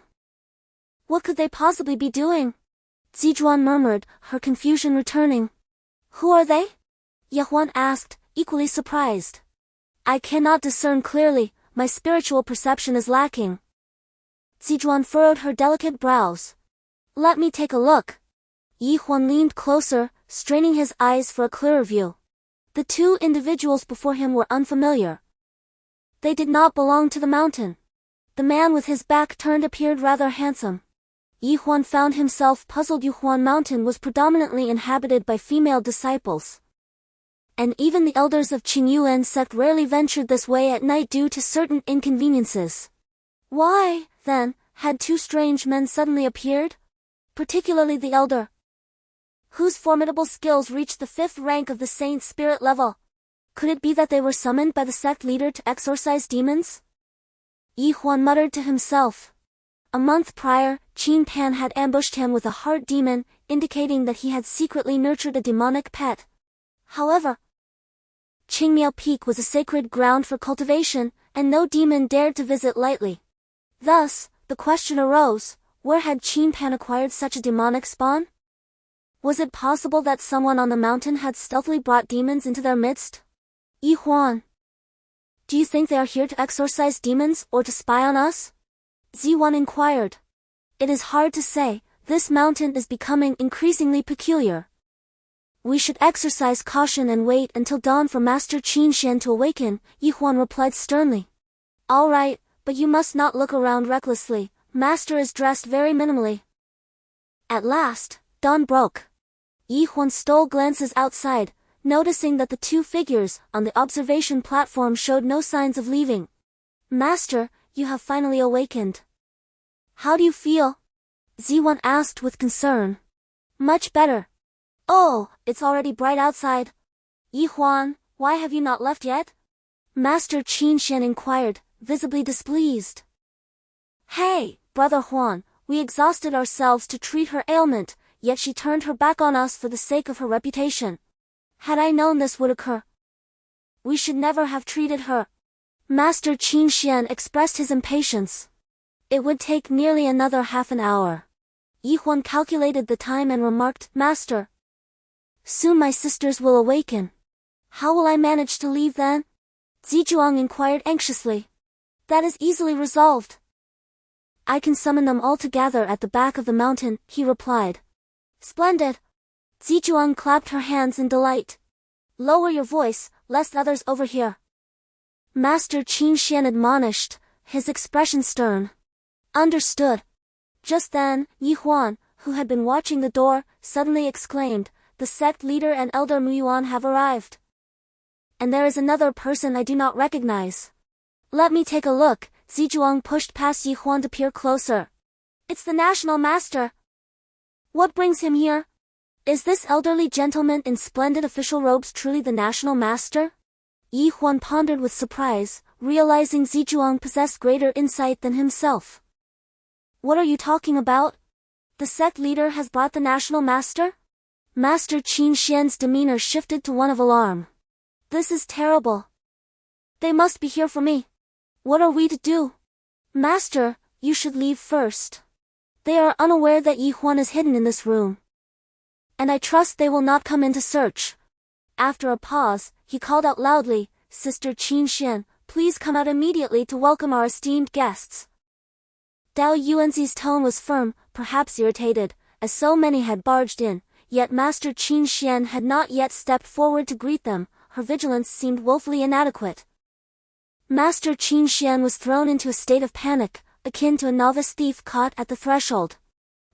What could they possibly be doing? Zijuan murmured, her confusion returning. Who are they? Huan asked, equally surprised. I cannot discern clearly, my spiritual perception is lacking. Zijuan furrowed her delicate brows. Let me take a look. Huan leaned closer, straining his eyes for a clearer view. The 2 individuals before him were unfamiliar. They did not belong to the mountain. The man with his back turned appeared rather handsome. Huan found himself puzzled. Huan Mountain was predominantly inhabited by female disciples, and even the elders of Qingyuan Sect rarely ventured this way at night due to certain inconveniences. Why, then, had 2 strange men suddenly appeared? Particularly the elder, whose formidable skills reached the 5th rank of the saint spirit level. Could it be that they were summoned by the sect leader to exorcise demons? Huan muttered to himself. A month prior, Qin Pan had ambushed him with a heart demon, indicating that he had secretly nurtured a demonic pet. However, Qingmiao Peak was a sacred ground for cultivation, and no demon dared to visit lightly. Thus, the question arose, where had Qin Pan acquired such a demonic spawn? Was it possible that someone on the mountain had stealthily brought demons into their midst? Huan, do you think they are here to exorcise demons or to spy on us? Zijuan inquired. It is hard to say, this mountain is becoming increasingly peculiar. We should exercise caution and wait until dawn for Master Qinxian to awaken, Huan replied sternly. All right, but you must not look around recklessly, Master is dressed very minimally. At last, dawn broke. Huan stole glances outside, noticing that the 2 figures on the observation platform showed no signs of leaving. Master, you have finally awakened. How do you feel? Zijuan asked with concern. Much better. Oh, it's already bright outside. Huan, why have you not left yet? Master Qinxian inquired, visibly displeased. Hey, Brother Huan, we exhausted ourselves to treat her ailment, yet she turned her back on us for the sake of her reputation. Had I known this would occur, we should never have treated her. Master Qinxian expressed his impatience. It would take nearly another half an hour. Huan calculated the time and remarked, Master, soon my sisters will awaken. How will I manage to leave then? Zijuan inquired anxiously. That is easily resolved. I can summon them all together at the back of the mountain, he replied. Splendid. Zijuan clapped her hands in delight. Lower your voice, lest others overhear. Master Qinxian admonished, his expression stern. Understood. Just then, Huan, who had been watching the door, suddenly exclaimed, the sect leader and elder Muyuan have arrived. And there is another person I do not recognize. Let me take a look. Zijuan pushed past Huan to peer closer. It's the national master. What brings him here? Is this elderly gentleman in splendid official robes truly the national master? Huan pondered with surprise, realizing Zijuan possessed greater insight than himself. What are you talking about? The sect leader has brought the national master? Master Qinxian's demeanor shifted to one of alarm. This is terrible. They must be here for me. What are we to do? Master, you should leave first. They are unaware that Huan is hidden in this room, and I trust they will not come in to search. After a pause, he called out loudly, Sister Qinxian, please come out immediately to welcome our esteemed guests. Dao Yuanzi's tone was firm, perhaps irritated, as so many had barged in. Yet Master Qin Xian had not yet stepped forward to greet them. Her vigilance seemed woefully inadequate. Master Qin Xian was thrown into a state of panic, akin to a novice thief caught at the threshold.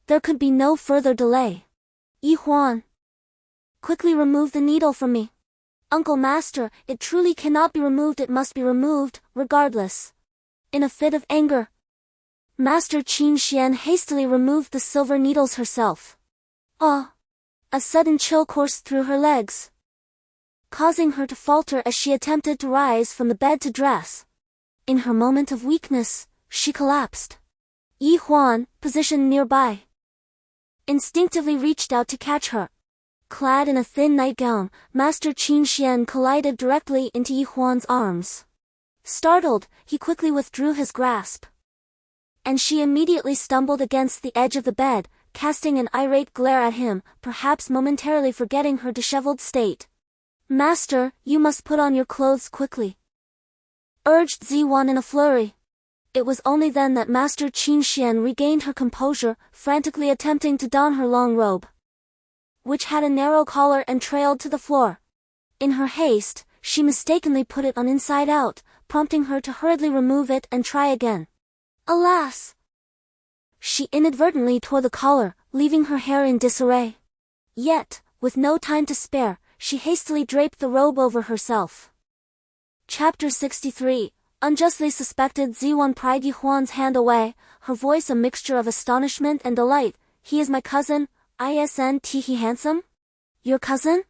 There could be no further delay. Huan, quickly remove the needle from me. Uncle Master, it truly cannot be removed, it must be removed, regardless. In a fit of anger, Master Qin Xian hastily removed the silver needles herself. Ah! A sudden chill coursed through her legs, causing her to falter as she attempted to rise from the bed to dress. In her moment of weakness, she collapsed. Huan, positioned nearby, instinctively reached out to catch her. Clad in a thin nightgown, Master Qin Xian collided directly into Huan's arms. Startled, he quickly withdrew his grasp, and she immediately stumbled against the edge of the bed, casting an irate glare at him, perhaps momentarily forgetting her disheveled state. Master, you must put on your clothes quickly, urged Huan in a flurry. It was only then that Master Qin Xian regained her composure, frantically attempting to don her long robe, which had a narrow collar and trailed to the floor. In her haste, she mistakenly put it on inside out, prompting her to hurriedly remove it and try again. Alas! She inadvertently tore the collar, leaving her hair in disarray. Yet, with no time to spare, she hastily draped the robe over herself. Chapter 63. Unjustly suspected. Huan pried Huan's hand away, her voice a mixture of astonishment and delight. He is my cousin, isn't he handsome? Your cousin?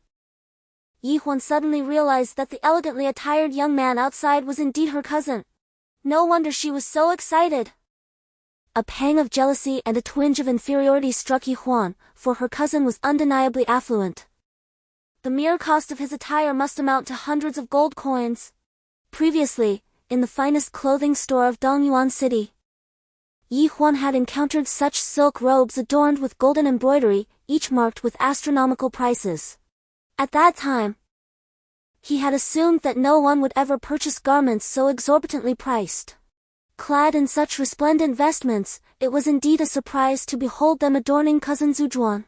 Huan suddenly realized that the elegantly attired young man outside was indeed her cousin. No wonder she was so excited. A pang of jealousy and a twinge of inferiority struck Huan, for her cousin was undeniably affluent. The mere cost of his attire must amount to hundreds of gold coins. Previously, in the finest clothing store of Dongyuan City, Huan had encountered such silk robes adorned with golden embroidery, each marked with astronomical prices. At that time, he had assumed that no one would ever purchase garments so exorbitantly priced. Clad in such resplendent vestments, it was indeed a surprise to behold them adorning cousin Zhujuan.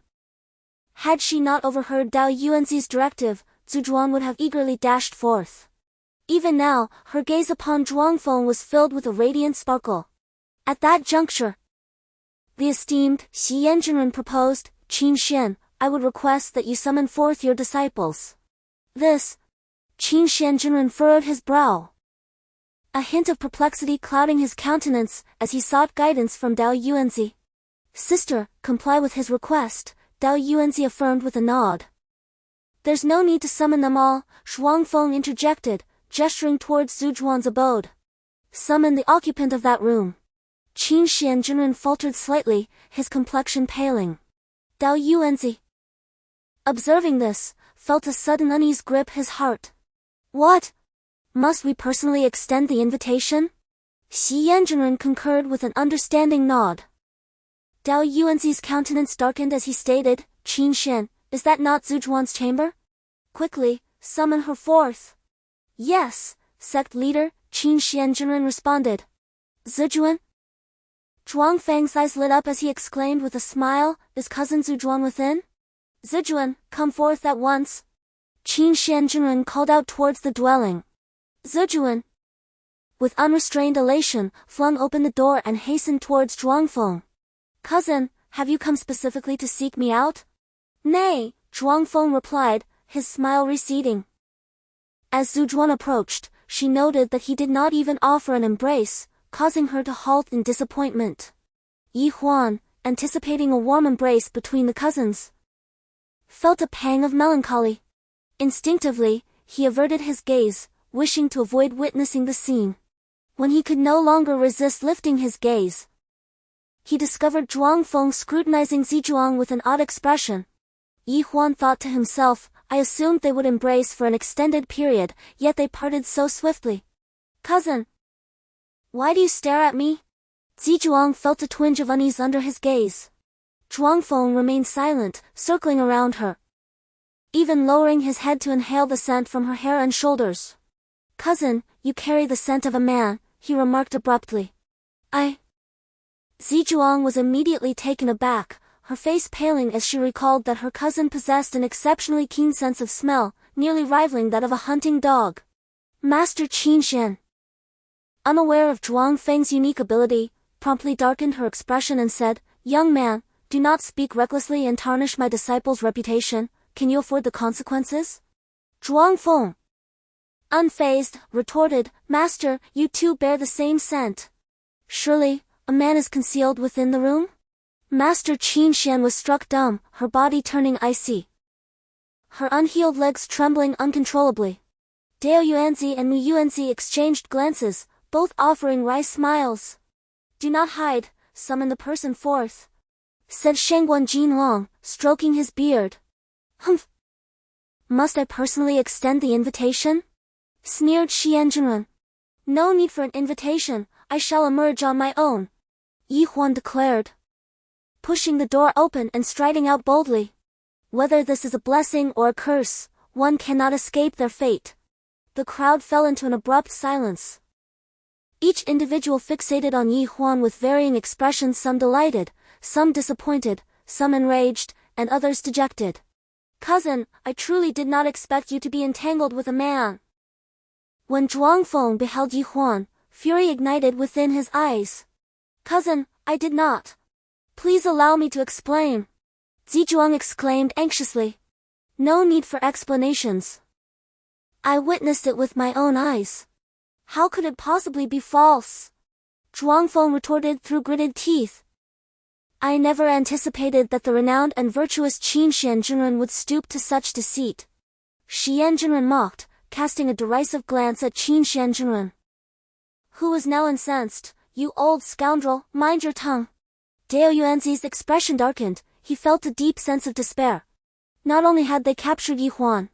Had she not overheard Dao Yuanzi's directive, Zhujuan would have eagerly dashed forth. Even now, her gaze upon Zhuangfeng was filled with a radiant sparkle. At that juncture, the esteemed Xi Yanjinren proposed, Qin Xian, I would request that you summon forth your disciples. This, Qin Xianjinren furrowed his brow, a hint of perplexity clouding his countenance as he sought guidance from Dao Yuanzi. Sister, comply with his request, Dao Yuanzi affirmed with a nod. There's no need to summon them all, Zhuangfeng interjected, gesturing towards Zhujuan's abode. Summon the occupant of that room. Qin Xianjinren faltered slightly, his complexion paling. Dao Yuanzi, observing this, felt a sudden unease grip his heart. What? Must we personally extend the invitation? Xi Yanjinren concurred with an understanding nod. Dao Yuanzi's countenance darkened as he stated, Qin Xian, is that not Zhujuan's chamber? Quickly, summon her forth. Yes, sect leader, Qin Xianjinren responded. Zhujuan? Zhuangfeng's eyes lit up as he exclaimed with a smile, is cousin Zhujuan within? Zhujuan, come forth at once. Qin Xianjinren called out towards the dwelling. Zhujuan, with unrestrained elation, flung open the door and hastened towards Zhuangfeng. Cousin, have you come specifically to seek me out? Nay, Zhuangfeng replied, his smile receding. As Zhujuan approached, she noted that he did not even offer an embrace, causing her to halt in disappointment. Huan, anticipating a warm embrace between the cousins, felt a pang of melancholy. Instinctively, he averted his gaze, wishing to avoid witnessing the scene. When he could no longer resist lifting his gaze, he discovered Zhuangfeng scrutinizing Zhujuan with an odd expression. Huan thought to himself, I assumed they would embrace for an extended period, yet they parted so swiftly. Cousin, why do you stare at me? Zhujuan felt a twinge of unease under his gaze. Zhuangfeng remained silent, circling around her, even lowering his head to inhale the scent from her hair and shoulders. Cousin, you carry the scent of a man, he remarked abruptly. Zhujuan was immediately taken aback, her face paling as she recalled that her cousin possessed an exceptionally keen sense of smell, nearly rivaling that of a hunting dog. Master Qingyuan, unaware of Zhuang Feng's unique ability, promptly darkened her expression and said, "Young man, do not speak recklessly and tarnish my disciple's reputation. Can you afford the consequences?" Zhuang Feng, unfazed, retorted, "Master, you too bear the same scent. Surely, a man is concealed within the room?" Master Qingyuan was struck dumb, her body turning icy, her unhealed legs trembling uncontrollably. Dao Yuanzi and Mu Yuanzi exchanged glances, both offering wry smiles. "Do not hide, summon the person forth," said Shangguan Jinlong, stroking his beard. "Humph! Must I personally extend the invitation?" sneered Xianzhenren. "No need for an invitation, I shall emerge on my own," Huan declared, pushing the door open and striding out boldly. Whether this is a blessing or a curse, one cannot escape their fate. The crowd fell into an abrupt silence. Each individual fixated on Huan with varying expressions, some delighted, some disappointed, some enraged, and others dejected. "Cousin, I truly did not expect you to be entangled with a man." When Zhuang Feng beheld Huan, fury ignited within his eyes. "Cousin, I did not. Please allow me to explain," Zizhuang exclaimed anxiously. "No need for explanations. I witnessed it with my own eyes. How could it possibly be false?" Zhuang Feng retorted through gritted teeth. "I never anticipated that the renowned and virtuous Qin Xianzhenren would stoop to such deceit," Xianzhenren mocked, casting a derisive glance at Qin Xianzhenren, who was now incensed. "You old scoundrel, mind your tongue." Dao Yuanzi's expression darkened, he felt a deep sense of despair. Not only had they captured Huan,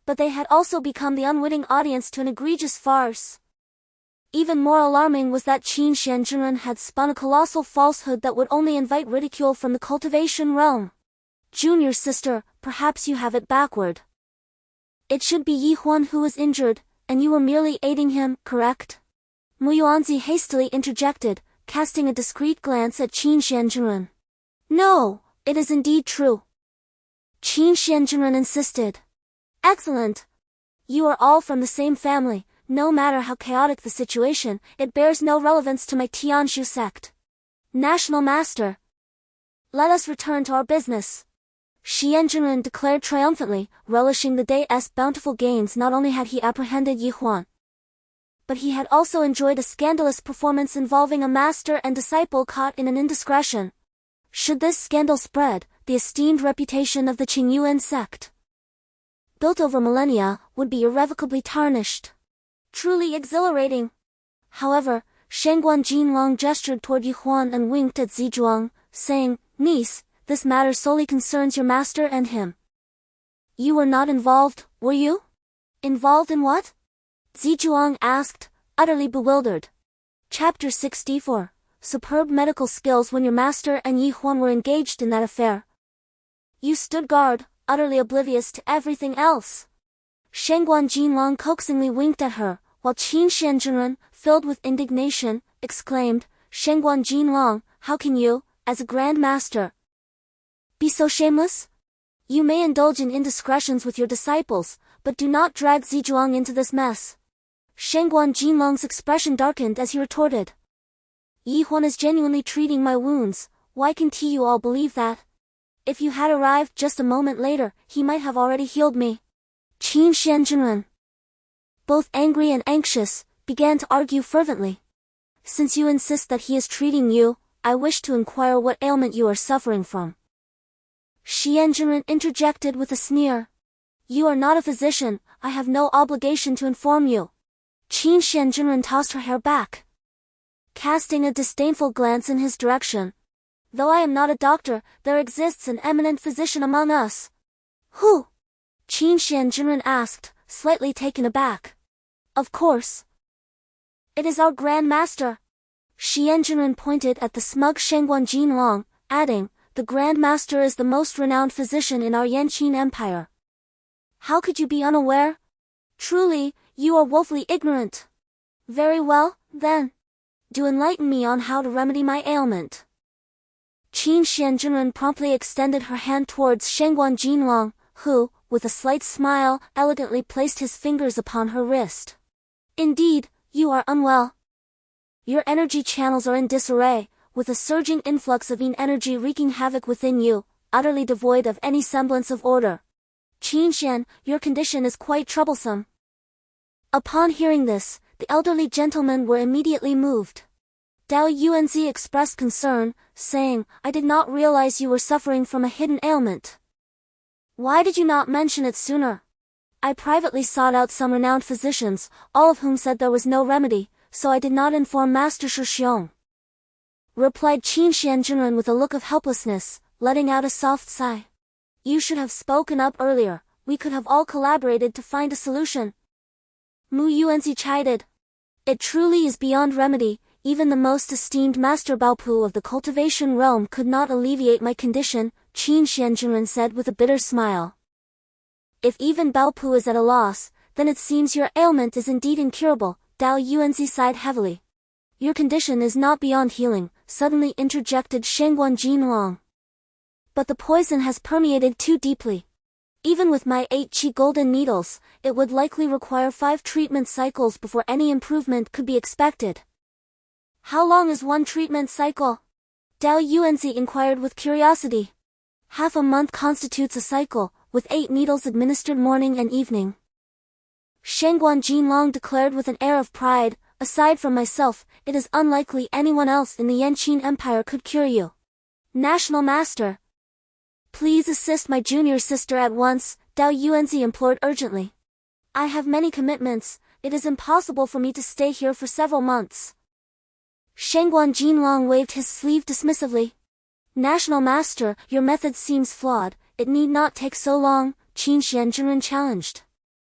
but they had also become the unwitting audience to an egregious farce. Even more alarming was that Qin Xianzhenren had spun a colossal falsehood that would only invite ridicule from the cultivation realm. "Junior sister, perhaps you have it backward. It should be Huan who was injured, and you were merely aiding him, correct?" Mu Yuanzi hastily interjected, casting a discreet glance at Qin Xianzhenren. "No, it is indeed true," Qin Xianzhenren insisted. "Excellent. You are all from the same family. No matter how chaotic the situation, it bears no relevance to my Tianshu sect. National Master, let us return to our business," Xianzhenren declared triumphantly, relishing the day's bountiful gains. Not only had he apprehended Huan, but he had also enjoyed a scandalous performance involving a master and disciple caught in an indiscretion. Should this scandal spread, the esteemed reputation of the Qingyuan Sect, built over millennia, would be irrevocably tarnished. Truly exhilarating. However, Shangguan Jinlong gestured toward Huan and winked at Zizhuang, saying, "Niece, this matter solely concerns your master and him. You were not involved, were you?" "Involved in what?" Zizhuang asked, utterly bewildered. Chapter 64. Superb medical skills. When your master and Huan were engaged in that affair, you stood guard, utterly oblivious to everything else. Shangguan Jinlong coaxingly winked at her, while Qin Xianzhenren, filled with indignation, exclaimed, "Shangguan Jinlong, how can you, as a grand master, be so shameless? You may indulge in indiscretions with your disciples, but do not drag Zizhuang into this mess." Shangguan Jinlong's expression darkened as he retorted, "Huan is genuinely treating my wounds. Why can't you all believe that? If you had arrived just a moment later, he might have already healed me." Qin Xianzhenren, both angry and anxious, began to argue fervently. "Since you insist that he is treating you, I wish to inquire what ailment you are suffering from." Xianzhenren interjected with a sneer. "You are not a physician, I have no obligation to inform you." Qin Xianzhenren tossed her hair back, casting a disdainful glance in his direction. "Though I am not a doctor, there exists an eminent physician among us." "Who?" Qin Xianzhenren asked, slightly taken aback. "Of course. It is our Grand Master." Xianzhenren pointed at the smug Shangguan Jinlong, adding, "The Grand Master is the most renowned physician in our Yanqin Empire. How could you be unaware? Truly, you are woefully ignorant." "Very well, then. Do enlighten me on how to remedy my ailment." Qingyuan Sect promptly extended her hand towards Shengguan Jinlong, who, with a slight smile, elegantly placed his fingers upon her wrist. Indeed, you are unwell. Your energy channels are in disarray, with a surging influx of yin energy wreaking havoc within you, utterly devoid of any semblance of order. Qingyuan, your condition is quite troublesome. Upon hearing this, the elderly gentlemen were immediately moved. Dao Yuanzi expressed concern, saying, I did not realize you were suffering from a hidden ailment. Why did you not mention it sooner? I privately sought out some renowned physicians, all of whom said there was no remedy, so I did not inform Master Shixiong. Replied Qingyuan Sect with a look of helplessness, letting out a soft sigh. You should have spoken up earlier, we could have all collaborated to find a solution. Mu Yuanzi chided. It truly is beyond remedy, even the most esteemed Master Baopu of the Cultivation realm could not alleviate my condition, Qingyuan Sect said with a bitter smile. If even Baopu is at a loss, then it seems your ailment is indeed incurable, Dao Yuanzi sighed heavily. Your condition is not beyond healing, suddenly interjected Shengguan Jinlong. But the poison has permeated too deeply. Even with my 8 qi golden needles, it would likely require 5 treatment cycles before any improvement could be expected. How long is one treatment cycle? Dao Yuanzi inquired with curiosity. Half a month constitutes a cycle, with 8 needles administered morning and evening. Shengguan Jinlong declared with an air of pride, aside from myself, it is unlikely anyone else in the Yanqing Empire could cure you. National Master. Please assist my junior sister at once, Dao Yuanzi implored urgently. I have many commitments, it is impossible for me to stay here for several months. Shengguan Jinlong waved his sleeve dismissively. National Master, your method seems flawed, it need not take so long, Qingyuan Sect challenged.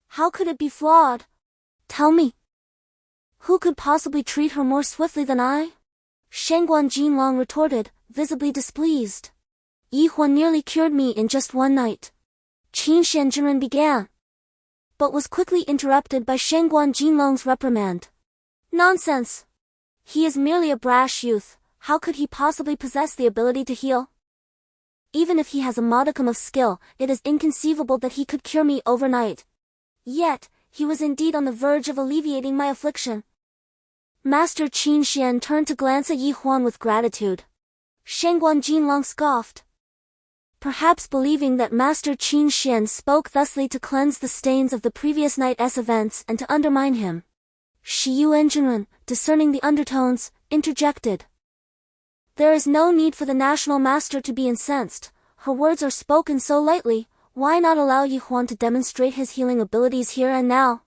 How could it be flawed? Tell me. Who could possibly treat her more swiftly than I? Shengguan Jinlong retorted, visibly displeased. Huan nearly cured me in just one night. Qingyuan Sect began, but was quickly interrupted by Shengguan Jinlong's reprimand. Nonsense! He is merely a brash youth, how could he possibly possess the ability to heal? Even if he has a modicum of skill, it is inconceivable that he could cure me overnight. Yet, he was indeed on the verge of alleviating my affliction. Master Qingyuan turned to glance at Huan with gratitude. Shengguan Jinlong scoffed. Perhaps believing that Master Qingyuan spoke thusly to cleanse the stains of the previous night's events and to undermine him. Qingyuan Sect, discerning the undertones, interjected. There is no need for the National Master to be incensed, her words are spoken so lightly, why not allow Huan to demonstrate his healing abilities here and now?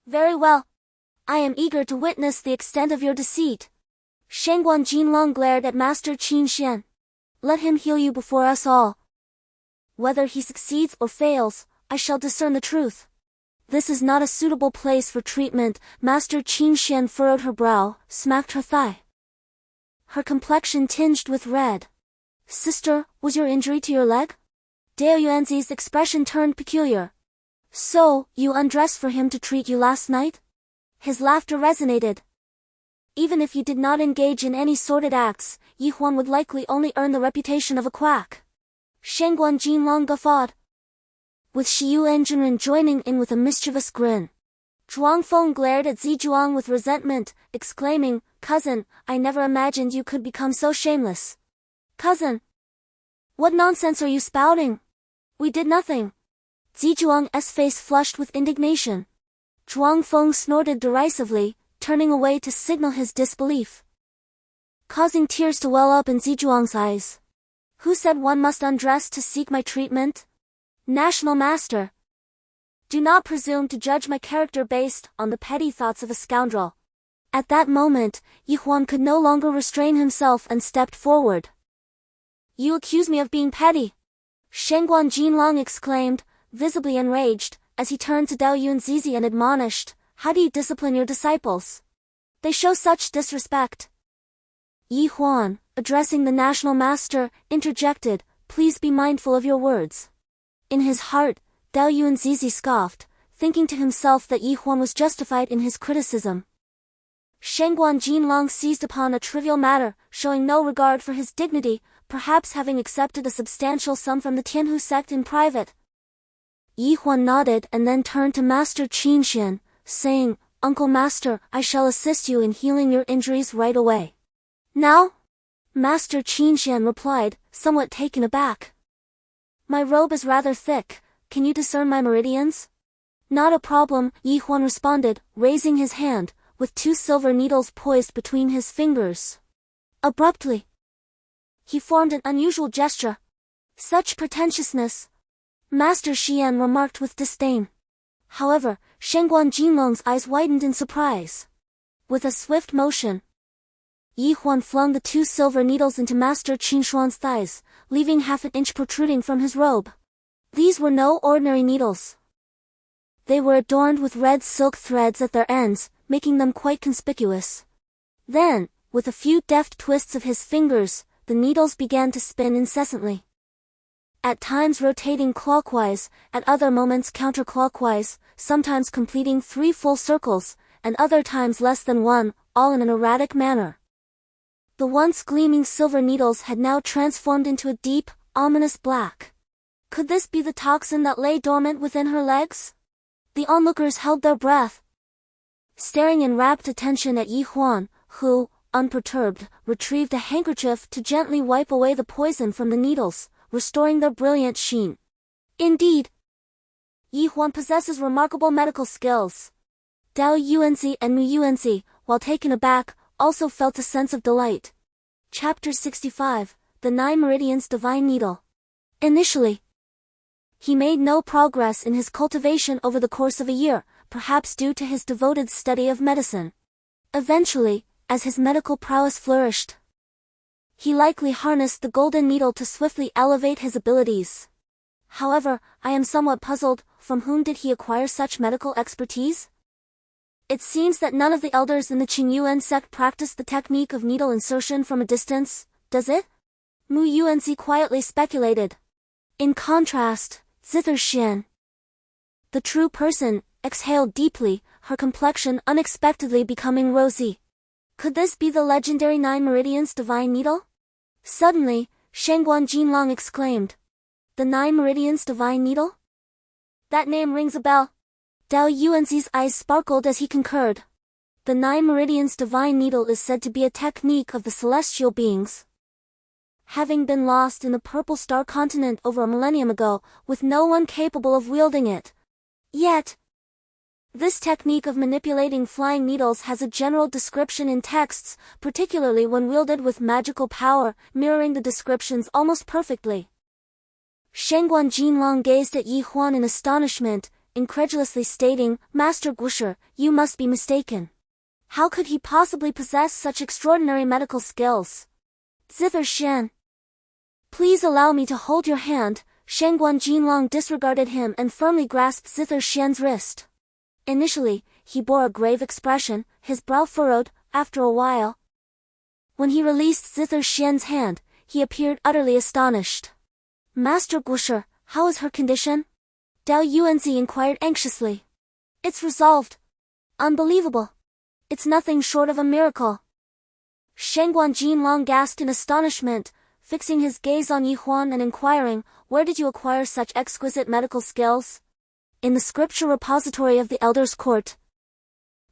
Very well. I am eager to witness the extent of your deceit. Shengguan Jinlong glared at Master Qingyuan. Let him heal you before us all. Whether he succeeds or fails, I shall discern the truth. This is not a suitable place for treatment, Master Qingyuan furrowed her brow, smacked her thigh. Her complexion tinged with red. Sister, was your injury to your leg? Dao Yuanzi's expression turned peculiar. So, you undressed for him to treat you last night? His laughter resonated. Even if you did not engage in any sordid acts, Huan would likely only earn the reputation of a quack. Shengguan Jinlong guffawed, with Qingyuan Sect joining in with a mischievous grin. Zhuangfeng glared at Zizhuang with resentment, exclaiming, Cousin, I never imagined you could become so shameless. Cousin! What nonsense are you spouting? We did nothing. Zizhuang's face flushed with indignation. Zhuangfeng snorted derisively, turning away to signal his disbelief, causing tears to well up in Zizhuang's eyes. Who said one must undress to seek my treatment? National Master. Do not presume to judge my character based on the petty thoughts of a scoundrel. At that moment, Huan could no longer restrain himself and stepped forward. You accuse me of being petty? Shengguan Jinlong exclaimed, visibly enraged, as he turned to Dao Yuanzi and admonished, how do you discipline your disciples? They show such disrespect. Huan, addressing the National Master, interjected, please be mindful of your words. In his heart, Dao Yuanzi scoffed, thinking to himself that Huan was justified in his criticism. Shengguan Jinlong seized upon a trivial matter, showing no regard for his dignity, perhaps having accepted a substantial sum from the Tianhu sect in private. Huan nodded and then turned to Master Qingyuan, saying, "Uncle Master, I shall assist you in healing your injuries right away." "Now?" Master Qingyuan replied, somewhat taken aback. "My robe is rather thick, can you discern my meridians?" "Not a problem," Huan responded, raising his hand, with 2 silver needles poised between his fingers. Abruptly, he formed an unusual gesture. "Such pretentiousness," Master Xian remarked with disdain. However, Shengguan Jinlong's eyes widened in surprise. With a swift motion, Huan flung the 2 silver needles into Master Qingyuan's thighs, leaving half an inch protruding from his robe. These were no ordinary needles. They were adorned with red silk threads at their ends, making them quite conspicuous. Then, with a few deft twists of his fingers, the needles began to spin incessantly. At times rotating clockwise, at other moments counterclockwise, sometimes completing 3 full circles, and other times less than 1, all in an erratic manner. The once gleaming silver needles had now transformed into a deep, ominous black. Could this be the toxin that lay dormant within her legs? The onlookers held their breath, staring in rapt attention at Huan, who, unperturbed, retrieved a handkerchief to gently wipe away the poison from the needles, restoring their brilliant sheen. Indeed, Huan possesses remarkable medical skills. Dao Yuanzi and Mu Yuanzi, while taken aback, also felt a sense of delight. Chapter 65, The 9 Meridians Divine Needle. Initially, he made no progress in his cultivation over the course of a year, perhaps due to his devoted study of medicine. Eventually, as his medical prowess flourished, he likely harnessed the golden needle to swiftly elevate his abilities. However, I am somewhat puzzled, from whom did he acquire such medical expertise? It seems that none of the elders in the Qingyuan sect practiced the technique of needle insertion from a distance, does it? Mu Yuanzi quietly speculated. In contrast, Zither, the true person, exhaled deeply, her complexion unexpectedly becoming rosy. Could this be the legendary 9 Meridians Divine Needle? Suddenly, Shengguan Jinlong exclaimed. The 9 Meridians Divine Needle? That name rings a bell. Dao Yuanzi's eyes sparkled as he concurred. The 9 Meridians Divine Needle is said to be a technique of the celestial beings, having been lost in the Purple Star continent over a millennium ago, with no one capable of wielding it. Yet, this technique of manipulating flying needles has a general description in texts, particularly when wielded with magical power, mirroring the descriptions almost perfectly. Shengguan Jinlong gazed at Huan in astonishment, incredulously stating, "Master Gusher, you must be mistaken. How could he possibly possess such extraordinary medical skills?" Zither, please allow me to hold your hand. Shengguan Jinlong disregarded him and firmly grasped Zither's wrist. Initially, he bore a grave expression, his brow furrowed. After a while, when he released Zither's hand, he appeared utterly astonished. "Master Gusher, how is her condition?" Dao Yuanzi inquired anxiously. "It's resolved. Unbelievable. It's nothing short of a miracle." Shengguan Jinlong gasped in astonishment, fixing his gaze on Huan and inquiring, "Where did you acquire such exquisite medical skills?" "In the scripture repository of the Elder's Court.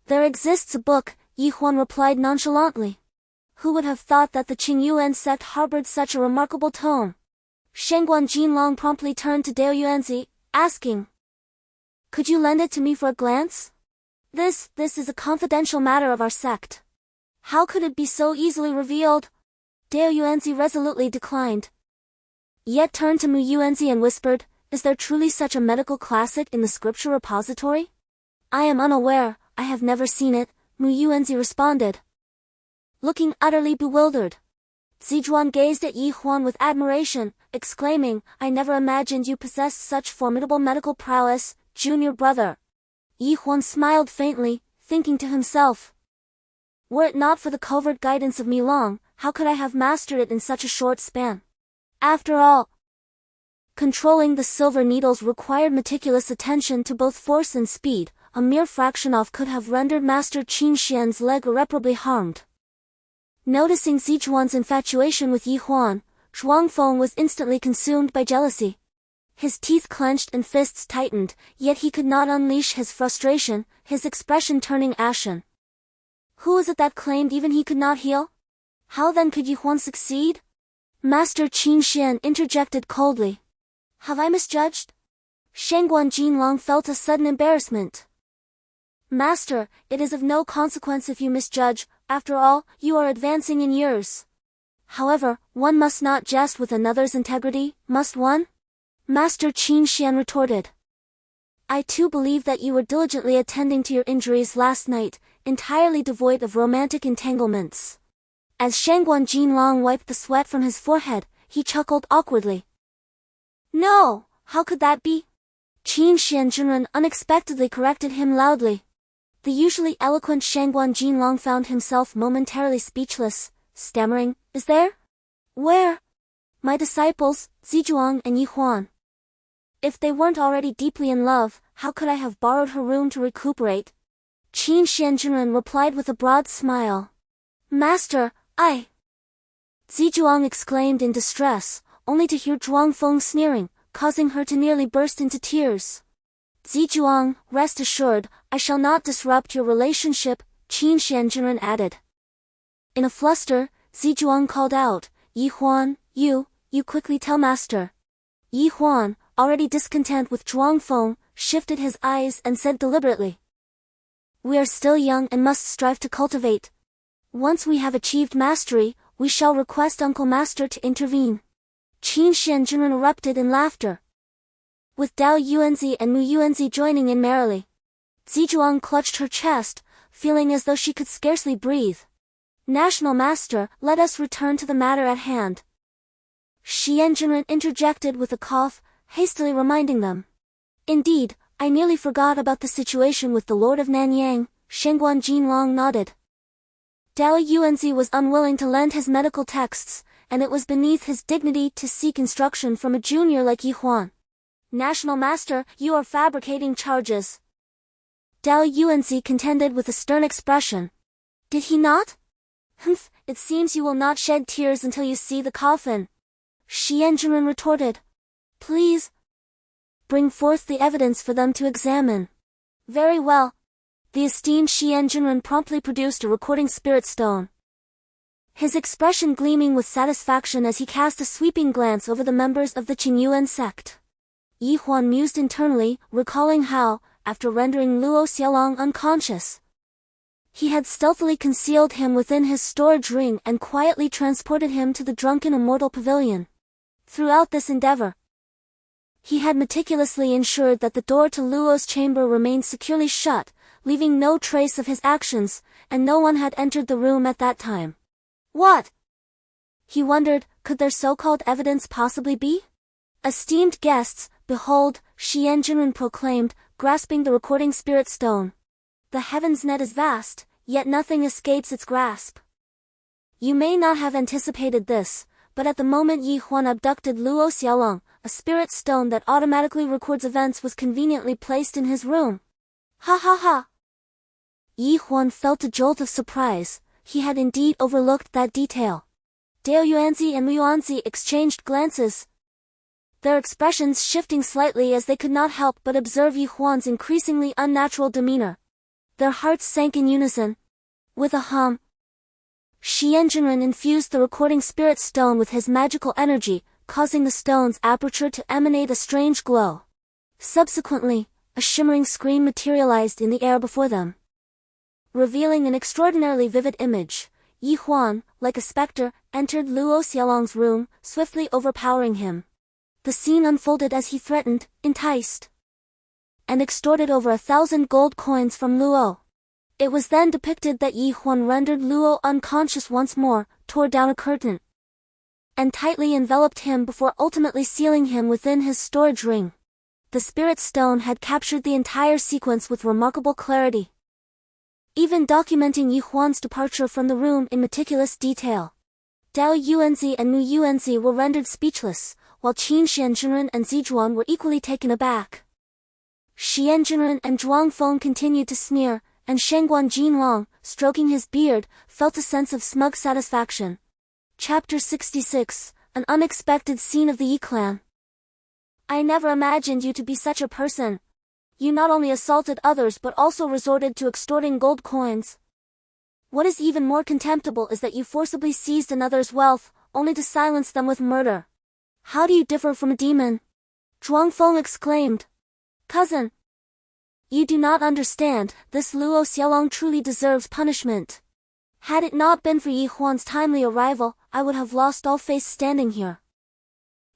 There exists a book," Huan replied nonchalantly. Who would have thought that the Qingyuan sect harbored such a remarkable tome? Shengguan Jinlong promptly turned to Dao Yuanzi, asking, "Could you lend it to me for a glance? This is a confidential matter of our sect." "How could it be so easily revealed?" Dao Yuanzi resolutely declined. Yet turned to Mu Yuanzi and whispered, "Is there truly such a medical classic in the scripture repository?" "I am unaware, I have never seen it," Mu Yuanzi responded, looking utterly bewildered. Zizhuan gazed at Huan with admiration, exclaiming, "I never imagined you possessed such formidable medical prowess, junior brother." Huan smiled faintly, thinking to himself, "Were it not for the covert guidance of Milong, how could I have mastered it in such a short span?" After all, controlling the silver needles required meticulous attention to both force and speed. A mere fraction off could have rendered Master Qingyuan's leg irreparably harmed. Noticing Zizhuan's infatuation with Huan, Zhuang Feng was instantly consumed by jealousy. His teeth clenched and fists tightened, yet he could not unleash his frustration, his expression turning ashen. Who is it that claimed even he could not heal? How then could Huan succeed? Master Qin Xian interjected coldly. Have I misjudged? Shangguan Jinlong felt a sudden embarrassment. Master, it is of no consequence if you misjudge, after all, you are advancing in years. However, one must not jest with another's integrity, must one? Master Qin Xian retorted. I too believe that you were diligently attending to your injuries last night, entirely devoid of romantic entanglements. As Shangguan Jinlong wiped the sweat from his forehead, he chuckled awkwardly. No, how could that be? Qin Xian Zhenren unexpectedly corrected him loudly. The usually eloquent Shangguan Jinlong found himself momentarily speechless, stammering, Is there? Where? My disciples, Zizhuang and Huan. If they weren't already deeply in love, how could I have borrowed her room to recuperate? Qin Xian Zhenren replied with a broad smile. Master, I... Zizhuang exclaimed in distress, only to hear Zhuang Feng sneering, causing her to nearly burst into tears. Zizhuang, rest assured, I shall not disrupt your relationship, Qin Xian Zhenren added. In a fluster, Zizhuang called out, Huan, you quickly tell master. Huan, already discontent with Zhuang Feng, shifted his eyes and said deliberately. We are still young and must strive to cultivate. Once we have achieved mastery, we shall request Uncle Master to intervene. Qin Xian Zhenren erupted in laughter. With Dao Yuanzi and Mu Yuanzi joining in merrily. Zizhuang clutched her chest, feeling as though she could scarcely breathe. National Master, let us return to the matter at hand. Xian Zhenren interjected with a cough, hastily reminding them. Indeed, I nearly forgot about the situation with the Lord of Nanyang. Shangguan Jinlong nodded. Dao Yuanzi was unwilling to lend his medical texts, and it was beneath his dignity to seek instruction from a junior like Huan. National Master, you are fabricating charges. Dao Yuanzi contended with a stern expression. Did he not? Humph, it seems you will not shed tears until you see the coffin. Xian Zhenren retorted. Please. Bring forth the evidence for them to examine. Very well. The esteemed Xian Zhenren promptly produced a recording spirit stone. His expression gleaming with satisfaction as he cast a sweeping glance over the members of the Qingyuan Sect. Huan mused internally, recalling how, after rendering Luo Xiaolong unconscious, he had stealthily concealed him within his storage ring and quietly transported him to the drunken immortal pavilion. Throughout this endeavor, he had meticulously ensured that the door to Luo's chamber remained securely shut, leaving no trace of his actions, and no one had entered the room at that time. What? He wondered, could their so-called evidence possibly be? Esteemed guests, behold, Xian Zhenren proclaimed, grasping the recording spirit stone. The heaven's net is vast, yet nothing escapes its grasp. You may not have anticipated this, but at the moment Huan abducted Luo Xiaolong, a spirit stone that automatically records events was conveniently placed in his room. Ha ha ha! Huan felt a jolt of surprise. He had indeed overlooked that detail. Dao Yuanzi and Mu Yuanzi exchanged glances, their expressions shifting slightly as they could not help but observe Huan's increasingly unnatural demeanor. Their hearts sank in unison. With a hum, Xian Zhenren infused the recording spirit stone with his magical energy, causing the stone's aperture to emanate a strange glow. Subsequently, a shimmering screen materialized in the air before them, revealing an extraordinarily vivid image. Huan, like a specter, entered Luo Xiaolong's room, swiftly overpowering him. The scene unfolded as he threatened, enticed, and extorted over 1,000 gold coins from Luo. It was then depicted that Huan rendered Luo unconscious once more, tore down a curtain, and tightly enveloped him before ultimately sealing him within his storage ring. The spirit stone had captured the entire sequence with remarkable clarity, even documenting Huan's departure from the room in meticulous detail. Dao Yuanzi and Mu Yuanzi were rendered speechless, while Qin Xian Zhenren and Zizhuan were equally taken aback. Xian Zhenren and Zhuang Feng continued to sneer, and Shangguan Jinlong, stroking his beard, felt a sense of smug satisfaction. Chapter 66, an unexpected scene of the Yi clan. I never imagined you to be such a person. You not only assaulted others but also resorted to extorting gold coins. What is even more contemptible is that you forcibly seized another's wealth, only to silence them with murder. How do you differ from a demon? Zhuangfeng exclaimed. Cousin, you do not understand, this Luo Xiaolong truly deserves punishment. Had it not been for Yi Huan's timely arrival, I would have lost all face standing here.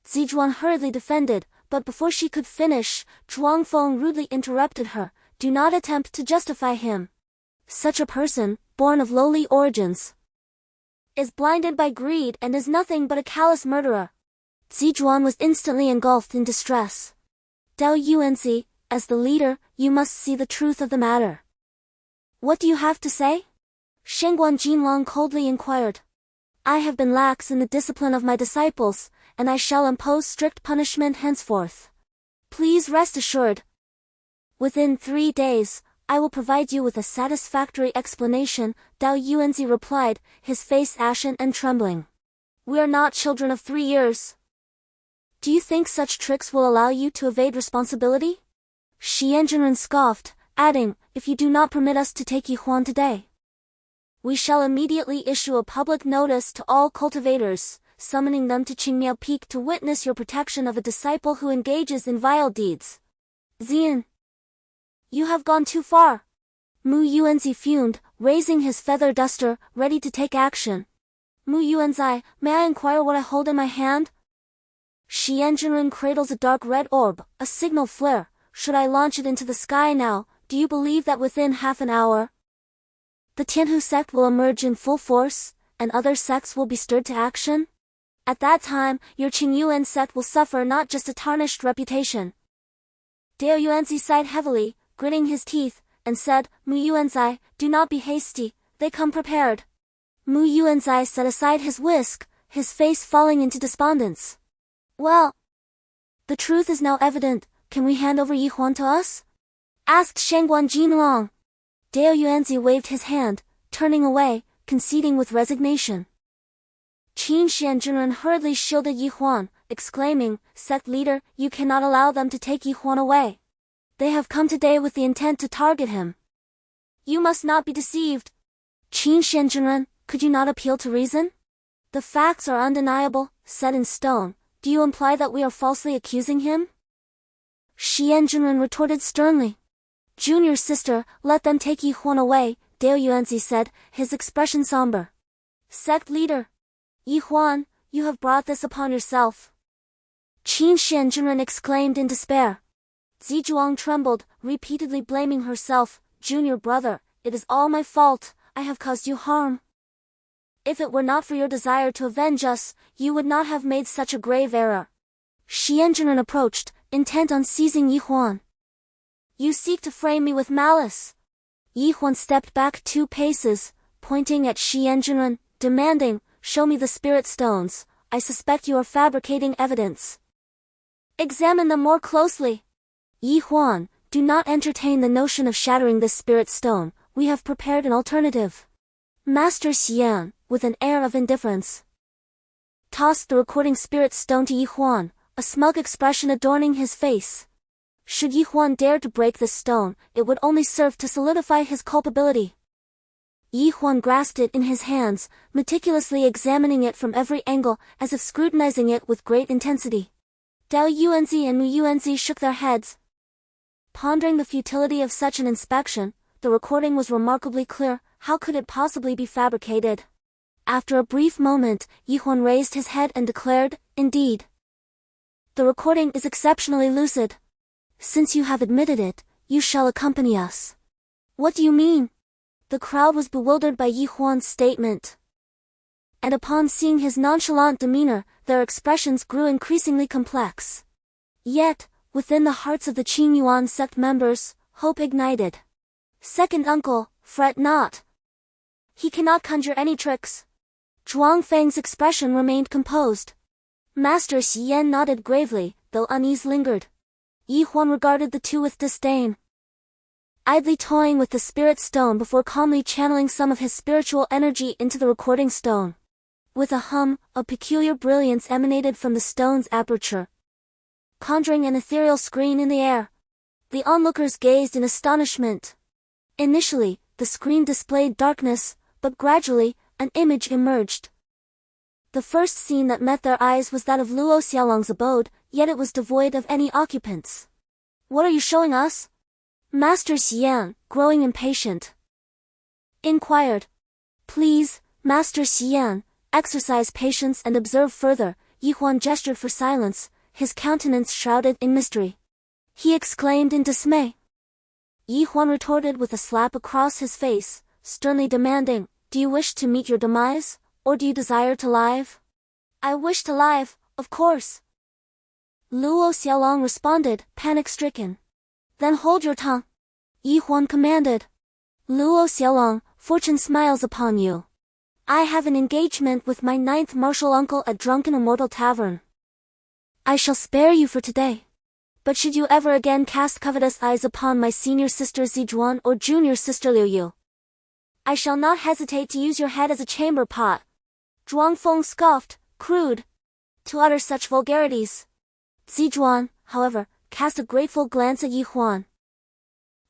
Zizhuan hurriedly defended, but before she could finish, Zhuangfeng rudely interrupted her. Do not attempt to justify him. Such a person, born of lowly origins, is blinded by greed and is nothing but a callous murderer. Zizhuan was instantly engulfed in distress. Dao Yuanzi, as the leader, you must see the truth of the matter. What do you have to say? Shengguan Jinlong coldly inquired. I have been lax in the discipline of my disciples, and I shall impose strict punishment henceforth. Please rest assured. Within 3 days, I will provide you with a satisfactory explanation, Dao Yuanzi replied, his face ashen and trembling. We are not children of 3 years. Do you think such tricks will allow you to evade responsibility? Xianzhenren scoffed, adding, if you do not permit us to take Yi Huan today, we shall immediately issue a public notice to all cultivators, summoning them to Qingmiao Peak to witness your protection of a disciple who engages in vile deeds. Xian, you have gone too far. Mu Yuanzi fumed, raising his feather duster, ready to take action. Mu Yuanzi, may I inquire what I hold in my hand? Xianzhenren cradles a dark red orb, a signal flare. Should I launch it into the sky now, do you believe that within half an hour, the Tianhu sect will emerge in full force, and other sects will be stirred to action? At that time, your Qingyuan sect will suffer not just a tarnished reputation. Dao Yuanzi sighed heavily, gritting his teeth, and said, Mu Yuanzi, do not be hasty, they come prepared. Mu Yuanzi set aside his whisk, his face falling into despondence. Well, the truth is now evident, can we hand over Yi Huan to us? Asked Shengguan Jinlong. Dao Yuanzi waved his hand, turning away, conceding with resignation. Qin Xianzhenren hurriedly shielded Yi Huan, exclaiming, Sect leader, you cannot allow them to take Yi Huan away. They have come today with the intent to target him. You must not be deceived. Qin Xianzhenren, could you not appeal to reason? The facts are undeniable, set in stone. Do you imply that we are falsely accusing him? Xianzhenren retorted sternly. Junior sister, let them take Yi Huan away, Dao Yuanzi said, his expression somber. Sect leader, Yi Huan, you have brought this upon yourself. Qin Xianzhenren exclaimed in despair. Zizhuang trembled, repeatedly blaming herself. Junior brother, it is all my fault, I have caused you harm. If it were not for your desire to avenge us, you would not have made such a grave error. Xianzhenren approached, intent on seizing Yi Huan. You seek to frame me with malice. Yi Huan stepped back 2 paces, pointing at Xianzhenren, demanding, show me the spirit stones, I suspect you are fabricating evidence. Examine them more closely. Yi Huan, do not entertain the notion of shattering this spirit stone, we have prepared an alternative. Master Xian, with an air of indifference, tossed the recording spirit stone to Yi Huan, a smug expression adorning his face. Should Yi Huan dare to break this stone, it would only serve to solidify his culpability. Yi Huan grasped it in his hands, meticulously examining it from every angle, as if scrutinizing it with great intensity. Dao Yuanzi and Mu Yuanzi shook their heads. Pondering the futility of such an inspection, the recording was remarkably clear. How could it possibly be fabricated? After a brief moment, Yi Huan raised his head and declared, indeed, the recording is exceptionally lucid. Since you have admitted it, you shall accompany us. What do you mean? The crowd was bewildered by Yi Huan's statement. And upon seeing his nonchalant demeanor, their expressions grew increasingly complex. Yet, within the hearts of the Qingyuan Sect members, hope ignited. Second uncle, fret not. He cannot conjure any tricks. Zhuang Feng's expression remained composed. Master Xian nodded gravely, though unease lingered. Yi Huan regarded the two with disdain. Idly toying with the spirit stone before calmly channeling some of his spiritual energy into the recording stone. With a hum, a peculiar brilliance emanated from the stone's aperture, conjuring an ethereal screen in the air. The onlookers gazed in astonishment. Initially, the screen displayed darkness, but gradually, an image emerged. The first scene that met their eyes was that of Luo Xiaolong's abode, yet it was devoid of any occupants. "What are you showing us?" Master Xian, growing impatient, inquired. "Please, Master Xian, exercise patience and observe further." Huan gestured for silence, his countenance shrouded in mystery. He exclaimed in dismay. Huan retorted with a slap across his face, sternly demanding, "Do you wish to meet your demise, or do you desire to live?" "I wish to live, of course." Luo Xiaolong responded, panic-stricken. "Then hold your tongue," Huan commanded. "Luo Xiaolong, fortune smiles upon you. I have an engagement with my 9th martial uncle at Drunken Immortal Tavern. I shall spare you for today. But should you ever again cast covetous eyes upon my senior sister Zizhuan or junior sister Liu Yu, I shall not hesitate to use your head as a chamber pot." Zhuang Feng scoffed, "Crude to utter such vulgarities." Zizhuan, however, cast a grateful glance at Huan,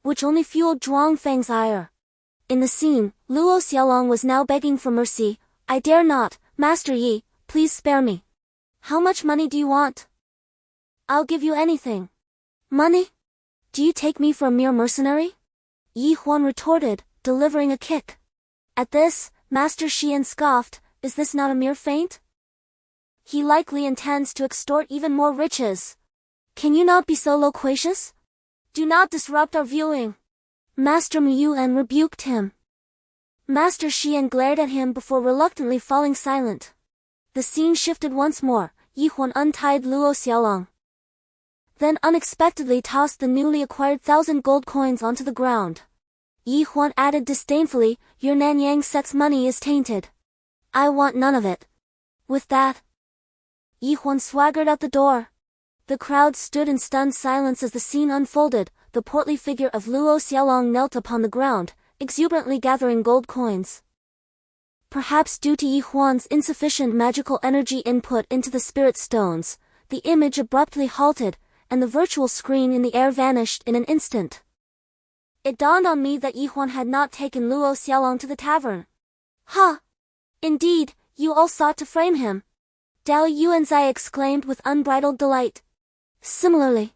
which only fueled Zhuang Feng's ire. In the scene, Luo Xiaolong was now begging for mercy. "I dare not, Master Yi, please spare me." "How much money do you want?" "I'll give you anything." "Money? Do you take me for a mere mercenary?" Huan retorted, delivering a kick. At this, Master Xian scoffed, "Is this not a mere feint? He likely intends to extort even more riches. Can you not be so loquacious? Do not disrupt our viewing." Master Mu Yuan rebuked him. Master Xian glared at him before reluctantly falling silent. The scene shifted once more. Huan untied Luo Xiaolong, then unexpectedly tossed the newly acquired 1,000 gold coins onto the ground. Huan added disdainfully, "Your Nanyang Sect's money is tainted. I want none of it." With that, Huan swaggered out the door. The crowd stood in stunned silence as the scene unfolded. The portly figure of Luo Xiaolong knelt upon the ground, exuberantly gathering gold coins. Perhaps due to Huan's insufficient magical energy input into the spirit stones, the image abruptly halted, and the virtual screen in the air vanished in an instant. It dawned on me that Huan had not taken Luo Xiaolong to the tavern. "Ha! Indeed, you all sought to frame him," Dao Yuanzai exclaimed with unbridled delight. Similarly,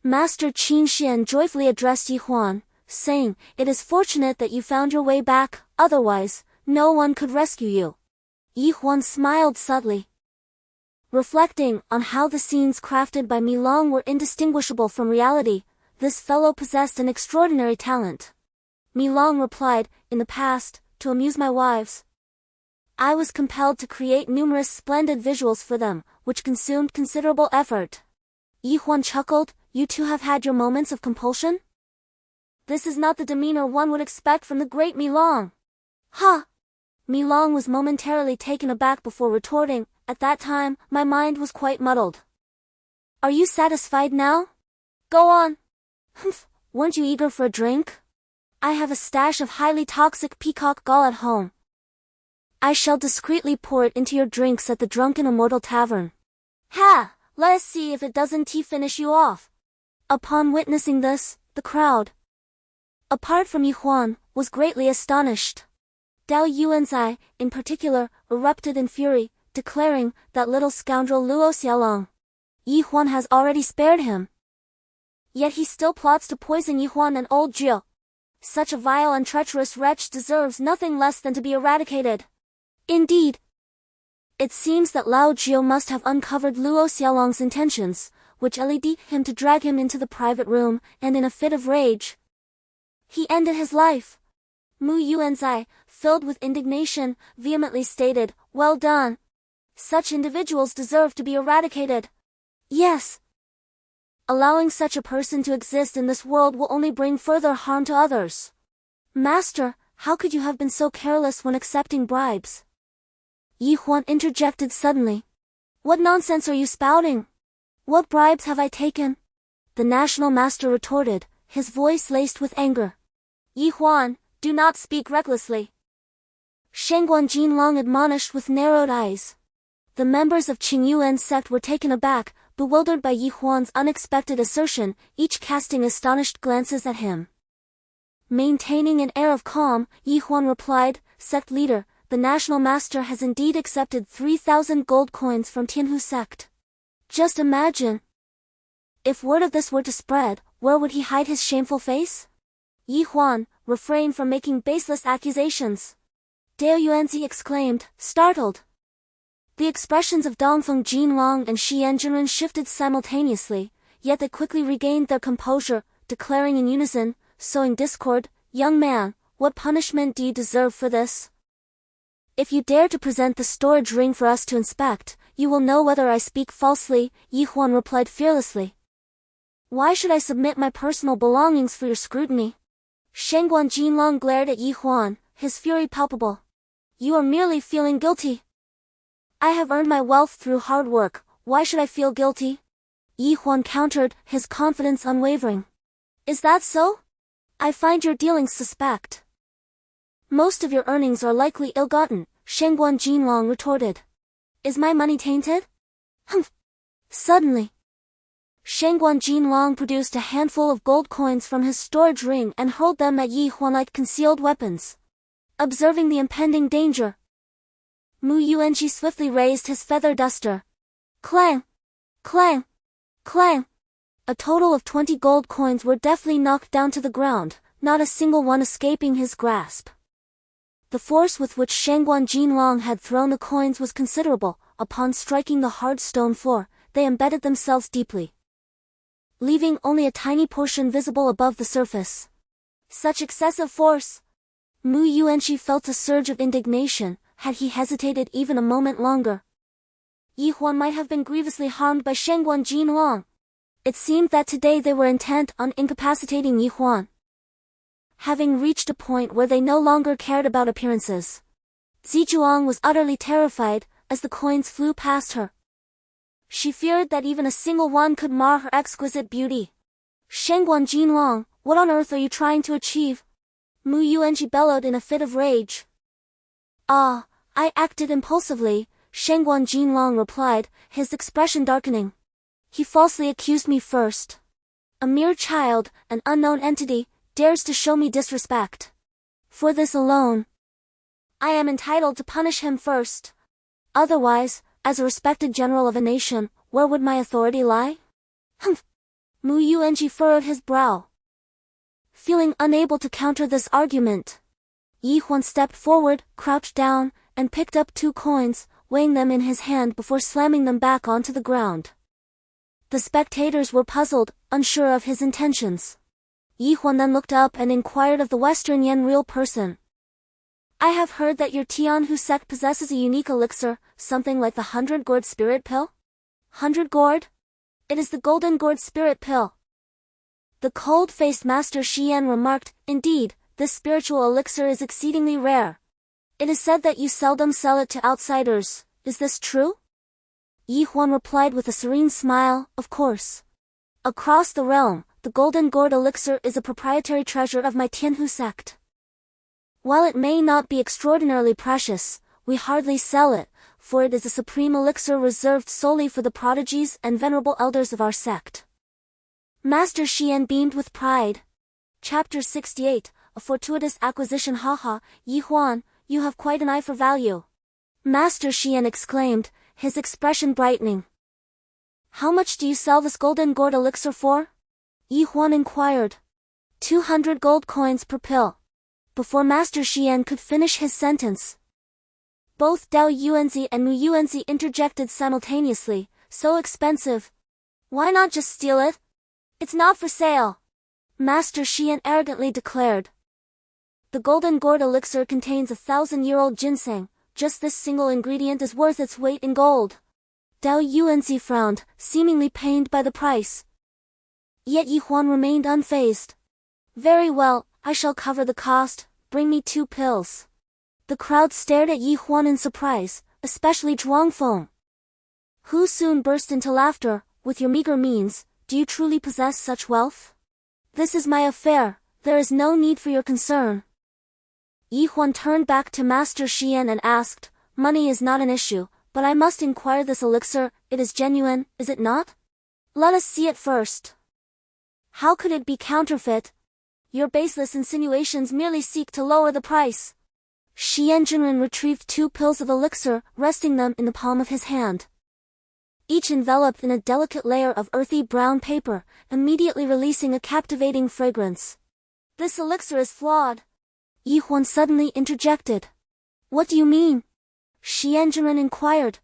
Master Qin Xian joyfully addressed Huan, saying, "It is fortunate that you found your way back, otherwise, no one could rescue you." Huan smiled subtly, reflecting on how the scenes crafted by Mi Long were indistinguishable from reality. This fellow possessed an extraordinary talent. Mi Long replied, "In the past, to amuse my wives, I was compelled to create numerous splendid visuals for them, which consumed considerable effort." Huan chuckled, "You too have had your moments of compulsion? This is not the demeanor one would expect from the great Mi Long." "Ha!" Mi Long was momentarily taken aback before retorting, "At that time, my mind was quite muddled. Are you satisfied now? Go on." "Humph, weren't you eager for a drink? I have a stash of highly toxic peacock gall at home. I shall discreetly pour it into your drinks at the Drunken Immortal Tavern. Ha! Let us see if it doesn't finish you off." Upon witnessing this, the crowd, apart from Huan, was greatly astonished. Dao Yuanzai, in particular, erupted in fury, declaring, "That little scoundrel Luo Xiaolong. Huan has already spared him. Yet he still plots to poison Huan and old Jiu. Such a vile and treacherous wretch deserves nothing less than to be eradicated." Indeed, it seems that Lao Jiu must have uncovered Luo Xiaolong's intentions, which led him to drag him into the private room, and in a fit of rage, he ended his life. Mu Yuanzai, filled with indignation, vehemently stated, "Well done. Such individuals deserve to be eradicated. Yes. Allowing such a person to exist in this world will only bring further harm to others." "Master, how could you have been so careless when accepting bribes?" Huan interjected suddenly. "What nonsense are you spouting? What bribes have I taken?" The national master retorted, his voice laced with anger. "Huan, do not speak recklessly. Shangguan Jinlong admonished with narrowed eyes. The members of Qingyuan Sect were taken aback, bewildered by Yi Huan's unexpected assertion, each casting astonished glances at him. Maintaining an air of calm, Yi Huan replied, "Sect leader, the national master has indeed accepted 3,000 gold coins from Tianhu Sect. Just imagine. If word of this were to spread, where would he hide his shameful face?" Yi Huan, refrain from making baseless accusations. Dao Yuanzi exclaimed, startled. The expressions of Dongfeng Jinlong and Shi Yanjinren shifted simultaneously, yet they quickly regained their composure, declaring in unison, sowing discord, "Young man, what punishment do you deserve for this? If you dare to present the storage ring for us to inspect, you will know whether I speak falsely," Yi Huan replied fearlessly. "Why should I submit my personal belongings for your scrutiny?" Shangguan Jinlong glared at Yi Huan, his fury palpable. "You are merely feeling guilty. I have earned my wealth through hard work, why should I feel guilty?" Yi Huan countered, his confidence unwavering. "Is that so? I find your dealings suspect." "Most of your earnings are likely ill-gotten," Shangguan Jinlong retorted. "Is my money tainted?" "Humph!" Suddenly, Shangguan Jinlong produced a handful of gold coins from his storage ring and hurled them at Yi Huan like concealed weapons. Observing the impending danger, Mu Yuanji swiftly raised his feather duster. Clang! Clang! Clang! A total of 20 gold coins were deftly knocked down to the ground, not a single one escaping his grasp. The force with which Shangguan Jinlong had thrown the coins was considerable. Upon striking the hard stone floor, they embedded themselves deeply, leaving only a tiny portion visible above the surface. Such excessive force! Mu Yuanqi felt a surge of indignation. Had he hesitated even a moment longer, Yi Huan might have been grievously harmed by Shangguan Jinlong. It seemed that today they were intent on incapacitating Yi Huan. Having reached a point where they no longer cared about appearances, Zizhuang was utterly terrified as the coins flew past her. She feared that even a single one could mar her exquisite beauty. "Shangguan Jinlong, what on earth are you trying to achieve?" Mu Yuanji bellowed in a fit of rage. "Ah, I acted impulsively," Shangguan Jinlong replied, his expression darkening. "He falsely accused me first. A mere child, an unknown entity, dares to show me disrespect. For this alone, I am entitled to punish him first. Otherwise, as a respected general of a nation, where would my authority lie?" "Humph!" Mu Yuanji furrowed his brow. Feeling unable to counter this argument, Yi Huan stepped forward, crouched down, and picked up 2 coins, weighing them in his hand before slamming them back onto the ground. The spectators were puzzled, unsure of his intentions. Yi Huan then looked up and inquired of the Western Yan real person. "I have heard that your Tianhu sect possesses a unique elixir, something like the 100 gourd spirit pill?" "100 gourd? It is the golden gourd spirit pill." The cold-faced Master Xian remarked, "Indeed, this spiritual elixir is exceedingly rare. It is said that you seldom sell it to outsiders, is this true?" Yi Huan replied with a serene smile, "Of course. Across the realm, the golden gourd elixir is a proprietary treasure of my Tianhu sect. While it may not be extraordinarily precious, we hardly sell it, for it is a supreme elixir reserved solely for the prodigies and venerable elders of our sect." Master Xian beamed with pride. Chapter 68, A Fortuitous Acquisition. Haha, Yi Huan, you have quite an eye for value. Master Xian exclaimed, his expression brightening. "How much do you sell this golden gourd elixir for?" Yi Huan inquired. 200 gold coins per pill." Before Master Xian could finish his sentence, both Dao Yuanzi and Mu Yuanzi interjected simultaneously, "So expensive. Why not just steal it? It's not for sale," Master Xian arrogantly declared. "The golden gourd elixir contains 1,000-year-old ginseng. Just this single ingredient is worth its weight in gold." Dao Yuanzi frowned, seemingly pained by the price. Yet Yi Huan remained unfazed. "Very well, I shall cover the cost. Bring me 2 pills." The crowd stared at Yi Huan in surprise, especially Zhuangfeng, who soon burst into laughter. "With your meager means, do you truly possess such wealth? This is my affair, there is no need for your concern." Yi Huan turned back to Master Xian and asked, money is not an issue, but I must inquire this elixir, it is genuine, is it not? Let us see it first. How could it be counterfeit? Your baseless insinuations merely seek to lower the price. Xian Jinren retrieved 2 pills of elixir, resting them in the palm of his hand. Each enveloped in a delicate layer of earthy brown paper, immediately releasing a captivating fragrance. This elixir is flawed. Yi Huan suddenly interjected. What do you mean? Xian Jinren inquired.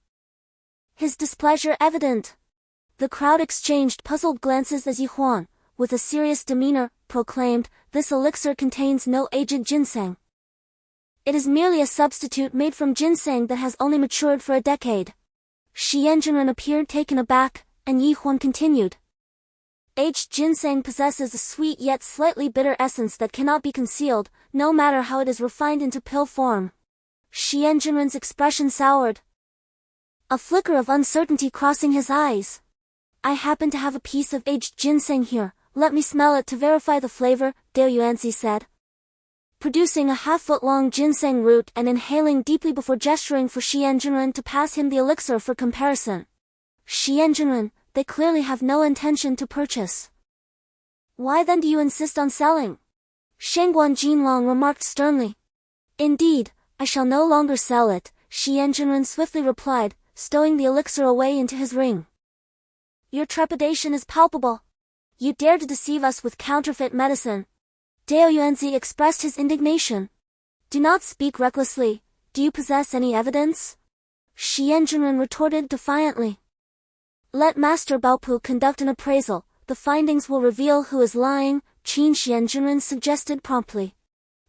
His displeasure evident. The crowd exchanged puzzled glances as Yi Huan, with a serious demeanor, proclaimed, this elixir contains no aged ginseng. It is merely a substitute made from ginseng that has only matured for a decade. Xian Jinren appeared taken aback, and Yi Huan continued. Aged ginseng possesses a sweet yet slightly bitter essence that cannot be concealed, no matter how it is refined into pill form. Xian Jinren's expression soured. A flicker of uncertainty crossing his eyes. I happen to have a piece of aged ginseng here, let me smell it to verify the flavor, Dao Yuanzi said. Producing a half-foot-long ginseng root and inhaling deeply before gesturing for Xian Jinren to pass him the elixir for comparison. Xian Jinren, they clearly have no intention to purchase. Why then do you insist on selling? Shengguan Jinlong remarked sternly. Indeed, I shall no longer sell it, Xian Jinren swiftly replied, stowing the elixir away into his ring. Your trepidation is palpable. You dare to deceive us with counterfeit medicine. Dao Yuanzi expressed his indignation. Do not speak recklessly, do you possess any evidence? Xian Jinren retorted defiantly. Let Master Baopu conduct an appraisal, the findings will reveal who is lying, Xian Jinren suggested promptly.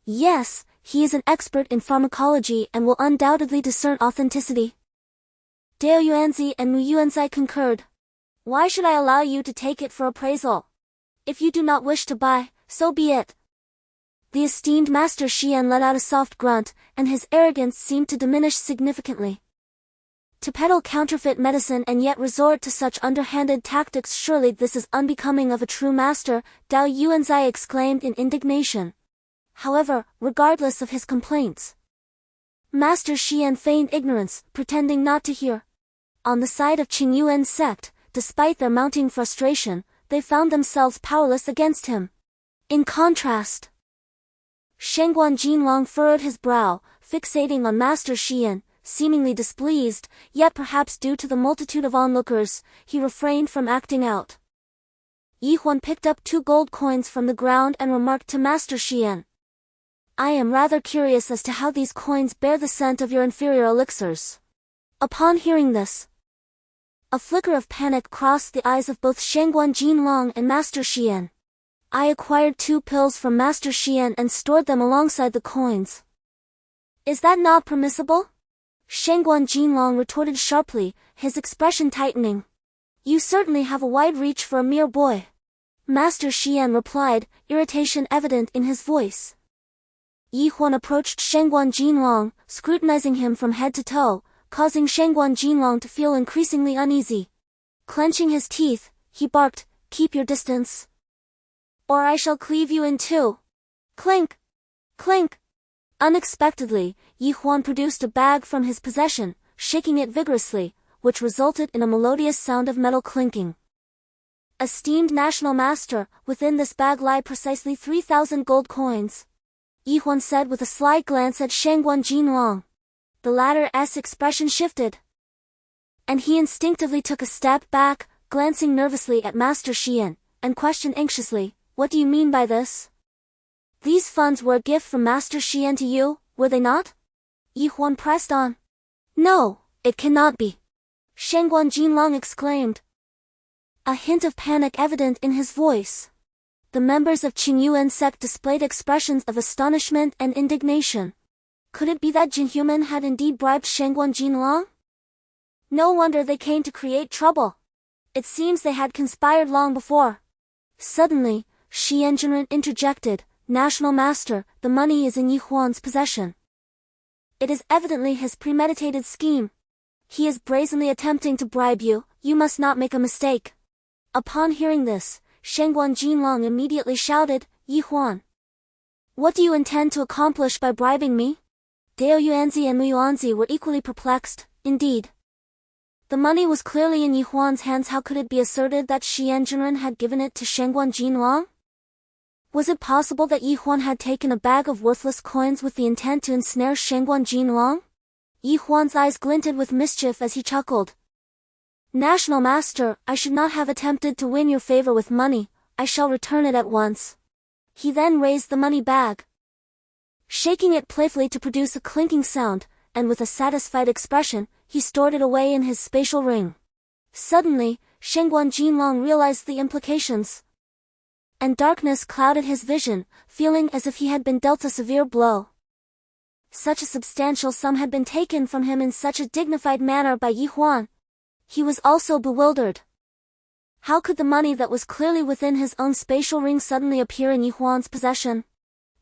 Yes, he is an expert in pharmacology and will undoubtedly discern authenticity. Dao Yuanzi and Mu Yuanzai concurred. Why should I allow you to take it for appraisal? If you do not wish to buy, so be it. The esteemed Master Xian let out a soft grunt, and his arrogance seemed to diminish significantly. To peddle counterfeit medicine and yet resort to such underhanded tactics, surely this is unbecoming of a true master, Dao Yuanzai exclaimed in indignation. However, regardless of his complaints, Master Xian feigned ignorance, pretending not to hear. On the side of Qingyuan Sect, despite their mounting frustration, they found themselves powerless against him. In contrast, Shengguan Jinlong furrowed his brow, fixating on Master Xian, seemingly displeased, yet perhaps due to the multitude of onlookers, he refrained from acting out. Yi Huan picked up 2 gold coins from the ground and remarked to Master Xian. I am rather curious as to how these coins bear the scent of your inferior elixirs. Upon hearing this, a flicker of panic crossed the eyes of both Shengguan Jinlong and Master Xian. I acquired 2 pills from Master Xian and stored them alongside the coins. Is that not permissible? Shengguan Jinlong retorted sharply, his expression tightening. You certainly have a wide reach for a mere boy. Master Xian replied, irritation evident in his voice. Yi Huan approached Shengguan Jinlong, scrutinizing him from head to toe, causing Shengguan Jinlong to feel increasingly uneasy. Clenching his teeth, he barked, keep your distance, or I shall cleave you in 2. Clink! Clink! Unexpectedly, Yi Huan produced a bag from his possession, shaking it vigorously, which resulted in a melodious sound of metal clinking. Esteemed National Master, within this bag lie precisely 3,000 gold coins, Yi Huan said with a sly glance at Shengguan Jinlong. The latter's expression shifted, and he instinctively took a step back, glancing nervously at Master Xian, and questioned anxiously, what do you mean by this? These funds were a gift from Master Xian to you, were they not? Yi Huan pressed on. No, it cannot be. Shengguan Jinlong exclaimed, a hint of panic evident in his voice. The members of Qingyuan Sect displayed expressions of astonishment and indignation. Could it be that Jinhuman had indeed bribed Shengguan Jinlong? No wonder they came to create trouble. It seems they had conspired long before. Suddenly, Xian Jinren interjected, National Master, the money is in Yi Huan's possession. It is evidently his premeditated scheme. He is brazenly attempting to bribe you, you must not make a mistake. Upon hearing this, Shengguan Jinlong immediately shouted, Yi Huan, What do you intend to accomplish by bribing me? Dao Yuanzi and Mu Yuanzi were equally perplexed, indeed. The money was clearly in Yi Huan's hands. How could it be asserted that Xian Jinren had given it to Shengguan Jinlong? Was it possible that Yi Huan had taken a bag of worthless coins with the intent to ensnare Shengguan Jinlong? Yi Huan's eyes glinted with mischief as he chuckled. National Master, I should not have attempted to win your favor with money. I shall return it at once. He then raised the money bag, shaking it playfully to produce a clinking sound, and with a satisfied expression, he stored it away in his spatial ring. Suddenly, Shengguan Jinlong realized the implications, and darkness clouded his vision, feeling as if he had been dealt a severe blow. Such a substantial sum had been taken from him in such a dignified manner by Yi Huan. He was also bewildered. How could the money that was clearly within his own spatial ring suddenly appear in Yi Huan's possession?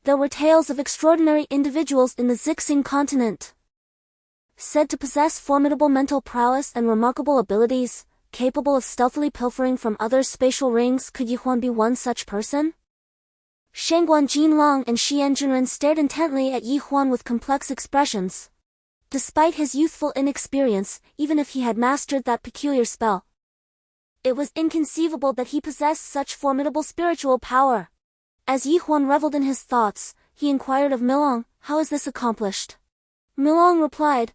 There were tales of extraordinary individuals in the Zixing continent, said to possess formidable mental prowess and remarkable abilities, capable of stealthily pilfering from others' spatial rings. Could Yi Huan be one such person? Shengguan Jinlong and Xian Jinren stared intently at Yi Huan with complex expressions. Despite his youthful inexperience, even if he had mastered that peculiar spell, it was inconceivable that he possessed such formidable spiritual power. As Yi Huan reveled in his thoughts, he inquired of Milong, "How is this accomplished?" Milong replied,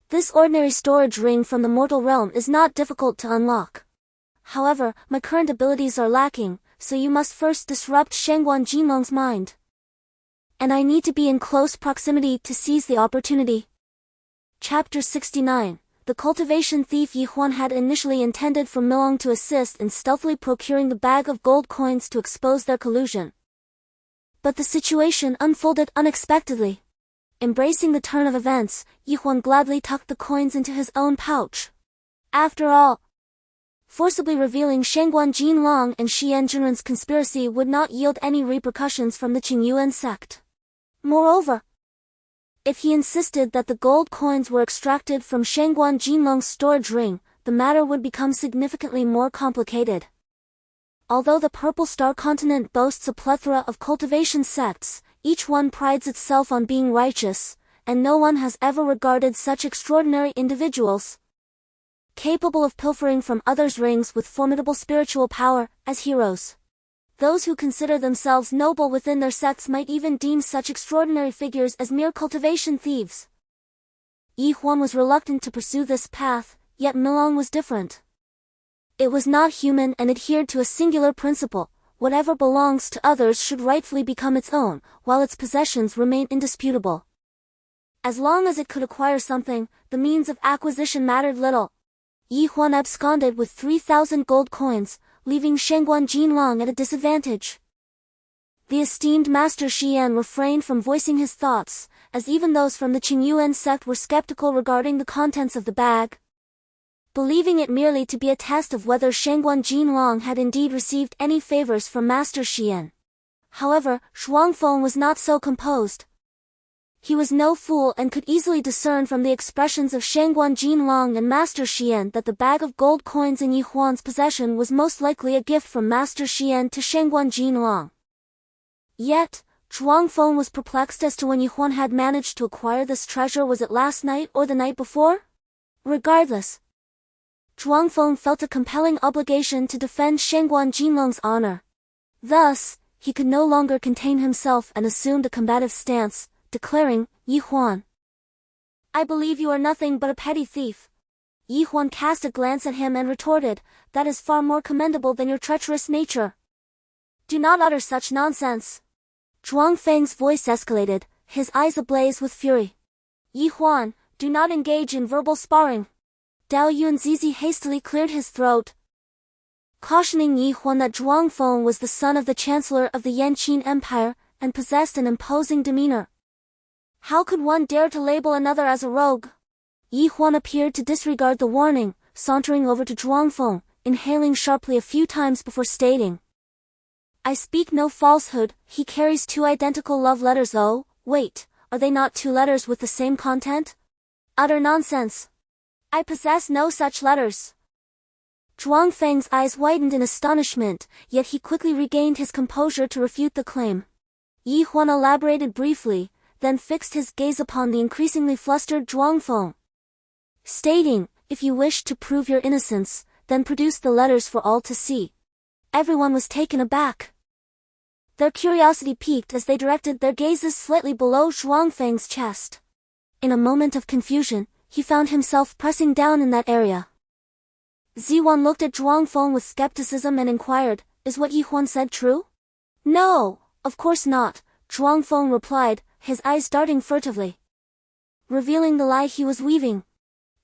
"This ordinary storage ring from the mortal realm is not difficult to unlock. However, my current abilities are lacking, so you must first disrupt Shengguan Jinlong's mind. And I need to be in close proximity to seize the opportunity." Chapter 69. The cultivation thief. Yi Huan had initially intended for Milong to assist in stealthily procuring the bag of gold coins to expose their collusion. But the situation unfolded unexpectedly. Embracing the turn of events, Yi Huan gladly tucked the coins into his own pouch. After all, forcibly revealing Shengguan Jinlong and Xian Jinren's conspiracy would not yield any repercussions from the Qingyuan Sect. Moreover, if he insisted that the gold coins were extracted from Shengguan Jinlong's storage ring, the matter would become significantly more complicated. Although the Purple Star continent boasts a plethora of cultivation sects, each one prides itself on being righteous, and no one has ever regarded such extraordinary individuals, capable of pilfering from others' rings with formidable spiritual power, as heroes. Those who consider themselves noble within their sects might even deem such extraordinary figures as mere cultivation thieves. Yi Huan was reluctant to pursue this path, yet Milong was different. It was not human and adhered to a singular principle: whatever belongs to others should rightfully become its own, while its possessions remain indisputable. As long as it could acquire something, the means of acquisition mattered little. Yi Huan absconded with 3,000 gold coins, leaving Shengguan Jinlong at a disadvantage. The esteemed Master Xian refrained from voicing his thoughts, as even those from the Qingyuan Sect were skeptical regarding the contents of the bag, believing it merely to be a test of whether Shengguan Jinlong had indeed received any favors from Master Xian. However, Shuangfeng was not so composed. He was no fool and could easily discern from the expressions of Shengguan Jinlong and Master Xian that the bag of gold coins in Yi Huan's possession was most likely a gift from Master Xian to Shengguan Jinlong. Yet, Shuangfeng was perplexed as to when Yi Huan had managed to acquire this treasure. Was it last night or the night before? Regardless, Shuangfeng felt a compelling obligation to defend Shengguan Jinlong's honor. Thus, he could no longer contain himself and assumed a combative stance, declaring, "Yi Huan, I believe you are nothing but a petty thief." Yi Huan cast a glance at him and retorted, "That is far more commendable than your treacherous nature. Do not utter such nonsense." Zhuang Feng's voice escalated, his eyes ablaze with fury. "Yi Huan, do not engage in verbal sparring." Dao Yunzizi hastily cleared his throat, cautioning Yi Huan that Zhuangfeng was the son of the Chancellor of the Yanqing Empire, and possessed an imposing demeanor. How could one dare to label another as a rogue? Yi Huan appeared to disregard the warning, sauntering over to Zhuangfeng, inhaling sharply a few times before stating, "I speak no falsehood, he carries 2 identical love letters." Oh, wait, are they not 2 letters with the same content? Utter nonsense. I possess no such letters. Zhuang Feng's eyes widened in astonishment, yet he quickly regained his composure to refute the claim. Yi Huan elaborated briefly, then fixed his gaze upon the increasingly flustered Zhuangfeng, stating, "If you wish to prove your innocence, then produce the letters for all to see." Everyone was taken aback. Their curiosity piqued as they directed their gazes slightly below Zhuangfeng's chest. In a moment of confusion, he found himself pressing down in that area. Ziwan looked at Zhuangfeng with skepticism and inquired, "Is what Yi Huan said true?" "No, of course not," Zhuangfeng replied, his eyes darting furtively, revealing the lie he was weaving.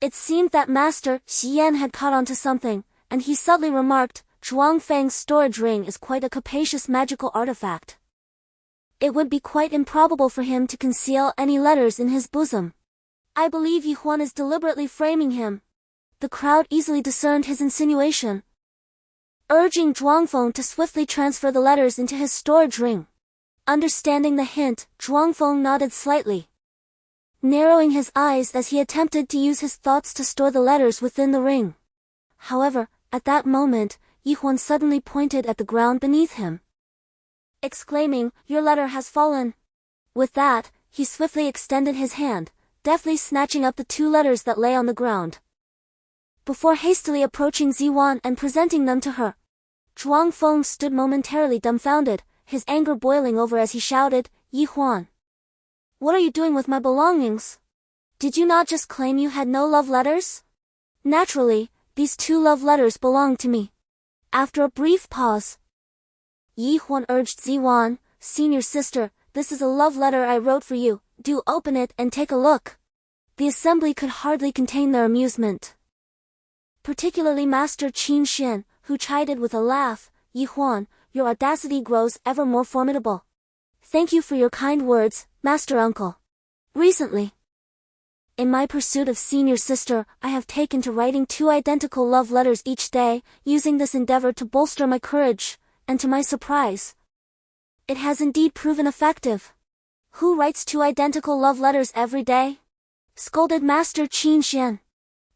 It seemed that Master Xian had caught on to something, and he subtly remarked, "Zhuangfeng's storage ring is quite a capacious magical artifact. It would be quite improbable for him to conceal any letters in his bosom. I believe Yi Huan is deliberately framing him." The crowd easily discerned his insinuation, urging Zhuangfeng to swiftly transfer the letters into his storage ring. Understanding the hint, Zhuangfeng nodded slightly, narrowing his eyes as he attempted to use his thoughts to store the letters within the ring. However, at that moment, Yi Huan suddenly pointed at the ground beneath him, exclaiming, "Your letter has fallen." With that, he swiftly extended his hand, deftly snatching up the 2 letters that lay on the ground. Before hastily approaching Ziwan and presenting them to her, Zhuangfeng stood momentarily dumbfounded, his anger boiling over as he shouted, "Yi Huan! What are you doing with my belongings? Did you not just claim you had no love letters? Naturally, these 2 love letters belong to me." After a brief pause, Yi Huan urged Ziwan, "Senior sister, this is a love letter I wrote for you, do open it and take a look." The assembly could hardly contain their amusement, particularly Master Qin Xian, who chided with a laugh, "Yi Huan, your audacity grows ever more formidable. Thank you for your kind words, Master Uncle. Recently, in my pursuit of senior sister, I have taken to writing 2 identical love letters each day, using this endeavor to bolster my courage, and to my surprise, it has indeed proven effective." "Who writes 2 identical love letters every day?" scolded Master Qin Xian.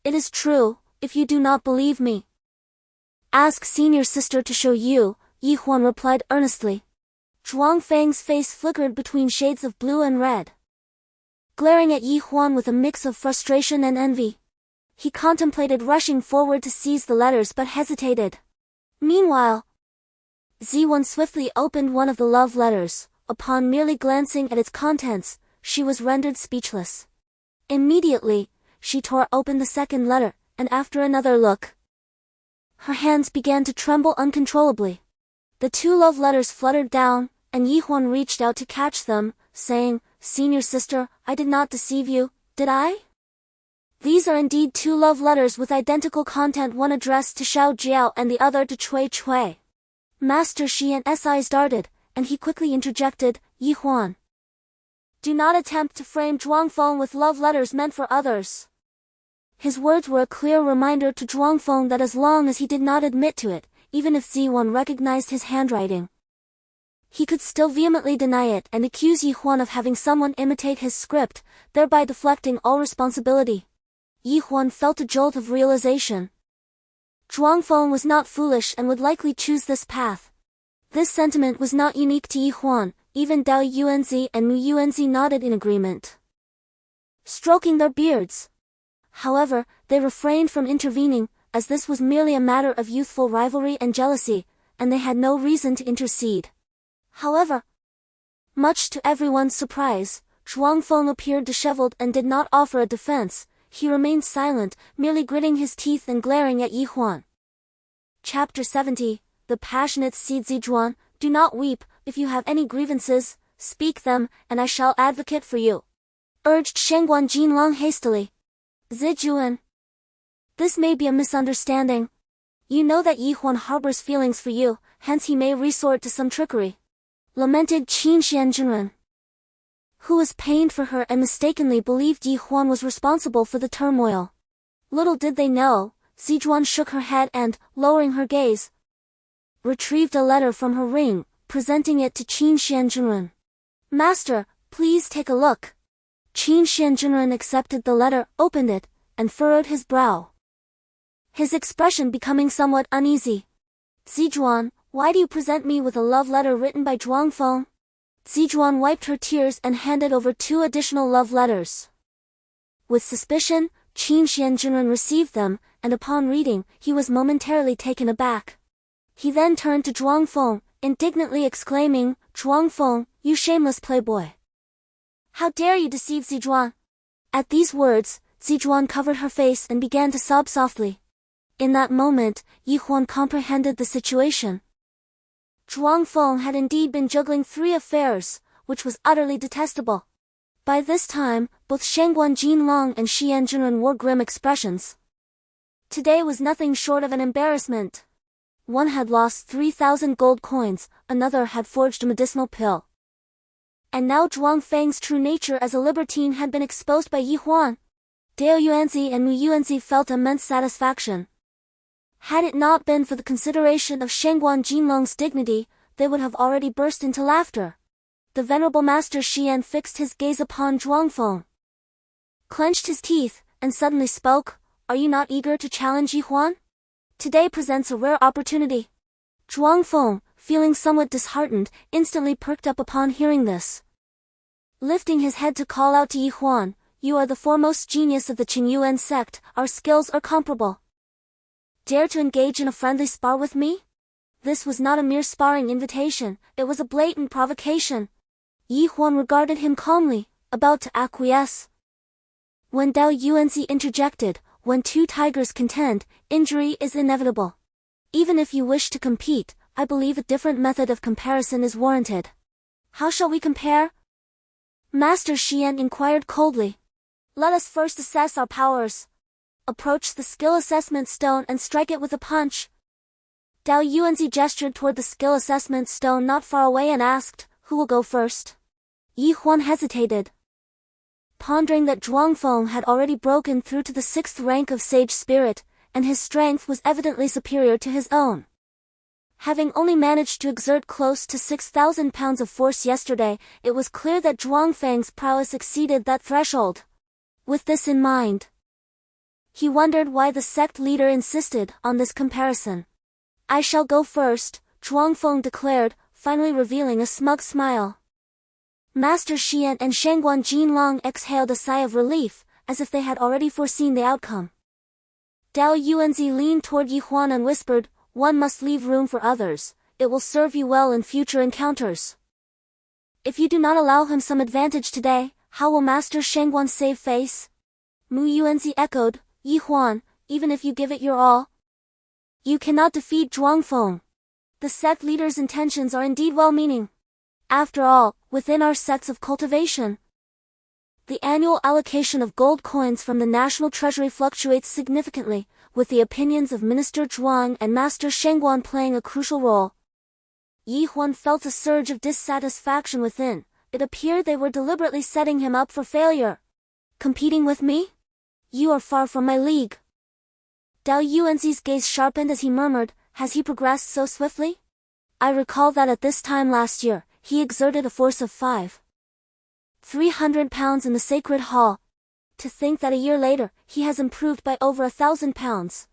"It is true, if you do not believe me, ask senior sister to show you," Yi Huan replied earnestly. Zhuangfeng's face flickered between shades of blue and red, glaring at Yi Huan with a mix of frustration and envy. He contemplated rushing forward to seize the letters but hesitated. Meanwhile, Ziwan swiftly opened one of the love letters. Upon merely glancing at its contents, she was rendered speechless. Immediately, she tore open the second letter, and after another look, her hands began to tremble uncontrollably. The 2 love letters fluttered down, and Yi Huan reached out to catch them, saying, "Senior sister, I did not deceive you, did I? These are indeed 2 love letters with identical content, one addressed to Xiao Jiao and the other to Cui Cui." Master Xian's eyes darted, and he quickly interjected, "Yi Huan, do not attempt to frame Zhuangfeng with love letters meant for others." His words were a clear reminder to Zhuangfeng that as long as he did not admit to it, even if Ziwan recognized his handwriting, he could still vehemently deny it and accuse Yi Huan of having someone imitate his script, thereby deflecting all responsibility. Yi Huan felt a jolt of realization. Zhuangfeng was not foolish and would likely choose this path. This sentiment was not unique to Yi Huan, even Dao Yuanzi and Mu Yuanzi nodded in agreement, stroking their beards. However, they refrained from intervening, as this was merely a matter of youthful rivalry and jealousy, and they had no reason to intercede. However, much to everyone's surprise, Zhuangfeng appeared disheveled and did not offer a defense. He remained silent, merely gritting his teeth and glaring at Yi Huan. Chapter 70, The Passionate Seed. Zijuan, do not weep, if you have any grievances, speak them, and I shall advocate for you, urged Shengguan Jinlong hastily. Zijuan, this may be a misunderstanding. You know that Yi Huan harbors feelings for you, hence he may resort to some trickery, lamented Qin Xianjun, who was pained for her and mistakenly believed Yi Huan was responsible for the turmoil. Little did they know, Zijuan shook her head and, lowering her gaze, retrieved a letter from her ring, presenting it to Qin Xianjun. "Master, please take a look." Qin Xianjun accepted the letter, opened it, and furrowed his brow, his expression becoming somewhat uneasy. "Zijuan, why do you present me with a love letter written by Zhuangfeng?" Zizhuan wiped her tears and handed over 2 additional love letters. With suspicion, Qingyuan Sect received them, and upon reading, he was momentarily taken aback. He then turned to Zhuangfeng, indignantly exclaiming, "Zhuangfeng, you shameless playboy! How dare you deceive Zizhuan?" At these words, Zizhuan covered her face and began to sob softly. In that moment, Huan comprehended the situation. Zhuangfeng had indeed been juggling 3 affairs, which was utterly detestable. By this time, both Shangguan Jinlong and Xian Jinren wore grim expressions. Today was nothing short of an embarrassment. One had lost 3,000 gold coins, another had forged a medicinal pill. And now Zhuang Feng's true nature as a libertine had been exposed by Yi Huan. Dao Yuanzi and Mu Yuanzi felt immense satisfaction. Had it not been for the consideration of Shangguan Jinlong's dignity, they would have already burst into laughter. The venerable master Xian fixed his gaze upon Zhuangfeng, clenched his teeth, and suddenly spoke, "Are you not eager to challenge Yi Huan? Today presents a rare opportunity." Zhuangfeng, feeling somewhat disheartened, instantly perked up upon hearing this. Lifting his head to call out to Yi Huan, "You are the foremost genius of the Qingyuan Sect, our skills are comparable. Dare to engage in a friendly spar with me?" This was not a mere sparring invitation, it was a blatant provocation. Yi Huan regarded him calmly, about to acquiesce. When Dao Yuanzi interjected, "When 2 tigers contend, injury is inevitable. Even if you wish to compete, I believe a different method of comparison is warranted." "How shall we compare?" Master Xian inquired coldly. "Let us first assess our powers. Approach the skill assessment stone and strike it with a punch." Dao Yuanzi gestured toward the skill assessment stone not far away and asked, "Who will go first?" Yi Huan hesitated, pondering that Zhuangfeng had already broken through to the 6th rank of Sage Spirit, and his strength was evidently superior to his own. Having only managed to exert close to 6,000 pounds of force yesterday, it was clear that Zhuangfeng's prowess exceeded that threshold. With this in mind, he wondered why the sect leader insisted on this comparison. "I shall go first," Zhuangfeng declared, finally revealing a smug smile. Master Xian and Shangguan Jinlong exhaled a sigh of relief, as if they had already foreseen the outcome. Dao Yuanzi leaned toward Yi Huan and whispered, "One must leave room for others, it will serve you well in future encounters. If you do not allow him some advantage today, how will Master Shangguan save face?" Mu Yuanzi echoed, "Yi Huan, even if you give it your all, you cannot defeat Zhuangfeng. The sect leader's intentions are indeed well-meaning. After all, within our sects of cultivation, the annual allocation of gold coins from the national treasury fluctuates significantly, with the opinions of Minister Zhuang and Master Shangguan playing a crucial role." Yi Huan felt a surge of dissatisfaction within. It appeared they were deliberately setting him up for failure. "Competing with me? You are far from my league." Dao Yuanzi's gaze sharpened as he murmured, "Has he progressed so swiftly? I recall that at this time last year, he exerted a force of 500 pounds in the sacred hall. To think that a year later, he has improved by over 1,000 pounds.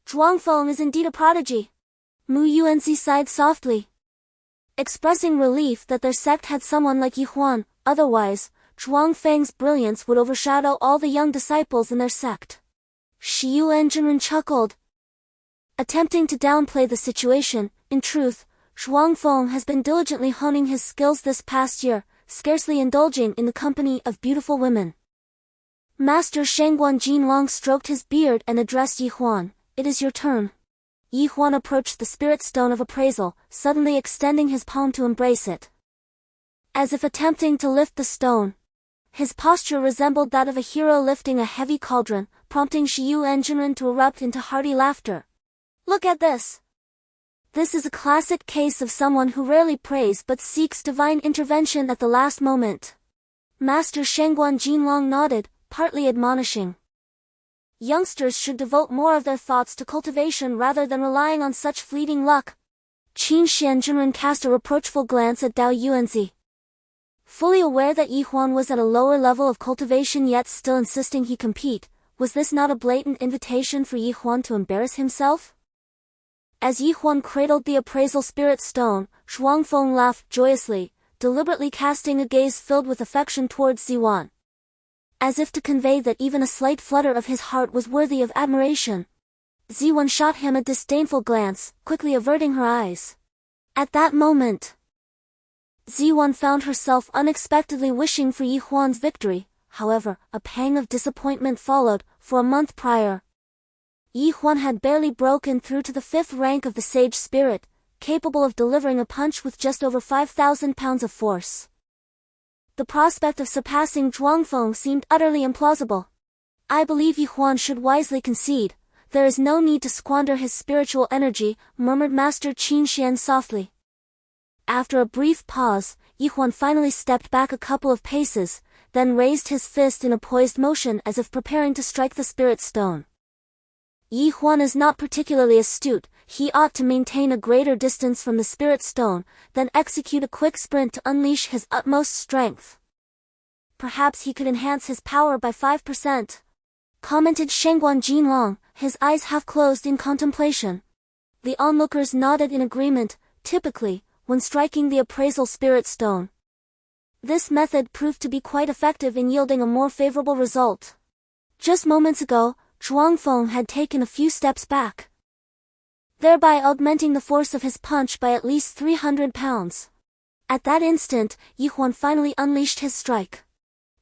Zhuangfeng is indeed a prodigy." Mu Yuanzi sighed softly, expressing relief that their sect had someone like Yi Huan, otherwise, Zhuangfeng's brilliance would overshadow all the young disciples in their sect. Xiuan Jinren chuckled, attempting to downplay the situation. In truth, Zhuangfeng has been diligently honing his skills this past year, scarcely indulging in the company of beautiful women. Master Shangguan Jinlong stroked his beard and addressed Yi Huan, "It is your turn." Yi Huan approached the spirit stone of appraisal, suddenly extending his palm to embrace it, as if attempting to lift the stone. His posture resembled that of a hero lifting a heavy cauldron, prompting Xiuan Jinren to erupt into hearty laughter. "Look at this! This is a classic case of someone who rarely prays but seeks divine intervention at the last moment." Master Shangguan Jinlong nodded, partly admonishing. Youngsters should devote more of their thoughts to cultivation rather than relying on such fleeting luck. Qingyuan Sect cast a reproachful glance at Dao Yuanzi. Fully aware that Yi Huan was at a lower level of cultivation yet still insisting he compete, was this not a blatant invitation for Yi Huan to embarrass himself? As Yi Huan cradled the appraisal spirit stone, Zhuangfeng laughed joyously, deliberately casting a gaze filled with affection towards Huan. As if to convey that even a slight flutter of his heart was worthy of admiration. Huan shot him a disdainful glance, quickly averting her eyes. At that moment, Huan found herself unexpectedly wishing for Huan's victory. However, a pang of disappointment followed, for a month prior, Huan had barely broken through to the 5th rank of the Sage Spirit, capable of delivering a punch with just over 5,000 pounds of force. The prospect of surpassing Zhuangfeng seemed utterly implausible. I believe Huan should wisely concede. There is no need to squander his spiritual energy, murmured Master Qingyuan softly. After a brief pause, Huan finally stepped back a couple of paces, then raised his fist in a poised motion as if preparing to strike the spirit stone. Huan is not particularly astute. He ought to maintain a greater distance from the spirit stone, then execute a quick sprint to unleash his utmost strength. Perhaps he could enhance his power by 5%, commented Shengguan Jinlong, his eyes half closed in contemplation. The onlookers nodded in agreement. Typically, when striking the appraisal spirit stone, this method proved to be quite effective in yielding a more favorable result. Just moments ago, Zhuangfeng had taken a few steps back, thereby augmenting the force of his punch by at least 300 pounds. At that instant, Huan finally unleashed his strike.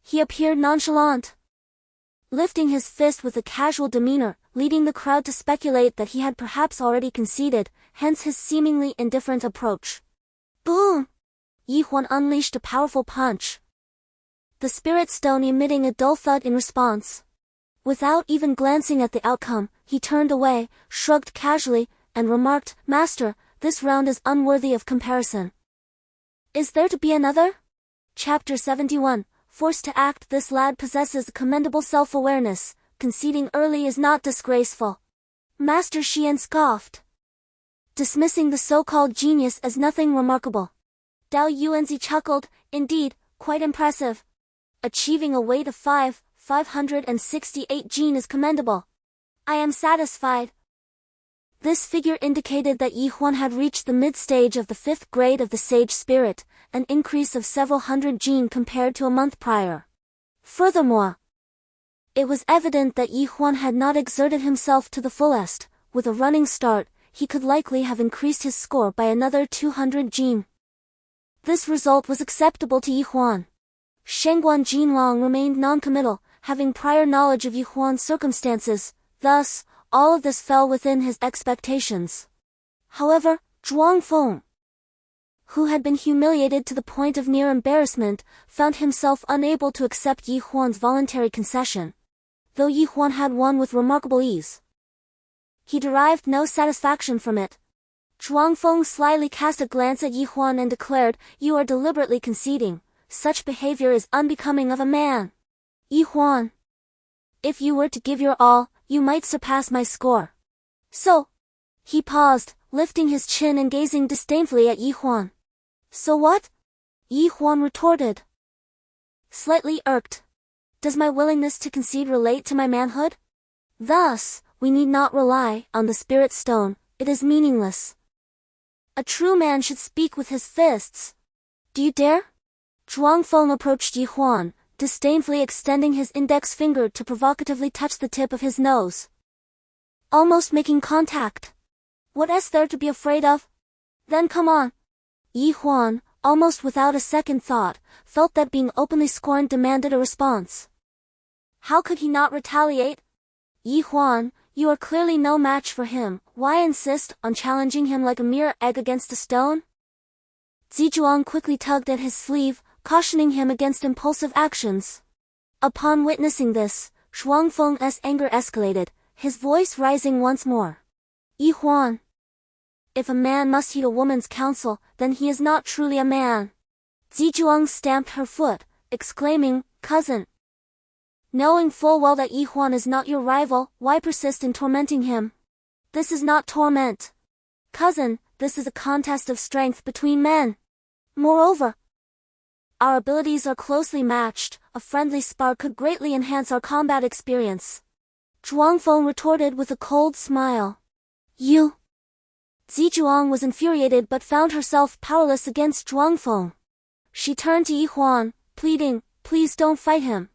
He appeared nonchalant, lifting his fist with a casual demeanor, leading the crowd to speculate that he had perhaps already conceded, hence his seemingly indifferent approach. Boom! Huan unleashed a powerful punch, the spirit stone emitting a dull thud in response. Without even glancing at the outcome, he turned away, shrugged casually, and remarked, "Master, this round is unworthy of comparison. Is there to be another?" Chapter 71, Forced to act. This lad possesses commendable self-awareness. Conceding early is not disgraceful. Master Xian scoffed, dismissing the so-called genius as nothing remarkable. Dao Yuanzi chuckled, "Indeed, quite impressive. Achieving a weight of 568 gene is commendable. I am satisfied." This figure indicated that Huan had reached the mid-stage of the 5th grade of the Sage Spirit, an increase of several hundred gene compared to a month prior. Furthermore, it was evident that Huan had not exerted himself to the fullest. With a running start, he could likely have increased his score by another 200 gene. This result was acceptable to Huan. Shengguan Jinlong remained non-committal, having prior knowledge of Huan's circumstances. Thus, all of this fell within his expectations. However, Zhuangfeng, who had been humiliated to the point of near embarrassment, found himself unable to accept Huan's voluntary concession. Though Huan had won with remarkable ease, he derived no satisfaction from it. Zhuangfeng slyly cast a glance at Huan and declared, "You are deliberately conceding. Such behavior is unbecoming of a man. Huan, if you were to give your all, you might surpass my score." So, he paused, lifting his chin and gazing disdainfully at Huan. "So what?" Huan retorted, slightly irked. "Does my willingness to concede relate to my manhood? Thus, we need not rely on the spirit stone. It is meaningless. A true man should speak with his fists. Do you dare?" Zhuangfeng approached Huan, disdainfully extending his index finger to provocatively touch the tip of his nose, almost making contact. "What is there to be afraid of? Then come on." Huan, almost without a second thought, felt that being openly scorned demanded a response. How could he not retaliate? "Huan, you are clearly no match for him. Why insist on challenging him like a mere egg against a stone?" Zizhuang quickly tugged at his sleeve, cautioning him against impulsive actions. Upon witnessing this, Zhuangfeng's anger escalated, his voice rising once more. "Huan, if a man must heed a woman's counsel, then he is not truly a man." Zizhuang stamped her foot, exclaiming, "Cousin, knowing full well that Huan is not your rival, why persist in tormenting him? This is not torment. Cousin, this is a contest of strength between men. Moreover, our abilities are closely matched. A friendly spar could greatly enhance our combat experience." Zhuangfeng retorted with a cold smile. "You?" Zizhuang was infuriated but found herself powerless against Zhuangfeng. She turned to Yi Huan, pleading, "Please don't fight him.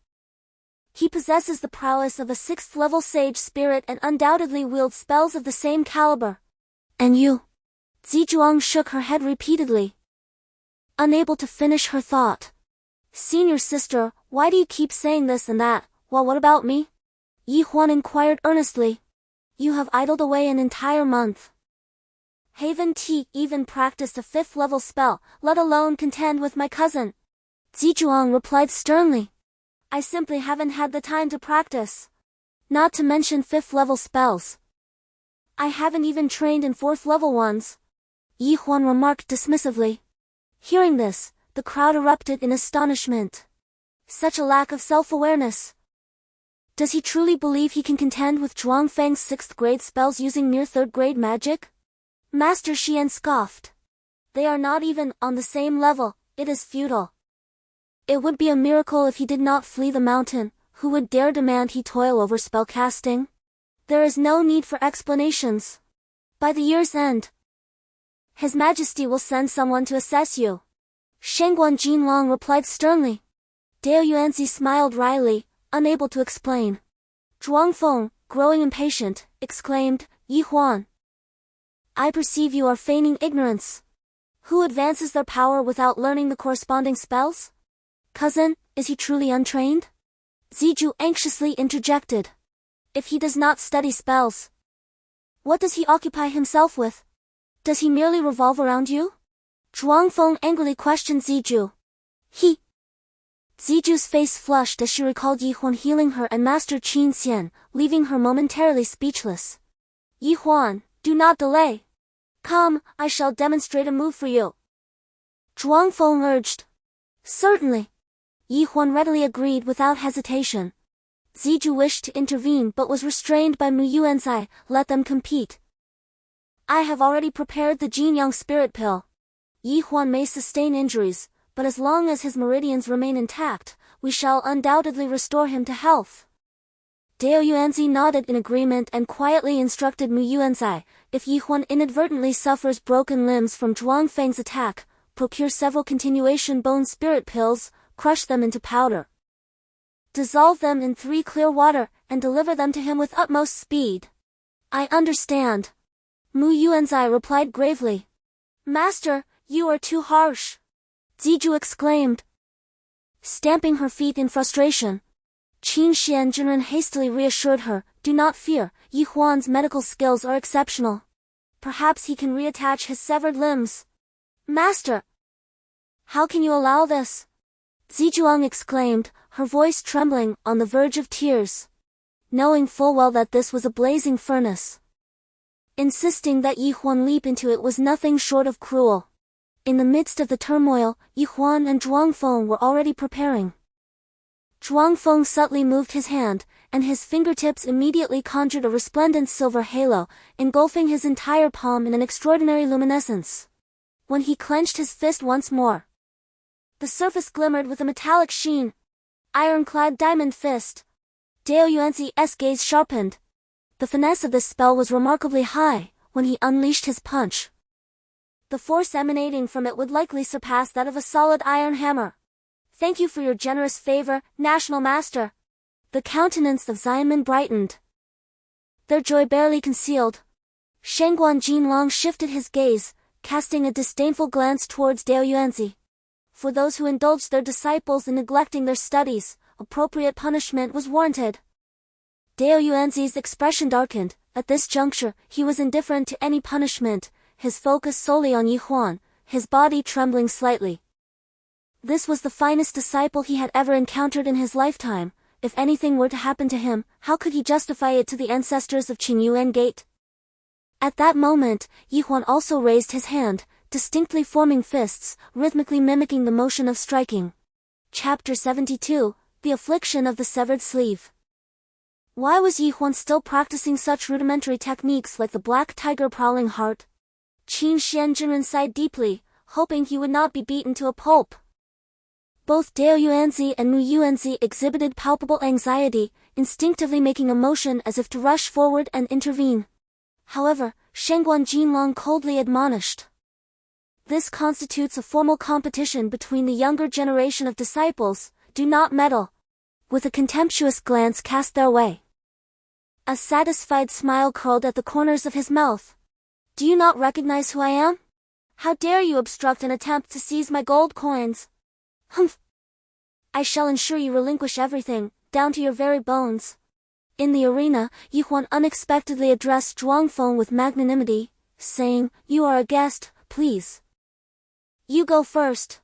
He possesses the prowess of a 6th-level sage spirit and undoubtedly wields spells of the same caliber. And you?" Zizhuang shook her head repeatedly, unable to finish her thought. "Senior sister, why do you keep saying this and that? Well, what about me?" Yi Huan inquired earnestly. "You have idled away an entire month. Haven't even practiced a 5th-level spell, let alone contend with my cousin." Zizhuang replied sternly. "I simply haven't had the time to practice. Not to mention 5th-level spells. I haven't even trained in 4th-level ones," Yi Huan remarked dismissively. Hearing this, the crowd erupted in astonishment. Such a lack of self-awareness. Does he truly believe he can contend with Zhuangfeng's 6th-grade spells using mere 3rd-grade magic? Master Xian scoffed. "They are not even on the same level, it is futile. It would be a miracle if he did not flee the mountain. Who would dare demand he toil over spellcasting? There is no need for explanations. By the year's end, His Majesty will send someone to assess you." Shengguan Jinlong replied sternly. Dao Yuanzi smiled wryly, unable to explain. Zhuangfeng, growing impatient, exclaimed, "Yi Huan, I perceive you are feigning ignorance. Who advances their power without learning the corresponding spells? Cousin, is he truly untrained?" Zizhu anxiously interjected. "If he does not study spells, what does he occupy himself with? Does he merely revolve around you?" Zhuangfeng angrily questioned Zizhu. Zizhu's face flushed as she recalled Yi Huan healing her and Master Qin Xian, leaving her momentarily speechless. "Yi Huan, do not delay. Come, I shall demonstrate a move for you," Zhuangfeng urged. "Certainly." Yi Huan readily agreed without hesitation. Zizhu wished to intervene but was restrained by Mu Yuanzai. "Let them compete. I have already prepared the Jinyang spirit pill. Yi Huan may sustain injuries, but as long as his meridians remain intact, we shall undoubtedly restore him to health." Dao Yuanzi nodded in agreement and quietly instructed Mu Yuanzai, "If Yi Huan inadvertently suffers broken limbs from Zhuangfeng's attack, procure several continuation bone spirit pills, crush them into powder. Dissolve them in 3 clear water, and deliver them to him with utmost speed." "I understand," Mu Yuanzai replied gravely. "Master, you are too harsh," Zizhu exclaimed, stamping her feet in frustration. Qin Xian Jinren hastily reassured her, "Do not fear, Yi Huan's medical skills are exceptional. Perhaps he can reattach his severed limbs." "Master, how can you allow this?" Zizhuang exclaimed, her voice trembling on the verge of tears, knowing full well that this was a blazing furnace. Insisting that Yi Huan leap into it was nothing short of cruel. In the midst of the turmoil, Yi Huan and Zhuangfeng were already preparing. Zhuangfeng subtly moved his hand, and his fingertips immediately conjured a resplendent silver halo, engulfing his entire palm in an extraordinary luminescence. When he clenched his fist once more, the surface glimmered with a metallic sheen. Ironclad diamond fist. Dao Yuanzi's gaze sharpened. The finesse of this spell was remarkably high. When he unleashed his punch, the force emanating from it would likely surpass that of a solid iron hammer. "Thank you for your generous favor, National Master." The countenance of Xianmen brightened, their joy barely concealed. Shengguan Jinlong shifted his gaze, casting a disdainful glance towards Dao Yuanzi. For those who indulged their disciples in neglecting their studies, appropriate punishment was warranted. Dao Yuanzi's expression darkened. At this juncture, he was indifferent to any punishment, his focus solely on Yi Huan, his body trembling slightly. This was the finest disciple he had ever encountered in his lifetime. If anything were to happen to him, how could he justify it to the ancestors of Qingyuan Gate? At that moment, Yi Huan also raised his hand, distinctly forming fists, rhythmically mimicking the motion of striking. Chapter 72, The Affliction of the Severed Sleeve. Why was Yi Huan still practicing such rudimentary techniques like the black tiger prowling heart? Qin Xian Jinren sighed deeply, hoping he would not be beaten to a pulp. Both Dao Yuanzi and Mu Yuanzi exhibited palpable anxiety, instinctively making a motion as if to rush forward and intervene. However, Shengguan Jinlong coldly admonished, This constitutes a formal competition between the younger generation of disciples. Do not meddle. With a contemptuous glance cast their way. A satisfied smile curled at the corners of his mouth. Do you not recognize who I am? How dare you obstruct an attempt to seize my gold coins? Humph! I shall ensure you relinquish everything, down to your very bones. In the arena, Huan unexpectedly addressed Zhuangfeng with magnanimity, saying, You are a guest, please. You go first.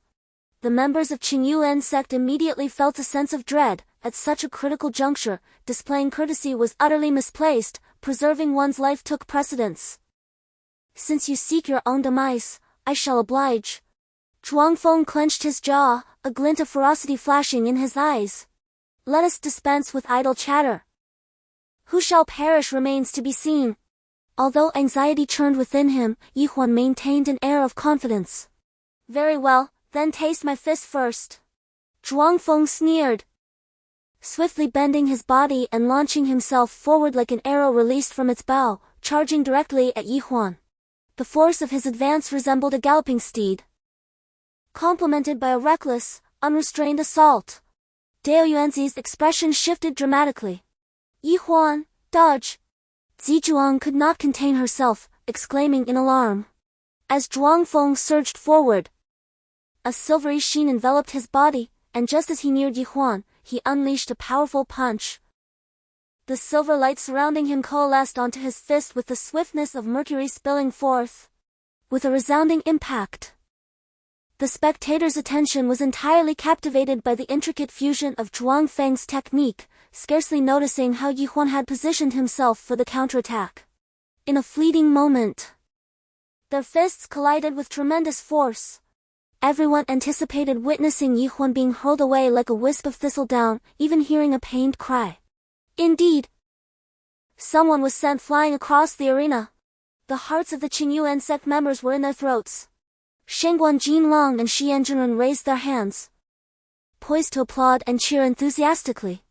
The members of Qingyuan Sect immediately felt a sense of dread. At such a critical juncture, displaying courtesy was utterly misplaced, preserving one's life took precedence. Since you seek your own demise, I shall oblige. Zhuangfeng clenched his jaw, a glint of ferocity flashing in his eyes. Let us dispense with idle chatter. Who shall perish remains to be seen. Although anxiety churned within him, Huan maintained an air of confidence. Very well, then taste my fist first. Zhuangfeng sneered. Swiftly bending his body and launching himself forward like an arrow released from its bow, charging directly at Huan. The force of his advance resembled a galloping steed, complemented by a reckless, unrestrained assault. Dao Yuanzi's expression shifted dramatically. Huan, dodge! Zizhuang could not contain herself, exclaiming in alarm. As Zhuangfeng surged forward, a silvery sheen enveloped his body, and just as he neared Huan, he unleashed a powerful punch. The silver light surrounding him coalesced onto his fist with the swiftness of mercury spilling forth. With a resounding impact, the spectator's attention was entirely captivated by the intricate fusion of Zhuangfeng's technique, scarcely noticing how Huan had positioned himself for the counterattack. In a fleeting moment, their fists collided with tremendous force. Everyone anticipated witnessing Huan being hurled away like a wisp of thistledown, even hearing a pained cry. Indeed, someone was sent flying across the arena. The hearts of the Qingyuan Sect members were in their throats. Shengguan Jinlong and Xian Zhenren raised their hands, poised to applaud and cheer enthusiastically.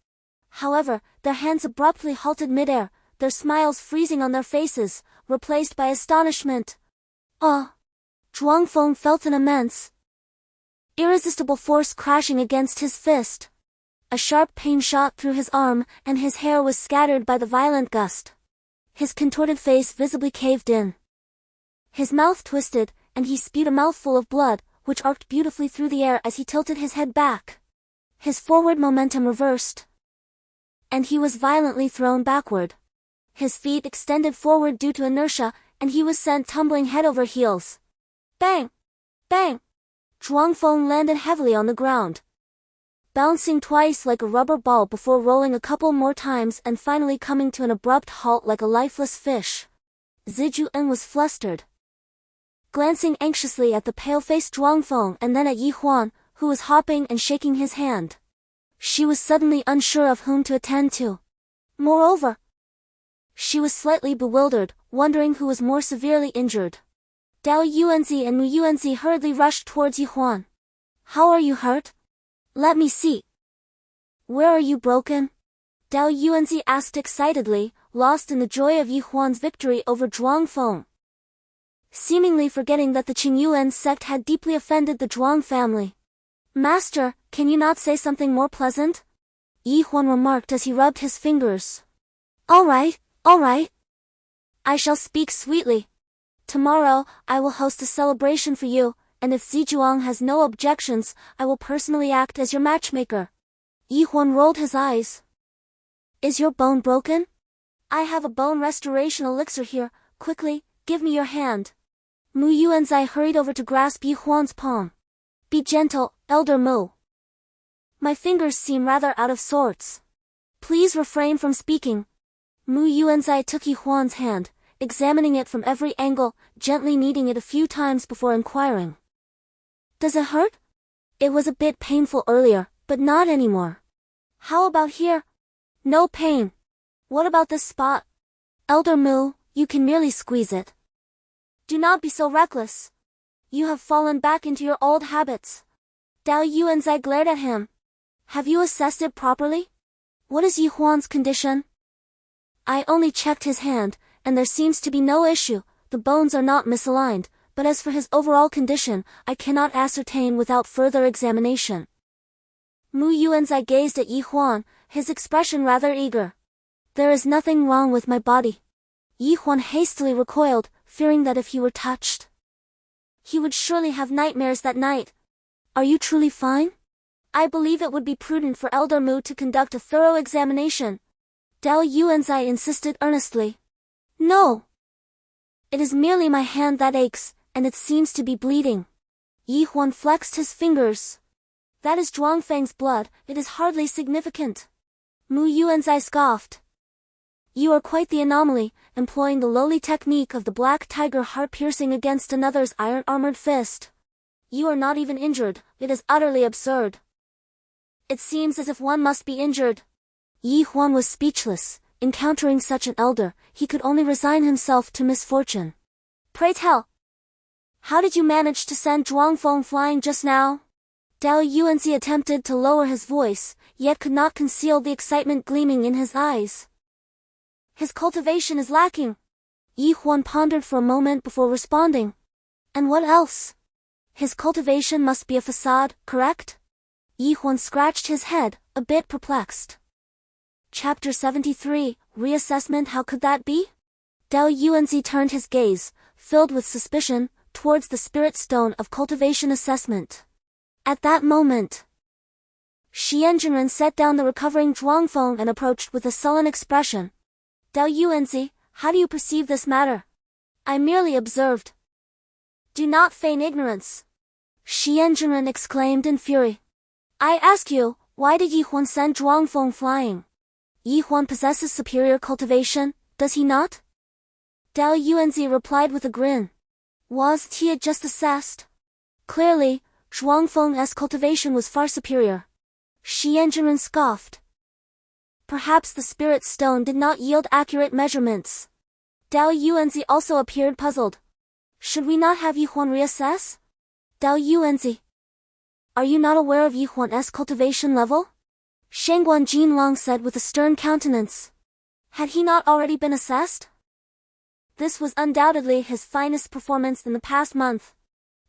However, their hands abruptly halted midair, their smiles freezing on their faces, replaced by astonishment. Zhuangfeng felt an immense, irresistible force crashing against his fist. A sharp pain shot through his arm, and his hair was scattered by the violent gust. His contorted face visibly caved in. His mouth twisted, and he spewed a mouthful of blood, which arced beautifully through the air as he tilted his head back. His forward momentum reversed, and he was violently thrown backward. His feet extended forward due to inertia, and he was sent tumbling head over heels. Bang! Bang! Zhuangfeng landed heavily on the ground, bouncing twice like a rubber ball before rolling a couple more times and finally coming to an abrupt halt like a lifeless fish. Zizhuan was flustered, glancing anxiously at the pale-faced Zhuangfeng and then at Huan, who was hopping and shaking his hand. She was suddenly unsure of whom to attend to. Moreover, she was slightly bewildered, wondering who was more severely injured. Dao Yuanzi and Mu Yuanzi hurriedly rushed towards Huan. How are you hurt? Let me see. Where are you broken? Dao Yuanzi asked excitedly, lost in the joy of Huan's victory over Zhuangfeng, seemingly forgetting that the Qingyuan sect had deeply offended the Zhuang family. Master, can you not say something more pleasant? Huan remarked as he rubbed his fingers. All right. I shall speak sweetly. Tomorrow, I will host a celebration for you, and if Zizhuang has no objections, I will personally act as your matchmaker. Huan rolled his eyes. Is your bone broken? I have a bone restoration elixir here. Quickly, give me your hand. Mu Yuanzai hurried over to grasp Huan's palm. Be gentle, Elder Mu. My fingers seem rather out of sorts. Please refrain from speaking. Mu Yuanzai took Huan's hand, examining it from every angle, gently kneading it a few times before inquiring. Does it hurt? It was a bit painful earlier, but not anymore. How about here? No pain. What about this spot? Elder Mu, you can merely squeeze it. Do not be so reckless. You have fallen back into your old habits. Dao Yuanzai glared at him. Have you assessed it properly? What is Huan's condition? I only checked his hand, and there seems to be no issue. The bones are not misaligned, but as for his overall condition, I cannot ascertain without further examination. Mu Yuanzai gazed at Yi Huan, his expression rather eager. There is nothing wrong with my body. Yi Huan hastily recoiled, fearing that if he were touched, he would surely have nightmares that night. Are you truly fine? I believe it would be prudent for Elder Mu to conduct a thorough examination. Dao Yuanzai insisted earnestly. No. It is merely my hand that aches, and it seems to be bleeding. Yi Huan flexed his fingers. That is Zhuangfang's blood, it is hardly significant. Mu Yuanzai scoffed. You are quite the anomaly, employing the lowly technique of the black tiger heart piercing against another's iron-armored fist. You are not even injured, it is utterly absurd. It seems as if one must be injured. Yi Huan was speechless. Encountering such an elder, he could only resign himself to misfortune. Pray tell, how did you manage to send Zhuangfeng flying just now? Dao Yuanzi attempted to lower his voice, yet could not conceal the excitement gleaming in his eyes. His cultivation is lacking. Yi Huan pondered for a moment before responding. And what else? His cultivation must be a facade, correct? Yi Huan scratched his head, a bit perplexed. Chapter 73, Reassessment. How could that be? Dao Yuanzi turned his gaze, filled with suspicion, towards the spirit stone of cultivation assessment. At that moment, Xian Jinren set down the recovering Zhuangfeng and approached with a sullen expression. Dao Yuanzi, how do you perceive this matter? I merely observed. Do not feign ignorance. Xian Jinren exclaimed in fury. I ask you, why did Yi Huan send Zhuangfeng flying? Yi Huan possesses superior cultivation, does he not? Dao Yuanzi replied with a grin. Was he just assessed? Clearly, Zhuangfeng's cultivation was far superior. Xian Jinren scoffed. Perhaps the spirit stone did not yield accurate measurements. Dao Yuanzi also appeared puzzled. Should we not have Yi Huan reassess? Dao Yuanzi, are you not aware of Yi Huan's cultivation level? Shangguan Jinlong said with a stern countenance. Had he not already been assessed? This was undoubtedly his finest performance in the past month.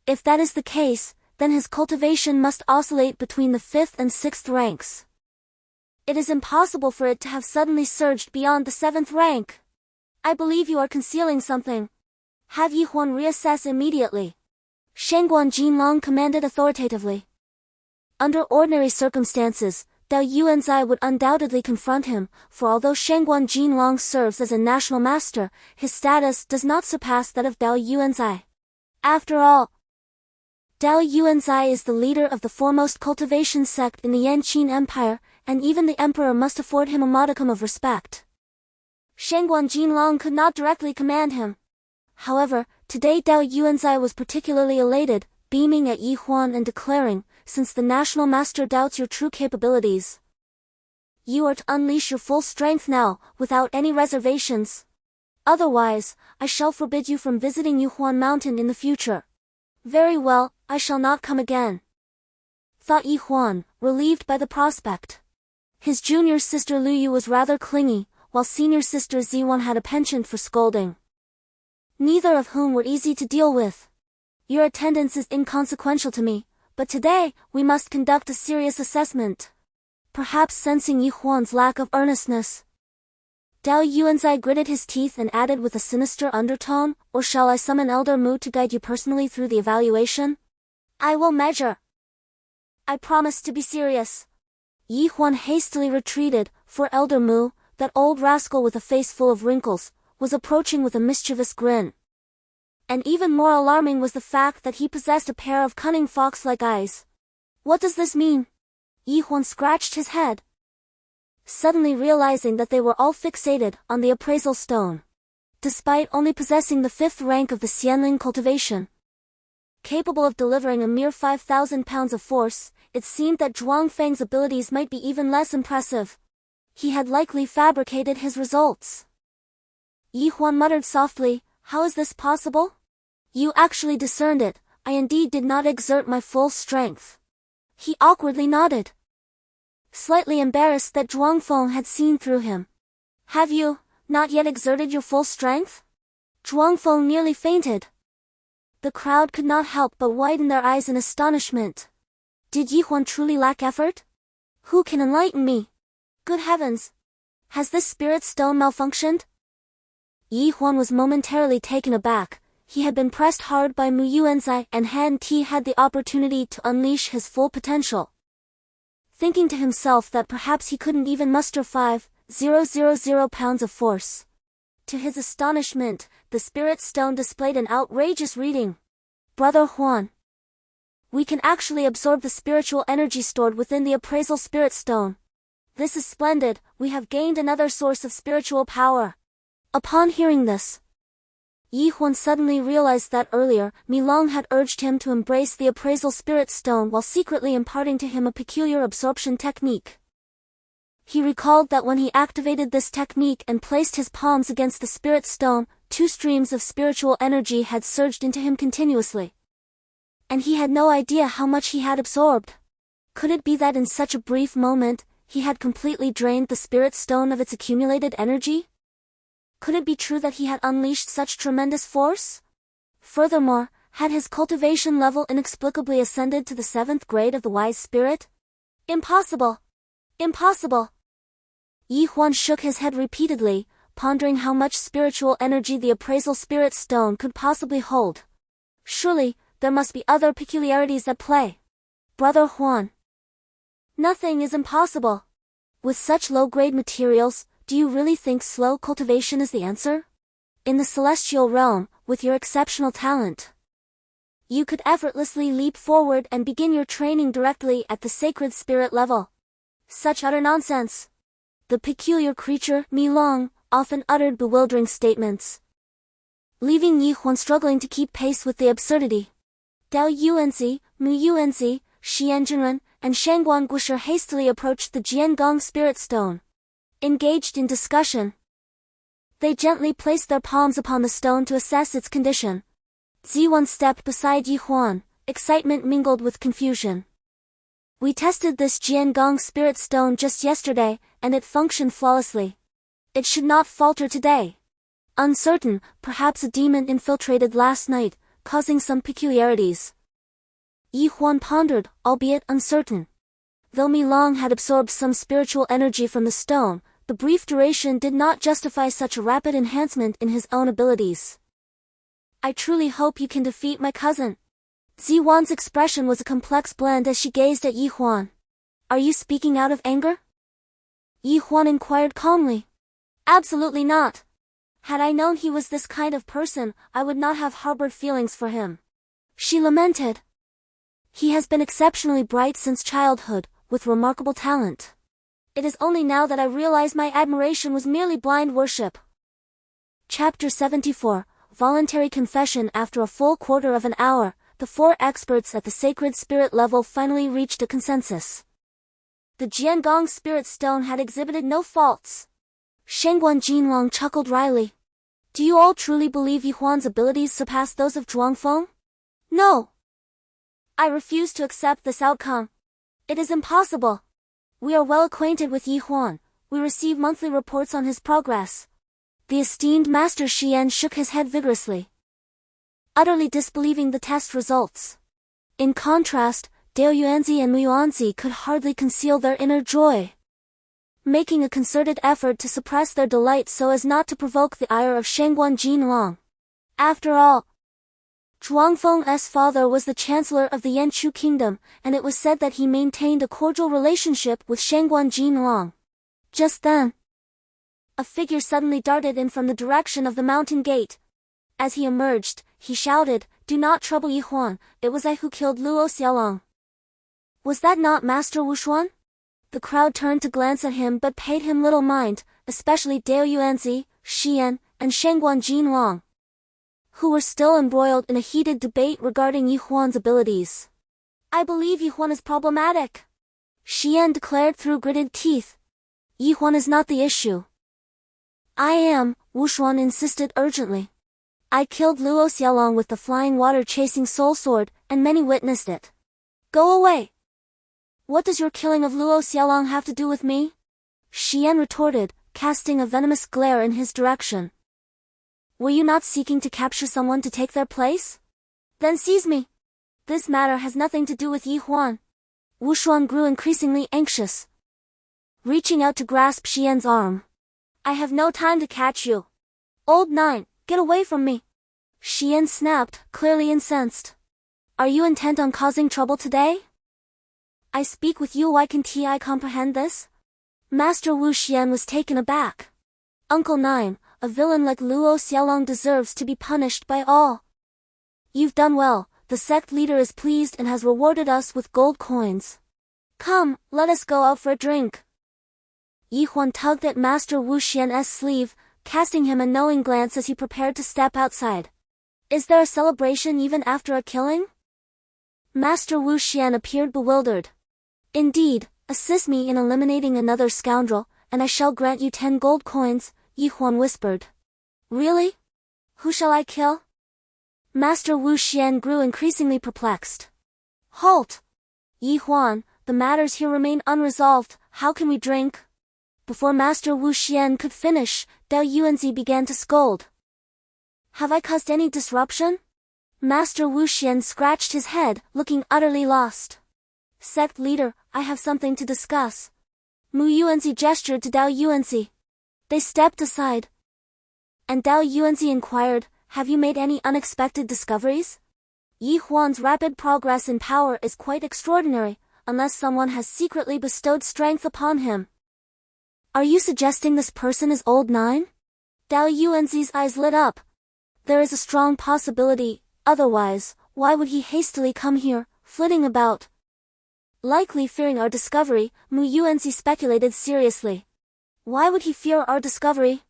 If that is the case, then his cultivation must oscillate between the 5th and 6th ranks. It is impossible for it to have suddenly surged beyond the 7th rank. I believe you are concealing something. Have Yi Huan reassess immediately. Shangguan Jinlong commanded authoritatively. Under ordinary circumstances, Dao Yuanzai would undoubtedly confront him, for although Shangguan Jinlong serves as a national master, his status does not surpass that of Dao Yuanzai. After all, Dao Yuanzai is the leader of the foremost cultivation sect in the Yanqing Empire, and even the emperor must afford him a modicum of respect. Shangguan Jinlong could not directly command him. However, today Dao Yuanzai was particularly elated, beaming at Yi Huan and declaring, since the national master doubts your true capabilities, you are to unleash your full strength now, without any reservations. Otherwise, I shall forbid you from visiting Yuhuan Mountain in the future. Very well, I shall not come again, thought Yi Huan, relieved by the prospect. His junior sister Lu Yu was rather clingy, while senior sister Ziwan had a penchant for scolding. Neither of whom were easy to deal with. Your attendance is inconsequential to me, but today, we must conduct a serious assessment. Perhaps sensing Yi Huan's lack of earnestness, Dao Yuanzai gritted his teeth and added with a sinister undertone, or shall I summon Elder Mu to guide you personally through the evaluation? I will measure. I promise to be serious. Yi Huan hastily retreated, for Elder Mu, that old rascal with a face full of wrinkles, was approaching with a mischievous grin. And even more alarming was the fact that he possessed a pair of cunning fox-like eyes. What does this mean? Yi Huan scratched his head, suddenly realizing that they were all fixated on the appraisal stone. Despite only possessing the 5th rank of the Xianling cultivation, capable of delivering a mere 5,000 pounds of force, it seemed that Zhuangfang's abilities might be even less impressive. He had likely fabricated his results. Yi Huan muttered softly, how is this possible? You actually discerned it. I indeed did not exert my full strength. He awkwardly nodded, slightly embarrassed that Zhuangfeng had seen through him. Have you not yet exerted your full strength? Zhuangfeng nearly fainted. The crowd could not help but widen their eyes in astonishment. Did Yi Huan truly lack effort? Who can enlighten me? Good heavens! Has this spirit stone malfunctioned? Yi Huan was momentarily taken aback. He had been pressed hard by Mu Yuanzai and Han Ti had the opportunity to unleash his full potential. Thinking to himself that perhaps he couldn't even muster 5,000 pounds of force. To his astonishment, the spirit stone displayed an outrageous reading. Brother Huan. We can actually absorb the spiritual energy stored within the appraisal spirit stone. This is splendid, we have gained another source of spiritual power. Upon hearing this, Yi Huan suddenly realized that earlier, Mi Long had urged him to embrace the appraisal spirit stone while secretly imparting to him a peculiar absorption technique. He recalled that when he activated this technique and placed his palms against the spirit stone, 2 streams of spiritual energy had surged into him continuously. And he had no idea how much he had absorbed. Could it be that in such a brief moment, he had completely drained the spirit stone of its accumulated energy? Could it be true that he had unleashed such tremendous force? Furthermore, had his cultivation level inexplicably ascended to the 7th grade of the wise spirit? Impossible! Impossible! Yi Huan shook his head repeatedly, pondering how much spiritual energy the appraisal spirit stone could possibly hold. Surely, there must be other peculiarities at play. Brother Huan. Nothing is impossible. With such low-grade materials, do you really think slow cultivation is the answer? In the celestial realm, with your exceptional talent, you could effortlessly leap forward and begin your training directly at the sacred spirit level. Such utter nonsense. The peculiar creature, Mi Long, often uttered bewildering statements, leaving Yi Huan struggling to keep pace with the absurdity. Dao Yuanzi, Mu Yuanzi, Xian Jinren, and Shangguan Gushi hastily approached the Jiangong spirit stone. Engaged in discussion, they gently placed their palms upon the stone to assess its condition. Ziwan stepped beside Yi Huan, excitement mingled with confusion. We tested this Jiangong spirit stone just yesterday, and it functioned flawlessly. It should not falter today. Uncertain, perhaps a demon infiltrated last night, causing some peculiarities. Yi Huan pondered, albeit uncertain. Though Mi Long had absorbed some spiritual energy from the stone, the brief duration did not justify such a rapid enhancement in his own abilities. I truly hope you can defeat my cousin. Ziwan's expression was a complex blend as she gazed at Yi Huan. Are you speaking out of anger? Yi Huan inquired calmly. Absolutely not. Had I known he was this kind of person, I would not have harbored feelings for him. She lamented. He has been exceptionally bright since childhood, with remarkable talent. It is only now that I realize my admiration was merely blind worship. Chapter 74, Voluntary Confession. After a full quarter of an hour, the 4 experts at the sacred spirit level finally reached a consensus. The Jiangong spirit stone had exhibited no faults. Shangguan Jinlong chuckled wryly. Do you all truly believe Yi Huan's abilities surpass those of Zhuangfeng? No. I refuse to accept this outcome. It is impossible. We are well acquainted with Yi Huan. We receive monthly reports on his progress. The esteemed Master Xian shook his head vigorously, utterly disbelieving the test results. In contrast, Dao Yuanzi and Mu Yuanzi could hardly conceal their inner joy, making a concerted effort to suppress their delight so as not to provoke the ire of Shangguan Jinlong. After all, Zhuangfeng's father was the chancellor of the Yanchu kingdom, and it was said that he maintained a cordial relationship with Shangguan Jinlong. Just then, a figure suddenly darted in from the direction of the mountain gate. As he emerged, he shouted, "Do not trouble Yi Huan, it was I who killed Luo Xiaolong." Was that not Master Wushuan? The crowd turned to glance at him but paid him little mind, especially Dao Yuanzi, Xian, and Shangguan Jinlong, who were still embroiled in a heated debate regarding Yi Huan's abilities. I believe Yi Huan is problematic, Xian declared through gritted teeth. Yi Huan is not the issue. I am, Wushuan insisted urgently. I killed Luo Xiaolong with the flying water-chasing soul sword, and many witnessed it. Go away! What does your killing of Luo Xiaolong have to do with me? Xian retorted, casting a venomous glare in his direction. Were you not seeking to capture someone to take their place? Then seize me. This matter has nothing to do with Yi Huan. Wu Shuan grew increasingly anxious, reaching out to grasp Xian's arm. I have no time to catch you. Old Nine, get away from me. Xian snapped, clearly incensed. Are you intent on causing trouble today? I speak with you, why can't I comprehend this? Master Wu Xian was taken aback. Uncle Nine, a villain like Luo Xiaolong deserves to be punished by all. You've done well, the sect leader is pleased and has rewarded us with gold coins. Come, let us go out for a drink. Yi Huan tugged at Master Wu Xian's sleeve, casting him a knowing glance as he prepared to step outside. Is there a celebration even after a killing? Master Wu Xian appeared bewildered. Indeed, assist me in eliminating another scoundrel, and I shall grant you 10 gold coins, Yi Huan whispered. Really? Who shall I kill? Master Wu Xian grew increasingly perplexed. Halt! Yi Huan, the matters here remain unresolved, how can we drink? Before Master Wu Xian could finish, Dao Yuanzi began to scold. Have I caused any disruption? Master Wu Xian scratched his head, looking utterly lost. Sect leader, I have something to discuss. Mu Yuanzi gestured to Dao Yuanzi. They stepped aside. And Dao Yuanzi inquired, have you made any unexpected discoveries? Yi Huan's rapid progress in power is quite extraordinary, unless someone has secretly bestowed strength upon him. Are you suggesting this person is Old Nine? Dao Yuanzi's eyes lit up. There is a strong possibility, otherwise, why would he hastily come here, flitting about? Likely fearing our discovery, Mu Yuanzi speculated seriously. Why would he fear our discovery?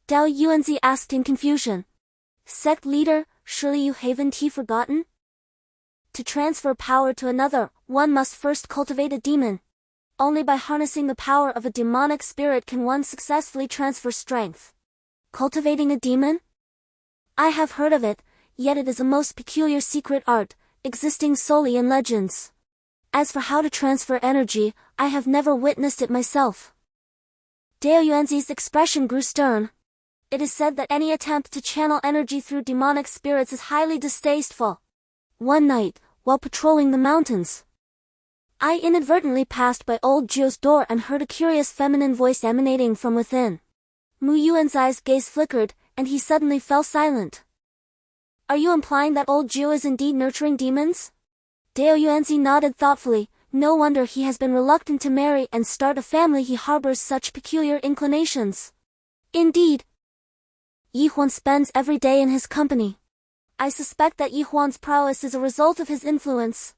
Dao Yuanzi asked in confusion. Sect leader, surely you haven't forgotten? To transfer power to another, one must first cultivate a demon. Only by harnessing the power of a demonic spirit can one successfully transfer strength. Cultivating a demon? I have heard of it, yet it is a most peculiar secret art, existing solely in legends. As for how to transfer energy, I have never witnessed it myself. Dao Yuanzi's expression grew stern. It is said that any attempt to channel energy through demonic spirits is highly distasteful. One night, while patrolling the mountains, I inadvertently passed by old Zhu's door and heard a curious feminine voice emanating from within. Mu Yuanzi's gaze flickered, and he suddenly fell silent. Are you implying that old Zhu is indeed nurturing demons? Dao Yuanzi nodded thoughtfully. No wonder he has been reluctant to marry and start a family, he harbors such peculiar inclinations. Indeed. Yi Huan spends every day in his company. I suspect that Yi Huan's prowess is a result of his influence.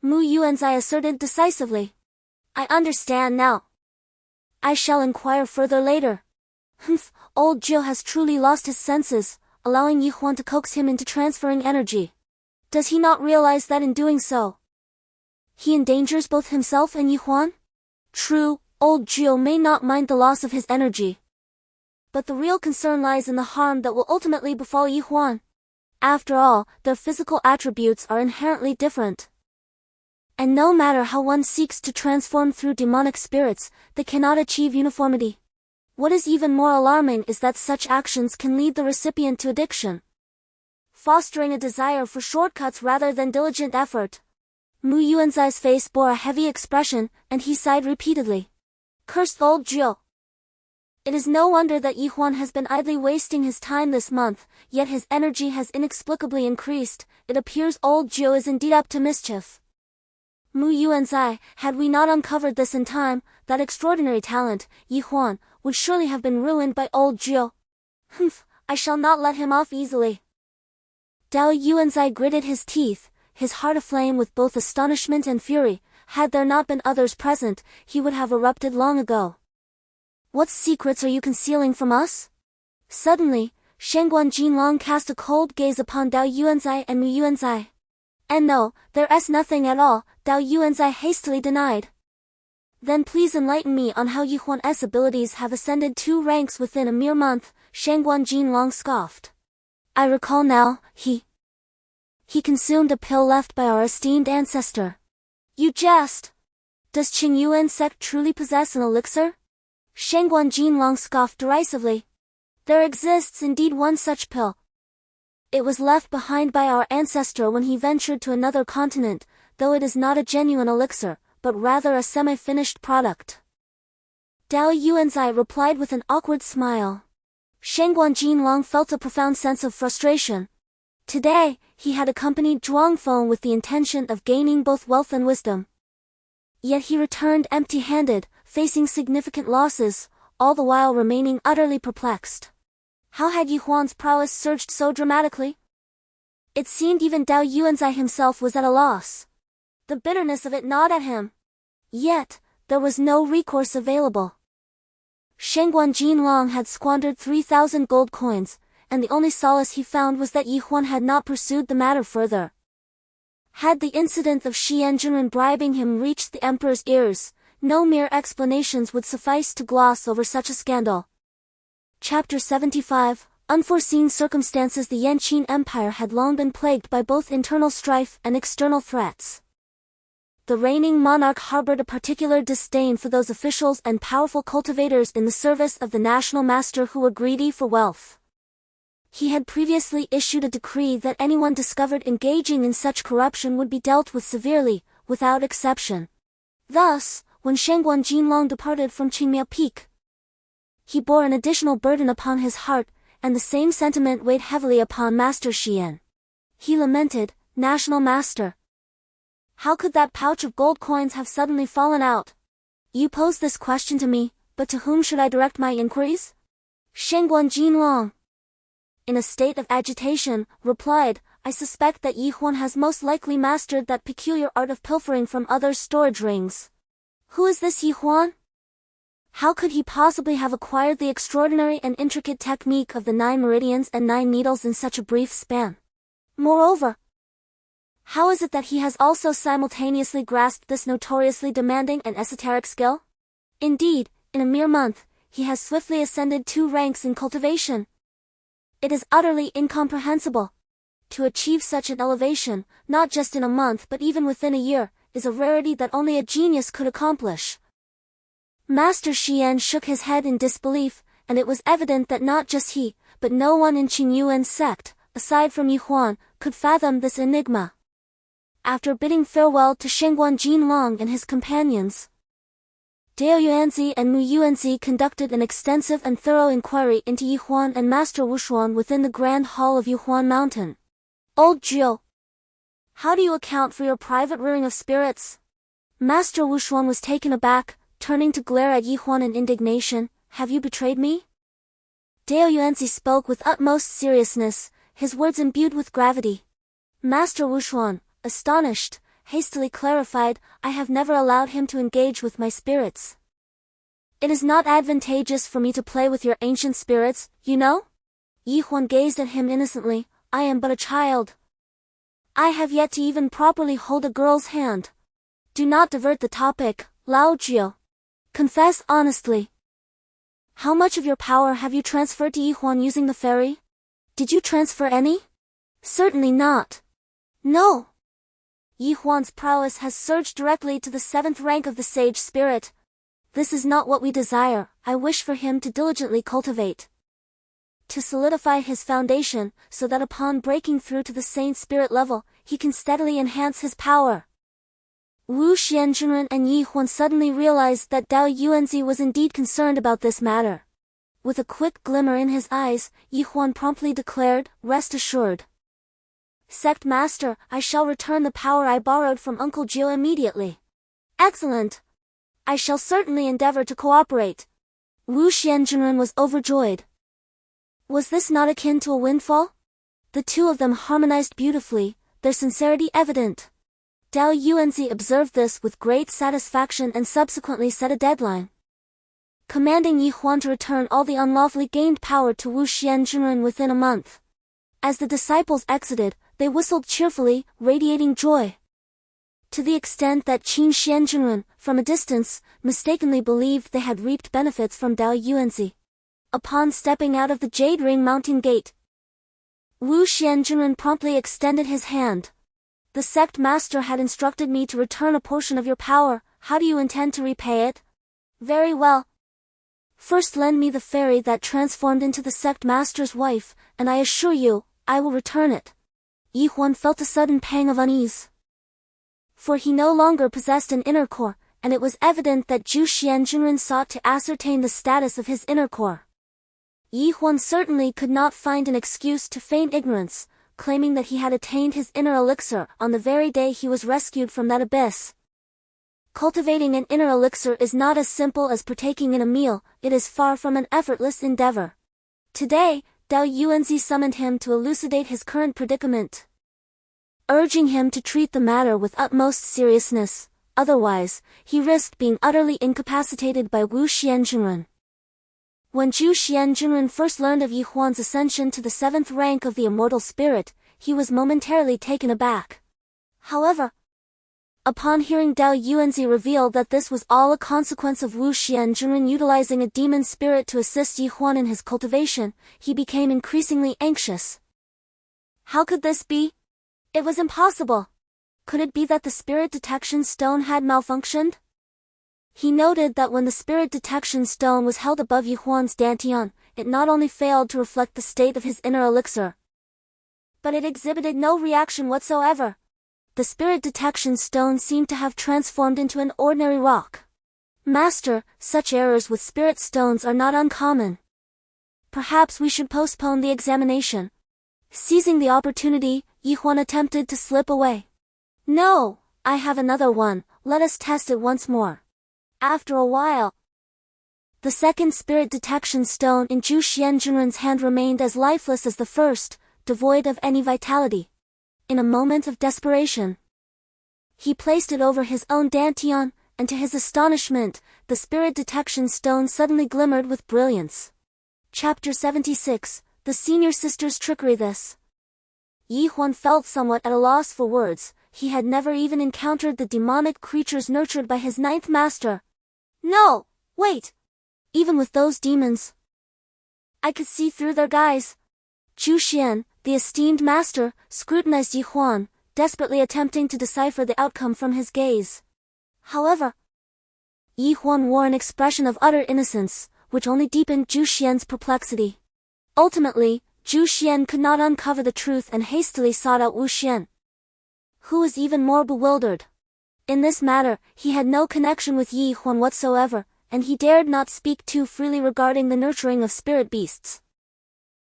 Mu Yuanzi asserted decisively. I understand now. I shall inquire further later. Humph, old Zhu has truly lost his senses, allowing Yi Huan to coax him into transferring energy. Does he not realize that in doing so, he endangers both himself and Yi Huan? True, old Zhu may not mind the loss of his energy, but the real concern lies in the harm that will ultimately befall Yi Huan. After all, their physical attributes are inherently different. And no matter how one seeks to transform through demonic spirits, they cannot achieve uniformity. What is even more alarming is that such actions can lead the recipient to addiction, fostering a desire for shortcuts rather than diligent effort. Mu Yuanzi's face bore a heavy expression, and he sighed repeatedly. Cursed old Zhu. It is no wonder that Yi Huan has been idly wasting his time this month, yet his energy has inexplicably increased. It appears old Zhu is indeed up to mischief. Mu Yuanzi, had we not uncovered this in time, that extraordinary talent, Yi Huan, would surely have been ruined by old Zhu. Humph, I shall not let him off easily. Dao Yuanzi gritted his teeth, his heart aflame with both astonishment and fury. Had there not been others present, he would have erupted long ago. What secrets are you concealing from us? Suddenly, Shangguan Jinlong cast a cold gaze upon Dao Yuanzi and Mu Yuanzi. And no, there is nothing at all, Dao Yuanzi hastily denied. Then please enlighten me on how Yi Huan's abilities have ascended 2 ranks within a mere month, Shangguan Jinlong scoffed. I recall now, he consumed a pill left by our esteemed ancestor. You jest! Does Qingyuan Sect truly possess an elixir? Shangguan Jinlong scoffed derisively. There exists indeed one such pill. It was left behind by our ancestor when he ventured to another continent, though it is not a genuine elixir, but rather a semi-finished product. Dao Yuanzai replied with an awkward smile. Shengguan Jinlong felt a profound sense of frustration. Today, he had accompanied Zhuangfeng with the intention of gaining both wealth and wisdom. Yet he returned empty-handed, facing significant losses, all the while remaining utterly perplexed. How had Huan's prowess surged so dramatically? It seemed even Dao Yuanzai himself was at a loss. The bitterness of it gnawed at him. Yet, there was no recourse available. Shengguan Jinlong had squandered 3,000 gold coins, and the only solace he found was that Huan had not pursued the matter further. Had the incident of Xian Junren bribing him reached the emperor's ears, no mere explanations would suffice to gloss over such a scandal. Chapter 75, Unforeseen Circumstances. The Yanqing Empire had long been plagued by both internal strife and external threats. The reigning monarch harbored a particular disdain for those officials and powerful cultivators in the service of the national master who were greedy for wealth. He had previously issued a decree that anyone discovered engaging in such corruption would be dealt with severely, without exception. Thus, when Shengguan Jinlong departed from Qingmiao Peak, he bore an additional burden upon his heart, and the same sentiment weighed heavily upon Master Xian. He lamented, "National Master, how could that pouch of gold coins have suddenly fallen out? You pose this question to me, but to whom should I direct my inquiries?" Shengguan Jinlong, in a state of agitation, replied, "I suspect that Huan has most likely mastered that peculiar art of pilfering from others' storage rings." "Who is this Huan? How could he possibly have acquired the extraordinary and intricate technique of the 9 meridians and 9 needles in such a brief span? Moreover, how is it that he has also simultaneously grasped this notoriously demanding and esoteric skill? Indeed, in a mere month, he has swiftly ascended 2 ranks in cultivation. It is utterly incomprehensible. To achieve such an elevation, not just in a month but even within a year, is a rarity that only a genius could accomplish." Master Xian shook his head in disbelief, and it was evident that not just he, but no one in Qingyuan Sect, aside from Huan, could fathom this enigma. After bidding farewell to Shengguan Jinlong and his companions, Dao Yuanzi and Mu Yuanzi conducted an extensive and thorough inquiry into Huan and Master Wushuan within the Grand Hall of Huan Mountain. "Old Jiu, how do you account for your private rearing of spirits?" Master Wushuan was taken aback, turning to glare at Huan in indignation. "Have you betrayed me?" Dao Yuanzi spoke with utmost seriousness, his words imbued with gravity. Master Wushuan, astonished, hastily clarified, "I have never allowed him to engage with my spirits. It is not advantageous for me to play with your ancient spirits, you know?" Huan gazed at him innocently. "I am but a child. I have yet to even properly hold a girl's hand. Do not divert the topic, Lao Jiu. Confess honestly. How much of your power have you transferred to Huan using the fairy? Did you transfer any?" "Certainly not. No. Huan's prowess has surged directly to the 7th rank of the sage spirit. This is not what we desire. I wish for him to diligently cultivate, to solidify his foundation, so that upon breaking through to the saint spirit level, he can steadily enhance his power." Wu Xianzhenren and Huan suddenly realized that Dao Yuanzi was indeed concerned about this matter. With a quick glimmer in his eyes, Huan promptly declared, "Rest assured, Sect Master, I shall return the power I borrowed from Uncle Jiu immediately." "Excellent. I shall certainly endeavor to cooperate." Wu Xianzhenren was overjoyed. Was this not akin to a windfall? The two of them harmonized beautifully, their sincerity evident. Dao Yuanzi observed this with great satisfaction and subsequently set a deadline, commanding Huan to return all the unlawfully gained power to Wu Xianzhenren within a month. As the disciples exited, they whistled cheerfully, radiating joy, to the extent that Qin Xianzhenren, from a distance, mistakenly believed they had reaped benefits from Dao Yuanzi. Upon stepping out of the Jade Ring Mountain Gate, Wu Xianzhenren promptly extended his hand. "The sect master had instructed me to return a portion of your power. How do you intend to repay it?" "Very well. First lend me the fairy that transformed into the sect master's wife, and I assure you, I will return it. Yi Huan felt a sudden pang of unease. For he no longer possessed an inner core, and it was evident that Zhu Xianjunren sought to ascertain the status of his inner core. Yi Huan certainly could not find an excuse to feign ignorance, claiming that he had attained his inner elixir on the very day he was rescued from that abyss. Cultivating an inner elixir is not as simple as partaking in a meal, it is far from an effortless endeavor. Today, Dao Yuanzi summoned him to elucidate his current predicament, urging him to treat the matter with utmost seriousness, otherwise, he risked being utterly incapacitated by Wu Xianjunren. When Zhu Xianjunren first learned of Yi Huan's ascension to the 7th rank of the immortal spirit, he was momentarily taken aback. However, upon hearing Dao Yuanzi reveal that this was all a consequence of Wu Xianjunren utilizing a demon spirit to assist Yi Huan in his cultivation, he became increasingly anxious. How could this be? It was impossible. Could it be that the spirit detection stone had malfunctioned? He noted that when the spirit detection stone was held above Yi Huan's dantian, it not only failed to reflect the state of his inner elixir, but it exhibited no reaction whatsoever. The spirit detection stone seemed to have transformed into an ordinary rock. Master, such errors with spirit stones are not uncommon. Perhaps we should postpone the examination. Seizing the opportunity, Yi Huan attempted to slip away. No, I have another one, let us test it once more. After a while, the second spirit detection stone in Zhu Xianjunren's hand remained as lifeless as the first, devoid of any vitality. In a moment of desperation, he placed it over his own dantian, and to his astonishment, the spirit detection stone suddenly glimmered with brilliance. Chapter 76, The Senior Sister's Trickery. This Yi Huan felt somewhat at a loss for words. He had never even encountered the demonic creatures nurtured by his 9th master. No, wait! Even with those demons, I could see through their guise. Zhu Xian, the esteemed master, scrutinized Yi Huan, desperately attempting to decipher the outcome from his gaze. However, Yi Huan wore an expression of utter innocence, which only deepened Zhu Xian's perplexity. Ultimately, Zhu Xian could not uncover the truth and hastily sought out Wu Xian, who was even more bewildered. In this matter, he had no connection with Yi Huan whatsoever, and he dared not speak too freely regarding the nurturing of spirit beasts,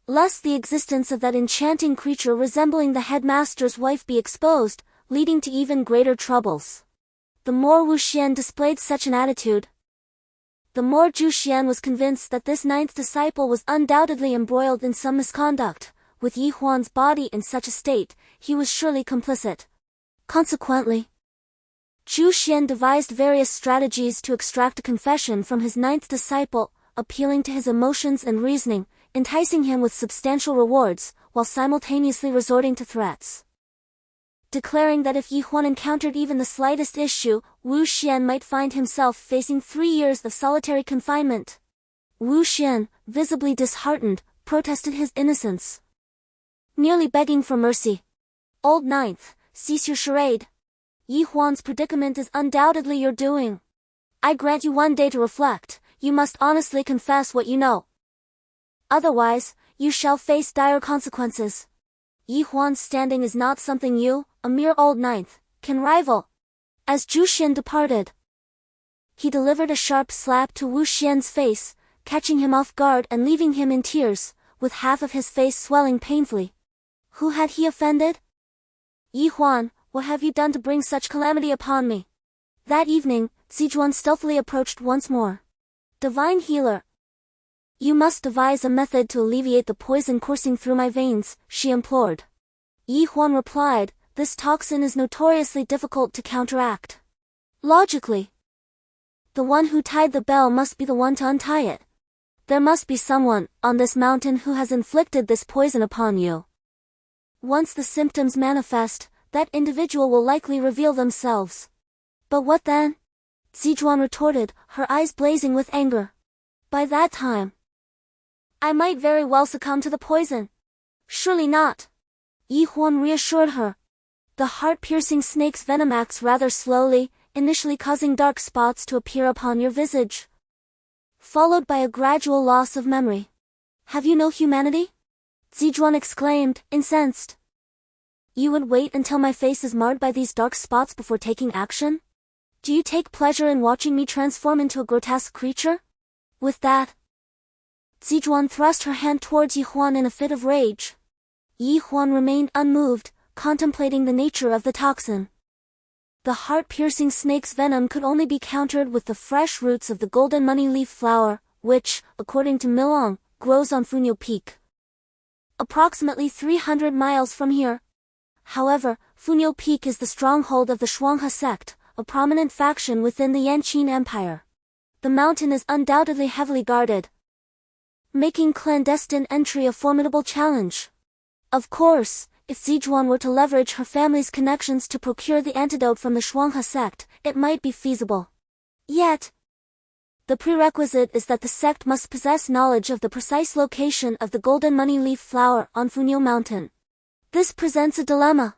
lest the existence of that enchanting creature resembling the headmaster's wife be exposed, leading to even greater troubles. The more Wu Xian displayed such an attitude, the more Zhu Xian was convinced that this 9th disciple was undoubtedly embroiled in some misconduct. With Yi Huan's body in such a state, he was surely complicit. Consequently, Zhu Xian devised various strategies to extract a confession from his 9th disciple, appealing to his emotions and reasoning, enticing him with substantial rewards, while simultaneously resorting to threats, declaring that if Yi Huan encountered even the slightest issue, Wu Xian might find himself facing 3 years of solitary confinement. Wu Xian, visibly disheartened, protested his innocence, nearly begging for mercy. Old 9th, cease your charade. Yi Huan's predicament is undoubtedly your doing. I grant you 1 day to reflect. You must honestly confess what you know. Otherwise, you shall face dire consequences. Yi Huan's standing is not something you, a mere old 9th, can rival. As Zhu Xian departed, he delivered a sharp slap to Wu Xian's face, catching him off guard and leaving him in tears, with half of his face swelling painfully. Who had he offended? Yi Huan, what have you done to bring such calamity upon me? That evening, Zijuan stealthily approached once more. Divine healer, you must devise a method to alleviate the poison coursing through my veins, she implored. Yi Huan replied, this toxin is notoriously difficult to counteract. Logically, the one who tied the bell must be the one to untie it. There must be someone, on this mountain who has inflicted this poison upon you. Once the symptoms manifest, that individual will likely reveal themselves. But what then? Zijuan retorted, her eyes blazing with anger. By that time, I might very well succumb to the poison. Surely not. Yi Huan reassured her. The heart-piercing snake's venom acts rather slowly, initially causing dark spots to appear upon your visage, followed by a gradual loss of memory. Have you no humanity? Zizhuan exclaimed, incensed. You would wait until my face is marred by these dark spots before taking action? Do you take pleasure in watching me transform into a grotesque creature? With that, Zizhuan thrust her hand towards Yi Huan in a fit of rage. Yi Huan remained unmoved, contemplating the nature of the toxin. The heart-piercing snake's venom could only be countered with the fresh roots of the golden money leaf flower, which, according to Milong, grows on Funyo Peak, approximately 300 miles from here. However, Funyo Peak is the stronghold of the Qingyuan Sect, a prominent faction within the Yanqing Empire. The mountain is undoubtedly heavily guarded, making clandestine entry a formidable challenge. Of course, if Zizhuan were to leverage her family's connections to procure the antidote from the Qingyuan Sect, it might be feasible. Yet, the prerequisite is that the sect must possess knowledge of the precise location of the golden money leaf flower on Funyo Mountain. This presents a dilemma.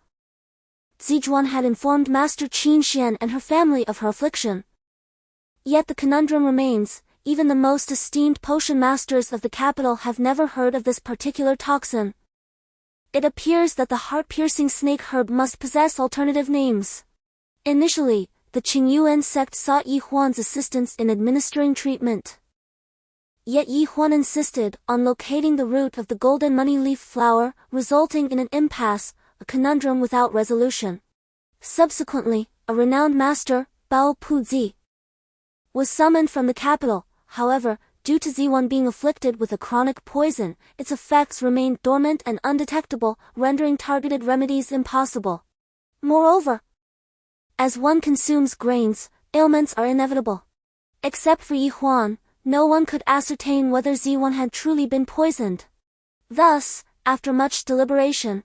Zizhuan had informed Master Qinxian and her family of her affliction. Yet the conundrum remains, even the most esteemed potion masters of the capital have never heard of this particular toxin. It appears that the heart-piercing snake herb must possess alternative names. Initially, the Qingyuan Sect sought Yi Huan's assistance in administering treatment. Yet Yi Huan insisted on locating the root of the golden money leaf flower, resulting in an impasse, a conundrum without resolution. Subsequently, a renowned master, Bao Puzi, was summoned from the capital. However, due to Zizhuan being afflicted with a chronic poison, its effects remained dormant and undetectable, rendering targeted remedies impossible. Moreover, as one consumes grains, ailments are inevitable. Except for Yi Huan, no one could ascertain whether Zizhuan had truly been poisoned. Thus, after much deliberation,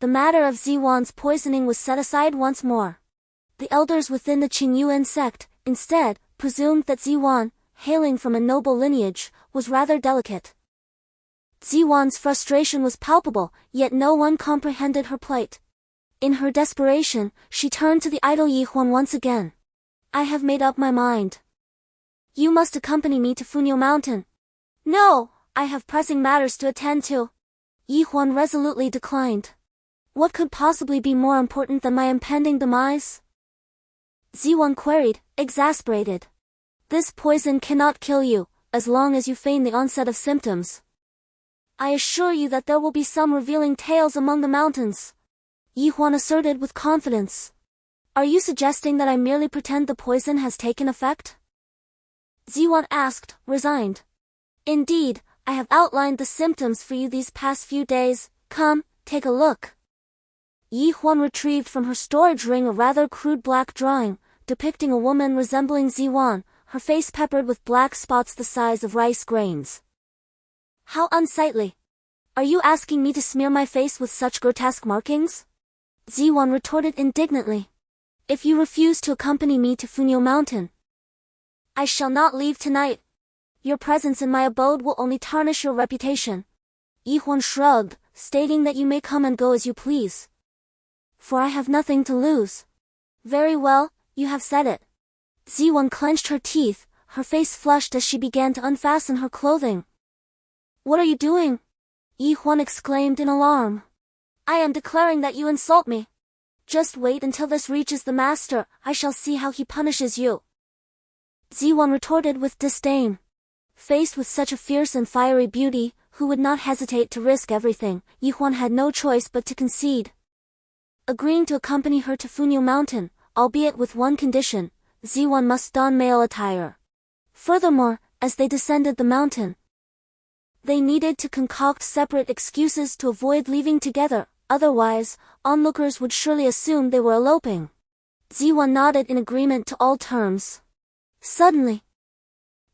the matter of Zizhuan's poisoning was set aside once more. The elders within the Qingyuan Sect, instead, presumed that Zizhuan, hailing from a noble lineage, was rather delicate. Zizhuan's frustration was palpable, yet no one comprehended her plight. In her desperation, she turned to the idle Yi Huan once again. I have made up my mind. You must accompany me to Funyo Mountain. No, I have pressing matters to attend to. Yi Huan resolutely declined. What could possibly be more important than my impending demise? Zizhuan queried, exasperated. This poison cannot kill you, as long as you feign the onset of symptoms. I assure you that there will be some revealing tales among the mountains. Yi Huan asserted with confidence. Are you suggesting that I merely pretend the poison has taken effect? Zizhuan asked, resigned. Indeed, I have outlined the symptoms for you these past few days. Come, take a look. Yi Huan retrieved from her storage ring a rather crude black drawing, depicting a woman resembling Zizhuan, her face peppered with black spots the size of rice grains. How unsightly! Are you asking me to smear my face with such grotesque markings? Zizhuan retorted indignantly. If you refuse to accompany me to Funyo Mountain, I shall not leave tonight. Your presence in my abode will only tarnish your reputation. Yi Huan shrugged, stating that you may come and go as you please. For I have nothing to lose. Very well, you have said it. Zizhuan clenched her teeth, her face flushed as she began to unfasten her clothing. What are you doing? Yi Huan exclaimed in alarm. I am declaring that you insult me. Just wait until this reaches the master, I shall see how he punishes you. Zizhuan retorted with disdain. Faced with such a fierce and fiery beauty, who would not hesitate to risk everything, Yi Huan had no choice but to concede. Agreeing to accompany her to Funyo Mountain, albeit with one condition, Zizhuan must don male attire. Furthermore, as they descended the mountain, they needed to concoct separate excuses to avoid leaving together, otherwise, onlookers would surely assume they were eloping. Zizhuan nodded in agreement to all terms. Suddenly,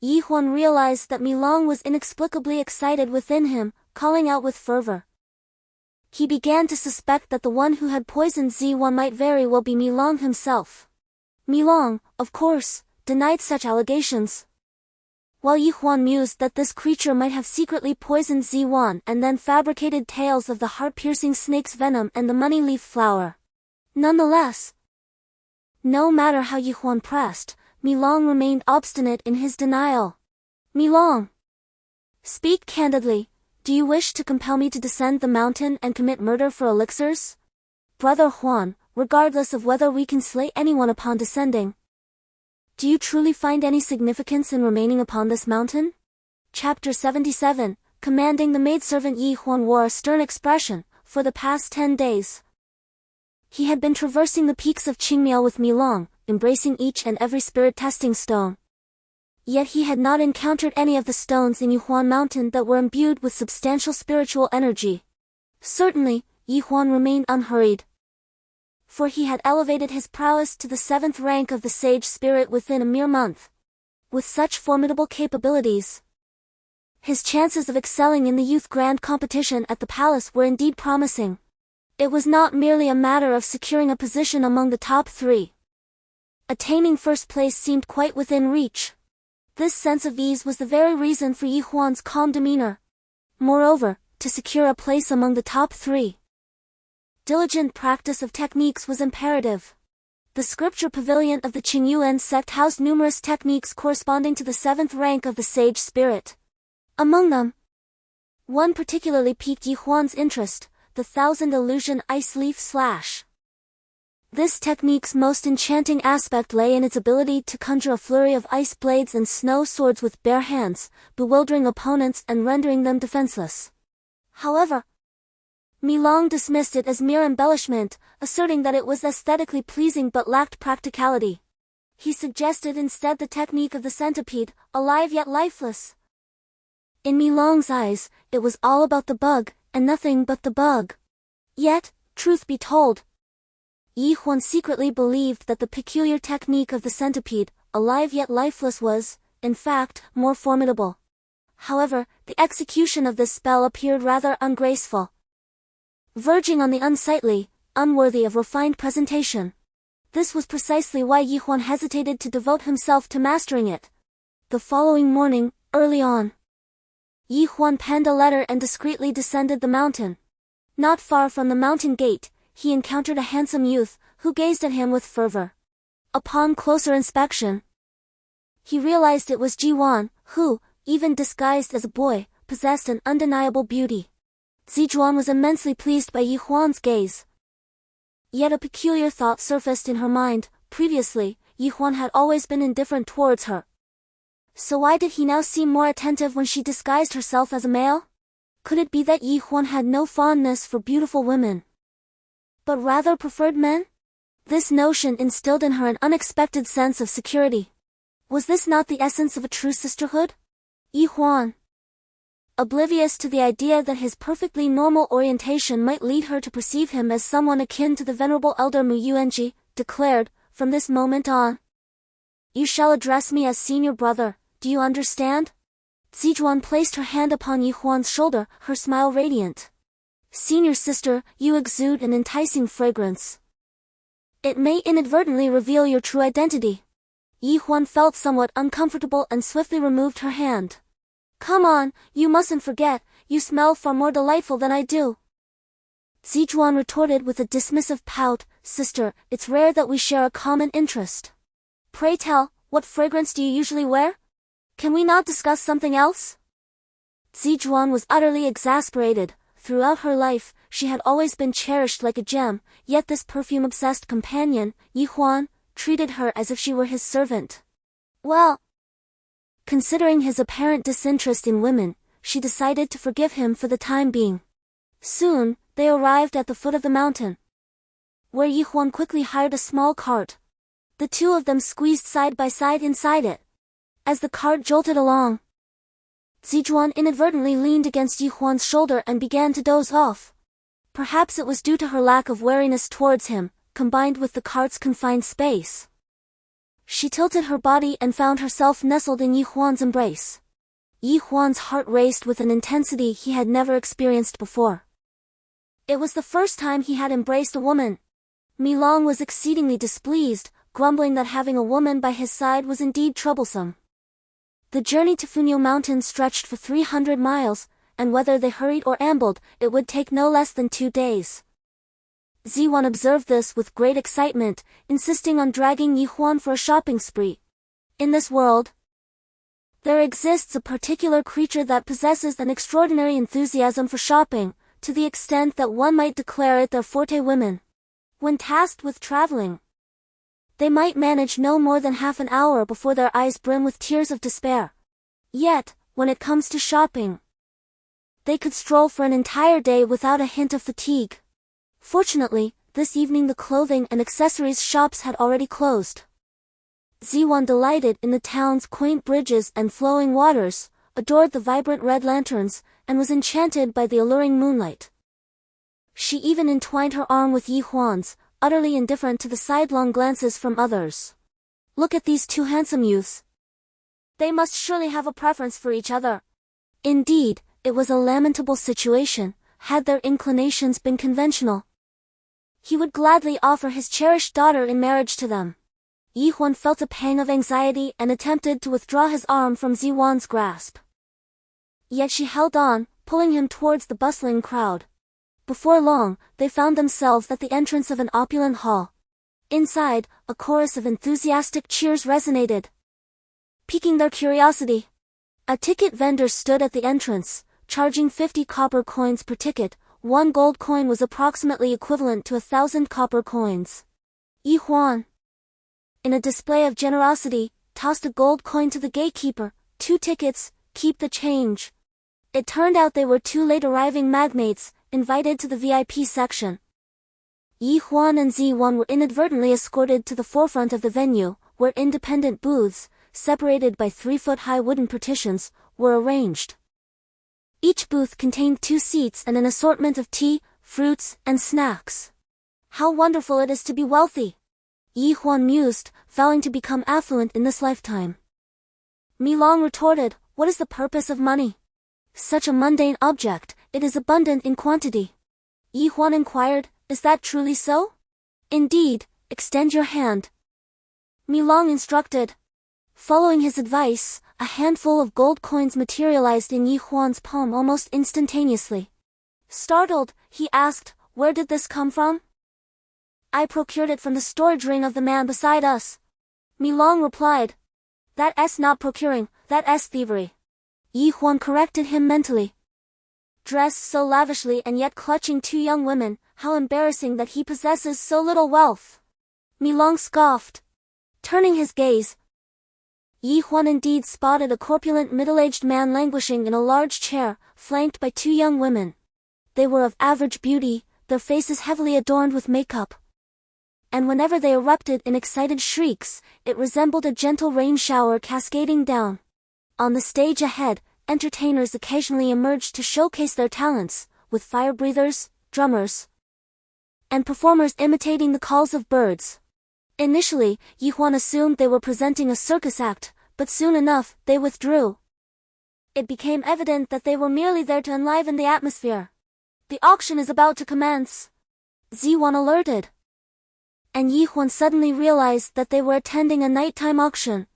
Yi Huan realized that Milong was inexplicably excited within him, calling out with fervor. He began to suspect that the one who had poisoned Zizhuan might very well be Milong himself. Milong, of course, denied such allegations. While Yi Huan mused that this creature might have secretly poisoned Zizhuan and then fabricated tales of the heart-piercing snake's venom and the money leaf flower. Nonetheless, no matter how Yi Huan pressed, Milong remained obstinate in his denial. Milong, speak candidly, Do you wish to compel me to descend the mountain and commit murder for elixirs? Brother Huan, regardless of whether we can slay anyone upon descending, do you truly find any significance in remaining upon this mountain? Chapter 77, Commanding the maidservant Yi Huan wore a stern expression. For the past 10 days, he had been traversing the peaks of Qingyuan with Milong, embracing each and every spirit testing stone. Yet he had not encountered any of the stones in Yuhuan Mountain that were imbued with substantial spiritual energy. Certainly, Yi Huan remained unhurried, for he had elevated his prowess to the 7th rank of the sage spirit within a mere month. With such formidable capabilities, his chances of excelling in the youth grand competition at the palace were indeed promising. It was not merely a matter of securing a position among the top 3. Attaining first place seemed quite within reach. This sense of ease was the very reason for Yi Huan's calm demeanor. Moreover, to secure a place among the top 3, diligent practice of techniques was imperative. The scripture pavilion of the Qingyuan Sect housed numerous techniques corresponding to the 7th rank of the sage spirit. Among them, one particularly piqued Yi Huan's interest, the 1000 illusion ice leaf slash. This technique's most enchanting aspect lay in its ability to conjure a flurry of ice blades and snow swords with bare hands, bewildering opponents and rendering them defenseless. However, Milong dismissed it as mere embellishment, asserting that it was aesthetically pleasing but lacked practicality. He suggested instead the technique of the centipede, alive yet lifeless. In Milong's eyes, it was all about the bug, and nothing but the bug. Yet, truth be told, Yi Huan secretly believed that the peculiar technique of the centipede, alive yet lifeless was, in fact, more formidable. However, the execution of this spell appeared rather ungraceful, verging on the unsightly, unworthy of refined presentation. This was precisely why Yi Huan hesitated to devote himself to mastering it. The following morning, early on, Yi Huan penned a letter and discreetly descended the mountain. Not far from the mountain gate, he encountered a handsome youth, who gazed at him with fervor. Upon closer inspection, he realized it was Jiwan, who, even disguised as a boy, possessed an undeniable beauty. Zijuan was immensely pleased by Yi Huan's gaze. Yet a peculiar thought surfaced in her mind. Previously, Yi Huan had always been indifferent towards her. So why did he now seem more attentive when she disguised herself as a male? Could it be that Yi Huan had no fondness for beautiful women, but rather preferred men? This notion instilled in her an unexpected sense of security. Was this not the essence of a true sisterhood? Yi Huan, oblivious to the idea that his perfectly normal orientation might lead her to perceive him as someone akin to the venerable elder Mu Yuanji, declared, from this moment on, you shall address me as senior brother, do you understand? Zijuan placed her hand upon Yi Huan's shoulder, her smile radiant. Senior sister, you exude an enticing fragrance. It may inadvertently reveal your true identity. Yi Huan felt somewhat uncomfortable and swiftly removed her hand. Come on, you mustn't forget, you smell far more delightful than I do. Zijuan retorted with a dismissive pout, sister, it's rare that we share a common interest. Pray tell, what fragrance do you usually wear? Can we not discuss something else? Zijuan was utterly exasperated. Throughout her life, she had always been cherished like a gem, yet this perfume-obsessed companion, Yi Huan, treated her as if she were his servant. Well, considering his apparent disinterest in women, she decided to forgive him for the time being. Soon, they arrived at the foot of the mountain, where Yi Huan quickly hired a small cart. The two of them squeezed side by side inside it. As the cart jolted along, Zijuan inadvertently leaned against Yi Huan's shoulder and began to doze off. Perhaps it was due to her lack of wariness towards him, combined with the cart's confined space. She tilted her body and found herself nestled in Yi Huan's embrace. Yi Huan's heart raced with an intensity he had never experienced before. It was the first time he had embraced a woman. Milong was exceedingly displeased, grumbling that having a woman by his side was indeed troublesome. The journey to Funyo Mountain stretched for 300 miles, and whether they hurried or ambled, it would take no less than 2 days. Ziwan observed this with great excitement, insisting on dragging Yi Huan for a shopping spree. In this world, There exists a particular creature that possesses an extraordinary enthusiasm for shopping, to the extent that one might declare it their forte. Women, when tasked with traveling, they might manage no more than half an hour before their eyes brim with tears of despair. Yet, when it comes to shopping, they could stroll for an entire day without a hint of fatigue. Fortunately, this evening the clothing and accessories shops had already closed. Huan, delighted in the town's quaint bridges and flowing waters, adored the vibrant red lanterns, and was enchanted by the alluring moonlight. She even entwined her arm with Huan's, utterly indifferent to the sidelong glances from others. Look at these two handsome youths. They must surely have a preference for each other. Indeed, it was a lamentable situation, had their inclinations been conventional. He would gladly offer his cherished daughter in marriage to them. Huan felt a pang of anxiety and attempted to withdraw his arm from Huan's grasp. Yet she held on, pulling him towards the bustling crowd. Before long, they found themselves at the entrance of an opulent hall. Inside, a chorus of enthusiastic cheers resonated, piquing their curiosity. A ticket vendor stood at the entrance, charging 50 copper coins per ticket. 1 gold coin was approximately equivalent to 1,000 copper coins. Huan, in a display of generosity, tossed a gold coin to the gatekeeper. 2 tickets, keep the change. It turned out they were 2 late arriving magnates, invited to the VIP section. Huan and Huan were inadvertently escorted to the forefront of the venue, where independent booths, separated by 3-foot-high wooden partitions, were arranged. Each booth contained 2 seats and an assortment of tea, fruits, and snacks. How wonderful it is to be wealthy! Huan mused, vowing to become affluent in this lifetime. Milong retorted, what is the purpose of money? Such a mundane object, it is abundant in quantity. Huan inquired, is that truly so? Indeed, extend your hand. Milong instructed. Following his advice, a handful of gold coins materialized in Huan's palm almost instantaneously. Startled, he asked, where did this come from? I procured it from the storage ring of the man beside us. Milong replied. That's not procuring, that's thievery. Huan corrected him mentally. Dressed so lavishly and yet clutching 2 young women, how embarrassing that he possesses so little wealth. Milong scoffed. Turning his gaze, Huan indeed spotted a corpulent middle-aged man languishing in a large chair, flanked by 2 young women. They were of average beauty, their faces heavily adorned with makeup. And whenever they erupted in excited shrieks, it resembled a gentle rain shower cascading down. On the stage ahead, entertainers occasionally emerged to showcase their talents, with fire breathers, drummers, and performers imitating the calls of birds. Initially, Huan assumed they were presenting a circus act, but soon enough, they withdrew. It became evident that they were merely there to enliven the atmosphere. The auction is about to commence. Huan alerted. And Huan suddenly realized that they were attending a nighttime auction.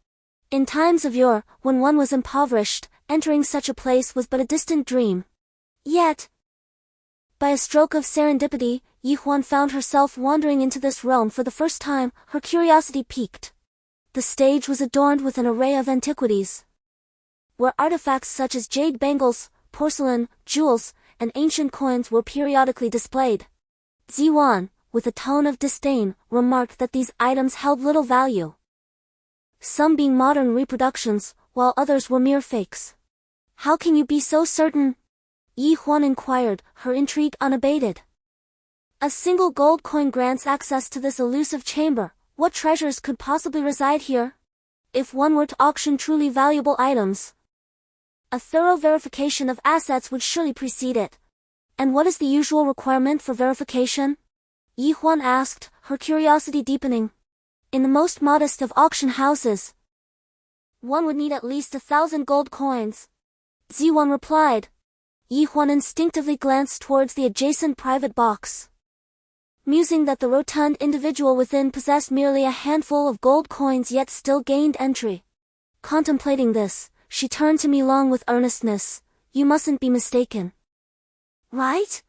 In times of yore, when one was impoverished, entering such a place was but a distant dream. Yet, by a stroke of serendipity, Huan found herself wandering into this realm for the first time, her curiosity piqued. The stage was adorned with an array of antiquities, where artifacts such as jade bangles, porcelain, jewels, and ancient coins were periodically displayed. Huan, with a tone of disdain, remarked that these items held little value, some being modern reproductions, while others were mere fakes. How can you be so certain? Huan inquired, her intrigue unabated. A single gold coin grants access to this elusive chamber. What treasures could possibly reside here? If one were to auction truly valuable items, a thorough verification of assets would surely precede it. And what is the usual requirement for verification? Huan asked, her curiosity deepening. In the most modest of auction houses, one would need at least 1,000 gold coins. Huan replied. Huan instinctively glanced towards the adjacent private box, musing that the rotund individual within possessed merely a handful of gold coins yet still gained entry. Contemplating this, she turned to Milong with earnestness. You mustn't be mistaken. Right?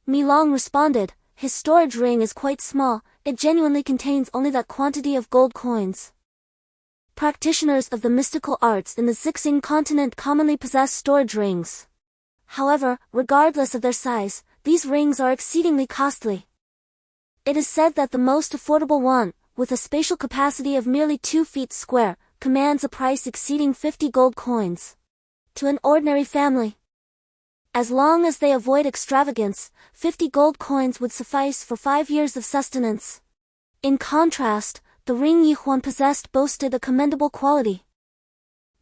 Milong responded. His storage ring is quite small, it genuinely contains only that quantity of gold coins. Practitioners of the mystical arts in the Xixing continent commonly possess storage rings. However, regardless of their size, these rings are exceedingly costly. It is said that the most affordable one, with a spatial capacity of merely 2 feet square, commands a price exceeding 50 gold coins. To an ordinary family, as long as they avoid extravagance, 50 gold coins would suffice for 5 years of sustenance. In contrast, the ring Huan possessed boasted a commendable quality,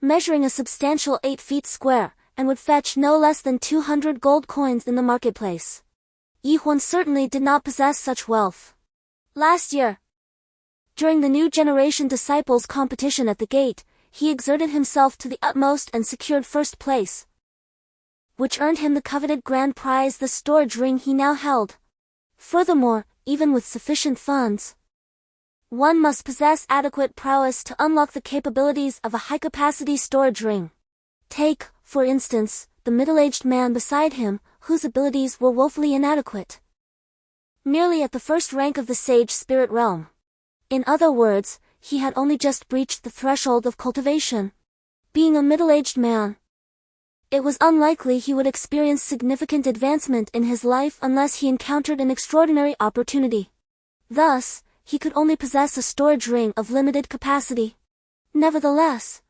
measuring a substantial 8 feet square, and would fetch no less than 200 gold coins in the marketplace. Huan certainly did not possess such wealth. Last year, during the new generation disciples competition at the gate, he exerted himself to the utmost and secured first place, which earned him the coveted grand prize, the storage ring he now held. Furthermore, even with sufficient funds, one must possess adequate prowess to unlock the capabilities of a high-capacity storage ring. Take, for instance, the middle-aged man beside him, whose abilities were woefully inadequate, merely at the first rank of the sage spirit realm. In other words, he had only just breached the threshold of cultivation. Being a middle-aged man, it was unlikely he would experience significant advancement in his life unless he encountered an extraordinary opportunity. Thus, he could only possess a storage ring of limited capacity. Nevertheless,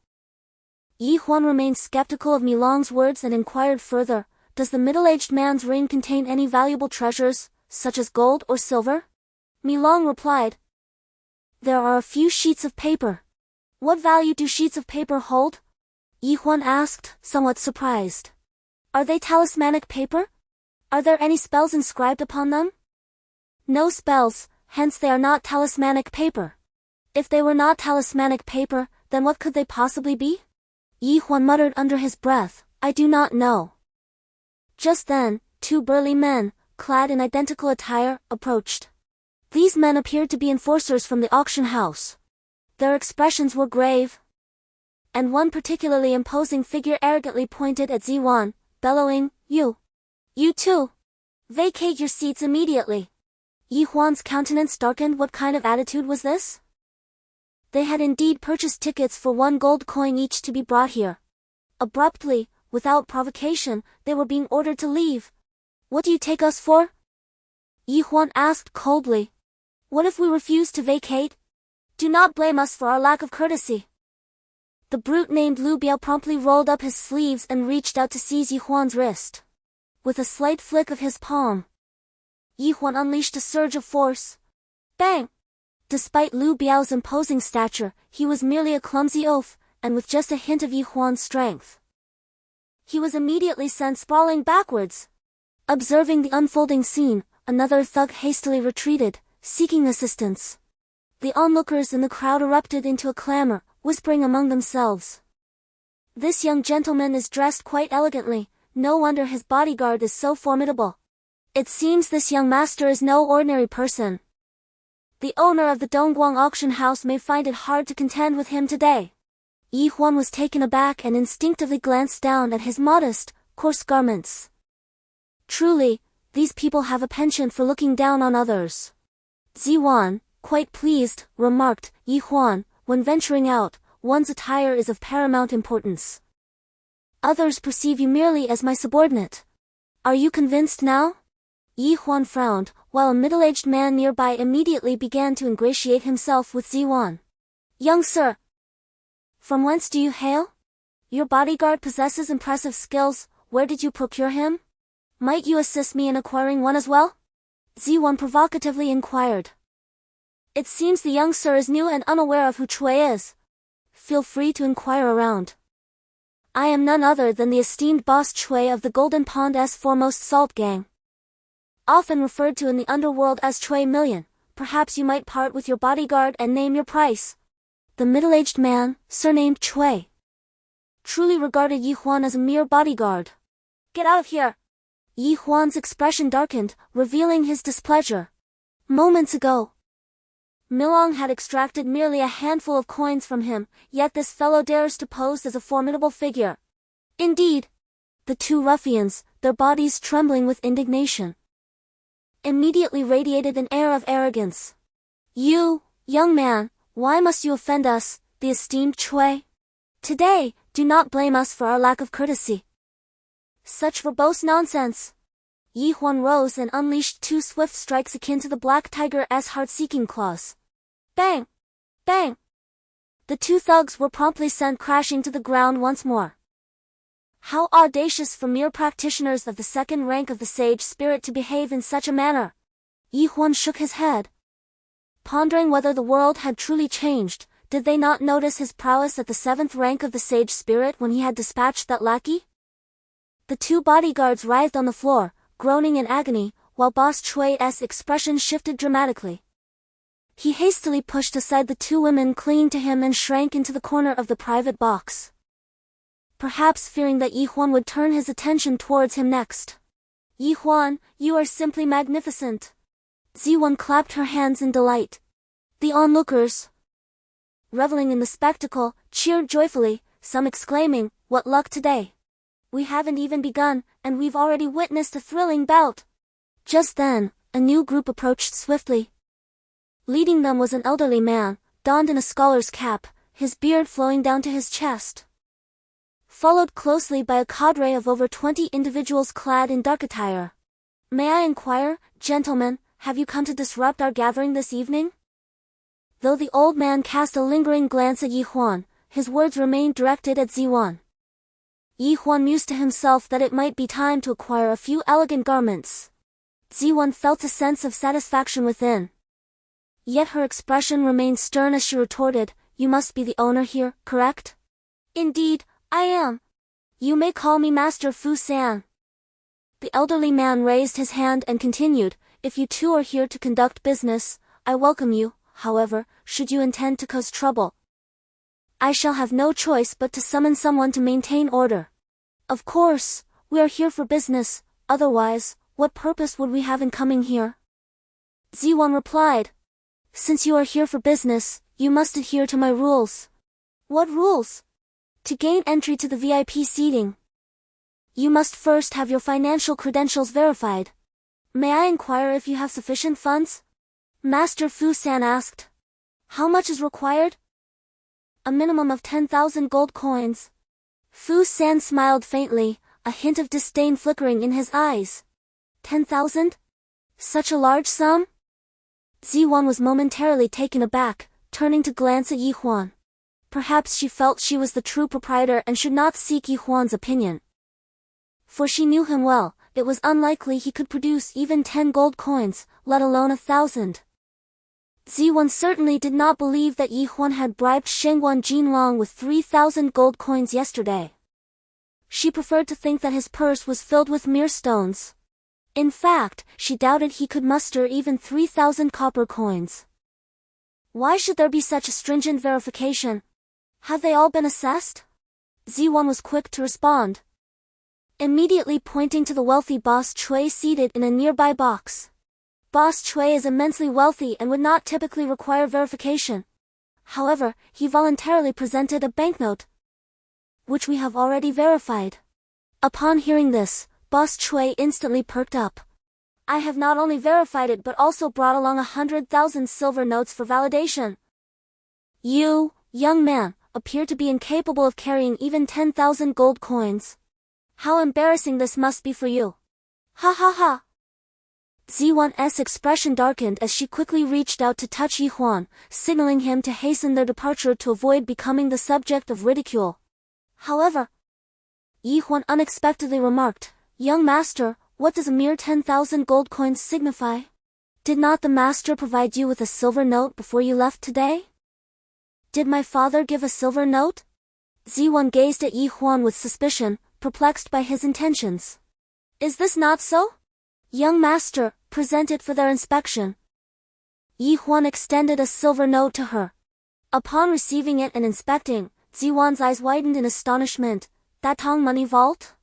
Huan remained skeptical of Milong's words and inquired further, "Does the middle-aged man's ring contain any valuable treasures, such as gold or silver?" Milong replied, "There are a few sheets of paper." "What value do sheets of paper hold?" Huan asked, somewhat surprised. "Are they talismanic paper? Are there any spells inscribed upon them?" "No spells, hence they are not talismanic paper." "If they were not talismanic paper, then what could they possibly be?" Huan muttered under his breath, "I do not know." Just then, 2 burly men, clad in identical attire, approached. These men appeared to be enforcers from the auction house. Their expressions were grave, and one particularly imposing figure arrogantly pointed at Xuan, bellowing, You too! Vacate your seats immediately." Huan's countenance darkened. What kind of attitude was this? They had indeed purchased tickets for 1 gold coin each to be brought here. Abruptly, without provocation, they were being ordered to leave. "What do you take us for?" Huan asked coldly. "What if we refuse to vacate? Do not blame us for our lack of courtesy." The brute named Lu Biao promptly rolled up his sleeves and reached out to seize Huan's wrist. With a slight flick of his palm, Huan unleashed a surge of force. Bang! Despite Lu Biao's imposing stature, he was merely a clumsy oaf, and with just a hint of Huan's strength, he was immediately sent sprawling backwards. Observing the unfolding scene, another thug hastily retreated, seeking assistance. The onlookers in the crowd erupted into a clamor, whispering among themselves, "This young gentleman is dressed quite elegantly, no wonder his bodyguard is so formidable. It seems this young master is no ordinary person. The owner of the Dongguang auction house may find it hard to contend with him today." Huan was taken aback and instinctively glanced down at his modest, coarse garments. Truly, these people have a penchant for looking down on others. Xuan, quite pleased, remarked, "Huan, when venturing out, one's attire is of paramount importance. Others perceive you merely as my subordinate. Are you convinced now?" Huan frowned, while a middle-aged man nearby immediately began to ingratiate himself with Xuan. "Young sir, from whence do you hail? Your bodyguard possesses impressive skills, where did you procure him? Might you assist me in acquiring one as well?" Xuan provocatively inquired. "It seems the young sir is new and unaware of who Chui is. Feel free to inquire around. I am none other than the esteemed boss Chui of the Golden Pond's foremost salt gang. Often referred to in the underworld as Chui Million. Perhaps you might part with your bodyguard and name your price." The middle-aged man, surnamed Chui, truly regarded Huan as a mere bodyguard. "Get out of here!" Huan's expression darkened, revealing his displeasure. Moments ago, Milong had extracted merely a handful of coins from him, yet this fellow dares to pose as a formidable figure. Indeed, the 2 ruffians, their bodies trembling with indignation, immediately radiated an air of arrogance. "You, young man, why must you offend us? the esteemed Chui. Today, do not blame us for our lack of courtesy. Such verbose nonsense. Yi Huan rose and unleashed 2 swift strikes akin to the black tiger's heart-seeking claws. Bang! Bang! The 2 thugs were promptly sent crashing to the ground once more. How audacious for mere practitioners of the 2nd rank of the sage spirit to behave in such a manner! Yi Huan shook his head. Pondering whether the world had truly changed, did they not notice his prowess at the 7th rank of the sage spirit when he had dispatched that lackey? The 2 bodyguards writhed on the floor, groaning in agony, while Boss Chui's expression shifted dramatically. He hastily pushed aside the 2 women clinging to him and shrank into the corner of the private box. Perhaps fearing that Yi Huan would turn his attention towards him next. Yi Huan, you are simply magnificent. Ziwan clapped her hands in delight. The onlookers, reveling in the spectacle, cheered joyfully, some exclaiming, "What luck today! We haven't even begun, and we've already witnessed a thrilling bout." Just then, a new group approached swiftly. Leading them was an elderly man, donned in a scholar's cap, his beard flowing down to his chest. Followed closely by a cadre of over 20 individuals clad in dark attire. "May I inquire, gentlemen, have you come to disrupt our gathering this evening?" Though the old man cast a lingering glance at Yi Huan, his words remained directed at Ziwan. Yi Huan mused to himself that it might be time to acquire a few elegant garments. Ziwan felt a sense of satisfaction within. Yet her expression remained stern as she retorted, "You must be the owner here, correct?" "Indeed, I am. You may call me Master Fu San." The elderly man raised his hand and continued, "If you two are here to conduct business, I welcome you. However, should you intend to cause trouble, I shall have no choice but to summon someone to maintain order. Of course, we are here for business, otherwise, what purpose would we have in coming here?" Ziwan replied, "Since you are here for business, you must adhere to my rules." "What rules?" "To gain entry to the VIP seating, you must first have your financial credentials verified." "May I inquire if you have sufficient funds?" Master Fu San asked. "How much is required?" "A minimum of 10,000 gold coins." Fu San smiled faintly, a hint of disdain flickering in his eyes. 10,000? Such a large sum? Ziwan was momentarily taken aback, turning to glance at Yi Huan. Perhaps she felt she was the true proprietor and should not seek Yi Huan's opinion. For she knew him well, it was unlikely he could produce even 10 gold coins, let alone 1,000. Ziwan certainly did not believe that Yi Huan had bribed Shengguan Jinlong with 3,000 gold coins yesterday. She preferred to think that his purse was filled with mere stones. In fact, she doubted he could muster even 3,000 copper coins. Why should there be such a stringent verification? Have they all been assessed? Ziwan was quick to respond, immediately pointing to the wealthy Boss Chui seated in a nearby box. Boss Chui is immensely wealthy and would not typically require verification. However, he voluntarily presented a banknote, which we have already verified. Upon hearing this, Boss Chui instantly perked up. "I have not only verified it but also brought along 100,000 silver notes for validation." "You, young man, appear to be incapable of carrying even 10,000 gold coins. How embarrassing this must be for you." "Ha ha ha." Ziwan's expression darkened as she quickly reached out to touch Yi Huan, signaling him to hasten their departure to avoid becoming the subject of ridicule. However, Yi Huan unexpectedly remarked, "Young master, what does a mere 10,000 gold coins signify? Did not the master provide you with a silver note before you left today?" "Did my father give a silver note?" Ziwan gazed at Yi Huan with suspicion, perplexed by his intentions. "Is this not so? Young master, present it for their inspection." Yi Huan extended a silver note to her. Upon receiving it and inspecting, Ziwan's eyes widened in astonishment. "That Tong money vault?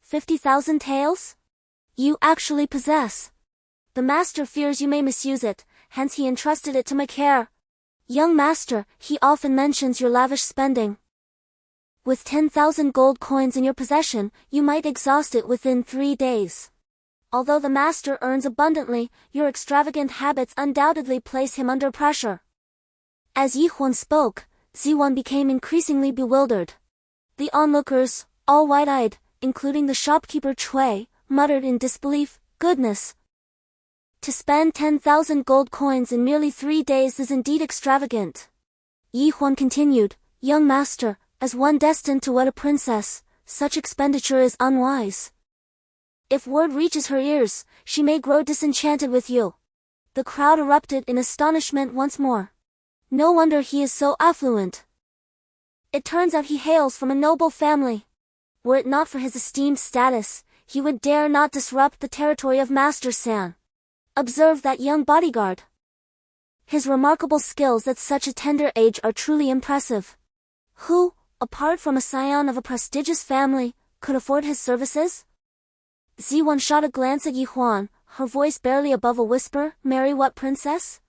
50,000 taels? You actually possess. The master fears you may misuse it, hence he entrusted it to my care. Young master, he often mentions your lavish spending. With 10,000 gold coins in your possession, you might exhaust it within 3 days. Although the master earns abundantly, your extravagant habits undoubtedly place him under pressure." As Yi Huan spoke, Ziwan became increasingly bewildered. The onlookers, all wide-eyed, including the shopkeeper Cui, muttered in disbelief, "Goodness! To spend 10,000 gold coins in merely 3 days is indeed extravagant." Yi Huan continued, "Young master, as one destined to wed a princess, such expenditure is unwise. If word reaches her ears, she may grow disenchanted with you." The crowd erupted in astonishment once more. No wonder he is so affluent. It turns out he hails from a noble family. Were it not for his esteemed status, he would dare not disrupt the territory of Master San. Observe that young bodyguard. His remarkable skills at such a tender age are truly impressive. Who, apart from a scion of a prestigious family, could afford his services? Ziwan shot a glance at Yi Huan, her voice barely above a whisper, "Marry what princess?"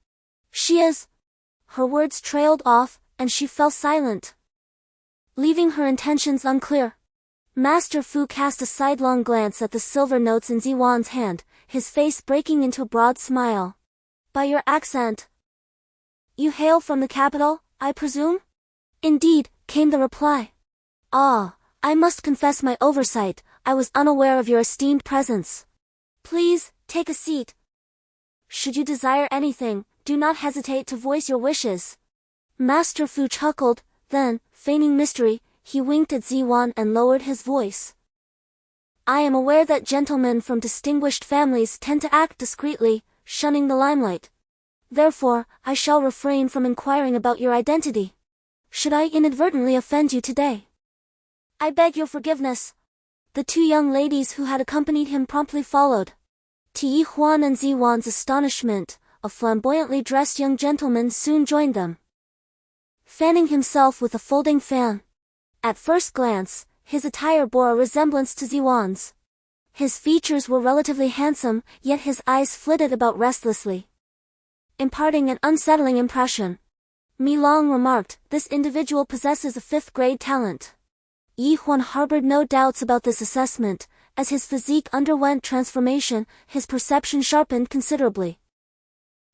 "She is..." Her words trailed off, and she fell silent, leaving her intentions unclear. Master Fu cast a sidelong glance at the silver notes in Ziwan's hand, his face breaking into a broad smile. "By your accent, you hail from the capital, I presume?" "Indeed," came the reply. "Ah, I must confess my oversight, I was unaware of your esteemed presence. Please, take a seat. Should you desire anything, do not hesitate to voice your wishes." Master Fu chuckled, then, feigning mystery, he winked at Ziwan and lowered his voice. "I am aware that gentlemen from distinguished families tend to act discreetly, shunning the limelight. Therefore, I shall refrain from inquiring about your identity. Should I inadvertently offend you today, I beg your forgiveness." The 2 young ladies who had accompanied him promptly followed. To Yi Huan and Ziwan's astonishment, a flamboyantly dressed young gentleman soon joined them, fanning himself with a folding fan. At first glance, his attire bore a resemblance to Ziwan's. His features were relatively handsome, yet his eyes flitted about restlessly, imparting an unsettling impression. Mi Long remarked, "This individual possesses a 5th-grade talent." Yi Huan harbored no doubts about this assessment. As his physique underwent transformation, his perception sharpened considerably.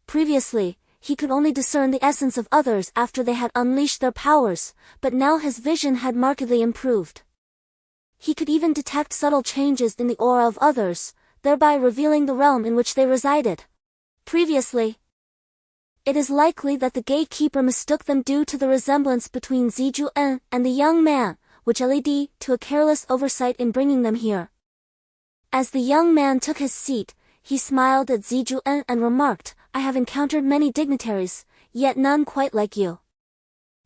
Previously, he could only discern the essence of others after they had unleashed their powers, but now his vision had markedly improved. He could even detect subtle changes in the aura of others, thereby revealing the realm in which they resided. Previously, it is likely that the gatekeeper mistook them due to the resemblance between Zijuan and the young man, which led to a careless oversight in bringing them here. As the young man took his seat, he smiled at Zijuan and remarked, "I have encountered many dignitaries, yet none quite like you."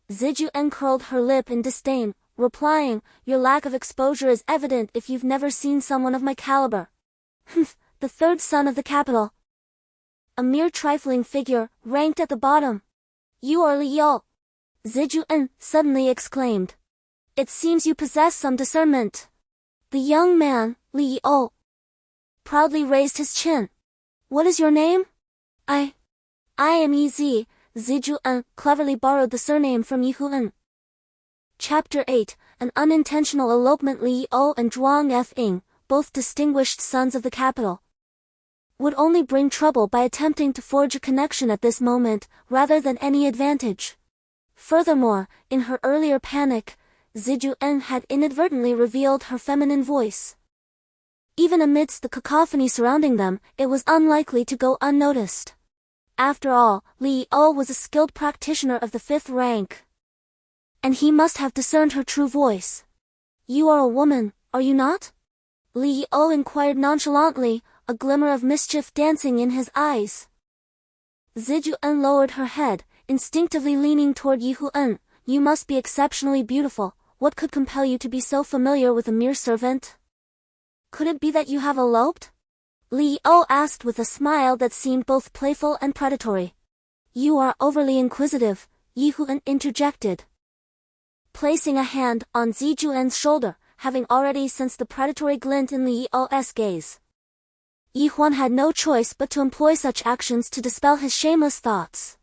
Zijuan curled her lip in disdain, replying, "Your lack of exposure is evident if you've never seen someone of my caliber." "Humph, the 3rd son of the capital. A mere trifling figure, ranked at the bottom." "You are Liu," Zijuan suddenly exclaimed. "It seems you possess some discernment." The young man, Liu, proudly raised his chin. "What is your name?" I am Ez." Zijuan cleverly borrowed the surname from Yihuan. Chapter 8, An Unintentional Elopement. Liu and Zhuang Feng, both distinguished sons of the capital, would only bring trouble by attempting to forge a connection at this moment, rather than any advantage. Furthermore, in her earlier panic, Zijuan had inadvertently revealed her feminine voice. Even amidst the cacophony surrounding them, it was unlikely to go unnoticed. After all, Liu was a skilled practitioner of the 5th rank, and he must have discerned her true voice. "You are a woman, are you not?" Liu inquired nonchalantly, a glimmer of mischief dancing in his eyes. Zijuan lowered her head, instinctively leaning toward Yihuan. "You must be exceptionally beautiful. What could compel you to be so familiar with a mere servant? Could it be that you have eloped?" Liu asked with a smile that seemed both playful and predatory. "You are overly inquisitive," Yihuan interjected, placing a hand on Zijuan's shoulder, having already sensed the predatory glint in Liu's gaze. Yihuan had no choice but to employ such actions to dispel his shameless thoughts.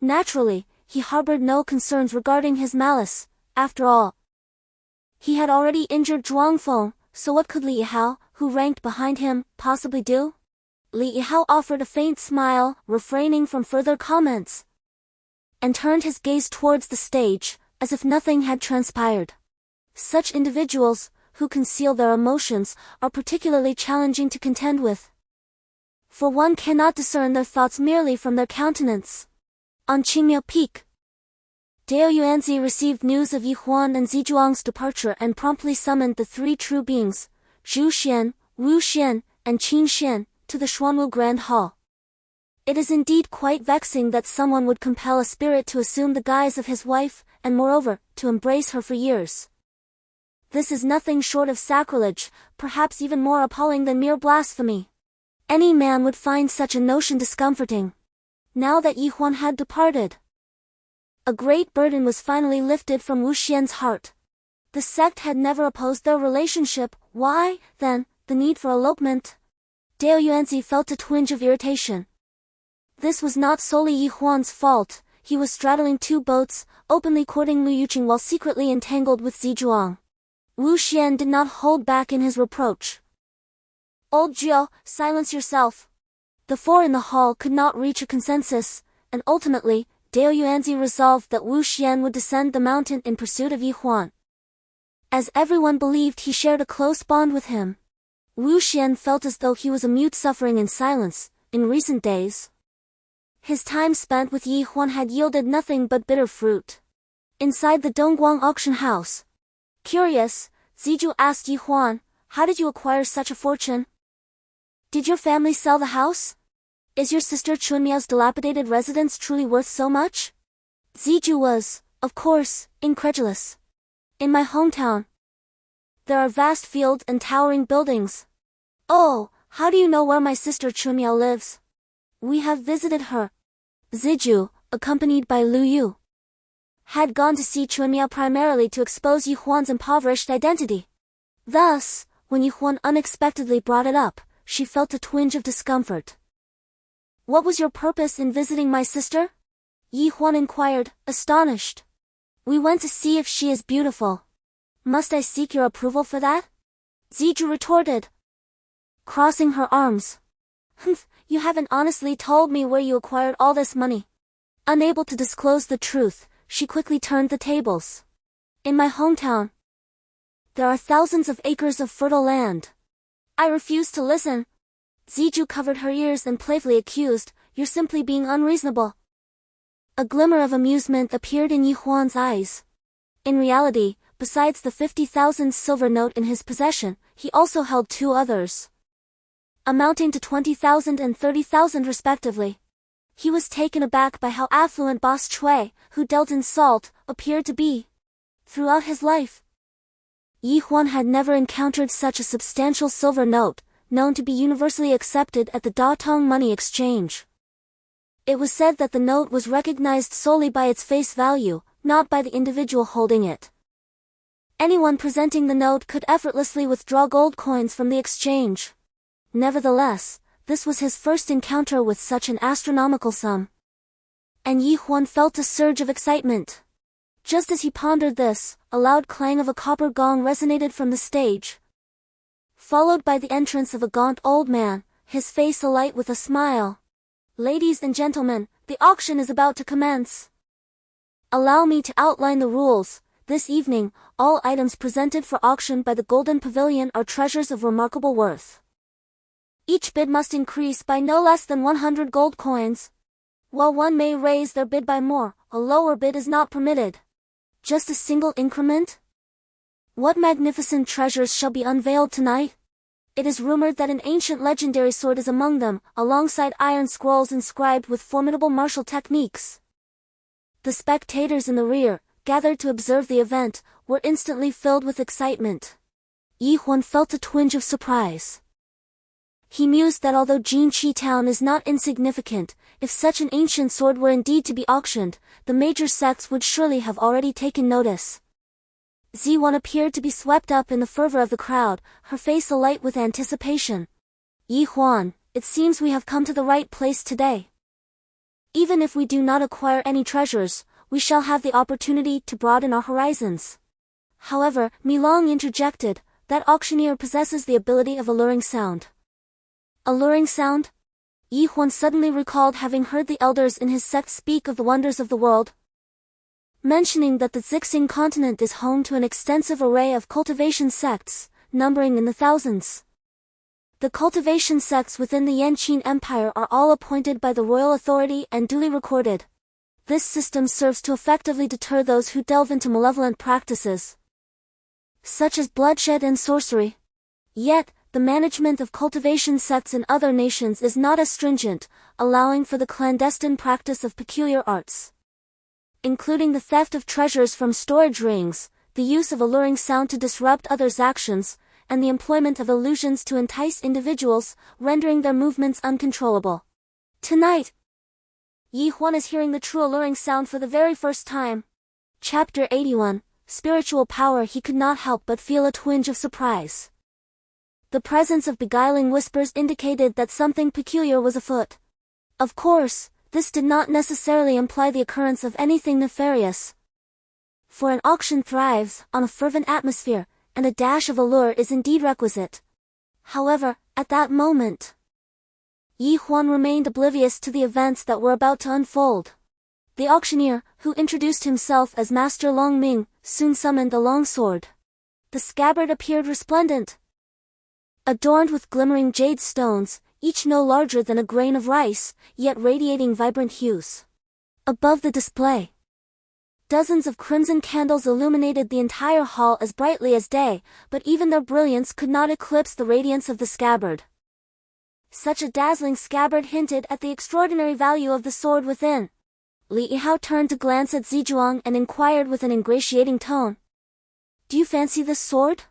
Naturally, he harbored no concerns regarding his malice. After all, he had already injured Zhuangfeng, so what could Li Yihao, who ranked behind him, possibly do? Li Yihao offered a faint smile, refraining from further comments. and turned his gaze towards the stage, as if nothing had transpired. Such individuals, who conceal their emotions, are particularly challenging to contend with. For one cannot discern their thoughts merely from their countenance. On Qingyuan Peak, Dao Yuanzi received news of Yi Huan and Zizhuang's departure and promptly summoned the three true beings, Zhu Xian, Wu Xian, and Qin Xian, to the Xuanwu Grand Hall. It is indeed quite vexing that someone would compel a spirit to assume the guise of his wife, and moreover, to embrace her for years. This is nothing short of sacrilege, perhaps even more appalling than mere blasphemy. Any man would find such a notion discomforting. Now that Yi Huan had departed, a great burden was finally lifted from Wu Xian's heart. The sect had never opposed their relationship. Why, then, the need for elopement? Dao Yuanzi felt a twinge of irritation. This was not solely Yi Huan's fault. He was straddling two boats, openly courting Lu Yuqing while secretly entangled with Zizhuang. Wu Xian did not hold back in his reproach. Old Jiao, silence yourself. The four in the hall could not reach a consensus, and ultimately, Dao Yuanzi resolved that Wu Xian would descend the mountain in pursuit of Yi Huan. As everyone believed he shared a close bond with him, Wu Xian felt as though he was a mute suffering in silence. In recent days, his time spent with Yi Huan had yielded nothing but bitter fruit. Inside the Dongguang auction house, curious, Zizhu asked Yi Huan, "How did you acquire such a fortune? Did your family sell the house? Is your sister Chunmiao's dilapidated residence truly worth so much?" Zizhu was, of course, incredulous. "In my hometown, there are vast fields and towering buildings." "Oh, how do you know where my sister Chunmiao lives?" "We have visited her." Zizhu, accompanied by Lu Yu, had gone to see Chunmiao primarily to expose Yi Huan's impoverished identity. Thus, when Yi Huan unexpectedly brought it up, she felt a twinge of discomfort. "What was your purpose in visiting my sister?" Yi Huan inquired, astonished. "We went to see if she is beautiful." "Must I seek your approval for that?" Zizhu retorted, crossing her arms. "Humph, you haven't honestly told me where you acquired all this money." Unable to disclose the truth, she quickly turned the tables. "In my hometown, there are thousands of acres of fertile land." "I refuse to listen." Zizhu covered her ears and playfully accused, "You're simply being unreasonable." A glimmer of amusement appeared in Yi Huan's eyes. In reality, besides the 50,000 silver note in his possession, he also held two others, amounting to 20,000 and 30,000 respectively. He was taken aback by how affluent Boss Chui, who dealt in salt, appeared to be. Throughout his life, Yi Huan had never encountered such a substantial silver note, known to be universally accepted at the Datong money exchange. It was said that the note was recognized solely by its face value, not by the individual holding it. Anyone presenting the note could effortlessly withdraw gold coins from the exchange. Nevertheless, this was his first encounter with such an astronomical sum. And Yi Huan felt a surge of excitement. Just as he pondered this, a loud clang of a copper gong resonated from the stage, followed by the entrance of a gaunt old man, his face alight with a smile. "Ladies and gentlemen, the auction is about to commence. Allow me to outline the rules. This evening, all items presented for auction by the Golden Pavilion are treasures of remarkable worth. Each bid must increase by no less than 100 gold coins. While one may raise their bid by more, a lower bid is not permitted." Just a single increment? What magnificent treasures shall be unveiled tonight? It is rumored that an ancient legendary sword is among them, alongside iron scrolls inscribed with formidable martial techniques. The spectators in the rear, gathered to observe the event, were instantly filled with excitement. Yi Huan felt a twinge of surprise. He mused that although Jinqi town is not insignificant, if such an ancient sword were indeed to be auctioned, the major sects would surely have already taken notice. Ziwan appeared to be swept up in the fervor of the crowd, her face alight with anticipation. "Yi Huan, it seems we have come to the right place today. Even if we do not acquire any treasures, we shall have the opportunity to broaden our horizons." However, Milong interjected, "That auctioneer possesses the ability of alluring sound." "Alluring sound?" Yi Huan suddenly recalled having heard the elders in his sect speak of the wonders of the world, mentioning that the Zixing continent is home to an extensive array of cultivation sects, numbering in the thousands. The cultivation sects within the Yanqing Empire are all appointed by the royal authority and duly recorded. This system serves to effectively deter those who delve into malevolent practices, such as bloodshed and sorcery. Yet, the management of cultivation sects in other nations is not as stringent, allowing for the clandestine practice of peculiar arts, including the theft of treasures from storage rings, the use of alluring sound to disrupt others' actions, and the employment of illusions to entice individuals, rendering their movements uncontrollable. Tonight, Yi Huan is hearing the true alluring sound for the very first time. Chapter 81, Spiritual Power. He could not help but feel a twinge of surprise. The presence of beguiling whispers indicated that something peculiar was afoot. Of course, this did not necessarily imply the occurrence of anything nefarious, for an auction thrives on a fervent atmosphere, and a dash of allure is indeed requisite. However, at that moment, Yi Huan remained oblivious to the events that were about to unfold. The auctioneer, who introduced himself as Master Long Ming, soon summoned the long sword. The scabbard appeared resplendent, adorned with glimmering jade stones, each no larger than a grain of rice, yet radiating vibrant hues. Above the display, dozens of crimson candles illuminated the entire hall as brightly as day, but even their brilliance could not eclipse the radiance of the scabbard. Such a dazzling scabbard hinted at the extraordinary value of the sword within. Li Yihao turned to glance at Zizhuang and inquired with an ingratiating tone, "Do you fancy this sword?"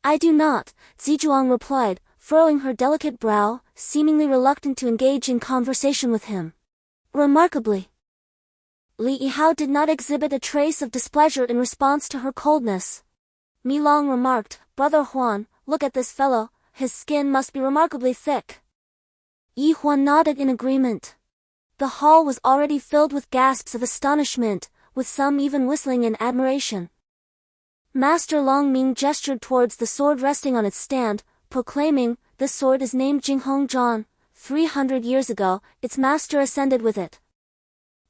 "I do not," Zizhuang replied, furrowing her delicate brow, seemingly reluctant to engage in conversation with him. Remarkably, Li Yihao did not exhibit a trace of displeasure in response to her coldness. Mi Long remarked, "Brother Huan, look at this fellow, his skin must be remarkably thick." Yi Huan nodded in agreement. The hall was already filled with gasps of astonishment, with some even whistling in admiration. Master Long Ming gestured towards the sword resting on its stand, proclaiming, "This sword is named Jinghong Zhan. 300 years ago, its master ascended with it,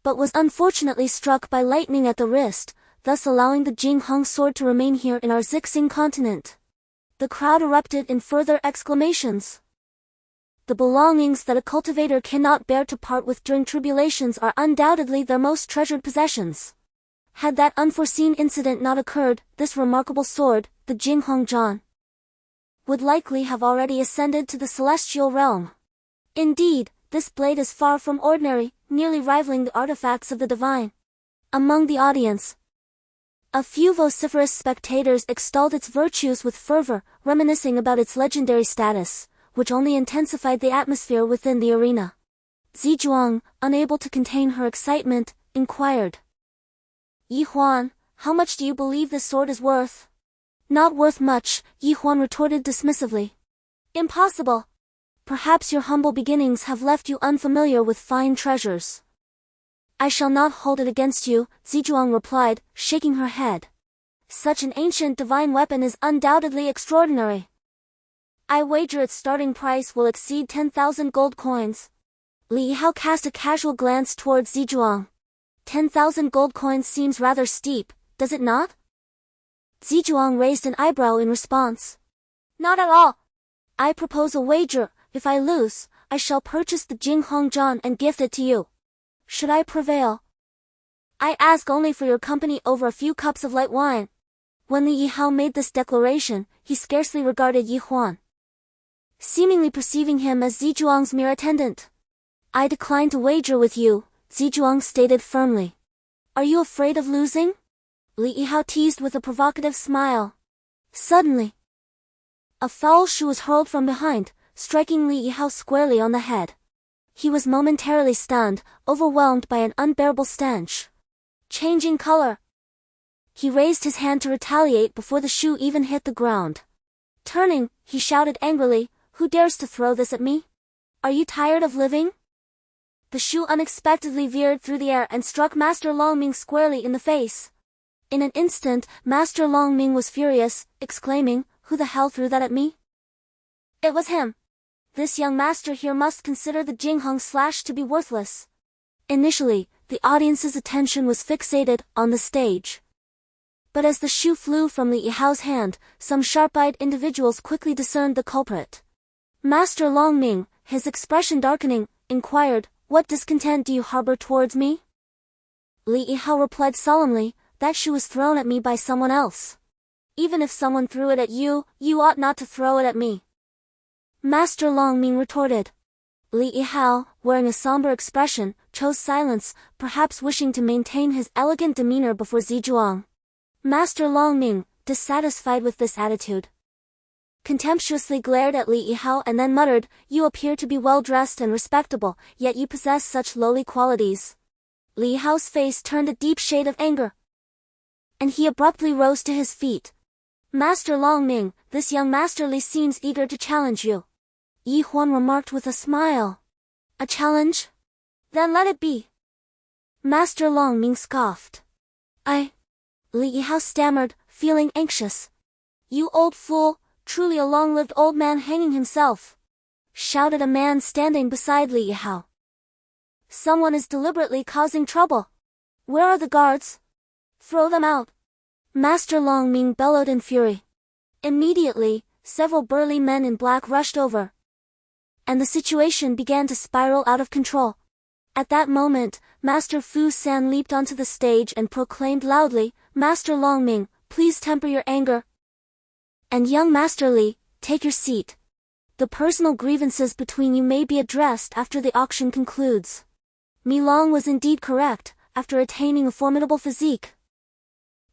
but was unfortunately struck by lightning at the wrist, thus allowing the Jinghong sword to remain here in our Zixing continent." The crowd erupted in further exclamations. The belongings that a cultivator cannot bear to part with during tribulations are undoubtedly their most treasured possessions. Had that unforeseen incident not occurred, this remarkable sword, the Jinghong Zhan, would likely have already ascended to the celestial realm. Indeed, this blade is far from ordinary, nearly rivaling the artifacts of the divine. Among the audience, a few vociferous spectators extolled its virtues with fervor, reminiscing about its legendary status, which only intensified the atmosphere within the arena. Zizhuang, unable to contain her excitement, inquired, "Yi Huan, how much do you believe this sword is worth?" "Not worth much," Yi Huan retorted dismissively. "Impossible. Perhaps your humble beginnings have left you unfamiliar with fine treasures." "I shall not hold it against you," Zizhuang replied, shaking her head. "Such an ancient divine weapon is undoubtedly extraordinary. I wager its starting price will exceed 10,000 gold coins." Li Yihao cast a casual glance towards Zizhuang. 10,000 gold coins seems rather steep, does it not? Zizhuang raised an eyebrow in response. "Not at all. I propose a wager. If I lose, I shall purchase the Jinghong Zhan and gift it to you. Should I prevail, I ask only for your company over a few cups of light wine." When Li Yihao made this declaration, he scarcely regarded Yi Huan, seemingly perceiving him as Zizhuang's mere attendant. "I decline to wager with you," Zizhuang stated firmly. "Are you afraid of losing?" Li Yihao teased with a provocative smile. Suddenly, a foul shoe was hurled from behind, striking Li Yihao squarely on the head. He was momentarily stunned, overwhelmed by an unbearable stench. Changing color, he raised his hand to retaliate before the shoe even hit the ground. Turning, he shouted angrily, "Who dares to throw this at me? Are you tired of living?" The shoe unexpectedly veered through the air and struck Master Long Ming squarely in the face. In an instant, Master Long Ming was furious, exclaiming, "Who the hell threw that at me?" "It was him. this young master here must consider the Jingheng slash to be worthless. Initially, the audience's attention was fixated on the stage. But as the shoe flew from Li Yihao's hand, some sharp-eyed individuals quickly discerned the culprit. Master Longming, his expression darkening, inquired, "What discontent do you harbor towards me?" Li Yihao replied solemnly, "That shoe was thrown at me by someone else. Even if someone threw it at you, you ought not to throw it at me." Master Longming retorted. Li Yihao, wearing a somber expression, chose silence, perhaps wishing to maintain his elegant demeanor before Zizhuang. Master Longming, dissatisfied with this attitude, contemptuously glared at Li Yihao and then muttered, "You appear to be well-dressed and respectable, yet you possess such lowly qualities." Li Yihao's face turned a deep shade of anger, and he abruptly rose to his feet. "Master Longming, this young Master Li seems eager to challenge you," Yi Huan remarked with a smile. "A challenge? Then let it be." Master Longming scoffed. Li Yihao stammered, feeling anxious. "You old fool, truly a long-lived old man hanging himself," shouted a man standing beside Li Yihao. "Someone is deliberately causing trouble. Where are the guards? Throw them out." Master Longming bellowed in fury. Immediately, several burly men in black rushed over, and the situation began to spiral out of control. At that moment, Master Fu San leaped onto the stage and proclaimed loudly, "Master Longming, please temper your anger. And young Master Li, take your seat. The personal grievances between you may be addressed after the auction concludes." Mi Long was indeed correct, after attaining a formidable physique.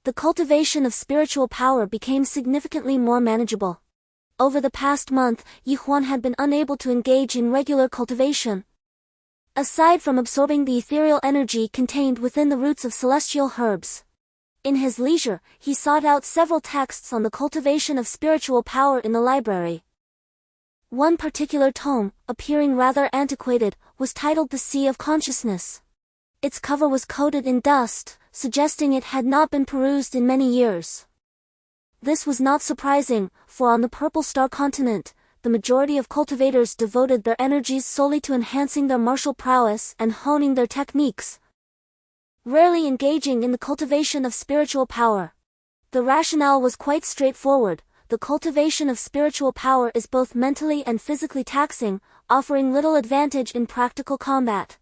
The cultivation of spiritual power became significantly more manageable. Over the past month, Yi Huan had been unable to engage in regular cultivation. Aside from absorbing the ethereal energy contained within the roots of celestial herbs, in his leisure, he sought out several texts on the cultivation of spiritual power in the library. One particular tome, appearing rather antiquated, was titled The Sea of Consciousness. Its cover was coated in dust, suggesting it had not been perused in many years. This was not surprising, for on the Purple Star continent, the majority of cultivators devoted their energies solely to enhancing their martial prowess and honing their techniques, rarely engaging in the cultivation of spiritual power. The rationale was quite straightforward. The cultivation of spiritual power is both mentally and physically taxing, offering little advantage in practical combat.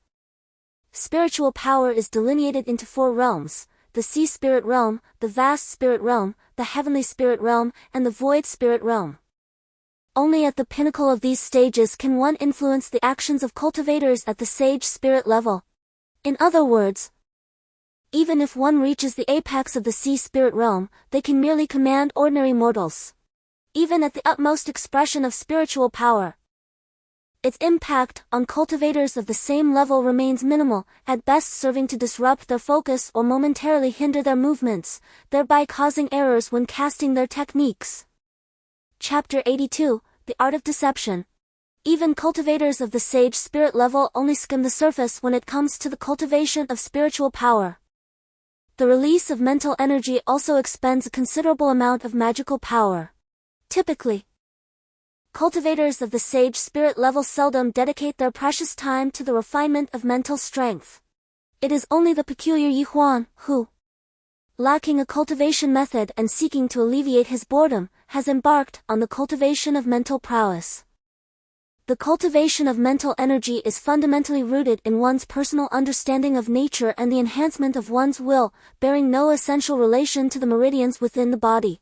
Spiritual power is delineated into 4 realms: the Sea Spirit Realm, the Vast Spirit Realm, the Heavenly Spirit Realm, and the Void Spirit Realm. Only at the pinnacle of these stages can one influence the actions of cultivators at the Sage Spirit level. In other words, even if one reaches the apex of the Sea Spirit Realm, they can merely command ordinary mortals. Even at the utmost expression of spiritual power, its impact on cultivators of the same level remains minimal, at best serving to disrupt their focus or momentarily hinder their movements, thereby causing errors when casting their techniques. Chapter 82, The Art of Deception. Even cultivators of the Sage Spirit level only skim the surface when it comes to the cultivation of spiritual power. The release of mental energy also expends a considerable amount of magical power. Typically, cultivators of the Sage Spirit level seldom dedicate their precious time to the refinement of mental strength. It is only the peculiar Yi Huan who, lacking a cultivation method and seeking to alleviate his boredom, has embarked on the cultivation of mental prowess. The cultivation of mental energy is fundamentally rooted in one's personal understanding of nature and the enhancement of one's will, bearing no essential relation to the meridians within the body.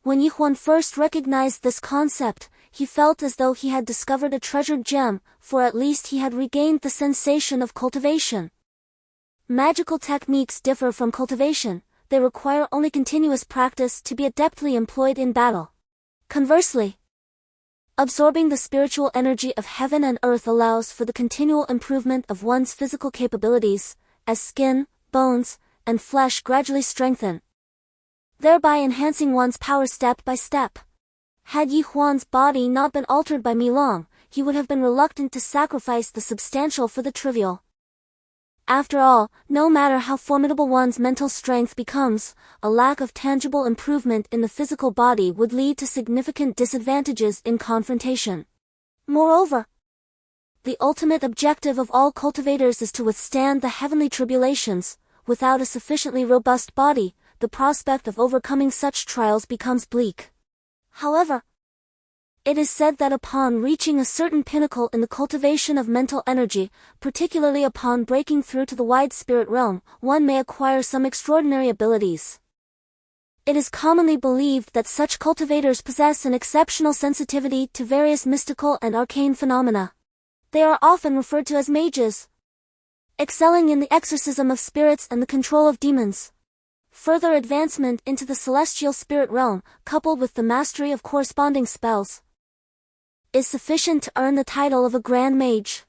When Yi Huan first recognized this concept, he felt as though he had discovered a treasured gem, for at least he had regained the sensation of cultivation. Magical techniques differ from cultivation. They require only continuous practice to be adeptly employed in battle. Conversely, absorbing the spiritual energy of heaven and earth allows for the continual improvement of one's physical capabilities, as skin, bones, and flesh gradually strengthen, thereby enhancing one's power step by step. Had Yi Huan's body not been altered by Mi Long, he would have been reluctant to sacrifice the substantial for the trivial. After all, no matter how formidable one's mental strength becomes, a lack of tangible improvement in the physical body would lead to significant disadvantages in confrontation. Moreover, the ultimate objective of all cultivators is to withstand the heavenly tribulations. Without a sufficiently robust body, the prospect of overcoming such trials becomes bleak. However, it is said that upon reaching a certain pinnacle in the cultivation of mental energy, particularly upon breaking through to the wide spirit realm, one may acquire some extraordinary abilities. It is commonly believed that such cultivators possess an exceptional sensitivity to various mystical and arcane phenomena. They are often referred to as mages, excelling in the exorcism of spirits and the control of demons. Further advancement into the celestial spirit realm, coupled with the mastery of corresponding spells, is sufficient to earn the title of a grand mage.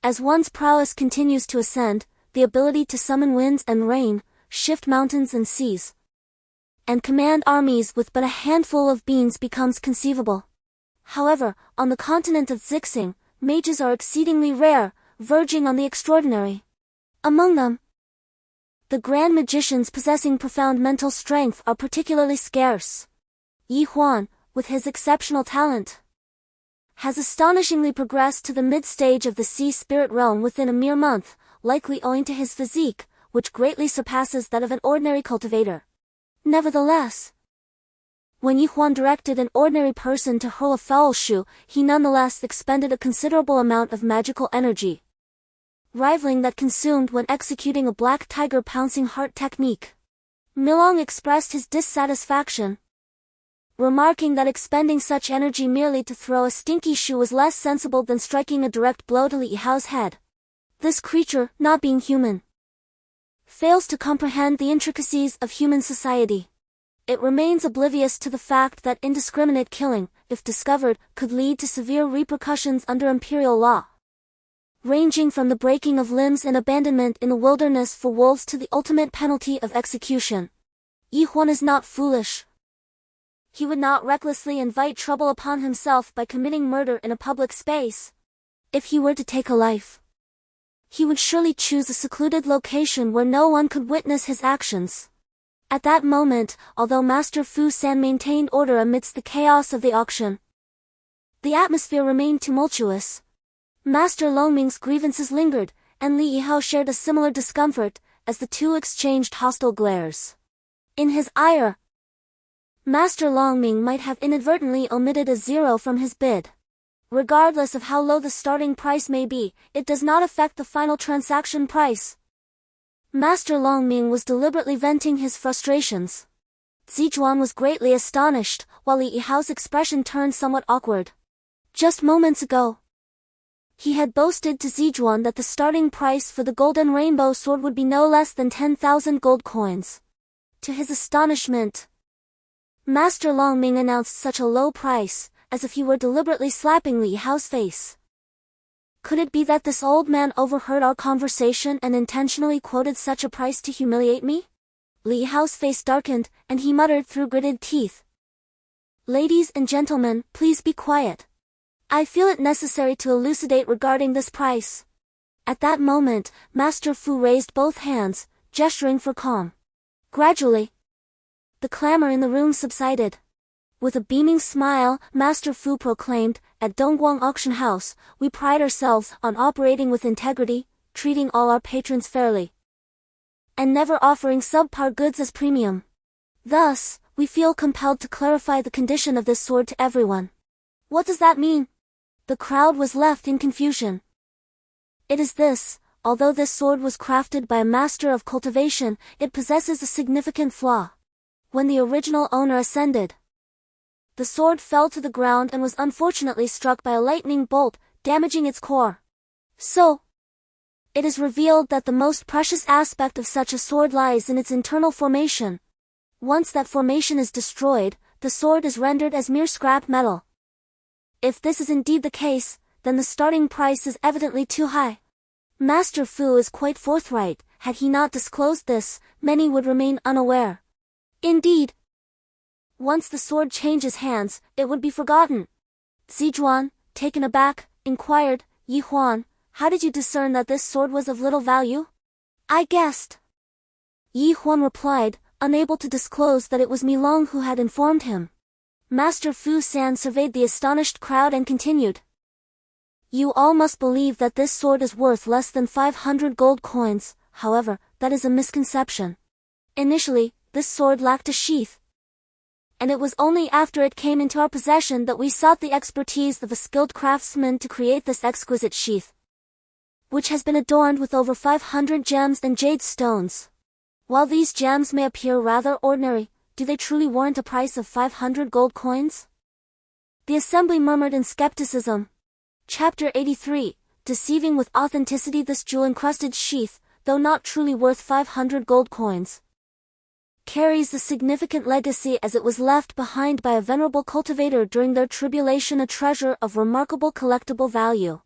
As one's prowess continues to ascend, the ability to summon winds and rain, shift mountains and seas, and command armies with but a handful of beings becomes conceivable. However, on the continent of Zixing, mages are exceedingly rare, verging on the extraordinary. Among them, the grand magicians possessing profound mental strength are particularly scarce. Huan, with his exceptional talent, has astonishingly progressed to the mid-stage of the sea spirit realm within a mere month, likely owing to his physique, which greatly surpasses that of an ordinary cultivator. Nevertheless, when Huan directed an ordinary person to hurl a foul shoe, he nonetheless expended a considerable amount of magical energy, rivaling that consumed when executing a black tiger pouncing heart technique. Milong expressed his dissatisfaction, remarking that expending such energy merely to throw a stinky shoe was less sensible than striking a direct blow to Li Hao's head. This creature, not being human, fails to comprehend the intricacies of human society. It remains oblivious to the fact that indiscriminate killing, if discovered, could lead to severe repercussions under imperial law, ranging from the breaking of limbs and abandonment in the wilderness for wolves to the ultimate penalty of execution. Huan is not foolish. He would not recklessly invite trouble upon himself by committing murder in a public space. If he were to take a life, he would surely choose a secluded location where no one could witness his actions. At that moment, although Master Fu San maintained order amidst the chaos of the auction, the atmosphere remained tumultuous. Master Longming's grievances lingered, and Li Yihao shared a similar discomfort, as the two exchanged hostile glares. In his ire, Master Longming might have inadvertently omitted a zero from his bid. Regardless of how low the starting price may be, it does not affect the final transaction price. Master Longming was deliberately venting his frustrations. Zijuan was greatly astonished, while Li Yihao's expression turned somewhat awkward. Just moments ago, he had boasted to Zijuan that the starting price for the golden rainbow sword would be no less than 10,000 gold coins. To his astonishment, Master Longming announced such a low price, as if he were deliberately slapping Li Yihao's face. Could it be that this old man overheard our conversation and intentionally quoted such a price to humiliate me? Li Yihao's face darkened, and he muttered through gritted teeth, "Ladies and gentlemen, please be quiet. I feel it necessary to elucidate regarding this price." At that moment, Master Fu raised both hands, gesturing for calm. Gradually, the clamor in the room subsided. With a beaming smile, Master Fu proclaimed, "At Dongguang Auction House, we pride ourselves on operating with integrity, treating all our patrons fairly, and never offering subpar goods as premium. Thus, we feel compelled to clarify the condition of this sword to everyone." "What does that mean?" The crowd was left in confusion. "It is this: although this sword was crafted by a master of cultivation, it possesses a significant flaw. When the original owner ascended, the sword fell to the ground and was unfortunately struck by a lightning bolt, damaging its core. So, it is revealed that the most precious aspect of such a sword lies in its internal formation. Once that formation is destroyed, the sword is rendered as mere scrap metal. If this is indeed the case, then the starting price is evidently too high." Master Fu is quite forthright. Had he not disclosed this, many would remain unaware. Indeed, once the sword changes hands, it would be forgotten. Zijuan, taken aback, inquired, "Huan, how did you discern that this sword was of little value?" "I guessed," Huan replied, unable to disclose that it was Milong who had informed him. Master Fu San surveyed the astonished crowd and continued, You all must believe that this sword is worth less than 500 gold coins, however, that is a misconception. Initially, this sword lacked a sheath, and it was only after it came into our possession that we sought the expertise of a skilled craftsman to create this exquisite sheath, which has been adorned with over 500 gems and jade stones. While these gems may appear rather ordinary, do they truly warrant a price of 500 gold coins? The assembly murmured in skepticism. Chapter 83, Deceiving with Authenticity. This jewel-encrusted sheath, though not truly worth 500 gold coins, carries a significant legacy as it was left behind by a venerable cultivator during their tribulation, a treasure of remarkable collectible value.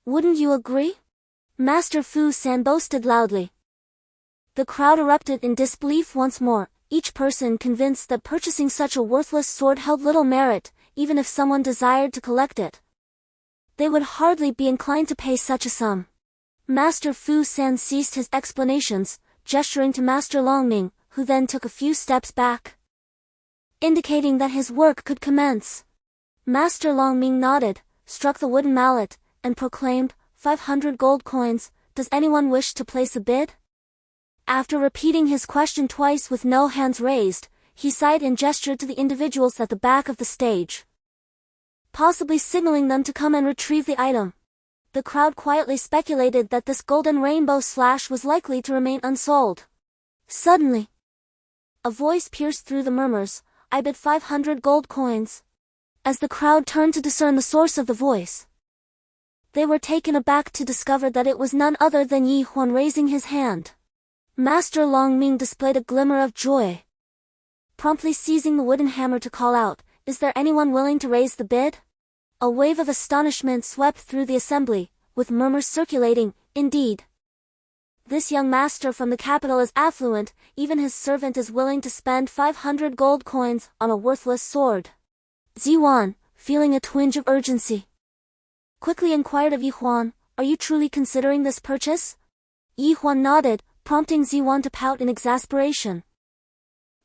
Wouldn't you agree? Master Fu San boasted loudly. The crowd erupted in disbelief once more, each person convinced that purchasing such a worthless sword held little merit, even if someone desired to collect it. They would hardly be inclined to pay such a sum. Master Fu San ceased his explanations, gesturing to Master Longming, who then took a few steps back, indicating that his work could commence. Master Longming nodded, struck the wooden mallet, and proclaimed, 500 gold coins, does anyone wish to place a bid? After repeating his question twice with no hands raised, he sighed and gestured to the individuals at the back of the stage, possibly signaling them to come and retrieve the item. The crowd quietly speculated that this golden rainbow slash was likely to remain unsold. Suddenly, a voice pierced through the murmurs, I bid 500 gold coins. As the crowd turned to discern the source of the voice, they were taken aback to discover that it was none other than Yi Huan raising his hand. Master Longming displayed a glimmer of joy, promptly seizing the wooden hammer to call out, is there anyone willing to raise the bid? A wave of astonishment swept through the assembly, with murmurs circulating, indeed. This young master from the capital is affluent, even his servant is willing to spend 500 gold coins on a worthless sword. Ziwan, feeling a twinge of urgency, quickly inquired of Yi Huan, are you truly considering this purchase? Yi Huan nodded, prompting Ziwan to pout in exasperation.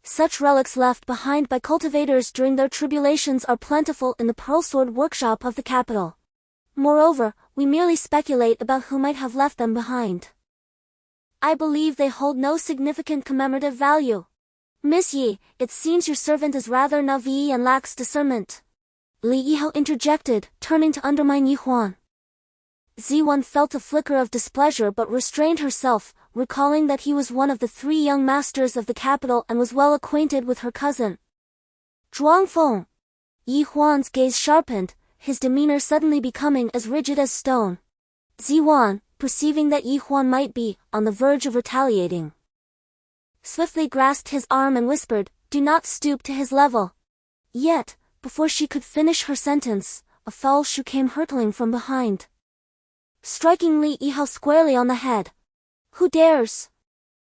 Such relics left behind by cultivators during their tribulations are plentiful in the Pearl Sword workshop of the capital. Moreover, we merely speculate about who might have left them behind. I believe they hold no significant commemorative value. Miss Yi, it seems your servant is rather naive and lacks discernment. Li Yihao interjected, turning to undermine Yi Huan. Ziwan felt a flicker of displeasure but restrained herself, recalling that he was one of the 3 young masters of the capital and was well acquainted with her cousin, Zhuangfeng. Yi Huan's gaze sharpened, his demeanor suddenly becoming as rigid as stone. Ziwan, perceiving that Yi Huan might be on the verge of retaliating, swiftly grasped his arm and whispered, do not stoop to his level. Yet, before she could finish her sentence, a foul shoe came hurtling from behind, striking Li Yihao squarely on the head. Who dares?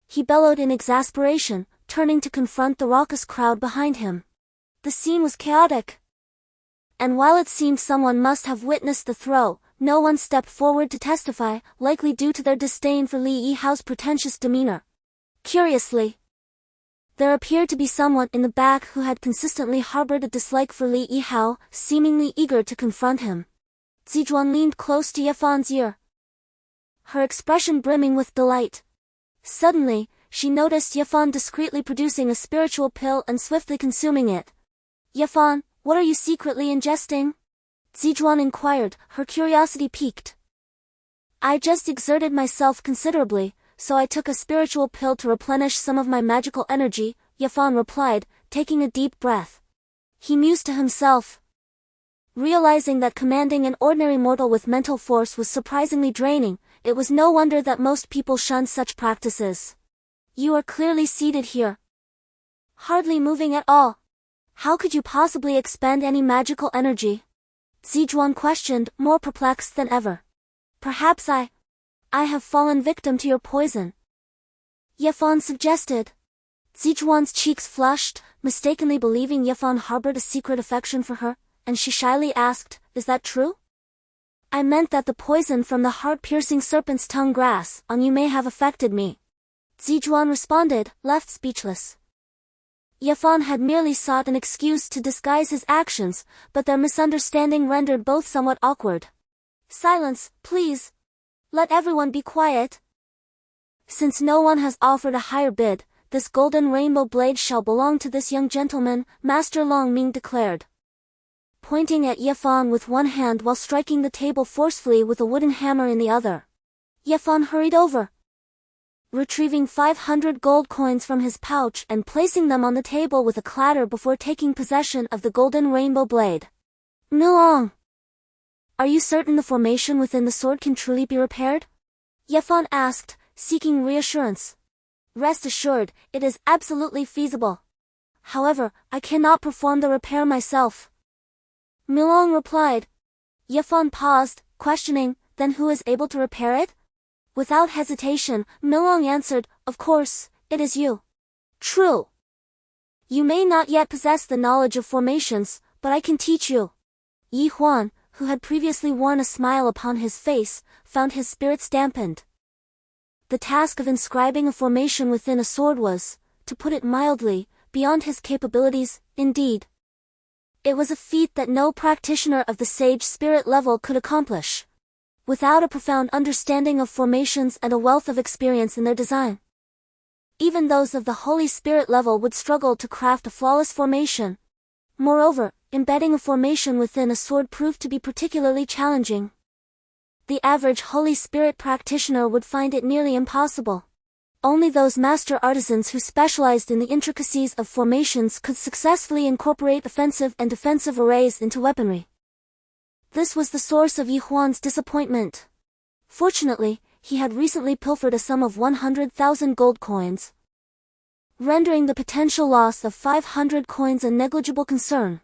He bellowed in exasperation, turning to confront the raucous crowd behind him. The scene was chaotic, and while it seemed someone must have witnessed the throw, no one stepped forward to testify, likely due to their disdain for Li Yihao's pretentious demeanor. Curiously, there appeared to be someone in the back who had consistently harbored a dislike for Li Yihao, seemingly eager to confront him. Zizhuan leaned close to Yafan's ear, her expression brimming with delight. Suddenly, she noticed Yafan discreetly producing a spiritual pill and swiftly consuming it. Yafan, what are you secretly ingesting? Zizhuan inquired, her curiosity piqued. I just exerted myself considerably, so I took a spiritual pill to replenish some of my magical energy, Yafan replied, taking a deep breath. He mused to himself, realizing that commanding an ordinary mortal with mental force was surprisingly draining. It was no wonder that most people shunned such practices. You are clearly seated here, hardly moving at all. How could you possibly expend any magical energy? Zizhuan questioned, more perplexed than ever. Perhaps I have fallen victim to your poison, Yafan suggested. Zizhuan's cheeks flushed, mistakenly believing Yafan harbored a secret affection for her, and she shyly asked, is that true? I meant that the poison from the heart-piercing serpent's tongue grass on you may have affected me, Zizhuan responded, left speechless. Yafan had merely sought an excuse to disguise his actions, but their misunderstanding rendered both somewhat awkward. Silence, please. Let everyone be quiet. Since no one has offered a higher bid, this golden rainbow blade shall belong to this young gentleman, Master Longming declared. Pointing at Yefan with one hand while striking the table forcefully with a wooden hammer in the other. Yefan hurried over, retrieving 500 gold coins from his pouch and placing them on the table with a clatter before taking possession of the golden rainbow blade. Milong! Are you certain the formation within the sword can truly be repaired? Yefan asked, seeking reassurance. Rest assured, it is absolutely feasible. However, I cannot perform the repair myself. Milong replied. Yefan paused, questioning, then who is able to repair it? Without hesitation, Milong answered, of course, it is you. True. You may not yet possess the knowledge of formations, but I can teach you. Huan, who had previously worn a smile upon his face, found his spirits dampened. The task of inscribing a formation within a sword was, to put it mildly, beyond his capabilities, indeed. It was a feat that no practitioner of the sage spirit level could accomplish, without a profound understanding of formations and a wealth of experience in their design. Even those of the Holy Spirit level would struggle to craft a flawless formation. Moreover, embedding a formation within a sword proved to be particularly challenging. The average Holy Spirit practitioner would find it nearly impossible. Only those master artisans who specialized in the intricacies of formations could successfully incorporate offensive and defensive arrays into weaponry. This was the source of Huan's disappointment. Fortunately, he had recently pilfered a sum of 100,000 gold coins, rendering the potential loss of 500 coins a negligible concern.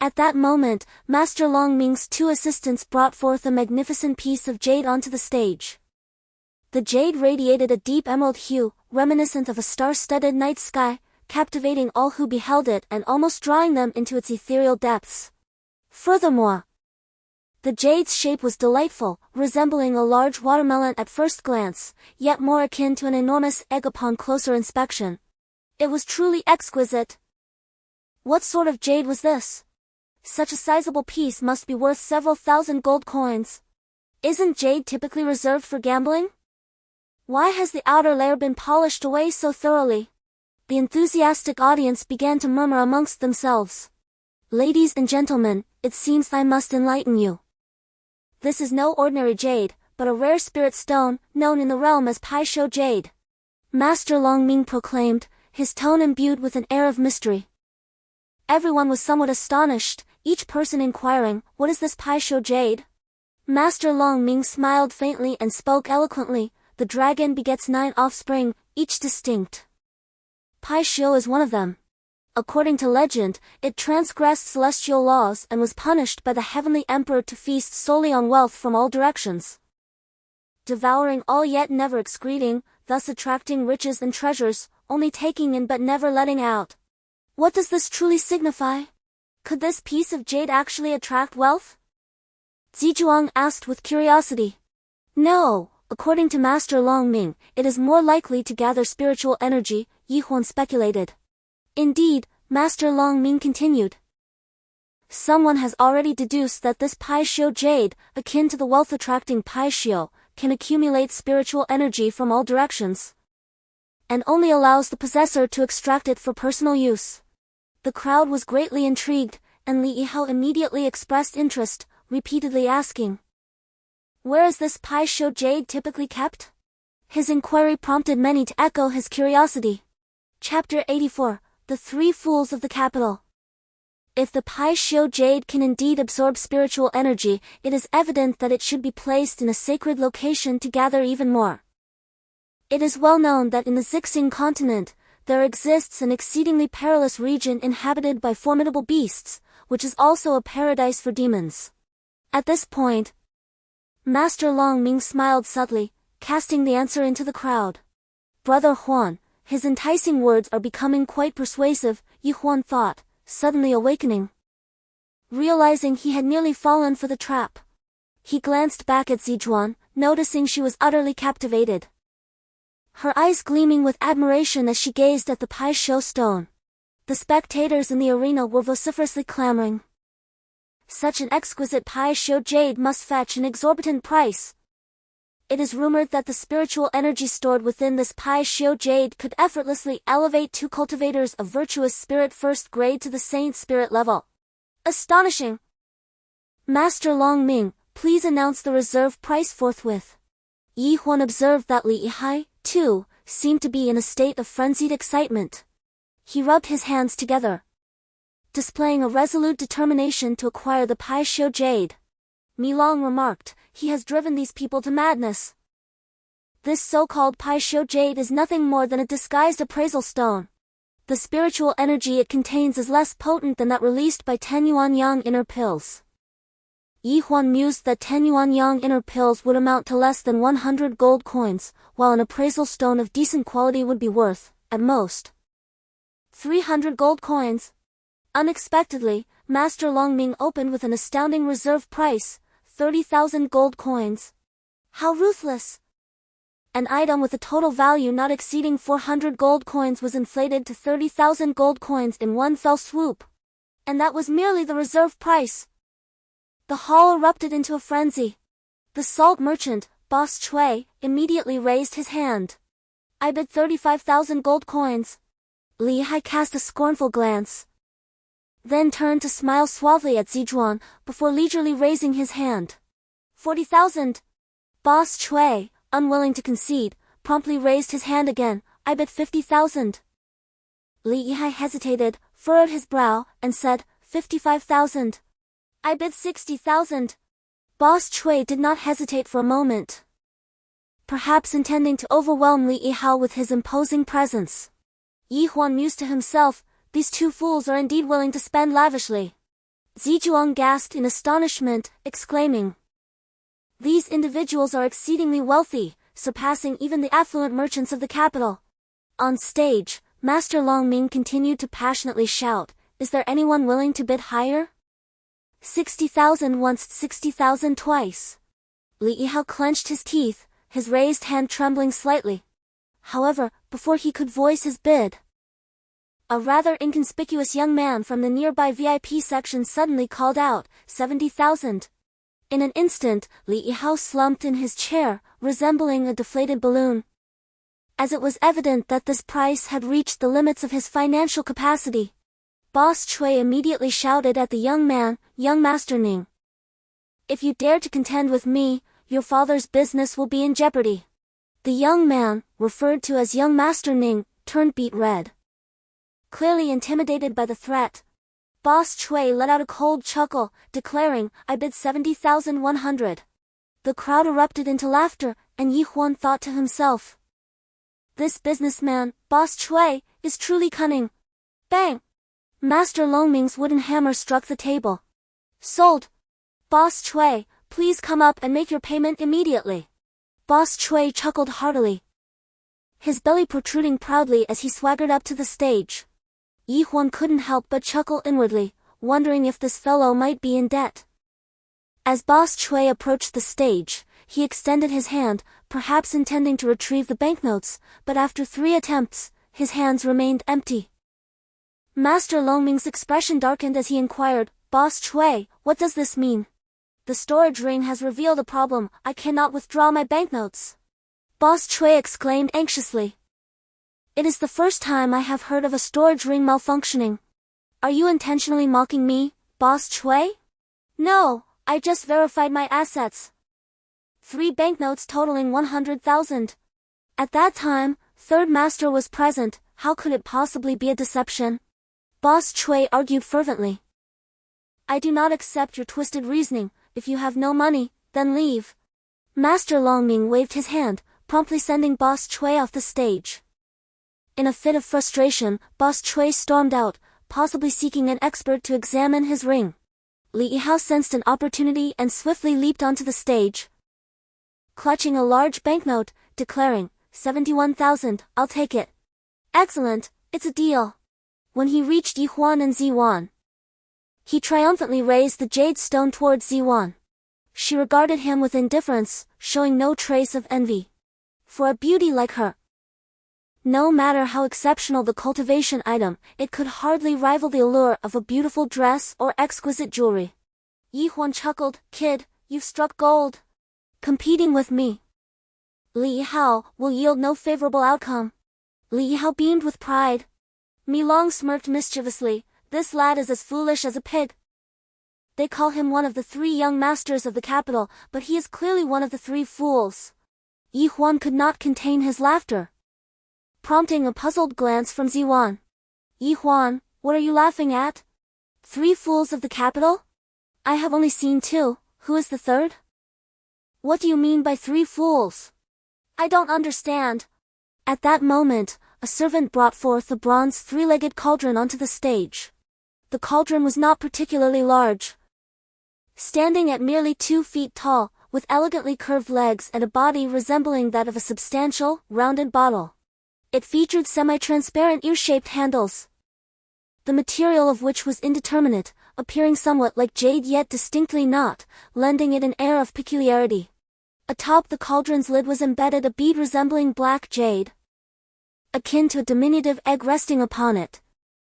At that moment, Master Longming's two assistants brought forth a magnificent piece of jade onto the stage. The jade radiated a deep emerald hue, reminiscent of a star-studded night sky, captivating all who beheld it and almost drawing them into its ethereal depths. Furthermore, the jade's shape was delightful, resembling a large watermelon at first glance, yet more akin to an enormous egg upon closer inspection. It was truly exquisite. What sort of jade was this? Such a sizable piece must be worth several thousand gold coins. Isn't jade typically reserved for gambling? Why has the outer layer been polished away so thoroughly? The enthusiastic audience began to murmur amongst themselves. Ladies and gentlemen, it seems I must enlighten you. This is no ordinary jade, but a rare spirit stone, known in the realm as Paisho jade. Master Longming proclaimed, his tone imbued with an air of mystery. Everyone was somewhat astonished, each person inquiring, what is this Paisho jade? Master Longming smiled faintly and spoke eloquently, the dragon begets 9 offspring, each distinct. Paisho is one of them. According to legend, it transgressed celestial laws and was punished by the heavenly emperor to feast solely on wealth from all directions, devouring all yet never excreting, thus attracting riches and treasures, only taking in but never letting out. What does this truly signify? Could this piece of jade actually attract wealth? Zizhuang asked with curiosity. No, according to Master Longming, it is more likely to gather spiritual energy, Huan speculated. Indeed, Master Longming continued. Someone has already deduced that this Paisho jade, akin to the wealth-attracting Paisho, can accumulate spiritual energy from all directions, and only allows the possessor to extract it for personal use. The crowd was greatly intrigued, and Li Yihao immediately expressed interest, repeatedly asking, where is this Paisho jade typically kept? His inquiry prompted many to echo his curiosity. Chapter 84, The Three Fools of the Capital. If the Paisho jade can indeed absorb spiritual energy, it is evident that it should be placed in a sacred location to gather even more. It is well known that in the Zixing continent, there exists an exceedingly perilous region inhabited by formidable beasts, which is also a paradise for demons. At this point, Master Longming smiled subtly, casting the answer into the crowd. Brother Huan, his enticing words are becoming quite persuasive, Huan thought, suddenly awakening. Realizing he had nearly fallen for the trap, he glanced back at Zizhuan, noticing she was utterly captivated, her eyes gleaming with admiration as she gazed at the Paisho stone. The spectators in the arena were vociferously clamoring. Such an exquisite pseudo jade must fetch an exorbitant price. It is rumored that the spiritual energy stored within this pseudo jade could effortlessly elevate two cultivators of virtuous spirit first grade to the saint spirit level. Astonishing! Master Long Ming, please announce the reserve price forthwith. Yi Huan observed that Li Yihai, too, seemed to be in a state of frenzied excitement. He rubbed his hands together, displaying a resolute determination to acquire the pseudo jade. Mi Long remarked, he has driven these people to madness. This so-called pseudo jade is nothing more than a disguised appraisal stone. The spiritual energy it contains is less potent than that released by 10 yuan yang inner pills. Yi Huan mused that 10 yuan yang inner pills would amount to less than 100 gold coins, while an appraisal stone of decent quality would be worth, at most, 300 gold coins. Unexpectedly, Master Longming opened with an astounding reserve price, 30,000 gold coins. How ruthless! An item with a total value not exceeding 400 gold coins was inflated to 30,000 gold coins in one fell swoop. And that was merely the reserve price. The hall erupted into a frenzy. The salt merchant, Boss Chui, immediately raised his hand. I bid 35,000 gold coins. Li Hai cast a scornful glance, then turned to smile suavely at Zizhuan, before leisurely raising his hand. 40,000. Boss Chui, unwilling to concede, promptly raised his hand again. I bid 50,000. Li Yihai hesitated, furrowed his brow, and said, 55,000. I bid 60,000. Boss Chui did not hesitate for a moment, perhaps intending to overwhelm Li Yihao with his imposing presence. Yi Huan mused to himself, these two fools are indeed willing to spend lavishly. Zizhuang gasped in astonishment, exclaiming, these individuals are exceedingly wealthy, surpassing even the affluent merchants of the capital. On stage, Master Longming continued to passionately shout, is there anyone willing to bid higher? 60,000 once, 60,000 twice. Li Yihao clenched his teeth, his raised hand trembling slightly. However, before he could voice his bid, a rather inconspicuous young man from the nearby VIP section suddenly called out, 70,000. In an instant, Li Yihao slumped in his chair, resembling a deflated balloon. As it was evident that this price had reached the limits of his financial capacity, Boss Chui immediately shouted at the young man, young Master Ning, if you dare to contend with me, your father's business will be in jeopardy. The young man, referred to as young Master Ning, turned beet red. Clearly intimidated by the threat, Boss Chui let out a cold chuckle, declaring, I bid 70,100. The crowd erupted into laughter, and Yi Huan thought to himself, this businessman, Boss Chui, is truly cunning. Bang! Master Longming's wooden hammer struck the table. Sold! Boss Chui, please come up and make your payment immediately. Boss Chui chuckled heartily, his belly protruding proudly as he swaggered up to the stage. Yi Huan couldn't help but chuckle inwardly, wondering if this fellow might be in debt. As Boss Chui approached the stage, he extended his hand, perhaps intending to retrieve the banknotes, but after 3 attempts, his hands remained empty. Master Longming's expression darkened as he inquired, Boss Chui, what does this mean? The storage ring has revealed a problem, I cannot withdraw my banknotes. Boss Chui exclaimed anxiously. It is the first time I have heard of a storage ring malfunctioning. Are you intentionally mocking me, Boss Chui? No, I just verified my assets. 3 banknotes totaling 100,000. At that time, Third Master was present, how could it possibly be a deception? Boss Chui argued fervently. I do not accept your twisted reasoning, if you have no money, then leave. Master Longming waved his hand, promptly sending Boss Chui off the stage. In a fit of frustration, Boss Chui stormed out, possibly seeking an expert to examine his ring. Li Yihao sensed an opportunity and swiftly leaped onto the stage, clutching a large banknote, declaring, 71,000, I'll take it. Excellent, it's a deal. When he reached Yi Huan and Ziwan, he triumphantly raised the jade stone towards Ziwan. She regarded him with indifference, showing no trace of envy. For a beauty like her, no matter how exceptional the cultivation item, it could hardly rival the allure of a beautiful dress or exquisite jewelry. Yi Huan chuckled, "Kid, you've struck gold. Competing with me, Li Hao, will yield no favorable outcome." Li Hao beamed with pride. Mi Long smirked mischievously, "This lad is as foolish as a pig. They call him one of the 3 young masters of the capital, but he is clearly one of the 3 fools." Yi Huan could not contain his laughter, prompting a puzzled glance from Ziwan. "Yi Huan, what are you laughing at? 3 fools of the capital? I have only seen 2, who is the 3rd? What do you mean by 3 fools? I don't understand." At that moment, a servant brought forth the bronze 3-legged cauldron onto the stage. The cauldron was not particularly large, standing at merely 2 feet tall, with elegantly curved legs and a body resembling that of a substantial, rounded bottle. It featured semi-transparent ear-shaped handles, the material of which was indeterminate, appearing somewhat like jade yet distinctly not, lending it an air of peculiarity. Atop the cauldron's lid was embedded a bead resembling black jade, akin to a diminutive egg resting upon it.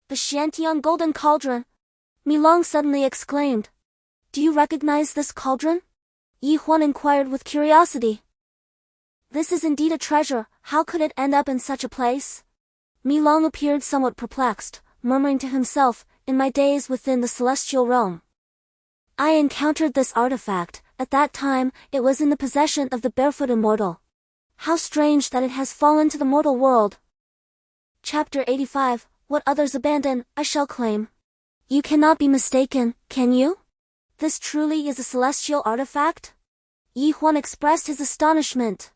"The Shantian Golden Cauldron!" Mi Long suddenly exclaimed. "Do you recognize this cauldron?" Yi Huan inquired with curiosity. "This is indeed a treasure, how could it end up in such a place?" Mi Long appeared somewhat perplexed, murmuring to himself, "In my days within the celestial realm, I encountered this artifact. At that time, it was in the possession of the barefoot immortal. How strange that it has fallen to the mortal world." Chapter 85, What Others Abandon, I Shall Claim. "You cannot be mistaken, can you? This truly is a celestial artifact?" Yi Huan expressed his astonishment.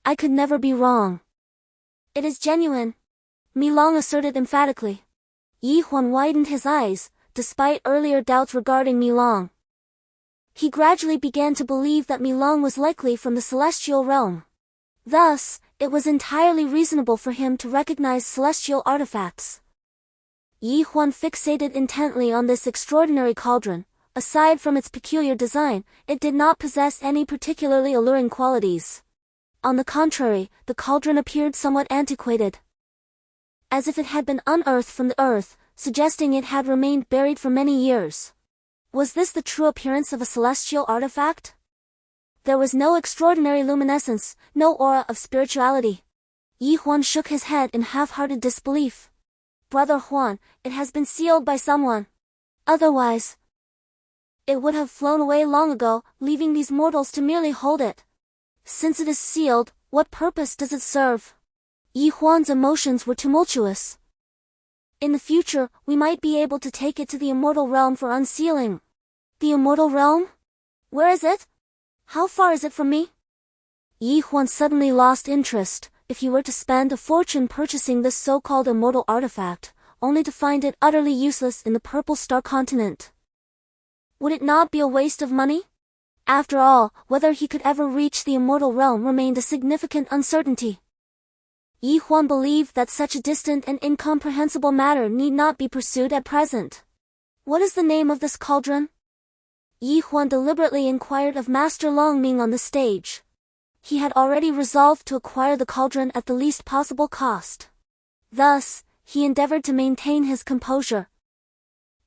"I could never be wrong. It is genuine," Mi Long asserted emphatically. Yi Huan widened his eyes, despite earlier doubts regarding Mi Long. He gradually began to believe that Mi Long was likely from the celestial realm. Thus, it was entirely reasonable for him to recognize celestial artifacts. Yi Huan fixated intently on this extraordinary cauldron. Aside from its peculiar design, it did not possess any particularly alluring qualities. On the contrary, the cauldron appeared somewhat antiquated, as if it had been unearthed from the earth, suggesting it had remained buried for many years. Was this the true appearance of a celestial artifact? There was no extraordinary luminescence, no aura of spirituality. Yi Huan shook his head in half-hearted disbelief. "Brother Huan, it has been sealed by someone. Otherwise, it would have flown away long ago, leaving these mortals to merely hold it. Since it is sealed, what purpose does it serve?" Yi Huan's emotions were tumultuous. "In the future, we might be able to take it to the Immortal Realm for unsealing." "The Immortal Realm? Where is it? How far is it from me?" Yi Huan suddenly lost interest. If he were to spend a fortune purchasing this so-called immortal artifact, only to find it utterly useless in the Purple Star continent, would it not be a waste of money? After all, whether he could ever reach the Immortal Realm remained a significant uncertainty. Yi Huan believed that such a distant and incomprehensible matter need not be pursued at present. "What is the name of this cauldron?" Yi Huan deliberately inquired of Master Longming on the stage. He had already resolved to acquire the cauldron at the least possible cost. Thus, he endeavored to maintain his composure.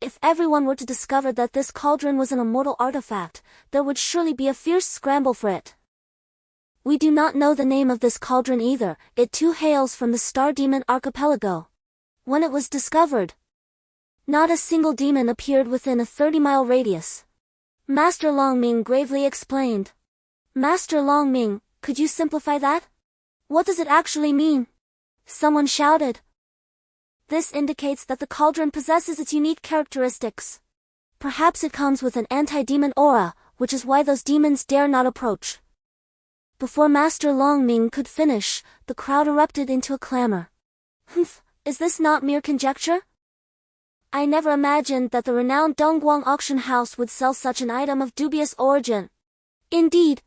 If everyone were to discover that this cauldron was an immortal artifact, there would surely be a fierce scramble for it. "We do not know the name of this cauldron either, it too hails from the Star Demon Archipelago. When it was discovered, not a single demon appeared within a 30-mile radius." Master Longming gravely explained. "Master Longming, could you simplify that? What does it actually mean?" Someone shouted. "This indicates that the cauldron possesses its unique characteristics. Perhaps it comes with an anti-demon aura, which is why those demons dare not approach." Before Master Longming could finish, the crowd erupted into a clamor. "Humph, is this not mere conjecture? I never imagined that the renowned Dongguang auction house would sell such an item of dubious origin. Indeed,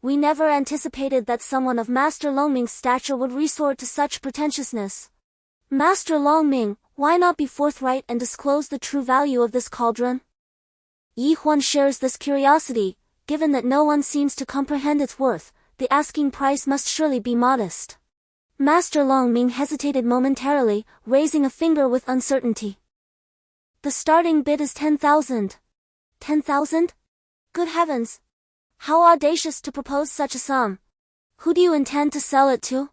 we never anticipated that someone of Master Longming's stature would resort to such pretentiousness. Master Longming, why not be forthright and disclose the true value of this cauldron?" Yi Huan shares this curiosity. Given that no one seems to comprehend its worth, the asking price must surely be modest. Master Longming hesitated momentarily, raising a finger with uncertainty. "The starting bid is 10,000. 10,000? Good heavens! How audacious to propose such a sum! Who do you intend to sell it to?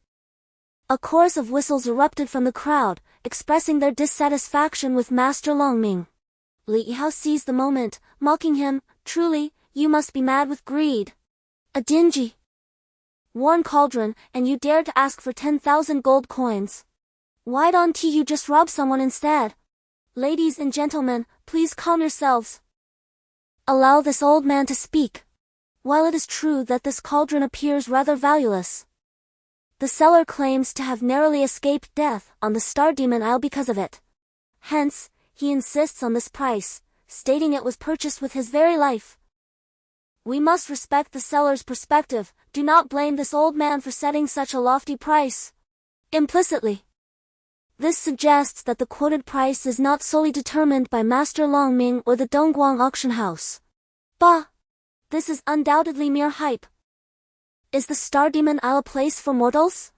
A chorus of whistles erupted from the crowd, expressing their dissatisfaction with Master Longming. Li Yihao seized the moment, mocking him, "Truly, you must be mad with greed. A dingy, worn cauldron, and you dare to ask for 10,000 gold coins. Why don't you just rob someone instead? Ladies and gentlemen, please calm yourselves. Allow this old man to speak. While it is true that this cauldron appears rather valueless, the seller claims to have narrowly escaped death on the Star Demon Isle because of it. Hence, he insists on this price, stating it was purchased with his very life. We must respect the seller's perspective, do not blame this old man for setting such a lofty price. Implicitly, this suggests that the quoted price is not solely determined by Master Longming or the Dongguang auction house. Bah! This is undoubtedly mere hype. Is the Star Demon Isle a place for mortals?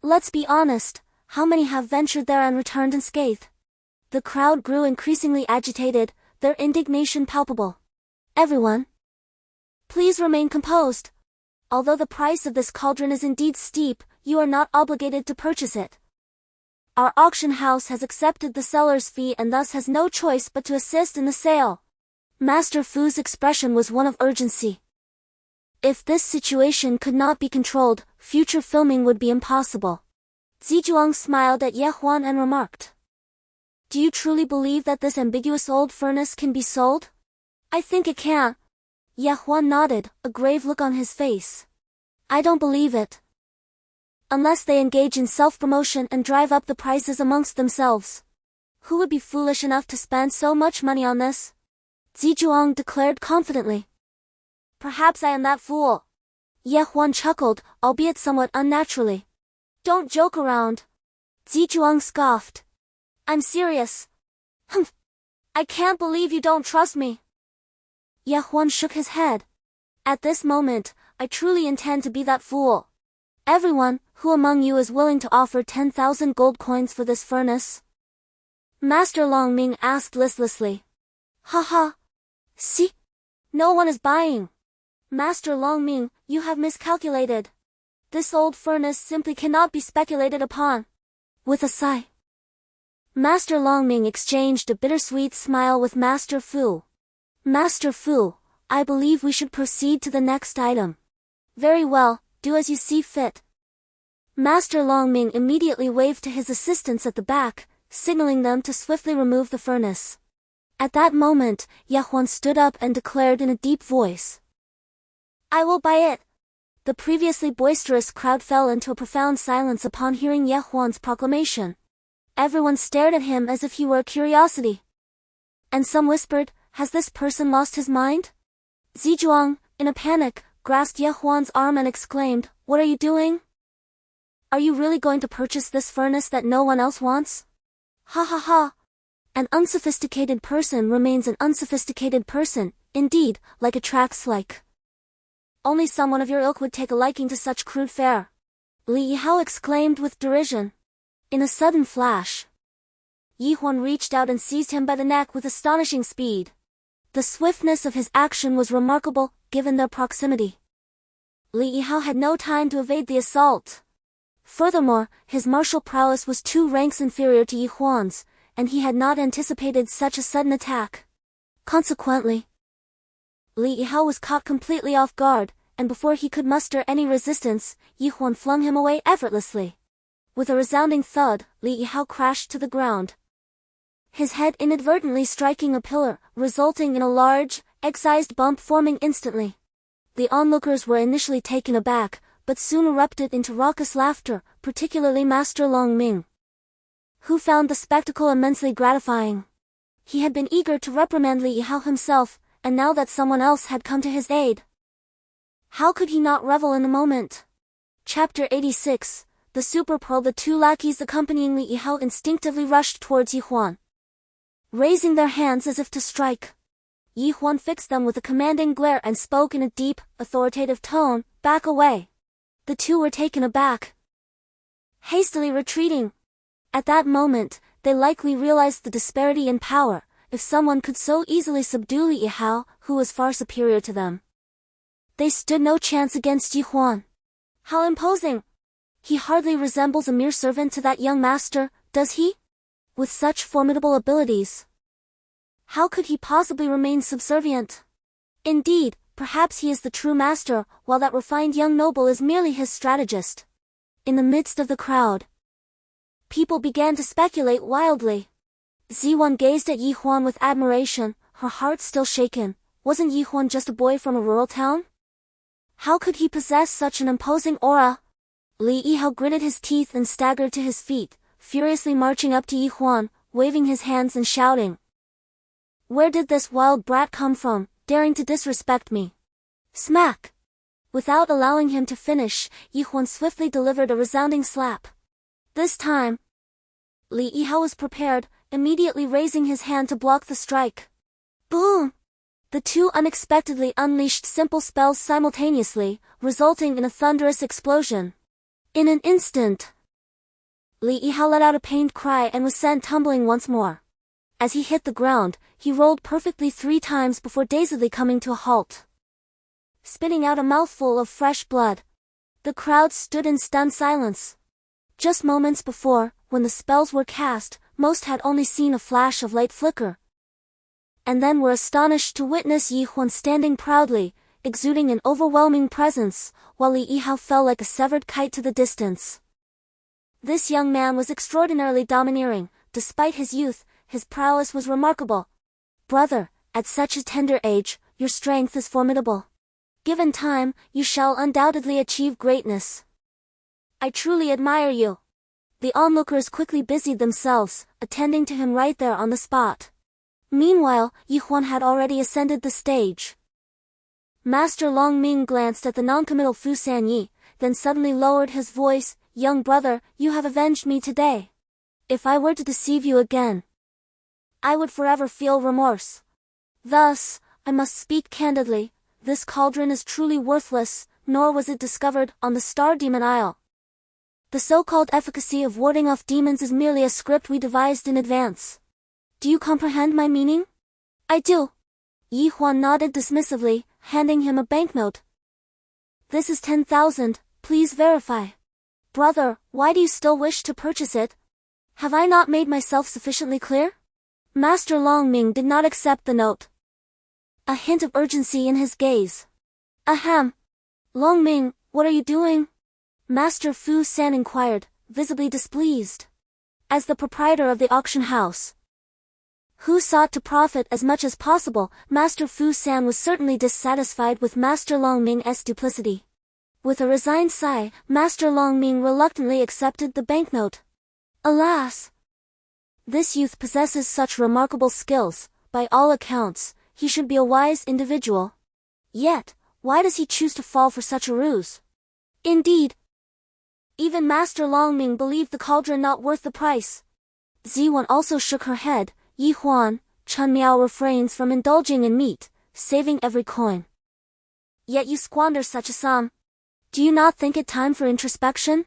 Let's be honest, how many have ventured there and returned unscathed? The crowd grew increasingly agitated, their indignation palpable. Everyone, please remain composed. Although the price of this cauldron is indeed steep, you are not obligated to purchase it. Our auction house has accepted the seller's fee and thus has no choice but to assist in the sale. Master Fu's expression was one of urgency. If this situation could not be controlled, future filming would be impossible. Zizhuang smiled at Ye Huan and remarked, "Do you truly believe that this ambiguous old furnace can be sold?" "I think it can." Ye Huan nodded, a grave look on his face. "I don't believe it. Unless they engage in self-promotion and drive up the prices amongst themselves. Who would be foolish enough to spend so much money on this?" Zizhuang declared confidently. "Perhaps I am that fool." Ye Huan chuckled, albeit somewhat unnaturally. "Don't joke around." Zizhuang scoffed. "I'm serious." "Humph! I can't believe you don't trust me." Ye Huan shook his head. "At this moment, I truly intend to be that fool. Everyone, who among you is willing to offer 10,000 gold coins for this furnace?" Master Longming asked listlessly. "Ha ha! See? No one is buying." "Master Longming, you have miscalculated. This old furnace simply cannot be speculated upon." With a sigh, Master Longming exchanged a bittersweet smile with Master Fu. "Master Fu, I believe we should proceed to the next item." "Very well, do as you see fit." Master Longming immediately waved to his assistants at the back, signaling them to swiftly remove the furnace. At that moment, Ye Huan stood up and declared in a deep voice, "I will buy it." The previously boisterous crowd fell into a profound silence upon hearing Ye Huan's proclamation. Everyone stared at him as if he were a curiosity. And some whispered, "Has this person lost his mind?" Zizhuang, in a panic, grasped Ye Huan's arm and exclaimed, "What are you doing? Are you really going to purchase this furnace that no one else wants?" "Ha ha ha! An unsophisticated person remains an unsophisticated person, indeed, like attracts like. Only someone of your ilk would take a liking to such crude fare." Li Yihao exclaimed with derision. In a sudden flash, Yi Huan reached out and seized him by the neck with astonishing speed. The swiftness of his action was remarkable, given their proximity. Li Yihao had no time to evade the assault. Furthermore, his martial prowess was 2 ranks inferior to Yi Huan's, and he had not anticipated such a sudden attack. Consequently, Li Yihao was caught completely off guard, and before he could muster any resistance, Yi Huan flung him away effortlessly. With a resounding thud, Li Yihao crashed to the ground, his head inadvertently striking a pillar, resulting in a large, excised bump forming instantly. The onlookers were initially taken aback, but soon erupted into raucous laughter, particularly Master Longming, who found the spectacle immensely gratifying. He had been eager to reprimand Li Yihao himself, and now that someone else had come to his aid, how could he not revel in the moment? Chapter 86, The Super Pearl. The 2 lackeys accompanying Li Yihao instinctively rushed towards Yi Huan, raising their hands as if to strike. Yi Huan fixed them with a commanding glare and spoke in a deep, authoritative tone, "Back away." The 2 were taken aback, hastily retreating. At that moment, they likely realized the disparity in power, if someone could so easily subdue Li Yihao, who was far superior to them. They stood no chance against Yi Huan. How imposing! He hardly resembles a mere servant to that young master, does he? With such formidable abilities, how could he possibly remain subservient? Indeed, perhaps he is the true master, while that refined young noble is merely his strategist. In the midst of the crowd, people began to speculate wildly. Ziwan gazed at Yi Huan with admiration, her heart still shaken. Wasn't Yi Huan just a boy from a rural town? How could he possess such an imposing aura? Li Yihao gritted his teeth and staggered to his feet, furiously marching up to Yi Huan, waving his hands and shouting. Where did this wild brat come from, daring to disrespect me? Smack! Without allowing him to finish, Yi Huan swiftly delivered a resounding slap. This time, Li Yihao was prepared, immediately raising his hand to block the strike. Boom! The two unexpectedly unleashed simple spells simultaneously, resulting in a thunderous explosion. In an instant, Li Yihao let out a pained cry and was sent tumbling once more. As he hit the ground, he rolled perfectly 3 times before dazedly coming to a halt, spitting out a mouthful of fresh blood. The crowd stood in stunned silence. Just moments before, when the spells were cast, most had only seen a flash of light flicker, and then were astonished to witness Yi Huan standing proudly, exuding an overwhelming presence, while Li Yihao fell like a severed kite to the distance. This young man was extraordinarily domineering. Despite his youth, his prowess was remarkable. Brother, at such a tender age, your strength is formidable. Given time, you shall undoubtedly achieve greatness. I truly admire you. The onlookers quickly busied themselves, attending to him right there on the spot. Meanwhile, Yi Huan had already ascended the stage. Master Longming glanced at the noncommittal Fu Sanyi, then suddenly lowered his voice. Young brother, you have avenged me today. If I were to deceive you again, I would forever feel remorse. Thus, I must speak candidly, this cauldron is truly worthless, nor was it discovered on the Star Demon Isle. The so-called efficacy of warding off demons is merely a script we devised in advance. Do you comprehend my meaning? I do. Yi Huan nodded dismissively, handing him a banknote. This is 10,000, please verify. Brother, why do you still wish to purchase it? Have I not made myself sufficiently clear? Master Longming did not accept the note, a hint of urgency in his gaze. Ahem. Longming, what are you doing? Master Fu San inquired, visibly displeased. As the proprietor of the auction house, who sought to profit as much as possible, Master Fu San was certainly dissatisfied with Master Longming's duplicity. With a resigned sigh, Master Longming reluctantly accepted the banknote. Alas! This youth possesses such remarkable skills. By all accounts, he should be a wise individual. Yet, why does he choose to fall for such a ruse? Indeed, even Master Longming believed the cauldron not worth the price. Ziwan also shook her head. Yi Huan, Chun Miao refrains from indulging in meat, saving every coin. Yet you squander such a sum. Do you not think it time for introspection?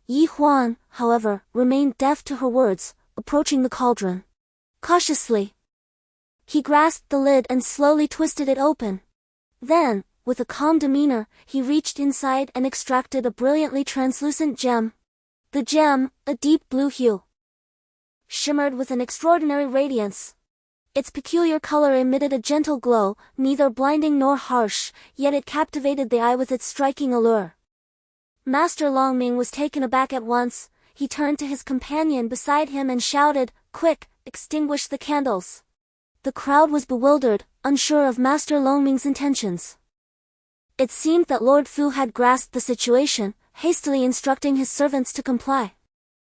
Yi Huan, however, remained deaf to her words, approaching the cauldron. Cautiously, he grasped the lid and slowly twisted it open. Then, with a calm demeanor, he reached inside and extracted a brilliantly translucent gem. The gem, a deep blue hue, shimmered with an extraordinary radiance. Its peculiar color emitted a gentle glow, neither blinding nor harsh, yet it captivated the eye with its striking allure. Master Longming was taken aback at once. He turned to his companion beside him and shouted, "Quick, extinguish the candles." The crowd was bewildered, unsure of Master Longming's intentions. It seemed that Lord Fu had grasped the situation, hastily instructing his servants to comply.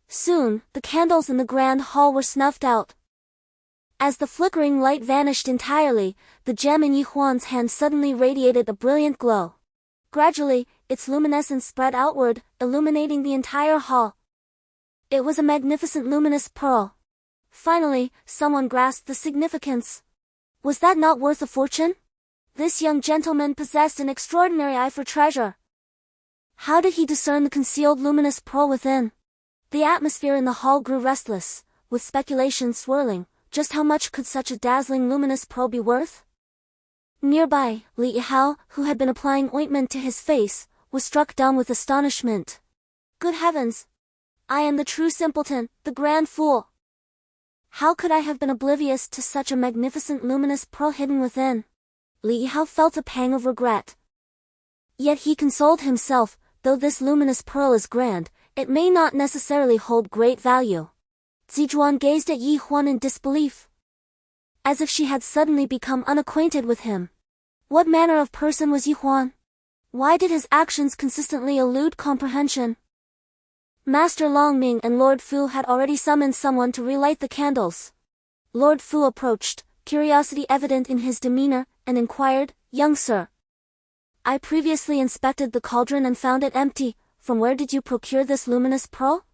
Soon, the candles in the grand hall were snuffed out. As the flickering light vanished entirely, the gem in Yi Huan's hand suddenly radiated a brilliant glow. Gradually, its luminescence spread outward, illuminating the entire hall. It was a magnificent luminous pearl. Finally, someone grasped the significance. Was that not worth a fortune? This young gentleman possessed an extraordinary eye for treasure. How did he discern the concealed luminous pearl within? The atmosphere in the hall grew restless, with speculation swirling. Just how much could such a dazzling luminous pearl be worth? Nearby, Li Yihao, who had been applying ointment to his face, was struck dumb with astonishment. Good heavens! I am the true simpleton, the grand fool! How could I have been oblivious to such a magnificent luminous pearl hidden within? Li Yihao felt a pang of regret. Yet he consoled himself, though this luminous pearl is grand, it may not necessarily hold great value. Zijuan gazed at Yi Huan in disbelief, as if she had suddenly become unacquainted with him. What manner of person was Yi Huan? Why did his actions consistently elude comprehension? Master Longming and Lord Fu had already summoned someone to relight the candles. Lord Fu approached, curiosity evident in his demeanor, and inquired, "Young sir, I previously inspected the cauldron and found it empty. From where did you procure this luminous pearl?"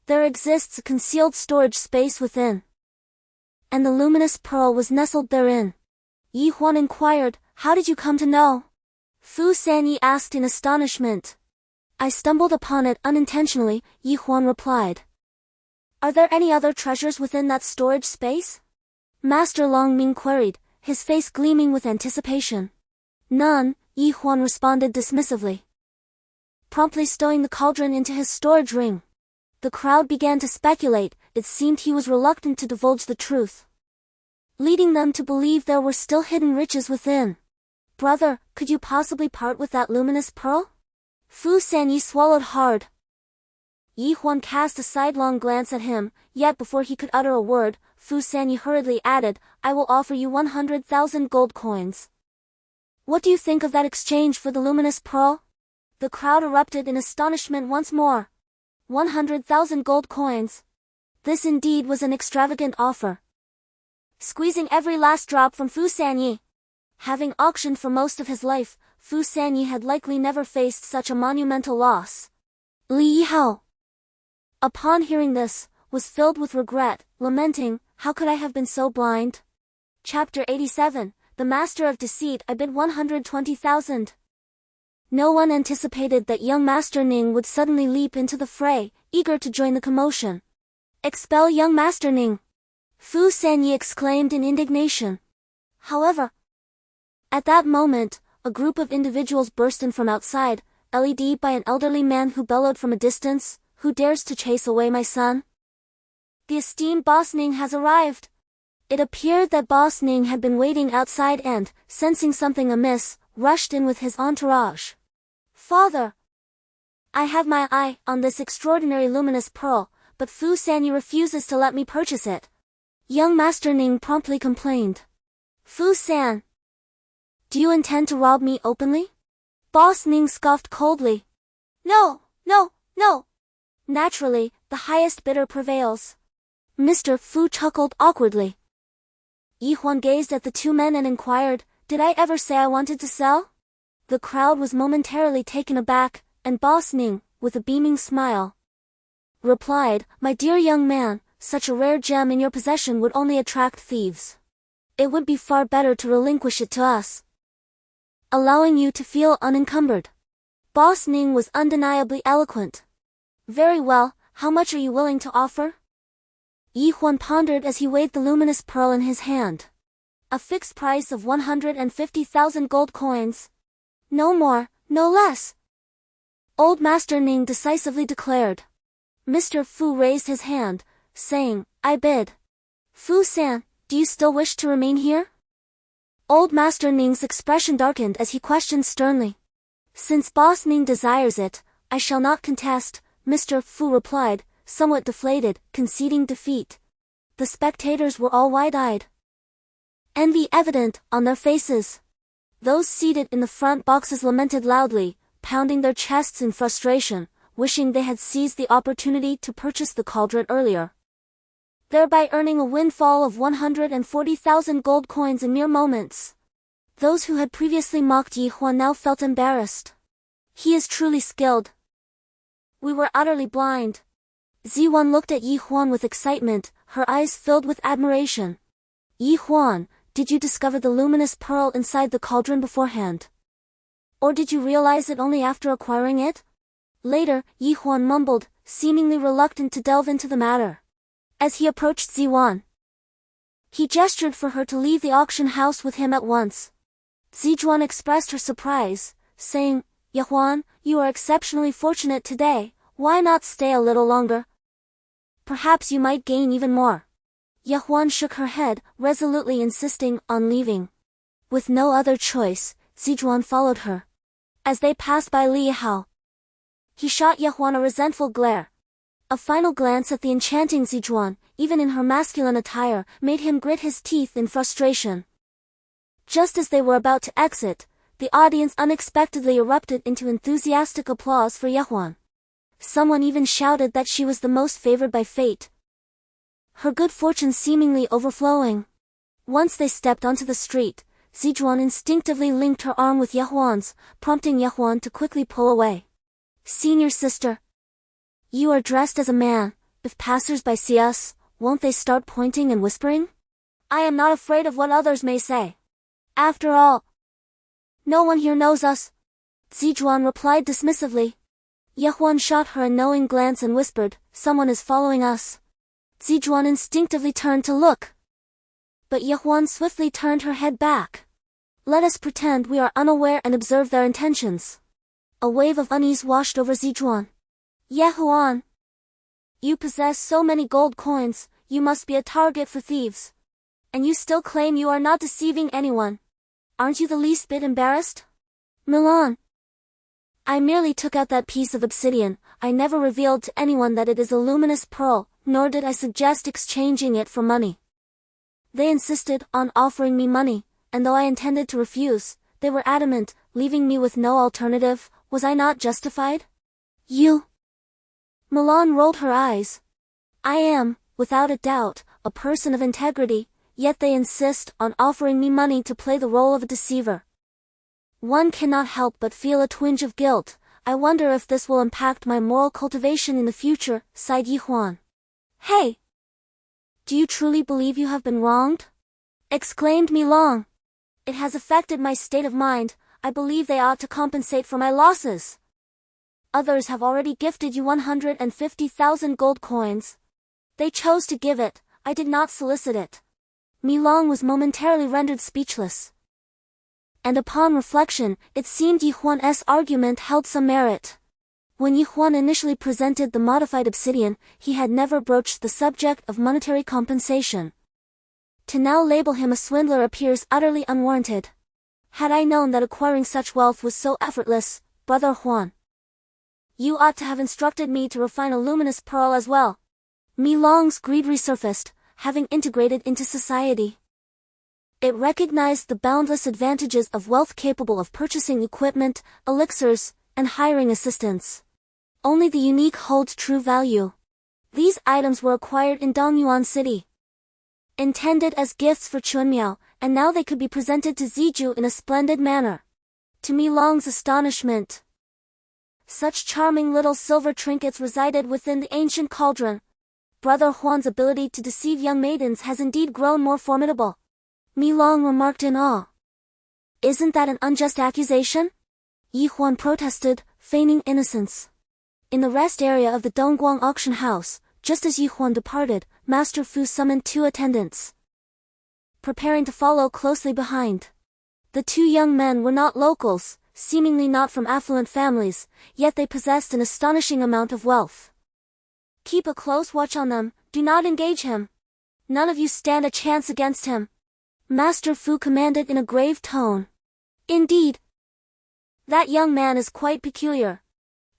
"There exists a concealed storage space within, and the luminous pearl was nestled therein." Yi Huan inquired, "How did you come to know?" Fu Sanyi asked in astonishment. "I stumbled upon it unintentionally," Yi Huan replied. "Are there any other treasures within that storage space?" Master Longming queried, his face gleaming with anticipation. "None," Yi Huan responded dismissively, promptly stowing the cauldron into his storage ring. The crowd began to speculate. It seemed he was reluctant to divulge the truth, leading them to believe there were still hidden riches within. "Brother, could you possibly part with that luminous pearl?" Fu Sanyi swallowed hard. Yi Huan cast a sidelong glance at him, yet before he could utter a word, Fu Sanyi hurriedly added, "I will offer you 100,000 gold coins. What do you think of that exchange for the luminous pearl?" The crowd erupted in astonishment once more. 100,000 gold coins. This indeed was an extravagant offer. Squeezing every last drop from Fu Sanyi. Having auctioned for most of his life, Fu Sanyi had likely never faced such a monumental loss. Li Yihao, upon hearing this, was filled with regret, lamenting, "How could I have been so blind?" Chapter 87, The Master of Deceit. I bid 120,000. No one anticipated that young Master Ning would suddenly leap into the fray, eager to join the commotion. "Expel young Master Ning!" Fu Sanyi exclaimed in indignation. However, at that moment, a group of individuals burst in from outside, led by an elderly man who bellowed from a distance, "Who dares to chase away my son? The esteemed Boss Ning has arrived!" It appeared that Boss Ning had been waiting outside and, sensing something amiss, rushed in with his entourage. "Father, I have my eye on this extraordinary luminous pearl, but Fu Sanyi refuses to let me purchase it," young Master Ning promptly complained. "Fu San, do you intend to rob me openly?" Boss Ning scoffed coldly. No. Naturally, the highest bidder prevails." Mr. Fu chuckled awkwardly. Yi Huan gazed at the two men and inquired, "Did I ever say I wanted to sell?" The crowd was momentarily taken aback, and Boss Ning, with a beaming smile, replied, "My dear young man, such a rare gem in your possession would only attract thieves. It would be far better to relinquish it to us, allowing you to feel unencumbered." Boss Ning was undeniably eloquent. "Very well, how much are you willing to offer?" Yi Huan pondered as he weighed the luminous pearl in his hand. "A fixed price of 150,000 gold coins. No more, no less," old Master Ning decisively declared. Mr. Fu raised his hand, saying, "I bid." "Fu San, do you still wish to remain here?" Old Master Ning's expression darkened as he questioned sternly. "Since Boss Ning desires it, I shall not contest," Mr. Fu replied, somewhat deflated, conceding defeat. The spectators were all wide-eyed, envy evident on their faces. Those seated in the front boxes lamented loudly, pounding their chests in frustration, wishing they had seized the opportunity to purchase the cauldron earlier, thereby earning a windfall of 140,000 gold coins in mere moments. Those who had previously mocked Yi Huan now felt embarrassed. "He is truly skilled. We were utterly blind." Ziwan looked at Yi Huan with excitement, her eyes filled with admiration. "Yi Huan, did you discover the luminous pearl inside the cauldron beforehand? Or did you realize it only after acquiring it?" Later, Yi Huan mumbled, seemingly reluctant to delve into the matter. As he approached Ziwan, He gestured for her to leave the auction house with him at once. Zijuan expressed her surprise, saying, Huan, you are exceptionally fortunate today, why not stay a little longer? Perhaps you might gain even more. Huan shook her head, resolutely insisting on leaving. With no other choice, Zijuan followed her. As they passed by Li Hao, he shot Huan a resentful glare. A final glance at the enchanting Zijuan, even in her masculine attire, made him grit his teeth in frustration. Just as they were about to exit, the audience unexpectedly erupted into enthusiastic applause for Huan. Someone even shouted that she was the most favored by fate, her good fortune seemingly overflowing. Once they stepped onto the street, Zijuan instinctively linked her arm with Huan's, prompting Huan to quickly pull away. Senior sister, you are dressed as a man. If passers-by see us, won't they start pointing and whispering? I am not afraid of what others may say. After all, no one here knows us. Zijuan replied dismissively. Huan shot her a knowing glance and whispered, someone is following us. Zijuan instinctively turned to look. But Huan swiftly turned her head back. Let us pretend we are unaware and observe their intentions. A wave of unease washed over Zijuan. Huan, you possess so many gold coins, you must be a target for thieves. And you still claim you are not deceiving anyone. Aren't you the least bit embarrassed? Milan, I merely took out that piece of obsidian. I never revealed to anyone that it is a luminous pearl, nor did I suggest exchanging it for money. They insisted on offering me money, and though I intended to refuse, they were adamant, leaving me with no alternative. Was I not justified? You? Milan rolled her eyes. I am, without a doubt, a person of integrity, yet they insist on offering me money to play the role of a deceiver. One cannot help but feel a twinge of guilt. I wonder if this will impact my moral cultivation in the future, sighed Huan. Hey! Do you truly believe you have been wronged? Exclaimed Milan. It has affected my state of mind. I believe they ought to compensate for my losses. Others have already gifted you 150,000 gold coins. They chose to give it, I did not solicit it. Milan was momentarily rendered speechless. And upon reflection, it seemed Huan's argument held some merit. When Huan initially presented the modified obsidian, he had never broached the subject of monetary compensation. To now label him a swindler appears utterly unwarranted. Had I known that acquiring such wealth was so effortless, Brother Huan, you ought to have instructed me to refine a luminous pearl as well. Milan's greed resurfaced, having integrated into society. It recognized the boundless advantages of wealth capable of purchasing equipment, elixirs, and hiring assistants. Only the unique holds true value. These items were acquired in Dongyuan City, intended as gifts for Chunmiao, and now they could be presented to Ziju in a splendid manner. To Milan's astonishment, such charming little silver trinkets resided within the ancient cauldron. Brother Huan's ability to deceive young maidens has indeed grown more formidable. Milan remarked in awe. Isn't that an unjust accusation? Huan protested, feigning innocence. In the rest area of the Dongguang auction house, just as Huan departed, Master Fu summoned 2 attendants, preparing to follow closely behind. The 2 young men were not locals, seemingly not from affluent families, yet they possessed an astonishing amount of wealth. Keep a close watch on them, do not engage him. None of you stand a chance against him, Master Fu commanded in a grave tone. Indeed, that young man is quite peculiar.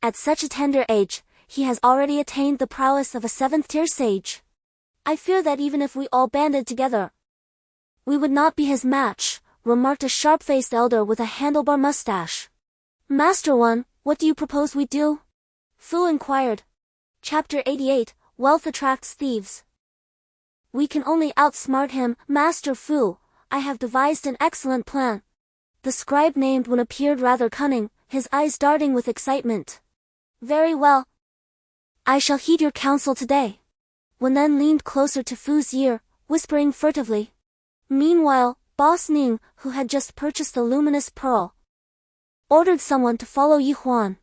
At such a tender age, he has already attained the prowess of a 7th-tier sage. I fear that even if we all banded together, we would not be his match, remarked a sharp-faced elder with a handlebar mustache. Master One, what do you propose we do? Fu inquired. Chapter 88, Wealth Attracts Thieves. We can only outsmart him, Master Fu. I have devised an excellent plan. The scribe named Wen appeared rather cunning, his eyes darting with excitement. Very well. I shall heed your counsel today. Wen then leaned closer to Fu's ear, whispering furtively. Meanwhile, Boss Ning, who had just purchased the luminous pearl, ordered someone to follow Huan.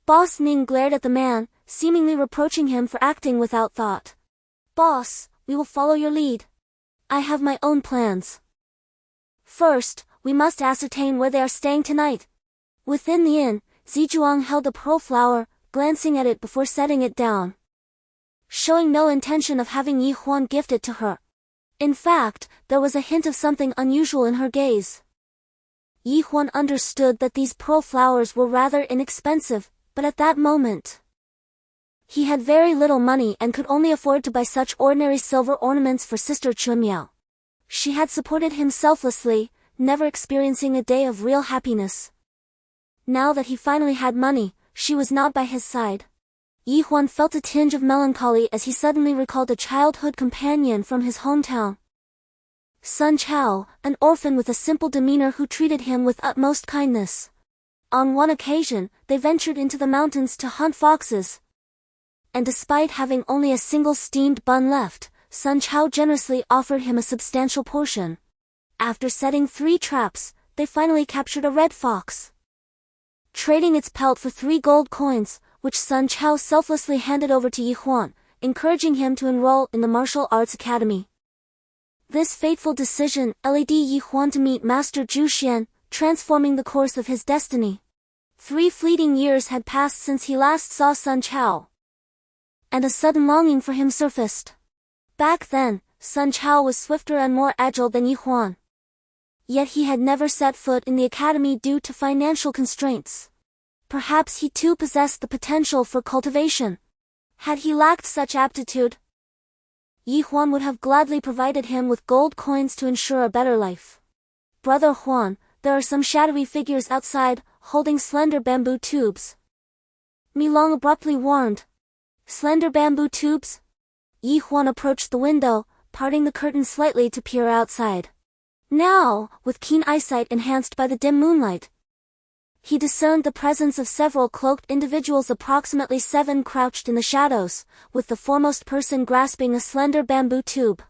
Boss Ning glared at the man, seemingly reproaching him for acting without thought. Boss, we will follow your lead. I have my own plans. First, we must ascertain where they are staying tonight. Within the inn, Zizhuang held a pearl flower, glancing at it before setting it down, showing no intention of having Yi Huan gift it to her. In fact, there was a hint of something unusual in her gaze. Yi Huan understood that these pearl flowers were rather inexpensive, but at that moment, he had very little money and could only afford to buy such ordinary silver ornaments for Sister Chunmiao. She had supported him selflessly, never experiencing a day of real happiness. Now that he finally had money, she was not by his side. Yi Huan felt a tinge of melancholy as he suddenly recalled a childhood companion from his hometown, Sun Chao, an orphan with a simple demeanor who treated him with utmost kindness. On one occasion, they ventured into the mountains to hunt foxes, and despite having only a single steamed bun left, Sun Chao generously offered him a substantial portion. After setting 3 traps, they finally captured a red fox, trading its pelt for 3 gold coins, which Sun Chao selflessly handed over to Yi Huan, encouraging him to enroll in the martial arts academy. This fateful decision led Yi Huan to meet Master Zhu Xian, transforming the course of his destiny. 3 fleeting years had passed since he last saw Sun Chao, and a sudden longing for him surfaced. Back then, Sun Chao was swifter and more agile than Yi Huan. Yet he had never set foot in the academy due to financial constraints. Perhaps he too possessed the potential for cultivation. Had he lacked such aptitude, Yi Huan would have gladly provided him with gold coins to ensure a better life. Brother Huan, there are some shadowy figures outside, holding slender bamboo tubes. Mi Long abruptly warned. Slender bamboo tubes? Yi Huan approached the window, parting the curtain slightly to peer outside. Now, with keen eyesight enhanced by the dim moonlight, he discerned the presence of several cloaked individuals, approximately 7 crouched in the shadows, with the foremost person grasping a slender bamboo tube.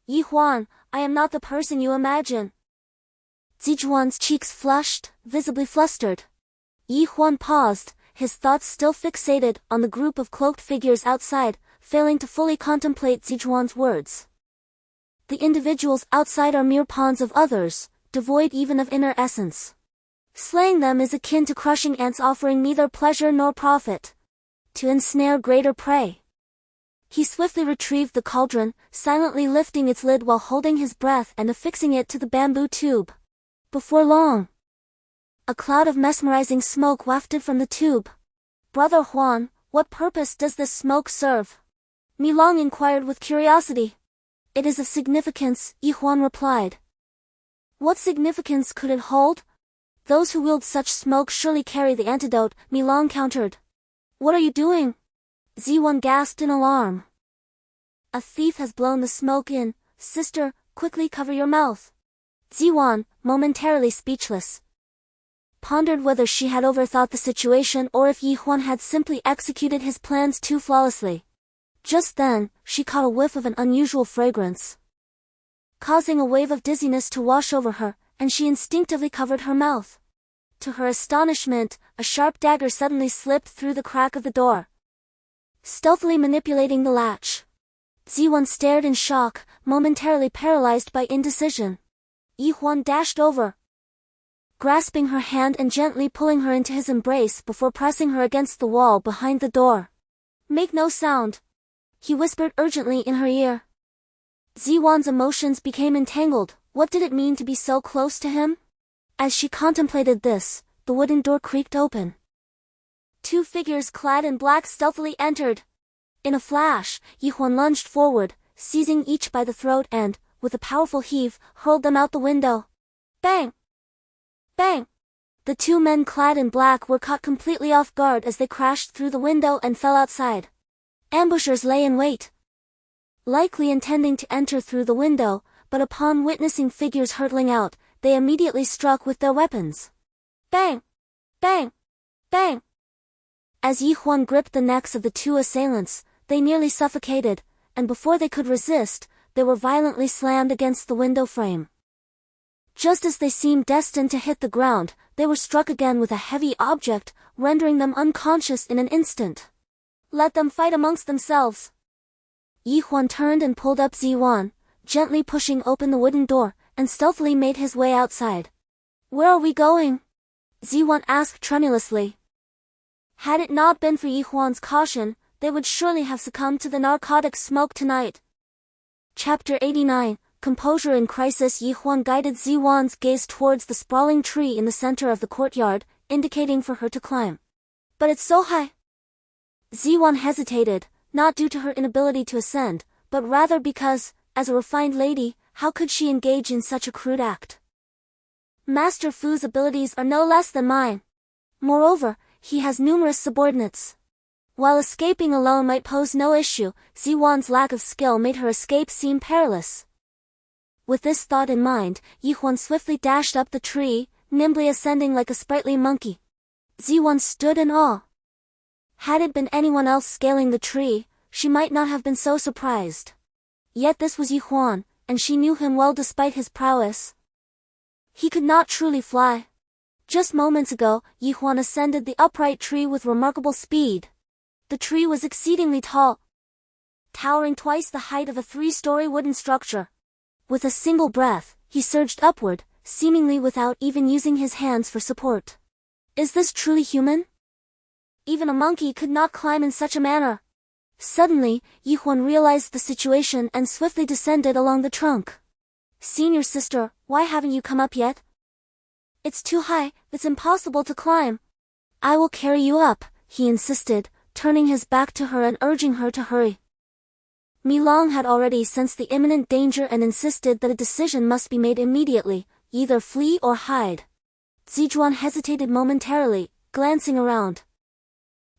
Yi Huan, I am not the person you imagine. Zizhuan's cheeks flushed, visibly flustered. Yi Huan paused, his thoughts still fixated on the group of cloaked figures outside, failing to fully contemplate Zizhuan's words. The individuals outside are mere pawns of others, devoid even of inner essence. Slaying them is akin to crushing ants, offering neither pleasure nor profit, to ensnare greater prey. He swiftly retrieved the cauldron, silently lifting its lid while holding his breath and affixing it to the bamboo tube. Before long, a cloud of mesmerizing smoke wafted from the tube. Brother Huan, what purpose does this smoke serve? Mi Long inquired with curiosity. It is of significance, Yi Huan replied. What significance could it hold? Those who wield such smoke surely carry the antidote, Mi Long countered. What are you doing? Ziwan gasped in alarm. A thief has blown the smoke in. Sister, quickly cover your mouth. Ziwan, momentarily speechless, pondered whether she had overthought the situation or if Yi Huan had simply executed his plans too flawlessly. Just then, she caught a whiff of an unusual fragrance, causing a wave of dizziness to wash over her, and she instinctively covered her mouth. To her astonishment, a sharp dagger suddenly slipped through the crack of the door, stealthily manipulating the latch. Ziwan stared in shock, momentarily paralyzed by indecision. Yi Huan dashed over, grasping her hand and gently pulling her into his embrace before pressing her against the wall behind the door. Make no sound, he whispered urgently in her ear. Ziwan's emotions became entangled. What did it mean to be so close to him? As she contemplated this, the wooden door creaked open. 2 figures clad in black stealthily entered. In a flash, Yi Huan lunged forward, seizing each by the throat and, with a powerful heave, hurled them out the window. Bang! Bang! The 2 men clad in black were caught completely off guard as they crashed through the window and fell outside. Ambushers lay in wait, likely intending to enter through the window, but upon witnessing figures hurtling out, they immediately struck with their weapons. Bang! Bang! Bang! As Yi Huan gripped the necks of the 2 assailants, they nearly suffocated, and before they could resist, they were violently slammed against the window frame. Just as they seemed destined to hit the ground, they were struck again with a heavy object, rendering them unconscious in an instant. Let them fight amongst themselves. Yi Huan turned and pulled up Ziwan, gently pushing open the wooden door, and stealthily made his way outside. "Where are we going?" Ziwan asked tremulously. Had it not been for Huan's caution, they would surely have succumbed to the narcotic smoke tonight. Chapter 89, Composure in Crisis. Huan guided Ziwan's gaze towards the sprawling tree in the center of the courtyard, indicating for her to climb. "But it's so high." Ziwan hesitated, not due to her inability to ascend, but rather because, as a refined lady, how could she engage in such a crude act? Master Fu's abilities are no less than mine. Moreover, he has numerous subordinates. While escaping alone might pose no issue, Ziwan's lack of skill made her escape seem perilous. With this thought in mind, Huan swiftly dashed up the tree, nimbly ascending like a sprightly monkey. Ziwan stood in awe. Had it been anyone else scaling the tree, she might not have been so surprised. Yet this was Huan, and she knew him well despite his prowess. He could not truly fly. Just moments ago, Huan ascended the upright tree with remarkable speed. The tree was exceedingly tall, towering twice the height of a 3-story wooden structure. With a single breath, he surged upward, seemingly without even using his hands for support. Is this truly human? Even a monkey could not climb in such a manner. Suddenly, Huan realized the situation and swiftly descended along the trunk. "Senior sister, why haven't you come up yet?" "It's too high, it's impossible to climb." "I will carry you up," he insisted, turning his back to her and urging her to hurry. Milong had already sensed the imminent danger and insisted that a decision must be made immediately, either flee or hide. Zijuan hesitated momentarily, glancing around.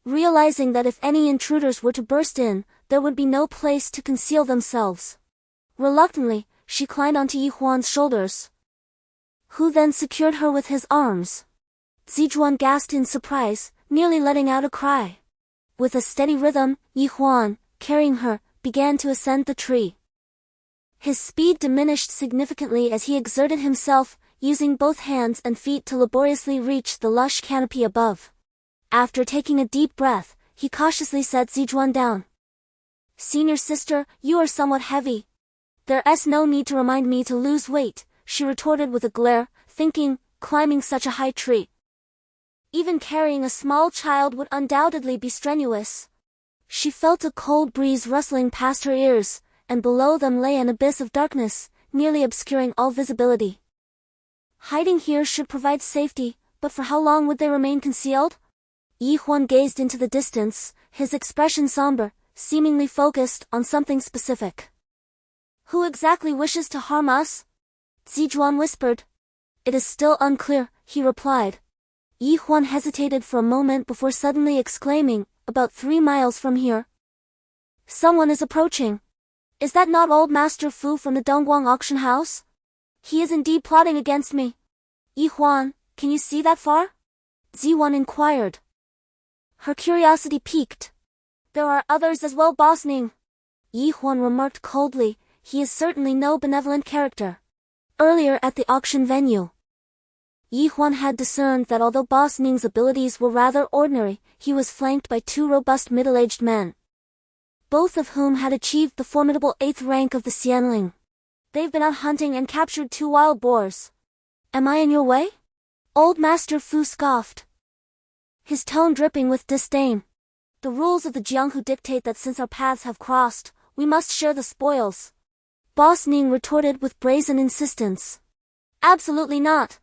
Realizing that if any intruders were to burst in, there would be no place to conceal themselves. Reluctantly, she climbed onto Huan's shoulders, who then secured her with his arms. Zijuan gasped in surprise, nearly letting out a cry. With a steady rhythm, Huan, carrying her, began to ascend the tree. His speed diminished significantly as he exerted himself, using both hands and feet to laboriously reach the lush canopy above. After taking a deep breath, he cautiously set Zijuan down. "Senior sister, you are somewhat heavy." "There's no need to remind me to lose weight," she retorted with a glare, thinking, climbing such a high tree. Even carrying a small child would undoubtedly be strenuous. She felt a cold breeze rustling past her ears, and below them lay an abyss of darkness, nearly obscuring all visibility. Hiding here should provide safety, but for how long would they remain concealed? Huan gazed into the distance, his expression somber, seemingly focused on something specific. "Who exactly wishes to harm us?" Zijuan whispered. "It is still unclear," he replied. Huan hesitated for a moment before suddenly exclaiming, "About 3 miles from here. Someone is approaching. Is that not old Master Fu from the Dongguang auction house? He is indeed plotting against me." "Huan, can you see that far?" Ziwan inquired. Her curiosity piqued. "There are others as well, Boss Ning," Huan remarked coldly. "He is certainly no benevolent character." Earlier at the auction venue, Huan had discerned that although Boss Ning's abilities were rather ordinary, he was flanked by 2 robust middle-aged men, both of whom had achieved the formidable 8th rank of the Xianling. "They've been out hunting and captured 2 wild boars. Am I in your way?" Old Master Fu scoffed, his tone dripping with disdain. "The rules of the Jianghu dictate that since our paths have crossed, we must share the spoils." Boss Ning retorted with brazen insistence. "Absolutely not."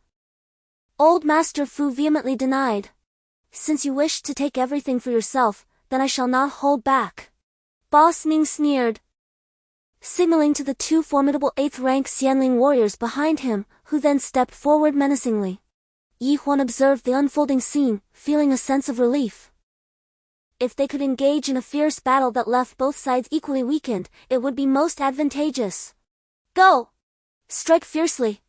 Old Master Fu vehemently denied. "Since you wish to take everything for yourself, then I shall not hold back." Boss Ning sneered, signaling to the 2 formidable 8th rank Xianling warriors behind him, who then stepped forward menacingly. Huan observed the unfolding scene, feeling a sense of relief. If they could engage in a fierce battle that left both sides equally weakened, it would be most advantageous. "Go! Strike fiercely!"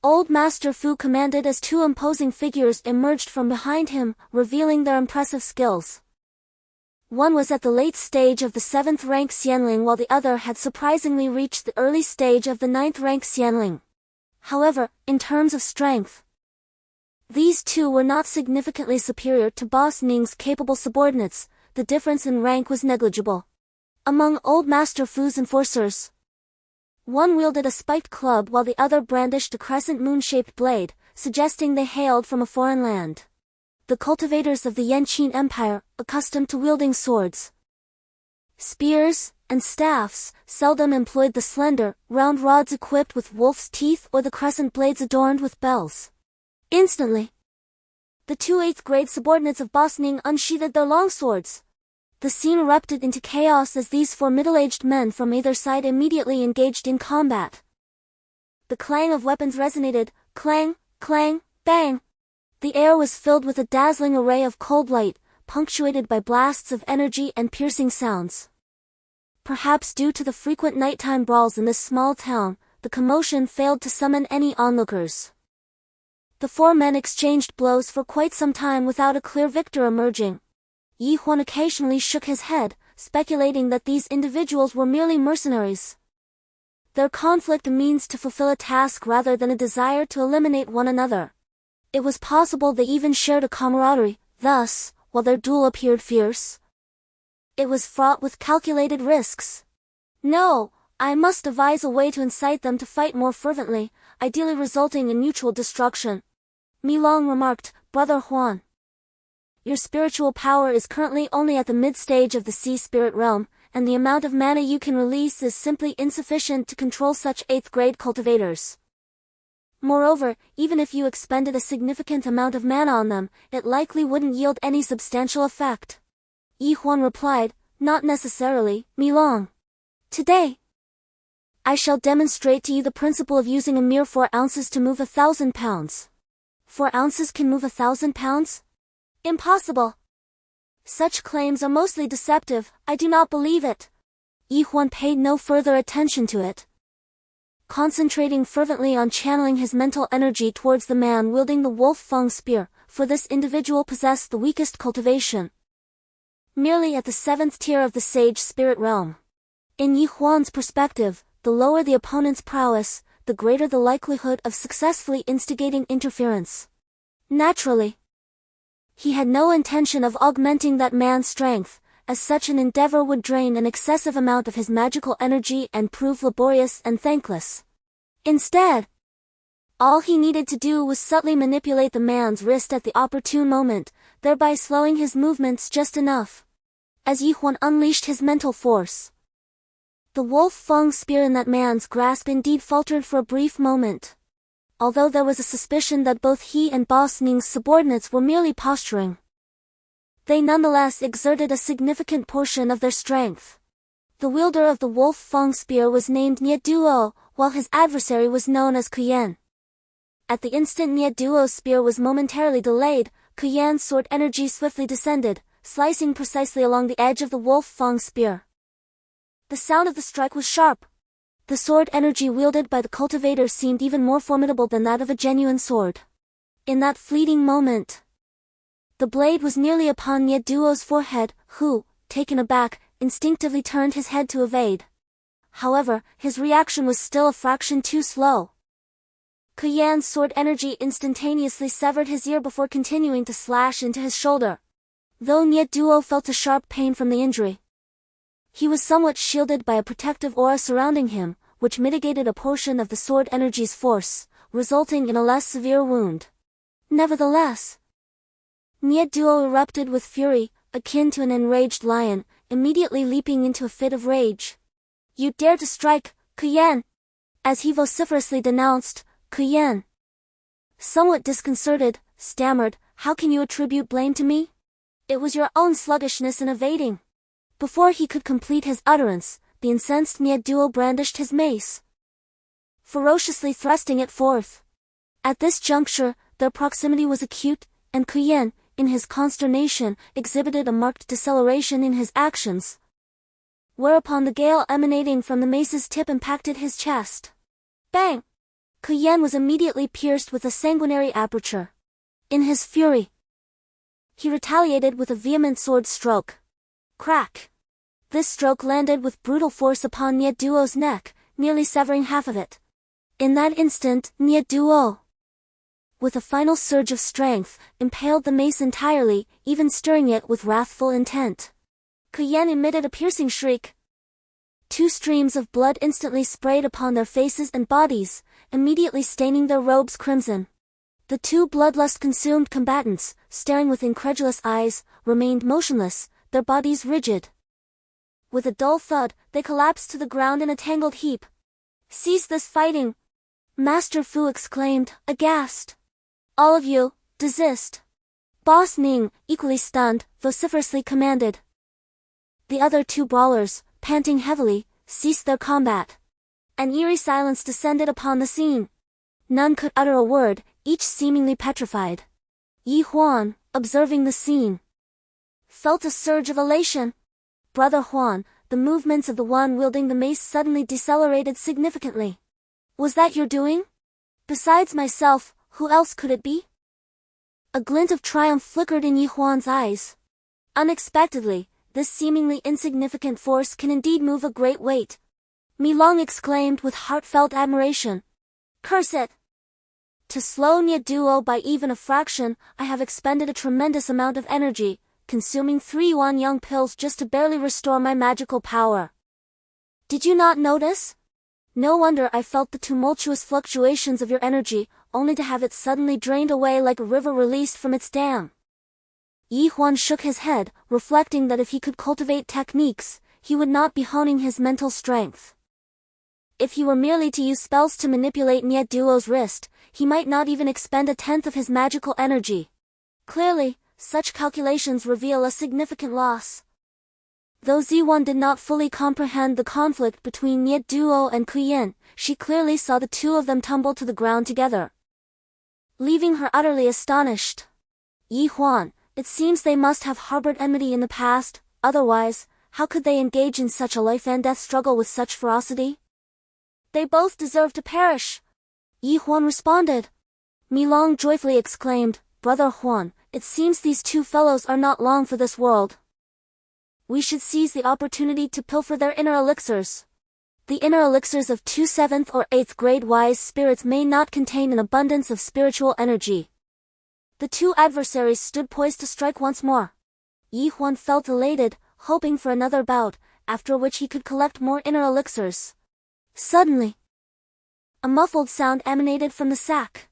Old Master Fu commanded as 2 imposing figures emerged from behind him, revealing their impressive skills. One was at the late stage of the 7th rank Xianling while the other had surprisingly reached the early stage of the 9th rank Xianling. However, in terms of strength, these 2 were not significantly superior to Boss Ning's capable subordinates. The difference in rank was negligible. Among Old Master Fu's enforcers, One wielded a spiked club while the other brandished a crescent moon-shaped blade, suggesting they hailed from a foreign land. The cultivators of the Yanqing Empire, accustomed to wielding swords, spears, and staffs, seldom employed the slender, round rods equipped with wolf's teeth or the crescent blades adorned with bells. Instantly, the two 8th grade subordinates of Bosning unsheathed their longswords. The scene erupted into chaos as these 4 middle-aged men from either side immediately engaged in combat. The clang of weapons resonated, clang, clang, bang. The air was filled with a dazzling array of cold light, punctuated by blasts of energy and piercing sounds. Perhaps due to the frequent nighttime brawls in this small town, the commotion failed to summon any onlookers. The 4 men exchanged blows for quite some time without a clear victor emerging. Huan occasionally shook his head, speculating that these individuals were merely mercenaries. Their conflict a means to fulfill a task rather than a desire to eliminate one another. It was possible they even shared a camaraderie, thus, while their duel appeared fierce, it was fraught with calculated risks. No, I must devise a way to incite them to fight more fervently, ideally resulting in mutual destruction. Milong remarked, Brother Huan. Your spiritual power is currently only at the mid-stage of the sea spirit realm, and the amount of mana you can release is simply insufficient to control such 8th grade cultivators. Moreover, even if you expended a significant amount of mana on them, it likely wouldn't yield any substantial effect. Huan replied, Not necessarily, Milong. Today, I shall demonstrate to you the principle of using a mere 4 ounces to move 1,000 pounds. 4 ounces can move 1,000 pounds? Impossible. Such claims are mostly deceptive, I do not believe it. Huan paid no further attention to it, concentrating fervently on channeling his mental energy towards the man wielding the wolf feng spear, for this individual possessed the weakest cultivation, merely at the 7th tier of the sage spirit realm. In Huan's perspective, the lower the opponent's prowess, the greater the likelihood of successfully instigating interference. Naturally, he had no intention of augmenting that man's strength, as such an endeavor would drain an excessive amount of his magical energy and prove laborious and thankless. Instead, all he needed to do was subtly manipulate the man's wrist at the opportune moment, thereby slowing his movements just enough. As Huan unleashed his mental force, the wolf feng spear in that man's grasp indeed faltered for a brief moment. Although there was a suspicion that both he and Boss Ning's subordinates were merely posturing, they nonetheless exerted a significant portion of their strength. The wielder of the wolf feng spear was named Nie Duo, while his adversary was known as Qingyuan. At the instant Nie Duo's spear was momentarily delayed, Qingyuan's sword energy swiftly descended, slicing precisely along the edge of the wolf feng spear. The sound of the strike was sharp. The sword energy wielded by the cultivator seemed even more formidable than that of a genuine sword. In that fleeting moment, the blade was nearly upon Nie Duo's forehead, who, taken aback, instinctively turned his head to evade. However, his reaction was still a fraction too slow. Qingyuan's sword energy instantaneously severed his ear before continuing to slash into his shoulder. Though Nie Duo felt a sharp pain from the injury, he was somewhat shielded by a protective aura surrounding him, which mitigated a portion of the sword energy's force, resulting in a less severe wound. Nevertheless, Nie Duo erupted with fury, akin to an enraged lion, immediately leaping into a fit of rage. You dare to strike, Qingyuan! As he vociferously denounced, Qingyuan, somewhat disconcerted, stammered, How can you attribute blame to me? It was your own sluggishness in evading. Before he could complete his utterance, the incensed Nie Duo brandished his mace, ferociously thrusting it forth. At this juncture, their proximity was acute, and Qingyuan, in his consternation, exhibited a marked deceleration in his actions, whereupon the gale emanating from the mace's tip impacted his chest. Bang! Qingyuan was immediately pierced with a sanguinary aperture. In his fury, he retaliated with a vehement sword stroke. Crack! This stroke landed with brutal force upon Nie Duo's neck, nearly severing half of it. In that instant, Nie Duo, with a final surge of strength, impaled the mace entirely, even stirring it with wrathful intent. Qingyuan emitted a piercing shriek. 2 streams of blood instantly sprayed upon their faces and bodies, immediately staining their robes crimson. The 2 bloodlust-consumed combatants, staring with incredulous eyes, remained motionless, their bodies rigid. With a dull thud, they collapsed to the ground in a tangled heap. "Cease this fighting!" Master Fu exclaimed, aghast. "All of you, desist!" Boss Ning, equally stunned, vociferously commanded. The other 2 brawlers, panting heavily, ceased their combat. An eerie silence descended upon the scene. None could utter a word, each seemingly petrified. Huan, observing the scene, felt a surge of elation. "Brother Huan," the movements of the one wielding the mace suddenly decelerated significantly. "Was that your doing? Besides myself, who else could it be?" A glint of triumph flickered in Huan's eyes. Unexpectedly, this seemingly insignificant force can indeed move a great weight. Mi Long exclaimed with heartfelt admiration. "Curse it! To slow Nia Duo by even a fraction, I have expended a tremendous amount of energy, consuming 3 Yuan Young pills just to barely restore my magical power. Did you not notice? No wonder I felt the tumultuous fluctuations of your energy, only to have it suddenly drained away like a river released from its dam." Huan shook his head, reflecting that if he could cultivate techniques, he would not be honing his mental strength. If he were merely to use spells to manipulate Nia Duo's wrist, he might not even expend 1/10 of his magical energy. Clearly, such calculations reveal a significant loss. Though Ziwan did not fully comprehend the conflict between Nia Duo and Kuyin, she clearly saw the 2 of them tumble to the ground together, leaving her utterly astonished. "Huan, it seems they must have harbored enmity in the past, otherwise, how could they engage in such a life-and-death struggle with such ferocity?" "They both deserve to perish," Huan responded. Mi Long joyfully exclaimed, "Brother Huan, it seems these 2 fellows are not long for this world. We should seize the opportunity to pilfer their inner elixirs. The inner elixirs of 2 7th or 8th grade wise spirits may not contain an abundance of spiritual energy." The 2 adversaries stood poised to strike once more. Huan felt elated, hoping for another bout, after which he could collect more inner elixirs. Suddenly, a muffled sound emanated from the sack.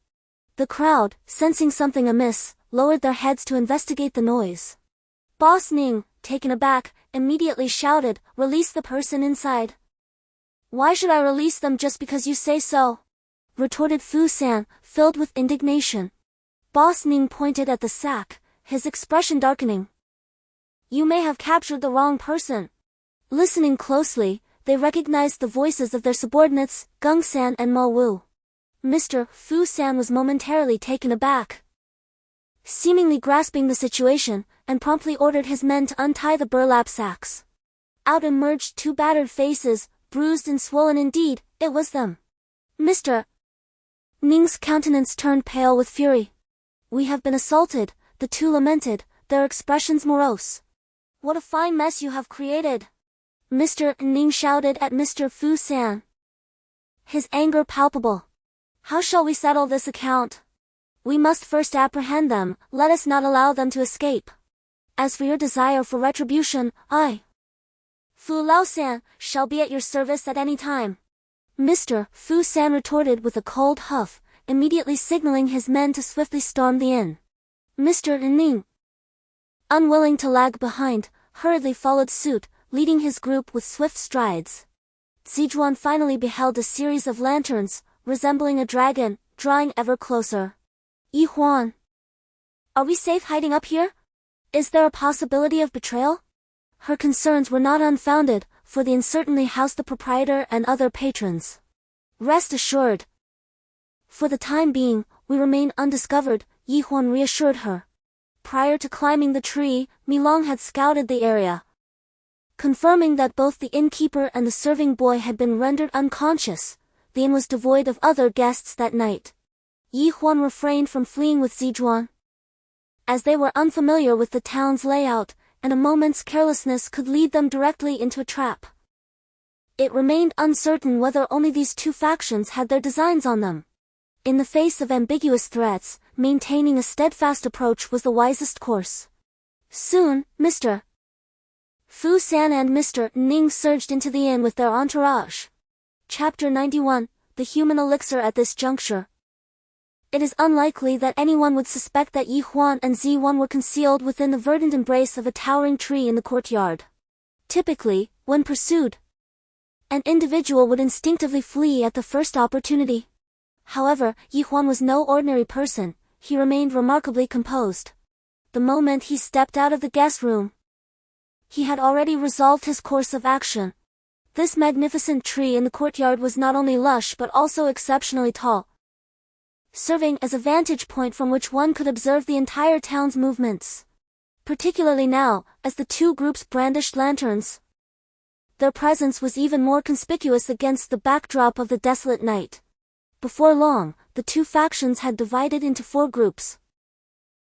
The crowd, sensing something amiss, lowered their heads to investigate the noise. Boss Ning, taken aback, immediately shouted, "Release the person inside." "Why should I release them just because you say so?" retorted Fu San, filled with indignation. Boss Ning pointed at the sack, his expression darkening. "You may have captured the wrong person." Listening closely, they recognized the voices of their subordinates, Gung San and Ma Wu. Mr. Fu San was momentarily taken aback, seemingly grasping the situation, and promptly ordered his men to untie the burlap sacks. Out emerged 2 battered faces, bruised and swollen indeed, it was them. Mr. Ning's countenance turned pale with fury. "We have been assaulted," the 2 lamented, their expressions morose. "What a fine mess you have created!" Mr. Ning shouted at Mr. Fu San, his anger palpable. "How shall we settle this account? We must first apprehend them, let us not allow them to escape. As for your desire for retribution, I, Fu Lao San, shall be at your service at any time." Mr. Fu San retorted with a cold huff, immediately signaling his men to swiftly storm the inn. Mr. Ning, unwilling to lag behind, hurriedly followed suit, leading his group with swift strides. Zijuan finally beheld a series of lanterns, resembling a dragon, drawing ever closer. "Huan, are we safe hiding up here? Is there a possibility of betrayal?" Her concerns were not unfounded, for the inn certainly housed the proprietor and other patrons. "Rest assured. For the time being, we remain undiscovered," Huan reassured her. Prior to climbing the tree, Mi Long had scouted the area, confirming that both the innkeeper and the serving boy had been rendered unconscious. The inn was devoid of other guests that night. Huan refrained from fleeing with Zijuan, as they were unfamiliar with the town's layout, and a moment's carelessness could lead them directly into a trap. It remained uncertain whether only these 2 factions had their designs on them. In the face of ambiguous threats, maintaining a steadfast approach was the wisest course. Soon, Mr. Fu San and Mr. Ning surged into the inn with their entourage. Chapter 91, The Human Elixir. At this juncture, it is unlikely that anyone would suspect that Yi Huan and Z1 were concealed within the verdant embrace of a towering tree in the courtyard. Typically, when pursued, an individual would instinctively flee at the first opportunity. However, Yi Huan was no ordinary person. He remained remarkably composed. The moment he stepped out of the guest room, he had already resolved his course of action. This magnificent tree in the courtyard was not only lush but also exceptionally tall, serving as a vantage point from which one could observe the entire town's movements. Particularly now, as the two groups brandished lanterns, their presence was even more conspicuous against the backdrop of the desolate night. Before long, the two factions had divided into 4 groups,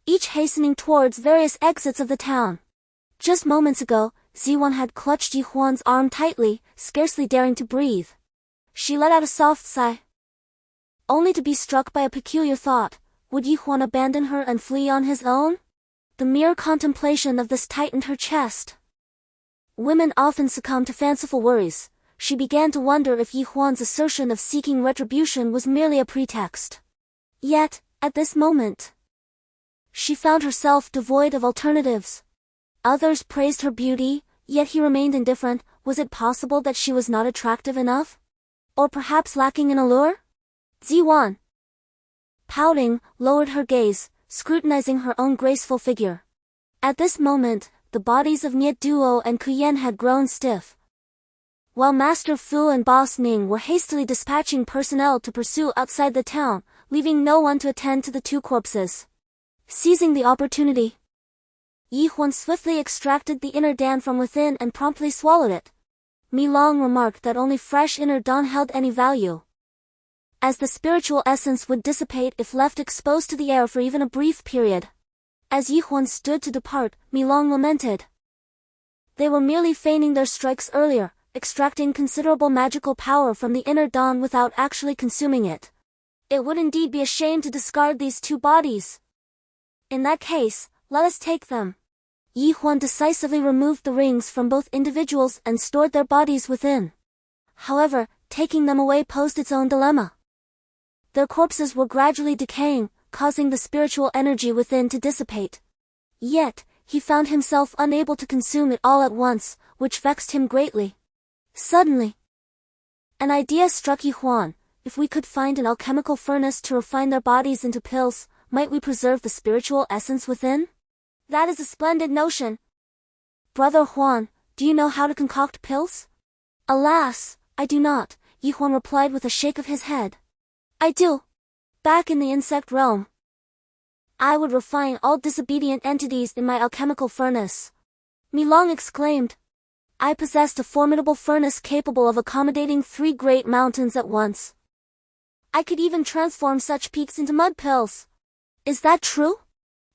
each hastening towards various exits of the town. Just moments ago, Z1 had clutched Yi Huan's arm tightly, scarcely daring to breathe. She let out a soft sigh, only to be struck by a peculiar thought. Would Yi Huan abandon her and flee on his own? The mere contemplation of this tightened her chest. Women often succumb to fanciful worries. She began to wonder if Yi Huan's assertion of seeking retribution was merely a pretext. Yet, at this moment, she found herself devoid of alternatives. Others praised her beauty, yet he remained indifferent. Was it possible that she was not attractive enough? Or perhaps lacking in allure? Z1, pouting, lowered her gaze, scrutinizing her own graceful figure. At this moment, the bodies of Niet Duo and Kuyen had grown stiff, while Master Fu and Boss Ning were hastily dispatching personnel to pursue outside the town, leaving no one to attend to the 2 corpses. Seizing the opportunity, Yi Huan swiftly extracted the inner Dan from within and promptly swallowed it. Mi Long remarked that only fresh inner Dan held any value, as the spiritual essence would dissipate if left exposed to the air for even a brief period. As Yi Huan stood to depart, Mi Long lamented. They were merely feigning their strikes earlier, extracting considerable magical power from the inner dawn without actually consuming it. It would indeed be a shame to discard these 2 bodies. In that case, let us take them. Yi Huan decisively removed the rings from both individuals and stored their bodies within. However, taking them away posed its own dilemma. Their corpses were gradually decaying, causing the spiritual energy within to dissipate. Yet, he found himself unable to consume it all at once, which vexed him greatly. Suddenly, an idea struck Yi Huan. If we could find an alchemical furnace to refine their bodies into pills, might we preserve the spiritual essence within? That is a splendid notion. Brother Huan, do you know how to concoct pills? Alas, I do not, Yi Huan replied with a shake of his head. I do. Back in the insect realm, I would refine all disobedient entities in my alchemical furnace. Mi Long exclaimed. I possessed a formidable furnace capable of accommodating 3 great mountains at once. I could even transform such peaks into mud pills. Is that true?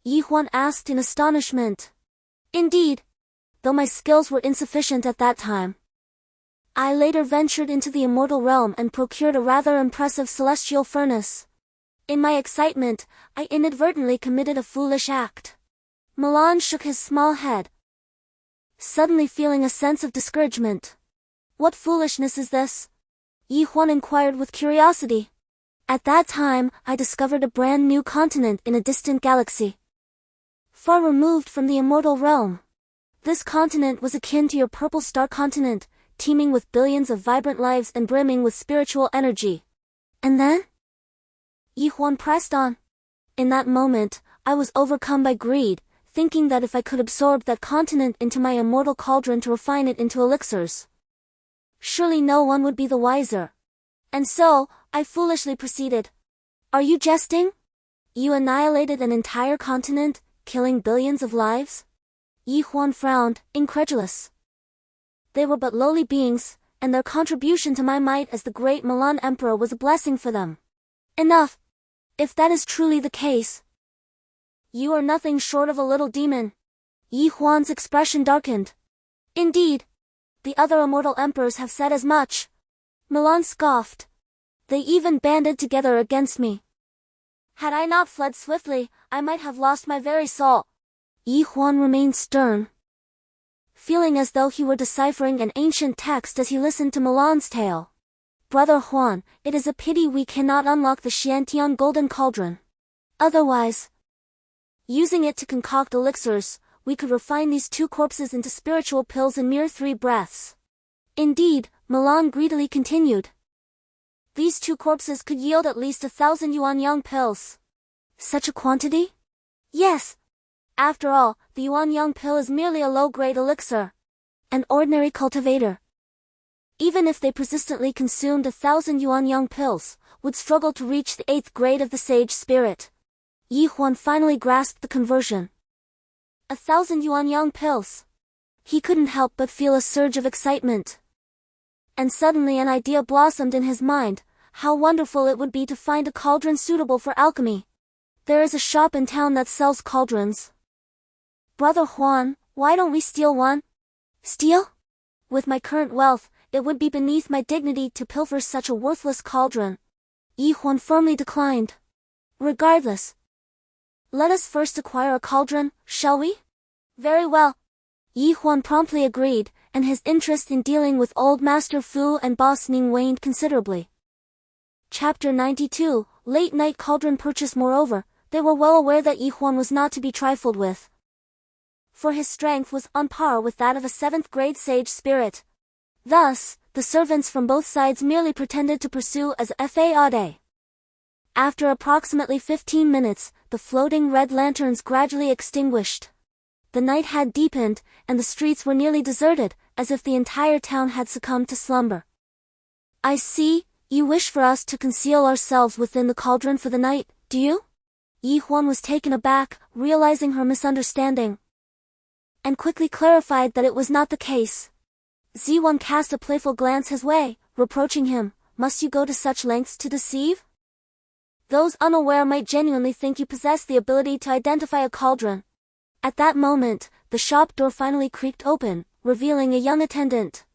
Yi Huan asked in astonishment. Indeed, though my skills were insufficient at that time. I later ventured into the Immortal Realm and procured a rather impressive celestial furnace. In my excitement, I inadvertently committed a foolish act. Milan shook his small head, suddenly feeling a sense of discouragement. What foolishness is this? Yi Huan inquired with curiosity. At that time, I discovered a brand new continent in a distant galaxy, far removed from the Immortal Realm. This continent was akin to your Purple Star continent, teeming with billions of vibrant lives and brimming with spiritual energy. And then? Yi Huan pressed on. In that moment, I was overcome by greed, thinking that if I could absorb that continent into my immortal cauldron to refine it into elixirs, surely no one would be the wiser. And so, I foolishly proceeded. Are you jesting? You annihilated an entire continent, killing billions of lives? Yi Huan frowned, incredulous. They were but lowly beings, and their contribution to my might as the great Milan Emperor was a blessing for them. Enough! If that is truly the case, you are nothing short of a little demon. Yi Huan's expression darkened. Indeed, the other immortal emperors have said as much. Milan scoffed. They even banded together against me. Had I not fled swiftly, I might have lost my very soul. Yi Huan remained stern, feeling as though he were deciphering an ancient text as he listened to Milan's tale. Brother Huan, it is a pity we cannot unlock the Xiantian Golden Cauldron. Otherwise, using it to concoct elixirs, we could refine these two corpses into spiritual pills in mere 3 breaths. Indeed, Milan greedily continued. These 2 corpses could yield at least 1,000 yuan-yang pills. Such a quantity? Yes. After all, the yuan-yang pill is merely a low-grade elixir. An ordinary cultivator, even if they persistently consumed 1,000 yuan-yang pills, would struggle to reach the 8th grade of the sage spirit. Huan finally grasped the conversion. 1,000 yuan-yang pills. He couldn't help but feel a surge of excitement. And suddenly an idea blossomed in his mind. How wonderful it would be to find a cauldron suitable for alchemy. There is a shop in town that sells cauldrons. Brother Huan, why don't we steal one? Steal? With my current wealth, it would be beneath my dignity to pilfer such a worthless cauldron. Huan firmly declined. Regardless, let us first acquire a cauldron, shall we? Very well. Huan promptly agreed, and his interest in dealing with old Master Fu and Boss Ning waned considerably. Chapter 92, Late Night Cauldron Purchase. Moreover, they were well aware that Huan was not to be trifled with, for his strength was on par with that of a 7th grade sage spirit. Thus, the servants from both sides merely pretended to pursue as faade. After approximately 15 minutes, the floating red lanterns gradually extinguished. The night had deepened, and the streets were nearly deserted, as if the entire town had succumbed to slumber. I see, you wish for us to conceal ourselves within the cauldron for the night, do you? Huan was taken aback, realizing her misunderstanding, and quickly clarified that it was not the case. Ziwan cast a playful glance his way, reproaching him, must you go to such lengths to deceive? Those unaware might genuinely think you possess the ability to identify a cauldron. At that moment, the shop door finally creaked open, revealing a young attendant,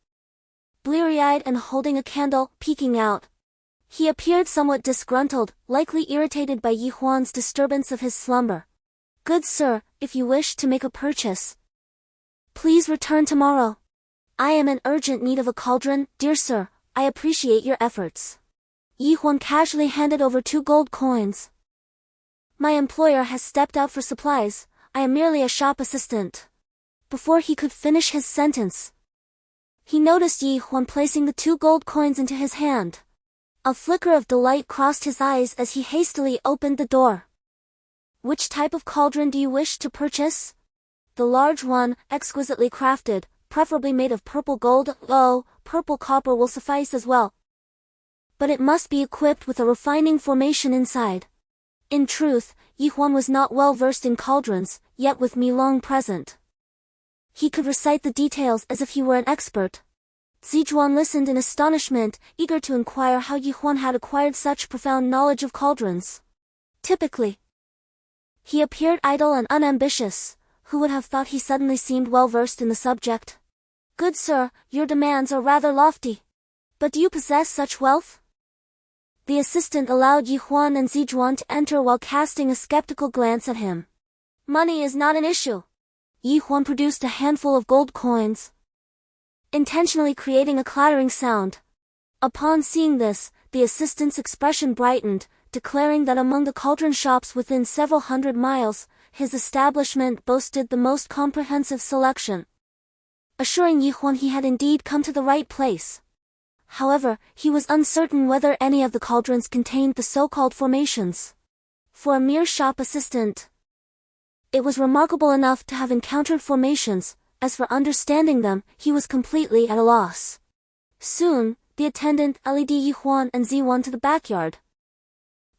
bleary-eyed and holding a candle, peeking out. He appeared somewhat disgruntled, likely irritated by Huan's disturbance of his slumber. Good sir, if you wish to make a purchase, please return tomorrow. I am in urgent need of a cauldron, dear sir. I appreciate your efforts. Huan casually handed over 2 gold coins. My employer has stepped out for supplies. I am merely a shop assistant. Before he could finish his sentence, he noticed Huan placing the 2 gold coins into his hand. A flicker of delight crossed his eyes as he hastily opened the door. Which type of cauldron do you wish to purchase? The large one, exquisitely crafted, preferably made of purple gold. Oh, purple copper will suffice as well. But it must be equipped with a refining formation inside. In truth, Huan was not well versed in cauldrons, yet with Milong present, he could recite the details as if he were an expert. Zijuan listened in astonishment, eager to inquire how Huan had acquired such profound knowledge of cauldrons. Typically, he appeared idle and unambitious. Who would have thought he suddenly seemed well versed in the subject? Good sir, your demands are rather lofty. But do you possess such wealth? The assistant allowed Huan and Zijuan to enter while casting a skeptical glance at him. Money is not an issue. Huan produced a handful of gold coins, intentionally creating a clattering sound. Upon seeing this, the assistant's expression brightened, declaring that among the cauldron shops within several hundred miles, his establishment boasted the most comprehensive selection, assuring Huan he had indeed come to the right place. However, he was uncertain whether any of the cauldrons contained the so-called formations. For a mere shop assistant, it was remarkable enough to have encountered formations. As for understanding them, he was completely at a loss. Soon, the attendant led Huan and Ziwan to the backyard,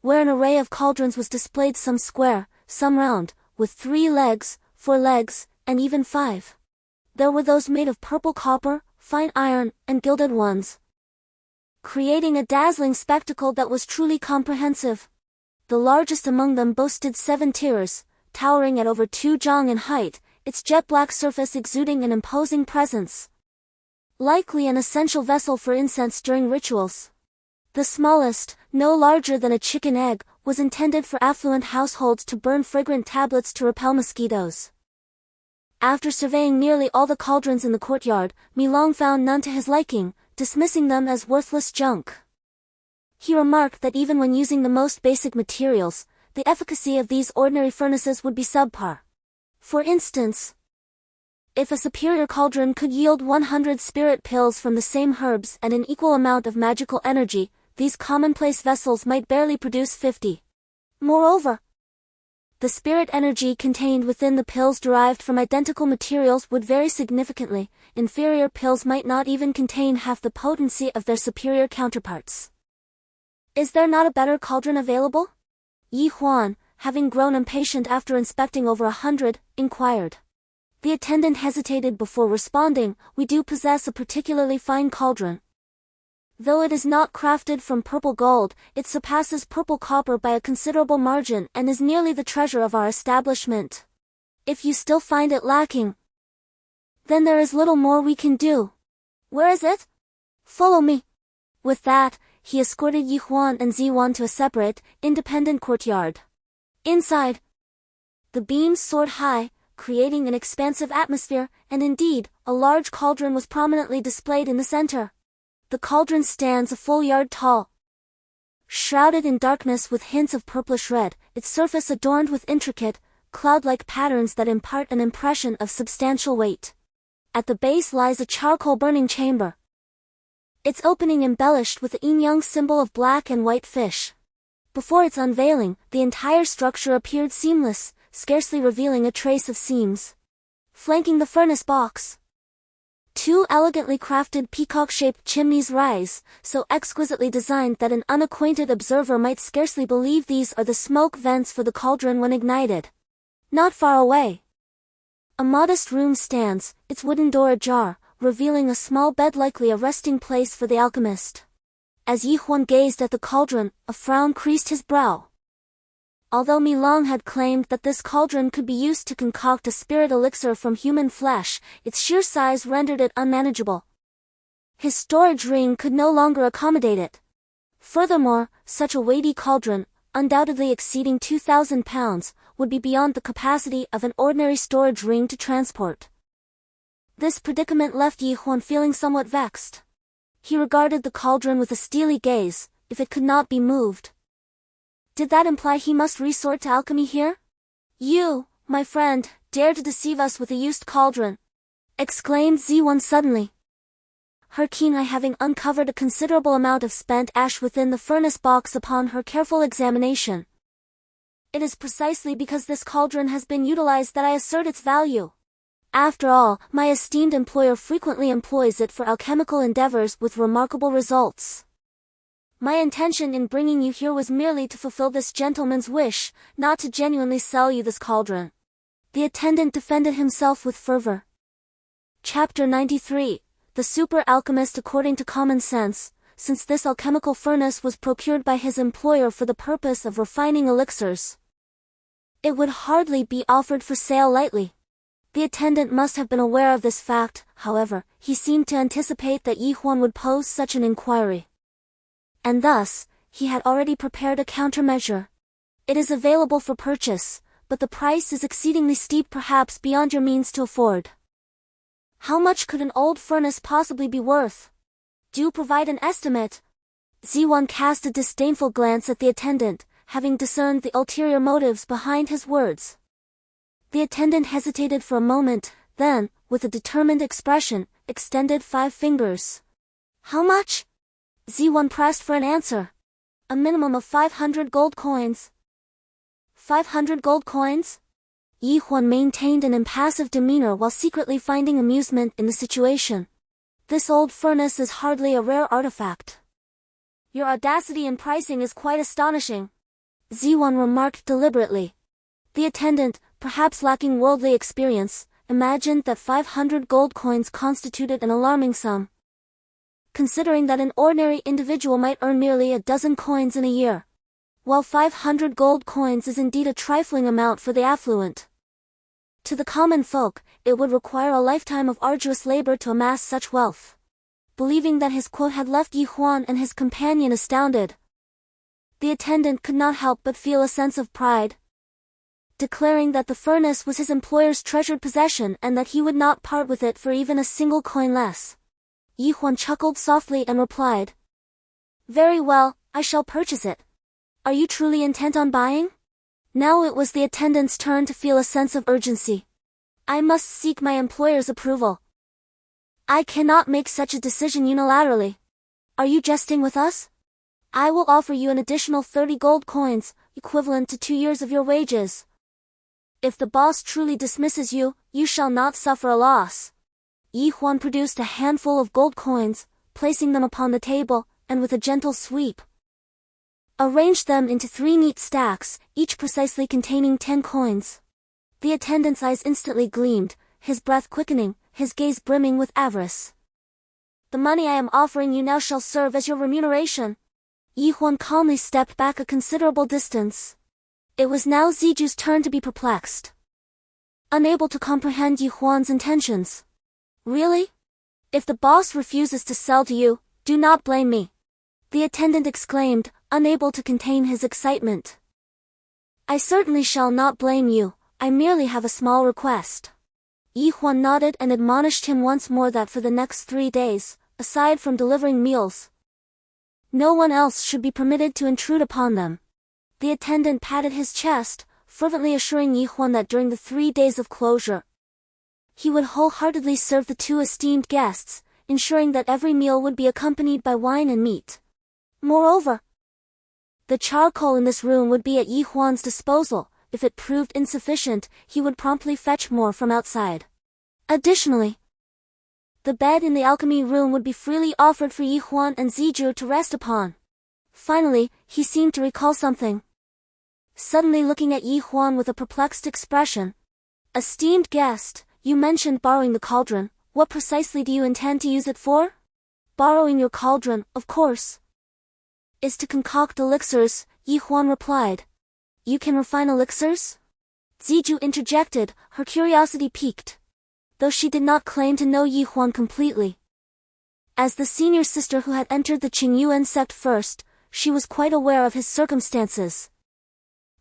where an array of cauldrons was displayed, some square, some round, with 3 legs, 4 legs, and even 5. There were those made of purple copper, fine iron, and gilded ones, creating a dazzling spectacle that was truly comprehensive. The largest among them boasted 7 tiers, towering at over 2 zhang in height, its jet-black surface exuding an imposing presence, likely an essential vessel for incense during rituals. The smallest, no larger than a chicken egg, was intended for affluent households to burn fragrant tablets to repel mosquitoes. After surveying nearly all the cauldrons in the courtyard, Milong found none to his liking, dismissing them as worthless junk. He remarked that even when using the most basic materials, the efficacy of these ordinary furnaces would be subpar. For instance, if a superior cauldron could yield 100 spirit pills from the same herbs and an equal amount of magical energy, these commonplace vessels might barely produce 50. Moreover, the spirit energy contained within the pills derived from identical materials would vary significantly. Inferior pills might not even contain half the potency of their superior counterparts. Is there not a better cauldron available? Huan, having grown impatient after inspecting over 100, inquired. The attendant hesitated before responding. We do possess a particularly fine cauldron. Though it is not crafted from purple gold, it surpasses purple copper by a considerable margin and is nearly the treasure of our establishment. If you still find it lacking, then there is little more we can do. Where is it? Follow me. With that, he escorted Huan and Ziwan to a separate, independent courtyard. Inside, the beams soared high, creating an expansive atmosphere, and indeed, a large cauldron was prominently displayed in the center. The cauldron stands a full yard tall. Shrouded in darkness with hints of purplish red, its surface adorned with intricate, cloud-like patterns that impart an impression of substantial weight. At the base lies a charcoal burning chamber, its opening embellished with the yin-yang symbol of black and white fish. Before its unveiling, the entire structure appeared seamless, scarcely revealing a trace of seams. Flanking the furnace box, two elegantly crafted peacock-shaped chimneys rise, so exquisitely designed that an unacquainted observer might scarcely believe these are the smoke vents for the cauldron when ignited. Not far away, a modest room stands, its wooden door ajar, revealing a small bed likely a resting place for the alchemist. As Huan gazed at the cauldron, a frown creased his brow. Although Milong had claimed that this cauldron could be used to concoct a spirit elixir from human flesh, its sheer size rendered it unmanageable. His storage ring could no longer accommodate it. Furthermore, such a weighty cauldron, undoubtedly exceeding 2,000 pounds, would be beyond the capacity of an ordinary storage ring to transport. This predicament left Huan feeling somewhat vexed. He regarded the cauldron with a steely gaze. If it could not be moved, did that imply he must resort to alchemy here? You, my friend, dare to deceive us with a used cauldron! Exclaimed Ziwan suddenly, her keen eye having uncovered a considerable amount of spent ash within the furnace box upon her careful examination. It is precisely because this cauldron has been utilized that I assert its value. After all, my esteemed employer frequently employs it for alchemical endeavors with remarkable results. My intention in bringing you here was merely to fulfill this gentleman's wish, not to genuinely sell you this cauldron. The attendant defended himself with fervor. Chapter 93. The Super Alchemist. According to common sense, since this alchemical furnace was procured by his employer for the purpose of refining elixirs, it would hardly be offered for sale lightly. The attendant must have been aware of this fact. However, he seemed to anticipate that Huan would pose such an inquiry, and thus, he had already prepared a countermeasure. It is available for purchase, but the price is exceedingly steep, perhaps beyond your means to afford. How much could an old furnace possibly be worth? Do provide an estimate. Ziwan cast a disdainful glance at the attendant, having discerned the ulterior motives behind his words. The attendant hesitated for a moment, then, with a determined expression, extended 5 fingers. How much? Ziwan pressed for an answer. A minimum of 500 gold coins. 500 gold coins? Huan maintained an impassive demeanor while secretly finding amusement in the situation. This old furnace is hardly a rare artifact. Your audacity in pricing is quite astonishing, Ziwan remarked deliberately. The attendant, perhaps lacking worldly experience, imagined that 500 gold coins constituted an alarming sum, considering that an ordinary individual might earn merely a dozen coins in a year. While 500 gold coins is indeed a trifling amount for the affluent, to the common folk, it would require a lifetime of arduous labor to amass such wealth. Believing that his quote had left Huan and his companion astounded, the attendant could not help but feel a sense of pride. declaring that the furnace was his employer's treasured possession and that he would not part with it for even a single coin less. Huan chuckled softly and replied, "Very well, I shall purchase it. Are you truly intent on buying?" Now it was the attendant's turn to feel a sense of urgency. "I must seek my employer's approval. I cannot make such a decision unilaterally. Are you jesting with us? I will offer you an additional 30 gold coins, equivalent to 2 years of your wages. If the boss truly dismisses you, you shall not suffer a loss." Huan produced a handful of gold coins, placing them upon the table, and with a gentle sweep, arranged them into 3 neat stacks, each precisely containing 10 coins. The attendant's eyes instantly gleamed, his breath quickening, his gaze brimming with avarice. "The money I am offering you now shall serve as your remuneration." Huan calmly stepped back a considerable distance. It was now Ziju's turn to be perplexed, unable to comprehend Huan's intentions. "Really? If the boss refuses to sell to you, do not blame me," the attendant exclaimed, unable to contain his excitement. "I certainly shall not blame you, I merely have a small request." Huan nodded and admonished him once more that for the next 3 days, aside from delivering meals, no one else should be permitted to intrude upon them. The attendant patted his chest, fervently assuring Huan that during the 3 days of closure, he would wholeheartedly serve the 2 esteemed guests, ensuring that every meal would be accompanied by wine and meat. Moreover, the charcoal in this room would be at Huan's disposal. If it proved insufficient, he would promptly fetch more from outside. Additionally, the bed in the alchemy room would be freely offered for Huan and Ziju to rest upon. Finally, he seemed to recall something, suddenly looking at Huan with a perplexed expression. "Esteemed guest, you mentioned borrowing the cauldron. What precisely do you intend to use it for?" "Borrowing your cauldron, of course, is to concoct elixirs," Huan replied. "You can refine elixirs?" Ziju interjected, her curiosity piqued, though she did not claim to know Huan completely. As the senior sister who had entered the Qingyuan Sect first, she was quite aware of his circumstances.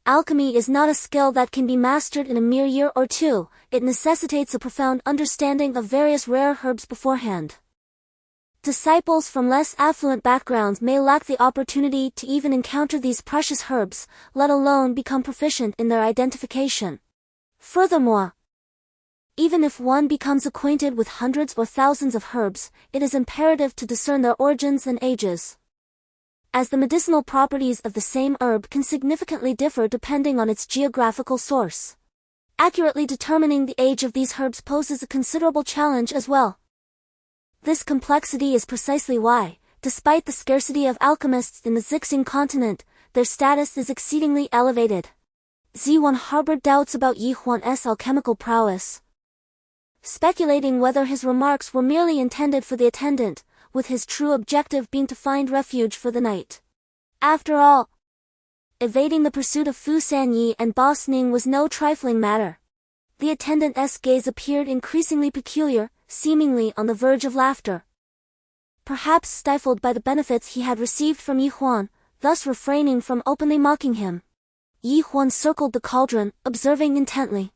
Alchemy is not a skill that can be mastered in a mere year or 2, it necessitates a profound understanding of various rare herbs beforehand. Disciples from less affluent backgrounds may lack the opportunity to even encounter these precious herbs, let alone become proficient in their identification. Furthermore, even if one becomes acquainted with hundreds or thousands of herbs, it is imperative to discern their origins and ages, as the medicinal properties of the same herb can significantly differ depending on its geographical source. Accurately determining the age of these herbs poses a considerable challenge as well. This complexity is precisely why, despite the scarcity of alchemists in the Zixing continent, their status is exceedingly elevated. Ziwan harbored doubts about Huan's alchemical prowess, speculating whether his remarks were merely intended for the attendant, with his true objective being to find refuge for the night. After all, evading the pursuit of Fu Sanyi and Boss Ning was no trifling matter. The attendant's gaze appeared increasingly peculiar, seemingly on the verge of laughter, perhaps stifled by the benefits he had received from Huan, thus refraining from openly mocking him. Huan circled the cauldron, observing intently.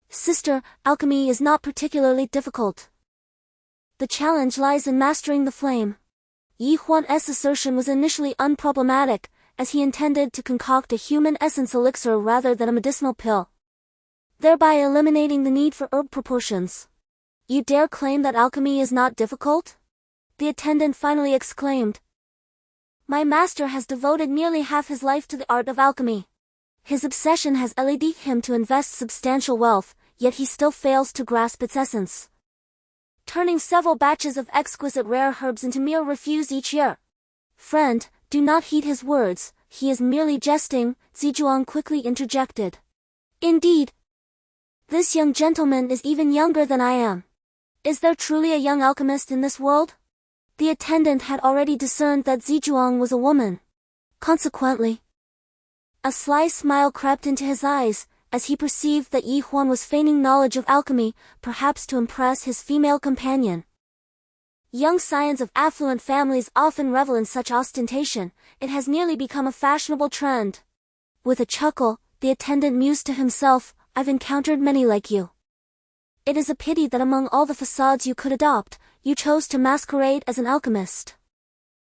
"Sister, alchemy is not particularly difficult. The challenge lies in mastering the flame." Huan's assertion was initially unproblematic, as he intended to concoct a human essence elixir rather than a medicinal pill, thereby eliminating the need for herb proportions. "You dare claim that alchemy is not difficult?" the attendant finally exclaimed. "My master has devoted nearly half his life to the art of alchemy. His obsession has led him to invest substantial wealth, yet he still fails to grasp its essence, turning several batches of exquisite rare herbs into mere refuse each year." "Friend, do not heed his words, he is merely jesting," Zizhuang quickly interjected. "Indeed, this young gentleman is even younger than I am. Is there truly a young alchemist in this world?" The attendant had already discerned that Zizhuang was a woman. Consequently, a sly smile crept into his eyes, as he perceived that Huan was feigning knowledge of alchemy, perhaps to impress his female companion. Young scions of affluent families often revel in such ostentation, it has nearly become a fashionable trend. With a chuckle, The attendant mused to himself, I've encountered many like you. It is a pity that among all the facades you could adopt, you chose to masquerade as an alchemist.